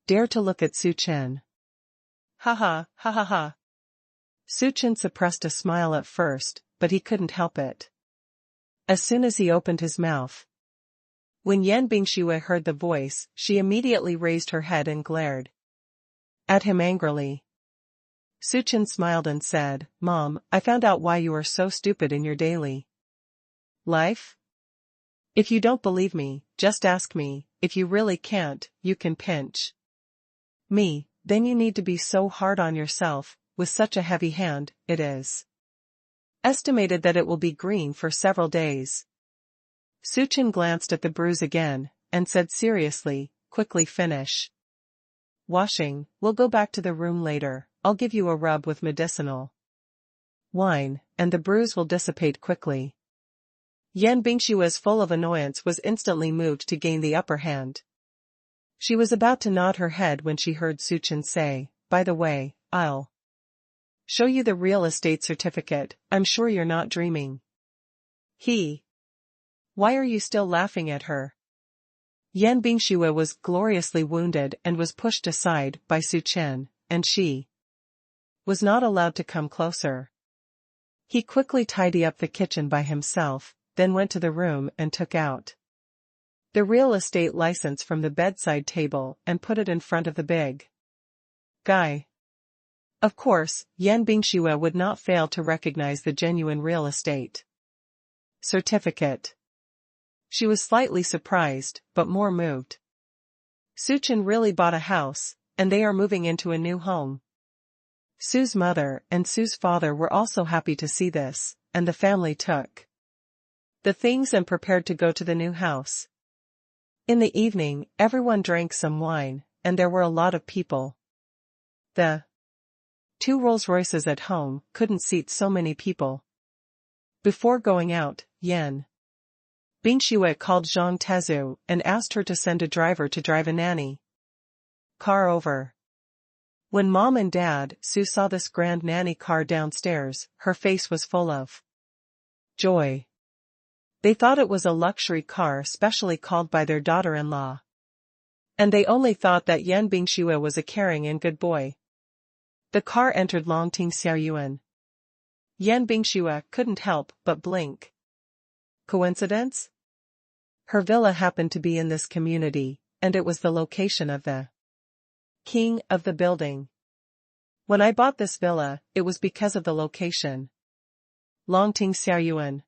A: dare to look at Su Chen. "Ha ha, ha ha ha." Su Chen suppressed a smile at first, but he couldn't help it. As soon as he opened his mouth. When Yan Bingxue heard the voice, she immediately raised her head and glared at him angrily. Su Chen smiled and said, "Mom, I found out why you are so stupid in your daily life. If you don't believe me, just ask me. If you really can't, you can pinch me. Then you need to be so hard on yourself, with such a heavy hand. It is estimated that it will be green for several days." Su Chen glanced at the bruise again, and said seriously, "Quickly finish washing, we'll go back to the room later, I'll give you a rub with medicinal wine, and the bruise will dissipate quickly." Yan Bingxue's full of annoyance was instantly moved to gain the upper hand. She was about to nod her head when she heard Su Chen say, "By the way, I'll show you the real estate certificate, I'm sure you're not dreaming." Why are you still laughing at her?" Yan Bingxue was gloriously wounded and was pushed aside by Su Chen, and she was not allowed to come closer. He quickly tidied up the kitchen by himself, then went to the room and took out the real estate license from the bedside table and put it in front of the big guy. Of course, Yan Bingxue would not fail to recognize the genuine real estate certificate. She was slightly surprised, but more moved. Su Chen really bought a house, and they are moving into a new home. Su's mother and Su's father were also happy to see this, and the family took the things and prepared to go to the new house. In the evening, everyone drank some wine, and there were a lot of people. The 2 Rolls-Royces at home couldn't seat so many people. Before going out, Yan Bingxue called Zhang Tezu and asked her to send a driver to drive a nanny car over. When Mom and Dad Su saw this grand nanny car downstairs, her face was full of joy. They thought it was a luxury car specially called by their daughter-in-law. And they only thought that Yan Bingxue was a caring and good boy. The car entered Longting Xiaoyuan. Yan Bingxue couldn't help but blink. Coincidence? Her villa happened to be in this community, and it was the location of the king of the building. When I bought this villa, it was because of the location. Longting Xiaoyuan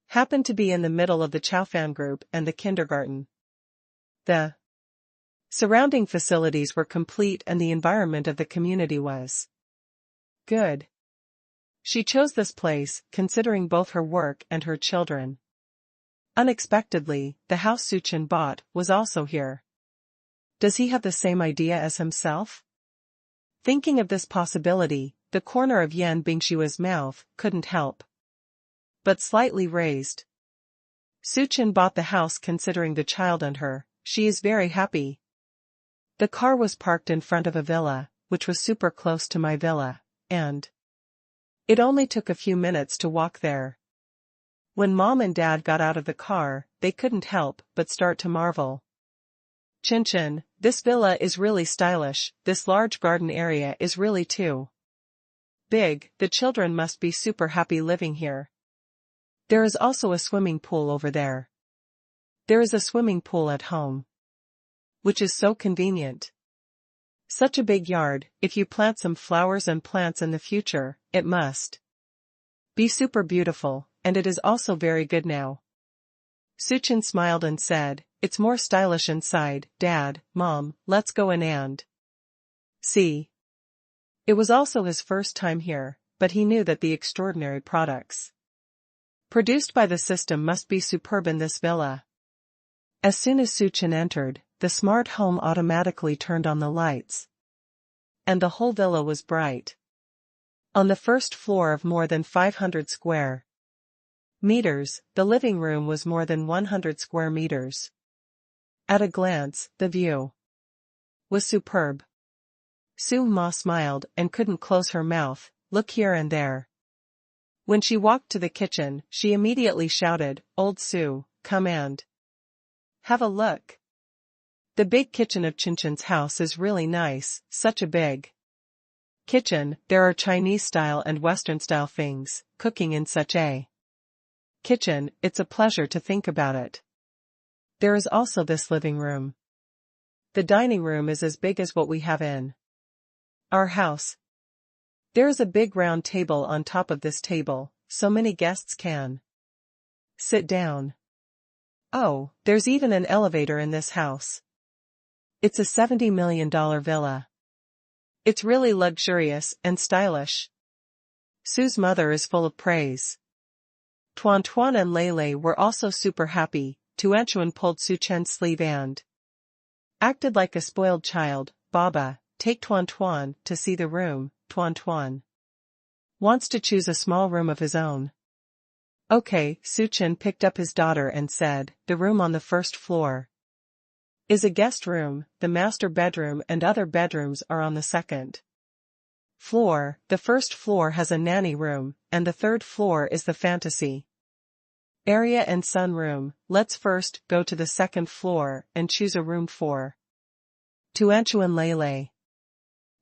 A: happened to be in the middle of the Chaofan group and the kindergarten. The surrounding facilities were complete and the environment of the community was good. She chose this place, considering both her work and her children. Unexpectedly, the house Suchin bought was also here. Does he have the same idea as himself? Thinking of this possibility, the corner of Yan Bingshua's mouth couldn't help but slightly raised. Suchin bought the house considering the child and her. She is very happy. The car was parked in front of a villa, which was super close to my villa, and it only took a few minutes to walk there. When Mom and Dad got out of the car, they couldn't help but start to marvel. Chinchin, this villa is really stylish, this large garden area is really too big, the children must be super happy living here. There is also a swimming pool over there. There is a swimming pool at home, which is so convenient. Such a big yard, if you plant some flowers and plants in the future, it must be super beautiful, and it is also very good now. Suchin smiled and said, it's more stylish inside, Dad, Mom, let's go in and see. It was also his first time here, but he knew that the extraordinary products produced by the system must be superb in this villa. As soon as Suchin entered, the smart home automatically turned on the lights, and the whole villa was bright. On the first floor of more than 500 square meters, the living room was more than 100 square meters. At a glance, the view was superb. Su Ma smiled and couldn't close her mouth, look here and there. When she walked to the kitchen, she immediately shouted, Old Su, come and have a look. The big kitchen of Chinchin's house is really nice, such a big kitchen. There are Chinese-style and Western-style things, cooking in such a kitchen, it's a pleasure to think about it. There is also this living room. The dining room is as big as what we have in our house. There is a big round table on top of this table, so many guests can sit down. Oh, there's even an elevator in this house. It's a $70 million villa. It's really luxurious and stylish. Su's mother is full of praise. Tuan Tuan and Lei were also super happy. Tuanchuan pulled Su Chen's sleeve and acted like a spoiled child. Baba, take Tuan Tuan to see the room. Tuan Tuan wants to choose a small room of his own. Okay, Su Chen picked up his daughter and said, the room on the first floor is a guest room, the master bedroom and other bedrooms are on the second floor. The first floor has a nanny room, and the third floor is the fantasy area and sun room. Let's first go to the second floor and choose a room for Tuanchu and Lei.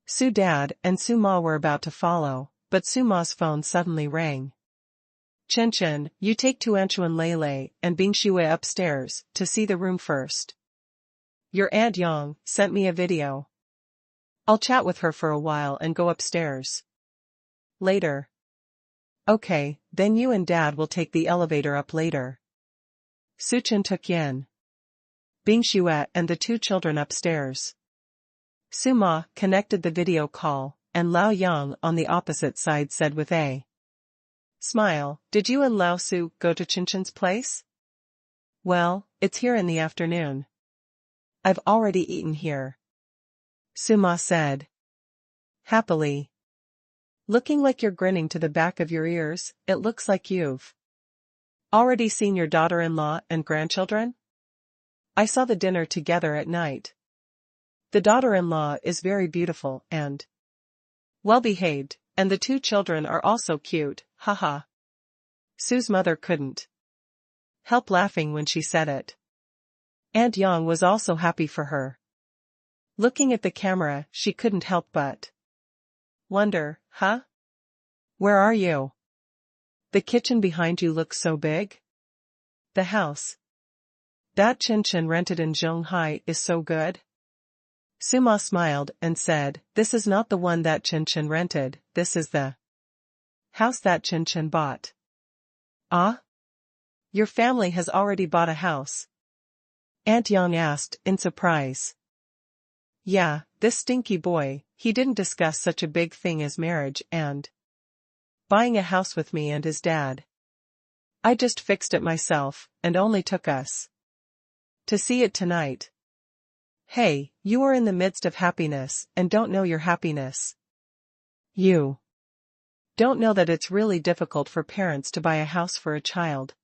A: Su Dad and Su Ma were about to follow, but Su Ma's phone suddenly rang. Chen, you take Tuanchu and Lei and Bingxue upstairs to see the room first. Your Aunt Yang sent me a video. I'll chat with her for a while and go upstairs later. Okay, then you and Dad will take the elevator up later. Su Chen took Yan Bingxue and the two children upstairs. Su Ma connected the video call, and Lao Yang on the opposite side said with a smile, did you and Lao Su go to Chinchin's place? Well, it's here in the afternoon. I've already eaten here. Su Ma said happily. Looking like you're grinning to the back of your ears, it looks like you've already seen your daughter-in-law and grandchildren? I saw the dinner together at night. The daughter-in-law is very beautiful and well-behaved, and the two children are also cute, haha. Su's mother couldn't help laughing when she said it. Aunt Yang was also happy for her. Looking at the camera, she couldn't help but wonder, huh? Where are you? The kitchen behind you looks so big. The house that Qinchin rented in Zhonghai is so good? Suma smiled and said, this is not the one that Qinchin rented, this is the house that Qinchin bought. Ah? Your family has already bought a house? Aunt Yang asked, in surprise. Yeah, this stinky boy, he didn't discuss such a big thing as marriage and buying a house with me and his dad. I just fixed it myself, and only took us to see it tonight. Hey, you are in the midst of happiness and don't know your happiness. You don't know that it's really difficult for parents to buy a house for a child.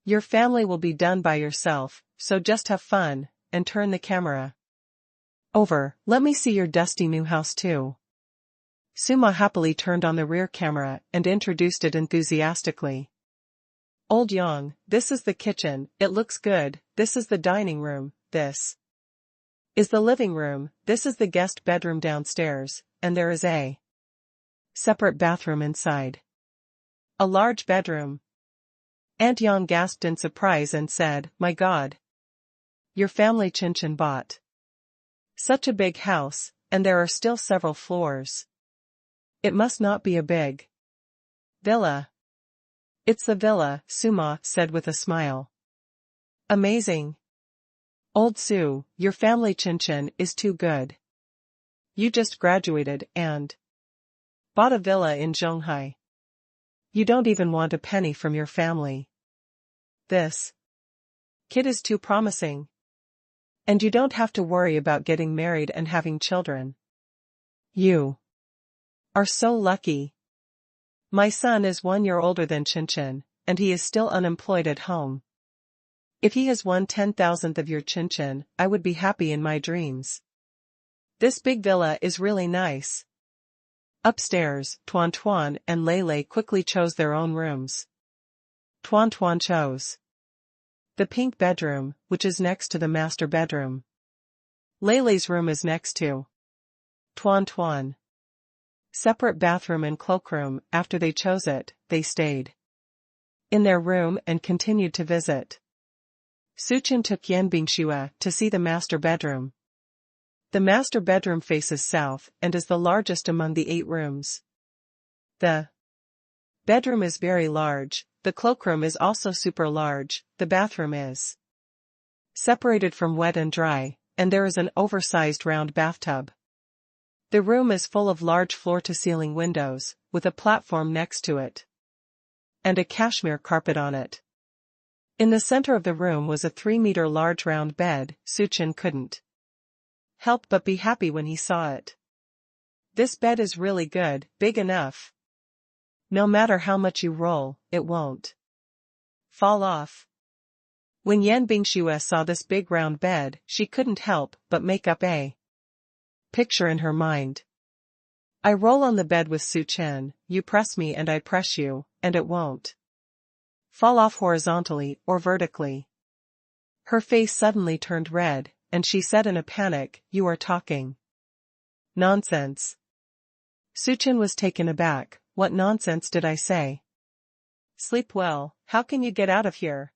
A: Your family will be done by yourself, so just have fun, and turn the camera over. Let me see your dusty new house too. Suma happily turned on the rear camera and introduced it enthusiastically. Old Yang, this is the kitchen, it looks good, this is the dining room, this is the living room, this is the guest bedroom downstairs, and there is a separate bathroom inside. A large bedroom. Aunt Yang gasped in surprise and said, my God. Your family Qinchin bought such a big house, and there are still several floors. It must not be a big villa. It's the villa, Suma said with a smile. Amazing. Old Su, your family Qinchin is too good. You just graduated and bought a villa in Zhonghai. You don't even want a penny from your family. This kid is too promising. And you don't have to worry about getting married and having children. You are so lucky. My son is 1 year older than Qinchin, and he is still unemployed at home. If he has won 10,000th of your Qinchin, I would be happy in my dreams. This big villa is really nice. Upstairs, Tuan Tuan and Lei Lei quickly chose their own rooms. Tuan Tuan chose the pink bedroom, which is next to the master bedroom. Lei Lei's room is next to Tuan Tuan. Separate bathroom and cloakroom. After they chose it, they stayed in their room and continued to visit. Suchin took Yan Bingxue to see the master bedroom. The master bedroom faces south and is the largest among the 8 rooms. The bedroom is very large, the cloakroom is also super large, the bathroom is separated from wet and dry, and there is an oversized round bathtub. The room is full of large floor-to-ceiling windows, with a platform next to it, and a cashmere carpet on it. In the center of the room was a 3-meter large round bed. Suchin couldn't help but be happy when he saw it. This bed is really good, big enough. No matter how much you roll, it won't fall off. When Yan Bingxue saw this big round bed, she couldn't help but make up a picture in her mind. I roll on the bed with Suchin, you press me and I press you, and it won't fall off horizontally or vertically. Her face suddenly turned red, and she said in a panic, you are talking nonsense. Suchin was taken aback. What nonsense did I say? Sleep well, how can you get out of here?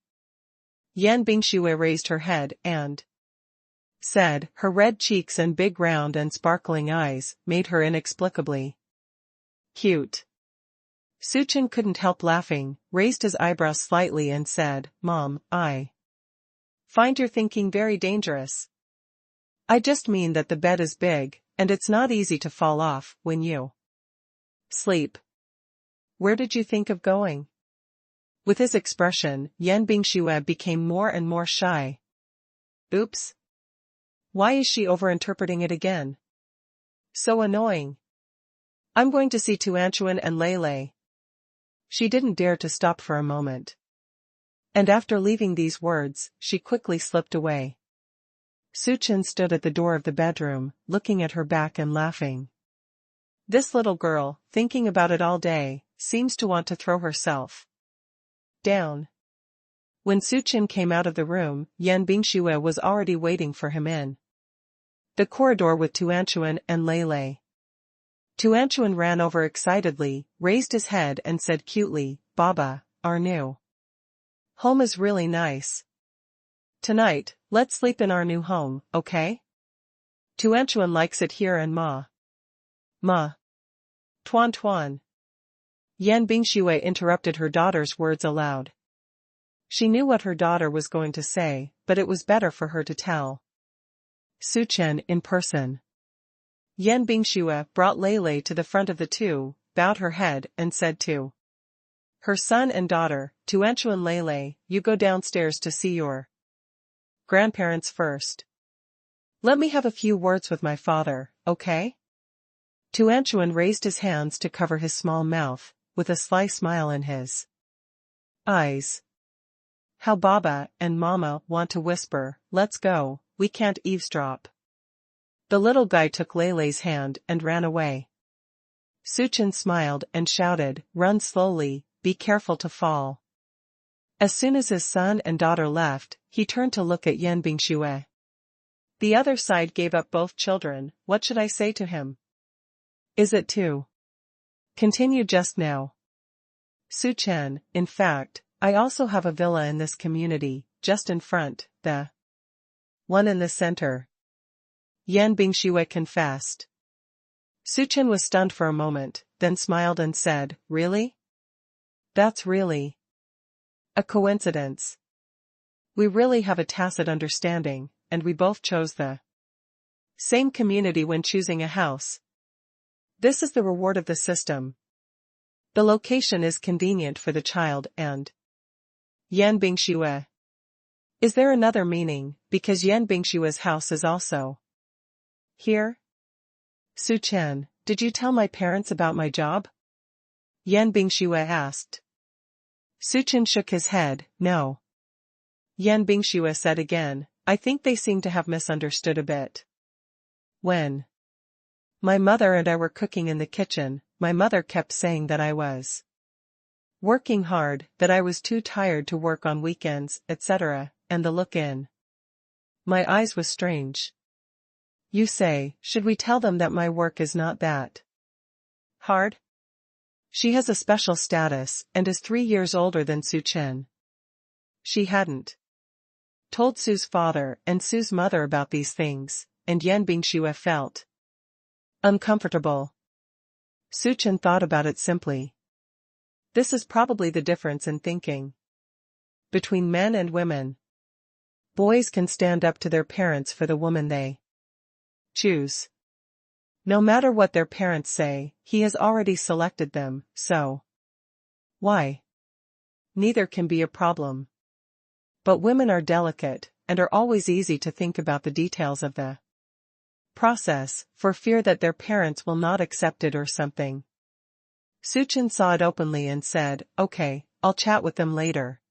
A: Yan Bingxue raised her head and said, her red cheeks and big round and sparkling eyes made her inexplicably cute. Suchin couldn't help laughing, raised his eyebrows slightly and said, Mom, I find your thinking very dangerous. I just mean that the bed is big, and it's not easy to fall off when you sleep. Where did you think of going? With his expression, Yan Bingxue became more and more shy. Oops. Why is she overinterpreting it again? So annoying. I'm going to see Tuanchuan and Lei Lei. She didn't dare to stop for a moment. And after leaving these words, she quickly slipped away. Suchin stood at the door of the bedroom, looking at her back and laughing. This little girl, thinking about it all day, seems to want to throw herself down. When Suchin came out of the room, Yan Bingxue was already waiting for him in the corridor with Tuanchuan and Lei Lei. Tuanchuan ran over excitedly, raised his head and said cutely, Baba, our new Home is really nice. Tonight, let's sleep in our new home, okay? Tuanchuan likes it here and Ma. Ma. Tuan Tuan. Yan Bingshui interrupted her daughter's words aloud. She knew what her daughter was going to say, but it was better for her to tell. Su Chen in person. Yan Bingshui brought Lei to the front of the two, bowed her head and said to her son and daughter, Tuanchuan Lei, you go downstairs to see your grandparents first. Let me have a few words with my father, okay? Tuanchuan raised his hands to cover his small mouth, with a sly smile in his eyes. How Baba and Mama want to whisper, let's go, we can't eavesdrop. The little guy took Lei's hand and ran away. Su Chen smiled and shouted, run slowly, be careful to fall. As soon as his son and daughter left, he turned to look at Yan Bingshui. The other side gave up both children, what should I say to him? Is it to continue just now? Su Chen, in fact, I also have a villa in this community, just in front, the one in the center. Yan Bingshui confessed. Su Chen was stunned for a moment, then smiled and said, really? That's really a coincidence. We really have a tacit understanding, and we both chose the same community when choosing a house. This is the reward of the system. The location is convenient for the child and Yan Bingshui. Is there another meaning, because Yan Bingshui's house is also here? Su Chen, did you tell my parents about my job? Yan Bingshui asked. Su Chen shook his head, no. Yan Bingshui said again, I think they seem to have misunderstood a bit. When my mother and I were cooking in the kitchen, my mother kept saying that I was working hard, that I was too tired to work on weekends, etc., and the look in my eyes was strange. You say, should we tell them that my work is not that hard? She has a special status and is 3 years older than Su Chen. She hadn't told Su's father and Su's mother about these things, and Yan Bingshui felt uncomfortable. Su Chen thought about it simply. This is probably the difference in thinking between men and women. Boys can stand up to their parents for the woman they choose. No matter what their parents say, he has already selected them, so why? Neither can be a problem. But women are delicate, and are always easy to think about the details of the process, for fear that their parents will not accept it or something. Su Chen saw it openly and said, okay, I'll chat with them later.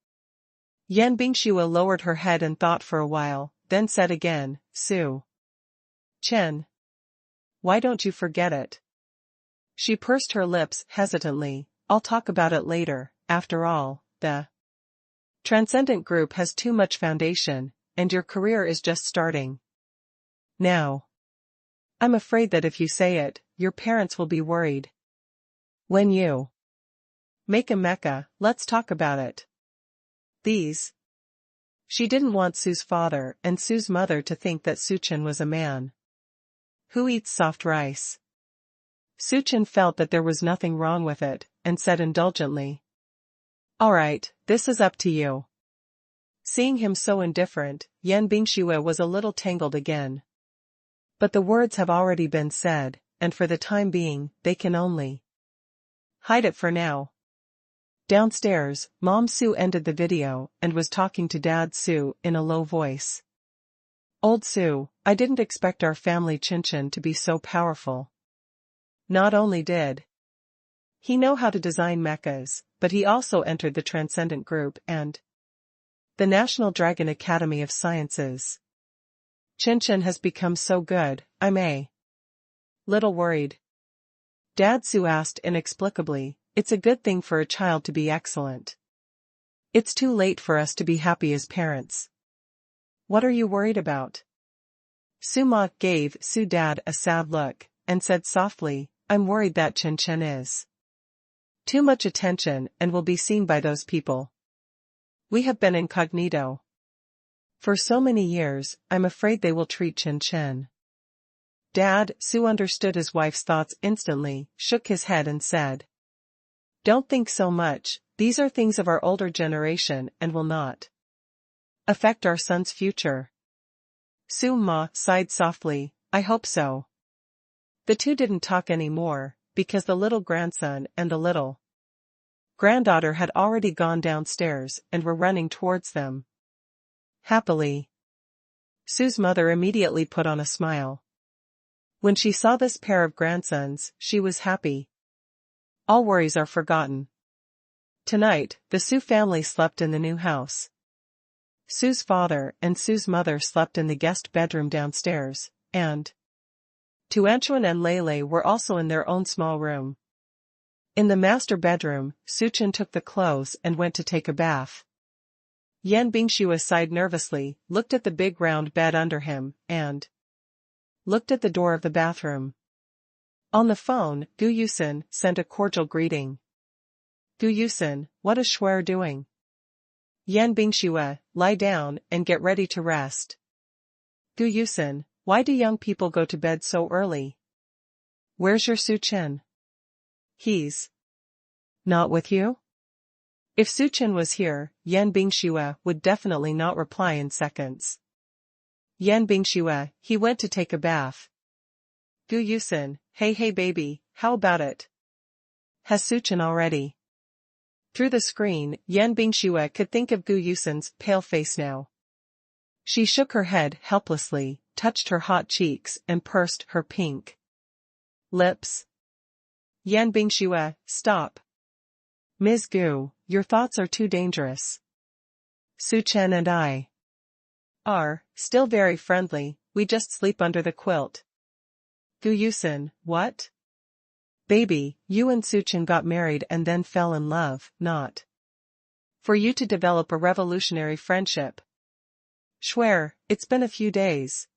A: Yan Bingshui lowered her head and thought for a while, then said again, Su Chen, why don't you forget it? She pursed her lips hesitantly, I'll talk about it later, after all, the Transcendent Group has too much foundation, and your career is just starting now. I'm afraid that if you say it, your parents will be worried. When you make a mecha, let's talk about it. She didn't want Su's father and Su's mother to think that Su Chen was a man who eats soft rice. Su Chen felt that there was nothing wrong with it, and said indulgently, all right, this is up to you. Seeing him so indifferent, Yan Bingshui was a little tangled again. But the words have already been said, and for the time being, they can only hide it for now. Downstairs, Mom Su ended the video and was talking to Dad Su in a low voice. Old Su, I didn't expect our family Chinchin to be so powerful. Not only did he know how to design mechas, but he also entered the Transcendent Group and the National Dragon Academy of Sciences. Chinchin has become so good, I'm a little worried. Dad Su asked inexplicably, it's a good thing for a child to be excellent. It's too late for us to be happy as parents. What are you worried about? Su Ma gave Su Dad a sad look, and said softly, I'm worried that Chinchin is too much attention and will be seen by those people. We have been incognito for so many years, I'm afraid they will treat Chen. Dad, Su understood his wife's thoughts instantly, shook his head and said, "Don't think so much, these are things of our older generation and will not affect our son's future." Su Ma sighed softly, "I hope so." The two didn't talk anymore, because the little grandson and the little granddaughter had already gone downstairs and were running towards them. Happily. Su's mother immediately put on a smile. When she saw this pair of grandsons, she was happy. All worries are forgotten. Tonight, the Su family slept in the new house. Su's father and Su's mother slept in the guest bedroom downstairs, and Tuanchuan and Lele were also in their own small room. In the master bedroom, Suchen took the clothes and went to take a bath. Yan Bingxue sighed nervously, looked at the big round bed under him, and looked at the door of the bathroom. On the phone, Gu Yusen sent a cordial greeting. "Gu Yusen, what is Shuer doing?" "Yan Bingxue, lie down and get ready to rest." "Gu Yusen, why do young people go to bed so early?" "Where's your Su Chen?" "He's not with you?" If Su Chen was here, Yan Bingxue would definitely not reply in seconds. "Yan Bingxue, he went to take a bath." "Gu Yusen, hey baby, how about it? Has Su Chen already?" Through the screen, Yan Bingxue could think of Gu Yusen's pale face now. She shook her head helplessly, touched her hot cheeks and pursed her pink lips. "Yan Bingxue, stop. Ms. Gu, your thoughts are too dangerous. Su Chen and I are still very friendly, we just sleep under the quilt." "Gu Yusen, what? Baby, you and Su Chen got married and then fell in love, not for you to develop a revolutionary friendship. Shuer, it's been a few days.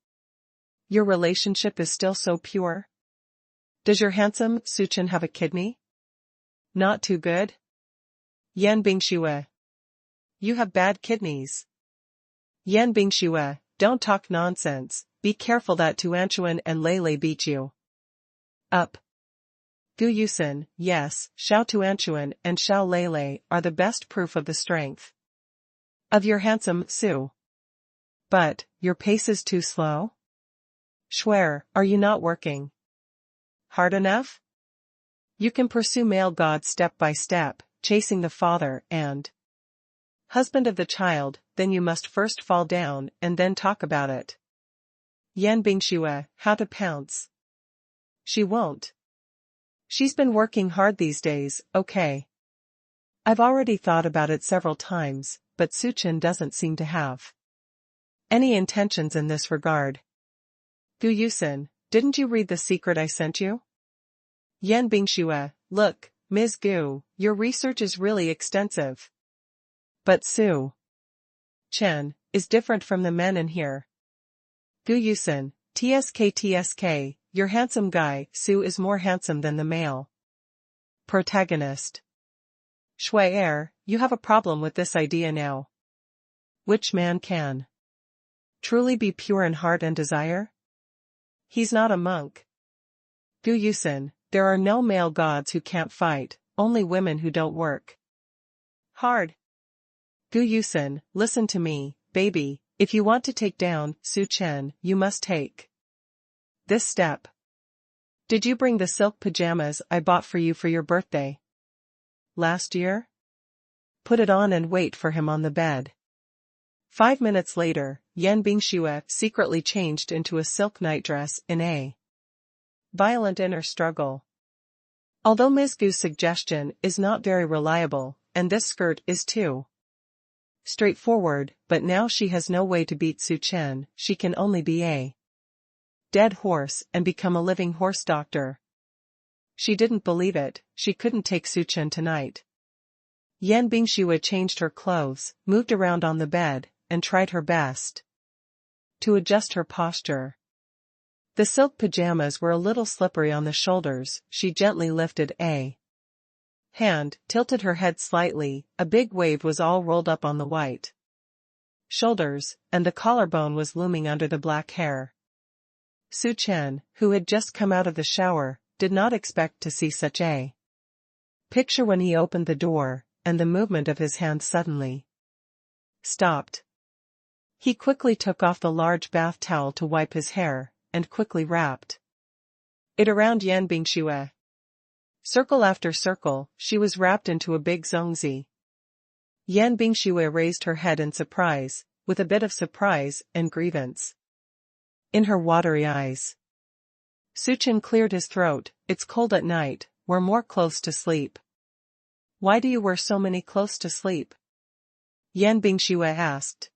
A: Your relationship is still so pure? Does your handsome Su Chen have a kidney? Not too good? Yan Bingxue. You have bad kidneys. Yan Bingxue, don't talk nonsense, be careful that Tuanchuan and Lele beat you up." Gu Yusen, yes, Xiao Tuanchuan and Xiao Lele are the best proof of the strength of your handsome Su. But, your pace is too slow? Shuer, are you not working hard enough? You can pursue male gods step by step, chasing the father and husband of the child, then you must first fall down and then talk about it. Yan Bingxue, how to pounce? She won't. She's been working hard these days, okay. I've already thought about it several times, but Su Chen doesn't seem to have any intentions in this regard. Gu Yusen, didn't you read the secret I sent you? Yan Bingxue, look, Ms. Gu, your research is really extensive. But Su Chen is different from the men in here. Gu Yusen, TSK, your handsome guy, Su is more handsome than the male protagonist. Shuer, you have a problem with this idea now. Which man can truly be pure in heart and desire? He's not a monk. Gu Yusen, there are no male gods who can't fight, only women who don't work hard. Gu Yusen, listen to me, baby, if you want to take down Su Chen, you must take this step. Did you bring the silk pajamas I bought for you for your birthday last year? Put it on and wait for him on the bed. 5 minutes later, Yan Bingxue secretly changed into a silk nightdress in a violent inner struggle. Although Ms. Gu's suggestion is not very reliable, and this skirt is too straightforward, but now she has no way to beat Su Chen, she can only be a dead horse and become a living horse doctor. She didn't believe it, she couldn't take Su Chen tonight. Yan Bingxue changed her clothes, moved around on the bed, and tried her best to adjust her posture. The silk pajamas were a little slippery on the shoulders, she gently lifted a hand tilted her head slightly, a big wave was all rolled up on the white shoulders, and the collarbone was looming under the black hair. Su Chen, who had just come out of the shower, did not expect to see such a picture when he opened the door, and the movement of his hand suddenly stopped. He quickly took off the large bath towel to wipe his hair, and quickly wrapped it around Yan Bingxue. Circle after circle, she was wrapped into a big zongzi. Yan Bingxue raised her head in surprise, with a bit of surprise and grievance in her watery eyes. Su Chen cleared his throat. It's cold at night, wear more clothes to sleep. Why do you wear so many clothes to sleep? Yan Bingxue asked.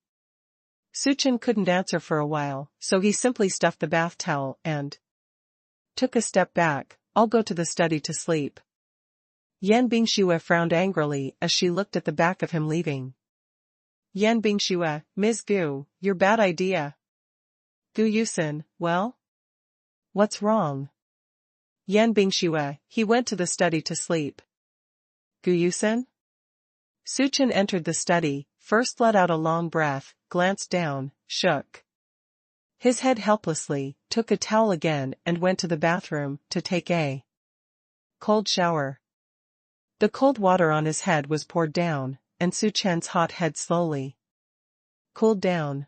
A: Su Chen couldn't answer for a while, so he simply stuffed the bath towel and took a step back. I'll go to the study to sleep. Yan Bingxue frowned angrily as she looked at the back of him leaving. Yan Bingxue, Ms. Gu, your bad idea. Gu Yusin, well? What's wrong? Yan Bingxue, he went to the study to sleep. Gu Yusin? Su Chen entered the study, first let out a long breath, glanced down, shook his head helplessly, took a towel again and went to the bathroom to take a cold shower. The cold water on his head was poured down, and Su Chen's hot head slowly cooled down.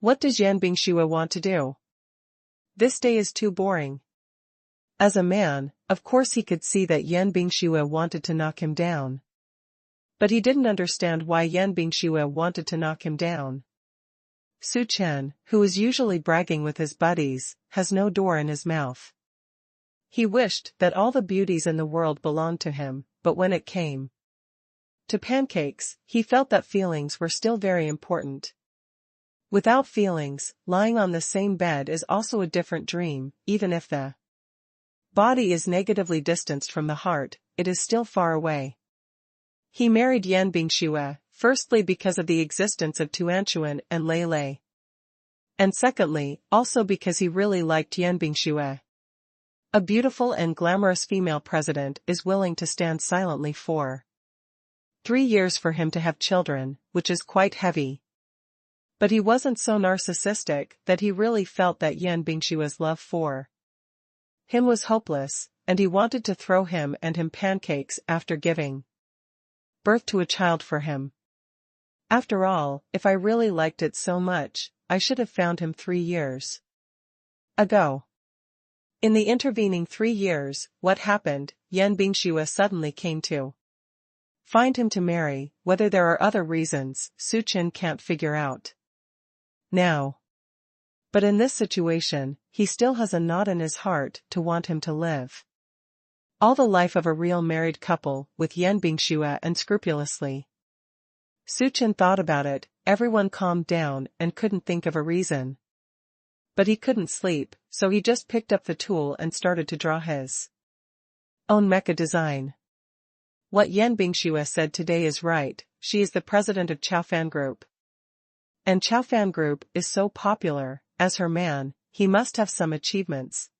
A: What does Yan Bingxue want to do? This day is too boring. As a man, of course he could see that Yan Bingxue wanted to knock him down. But he didn't understand why Yan Bingxue wanted to knock him down. Su Chen, who is usually bragging with his buddies, has no door in his mouth. He wished that all the beauties in the world belonged to him, but when it came to pancakes, he felt that feelings were still very important. Without feelings, lying on the same bed is also a different dream. Even if the body is negatively distanced from the heart, it is still far away. He married Yan Bingxue, firstly because of the existence of Tuanchuan and Lei Lei. And secondly, also because he really liked Yan Bingxue. A beautiful and glamorous female president is willing to stand silently for 3 years for him to have children, which is quite heavy. But he wasn't so narcissistic that he really felt that Yan Bingxue's love for him was hopeless, and he wanted to throw him and him pancakes after giving birth to a child for him. After all, if I really liked it so much, I should have found him 3 years ago. In the intervening 3 years, what happened? Yan Bingxue suddenly came to find him to marry. Whether there are other reasons, Su Chen can't figure out now. But in this situation, he still has a knot in his heart to want him to live all the life of a real married couple with Yan Bingxue unscrupulously. Su Chen thought about it, everyone calmed down and couldn't think of a reason. But he couldn't sleep, so he just picked up the tool and started to draw his own mecha design. What Yan Bingxue said today is right, she is the president of Chaofan Group. And Chaofan Group is so popular, as her man, he must have some achievements,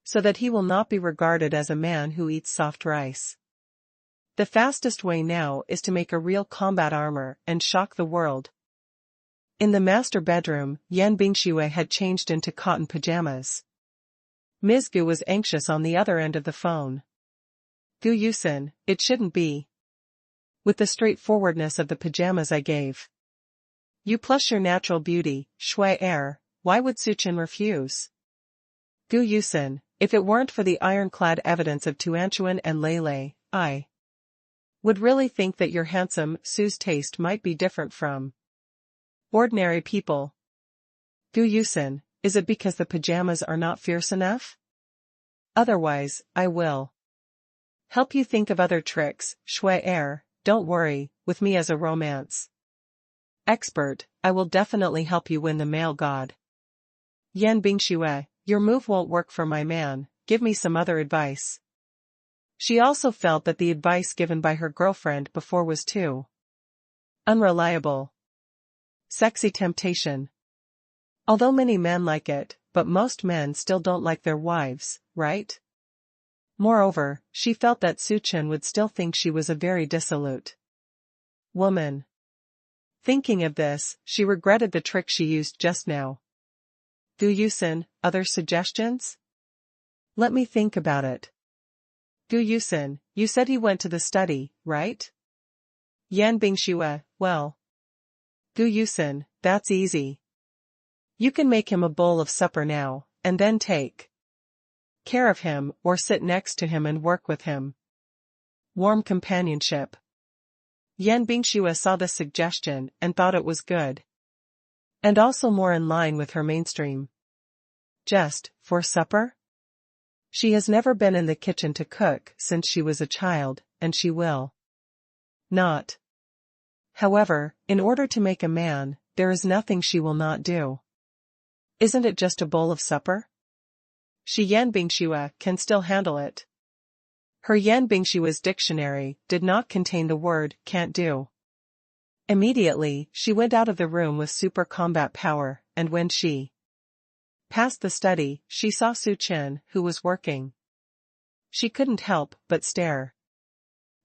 A: so that he will not be regarded as a man who eats soft rice. The fastest way now is to make a real combat armor and shock the world. In the master bedroom, Yan Bingxue had changed into cotton pajamas. Ms. Gu was anxious on the other end of the phone. Gu Yusin, it shouldn't be. With the straightforwardness of the pajamas I gave you plus your natural beauty, shui air, why would Su Chen refuse? Gu Yusin, if it weren't for the ironclad evidence of Tuanchuan and Lei Lei, I would really think that your handsome Su's taste might be different from ordinary people. Gu Yusin, is it because the pajamas are not fierce enough? Otherwise, I will help you think of other tricks, shui air, don't worry, with me as a romance expert, I will definitely help you win the male god. Yan Bingxue, your move won't work for my man, give me some other advice. She also felt that the advice given by her girlfriend before was too unreliable. Sexy temptation. Although many men like it, but most men still don't like their wives, right? Moreover, she felt that Su Chen would still think she was a very dissolute woman. Thinking of this, she regretted the trick she used just now. Gu Yusin, other suggestions? Let me think about it. Gu Yusin, you said he went to the study, right? Yan Bingxue, well. Gu Yusin, that's easy. You can make him a bowl of supper now, and then take care of him or sit next to him and work with him. Warm companionship. Yan Bingxue saw this suggestion and thought it was good. And also more in line with her mainstream. Just, for supper? She has never been in the kitchen to cook since she was a child, and she will not. However, in order to make a man, there is nothing she will not do. Isn't it just a bowl of supper? She Yan Bingxue can still handle it. Her Yan Bingshue's dictionary did not contain the word can't do. Immediately, she went out of the room with super combat power, and when she passed the study, she saw Su Chen, who was working. She couldn't help but stare.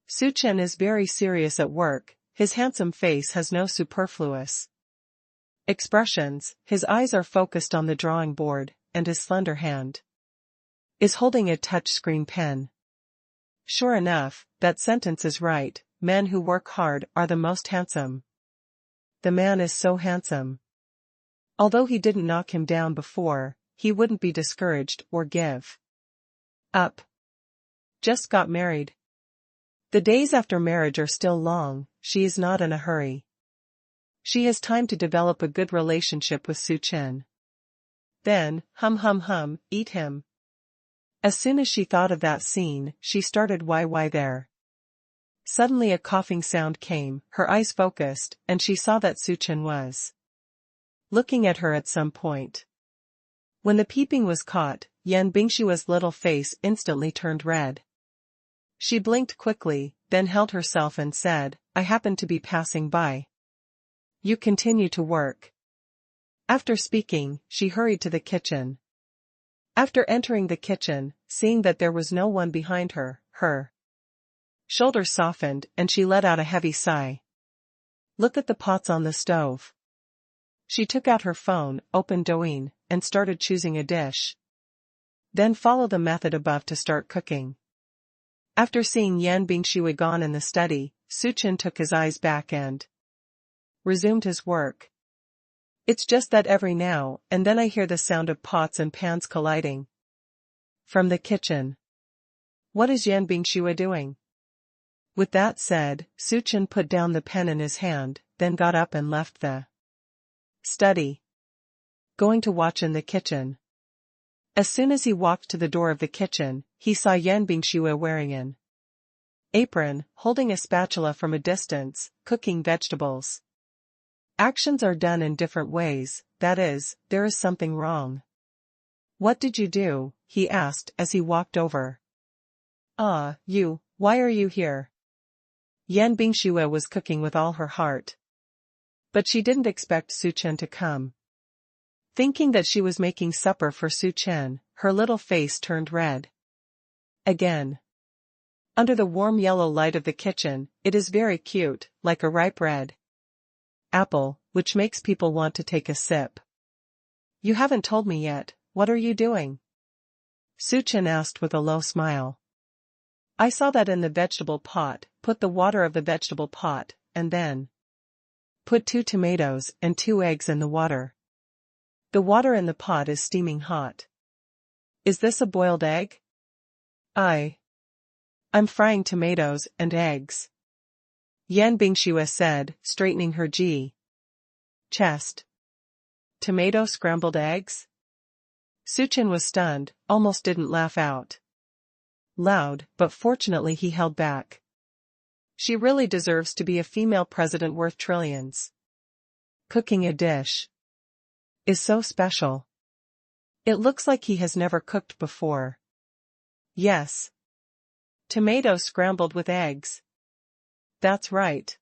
A: Su Chen is very serious at work, his handsome face has no superfluous expressions, his eyes are focused on the drawing board, and his slender hand is holding a touch-screen pen. Sure enough, that sentence is right, men who work hard are the most handsome. The man is so handsome. Although he didn't knock him down before, he wouldn't be discouraged or give up. Just got married. The days after marriage are still long, she is not in a hurry. She has time to develop a good relationship with Su Chen. Then, eat him. As soon as she thought of that scene, she started why there. Suddenly a coughing sound came, her eyes focused, and she saw that Su Chen was looking at her at some point. When the peeping was caught, Yan Bingshue's little face instantly turned red. She blinked quickly, then held herself and said, I happened to be passing by. You continue to work. After speaking, she hurried to the kitchen. After entering the kitchen, seeing that there was no one behind her, her shoulders softened and she let out a heavy sigh. Look at the pots on the stove. She took out her phone, opened Douyin, and started choosing a dish. Then follow the method above to start cooking. After seeing Yan Bingxue gone in the study, Su Chen took his eyes back and resumed his work. It's just that every now and then I hear the sound of pots and pans colliding. From the kitchen. What is Yan Bingxue doing? With that said, Su Chen put down the pen in his hand, then got up and left the study. Going to watch in the kitchen. As soon as he walked to the door of the kitchen, he saw Yan Bingxue wearing an apron, holding a spatula from a distance, cooking vegetables. Actions are done in different ways, that is, there is something wrong. What did you do? He asked as he walked over. You, why are you here? Yan Bingxue was cooking with all her heart. But she didn't expect Su Chen to come. Thinking that she was making supper for Su Chen, her little face turned red. Again. Under the warm yellow light of the kitchen, it is very cute, like a ripe red apple, which makes people want to take a sip. You haven't told me yet, what are you doing? Su Chen asked with a low smile. I saw that in the vegetable pot, put the water of the vegetable pot, and then put 2 tomatoes and 2 eggs in the water. The water in the pot is steaming hot. Is this a boiled egg? I'm frying tomatoes and eggs. Yan Bingxue said, straightening her chest. Tomato scrambled eggs? Su Chen was stunned, almost didn't laugh out loud, but fortunately he held back. She really deserves to be a female president worth trillions. Cooking a dish is so special. It looks like he has never cooked before. Yes. Tomato scrambled with eggs. That's right.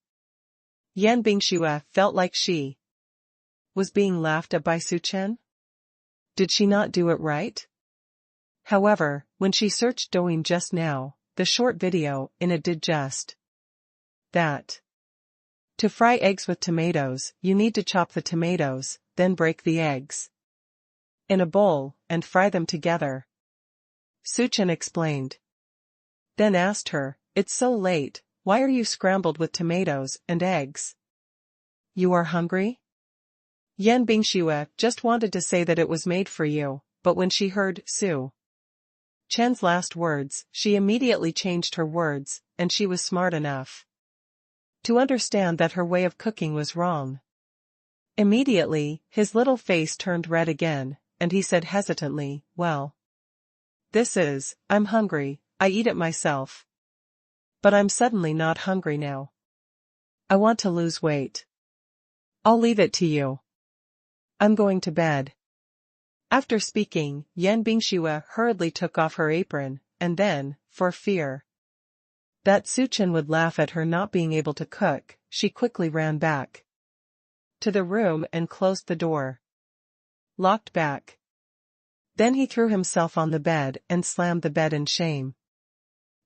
A: Yan Bingxue felt like she was being laughed at by Su Chen. Did she not do it right? However, when she searched Douyin just now, the short video in it did just that. To fry eggs with tomatoes, you need to chop the tomatoes, then break the eggs in a bowl, and fry them together. Suchen explained. Then asked her, "It's so late, why are you scrambled with tomatoes and eggs? You are hungry?" Yan Bingxue just wanted to say that it was made for you, but when she heard Su Chen's last words, she immediately changed her words, and she was smart enough to understand that her way of cooking was wrong. Immediately, his little face turned red again, and he said hesitantly, "Well, I'm hungry, I eat it myself. But I'm suddenly not hungry now. I want to lose weight. I'll leave it to you. I'm going to bed." After speaking, Yan Bingxue hurriedly took off her apron, and then, for fear that Su Chen would laugh at her not being able to cook, she quickly ran back to the room and closed the door. Locked back. Then he threw himself on the bed and slammed the bed in shame.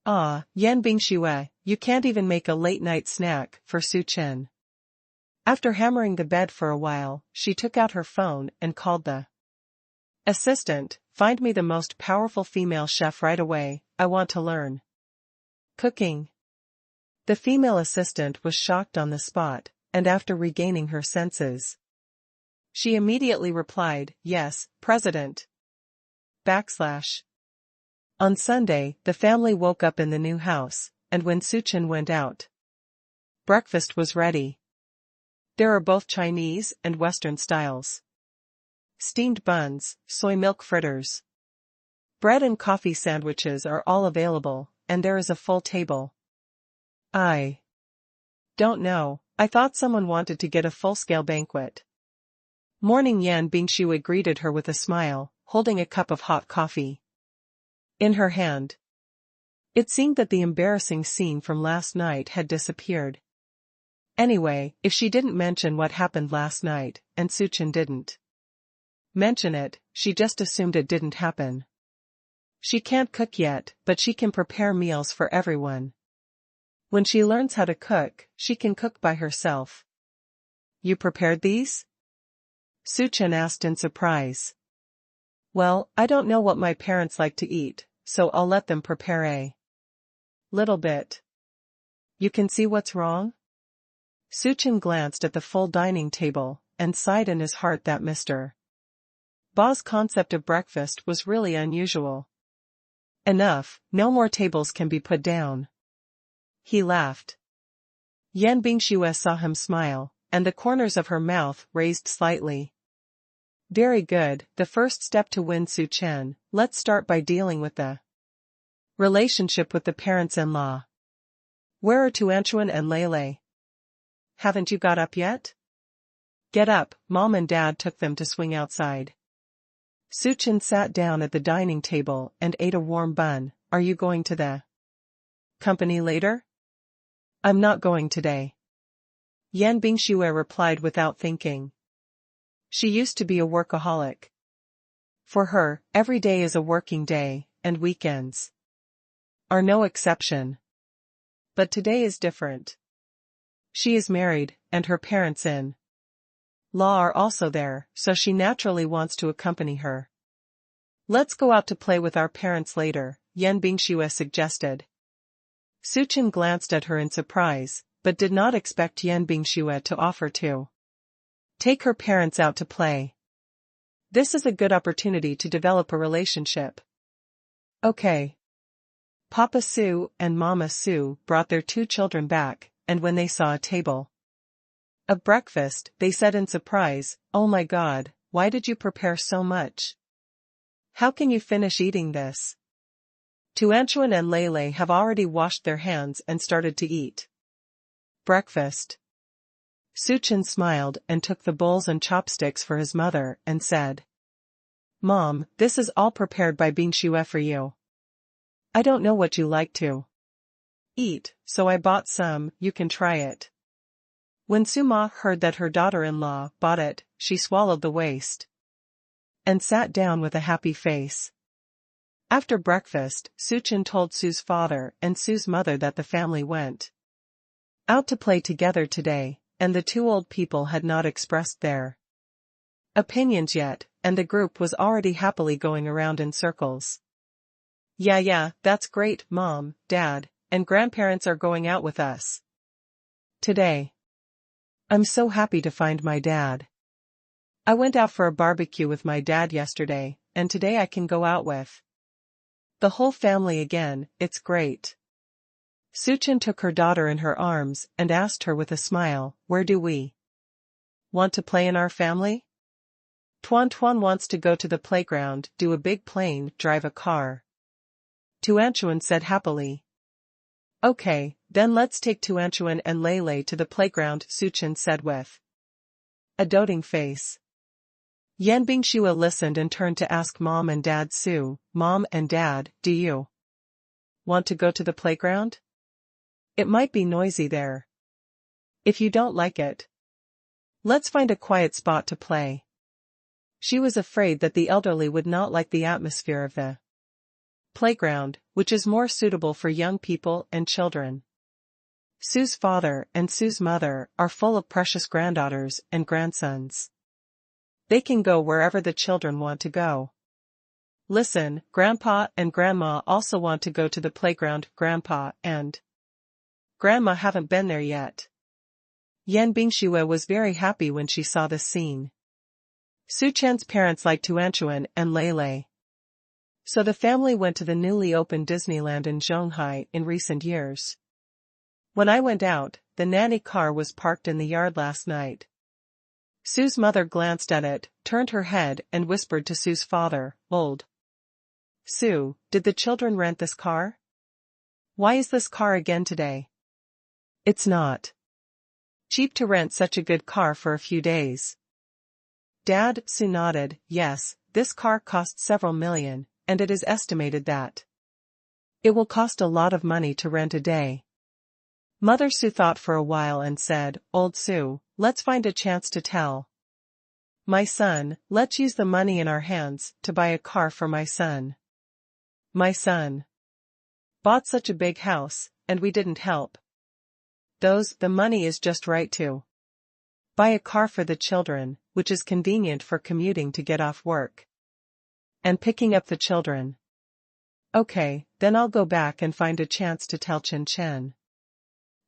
A: Ah, Yan Bingxue, you can't even make a late-night snack for Su Chen. After hammering the bed for a while, she took out her phone and called the assistant. "Find me the most powerful female chef right away, I want to learn cooking." The female assistant was shocked on the spot, and after regaining her senses, she immediately replied, "Yes, President." On Sunday, the family woke up in the new house, and when Su Chen went out, breakfast was ready. There are both Chinese and Western styles. Steamed buns, soy milk fritters, bread and coffee sandwiches are all available, and there is a full table. I don't know, I thought someone wanted to get a full-scale banquet. Morning Yan Bingxue greeted her with a smile, holding a cup of hot coffee in her hand. It seemed that the embarrassing scene from last night had disappeared. Anyway, if she didn't mention what happened last night, and Su Chen didn't mention it, she just assumed it didn't happen. She can't cook yet, but she can prepare meals for everyone. When she learns how to cook, she can cook by herself. "You prepared these?" Su Chen asked in surprise. "Well, I don't know what my parents like to eat, so I'll let them prepare a little bit. You can see what's wrong?" Su Chen glanced at the full dining table, and sighed in his heart that Mr. Ba's concept of breakfast was really unusual. Enough, no more tables can be put down. He laughed. Yan Bingxue saw him smile, and the corners of her mouth raised slightly. "Very good, the first step to win Su Chen, let's start by dealing with the relationship with the parents-in-law. Where are Tuanchuan and Lele? Haven't you got up yet?" "Get up, Mom and Dad took them to swing outside." Su Chen sat down at the dining table and ate a warm bun. "Are you going to the company later?" "I'm not going today." Yan Bingxue replied without thinking. She used to be a workaholic. For her, every day is a working day, and weekends are no exception. But today is different. She is married, and her parents-in law are also there, so she naturally wants to accompany her. "Let's go out to play with our parents later," Yan Bingxue suggested. Su Chen glanced at her in surprise, but did not expect Yan Bingxue to offer to take her parents out to play. This is a good opportunity to develop a relationship. Okay. Papa Su and Mama Su brought their 2 children back, and when they saw a table of breakfast, they said in surprise, "Oh my God, why did you prepare so much? How can you finish eating this?" Tuanchuan and Lele have already washed their hands and started to eat breakfast. Su Chen smiled and took the bowls and chopsticks for his mother and said, "Mom, this is all prepared by Bingxue for you. I don't know what you like to eat, so I bought some, you can try it." When Suma heard that her daughter-in-law bought it, she swallowed the waste and sat down with a happy face. After breakfast, Suchin told Sue's father and Sue's mother that the family went out to play together today, and the two old people had not expressed their opinions yet, and the group was already happily going around in circles. Yeah, that's great, Mom, Dad, and grandparents are going out with us today. I'm so happy to find my dad. I went out for a barbecue with my dad yesterday, and today I can go out with the whole family again. It's great. Suchin took her daughter in her arms and asked her with a smile, where do we want to play in our family? Tuan wants to go to the playground, do a big plane, drive a car. Tuanchuan said happily. Okay, then let's take Tuanchuan and Lele to the playground, Suchin said with a doting face. Yan Bingxue listened and turned to ask Mom and Dad Su, Mom and Dad, do you want to go to the playground? It might be noisy there. If you don't like it, let's find a quiet spot to play. She was afraid that the elderly would not like the atmosphere of the playground, which is more suitable for young people and children. Sue's father and Sue's mother are full of precious granddaughters and grandsons. They can go wherever the children want to go. Listen, Grandpa and Grandma also want to go to the playground. Grandpa and Grandma haven't been there yet. Yan Bingxue was very happy when she saw this scene. Suchen's parents liked Tuanchuan and Lele. So the family went to the newly opened Disneyland in Zhonghai in recent years. When I went out, the nanny car was parked in the yard last night. Sue's mother glanced at it, turned her head and whispered to Sue's father, Old Sue, did the children rent this car? Why is this car again today? It's not cheap to rent such a good car for a few days. Dad, Sue nodded, yes, this car costs several million, and it is estimated that it will cost a lot of money to rent a day. Mother Sue thought for a while and said, Old Sue, let's find a chance to tell my son, let's use the money in our hands to buy a car for my son. My son bought such a big house, and we didn't help. The money is just right to buy a car for the children, which is convenient for commuting to get off work and picking up the children. Okay, then I'll go back and find a chance to tell Chen Chen.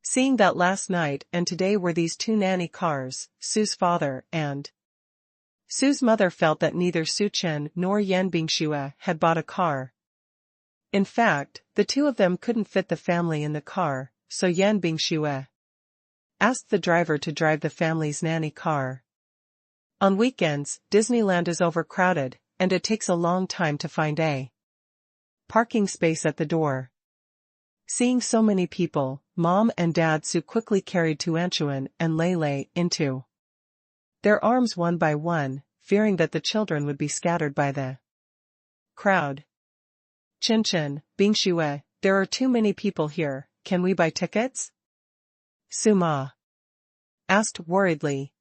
A: Seeing that last night and today were these two nanny cars, Sue's father and Sue's mother felt that neither Suchen nor Yan Bingxue had bought a car. In fact, the two of them couldn't fit the family in the car, so Yan Bingxue asked the driver to drive the family's nanny car. On weekends, Disneyland is overcrowded, and it takes a long time to find a parking space at the door. Seeing so many people, Mom and Dad Su quickly carried Tuanchuan and Lele into their arms one by one, fearing that the children would be scattered by the crowd. Chen, Bingxue, there are too many people here, can we buy tickets? Su Ma asked worriedly.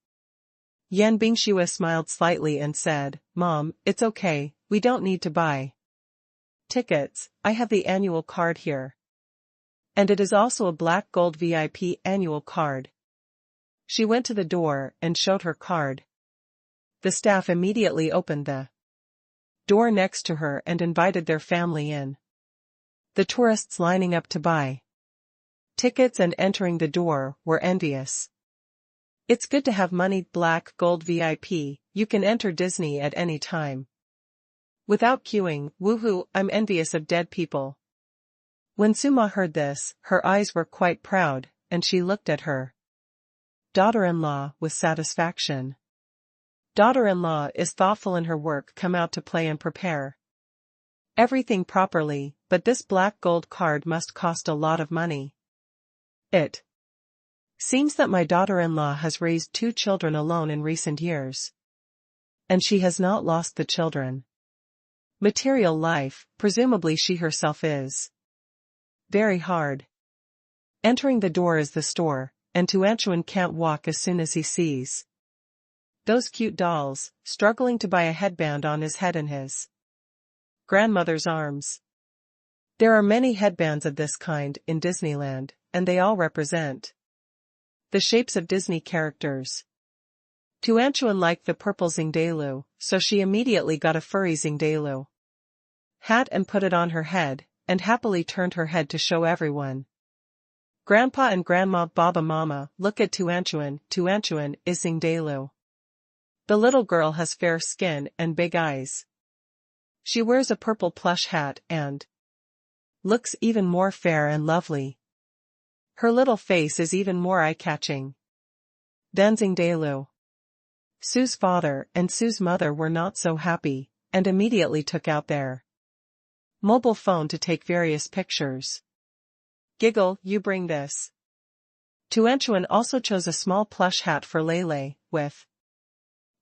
A: Yan Bingxue smiled slightly and said, Mom, it's okay, we don't need to buy tickets, I have the annual card here. And it is also a black gold VIP annual card. She went to the door and showed her card. The staff immediately opened the door next to her and invited their family in. The tourists lining up to buy tickets and entering the door were envious. It's good to have money. Black gold VIP, you can enter Disney at any time without queuing. Woohoo, I'm envious of dead people. When Suma heard this, her eyes were quite proud, and she looked at her daughter-in-law with satisfaction. Daughter-in-law is thoughtful in her work, come out to play and prepare everything properly, but this black gold card must cost a lot of money. It seems that my daughter-in-law has raised 2 children alone in recent years. And she has not lost the children. Material life, presumably she herself is very hard. Entering the door is the store, and Tuanchuan can't walk as soon as he sees those cute dolls, struggling to buy a headband on his head and his Grandmother's arms. There are many headbands of this kind in Disneyland, and they all represent the shapes of Disney characters. Tuanchuan liked the purple Zingdalu, so she immediately got a furry Zingdalu hat and put it on her head, and happily turned her head to show everyone. Grandpa and Grandma Baba Mama look at Tuanchuan. Tuanchuan is Zingdalu. The little girl has fair skin and big eyes. She wears a purple plush hat and looks even more fair and lovely. Her little face is even more eye-catching than Zingdalu. Sue's father and Sue's mother were not so happy, and immediately took out their mobile phone to take various pictures. Giggle, you bring this. Tuanchuan also chose a small plush hat for Lele, with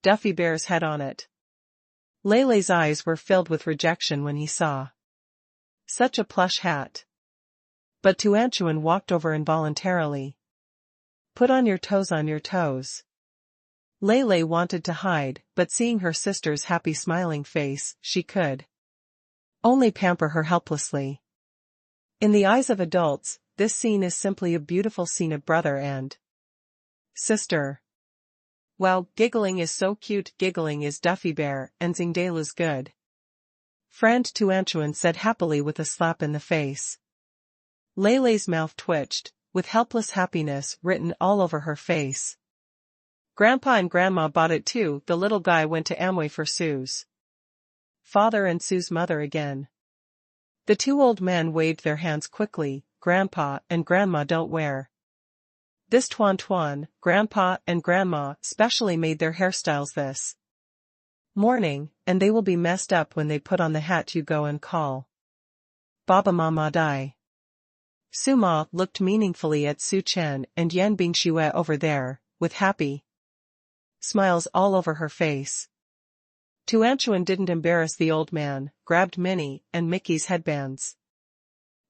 A: Duffy Bear's head on it. Lele's eyes were filled with rejection when he saw such a plush hat. But Tuanchuan walked over involuntarily. Put on your toes on your toes. Lele wanted to hide, but seeing her sister's happy smiling face, she could only pamper her helplessly. In the eyes of adults, this scene is simply a beautiful scene of brother and sister. Well, giggling is so cute. Giggling is Duffy Bear, and Zingdalu's good friend, Tuanchuan said happily with a slap in the face. Lele's mouth twitched, with helpless happiness written all over her face. Grandpa and Grandma bought it too. The little guy went to Amway for Sue's father and Sue's mother again. The two old men waved their hands quickly. Grandpa and Grandma don't wear this. Tuan. Grandpa and Grandma specially made their hairstyles this morning, and they will be messed up when they put on the hat you go and call Baba Mama Dai. Su Ma looked meaningfully at Su Chen and Yan Bingxue over there, with happy smiles all over her face. Tuanchuan didn't embarrass the old man, grabbed Minnie and Mickey's headbands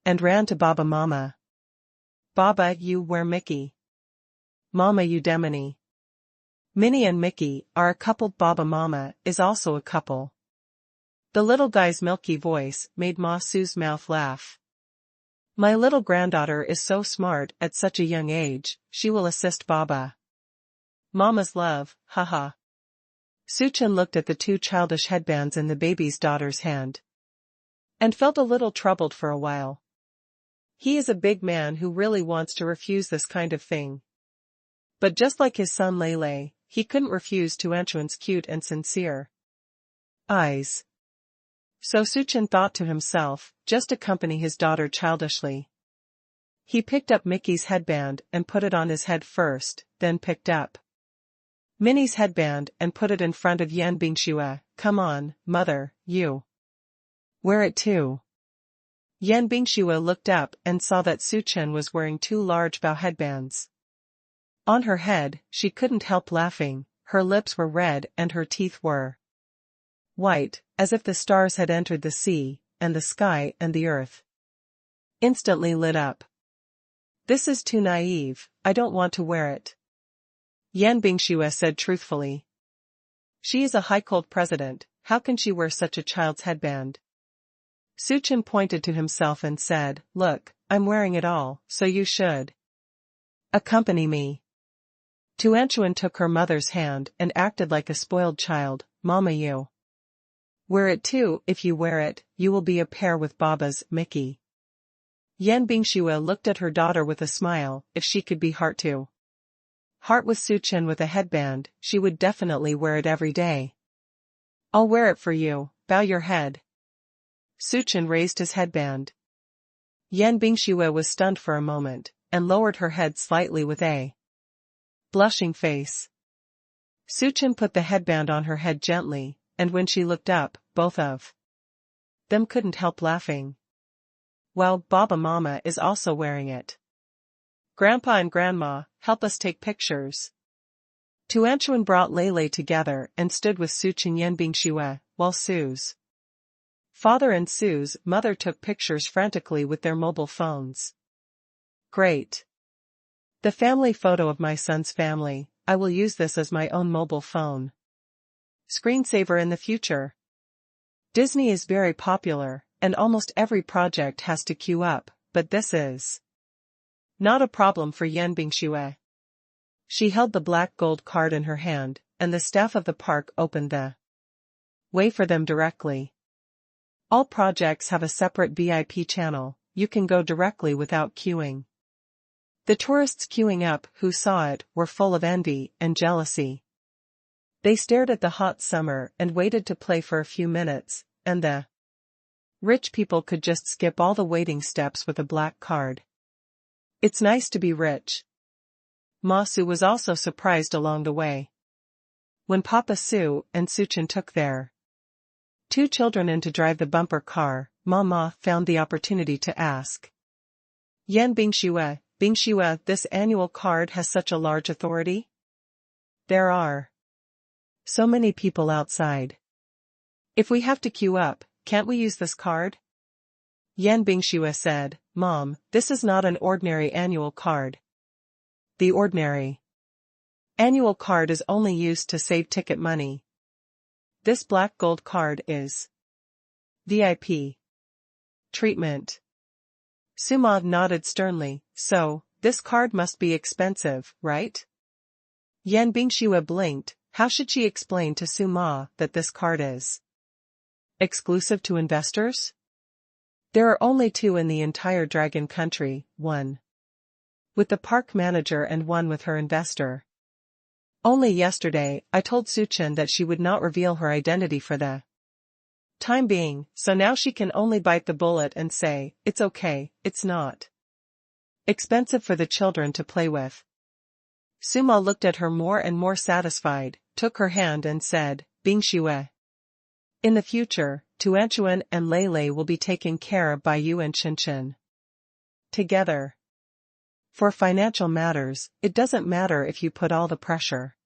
A: and ran to Baba Mama. Baba, you wear Mickey. Mama, you Demony. Minnie and Mickey are a couple. Baba Mama is also a couple. The little guy's milky voice made Ma Su's mouth laugh. My little granddaughter is so smart at such a young age, she will assist Baba Mama's love, haha. Su Chen looked at the two childish headbands in the baby's daughter's hand and felt a little troubled for a while. He is a big man who really wants to refuse this kind of thing. But just like his son Lele, he couldn't refuse Tuanchuan's cute and sincere eyes. So Su Chen thought to himself, just accompany his daughter childishly. He picked up Mickey's headband and put it on his head first, then picked up Minnie's headband and put it in front of Yan Bingxue. Come on, mother, you wear it too. Yan Bingxue looked up and saw that Su Chen was wearing two large bow headbands on her head. She couldn't help laughing. Her lips were red and her teeth were white, as if the stars had entered the sea, and the sky and the earth instantly lit up. This is too naive, I don't want to wear it, Yan Bingxue said truthfully. She is a high-cold president, how can she wear such a child's headband? Su Chen pointed to himself and said, look, I'm wearing it all, so you should accompany me. Tuanchuan took her mother's hand and acted like a spoiled child. Mama, you wear it too. If you wear it, you will be a pair with Baba's Mickey. Yan Bingxue looked at her daughter with a smile. If she could be heart to heart with Su Chen with a headband, she would definitely wear it every day. I'll wear it for you, bow your head. Su Chen raised his headband. Yan Bingxue was stunned for a moment, and lowered her head slightly with a blushing face. Su Chen put the headband on her head gently, and when she looked up, both of them couldn't help laughing. Well, Baba Mama is also wearing it. Grandpa and Grandma, help us take pictures. Tuanchuan brought Lele together and stood with Su Chen Yan Bingxue, while Sue's father and Sue's mother took pictures frantically with their mobile phones. Great. The family photo of my son's family, I will use this as my own mobile phone screensaver in the future. Disney is very popular, and almost every project has to queue up, but this is not a problem for Yan Bingxue. She held the black gold card in her hand, and the staff of the park opened the way for them directly. All projects have a separate VIP channel, you can go directly without queuing. The tourists queuing up who saw it were full of envy and jealousy. They stared at the hot summer and waited to play for a few minutes, and the rich people could just skip all the waiting steps with a black card. It's nice to be rich. Ma Su was also surprised along the way. When Papa Su and Suchin took their two children in to drive the bumper car, Mama found the opportunity to ask. Yan Bingxue, this annual card has such a large authority? There are so many people outside. If we have to queue up, can't we use this card? Yan Bingxue said, Mom, this is not an ordinary annual card. The ordinary annual card is only used to save ticket money. This black gold card is VIP treatment. Suma nodded sternly, so, this card must be expensive, right? Yan Bingxue blinked. How should she explain to Suma that this card is exclusive to investors? There are only 2 in the entire Dragon Country, one with the park manager and one with her investor. Only yesterday, I told Suchin that she would not reveal her identity for the time being, so now she can only bite the bullet and say, it's okay, it's not expensive for the children to play with. Suma looked at her more and more satisfied, took her hand and said, Bingxue. In the future, Tuanchuan and Lei will be taken care of by you and Qinchin together. For financial matters, it doesn't matter if you put all the pressure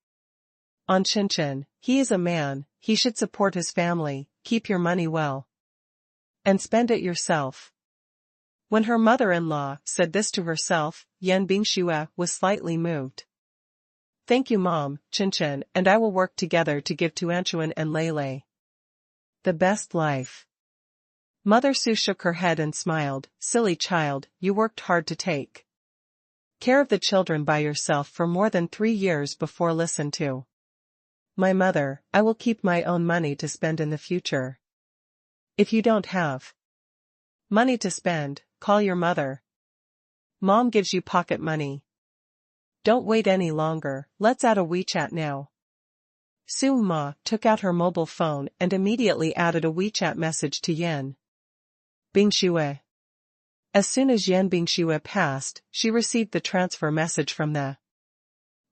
A: on Qinchin. He is a man, he should support his family, keep your money well, and spend it yourself. When her mother-in-law said this to herself, Yan Bingxue was slightly moved. Thank you Mom, Qinchin and I will work together to give Tuanchuan and Lei the best life. Mother Su shook her head and smiled, silly child, you worked hard to take care of the children by yourself for more than 3 years before listen to my mother. I will keep my own money to spend in the future. If you don't have money to spend, call your mother. Mom gives you pocket money. Don't wait any longer, let's add a WeChat now. Su-ma took out her mobile phone and immediately added a WeChat message to Yan Bingxue. As soon as Yan Bingxue passed, she received the transfer message from the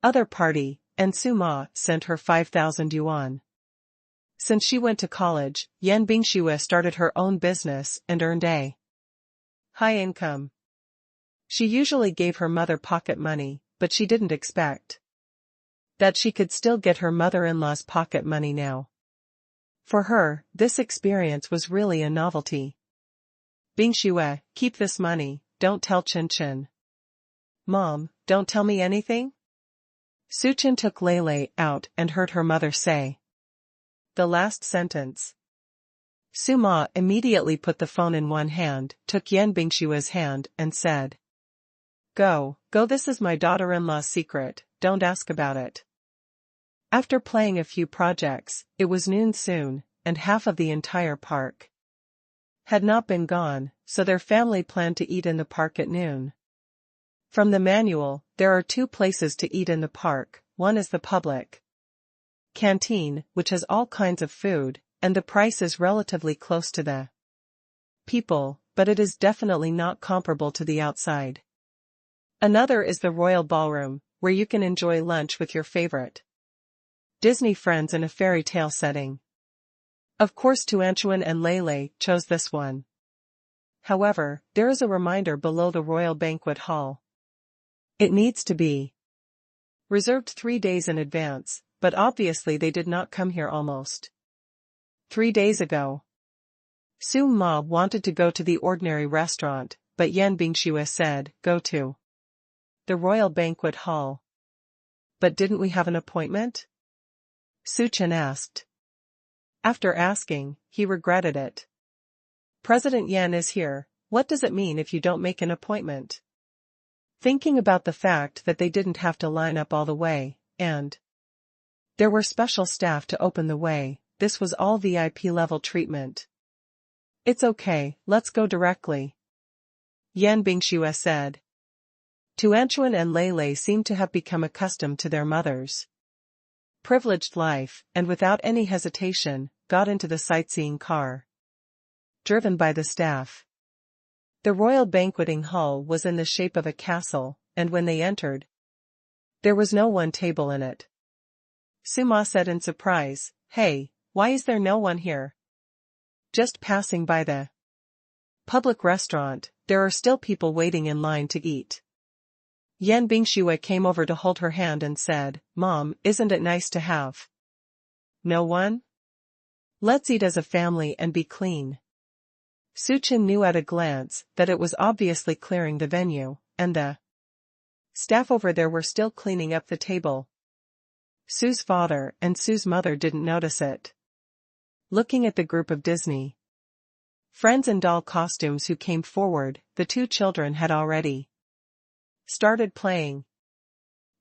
A: other party, and Su-ma sent her 5,000 yuan. Since she went to college, Yan Bingxue started her own business and earned a high income. She usually gave her mother pocket money, but she didn't expect that she could still get her mother-in-law's pocket money now. For her, this experience was really a novelty. Bingxue, keep this money, don't tell Qinchin. Mom, don't tell me anything? Suchin took Lei out and heard her mother say the last sentence. Suma immediately put the phone in one hand, took Yan Bingxue's hand and said, Go, this is my daughter-in-law's secret, don't ask about it. After playing a few projects, it was noon soon, and half of the entire park had not been gone, so their family planned to eat in the park at noon. From the manual, there are 2 places to eat in the park, one is the public canteen, which has all kinds of food, and the price is relatively close to the people, but it is definitely not comparable to the outside. Another is the Royal Ballroom, where you can enjoy lunch with your favorite Disney friends in a fairy tale setting. Of course Tuanchuan and Lei chose this one. However, there is a reminder below the Royal Banquet Hall. It needs to be reserved 3 days in advance, but obviously they did not come here almost 3 days ago. Su-ma wanted to go to the ordinary restaurant, but Yan Bingxue said, go to the Royal Banquet Hall. But didn't we have an appointment? Suchin asked. After asking, he regretted it. President Yan is here, what does it mean if you don't make an appointment? Thinking about the fact that they didn't have to line up all the way, and there were special staff to open the way, this was all VIP level treatment. It's okay, let's go directly, Yan Bingxue said. Tuanchuan and Lei seemed to have become accustomed to their mother's privileged life, and without any hesitation, got into the sightseeing car, driven by the staff. The royal banqueting hall was in the shape of a castle, and when they entered, there was no one table in it. Suma said in surprise, "Hey, why is there no one here? Just passing by the public restaurant, there are still people waiting in line to eat." Yan Bingxue came over to hold her hand and said, "Mom, isn't it nice to have no one? Let's eat as a family and be clean." Suchin knew at a glance that it was obviously clearing the venue, and the staff over there were still cleaning up the table. Sue's father and Sue's mother didn't notice it. Looking at the group of Disney friends in doll costumes who came forward, the two children had already started playing.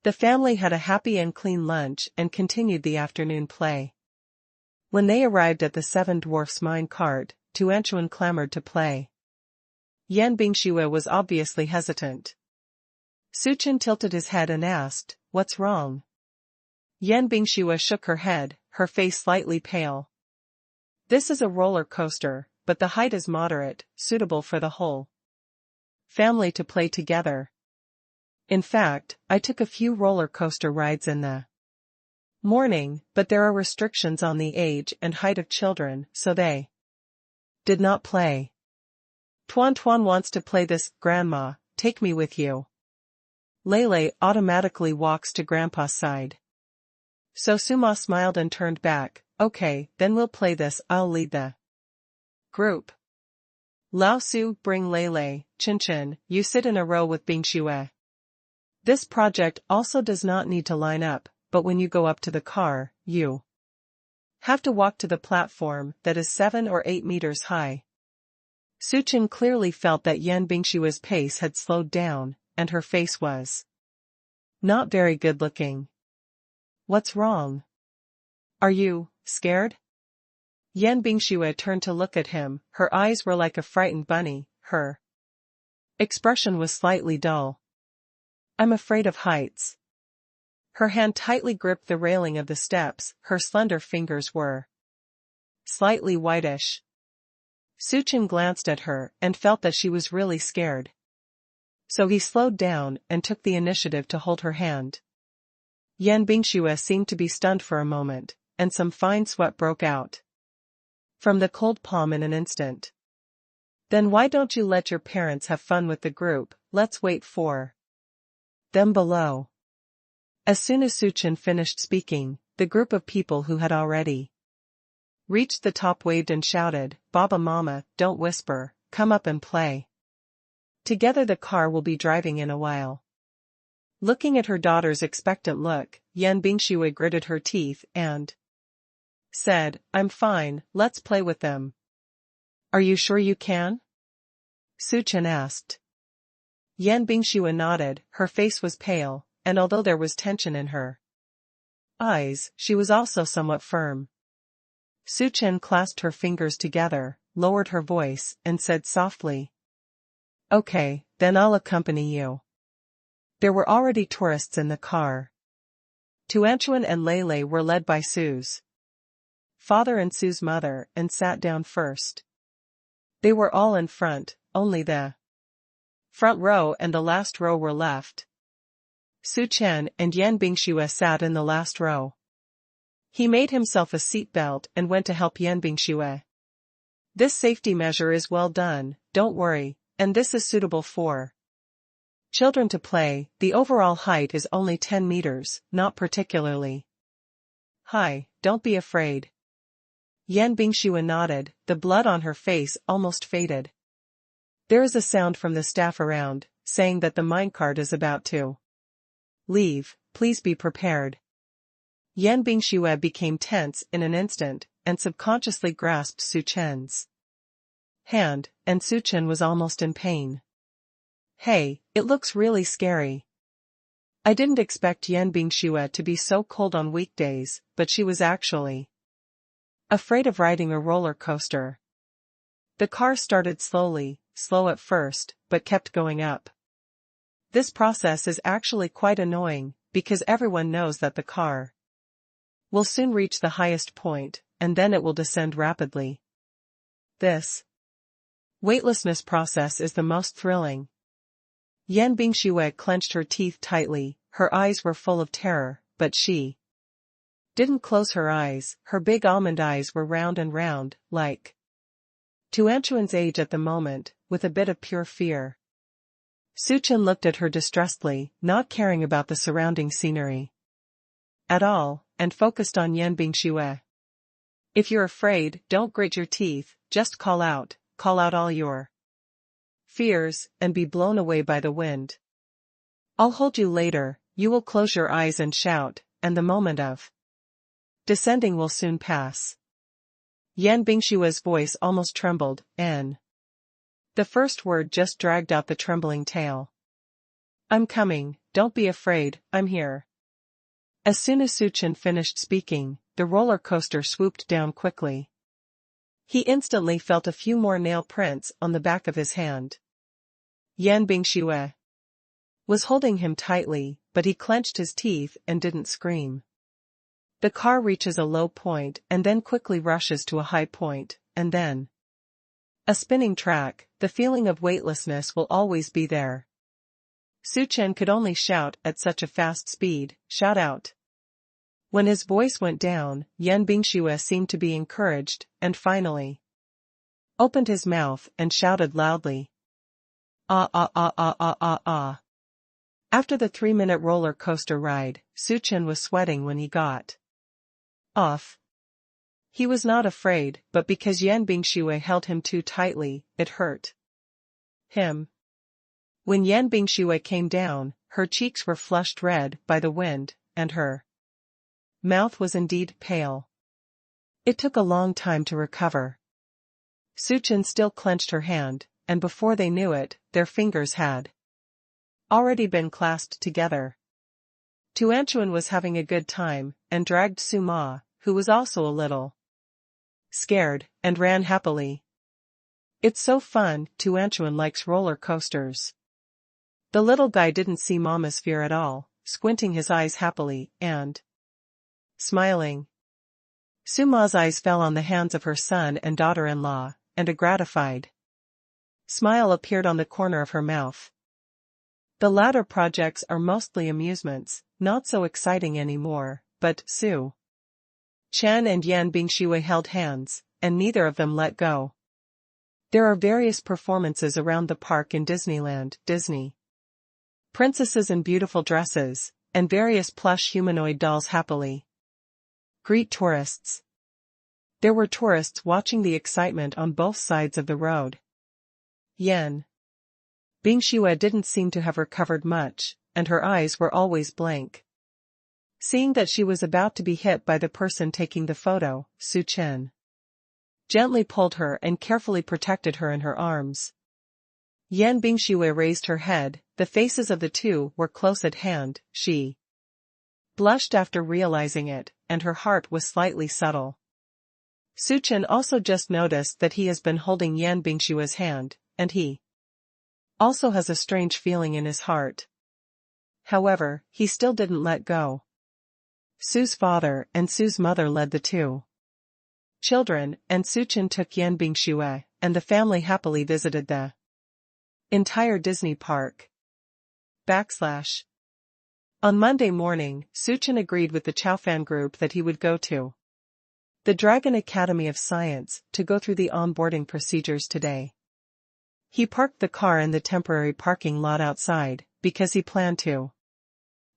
A: The family had a happy and clean lunch and continued the afternoon play. When they arrived at the Seven Dwarfs mine cart, Tuanchuan clamored to play. Yan Bingxue was obviously hesitant. Suchin tilted his head and asked, "What's wrong?" Yan Bingxue shook her head, her face slightly pale. "This is a roller coaster, but the height is moderate, suitable for the whole family to play together. In fact, I took a few roller coaster rides in the morning, but there are restrictions on the age and height of children, so they did not play. Tuan wants to play this, Grandma, take me with you." Lei automatically walks to Grandpa's side. So Suma smiled and turned back, "Okay, then we'll play this, I'll lead the group. Lao Su, bring Lei, Chin, you sit in a row with Bingxue. This project also does not need to line up, but when you go up to the car, you have to walk to the platform that is 7 or 8 meters high." Suchin clearly felt that Yan Bingxue's pace had slowed down, and her face was not very good looking. "What's wrong? Are you scared?" Yan Bingxue turned to look at him, her eyes were like a frightened bunny, her expression was slightly dull. "I'm afraid of heights." Her hand tightly gripped the railing of the steps, her slender fingers were slightly whitish. Suchin glanced at her and felt that she was really scared. So he slowed down and took the initiative to hold her hand. Yan Bingxue seemed to be stunned for a moment, and some fine sweat broke out from the cold palm in an instant. "Then why don't you let your parents have fun with the group, let's wait for them below." As soon as Suchin finished speaking, the group of people who had already reached the top waved and shouted, "Baba Mama, don't whisper, come up and play together, the car will be driving in a while." Looking at her daughter's expectant look, Yan Bingxue gritted her teeth and said, "I'm fine, let's play with them." "Are you sure you can?" Suchin asked. Yan Bingxue nodded, her face was pale, and although there was tension in her eyes, she was also somewhat firm. Suchin clasped her fingers together, lowered her voice, and said softly, "Okay, then I'll accompany you." There were already tourists in the car. Tuanchuan and Lei were led by Sue's father and Sue's mother and sat down first. They were all in front, only the front row and the last row were left. Suchin and Yan Bingxue sat in the last row. He made himself a seat belt and went to help Yan Bingxue. "This safety measure is well done, don't worry, and this is suitable for children to play. The overall height is only 10 meters, not particularly high, don't be afraid." Yan Bingxue nodded, the blood on her face almost faded. There is a sound from the staff around, saying that the minecart is about to leave, please be prepared. Yan Bingxue became tense in an instant, and subconsciously grasped Su Chen's hand, and Su Chen was almost in pain. Hey, it looks really scary. I didn't expect Yan Bingxue to be so cold on weekdays, but she was actually afraid of riding a roller coaster. The car started slowly, slow at first, but kept going up. This process is actually quite annoying, because everyone knows that the car will soon reach the highest point, and then it will descend rapidly. This weightlessness process is the most thrilling. Yan Bingxue clenched her teeth tightly, her eyes were full of terror, but she didn't close her eyes. Her big almond eyes were round and round, like Tuanchuan's age at the moment, with a bit of pure fear. Su Chen looked at her distressedly, not caring about the surrounding scenery at all, and focused on Yan Bingxue. If you're afraid, don't grit your teeth, just call out all your fears, and be blown away by the wind. I'll hold you later, you will close your eyes and shout, and the moment of descending will soon pass. Yan Bingxue's voice almost trembled, and the first word just dragged out the trembling tail. I'm coming, don't be afraid, I'm here. As soon as Su Chen finished speaking, the roller coaster swooped down quickly. He instantly felt a few more nail prints on the back of his hand. Yan Bingxue was holding him tightly, but he clenched his teeth and didn't scream. The car reaches a low point and then quickly rushes to a high point, and then a spinning track. The feeling of weightlessness will always be there. Su Chen could only shout at such a fast speed, shout out. When his voice went down, Yan Bingxue seemed to be encouraged, and finally opened his mouth and shouted loudly. Ah ah ah ah ah ah ah. After the 3-minute roller coaster ride, Su Chen was sweating when he got off. He was not afraid, but because Yan Bingxue held him too tightly, it hurt him. When Yan Bingxue came down, her cheeks were flushed red by the wind, and her mouth was indeed pale. It took a long time to recover. Su Chen still clenched her hand, and before they knew it, their fingers had already been clasped together. Tuanchuan was having a good time, and dragged Su Ma, who was also a little scared, and ran happily. It's so fun, Tuanchuan likes roller coasters. The little guy didn't see Mama's fear at all, squinting his eyes happily, and smiling. Su Ma's eyes fell on the hands of her son and daughter-in-law, and a gratified smile appeared on the corner of her mouth. The latter projects are mostly amusements, not so exciting anymore, but Su Chen and Yan Bingxue held hands, and neither of them let go. There are various performances around the park in Disneyland, Disney princesses in beautiful dresses, and various plush humanoid dolls happily greet tourists. There were tourists watching the excitement on both sides of the road. Yan Bingxue didn't seem to have recovered much, and her eyes were always blank. Seeing that she was about to be hit by the person taking the photo, Su Chen gently pulled her and carefully protected her in her arms. Yan Bingxue raised her head, the faces of the two were close at hand, she blushed after realizing it, and her heart was slightly subtle. Su Chen also just noticed that he has been holding Yan Bingxue's hand, and he also has a strange feeling in his heart. However, he still didn't let go. Su's father and Su's mother led the two children, and Su Chen took Yan Bingxue, and the family happily visited the entire Disney park. On Monday morning, Su Chen agreed with the Chaofan group that he would go to the Dragon Academy of Science to go through the onboarding procedures today. He parked the car in the temporary parking lot outside, because he planned to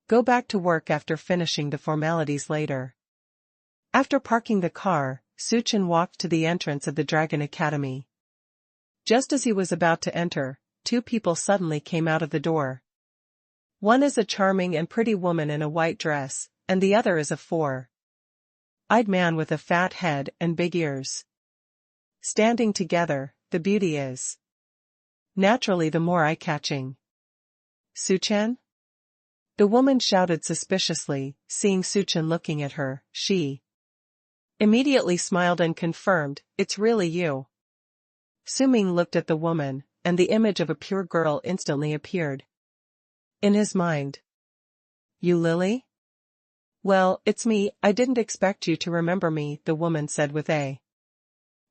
A: go back to work after finishing the formalities later. After parking the car, Su Chen walked to the entrance of the Dragon Academy. Just as he was about to enter, two people suddenly came out of the door. One is a charming and pretty woman in a white dress, and the other is a 4 eyed man with a fat head and big ears. Standing together, the beauty is naturally the more eye-catching. Suchen? The woman shouted suspiciously, seeing Suchen looking at her. She immediately smiled and confirmed, "It's really you." Suming looked at the woman, and the image of a pure girl instantly appeared in his mind. "You Lily?" "Well, it's me. I didn't expect you to remember me," the woman said with a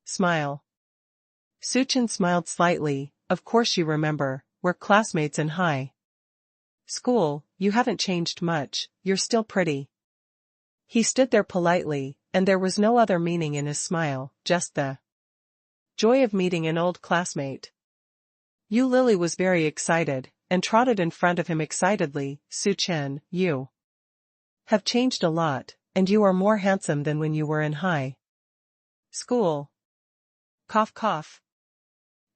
A: smile. Suchen smiled slightly. "Of course you remember, we're classmates in high school. You haven't changed much, you're still pretty." He stood there politely, and there was no other meaning in his smile, just the joy of meeting an old classmate. Yu Lily was very excited, and trotted in front of him excitedly. "Suchen, you have changed a lot, and you are more handsome than when you were in high school." Cough cough.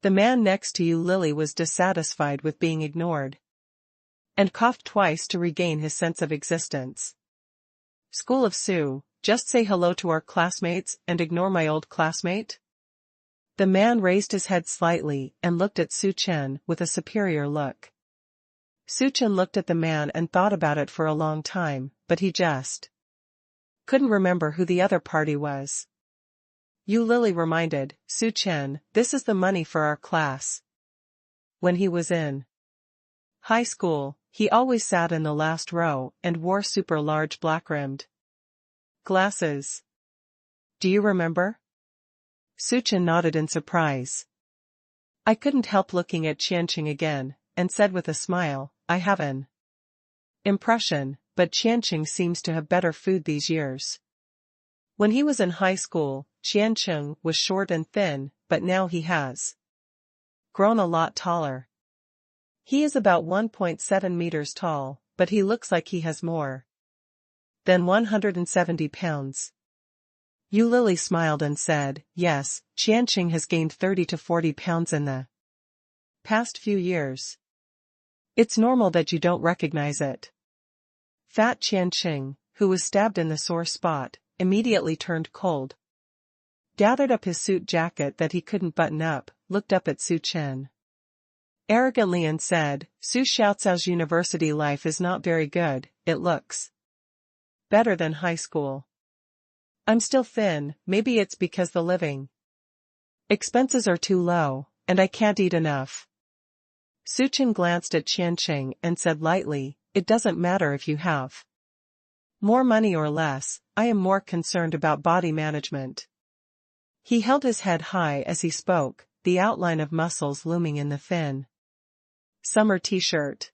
A: The man next to Yu Lily was dissatisfied with being ignored, and coughed twice to regain his sense of existence. "School of Su, just say hello to our classmates and ignore my old classmate?" The man raised his head slightly and looked at Suchen with a superior look. Suchen looked at the man and thought about it for a long time, but he just couldn't remember who the other party was. Yu Lily reminded, "Suchen, this is the money for our class." When he was in high school, he always sat in the last row and wore super large black-rimmed glasses. "Do you remember?" Suchen nodded in surprise. I couldn't help looking at Qianqing again, and said with a smile, "I have an impression, but Qianqing seems to have better food these years." When he was in high school, Qianqing was short and thin, but now he has grown a lot taller. He is about 1.7 meters tall, but he looks like he has more than 170 pounds. Yu Lily smiled and said, "Yes, Qianqing has gained 30 to 40 pounds in the past few years. It's normal that you don't recognize it." Fat Qianqing, who was stabbed in the sore spot, immediately turned cold, gathered up his suit jacket that he couldn't button up, looked up at Suchen arrogantly and said, "Su Xiaocao's university life is not very good, it looks better than high school. I'm still thin, maybe it's because the living expenses are too low, and I can't eat enough." Suchen glanced at Qianqing and said lightly, "It doesn't matter if you have more money or less, I am more concerned about body management." He held his head high as he spoke, the outline of muscles looming in the thin summer t-shirt.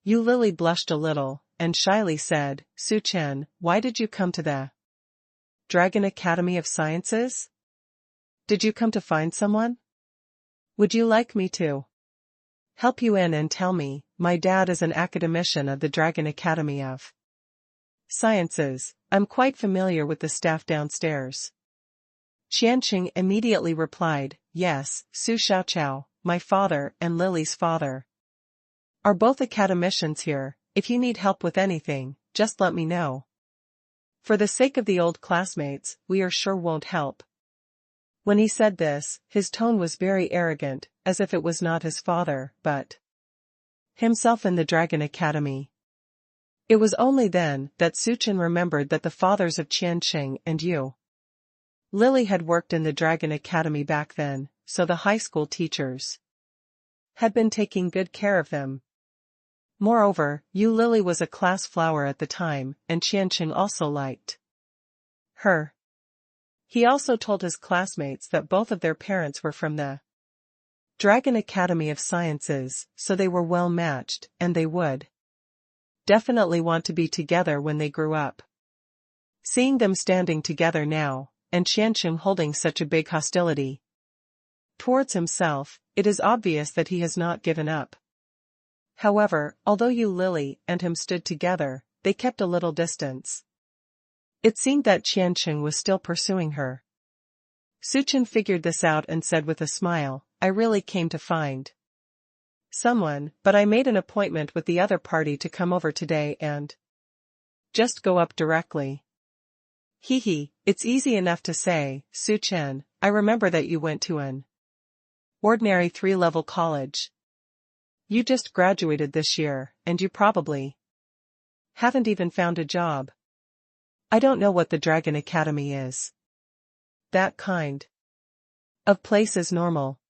A: Yu Lily blushed a little, and shyly said, "Suchen, why did you come to the Dragon Academy of Sciences? Did you come to find someone? Would you like me to help you in and tell me? My dad is an academician of the Dragon Academy of Sciences. I'm quite familiar with the staff downstairs." Qianqing immediately replied, "Yes, Su Xiaoqiao, my father and Lily's father are both academicians here. If you need help with anything, just let me know. For the sake of the old classmates, we are sure won't help." When he said this, his tone was very arrogant, as if it was not his father, but himself in the Dragon Academy. It was only then that Suchen remembered that the fathers of Qianqing and Yu Lily had worked in the Dragon Academy back then, so the high school teachers had been taking good care of them. Moreover, Yu Lily was a class flower at the time, and Qianqing also liked her. He also told his classmates that both of their parents were from the Dragon Academy of Sciences, so they were well matched, and they would definitely want to be together when they grew up. Seeing them standing together now, and Qianqing holding such a big hostility towards himself, it is obvious that he has not given up. However, although Yu Lily and him stood together, they kept a little distance. It seemed that Qianqing was still pursuing her. Suchen figured this out and said with a smile, "I really came to find someone, but I made an appointment with the other party to come over today and just go up directly." Hee hee, it's easy enough to say, Su Chen, I remember that you went to an ordinary 3-level college. You just graduated this year, and you probably haven't even found a job. I don't know what the Dragon Academy is. That kind of place is normal.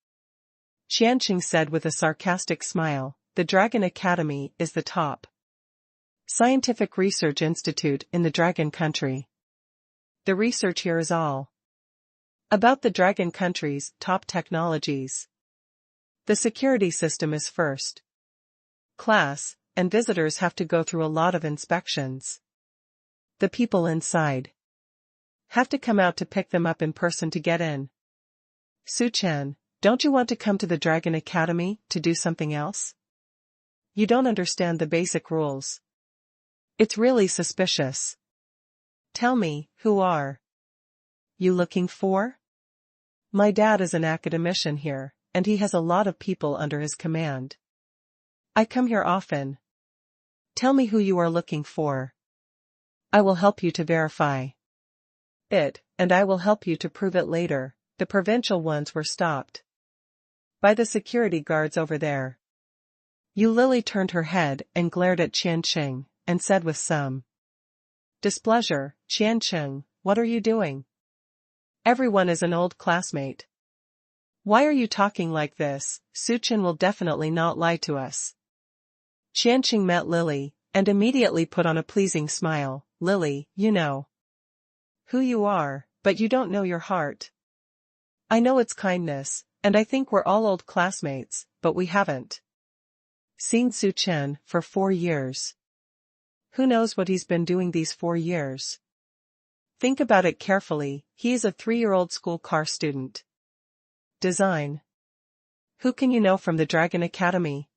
A: Qianqing said with a sarcastic smile, the Dragon Academy is the top scientific research institute in the Dragon Country. The research here is all about the Dragon Country's top technologies. The security system is first class, and visitors have to go through a lot of inspections. The people inside have to come out to pick them up in person to get in. Su Chen, don't you want to come to the Dragon Academy to do something else? You don't understand the basic rules. It's really suspicious. Tell me, who are you looking for? My dad is an academician here, and he has a lot of people under his command. I come here often. Tell me who you are looking for. I will help you to verify it, and I will help you to prove it later. The provincial ones were stopped by the security guards over there. Yu Lily turned her head and glared at Qianqing, and said with some displeasure, Qianqing, what are you doing? Everyone is an old classmate. Why are you talking like this? Su Chen will definitely not lie to us. Qianqing met Lily, and immediately put on a pleasing smile. Lily, you know who you are, but you don't know your heart. I know it's kindness, and I think we're all old classmates, but we haven't seen Su Chen for 4 years. Who knows what he's been doing these 4 years? Think about it carefully, he is a 3-year-old school car student. Design. Who can you know from the Dragon Academy?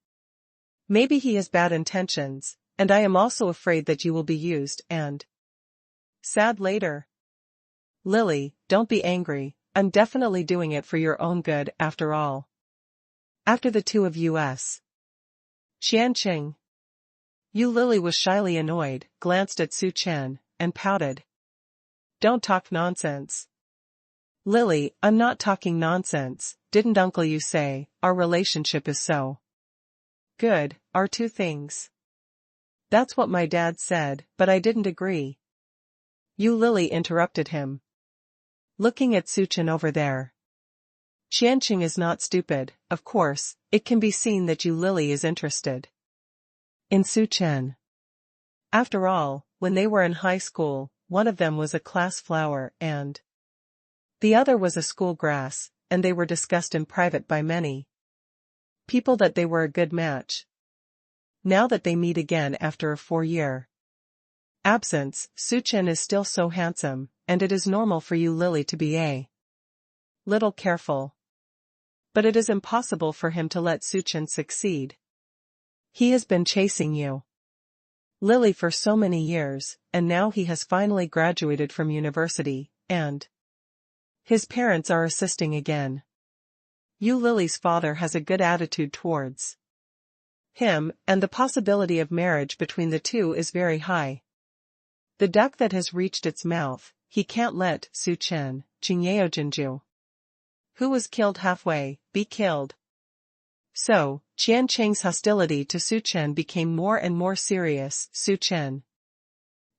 A: Maybe he has bad intentions, and I am also afraid that you will be used and sad later. Lily, don't be angry, I'm definitely doing it for your own good after all. After the two of us. Qianqing. Yu Lily was shyly annoyed, glanced at Su Chen, and pouted. Don't talk nonsense. Lily, I'm not talking nonsense, didn't Uncle Yu say, our relationship is so good, our two things. That's what my dad said, but I didn't agree. Yu Lily interrupted him. Looking at Su Chen over there. Qianqing is not stupid, of course, it can be seen that Yu Lily is interested in Su Chen. After all, when they were in high school, one of them was a class flower and the other was a school grass, and they were discussed in private by many people that they were a good match. Now that they meet again after a 4-year absence, Su Chen is still so handsome, and it is normal for Yu Lily to be a little careful. But it is impossible for him to let Su Chen succeed. He has been chasing Yu Lily for so many years, and now he has finally graduated from university, and his parents are assisting again. Yu Lily's father has a good attitude towards him, and the possibility of marriage between the two is very high. The duck that has reached its mouth, he can't let Su Chen, Jingyeo Jinju, who was killed halfway, be killed. So, Qianqing's hostility to Su Chen became more and more serious. Su Chen.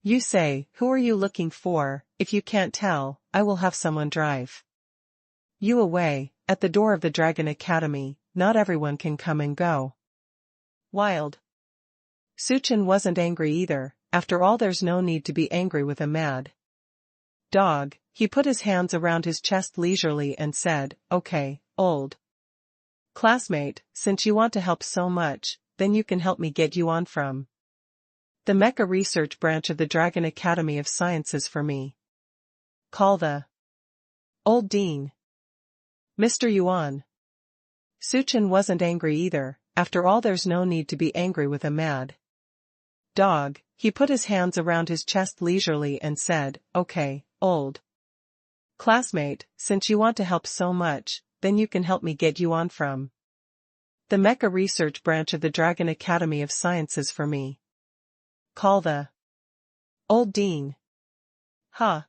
A: You say, who are you looking for? If you can't tell, I will have someone drive you away. At the door of the Dragon Academy, not everyone can come and go. Wild. Su Chen wasn't angry either, after all there's no need to be angry with a mad dog. He put his hands around his chest leisurely and said, okay, old classmate, since you want to help so much, then you can help me get you on from the Mecha Research Branch of the Dragon Academy of Sciences for me. Call the old dean, Mr. Yuan. Su Chen wasn't angry either, after all there's no need to be angry with a mad dog. He put his hands around his chest leisurely and said, okay, old classmate, since you want to help so much, then you can help me get you on from the Mecha Research Branch of the Dragon Academy of Sciences for me. Call the old dean. Huh.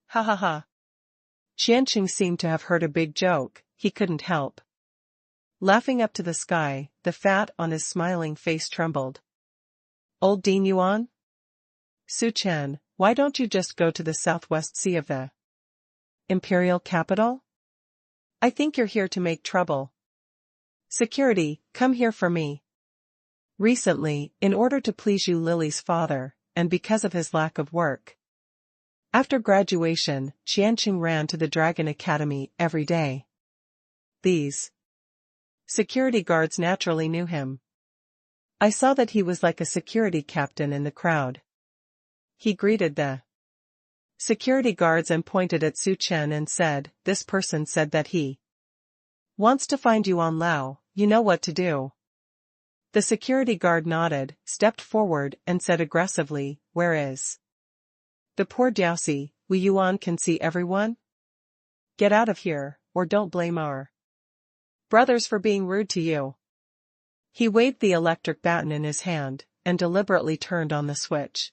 A: Ha ha ha. Qianqing seemed to have heard a big joke, he couldn't help laughing up to the sky, the fat on his smiling face trembled. Old Dean Yuan? Su Chen, why don't you just go to the southwest sea of the imperial capital? I think you're here to make trouble. Security, come here for me. Recently, in order to please you Lily's father, and because of his lack of work. After graduation, Qianqing ran to the Dragon Academy every day. These security guards naturally knew him. I saw that he was like a security captain in the crowd. He greeted the security guards and pointed at Su Chen and said, "This person said that he wants to find Yuan Lao, you know what to do." The security guard nodded, stepped forward and said aggressively, "Where is the poor Diaosi? We Yuan can see everyone? Get out of here, or don't blame our brothers for being rude to you." He waved the electric baton in his hand, and deliberately turned on the switch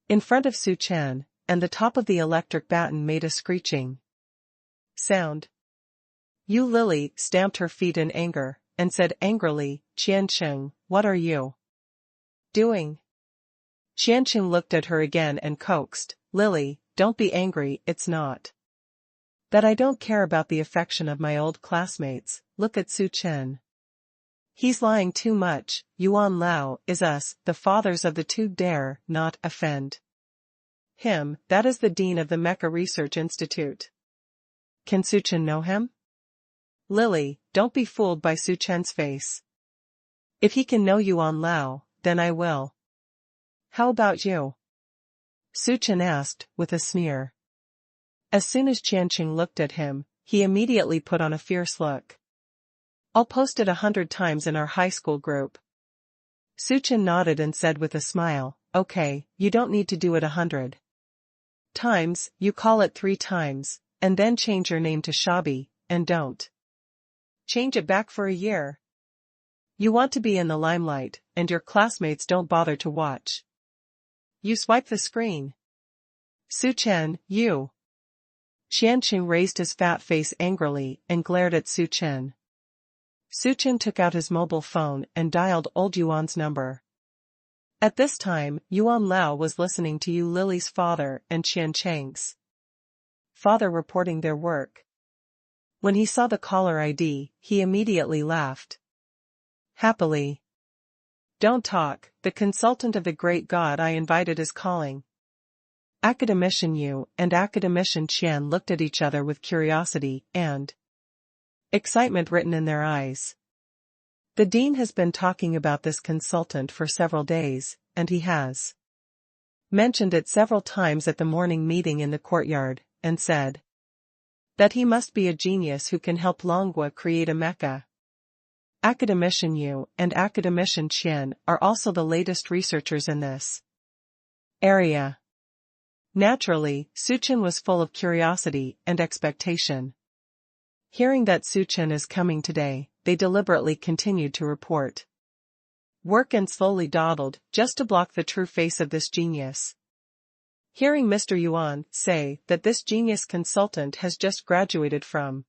A: in front of Su Chen, and the top of the electric baton made a screeching sound. Yu Lily stamped her feet in anger, and said angrily, "Qianqing, what are you doing?" Qianqing looked at her again and coaxed, "Lily, don't be angry, it's not that I don't care about the affection of my old classmates, look at Su Chen. He's lying too much, Yuan Lao is us, the fathers of the two dare not offend him, that is the dean of the Mecha Research Institute. Can Su Chen know him?" "Lily, don't be fooled by Su Chen's face. If he can know Yuan Lao, then I will." "How about you?" Su Chen asked, with a sneer. As soon as Qianqing looked at him, he immediately put on a fierce look. "I'll post it 100 times in our high school group." Su Chen nodded and said with a smile, "Okay, you don't need to do it 100 times, you call it 3 times, and then change your name to Shabi, and don't change it back for a year. You want to be in the limelight, and your classmates don't bother to watch. You swipe the screen." "Su Chen, you." Qianqing raised his fat face angrily and glared at Su Chen. Su Chen took out his mobile phone and dialed old Yuan's number. At this time, Yuan Lao was listening to Yu Lily's father and Qianqing's father reporting their work. When he saw the caller ID, he immediately laughed happily. "Don't talk, the consultant of the great god I invited is calling." Academician Yu and Academician Qian looked at each other with curiosity and excitement written in their eyes. The dean has been talking about this consultant for several days, and he has mentioned it several times at the morning meeting in the courtyard, and said that he must be a genius who can help Longhua create a mecha. Academician Yu and Academician Qian are also the latest researchers in this area. Naturally, Su Chen was full of curiosity and expectation. Hearing that Su Chen is coming today, they deliberately continued to report work and slowly dawdled, just to block the true face of this genius. Hearing Mr. Yuan say that this genius consultant has just graduated from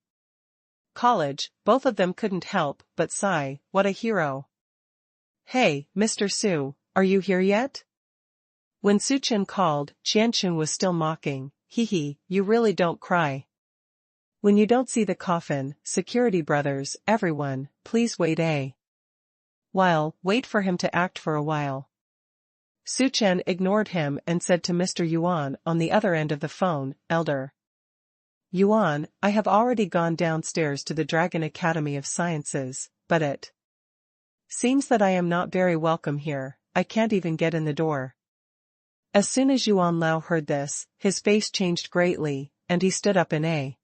A: college, both of them couldn't help but sigh, what a hero. "Hey, Mr. Su, are you here yet?" When Su Chen called, Qianqing was still mocking, "Hee, you really don't cry. When you don't see the coffin, security brothers, everyone, please wait a while, wait for him to act for a while." Su Chen ignored him and said to Mr. Yuan on the other end of the phone, "Elder Yuan, I have already gone downstairs to the Dragon Academy of Sciences, but it seems that I am not very welcome here, I can't even get in the door." As soon as Yuan Lao heard this, his face changed greatly, and he stood up in a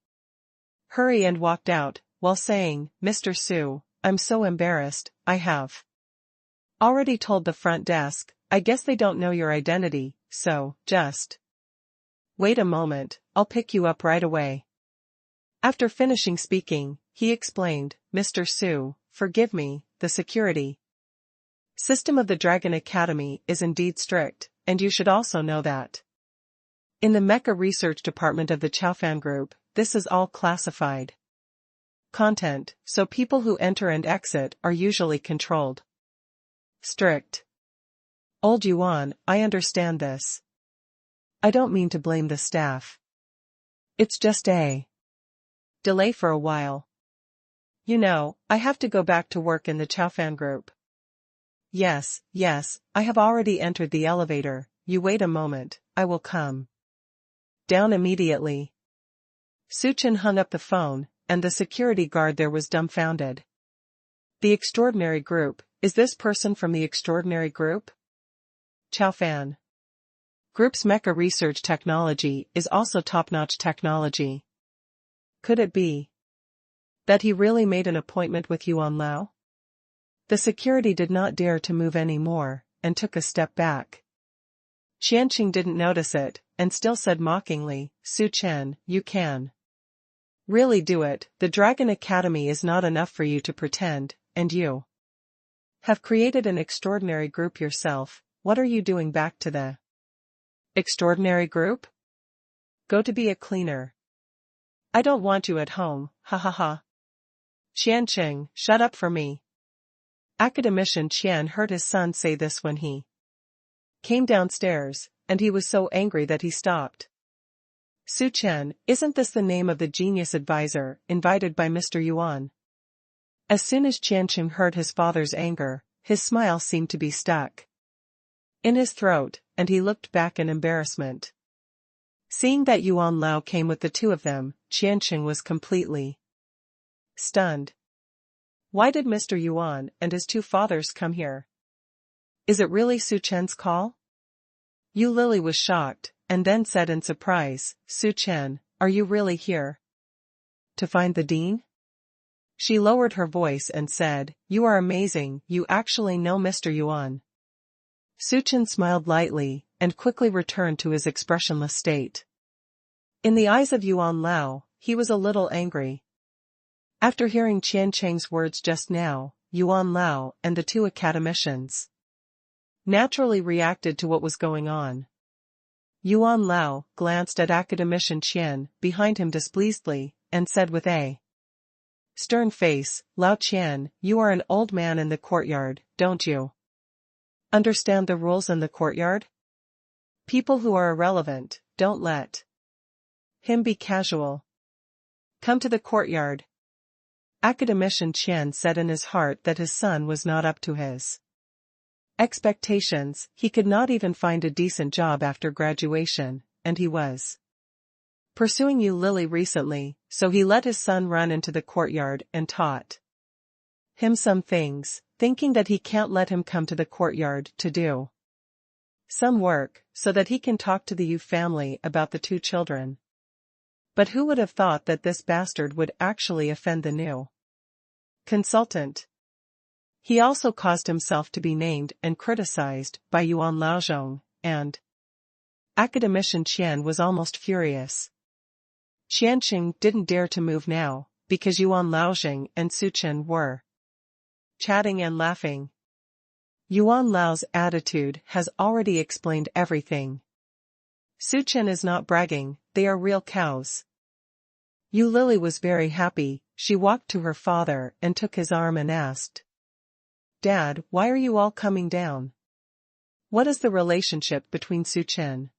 A: hurry and walked out, while saying, "Mr. Su, I'm so embarrassed, I have already told the front desk, I guess they don't know your identity, so, just wait a moment, I'll pick you up right away." After finishing speaking, he explained, "Mr. Su, forgive me, the security system of the Dragon Academy is indeed strict, and you should also know that. In the Mecha Research Department of the Chaofan Group, this is all classified content, so people who enter and exit are usually controlled. Strict. Old Yuan, I understand this. I don't mean to blame the staff. It's just a delay for a while. You know, I have to go back to work in the Chaofan Group. Yes, I have already entered the elevator. You wait a moment, I will come down immediately. Su Chen hung up the phone, and the security guard there was dumbfounded. The Extraordinary Group, is this person from the Extraordinary Group? Chaofan Group's mecha research technology is also top-notch technology. Could it be that he really made an appointment with Yuan Lao? The security did not dare to move any more, and took a step back. Qianqing didn't notice it, and still said mockingly, Su Chen, you can really do it. The Dragon Academy is not enough for you to pretend, and you have created an extraordinary group yourself. What are you doing back to the Extraordinary Group? Go to be a cleaner. I don't want you at home, ha ha ha. Qianqing, shut up for me. Academician Qian heard his son say this when he came downstairs, and he was so angry that he stopped. Su Chen, isn't this the name of the genius advisor, invited by Mr. Yuan? As soon as Qianqing heard his father's anger, his smile seemed to be stuck in his throat, and he looked back in embarrassment. Seeing that Yuan Lao came with the two of them, Qianqing was completely stunned. Why did Mr. Yuan and his two fathers come here? Is it really Su Chen's call? Yu Lily was shocked, and then said in surprise, Su Chen, are you really here to find the dean? She lowered her voice and said, you are amazing, you actually know Mr. Yuan. Su Chen smiled lightly, and quickly returned to his expressionless state. In the eyes of Yuan Lao, he was a little angry. After hearing Qianqing's words just now, Yuan Lao and the two academicians naturally reacted to what was going on. Yuan Lao glanced at academician Qian behind him displeasedly, and said with a stern face, Lao Qian, you are an old man in the courtyard, don't you understand the rules in the courtyard? People who are irrelevant, don't let him be casual. Come to the courtyard. Academician Qian said in his heart that his son was not up to his expectations. He could not even find a decent job after graduation, and he was pursuing Yu Lily recently, so he let his son run into the courtyard and taught him some things, thinking that he can't let him come to the courtyard to do some work, so that he can talk to the Yu family about the two children. But who would have thought that this bastard would actually offend the new consultant? He also caused himself to be named and criticized by Yuan Laozhong, and academician Qian was almost furious. Qianqing didn't dare to move now, because Yuan Laozhong and Su Chen were chatting and laughing. Yuan Lao's attitude has already explained everything. Su Chen is not bragging, they are real cows. Yu Lily was very happy. She walked to her father and took his arm and asked, Dad, why are you all coming down? What is the relationship between Su Chen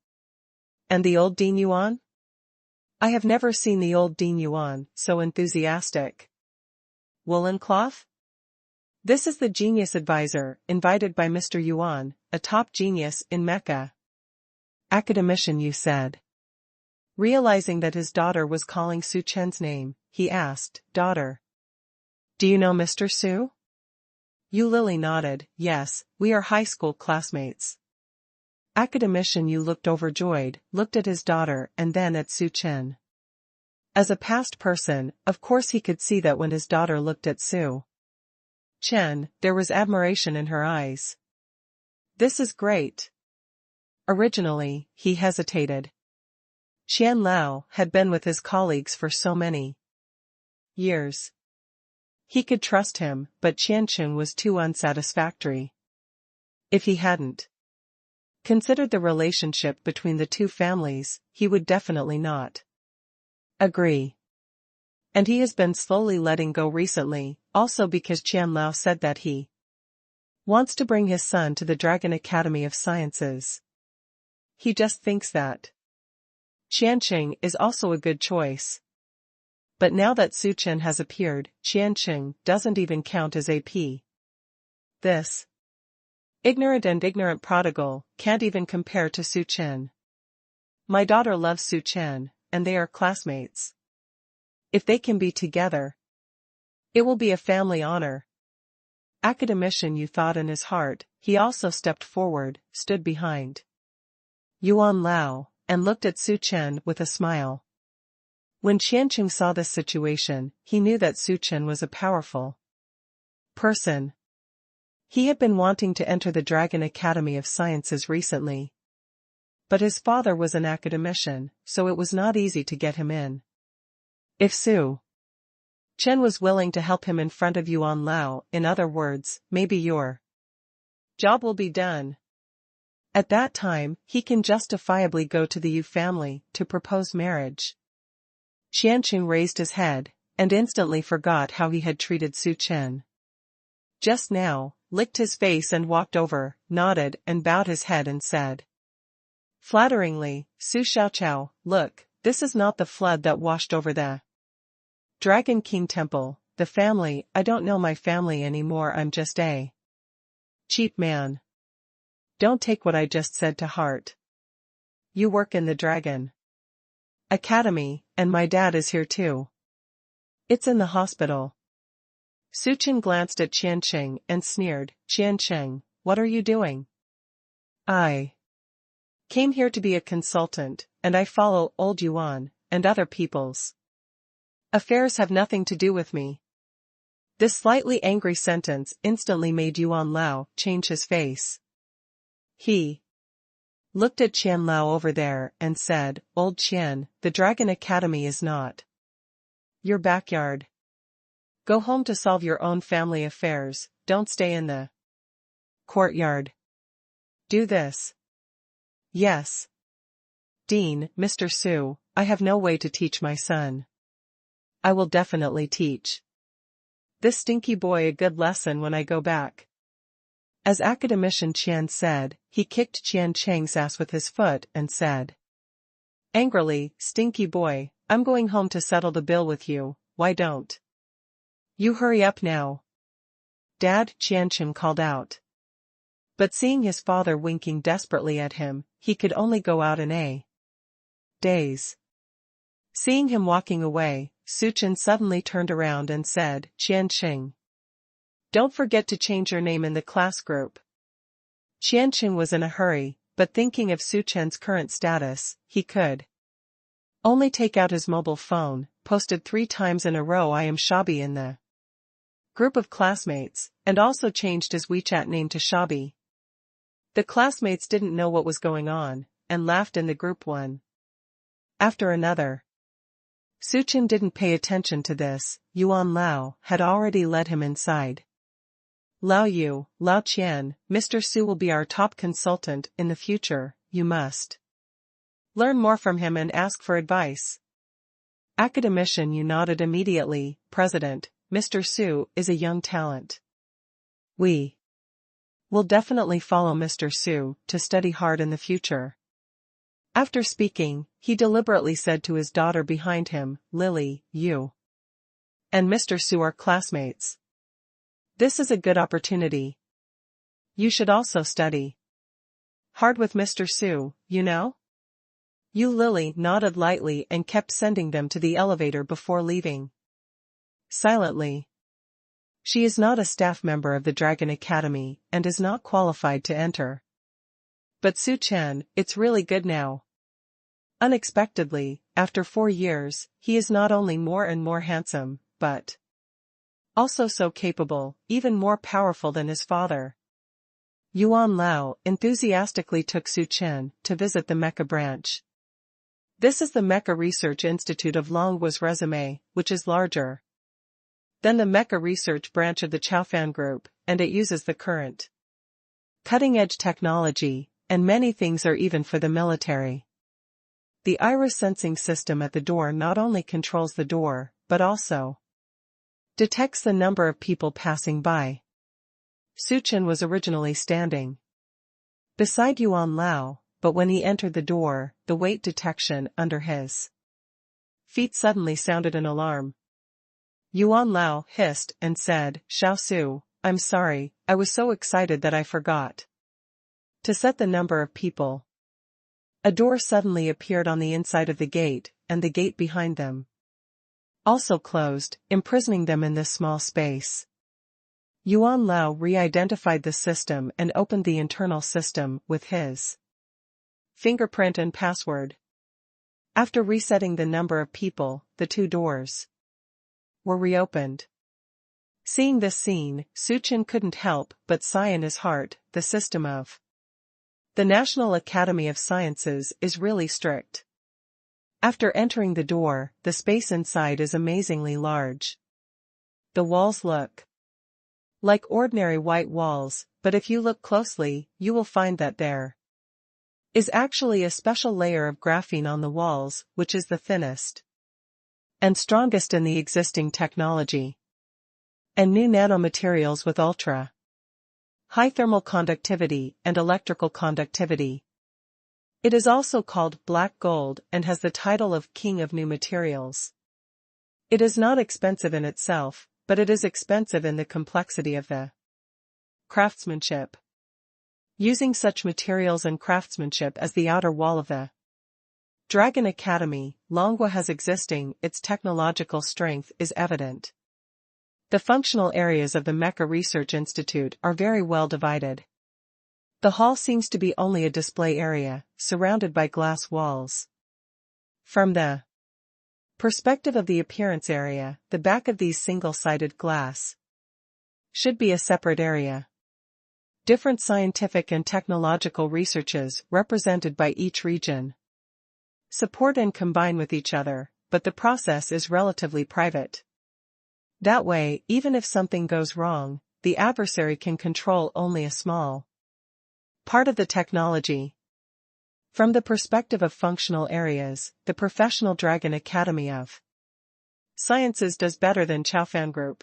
A: and the old Dean Yuan? I have never seen the old Dean Yuan so enthusiastic. Woolen cloth? This is the genius advisor, invited by Mr. Yuan, a top genius in Mecca. Academician Yu said. Realizing that his daughter was calling Su Chen's name, he asked, Daughter, do you know Mr. Su? Yu Lily nodded, yes, we are high school classmates. Academician Yu looked overjoyed, looked at his daughter and then at Su Chen. As a past person, of course he could see that when his daughter looked at Su Chen, there was admiration in her eyes. This is great. Originally, he hesitated. Qian Lao had been with his colleagues for so many years. He could trust him, but Qianqing was too unsatisfactory. If he hadn't Considered the relationship between the two families, he would definitely not agree. And he has been slowly letting go recently, also because Qian Lao said that he wants to bring his son to the Dragon Academy of Sciences. He just thinks that Qianqing is also a good choice. But now that Su Chen has appeared, Qianqing doesn't even count as AP. This ignorant prodigal can't even compare to Su Chen. My daughter loves Su Chen, and they are classmates. If they can be together, it will be a family honor. Academician Yu thought in his heart. He also stepped forward, stood behind Yuan Lao, and looked at Su Chen with a smile. When Qianqing saw this situation, he knew that Su Chen was a powerful person. He had been wanting to enter the Dragon Academy of Sciences recently. But his father was an academician, so it was not easy to get him in. If Su Chen was willing to help him in front of Yuan Lao, in other words, maybe your job will be done. At that time, he can justifiably go to the Yu family to propose marriage. Qianqing raised his head, and instantly forgot how he had treated Su Chen just now, licked his face and walked over, nodded and bowed his head and said flatteringly, Su Xiaoqiao, look, this is not the flood that washed over the Dragon King Temple, the family. I don't know my family anymore. I'm just a cheap man. Don't take what I just said to heart. You work in the Dragon Academy, and my dad is here too. It's in the hospital. Su Chen glanced at Qianqing and sneered, Qianqing, what are you doing? I came here to be a consultant, and I follow old Yuan, and other people's affairs have nothing to do with me. This slightly angry sentence instantly made Yuan Lao change his face. He looked at Qian Lao over there and said, Old Qian, the Dragon Academy is not your backyard. Go home to solve your own family affairs, don't stay in the courtyard. Do this. Yes. Dean, Mr. Su, I have no way to teach my son. I will definitely teach this stinky boy a good lesson when I go back. As academician Qian said, he kicked Qianqing's ass with his foot and said angrily, Stinky boy, I'm going home to settle the bill with you, why don't you hurry up now? Dad, Qianqing called out. But seeing his father winking desperately at him, he could only go out in a daze. Seeing him walking away, Su Chen suddenly turned around and said, Qianqing, don't forget to change your name in the class group. Qianqing was in a hurry, but thinking of Su Chen's current status, he could only take out his mobile phone, posted 3 times in a row I am Shabi in the group of classmates, and also changed his WeChat name to Shabi. The classmates didn't know what was going on, and laughed in the group one after another. Su Chen didn't pay attention to this. Yuan Lao had already led him inside. Lao Yu, Lao Qian, Mr. Su will be our top consultant in the future, you must learn more from him and ask for advice. Academician Yu nodded immediately, President, Mr. Su is a young talent. We will definitely follow Mr. Su to study hard in the future. After speaking, he deliberately said to his daughter behind him, Lily, you and Mr. Su are classmates. This is a good opportunity. You should also study hard with Mr. Su, you know? Lily nodded lightly and kept sending them to the elevator before leaving silently. She is not a staff member of the Dragon Academy and is not qualified to enter. But Su Chen, it's really good now. Unexpectedly, after 4 years, he is not only more and more handsome, but also so capable, even more powerful than his father. Yuan Lao enthusiastically took Su Chen to visit the Mecha branch. This is the Mecha Research Institute of Longwa's resume, which is larger than the Mecha Research branch of the Chaofan Group, and it uses the current cutting-edge technology, And many things are even for the military. The iris sensing system at the door not only controls the door, but also detects the number of people passing by. Su Chen was originally standing beside Yuan Lao, but when he entered the door, the weight detection under his feet suddenly sounded an alarm. Yuan Lao hissed and said, "Xiao Su, I'm sorry, I was so excited that I forgot to set the number of people." A door suddenly appeared on the inside of the gate, and the gate behind them also closed, imprisoning them in this small space. Yuan Lao re-identified the system and opened the internal system with his fingerprint and password. After resetting the number of people, the two doors were reopened. Seeing this scene, Su Chen couldn't help but sigh in his heart. The system of the National Academy of Sciences is really strict. After entering the door, the space inside is amazingly large. The walls look like ordinary white walls, but if you look closely, you will find that there is actually a special layer of graphene on the walls, which is the thinnest and strongest in the existing technology. And new nanomaterials with ultra high thermal conductivity and electrical conductivity. It is also called black gold and has the title of King of New Materials. It is not expensive in itself, but it is expensive in the complexity of the craftsmanship. Using such materials and craftsmanship as the outer wall of the Dragon Academy, Longwa has existing, its technological strength is evident. The functional areas of the Mecha Research Institute are very well divided. The hall seems to be only a display area, surrounded by glass walls. From the perspective of the appearance area, the back of these single-sided glass should be a separate area. Different scientific and technological researches represented by each region support and combine with each other, but the process is relatively private. That way, even if something goes wrong, the adversary can control only a small part of the technology. From the perspective of functional areas, the Professional Dragon Academy of Sciences does better than Chaofan Group.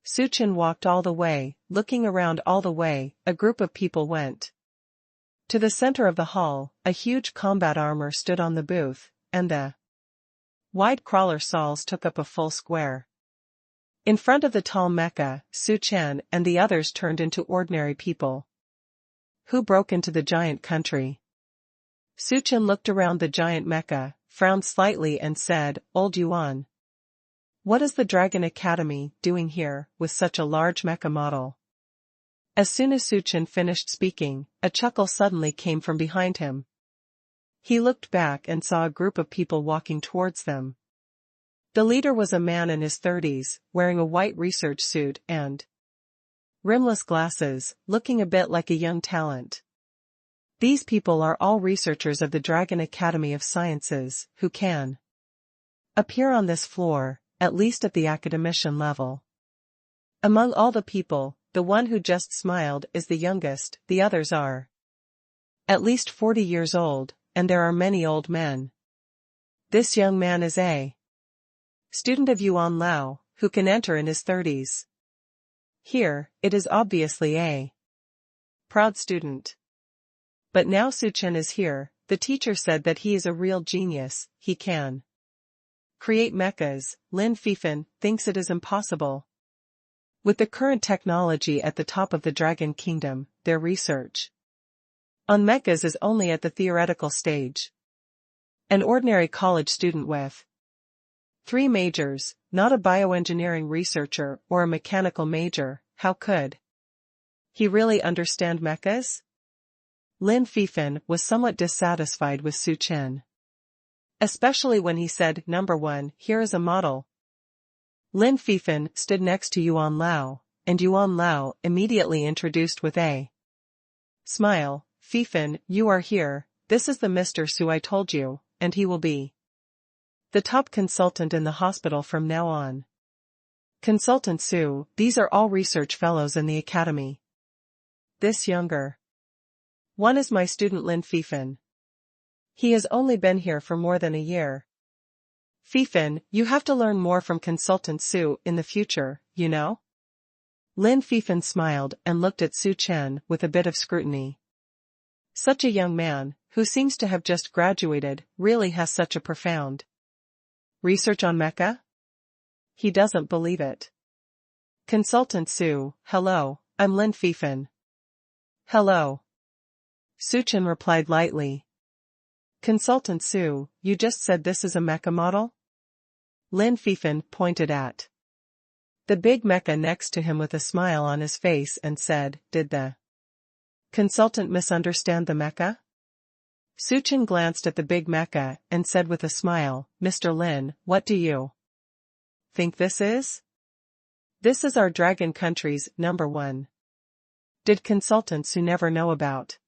A: Su Chen walked all the way, looking around all the way. A group of people went to the center of the hall. A huge combat armor stood on the booth, and the wide crawler saws took up a full square. In front of the tall mecha, Su Chen and the others turned into ordinary people who broke into the giant country. Su Chen looked around the giant mecha, frowned slightly and said, "Old Yuan, what is the Dragon Academy doing here with such a large mecha model?" As soon as Su Chen finished speaking, a chuckle suddenly came from behind him. He looked back and saw a group of people walking towards them. The leader was a man in his 30s, wearing a white research suit and rimless glasses, looking a bit like a young talent. These people are all researchers of the Dragon Academy of Sciences, who can appear on this floor, at least at the academician level. Among all the people, the one who just smiled is the youngest. The others are at least 40 years old, and there are many old men. This young man is a student of Yuan Lao, who can enter in his 30s. Here, it is obviously a proud student. But now Su Chen is here. The teacher said that he is a real genius. He can create mechas. Lin Fifan thinks it is impossible. With the current technology at the top of the Dragon Kingdom, their research on mechas is only at the theoretical stage. An ordinary college student with 3 majors, not a bioengineering researcher or a mechanical major, how could he really understand mechas? Lin Fifan was somewhat dissatisfied with Su Chen, especially when he said, "Number 1, here is a model." Lin Fifan stood next to Yuan Lao, and Yuan Lao immediately introduced with a smile, "Fifan, you are here, this is the Mr. Su I told you, and he will be the top consultant in the hospital from now on." Consultant Su, these are all research fellows in the academy. This younger One is my student Lin Fifan. He has only been here for more than a year. Fifan, you have to learn more from Consultant Su in the future, you know? Lin Fifan smiled and looked at Su Chen with a bit of scrutiny. Such a young man, who seems to have just graduated, really has such a profound research on mecha? He doesn't believe it. Consultant Su, hello, I'm Lin Fifan. Hello. Su Chen replied lightly. Consultant Su, you just said this is a mecha model? Lin Fifan pointed at the big mecha next to him with a smile on his face and said, did the consultant misunderstand the mecha? Su Chen glanced at the big mecha and said with a smile, Mr. Lin, what do you think this is? This is our Dragon Country's #1. Did Consultant Su never know about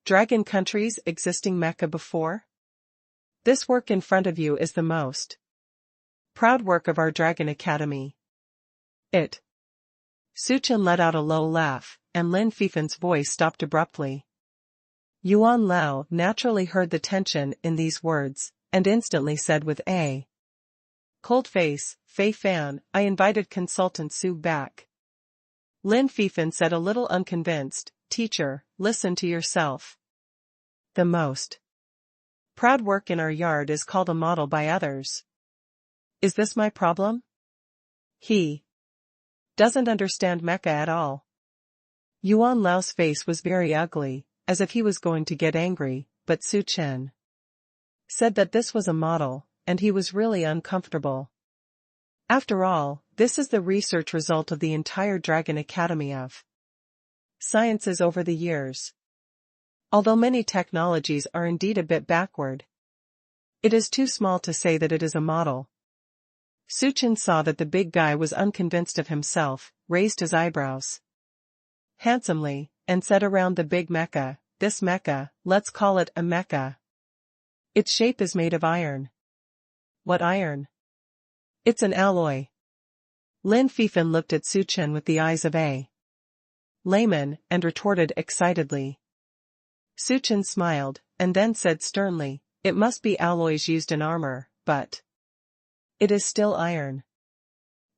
A: Dragon Country's existing mecha before? This work in front of you is the most proud work of our Dragon Academy. Su Chen let out a low laugh, and Lin Fifan's voice stopped abruptly. Yuan Lao naturally heard the tension in these words, and instantly said with a cold face, Fei Fan, I invited Consultant Su back. Lin Fifan said a little unconvinced, teacher, listen to yourself. The most proud work in our yard is called a model by others. Is this my problem? He doesn't understand mecha at all. Yuan Lao's face was very ugly, as if he was going to get angry, but Su Chen said that this was a model, and he was really uncomfortable. After all, this is the research result of the entire Dragon Academy of Sciences over the years. Although many technologies are indeed a bit backward, it is too small to say that it is a model. Su Chen saw that the big guy was unconvinced of himself, raised his eyebrows handsomely, and said around the big mecha, this mecha, let's call it a mecha. Its shape is made of iron. What iron? It's an alloy. Lin Fifan looked at Su Chen with the eyes of a layman and retorted excitedly. Su Chen smiled, and then said sternly, it must be alloys used in armor, but it is still iron.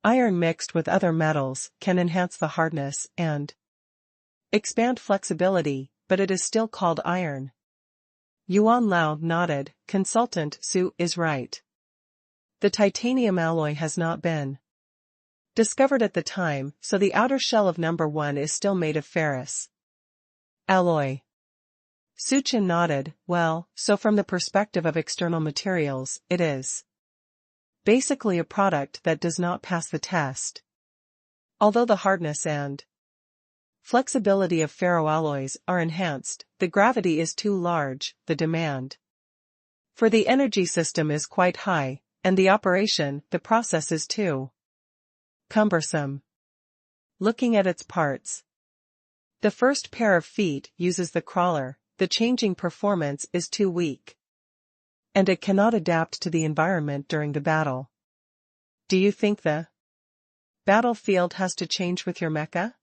A: Iron mixed with other metals can enhance the hardness and expand flexibility, but it is still called iron. Yuan Lao nodded, Consultant Su is right. The titanium alloy has not been discovered at the time, so the outer shell of #1 is still made of ferrous alloy. Su Chen nodded, well, so from the perspective of external materials, it is basically a product that does not pass the test. Although the hardness and flexibility of ferroalloys are enhanced, the gravity is too large, the demand for the energy system is quite high, and the process is too cumbersome. Looking at its parts, the first pair of feet uses the crawler, the changing performance is too weak, and it cannot adapt to the environment during the battle. Do you think the battlefield has to change with your mecha?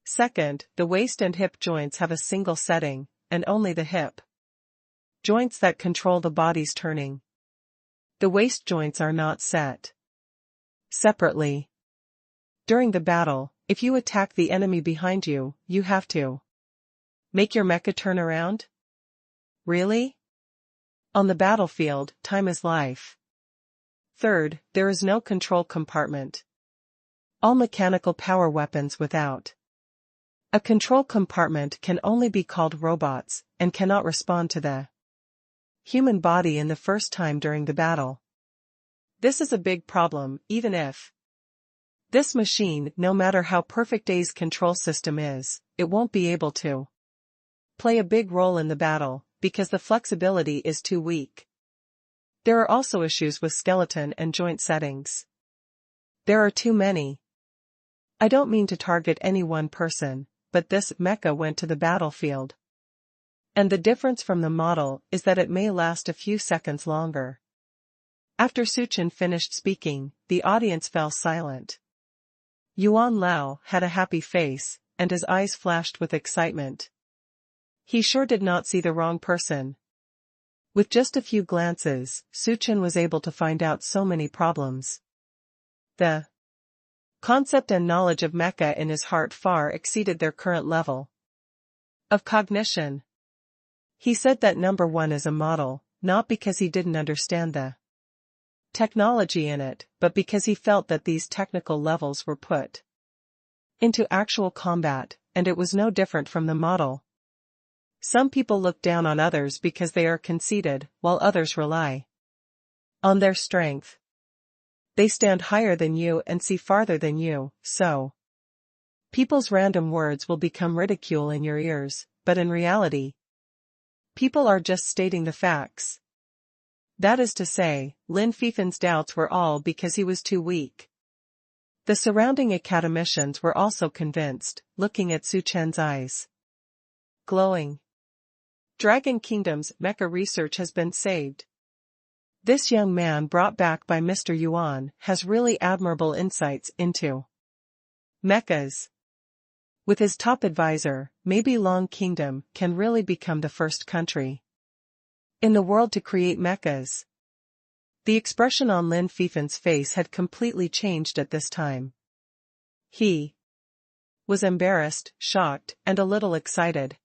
A: Second, the waist and hip joints have a single setting, and only the hip joints that control the body's turning. The waist joints are not set separately. During the battle, if you attack the enemy behind you, you have to make your mecha turn around? Really? On the battlefield, time is life. Third, there is no control compartment. All mechanical power weapons without a control compartment can only be called robots, and cannot respond to the human body in the first time during the battle. This is a big problem, even if this machine, no matter how perfect A's control system is, it won't be able to play a big role in the battle, because the flexibility is too weak. There are also issues with skeleton and joint settings. There are too many. I don't mean to target any one person, but this mecha went to the battlefield. And the difference from the model is that it may last a few seconds longer. After Su Chen finished speaking, the audience fell silent. Yuan Lao had a happy face, and his eyes flashed with excitement. He sure did not see the wrong person. With just a few glances, Suchen was able to find out so many problems. The concept and knowledge of mecha in his heart far exceeded their current level of cognition. He said that number one is a model, not because he didn't understand the technology in it, but because he felt that these technical levels were put into actual combat, and it was no different from the model. Some people look down on others because they are conceited, while others rely on their strength. They stand higher than you and see farther than you, so people's random words will become ridicule in your ears, but in reality, people are just stating the facts. That is to say, Lin Fifen's doubts were all because he was too weak. The surrounding academicians were also convinced, looking at Suchen's eyes glowing. Dragon Kingdom's mecha research has been saved. This young man brought back by Mr. Yuan has really admirable insights into mechas. With his top advisor, maybe Long Kingdom can really become the first country in the world to create mechas. The expression on Lin Fifen's face had completely changed at this time. He was embarrassed, shocked, and a little excited.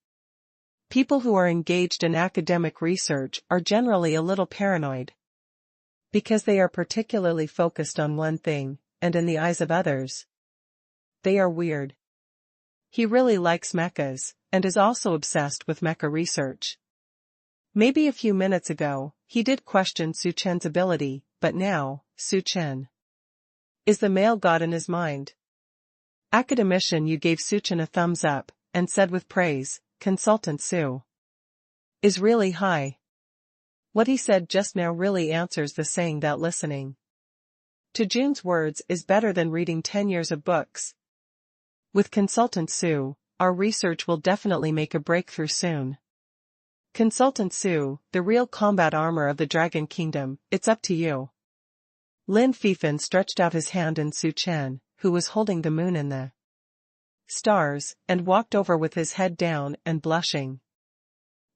A: People who are engaged in academic research are generally a little paranoid, because they are particularly focused on one thing, and in the eyes of others, they are weird. He really likes mechas, and is also obsessed with mecha research. Maybe a few minutes ago, he did question Suchen's ability, but now, Suchen is the male god in his mind. Academician Yu gave Suchen a thumbs up, and said with praise, Consultant Su is really high. What he said just now really answers the saying that listening to Jun's words is better than reading 10 years of books. With Consultant Su, our research will definitely make a breakthrough soon. Consultant Su, the real combat armor of the Dragon Kingdom, it's up to you. Lin Fifen stretched out his hand in Suchen, who was holding the moon in the stars, and walked over with his head down and blushing.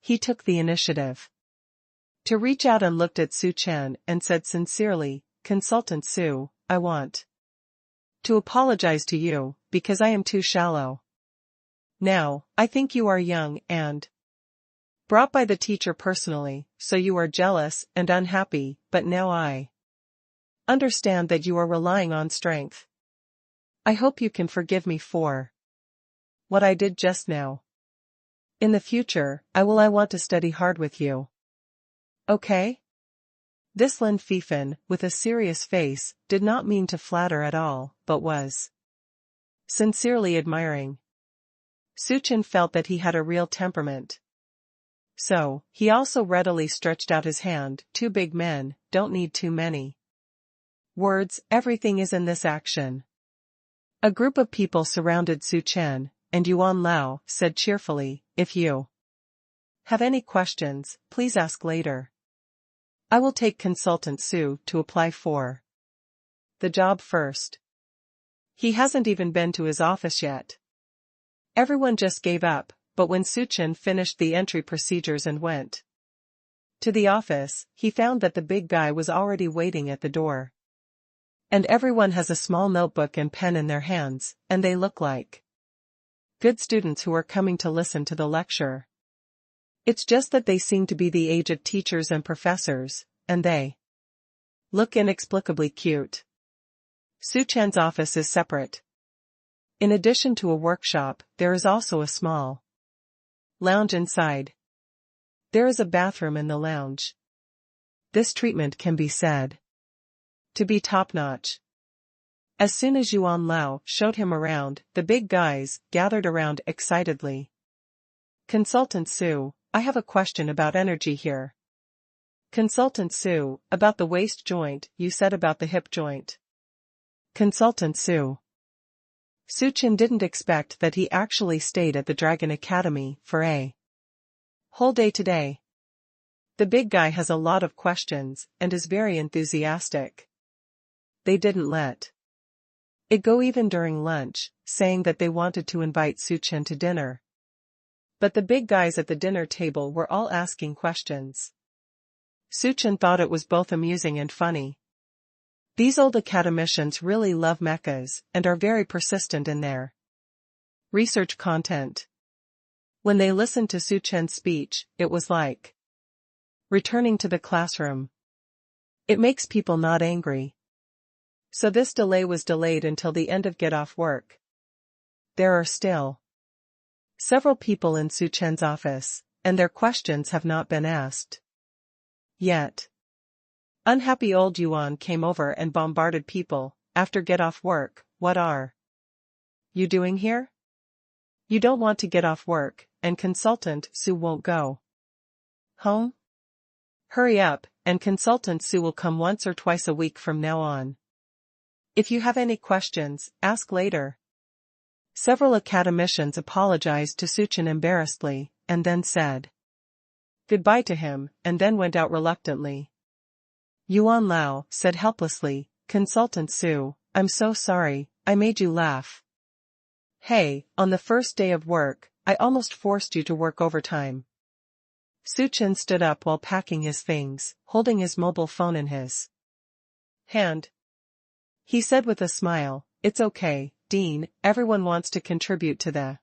A: He took the initiative to reach out and looked at Suchen and said sincerely, Consultant Su, I want to apologize to you, because I am too shallow. Now, I think you are young and brought by the teacher personally, so you are jealous and unhappy, but now I understand that you are relying on strength. I hope you can forgive me for what I did just now. In the future, I want to study hard with you. Okay? This Lin Fifen, with a serious face, did not mean to flatter at all, but was sincerely admiring. Suchen felt that he had a real temperament. So, he also readily stretched out his hand. Two big men don't need too many words, everything is in this action. A group of people surrounded Suchen, and Yuan Lao said cheerfully, if you have any questions, please ask later. I will take Consultant Su to apply for the job first. He hasn't even been to his office yet. Everyone just gave up, but when Suchen finished the entry procedures and went to the office, he found that the big guy was already waiting at the door. And everyone has a small notebook and pen in their hands, and they look like good students who are coming to listen to the lecture. It's just that they seem to be the age of teachers and professors, and they look inexplicably cute. Suchen's office is separate. In addition to a workshop, there is also a small lounge inside. There is a bathroom in the lounge. This treatment can be said to be top-notch. As soon as Yuan Lao showed him around, the big guys gathered around excitedly. Consultant Su, I have a question about energy here. Consultant Su, about the waist joint, you said about the hip joint. Consultant Su. Suchen didn't expect that he actually stayed at the Dragon Academy for a whole day today. The big guy has a lot of questions and is very enthusiastic. They didn't let it go even during lunch, saying that they wanted to invite Suchen to dinner. But the big guys at the dinner table were all asking questions. Suchen thought it was both amusing and funny. These old academicians really love mechas and are very persistent in their research content. When they listened to Suchen's speech, it was like returning to the classroom. It makes people not angry. So this delay was delayed until the end of get off work. There are still several people in Suchen's office, and their questions have not been asked yet. Unhappy old Yuan came over and bombarded people. After get off work, what are you doing here? You don't want to get off work, and consultant Su won't go home? Hurry up, and consultant Su will come once or twice a week from now on. If you have any questions, ask later. Several academicians apologized to Suchen embarrassedly, and then said goodbye to him, and then went out reluctantly. Yuan Lao said helplessly, Consultant Su, I'm so sorry, I made you laugh. Hey, on the first day of work, I almost forced you to work overtime. Suchen stood up while packing his things, holding his mobile phone in his hand. He said with a smile, it's okay, Dean, everyone wants to contribute to the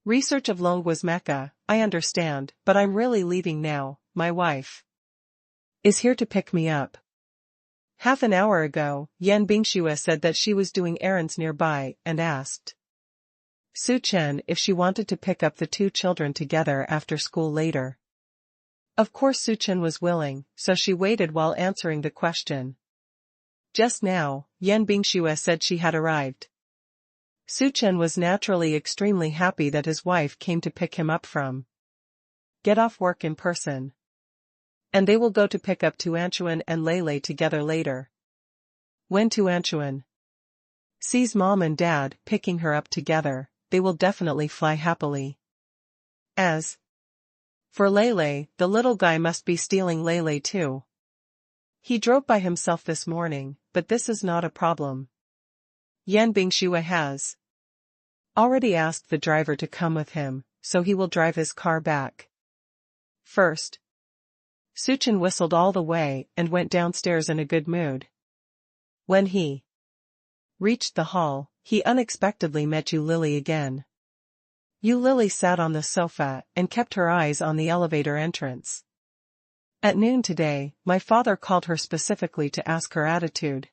A: research of Longwa's mecha, I understand, but I'm really leaving now, my wife is here to pick me up. Half an hour ago, Yan Bingxue said that she was doing errands nearby and asked Suchen if she wanted to pick up the two children together after school later. Of course Suchen was willing, so she waited while answering the question. Just now, Yan Bingxue said she had arrived. Suchen was naturally extremely happy that his wife came to pick him up from get off work in person. And they will go to pick up Tuanchuan and Lele together later. When Tuanchuan sees mom and dad picking her up together, they will definitely fly happily. As for Lele, the little guy must be stealing Lele too. He drove by himself this morning, but this is not a problem. Yan Bingxue has already asked the driver to come with him, so he will drive his car back first. Suchen whistled all the way and went downstairs in a good mood. When he reached the hall, he unexpectedly met Yu Lily again. Yu Lily sat on the sofa and kept her eyes on the elevator entrance. At noon today, my father called her specifically to ask her attitude.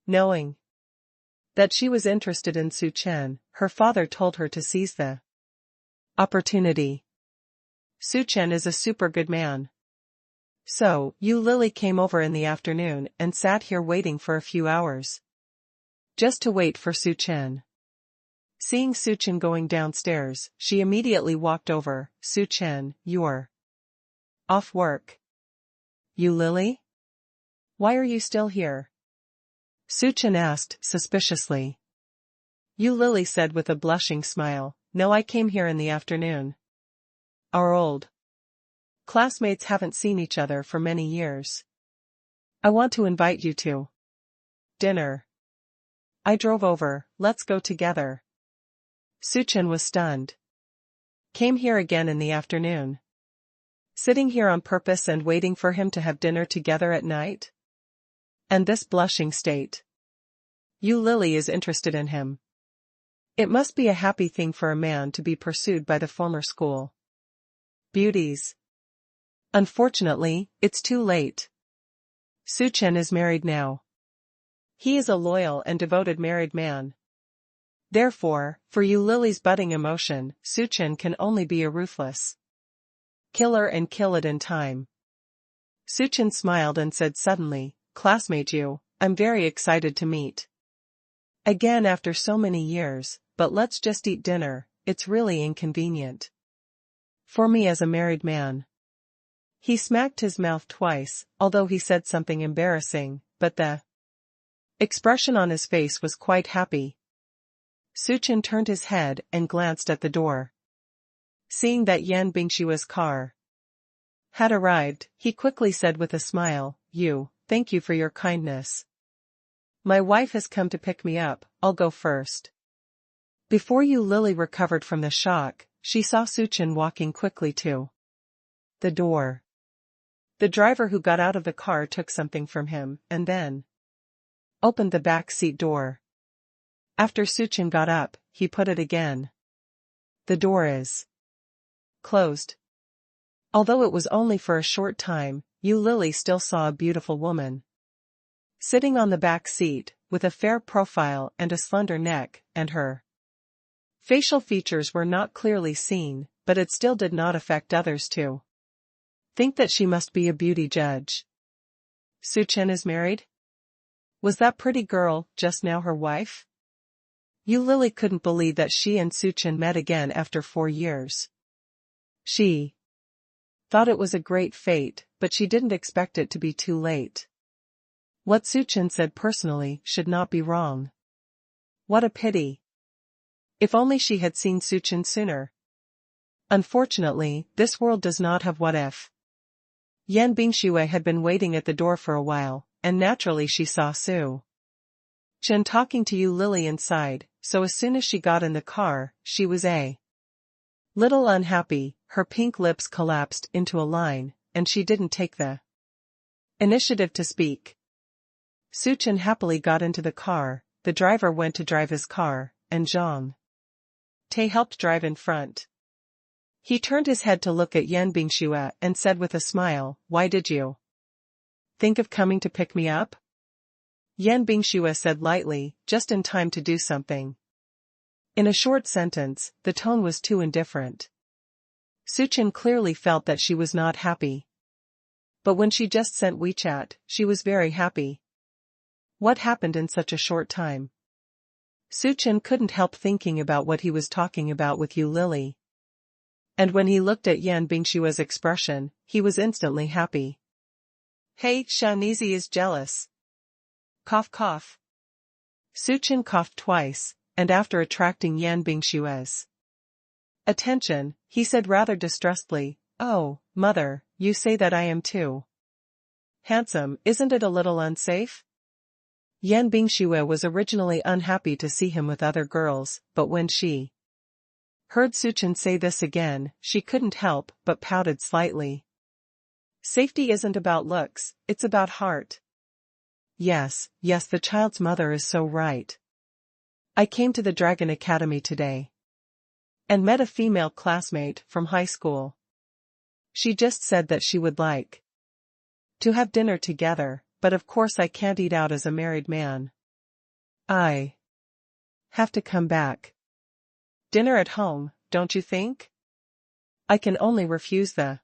A: Knowing that she was interested in Suchen, her father told her to seize the opportunity. Suchen is a super good man. So, Yu Lily came over in the afternoon and sat here waiting for a few hours. Just to wait for Suchen. Seeing Suchen going downstairs, she immediately walked over. Suchen, you're off work. Yu Lily? Why are you still here? Suchen asked suspiciously. Yu Lily said with a blushing smile, no, I came here in the afternoon. Our old classmates haven't seen each other for many years. I want to invite you to dinner. I drove over, let's go together. Suchen was stunned. Came here again in the afternoon. Sitting here on purpose and waiting for him to have dinner together at night? And this blushing state. Yu Lily is interested in him. It must be a happy thing for a man to be pursued by the former school beauties. Unfortunately, it's too late. Suchen is married now. He is a loyal and devoted married man. Therefore, for Yu Lily's budding emotion, Suchen can only be a ruthless killer and kill it in time. Suchen smiled and said suddenly, classmate Yu, I'm very excited to meet again after so many years, but let's just eat dinner, it's really inconvenient for me as a married man. He smacked his mouth twice, although he said something embarrassing, but the expression on his face was quite happy. Suchen turned his head and glanced at the door. Seeing that Yan Bingshua's car had arrived, he quickly said with a smile, Yu, thank you for your kindness. My wife has come to pick me up, I'll go first. Before Yu Lily recovered from the shock, she saw Suchin walking quickly to the door. The driver who got out of the car took something from him, and then opened the back seat door. After Suchin got up, he put it again. The door is closed. Although it was only for a short time, Yu Lily still saw a beautiful woman sitting on the back seat, with a fair profile and a slender neck, and her facial features were not clearly seen, but it still did not affect others to think that she must be a beauty judge. Suchin is married? Was that pretty girl just now her wife? Yu Lily couldn't believe that she and Suchin met again after 4 years. She thought it was a great fate, but she didn't expect it to be too late. What Suchin said personally should not be wrong. What a pity. If only she had seen Suchin sooner. Unfortunately, this world does not have what if. Yan Bingxue had been waiting at the door for a while, and naturally she saw Su Chen talking to Yu Lily inside, so as soon as she got in the car, she was a little unhappy, her pink lips collapsed into a line, and she didn't take the initiative to speak. Suchin happily got into the car, the driver went to drive his car, and Zhang Te helped drive in front. He turned his head to look at Yan Bingxue and said with a smile, "Why did you think of coming to pick me up?" Yan Bingxue said lightly, just in time to do something. In a short sentence, the tone was too indifferent. Suchin clearly felt that she was not happy. But when she just sent WeChat, she was very happy. What happened in such a short time? Suchin couldn't help thinking about what he was talking about with Yu Lily. And when he looked at Yan Bingxue's expression, he was instantly happy. Hey, Shanizi is jealous. Cough cough. Suchin coughed twice, and after attracting Yan Bingxue's attention, he said rather distressedly, "Oh, mother, you say that I am too handsome, isn't it a little unsafe?" Yan Bingxue was originally unhappy to see him with other girls, but when she heard Suchin say this again, she couldn't help but pouted slightly. Safety isn't about looks, it's about heart. Yes, the child's mother is so right. I came to the Dragon Academy today and met a female classmate from high school. She just said that she would like to have dinner together, but of course I can't eat out as a married man. I have to come back. Dinner at home, don't you think? I can only refuse the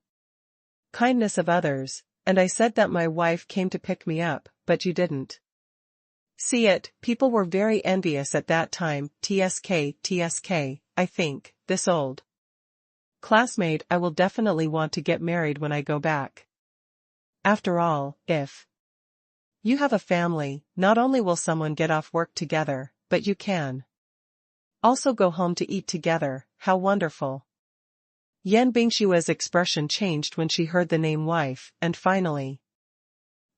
A: kindness of others, and I said that my wife came to pick me up, but you didn't see it. People were very envious at that time. TSK, I think, this old classmate I will definitely want to get married when I go back. After all, if you have a family, not only will someone get off work together, but you can also go home to eat together. How wonderful. Yan Bingxue's expression changed when she heard the name wife, and finally,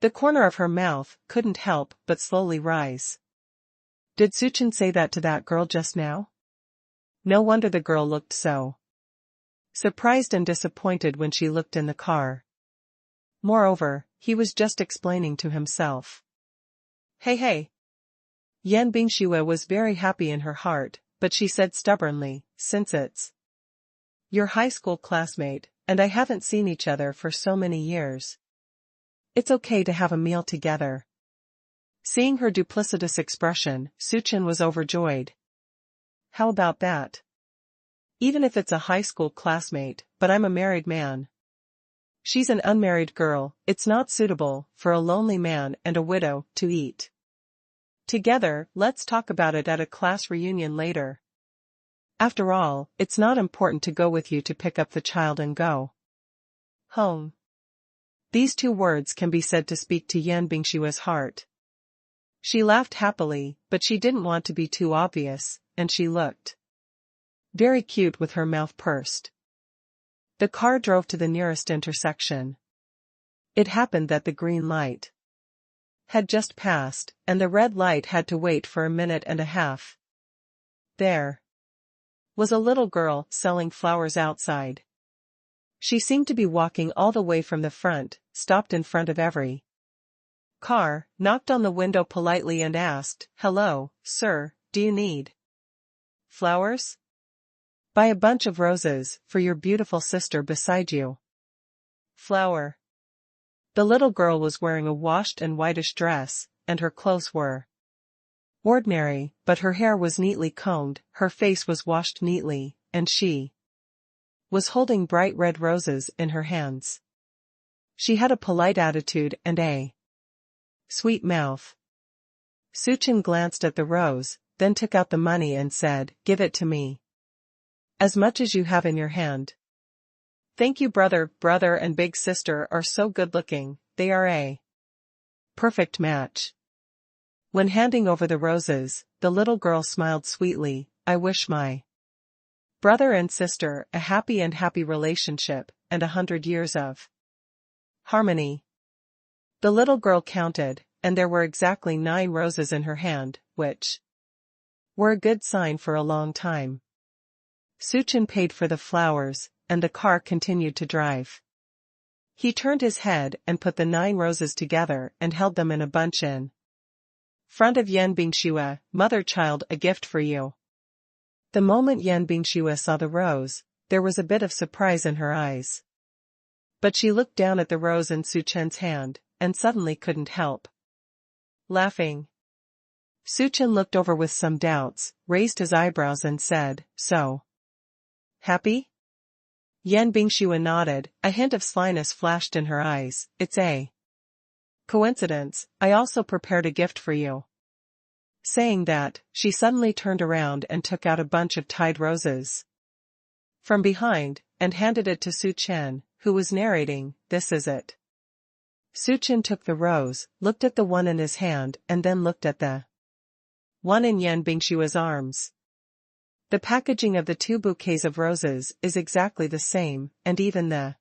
A: the corner of her mouth couldn't help but slowly rise. Did Suchin say that to that girl just now? No wonder the girl looked so surprised and disappointed when she looked in the car. Moreover, he was just explaining to himself. Hey. Yan Bingxue was very happy in her heart, but she said stubbornly, since it's your high school classmate, and I haven't seen each other for so many years, it's okay to have a meal together. Seeing her duplicitous expression, Suchin was overjoyed. How about that? Even if it's a high school classmate, but I'm a married man. She's an unmarried girl, it's not suitable for a lonely man and a widow to eat together. Let's talk about it at a class reunion later. After all, it's not important to go with you to pick up the child and go home. These 2 words can be said to speak to Yan Bingxue's heart. She laughed happily, but she didn't want to be too obvious, and she looked very cute with her mouth pursed. The car drove to the nearest intersection. It happened that the green light had just passed, and the red light had to wait for a minute and a half. There was a little girl selling flowers outside. She seemed to be walking all the way from the front, stopped in front of every car, knocked on the window politely and asked, "Hello, sir, do you need flowers? Buy a bunch of roses for your beautiful sister beside you." Flower. The little girl was wearing a washed and whitish dress, and her clothes were ordinary, but her hair was neatly combed, her face was washed neatly, and she was holding bright red roses in her hands. She had a polite attitude and a sweet mouth. Suchin glanced at the rose, then took out the money and said, "Give it to me. As much as you have in your hand." "Thank you, brother." Brother and big sister are so good-looking, they are a perfect match. When handing over the roses, the little girl smiled sweetly. "I wish my brother and sister a happy relationship, and 100 years of harmony." The little girl counted, and there were exactly 9 roses in her hand, which were a good sign for a long time. Suchin paid for the flowers, and the car continued to drive. He turned his head and put the 9 roses together and held them in a bunch in front of Yan Bingxue. "Mother-child, a gift for you." The moment Yan Bingxue saw the rose, there was a bit of surprise in her eyes. But she looked down at the rose in Suchen's hand, and suddenly couldn't help laughing. Suchen looked over with some doubts, raised his eyebrows and said, "So happy?" Yan Bingxue nodded, a hint of slyness flashed in her eyes. "It's a coincidence, I also prepared a gift for you." Saying that, she suddenly turned around and took out a bunch of tied roses from behind, and handed it to Suchen, who was narrating, "This is it." Suchen took the rose, looked at the one in his hand and then looked at the one in Yan Bingxue's arms. The packaging of the 2 bouquets of roses is exactly the same, and even the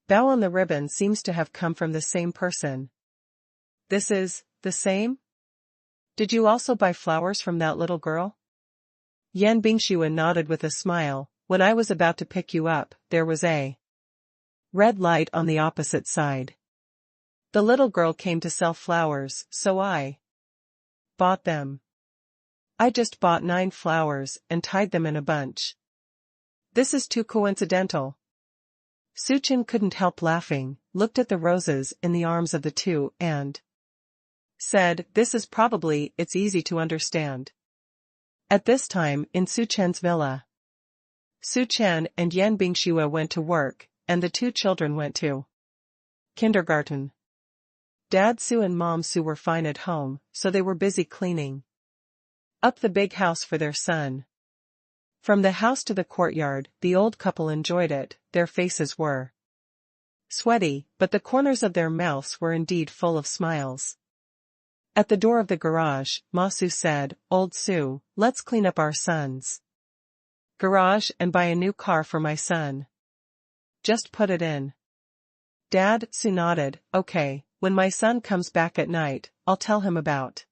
A: bow on the ribbon seems to have come from the same person. "This is the same? Did you also buy flowers from that little girl?" Yan Bingxue nodded with a smile. "When I was about to pick you up, there was a red light on the opposite side. The little girl came to sell flowers, so I bought them. I just bought 9 flowers and tied them in a bunch. This is too coincidental." Suchen couldn't help laughing, looked at the roses in the arms of the 2 and said, "This is probably, it's easy to understand." At this time in Suchen's villa, Suchen and Yan Bingxue went to work, and the 2 children went to kindergarten. Dad Su and Mom Su were fine at home, so they were busy cleaning up the big house for their son. From the house to the courtyard, the old couple enjoyed it. Their faces were sweaty, but the corners of their mouths were indeed full of smiles. At the door of the garage, Ma Su said, "Old Su, let's clean up our son's garage and buy a new car for my son. Just put it in." Dad Su nodded, "Okay, when my son comes back at night, I'll tell him about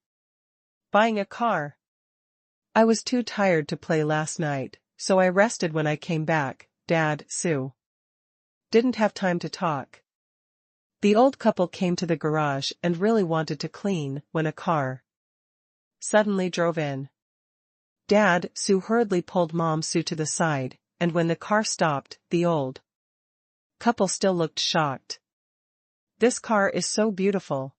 A: buying a car. I was too tired to play last night, so I rested when I came back." Dad Su didn't have time to talk. The old couple came to the garage and really wanted to clean when a car suddenly drove in. Dad Su hurriedly pulled Mom Su to the side, and when the car stopped, the old couple still looked shocked. "This car is so beautiful.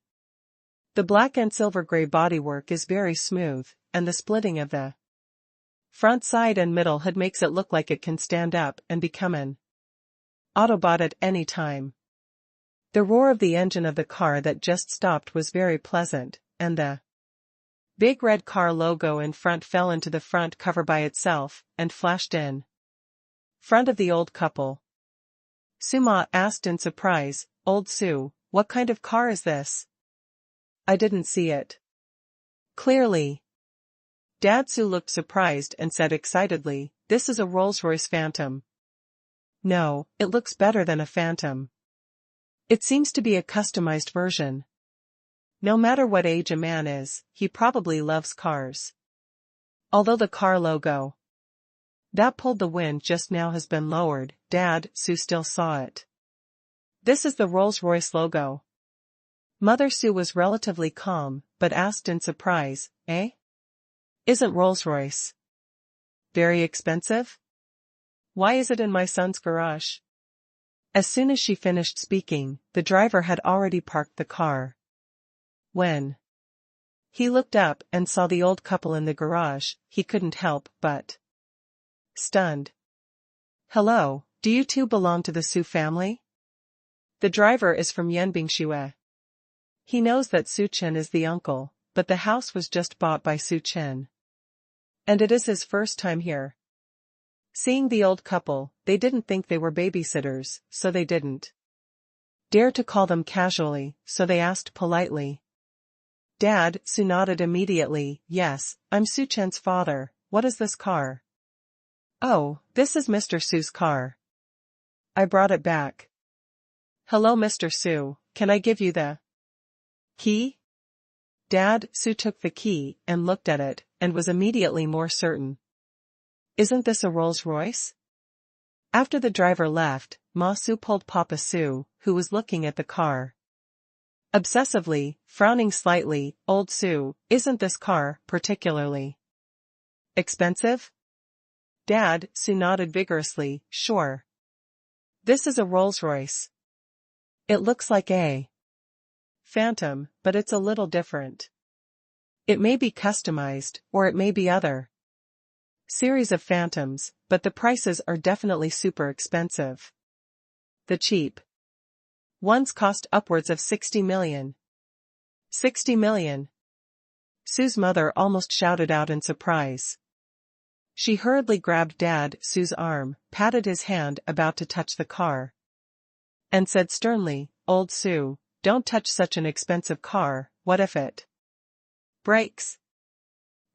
A: The black and silver gray bodywork is very smooth, and the splitting of the front side and middle hood makes it look like it can stand up and become an Autobot at any time." The roar of the engine of the car that just stopped was very pleasant, and the big red car logo in front fell into the front cover by itself, and flashed in front of the old couple. Suma asked in surprise, "Old Su, what kind of car is this? I didn't see it clearly." Dad Su looked surprised and said excitedly, "This is a Rolls-Royce Phantom." "No, it looks better than a Phantom. It seems to be a customized version. No matter what age a man is, he probably loves cars. Although the car logo That pulled the wind just now has been lowered, Dad, Sue still saw it. This is the Rolls-Royce logo. Mother Sue was relatively calm, but asked in surprise, eh? Isn't Rolls-Royce very expensive? Why is it in my son's garage? As soon as she finished speaking, the driver had already parked the car. When he looked up and saw the old couple in the garage, he couldn't help but stunned. Hello, do you two belong to the Sue family? The driver is from Yanbingshue. He knows that Su Chen is the uncle, but the house was just bought by Su Chen. And it is his first time here. Seeing the old couple, they didn't think they were babysitters, so they didn't dare to call them casually, so they asked politely. Dad, Su nodded immediately, yes, I'm Su Chen's father, what is this car? Oh, this is Mr. Su's car. I brought it back. Hello Mr. Su, can I give you the key? Dad, Su took the key and looked at it, and was immediately more certain. Isn't this a Rolls-Royce? After the driver left, Ma Su pulled Papa Su, who was looking at the car. Obsessively, frowning slightly, old Su, isn't this car particularly expensive? Dad, Su nodded vigorously, sure. This is a Rolls-Royce. It looks like a Phantom, but it's a little different. It may be customized, or it may be other series of Phantoms, but the prices are definitely super expensive. The cheap ones cost upwards of 60 million. 60 million. Sue's mother almost shouted out in surprise. She hurriedly grabbed Dad, Sue's arm, patted his hand about to touch the car, and said sternly, Old Sue, don't touch such an expensive car, what if it breaks?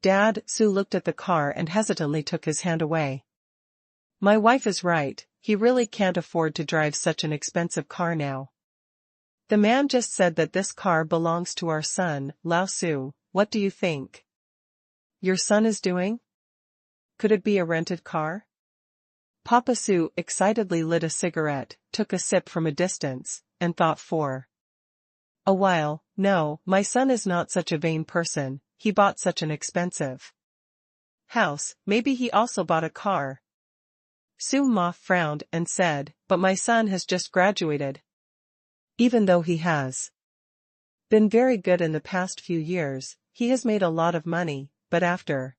A: Dad, Sue looked at the car and hesitantly took his hand away. My wife is right, he really can't afford to drive such an expensive car now. The man just said that this car belongs to our son, Lao Su, what do you think your son is doing? Could it be a rented car? Papa Su excitedly lit a cigarette, took a sip from a distance, and thought for a while, no, my son is not such a vain person, he bought such an expensive house, maybe he also bought a car. Su Ma frowned and said, but my son has just graduated. Even though he has been very good in the past few years, he has made a lot of money, but after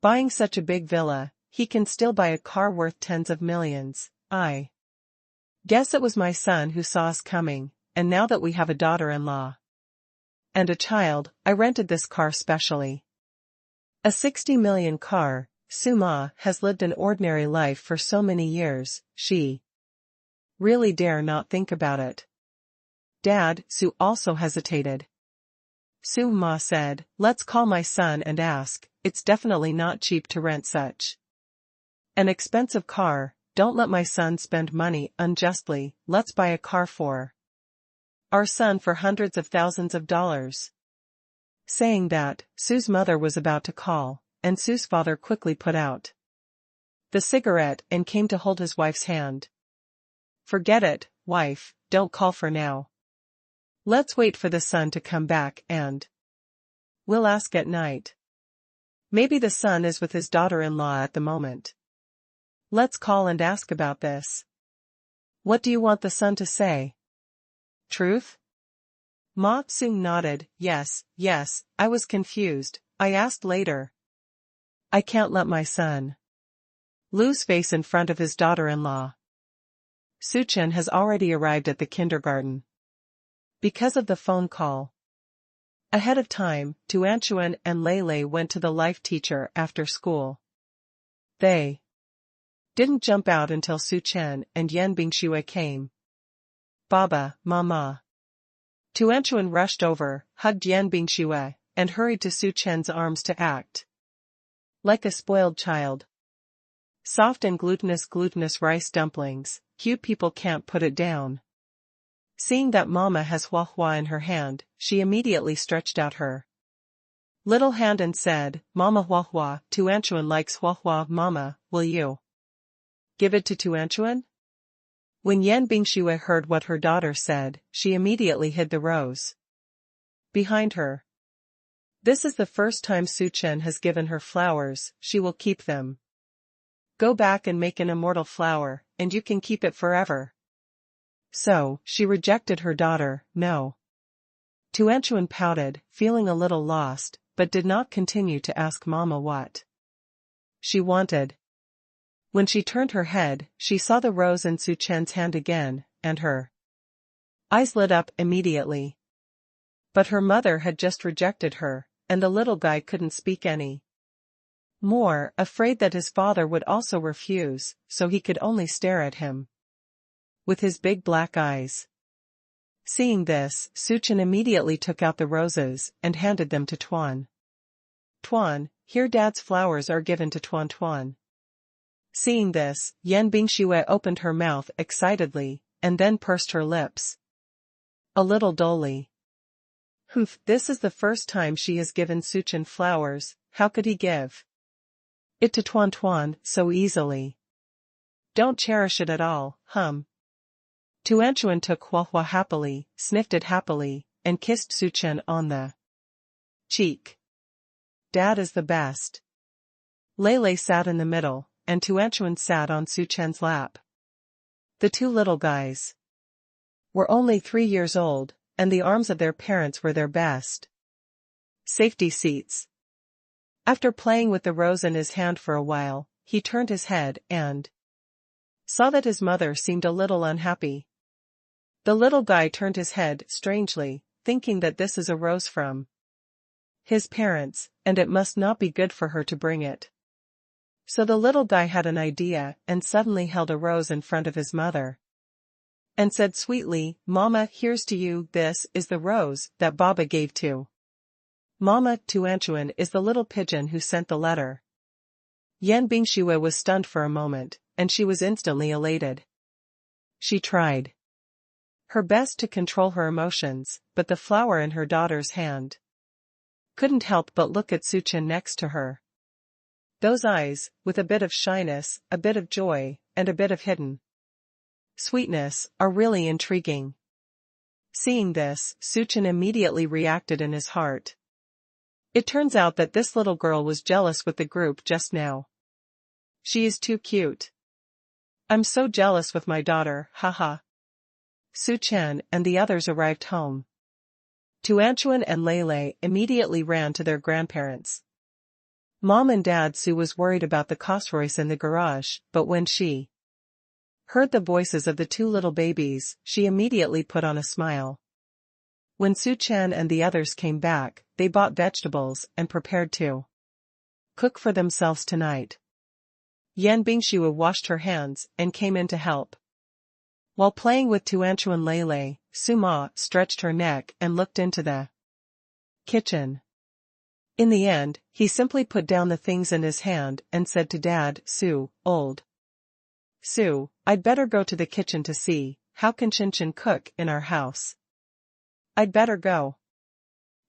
A: buying such a big villa, he can still buy a car worth tens of millions. I guess it was my son who saw us coming, and now that we have a daughter-in-law and a child, I rented this car specially. A 60 million car. Su Ma has lived an ordinary life for so many years, she really dare not think about it. Dad, Su also hesitated. Su Ma said, let's call my son and ask, it's definitely not cheap to rent such an expensive car, don't let my son spend money unjustly, let's buy a car for our son for hundreds of thousands of dollars. Saying that, Sue's mother was about to call, and Sue's father quickly put out the cigarette and came to hold his wife's hand. Forget it, wife, don't call for now. Let's wait for the son to come back and we'll ask at night. Maybe the son is with his daughter-in-law at the moment. Let's call and ask about this. What do you want the son to say? Truth? Ma Tsung nodded, yes, I was confused, I asked later. I can't let my son lose face in front of his daughter-in-law. Su Chen has already arrived at the kindergarten. Because of the phone call ahead of time, Tuanchuan and Lei went to the life teacher after school. They didn't jump out until Su Chen and Yan Bingxue came. Baba, Mama. Tuanchuan rushed over, hugged Yan Bingxue, and hurried to Su Chen's arms to act like a spoiled child. Soft and glutinous rice dumplings, cute people can't put it down. Seeing that Mama has Hua Hua in her hand, she immediately stretched out her Little Handan said, Mama Hua Hua, Tuanchuan likes Hua Hua. Mama, will you give it to Tuanchuan? When Yan Bingshui heard what her daughter said, she immediately hid the rose behind her. This is the first time Su Chen has given her flowers, she will keep them. Go back and make an immortal flower, and you can keep it forever. So, she rejected her daughter, no. Tuanchuan pouted, feeling a little lost, but did not continue to ask Mama what she wanted. When she turned her head, she saw the rose in Su Chen's hand again, and her eyes lit up immediately. But her mother had just rejected her, and the little guy couldn't speak any more, afraid that his father would also refuse, so he could only stare at him with his big black eyes. Seeing this, Su Chen immediately took out the roses and handed them to Tuan. Tuan, here Dad's flowers are given to Tuan Tuan. Seeing this, Yan Bingshui opened her mouth excitedly, and then pursed her lips a little dully. Humph, this is the first time she has given Su Chen flowers, how could he give it to Tuan Tuan so easily? Don't cherish it at all, Tuanchuan took Hua Hua happily, sniffed it happily, and kissed Su Chen on the cheek. Dad is the best. Lei sat in the middle, and Tuanchuan sat on Su Chen's lap. The two little guys were only 3 years old, and the arms of their parents were their best safety seats. After playing with the rose in his hand for a while, he turned his head and saw that his mother seemed a little unhappy. The little guy turned his head strangely, thinking that this is a rose from his parents, and it must not be good for her to bring it. So the little guy had an idea and suddenly held a rose in front of his mother and said sweetly, Mama, here's to you, this is the rose that Baba gave to Mama. Tuanchuan is the little pigeon who sent the letter. Yan Bingshui was stunned for a moment, and she was instantly elated. She tried her best to control her emotions, but the flower in her daughter's hand couldn't help but look at Su Chen next to her. Those eyes, with a bit of shyness, a bit of joy, and a bit of hidden sweetness, are really intriguing. Seeing this, Su Chen immediately reacted in his heart. It turns out that this little girl was jealous with the group just now. She is too cute. I'm so jealous with my daughter, haha. Su Chen and the others arrived home. Tuanchuan and Lei immediately ran to their grandparents. Mom and Dad Su was worried about the Rolls-Royce in the garage, but when she heard the voices of the two little babies, she immediately put on a smile. When Su Chen and the others came back, they bought vegetables and prepared to cook for themselves tonight. Yan Bingshui washed her hands and came in to help. While playing with Tuanchuan Lei, Su Ma stretched her neck and looked into the kitchen. In the end, he simply put down the things in his hand and said to Dad, Su, old Su, I'd better go to the kitchen to see, how can Chin Chin cook in our house? I'd better go.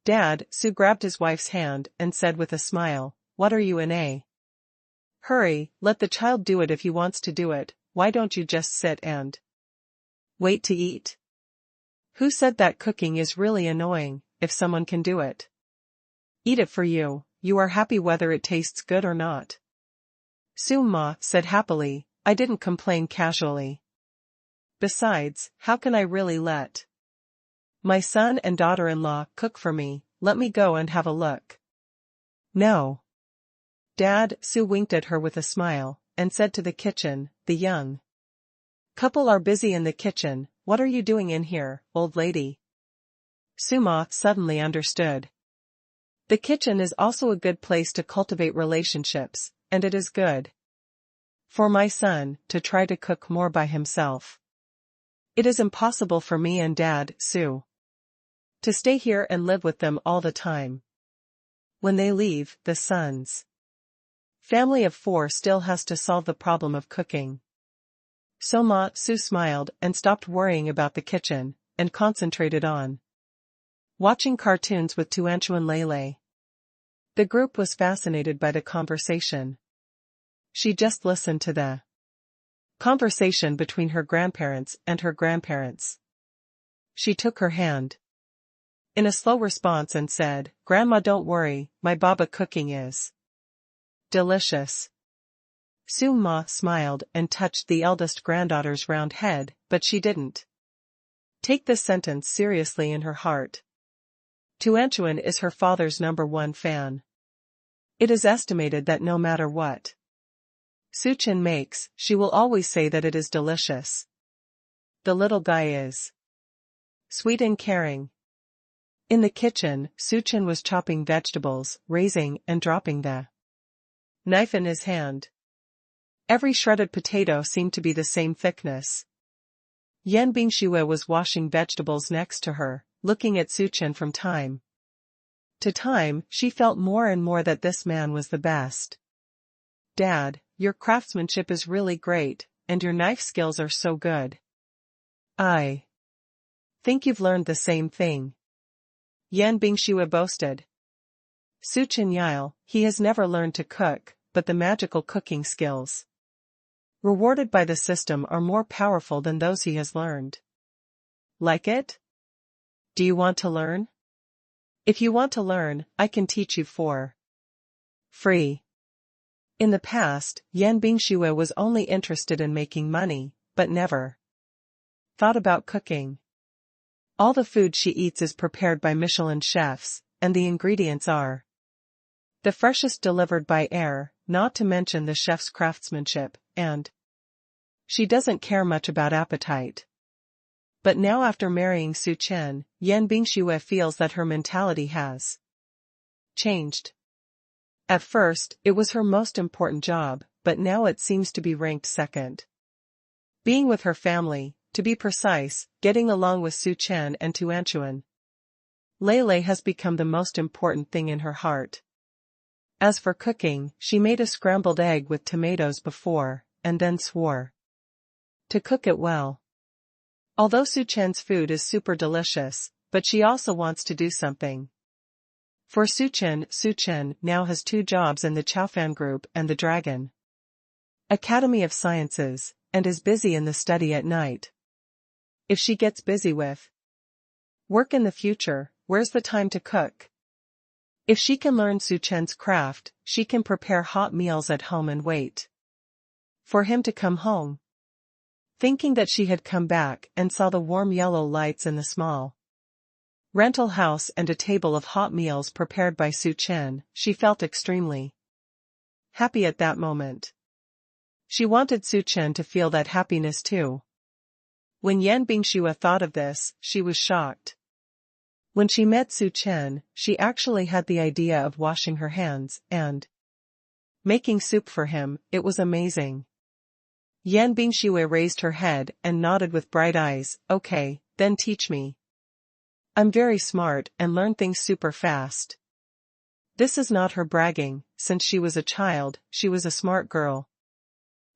A: Dad, Su grabbed his wife's hand and said with a smile, what are you in a hurry? Let the child do it if he wants to do it, why don't you just sit and wait to eat? Who said that cooking is really annoying, if someone can do it? Eat it for you, you are happy whether it tastes good or not. Su Ma said happily, I didn't complain casually. Besides, how can I really let my son and daughter-in-law cook for me? Let me go and have a look. No. Dad, Su winked at her with a smile, and said to the kitchen, the young couple are busy in the kitchen, what are you doing in here, old lady? Su Ma suddenly understood. The kitchen is also a good place to cultivate relationships, and it is good for my son to try to cook more by himself. It is impossible for me and Dad, Su, to stay here and live with them all the time. When they leave, the son's family of 4 still has to solve the problem of cooking. So Ma Su smiled and stopped worrying about the kitchen, and concentrated on watching cartoons with Tuanchuan Lei. The group was fascinated by the conversation. She just listened to the conversation between her grandparents and her grandparents. She took her hand in a slow response and said, "Grandma, don't worry, my baba cooking is delicious." Su Ma smiled and touched the eldest granddaughter's round head, but she didn't take this sentence seriously in her heart. Tuanchuan is her father's #1 fan. It is estimated that no matter what Suchin makes, she will always say that it is delicious. The little guy is sweet and caring. In the kitchen, Suchin was chopping vegetables, raising and dropping the knife in his hand. Every shredded potato seemed to be the same thickness. Yan Bingxue was washing vegetables next to her, looking at Suchin from time to time. She felt more and more that this man was the best. "Dad, your craftsmanship is really great, and your knife skills are so good. I think you've learned the same thing," Yan Bingxue boasted. Suchin Yile, he has never learned to cook, but the magical cooking skills rewarded by the system are more powerful than those he has learned. Like it? Do you want to learn? If you want to learn, I can teach you for free. In the past, Yan Bingxue was only interested in making money, but never thought about cooking. All the food she eats is prepared by Michelin chefs, and the ingredients are the freshest delivered by air, not to mention the chef's craftsmanship, and she doesn't care much about appetite. But now after marrying Su Chen, Yan Bingxue feels that her mentality has changed. At first, it was her most important job, but now it seems to be ranked second. Being with her family, to be precise, getting along with Su Chen and Tuanchuan Lele has become the most important thing in her heart. As for cooking, she made a scrambled egg with tomatoes before, and then swore to cook it well. Although Su Chen's food is super delicious, but she also wants to do something. For Su Chen now has 2 jobs in the Chaofan Group and the Dragon Academy of Sciences, and is busy in the study at night. If she gets busy with work in the future, where's the time to cook? If she can learn Su Chen's craft, she can prepare hot meals at home and wait for him to come home. Thinking that she had come back and saw the warm yellow lights in the small rental house and a table of hot meals prepared by Su Chen, she felt extremely happy at that moment. She wanted Su Chen to feel that happiness too. When Yan Bingxue thought of this, she was shocked. When she met Su Chen, she actually had the idea of washing her hands and making soup for him. It was amazing. Yan Bingxue raised her head and nodded with bright eyes. "Okay, then teach me. I'm very smart and learn things super fast." This is not her bragging. Since she was a child, she was a smart girl.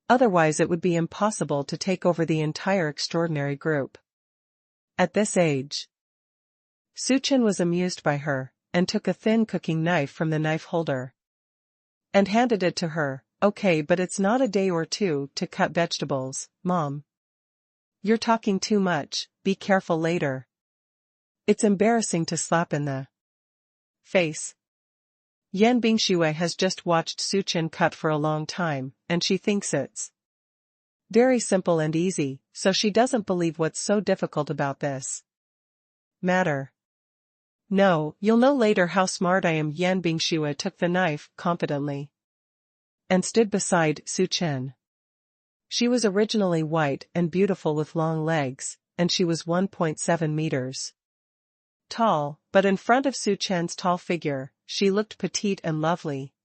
A: Otherwise it would be impossible to take over the entire extraordinary group. At this age, Su Chen was amused by her, and took a thin cooking knife from the knife holder and handed it to her. "Okay, but it's not a day or two to cut vegetables, Mom. You're talking too much, be careful later." It's embarrassing to slap in the face. Yan Bingxue has just watched Su Chen cut for a long time, and she thinks it's very simple and easy, so she doesn't believe what's so difficult about this matter. "No, you'll know later how smart I am." Yan Bingxue took the knife confidently and stood beside Su Chen. She was originally white and beautiful with long legs, and she was 1.7 meters tall, but in front of Su Chen's tall figure, she looked petite and lovely.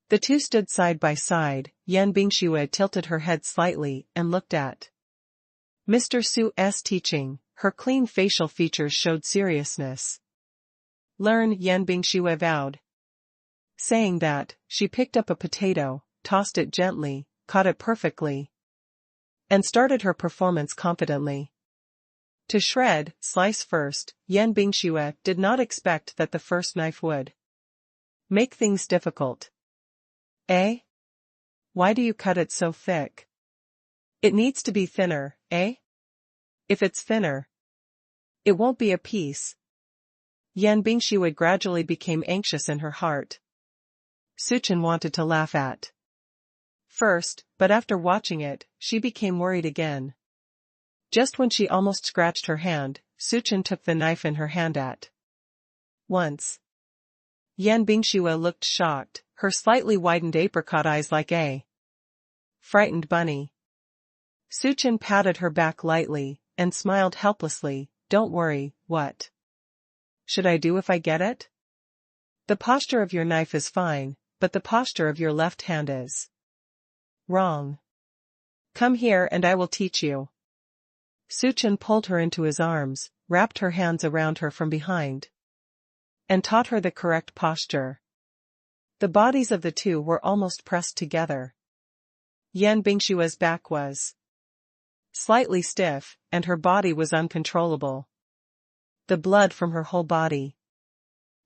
A: The two stood side by side. Yan Bingxue tilted her head slightly and looked at Mr. Su's teaching. Her clean facial features showed seriousness. "Learn," Yan Bingxue vowed. Saying that, she picked up a potato, tossed it gently, caught it perfectly, and started her performance confidently. To shred, slice first, Yan Bingxue did not expect that the first knife would Make things difficult. Eh? Why do you cut it so thick? It needs to be thinner, eh? If it's thinner, it won't be a piece. Yan Bingshui gradually became anxious in her heart. Suchen wanted to laugh at first, but after watching it, she became worried again. Just when she almost scratched her hand, Suchen took the knife in her hand at once. Yan Bingshui looked shocked, her slightly widened apricot eyes like a frightened bunny. Suchen patted her back lightly, and smiled helplessly. Don't worry, what should I do if I get it? The posture of your knife is fine, but the posture of your left hand is wrong. Come here and I will teach you. Suchen pulled her into his arms, wrapped her hands around her from behind, and taught her the correct posture. The bodies of the two were almost pressed together. Yan Bingshui's back was slightly stiff, and her body was uncontrollable. The blood from her whole body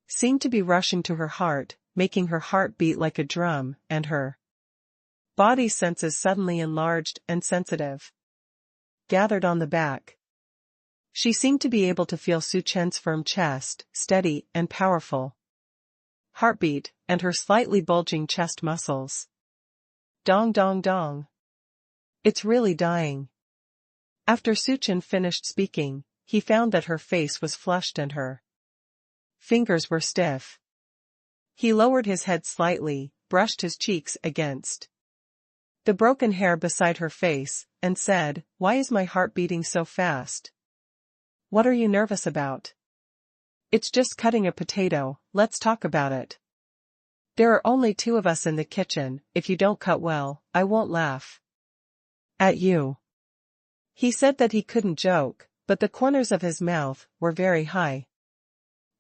A: seemed to be rushing to her heart, making her heart beat like a drum, and her body senses suddenly enlarged and sensitive, gathered on the back. She seemed to be able to feel Suchen's firm chest, steady and powerful heartbeat, and her slightly bulging chest muscles. Dong dong dong. It's really dying. After Suchen finished speaking, he found that her face was flushed and her fingers were stiff. He lowered his head slightly, brushed his cheeks against the broken hair beside her face, and said, "Why is my heart beating so fast? What are you nervous about? It's just cutting a potato, let's talk about it. There are only two of us in the kitchen, if you don't cut well, I won't laugh at you." He said that he couldn't joke, but the corners of his mouth were very high,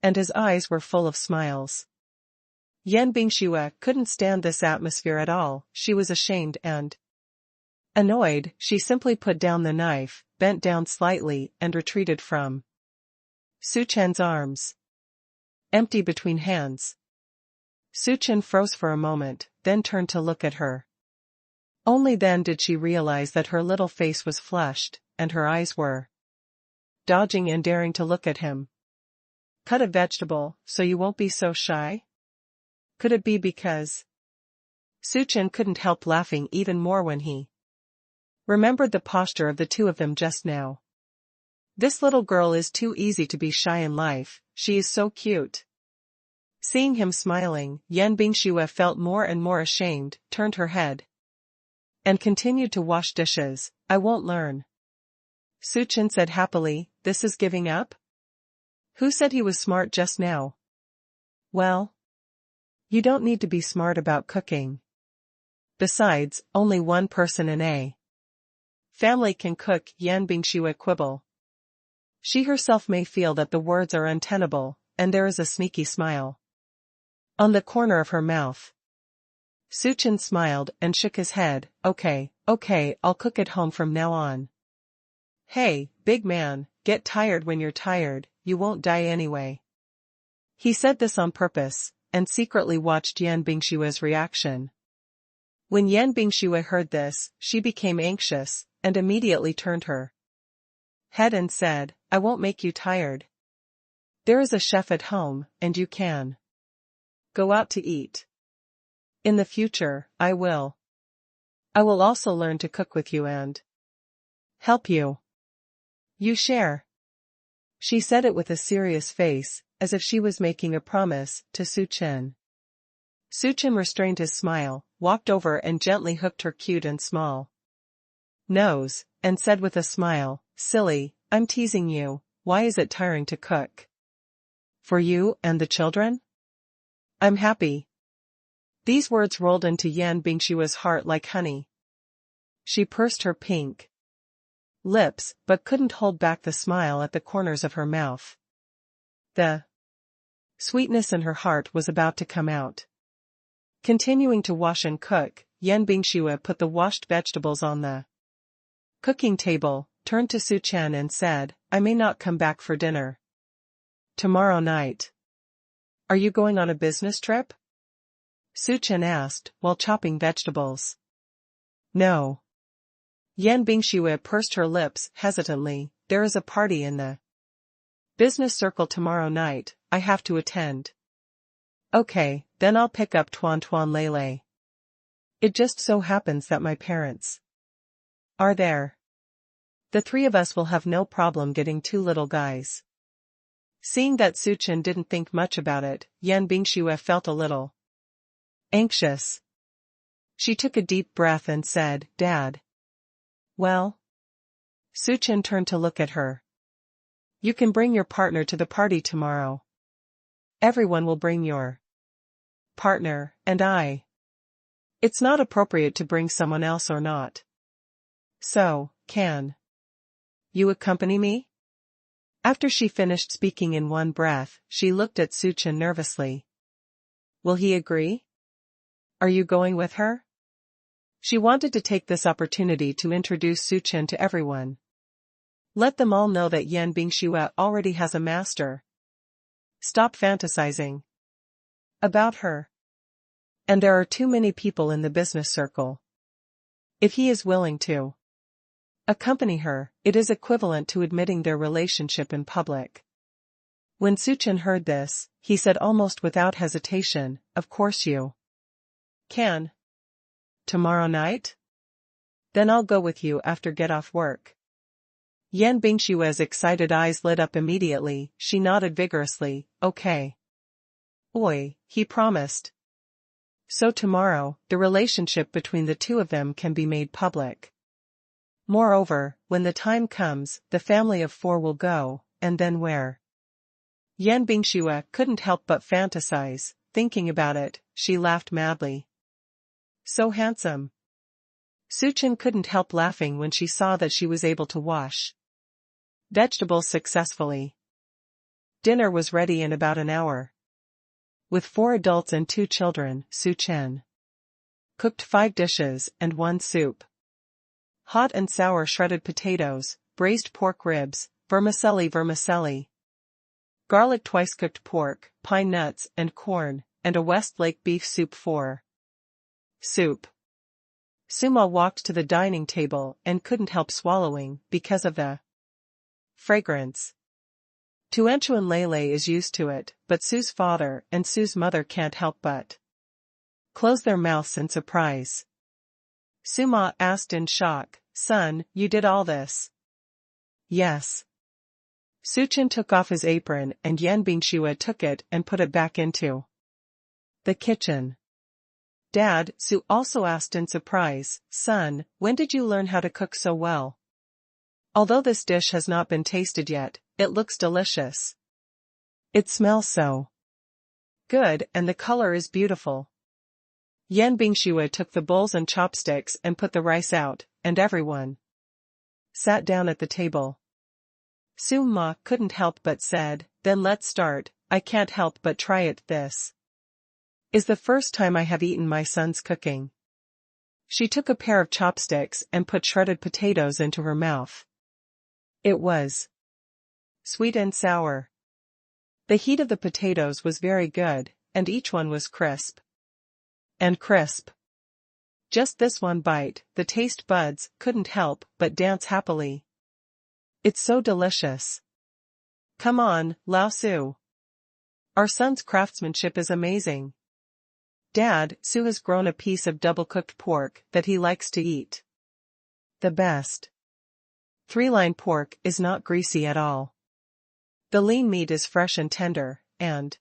A: and his eyes were full of smiles. Yan Bingshui couldn't stand this atmosphere at all. She was ashamed and annoyed. She simply put down the knife, bent down slightly, and retreated from Suchen's arms, empty between hands. Suchen froze for a moment, then turned to look at her. Only then did she realize that her little face was flushed, and her eyes were dodging and daring to look at him. Cut a vegetable, so you won't be so shy? Could it be because? Suchen couldn't help laughing even more when he remembered the posture of the two of them just now. This little girl is too easy to be shy in life, she is so cute. Seeing him smiling, Yan Bingshui felt more and more ashamed, turned her head, and continued to wash dishes. I won't learn. Suchen said happily, this is giving up? Who said he was smart just now? Well, you don't need to be smart about cooking. Besides, only one person in a family can cook, Yan Bingshui quibble. She herself may feel that the words are untenable, and there is a sneaky smile on the corner of her mouth. Suchen smiled and shook his head. Okay, I'll cook at home from now on. Hey, big man, get tired when you're tired, you won't die anyway. He said this on purpose, and secretly watched Yan Bingshui's reaction. When Yan Bingshui heard this, she became anxious, and immediately turned her head and said, I won't make you tired. There is a chef at home, and you can go out to eat. In the future, I will also learn to cook with you and help you. You share. She said it with a serious face, as if she was making a promise to Suchen. Suchen restrained his smile, walked over and gently hooked her cute and small nose, and said with a smile, Silly, I'm teasing you, why is it tiring to cook? For you and the children? I'm happy. These words rolled into Yan Bingshui's heart like honey. She pursed her pink lips, but couldn't hold back the smile at the corners of her mouth. The sweetness in her heart was about to come out. Continuing to wash and cook, Yan Bingshui put the washed vegetables on the cooking table, turned to Suchen and said, I may not come back for dinner tomorrow night. Are you going on a business trip? Su Chen asked, while chopping vegetables. No. Yan Bingxue pursed her lips hesitantly. There is a party in the business circle tomorrow night, I have to attend. Okay, then I'll pick up Tuan Tuan Lele. It just so happens that my parents are there. The three of us will have no problem getting 2 little guys. Seeing that Su Chen didn't think much about it, Yan Bingxue felt a little anxious. She took a deep breath and said, Dad. Well? Su Chen turned to look at her. You can bring your partner to the party tomorrow. Everyone will bring your partner, and I. It's not appropriate to bring someone else or not. So, can you accompany me? After she finished speaking in one breath, she looked at Su Chen nervously. Will he agree? Are you going with her? She wanted to take this opportunity to introduce Su Chen to everyone. Let them all know that Yan Bingxue already has a master. Stop fantasizing about her. And there are too many people in the business circle. If he is willing to accompany her, it is equivalent to admitting their relationship in public. When Su Chen heard this, he said almost without hesitation, Of course you can. Tomorrow night? Then I'll go with you after get off work. Yan Bingxue's excited eyes lit up immediately. She nodded vigorously, Okay. Oi, he promised. So tomorrow, the relationship between the two of them can be made public. Moreover, when the time comes, the family of 4 will go, and then where? Yan Bingxue couldn't help but fantasize. Thinking about it, she laughed madly. So handsome. Su Chen couldn't help laughing when she saw that she was able to wash vegetables successfully. Dinner was ready in about an hour. With 4 adults and 2 children, Su Chen cooked 5 dishes and 1 soup. Hot and sour shredded potatoes, braised pork ribs, vermicelli, garlic twice-cooked pork, pine nuts and corn, and a Westlake beef soup for soup. Suma walked to the dining table and couldn't help swallowing because of the fragrance. Tuanchuan Lele is used to it, but Su's father and Su's mother can't help but close their mouths in surprise. Suma asked in shock, Son, you did all this? Yes. Su Chen took off his apron and Yan Bingxue took it and put it back into the kitchen. Dad, Su also asked in surprise, Son, when did you learn how to cook so well? Although this dish has not been tasted yet, it looks delicious. It smells so good and the color is beautiful. Yan Bingxue took the bowls and chopsticks and put the rice out, and everyone sat down at the table. Su Ma couldn't help but said, Then let's start, I can't help but try it. This is the first time I have eaten my son's cooking. She took a pair of chopsticks and put shredded potatoes into her mouth. It was sweet and sour. The heat of the potatoes was very good, and each one was crisp. And crisp. Just this one bite, the taste buds couldn't help but dance happily. It's so delicious. Come on, Lao Su. Our son's craftsmanship is amazing. Dad, Su has grown a piece of double-cooked pork that he likes to eat. The best. 3-line pork is not greasy at all. The lean meat is fresh and tender, and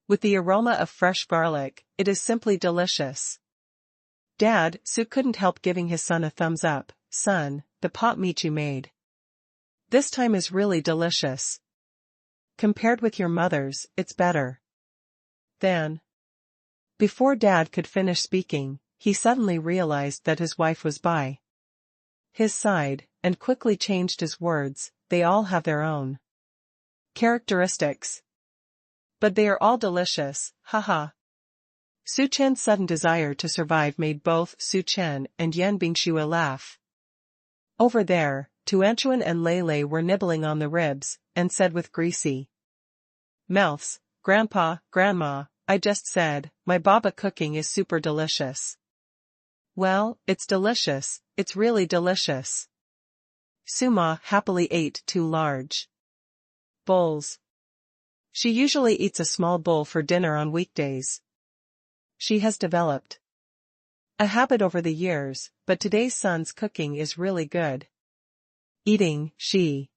A: with the aroma of fresh garlic, it is simply delicious. Dad, Su couldn't help giving his son a thumbs up. Son, the pot meat you made this time is really delicious. Compared with your mother's, it's better than. Before Dad could finish speaking, he suddenly realized that his wife was by his side, and quickly changed his words. They all have their own characteristics. But they are all delicious, haha. Su Chen's sudden desire to survive made both Su Chen and Yan Bingxue laugh. Over there, Tuanchuan and Lele were nibbling on the ribs, and said with greasy mouths, Grandpa, Grandma, I just said, my baba cooking is super delicious. Well, it's delicious, it's really delicious. Suma happily ate 2 large bowls. She usually eats a small bowl for dinner on weekdays. She has developed a habit over the years, but today's son's cooking is really good. Eating, she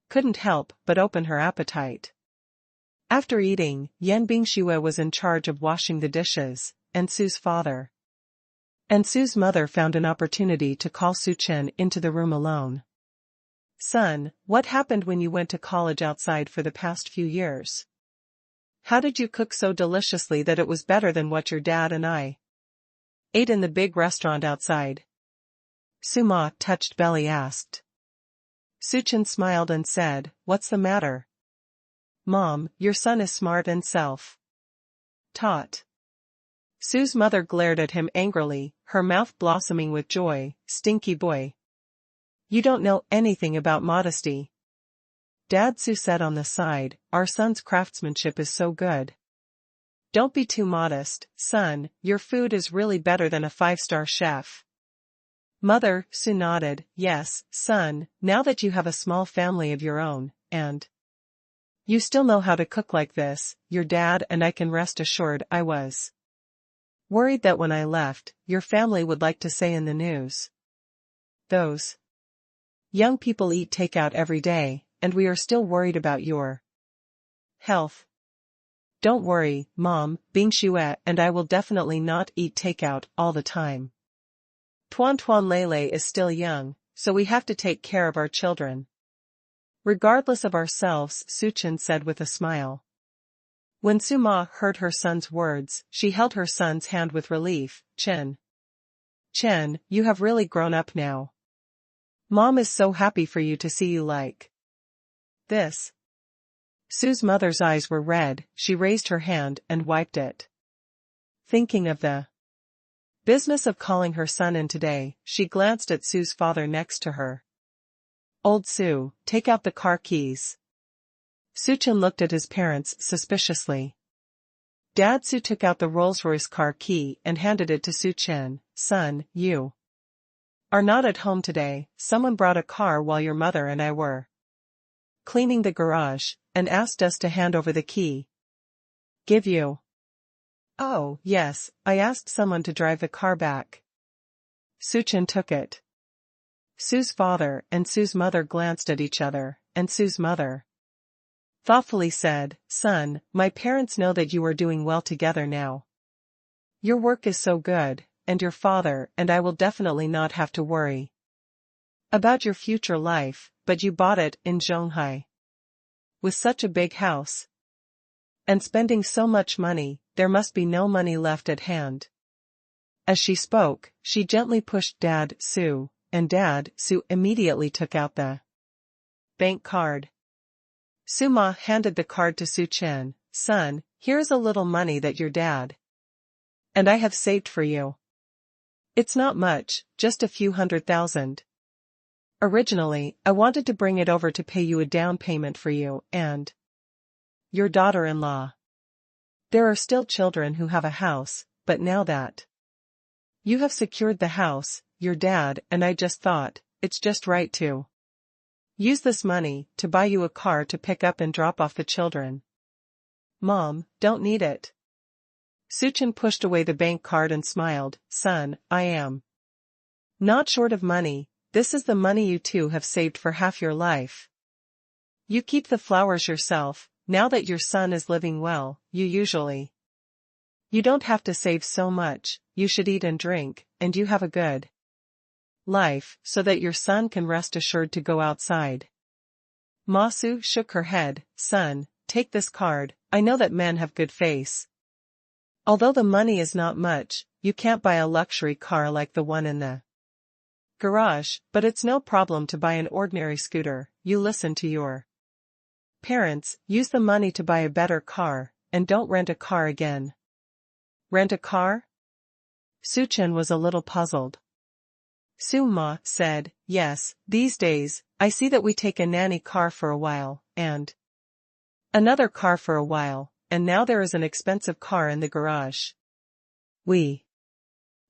A: couldn't help but open her appetite. After eating, Yan Bingxue was in charge of washing the dishes, and Su's father and Su's mother found an opportunity to call Su Chen into the room alone. Son, what happened when you went to college outside for the past few years? How did you cook so deliciously that it was better than what your dad and I ate in the big restaurant outside? Suma, touched belly, asked. Su Chen smiled and said, what's the matter? Mom, your son is smart and self-taught. Su's mother glared at him angrily, her mouth blossoming with joy. Stinky boy. You don't know anything about modesty. Dad, Su said on the side, our son's craftsmanship is so good. Don't be too modest, son, your food is really better than a 5-star chef. Mother, Su nodded, yes, son, now that you have a small family of your own, and you still know how to cook like this, your dad and I can rest assured I was worried that when I left, your family would like to say in the news, those young people eat takeout every day, and we are still worried about your health. Don't worry, Mom, Bingxue and I will definitely not eat takeout all the time. Tuan Tuan Lele is still young, so we have to take care of our children. Regardless of ourselves, Su Chen said with a smile. When Suma heard her son's words, she held her son's hand with relief. Chen, you have really grown up now. Mom is so happy for you to see you like this. Su's mother's eyes were red, she raised her hand and wiped it. Thinking of the business of calling her son in today, she glanced at Su's father next to her. Old Su, take out the car keys. Su Chen looked at his parents suspiciously. Dad, Su took out the Rolls-Royce car key and handed it to Su Chen. Son, you are not at home today, someone brought a car while your mother and I were cleaning the garage, and asked us to hand over the key. Give you? Oh, yes, I asked someone to drive the car back. Su Chen took it. Su's father and Su's mother glanced at each other, and Su's mother thoughtfully said, son, my parents know that you are doing well together now. Your work is so good, and your father and I will definitely not have to worry about your future life, but you bought it in Zhonghai. With such a big house and spending so much money, there must be no money left at hand. As she spoke, she gently pushed Dad, Su, and Dad, Su immediately took out the bank card. Suma handed the card to Su Chen. Son, here's a little money that your dad and I have saved for you. It's not much, just a few $100,000. Originally, I wanted to bring it over to pay you a down payment for you and your daughter-in-law. There are still children who have a house, but now that you have secured the house, your dad and I just thought, it's just right to use this money to buy you a car to pick up and drop off the children. Mom, don't need it. Su Chen pushed away the bank card and smiled. Son, I am not short of money, this is the money you two have saved for half your life. You keep the flowers yourself, now that your son is living well, you don't have to save so much, you should eat and drink, and you have a good life, so that your son can rest assured to go outside. Ma Su shook her head. Son, take this card, I know that men have good face. Although the money is not much, you can't buy a luxury car like the one in the garage, but it's no problem to buy an ordinary scooter. You listen to your parents, use the money to buy a better car, and don't rent a car again. Rent a car? Su Chen was a little puzzled. Su-ma said, yes, these days, I see that we take a nanny car for a while, and another car for a while, and now there is an expensive car in the garage. We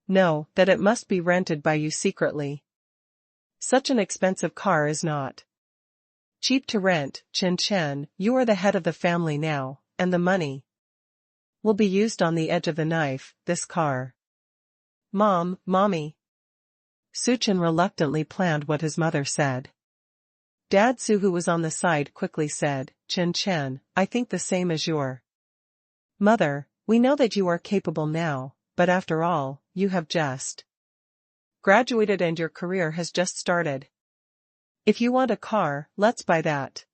A: know that it must be rented by you secretly. Such an expensive car is not cheap to rent, Chen Chen. You are the head of the family now, and the money will be used on the edge of the knife, this car. Mommy. Su Chen reluctantly planned what his mother said. Dad Su, who was on the side, quickly said, Chen Chen, I think the same as your mother. We know that you are capable now, but after all, you have just graduated and your career has just started. If you want a car, let's buy that.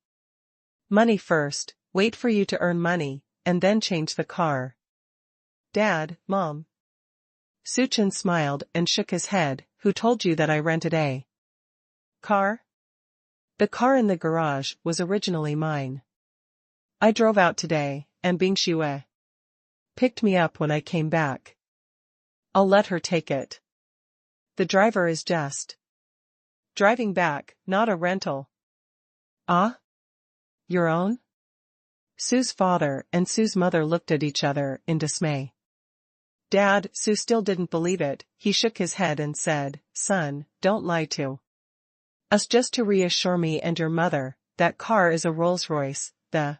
A: Money first, wait for you to earn money, and then change the car. Dad, Mom. Su Chen smiled and shook his head. Who told you that I rented a car? The car in the garage was originally mine. I drove out today, and Bing Xue picked me up when I came back. I'll let her take it. The driver is just driving back, not a rental. Ah? Your own? Su's father and Su's mother looked at each other in dismay. Dad, Su still didn't believe it. He shook his head and said, Son, don't lie to us just to reassure me and your mother. That car is a Rolls-Royce. The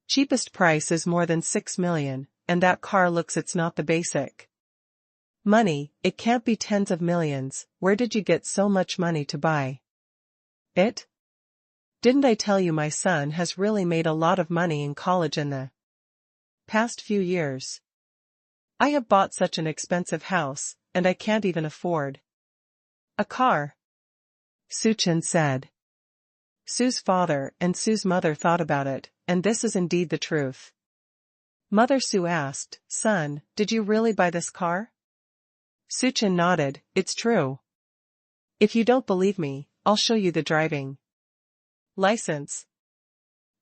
A: cheapest price is more than 6 million, and that car looks it's not the basic money. It can't be tens of millions. Where did you get so much money to buy it? Didn't I tell you my son has really made a lot of money in college in the past few years? I have bought such an expensive house, and I can't even afford a car. Su Chen said. Su's father and Su's mother thought about it, and this is indeed the truth. Mother Su asked, Son, did you really buy this car? Su Chen nodded, it's true. If you don't believe me, I'll show you the driving license.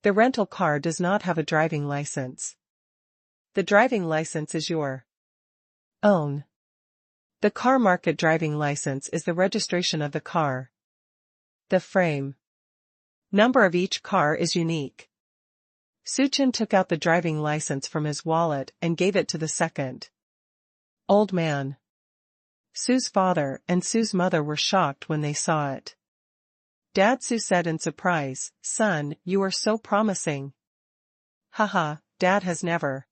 A: The rental car does not have a driving license. The driving license is your own. The car market driving license is the registration of the car. The frame number of each car is unique. Su Chen took out the driving license from his wallet and gave it to the second old man. Su's father and Su's mother were shocked when they saw it. Dad Su said in surprise, Son, you are so promising. Haha, Dad has never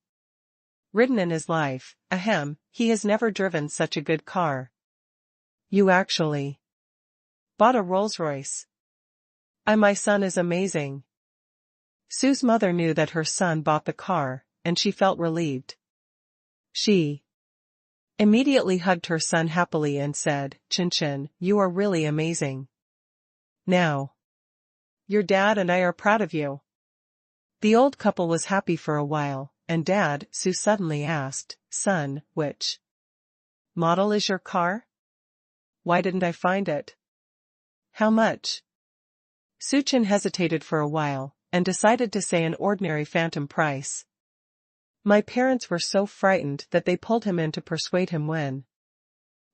A: ridden in his life. Ahem, he has never driven such a good car. You actually bought a Rolls-Royce. My son is amazing. Su's mother knew that her son bought the car, and she felt relieved. She immediately hugged her son happily and said, Chen Chen, you are really amazing. Now, your dad and I are proud of you. The old couple was happy for a while, and Dad Su suddenly asked, Son, which model is your car? Why didn't I find it? How much? Su Chen hesitated for a while, and decided to say an ordinary phantom price. My parents were so frightened that they pulled him in to persuade him when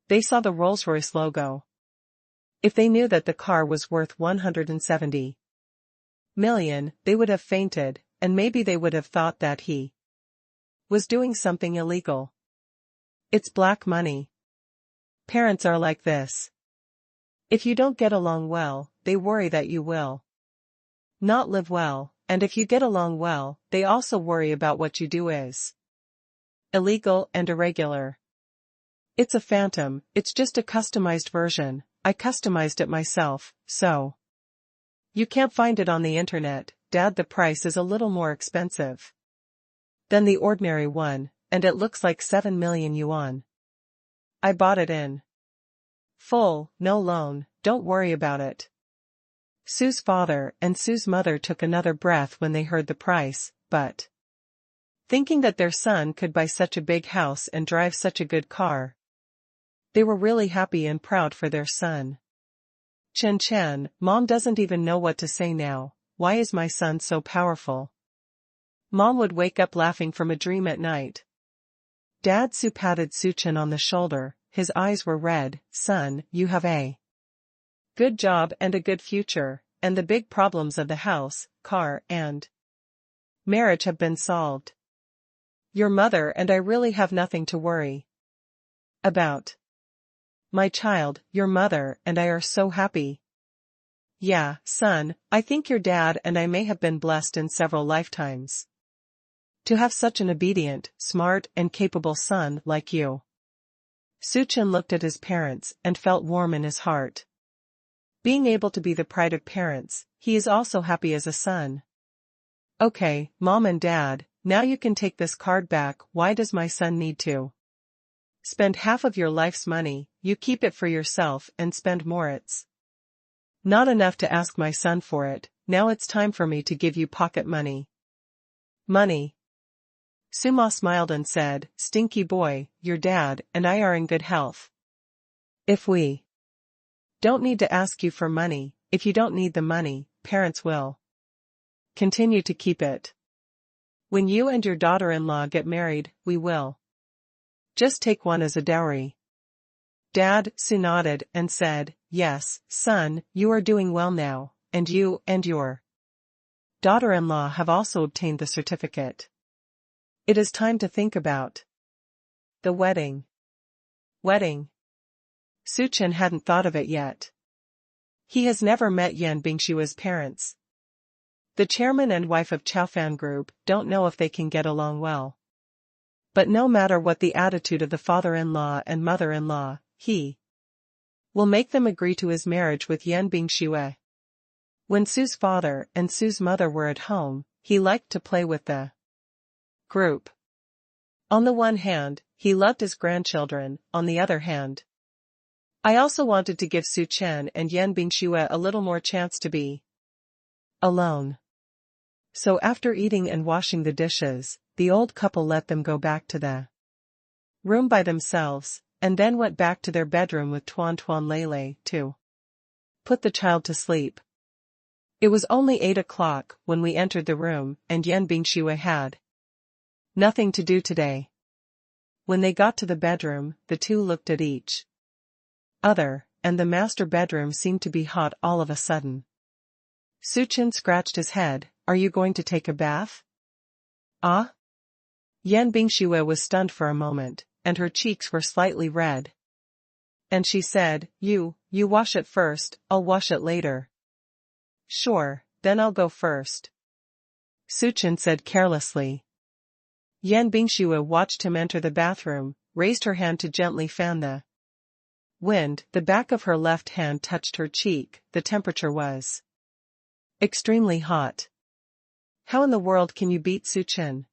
A: they saw the Rolls-Royce logo. If they knew that the car was worth 170 million, they would have fainted, and maybe they would have thought that he was doing something illegal. It's black money. Parents are like this. If you don't get along well, they worry that you will not live well, and if you get along well, they also worry about what you do is illegal and irregular. It's a phantom, it's just a customized version. I customized it myself, so you can't find it on the internet. Dad, the price is a little more expensive than the ordinary one, and it looks like 7 million yuan. I bought it in full, no loan, don't worry about it. Su's father and Su's mother took another breath when they heard the price, but thinking that their son could buy such a big house and drive such a good car, they were really happy and proud for their son. Chen Chen, Mom doesn't even know what to say now. Why is my son so powerful? Mom would wake up laughing from a dream at night. Dad Su patted Su Chen on the shoulder, his eyes were red. Son, you have a good job and a good future, and the big problems of the house, car, and Marriage have been solved. Your mother and I really have nothing to worry about. My child, your mother and I are so happy. Yeah, son, I think your dad and I may have been blessed in several lifetimes to have such an obedient, smart, and capable son like you. Suchin looked at his parents and felt warm in his heart. Being able to be the pride of parents, he is also happy as a son. Okay, mom and dad, now you can take this card back. Why does my son need to spend half of your life's money? You keep it for yourself and spend more. It's not enough to ask my son for it. Now it's time for me to give you pocket money. Money. Suma smiled and said, Stinky boy, your dad and I are in good health. If we don't need to ask you for money, if you don't need the money, parents will continue to keep it. When you and your daughter-in-law get married, we will just take one as a dowry. Dad, Sue nodded and said, yes, son, you are doing well now, and you and your daughter-in-law have also obtained the certificate. It is time to think about the wedding. Wedding. Suchin hadn't thought of it yet. He has never met Yan Bingshua's parents. The chairman and wife of Chaofan Group don't know if they can get along well. But no matter what the attitude of the father-in-law and mother-in-law, he will make them agree to his marriage with Yan Bingshue. When Sue's father and Sue's mother were at home, he liked to play with the group. On the one hand, he loved his grandchildren, on the other hand, I also wanted to give Su Chen and Yan Bingshue a little more chance to be alone. So after eating and washing the dishes, the old couple let them go back to the room by themselves, and then went back to their bedroom with Tuan Tuan Lele to put the child to sleep. It was only 8 o'clock when we entered the room, and Yan Bingshue had nothing to do today. When they got to the bedroom, the two looked at each other, and the master bedroom seemed to be hot all of a sudden. Suchin scratched his head. Are you going to take a bath? Ah? Yan Bingshue was stunned for a moment, and her cheeks were slightly red. And she said, You wash it first, I'll wash it later. Sure, then I'll go first. Suchin said carelessly. Yan Bingshue watched him enter the bathroom, raised her hand to gently fan the wind. The back of her left hand touched her cheek. The temperature was extremely hot. How in the world can you beat Suchin?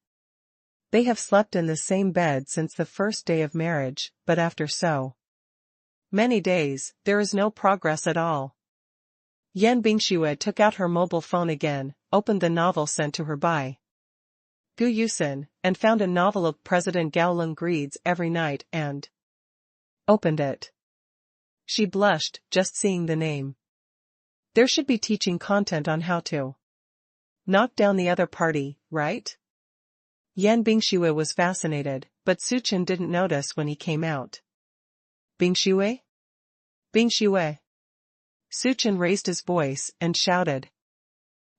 A: They have slept in the same bed since the first day of marriage, but after so many days, there is no progress at all. Yan Bingshue took out her mobile phone again, opened the novel sent to her by Gu Yusin, and found a novel of President Gao reads every night and opened it. She blushed, just seeing the name. There should be teaching content on how to knock down the other party, right? Yan Bingshue was fascinated, but Suchin didn't notice when he came out. Bingshue? Bingshue! Suchin raised his voice and shouted.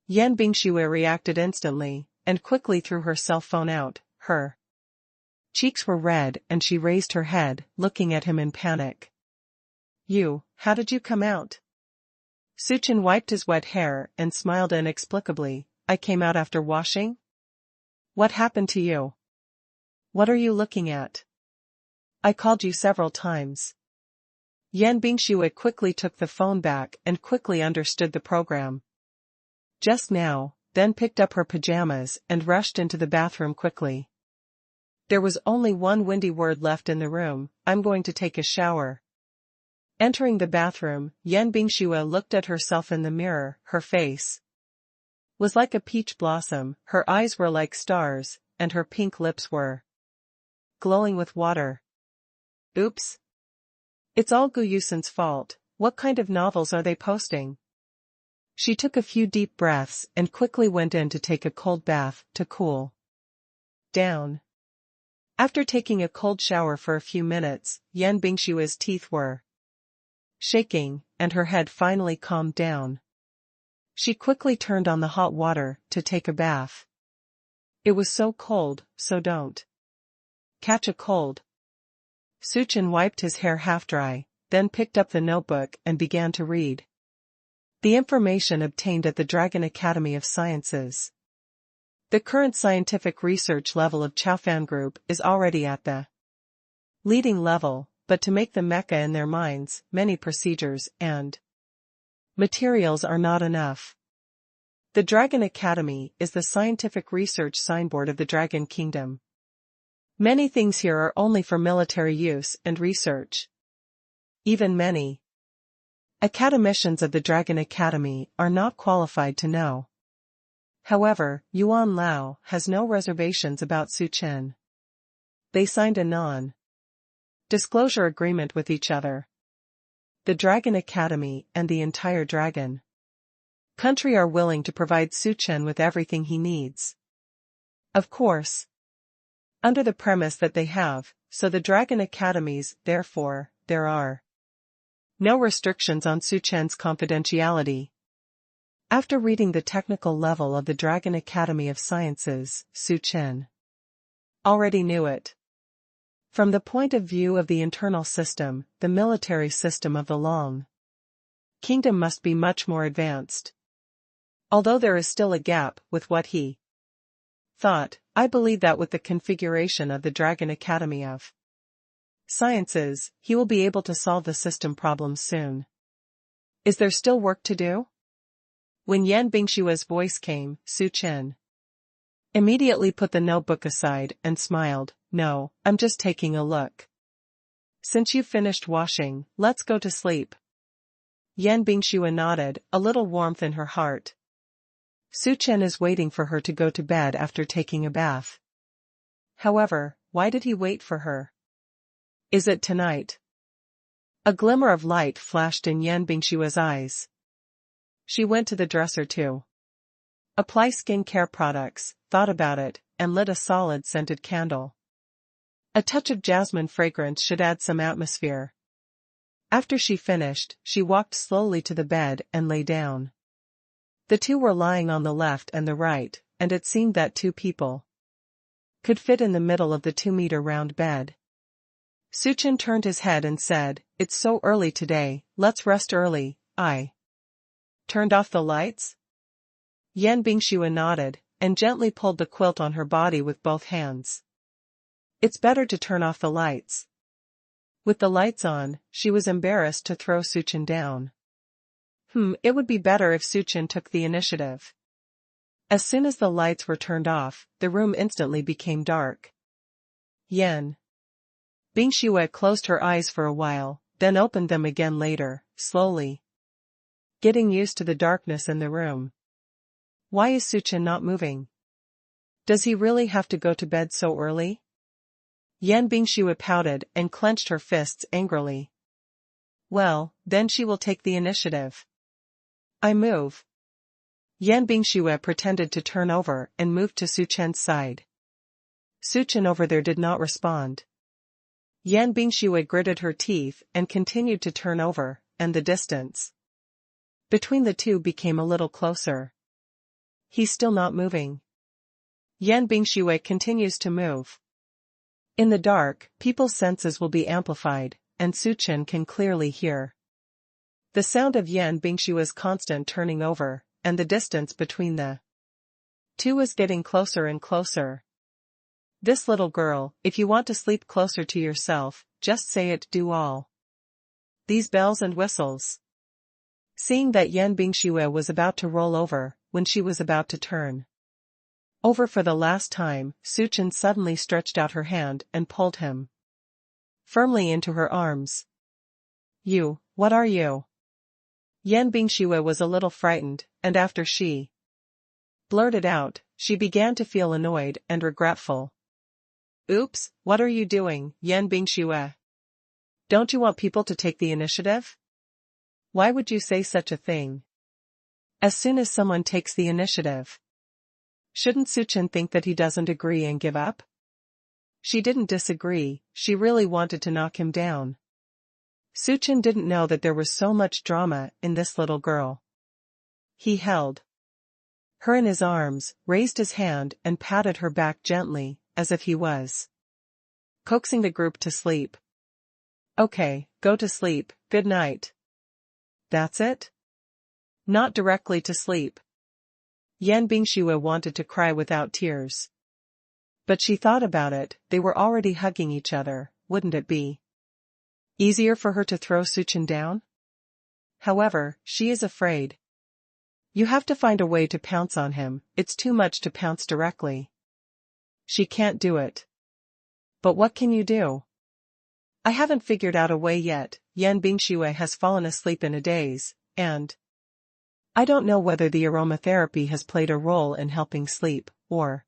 A: Yan Bingshue reacted instantly, and quickly threw her cell phone out. Her cheeks were red and she raised her head, looking at him in panic. How did you come out? Suchin wiped his wet hair and smiled inexplicably. I came out after washing? What happened to you? What are you looking at? I called you several times. Yan Bingshue quickly took the phone back and quickly understood the program. Just now, then picked up her pajamas and rushed into the bathroom quickly. There was only one windy word left in the room. I'm going to take a shower. Entering the bathroom, Yan Bingshue looked at herself in the mirror. Her face was like a peach blossom, her eyes were like stars, and her pink lips were glowing with water. Oops. It's all Gu Yusin's fault. What kind of novels are they posting? She took a few deep breaths and quickly went in to take a cold bath to cool down. After taking a cold shower for a few minutes, Yan Bingshue's teeth were shaking, and her head finally calmed down. She quickly turned on the hot water to take a bath. It was so cold, so don't catch a cold. Suchin wiped his hair half dry, then picked up the notebook and began to read. The information obtained at the Dragon Academy of Sciences. The current scientific research level of Chaofan Group is already at the leading level, but to make the mecha in their minds, many procedures and materials are not enough. The Dragon Academy is the scientific research signboard of the Dragon Kingdom. Many things here are only for military use and research. Even many academicians of the Dragon Academy are not qualified to know. However, Yuan Lao has no reservations about Suchin. They signed a non-disclosure agreement with each other. The Dragon Academy and the entire Dragon country are willing to provide Suchin with everything he needs. Of course, under the premise that they have, so the Dragon Academies, therefore, there are no restrictions on Suchin's confidentiality. After reading the technical level of the Dragon Academy of Sciences, Suchin already knew it. From the point of view of the internal system, the military system of the Long Kingdom must be much more advanced. Although there is still a gap with what he thought, I believe that with the configuration of the Dragon Academy of Sciences, he will be able to solve the system problems soon. Is there still work to do? When Yan Bingshua's voice came, Suchin immediately put the notebook aside and smiled. No, I'm just taking a look. Since you've finished washing, let's go to sleep. Yan Bingshua nodded, a little warmth in her heart. Suchin is waiting for her to go to bed after taking a bath. However, why did he wait for her? Is it tonight? A glimmer of light flashed in Yan Bingshua's eyes. She went to the dresser to apply skin-care products, thought about it, and lit a solid scented candle. A touch of jasmine fragrance should add some atmosphere. After she finished, she walked slowly to the bed and lay down. The two were lying on the left and the right, and it seemed that two people could fit in the middle of the 2-meter round bed. Suchin turned his head and said, "It's so early today, let's rest early." I turned off the lights? Yan Bingshua nodded, and gently pulled the quilt on her body with both hands. It's better to turn off the lights. With the lights on, she was embarrassed to throw Suchin down. It would be better if Suchin took the initiative. As soon as the lights were turned off, the room instantly became dark. Yan Bingshua closed her eyes for a while, then opened them again later, slowly, getting used to the darkness in the room. Why is Suchin not moving? Does he really have to go to bed so early? Yan Bingshua pouted and clenched her fists angrily. Well, then she will take the initiative. I move. Yan Bingshua pretended to turn over and moved to Suchin's side. Suchin over there did not respond. Yan Bingshua gritted her teeth and continued to turn over, and the distance between the two became a little closer. He's still not moving. Yan Bingshua continues to move. In the dark, people's senses will be amplified, and Suchin can clearly hear the sound of Yan Bingshua's constant turning over, and the distance between the two is getting closer and closer. This little girl, if you want to sleep closer to yourself, just say it, do all these bells and whistles. Seeing that Yan Bingshua was about to roll over, when she was about to turn over for the last time, Suchin suddenly stretched out her hand and pulled him firmly into her arms. You, what are you? Yan Bingshua was a little frightened, and after she blurted out, she began to feel annoyed and regretful. Oops, what are you doing, Yan Bingshua? Don't you want people to take the initiative? Why would you say such a thing? As soon as someone takes the initiative, shouldn't Suchin think that he doesn't agree and give up? She didn't disagree, she really wanted to knock him down. Suchin didn't know that there was so much drama in this little girl. He held her in his arms, raised his hand and patted her back gently, as if he was coaxing the group to sleep. Okay, go to sleep, good night. That's it? Not directly to sleep. Yan Bingxue wanted to cry without tears. But she thought about it, they were already hugging each other, wouldn't it be easier for her to throw Suchen down? However, she is afraid. You have to find a way to pounce on him, it's too much to pounce directly. She can't do it. But what can you do? I haven't figured out a way yet. Yan Bingxue has fallen asleep in a daze, and I don't know whether the aromatherapy has played a role in helping sleep, or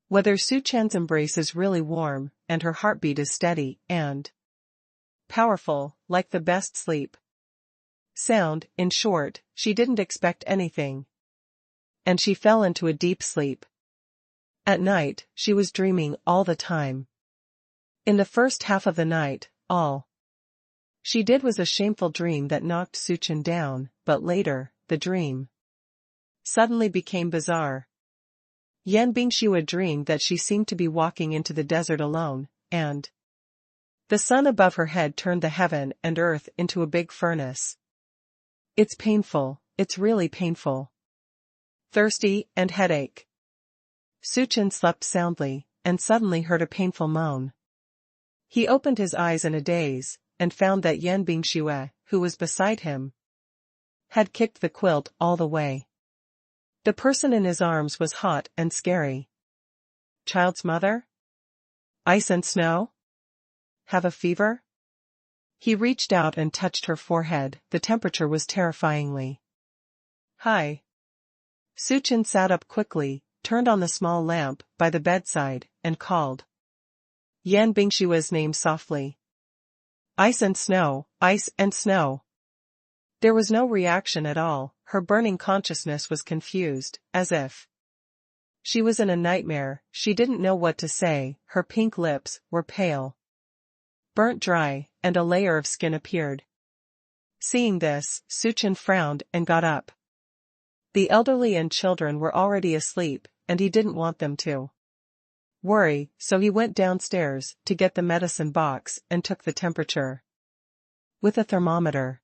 A: whether Su Chen's embrace is really warm, and her heartbeat is steady, and powerful, like the best sleep. Sound, in short, she didn't expect anything. And she fell into a deep sleep. At night, she was dreaming all the time. In the first half of the night, all she did was a shameful dream that knocked Su Chen down, but later, the dream suddenly became bizarre. Yan Bingxue dreamed that she seemed to be walking into the desert alone, and the sun above her head turned the heaven and earth into a big furnace. It's painful, it's really painful. Thirsty and headache. Su Chen slept soundly, and suddenly heard a painful moan. He opened his eyes in a daze, and found that Yan Bingxue, who was beside him, had kicked the quilt all the way. The person in his arms was hot and scary. Child's mother? Ice and snow? Have a fever? He reached out and touched her forehead, the temperature was terrifyingly high. Su Chen sat up quickly, turned on the small lamp by the bedside, and called Yan Bingxue's name softly. Ice and snow, ice and snow. There was no reaction at all, her burning consciousness was confused, as if she was in a nightmare, she didn't know what to say, her pink lips were pale, burnt dry, and a layer of skin appeared. Seeing this, Su Chen frowned and got up. The elderly and children were already asleep, and he didn't want them to worry, so he went downstairs to get the medicine box and took the temperature with a thermometer.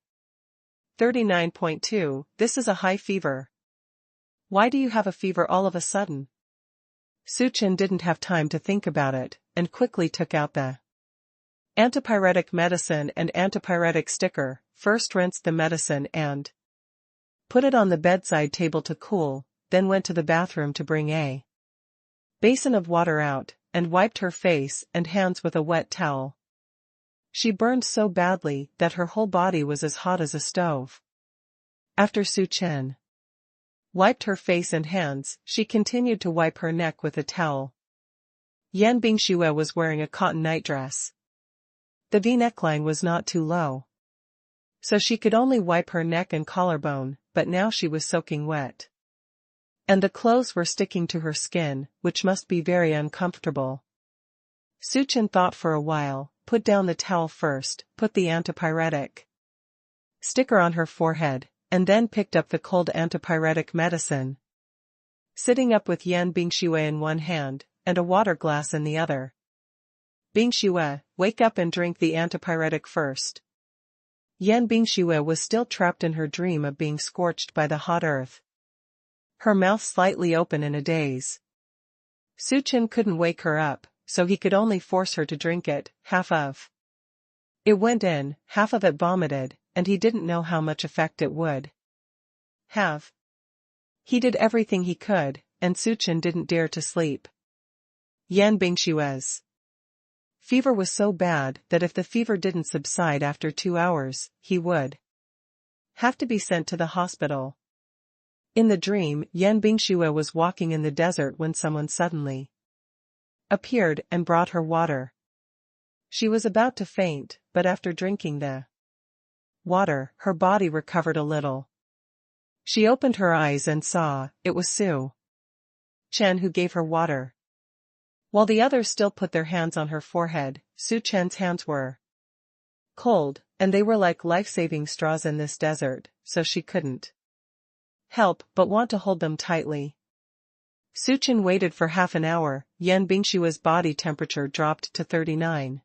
A: 39.2, this is a high fever. Why do you have a fever all of a sudden? Su Chen didn't have time to think about it, and quickly took out the antipyretic medicine and antipyretic sticker, first rinsed the medicine and put it on the bedside table to cool, then went to the bathroom to bring a basin of water out, and wiped her face and hands with a wet towel. She burned so badly that her whole body was as hot as a stove. After Su Chen wiped her face and hands, she continued to wipe her neck with a towel. Yan Bingxue was wearing a cotton nightdress. The V-neckline was not too low, so she could only wipe her neck and collarbone, but now she was soaking wet. And the clothes were sticking to her skin, which must be very uncomfortable. Su Chen thought for a while, put down the towel first, put the antipyretic sticker on her forehead, and then picked up the cold antipyretic medicine. Sitting up with Yan Bingxue in one hand, and a water glass in the other. Bingxue, wake up and drink the antipyretic first. Yan Bingxue was still trapped in her dream of being scorched by the hot earth. Her mouth slightly open in a daze. Su Chen couldn't wake her up, so he could only force her to drink it, half of it went in, half of it vomited, and he didn't know how much effect it would have. He did everything he could, and Su Chen didn't dare to sleep. Yan Bingxue's fever was so bad that if the fever didn't subside after 2 hours, he would have to be sent to the hospital. In the dream, Yan Bingxue was walking in the desert when someone suddenly appeared and brought her water. She was about to faint, but after drinking the water, her body recovered a little. She opened her eyes and saw, it was Su Chen who gave her water. While the others still put their hands on her forehead, Su Chen's hands were cold, and they were like life-saving straws in this desert, so she couldn't help but want to hold them tightly. Suchen waited for half an hour. Yan Bingshua's body temperature dropped to 39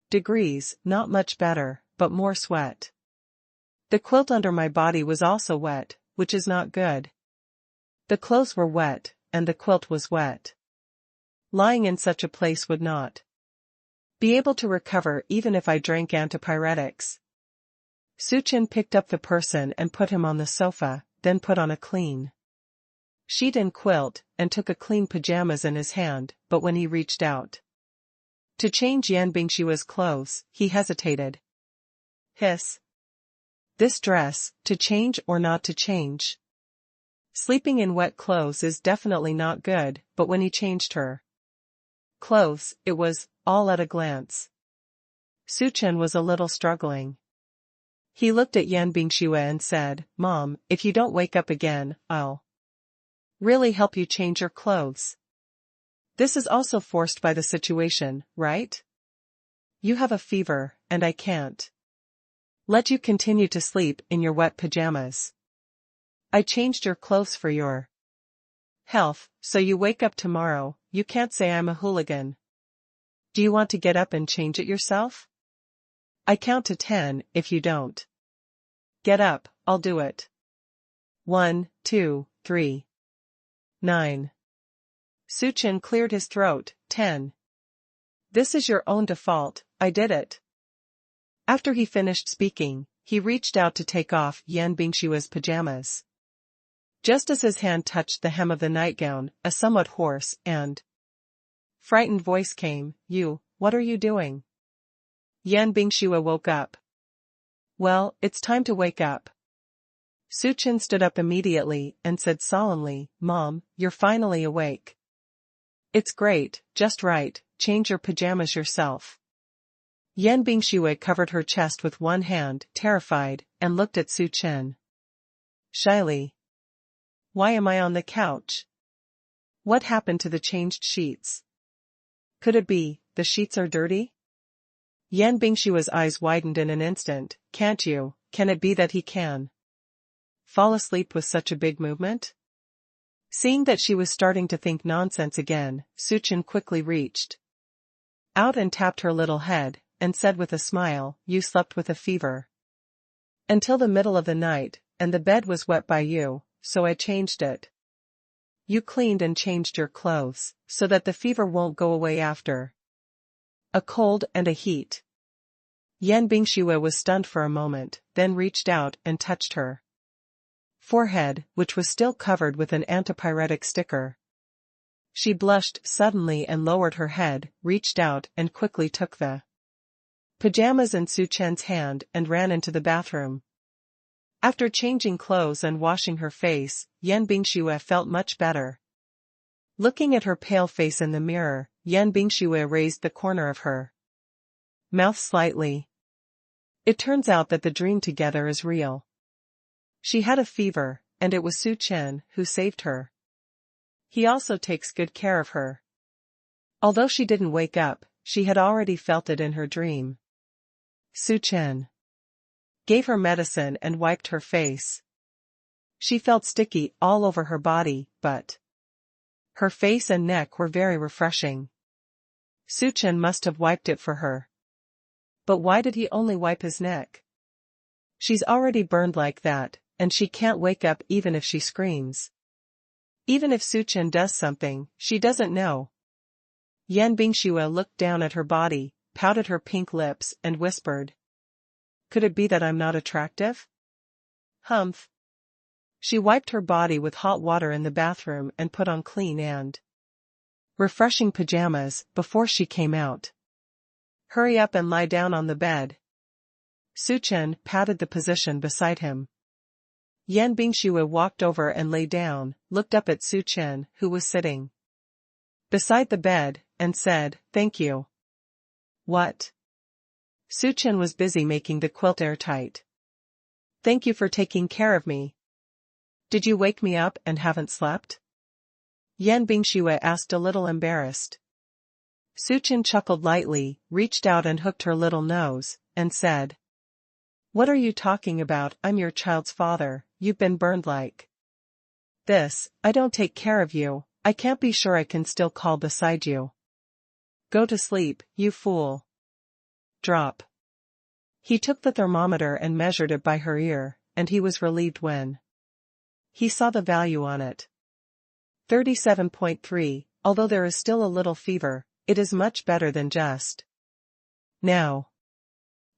A: degrees, not much better, but more sweat. The quilt under my body was also wet, which is not good. The clothes were wet, and the quilt was wet. Lying in such a place would not be able to recover even if I drank antipyretics. Suchen picked up the person and put him on the sofa, then put on a clean sheet and quilt, and took a clean pajamas in his hand, but when he reached out to change Yan Bingshua's clothes, he hesitated. Hiss. This dress, to change or not to change? Sleeping in wet clothes is definitely not good, but when he changed her clothes, it was all at a glance. Suchen was a little struggling. He looked at Yan Bingshua and said, Mom, if you don't wake up again, I'll really help you change your clothes. This is also forced by the situation, right? You have a fever, and I can't let you continue to sleep in your wet pajamas. I changed your clothes for your health, so you wake up tomorrow. You can't say I'm a hooligan. Do you want to get up and change it yourself? I count to 10, if you don't get up, I'll do it. 1, 2, 3. 9. Suchen cleared his throat. 10. This is your own default, I did it. After he finished speaking, he reached out to take off Yan Bingshua's pajamas. Just as his hand touched the hem of the nightgown, a somewhat hoarse and frightened voice came, what are you doing? Yan Bingshua woke up. Well, it's time to wake up. Suchen stood up immediately and said solemnly, Mom, you're finally awake. It's great, just right, change your pajamas yourself. Yan Bingshua covered her chest with one hand, terrified, and looked at Suchen shyly. Why am I on the couch? What happened to the changed sheets? Could it be, the sheets are dirty? Yan Bingshua's eyes widened in an instant. Can it be that he can fall asleep with such a big movement? Seeing that she was starting to think nonsense again, Suchen quickly reached out and tapped her little head, and said with a smile, You slept with a fever until the middle of the night, and the bed was wet by you, so I changed it. You cleaned and changed your clothes, so that the fever won't go away after a cold and a heat. Yan Bingshua was stunned for a moment, then reached out and touched her forehead, which was still covered with an antipyretic sticker. She blushed suddenly and lowered her head, reached out and quickly took the pajamas in Suchen's hand and ran into the bathroom. After changing clothes and washing her face, Yan Bingshua felt much better. Looking at her pale face in the mirror, Yan Bingshua raised the corner of her mouth slightly. It turns out that the dream together is real. She had a fever, and it was Suchen who saved her. He also takes good care of her. Although she didn't wake up, she had already felt it in her dream. Suchen gave her medicine and wiped her face. She felt sticky all over her body, but her face and neck were very refreshing. Suchen must have wiped it for her. But why did he only wipe his neck? She's already burned like that, and she can't wake up even if she screams. Even if Suchen does something, she doesn't know. Yan Bingshua looked down at her body, pouted her pink lips, and whispered. Could it be that I'm not attractive? Humph. She wiped her body with hot water in the bathroom and put on clean and refreshing pajamas before she came out. Hurry up and lie down on the bed. Suchen patted the position beside him. Yan Bingshua walked over and lay down, looked up at Suchen, who was sitting beside the bed, and said, Thank you. What? Suchen was busy making the quilt airtight. Thank you for taking care of me. Did you wake me up and haven't slept? Yan Bingshua asked a little embarrassed. Suchen chuckled lightly, reached out and hooked her little nose, and said, What are you talking about? I'm your child's father, you've been burned like this, I don't take care of you, I can't be sure I can still call beside you. Go to sleep, you fool. Drop. He took the thermometer and measured it by her ear, and he was relieved when he saw the value on it. 37.3, although there is still a little fever, it is much better than just. Now.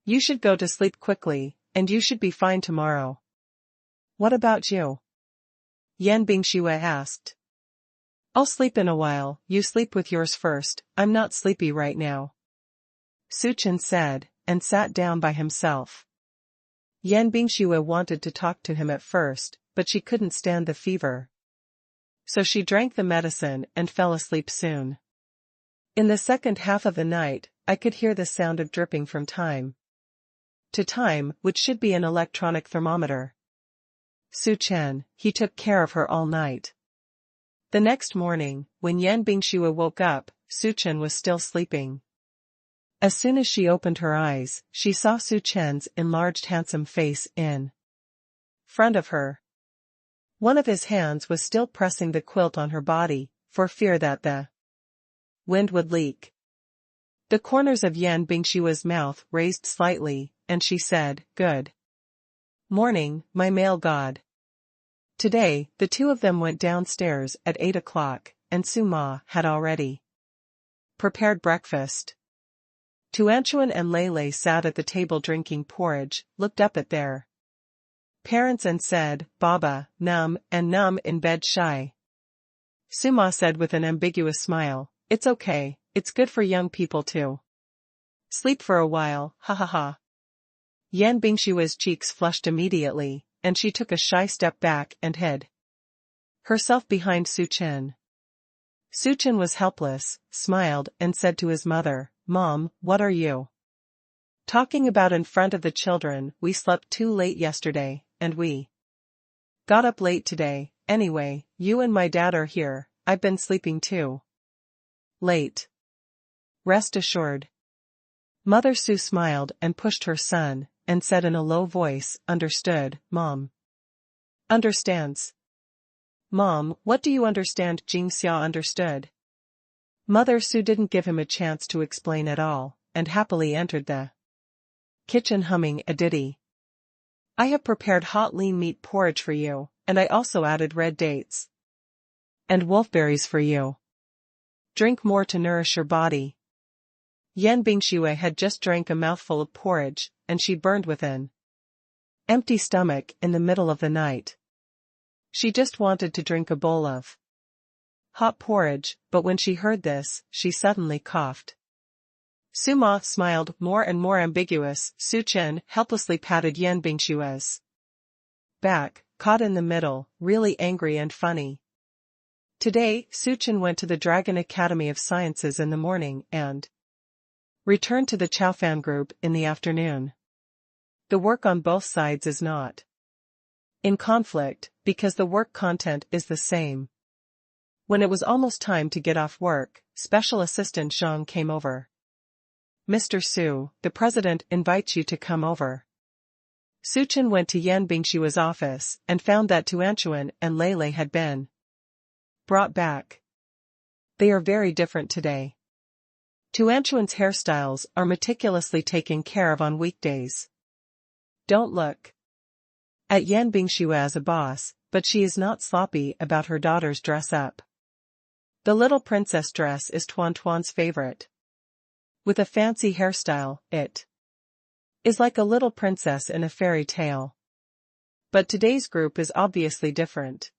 A: You should go to sleep quickly, and you should be fine tomorrow. What about you? Yan Bingxue asked. I'll sleep in a while, you sleep with yours first, I'm not sleepy right now. Su Chen said, and sat down by himself. Yan Bingxue wanted to talk to him at first, but she couldn't stand the fever. So she drank the medicine and fell asleep soon. In the second half of the night, I could hear the sound of dripping from time to time, which should be an electronic thermometer. Su Chen, he took care of her all night. The next morning, when Yan Bingxue woke up, Su Chen was still sleeping. As soon as she opened her eyes, she saw Su Chen's enlarged handsome face in front of her. One of his hands was still pressing the quilt on her body, for fear that the wind would leak. The corners of Yan Bingshue's mouth raised slightly, and she said, Good morning, my male god. Today, the two of them went downstairs at 8 o'clock, and Su Ma had already prepared breakfast. Tuanchuan and Lei sat at the table drinking porridge, looked up at their parents and said, Baba, Num, and Num in bed shy. Su Ma said with an ambiguous smile, It's okay, it's good for young people to sleep for a while, ha ha ha. Yan Bingshue's cheeks flushed immediately, and she took a shy step back and hid herself behind Su Chen. Su Chen was helpless, smiled, and said to his mother, Mom, what are you talking about in front of the children? We slept too late yesterday, and we got up late today. Anyway, you and my dad are here, I've been sleeping too late. Rest assured. Mother Su smiled and pushed her son, and said in a low voice, Understood, Mom. Understands. Mom, what do you understand? Jing Xia understood. Mother Su didn't give him a chance to explain at all, and happily entered the kitchen humming a ditty. I have prepared hot lean meat porridge for you, and I also added red dates and wolfberries for you. Drink more to nourish your body. Yan Bingxue had just drank a mouthful of porridge, and she burned with an empty stomach in the middle of the night. She just wanted to drink a bowl of hot porridge, but when she heard this, she suddenly coughed. Su Ma smiled, more and more ambiguous. Su Chen helplessly patted Yan Bingshue's back, caught in the middle, really angry and funny. Today, Su Chen went to the Dragon Academy of Sciences in the morning and returned to the Chaofan group in the afternoon. The work on both sides is not in conflict, because the work content is the same. When it was almost time to get off work, Special Assistant Zhang came over. Mr. Su, the president invites you to come over. Su Chen went to Yan Bingshue's office and found that Tuanchuan and Lei had been brought back. They are very different today. Tuanchuan's hairstyles are meticulously taken care of on weekdays. Don't look at Yan Bingxue as a boss, but she is not sloppy about her daughter's dress up. The little princess dress is Tuan's favorite. With a fancy hairstyle, it is like a little princess in a fairy tale. But today's group is obviously different.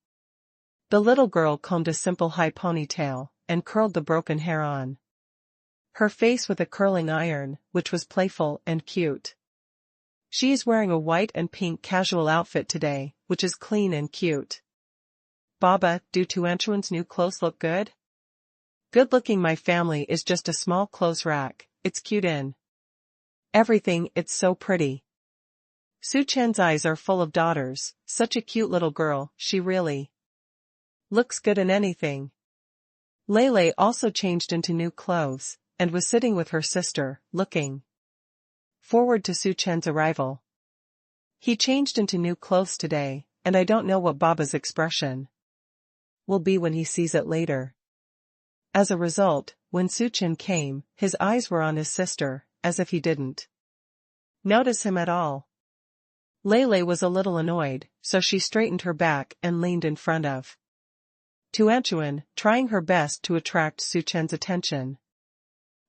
A: The little girl combed a simple high ponytail, and curled the broken hair on her face with a curling iron, which was playful and cute. She is wearing a white and pink casual outfit today, which is clean and cute. Baba, do Tuanchuan's new clothes look good? Good looking. My family is just a small clothes rack, it's cute in everything, it's so pretty. Su Chen's eyes are full of daughters, such a cute little girl, she really looks good in anything. Lei also changed into new clothes, and was sitting with her sister, looking forward to Su Chen's arrival. He changed into new clothes today, and I don't know what Baba's expression will be when he sees it later. As a result, when Suchin came, his eyes were on his sister, as if he didn't notice him at all. Lele was a little annoyed, so she straightened her back and leaned in front of Tuanchuan, trying her best to attract Suchin's attention.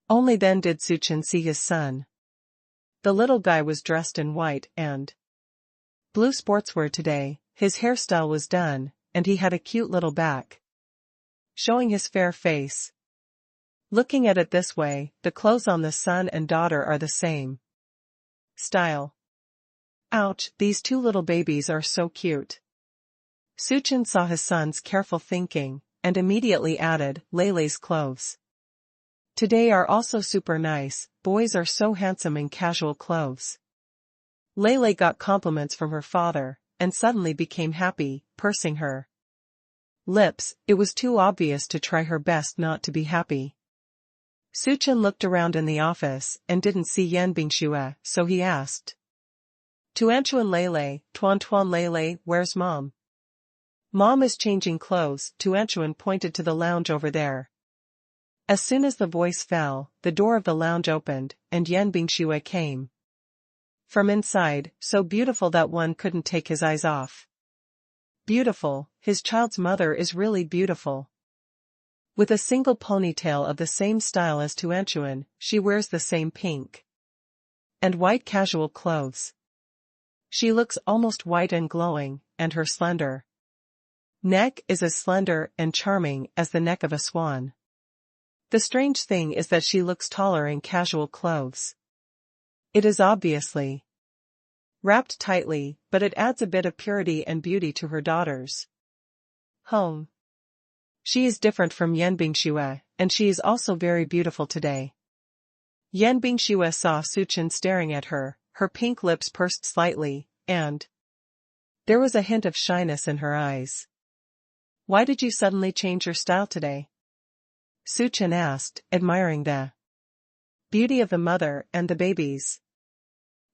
A: Only then did Suchin see his son. The little guy was dressed in white and blue sportswear today, his hairstyle was done, and he had a cute little back, showing his fair face. Looking at it this way, the clothes on the son and daughter are the same style. Ouch, these two little babies are so cute. Suchin saw his son's careful thinking, and immediately added, Lele's clothes today are also super nice, boys are so handsome in casual clothes. Lele got compliments from her father, and suddenly became happy, pursing her lips. It was too obvious to try her best not to be happy. Suchin looked around in the office, and didn't see Yan Bingxue, so he asked, Tuanchuan Lele, Tuan Lele, where's mom? Mom is changing clothes, Tuanchuan pointed to the lounge over there. As soon as the voice fell, the door of the lounge opened, and Yan Bingxue came from inside, so beautiful that one couldn't take his eyes off. Beautiful, his child's mother is really beautiful. With a single ponytail of the same style as Tuanchuan, she wears the same pink and white casual clothes. She looks almost white and glowing, and her slender neck is as slender and charming as the neck of a swan. The strange thing is that she looks taller in casual clothes. It is obviously wrapped tightly, but it adds a bit of purity and beauty to her daughter's home. She is different from Yan Bingxue, and she is also very beautiful today. Yan Bingxue saw Suchin staring at her, her pink lips pursed slightly, and there was a hint of shyness in her eyes. Why did you suddenly change your style today? Suchin asked, admiring the beauty of the mother and the babies.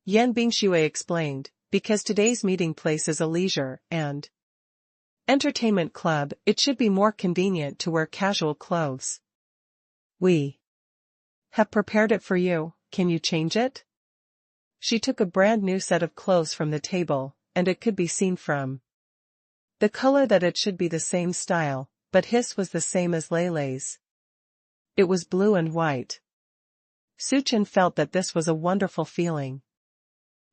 A: Yan Bingxue explained, because today's meeting place is a leisure and entertainment club, it should be more convenient to wear casual clothes. We have prepared it for you, can you change it? She took a brand new set of clothes from the table, and it could be seen from the color that it should be the same style, but his was the same as Lele's. It was blue and white. Suchin felt that this was a wonderful feeling.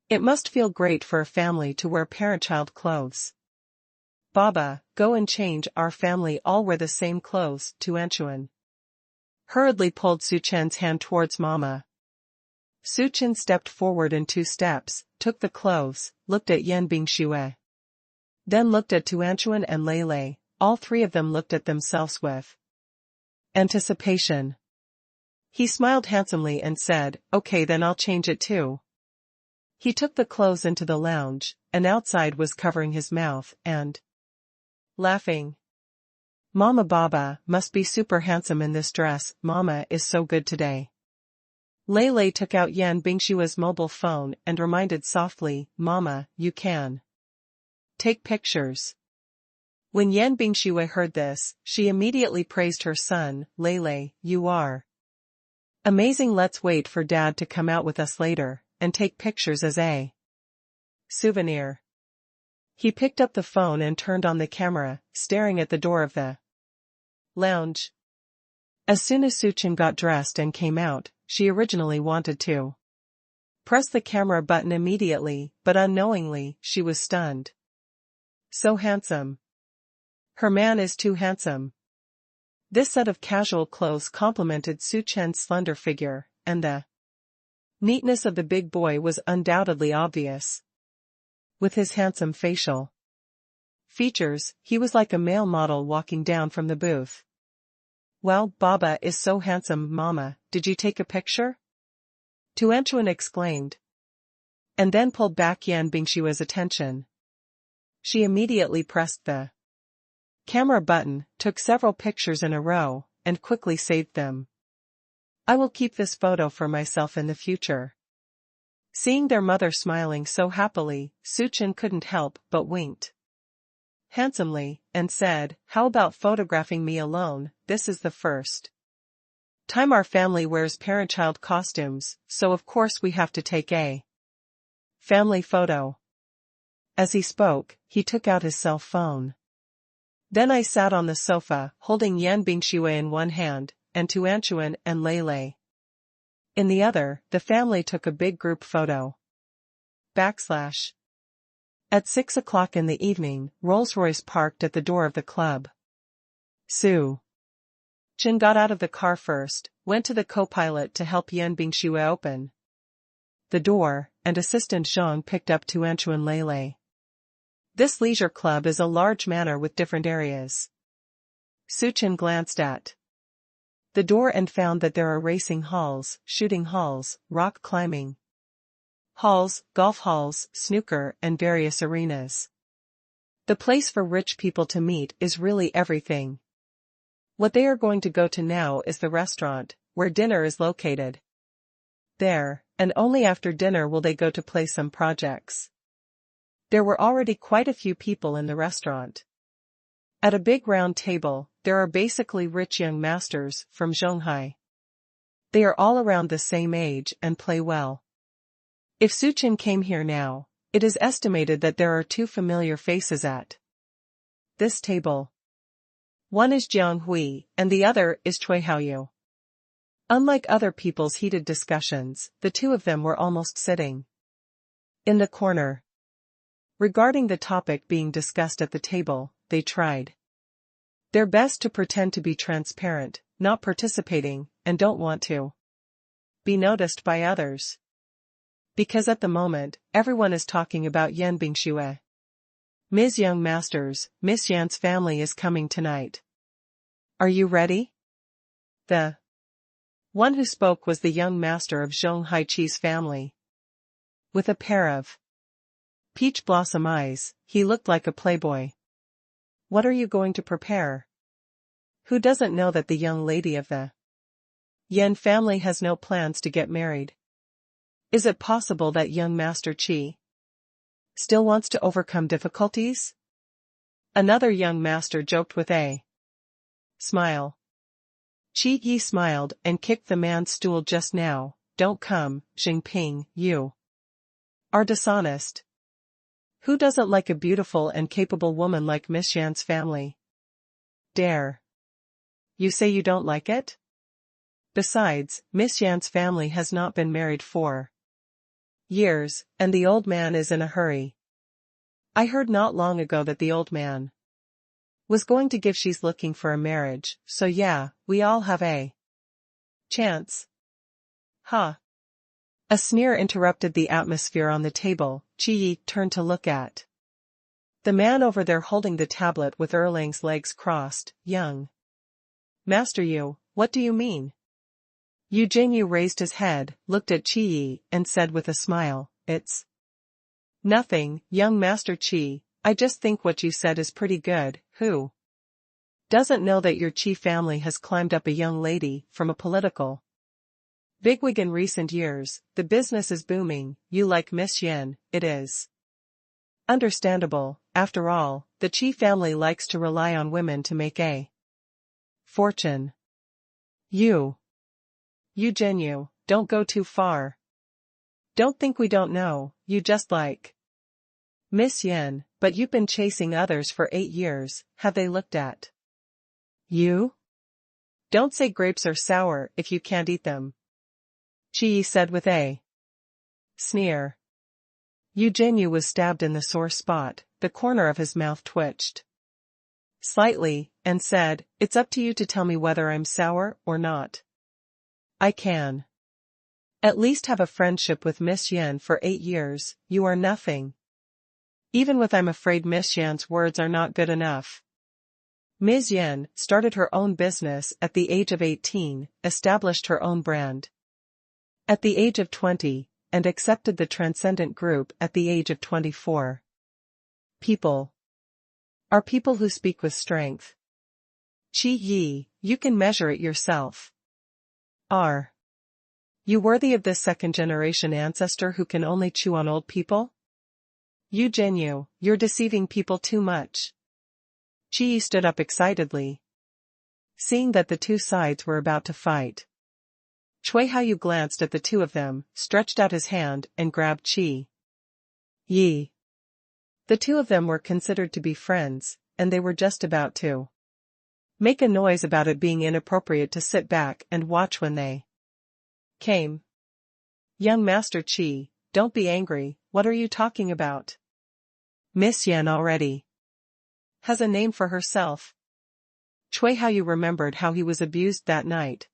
A: It must feel great for a family to wear parent-child clothes. Baba, go and change, our family all wear the same clothes, Tuanchuan hurriedly pulled Suchin's hand towards Mama. Suchin stepped forward in 2 steps, took the clothes, looked at Yan Bingxue. Then looked at Tuanchuan and Lele, all 3 of them looked at themselves with anticipation. He smiled handsomely and said, okay then I'll change it too. He took the clothes into the lounge, and outside was covering his mouth, and laughing. Mama Baba must be super handsome in this dress, Mama is so good today. Lele took out Yan Bingxue's mobile phone and reminded softly, Mama, you can take pictures. When Yan Bingxue heard this, she immediately praised her son, Lele, you are amazing, let's wait for Dad to come out with us later, and take pictures as a souvenir. He picked up the phone and turned on the camera, staring at the door of the lounge. As soon as Suchin got dressed and came out, she originally wanted to press the camera button immediately, but unknowingly, she was stunned. So handsome. Her man is too handsome. This set of casual clothes complemented Suchin's slender figure, and the neatness of the big boy was undoubtedly obvious. With his handsome facial features, he was like a male model walking down from the booth. Well, Baba is so handsome, Mama, did you take a picture? Tuanchuan exclaimed, and then pulled back Yan Bingxue's attention. She immediately pressed the camera button, took several pictures in a row, and quickly saved them. I will keep this photo for myself in the future. Seeing their mother smiling so happily, Suchin couldn't help but winked. handsomely, and said, "How about photographing me alone? This is the first time our family wears parent-child costumes, so of course we have to take a family photo." As he spoke, he took out his cell phone. Then I sat on the sofa, holding Yan Bingshui in one hand, and Tuanchuan and Lei in the other. The family took a big group photo. At 6 o'clock in the evening, Rolls-Royce parked at the door of the club. Su Chen got out of the car first, went to the co-pilot to help Yan Bingshui open the door, and assistant Zhang picked up Tuanchuan Lei. This leisure club is a large manor with different areas. Su Chen glanced at the door and found that there are racing halls, shooting halls, rock climbing halls, golf halls, snooker, and various arenas. The place for rich people to meet is really everything. What they are going to go to now is the restaurant, where dinner is located. There, and only after dinner will they go to play some projects. There were already quite a few people in the restaurant. At a big round table, there are basically rich young masters from Zhonghai. They are all around the same age and play well. If Su Chen came here now, it is estimated that there are 2 familiar faces at this table. One is Jiang Hui, and the other is Cui Haoyu. Unlike other people's heated discussions, the 2 of them were almost sitting in the corner. Regarding the topic being discussed at the table, they tried their best to pretend to be transparent, not participating, and don't want to be noticed by others. Because at the moment, everyone is talking about Yan Bingshui. "Ms. Young Masters, Miss Yan's family is coming tonight. Are you ready?" The one who spoke was the young master of Zhong Haiqi's family. With a pair of peach blossom eyes, he looked like a playboy. "What are you going to prepare? Who doesn't know that the young lady of the Yan family has no plans to get married? Is it possible that young Master Qi still wants to overcome difficulties?" Another young master joked with a smile. Qi Yi smiled and kicked the man's stool just now. "Don't come, Xingping, you are dishonest. Who doesn't like a beautiful and capable woman like Miss Yan's family? Dare you say you don't like it? Besides, Miss Yan's family has not been married for years, and the old man is in a hurry. I heard not long ago that the old man was going to give. She's looking for a marriage, so yeah, we all have a chance." Huh. A sneer interrupted the atmosphere on the table. Qi Yi turned to look at the man over there holding the tablet with Erlang's legs crossed. "Young Master Yu, what do you mean?" Yu Jingyu raised his head, looked at Qi Yi, and said with a smile, "It's nothing, young Master Qi, I just think what you said is pretty good. Who doesn't know that your Qi family has climbed up a young lady from a political bigwig in recent years? The business is booming. You like Miss Yan, it is understandable. After all, the Qi family likes to rely on women to make a fortune. Yu Jinyu, don't go too far. Don't think we don't know, you just like Miss Yan, but you've been chasing others for 8 years, have they looked at you? Don't say grapes are sour if you can't eat them," Qi Yi said with a sneer. Yu Jinyu was stabbed in the sore spot, the corner of his mouth twitched slightly, and said, "It's up to you to tell me whether I'm sour or not. I can at least have a friendship with Miss Yan for 8 years, you are nothing. Even with I'm afraid Miss Yan's words are not good enough." Ms. Yan started her own business at the age of 18, established her own brand at the age of 20, and accepted the Transcendent Group at the age of 24. People are people who speak with strength. Qi Yi, you can measure it yourself. Are you worthy of this second-generation ancestor who can only chew on old people? Yu Jinyu, you're deceiving people too much. Qi stood up excitedly, seeing that the two sides were about to fight. Cui Haoyu glanced at the two of them, stretched out his hand, and grabbed Qi Yi. The two of them were considered to be friends, and they were just about to make a noise about it being inappropriate to sit back and watch when they came. Young Master Qi, don't be angry, what are you talking about? Miss Yan already has a name for herself. Cui Haoyu remembered how he was abused that night,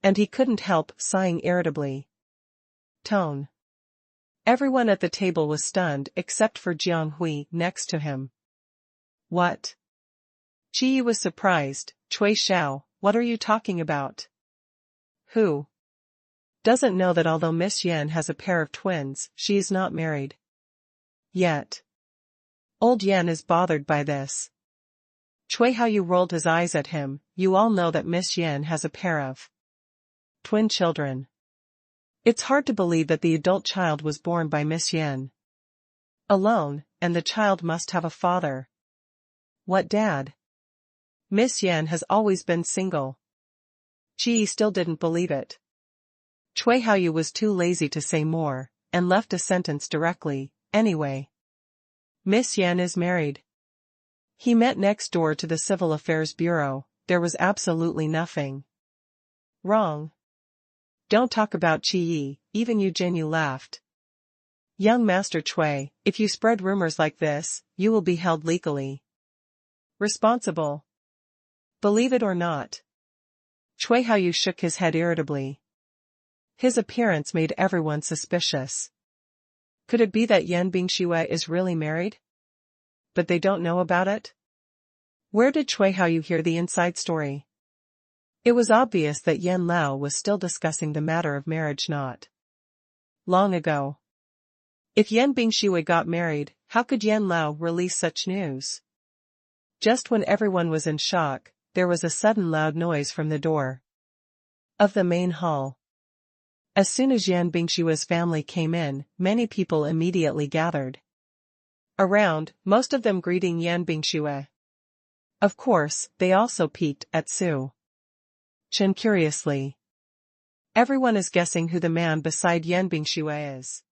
A: and he couldn't help sighing irritably. Tone. Everyone at the table was stunned except for Jiang Hui next to him. What? Qi Yi was surprised. Cui Xiao, what are you talking about? Who doesn't know that although Miss Yan has a pair of twins, she is not married yet? Old Yan is bothered by this. Cui Haoyu rolled his eyes at him. You all know that Miss Yan has a pair of twin children. It's hard to believe that the adult child was born by Miss Yan alone, and the child must have a father. What dad? Miss Yan has always been single. Qi still didn't believe it. Cui Haoyu was too lazy to say more, and left a sentence directly. Anyway, Miss Yan is married. He met next door to the Civil Affairs Bureau. There was absolutely nothing wrong. Don't talk about Qi Yi, even you Jinyu laughed. Young Master Cui, if you spread rumors like this, you will be held legally responsible. Believe it or not. Cui Haoyu shook his head irritably. His appearance made everyone suspicious. Could it be that Yan Bingxue is really married? But they don't know about it? Where did Cui Haoyu hear the inside story? It was obvious that Yan Lao was still discussing the matter of marriage not long ago. If Yan Bingxue got married, how could Yan Lao release such news? Just when everyone was in shock, there was a sudden loud noise from the door of the main hall. As soon as Yan Bingxue's family came in, many people immediately gathered around, most of them greeting Yan Bingxue. Of course, they also peeked at Su Chen curiously. Everyone is guessing who the man beside Yan Bingxue is.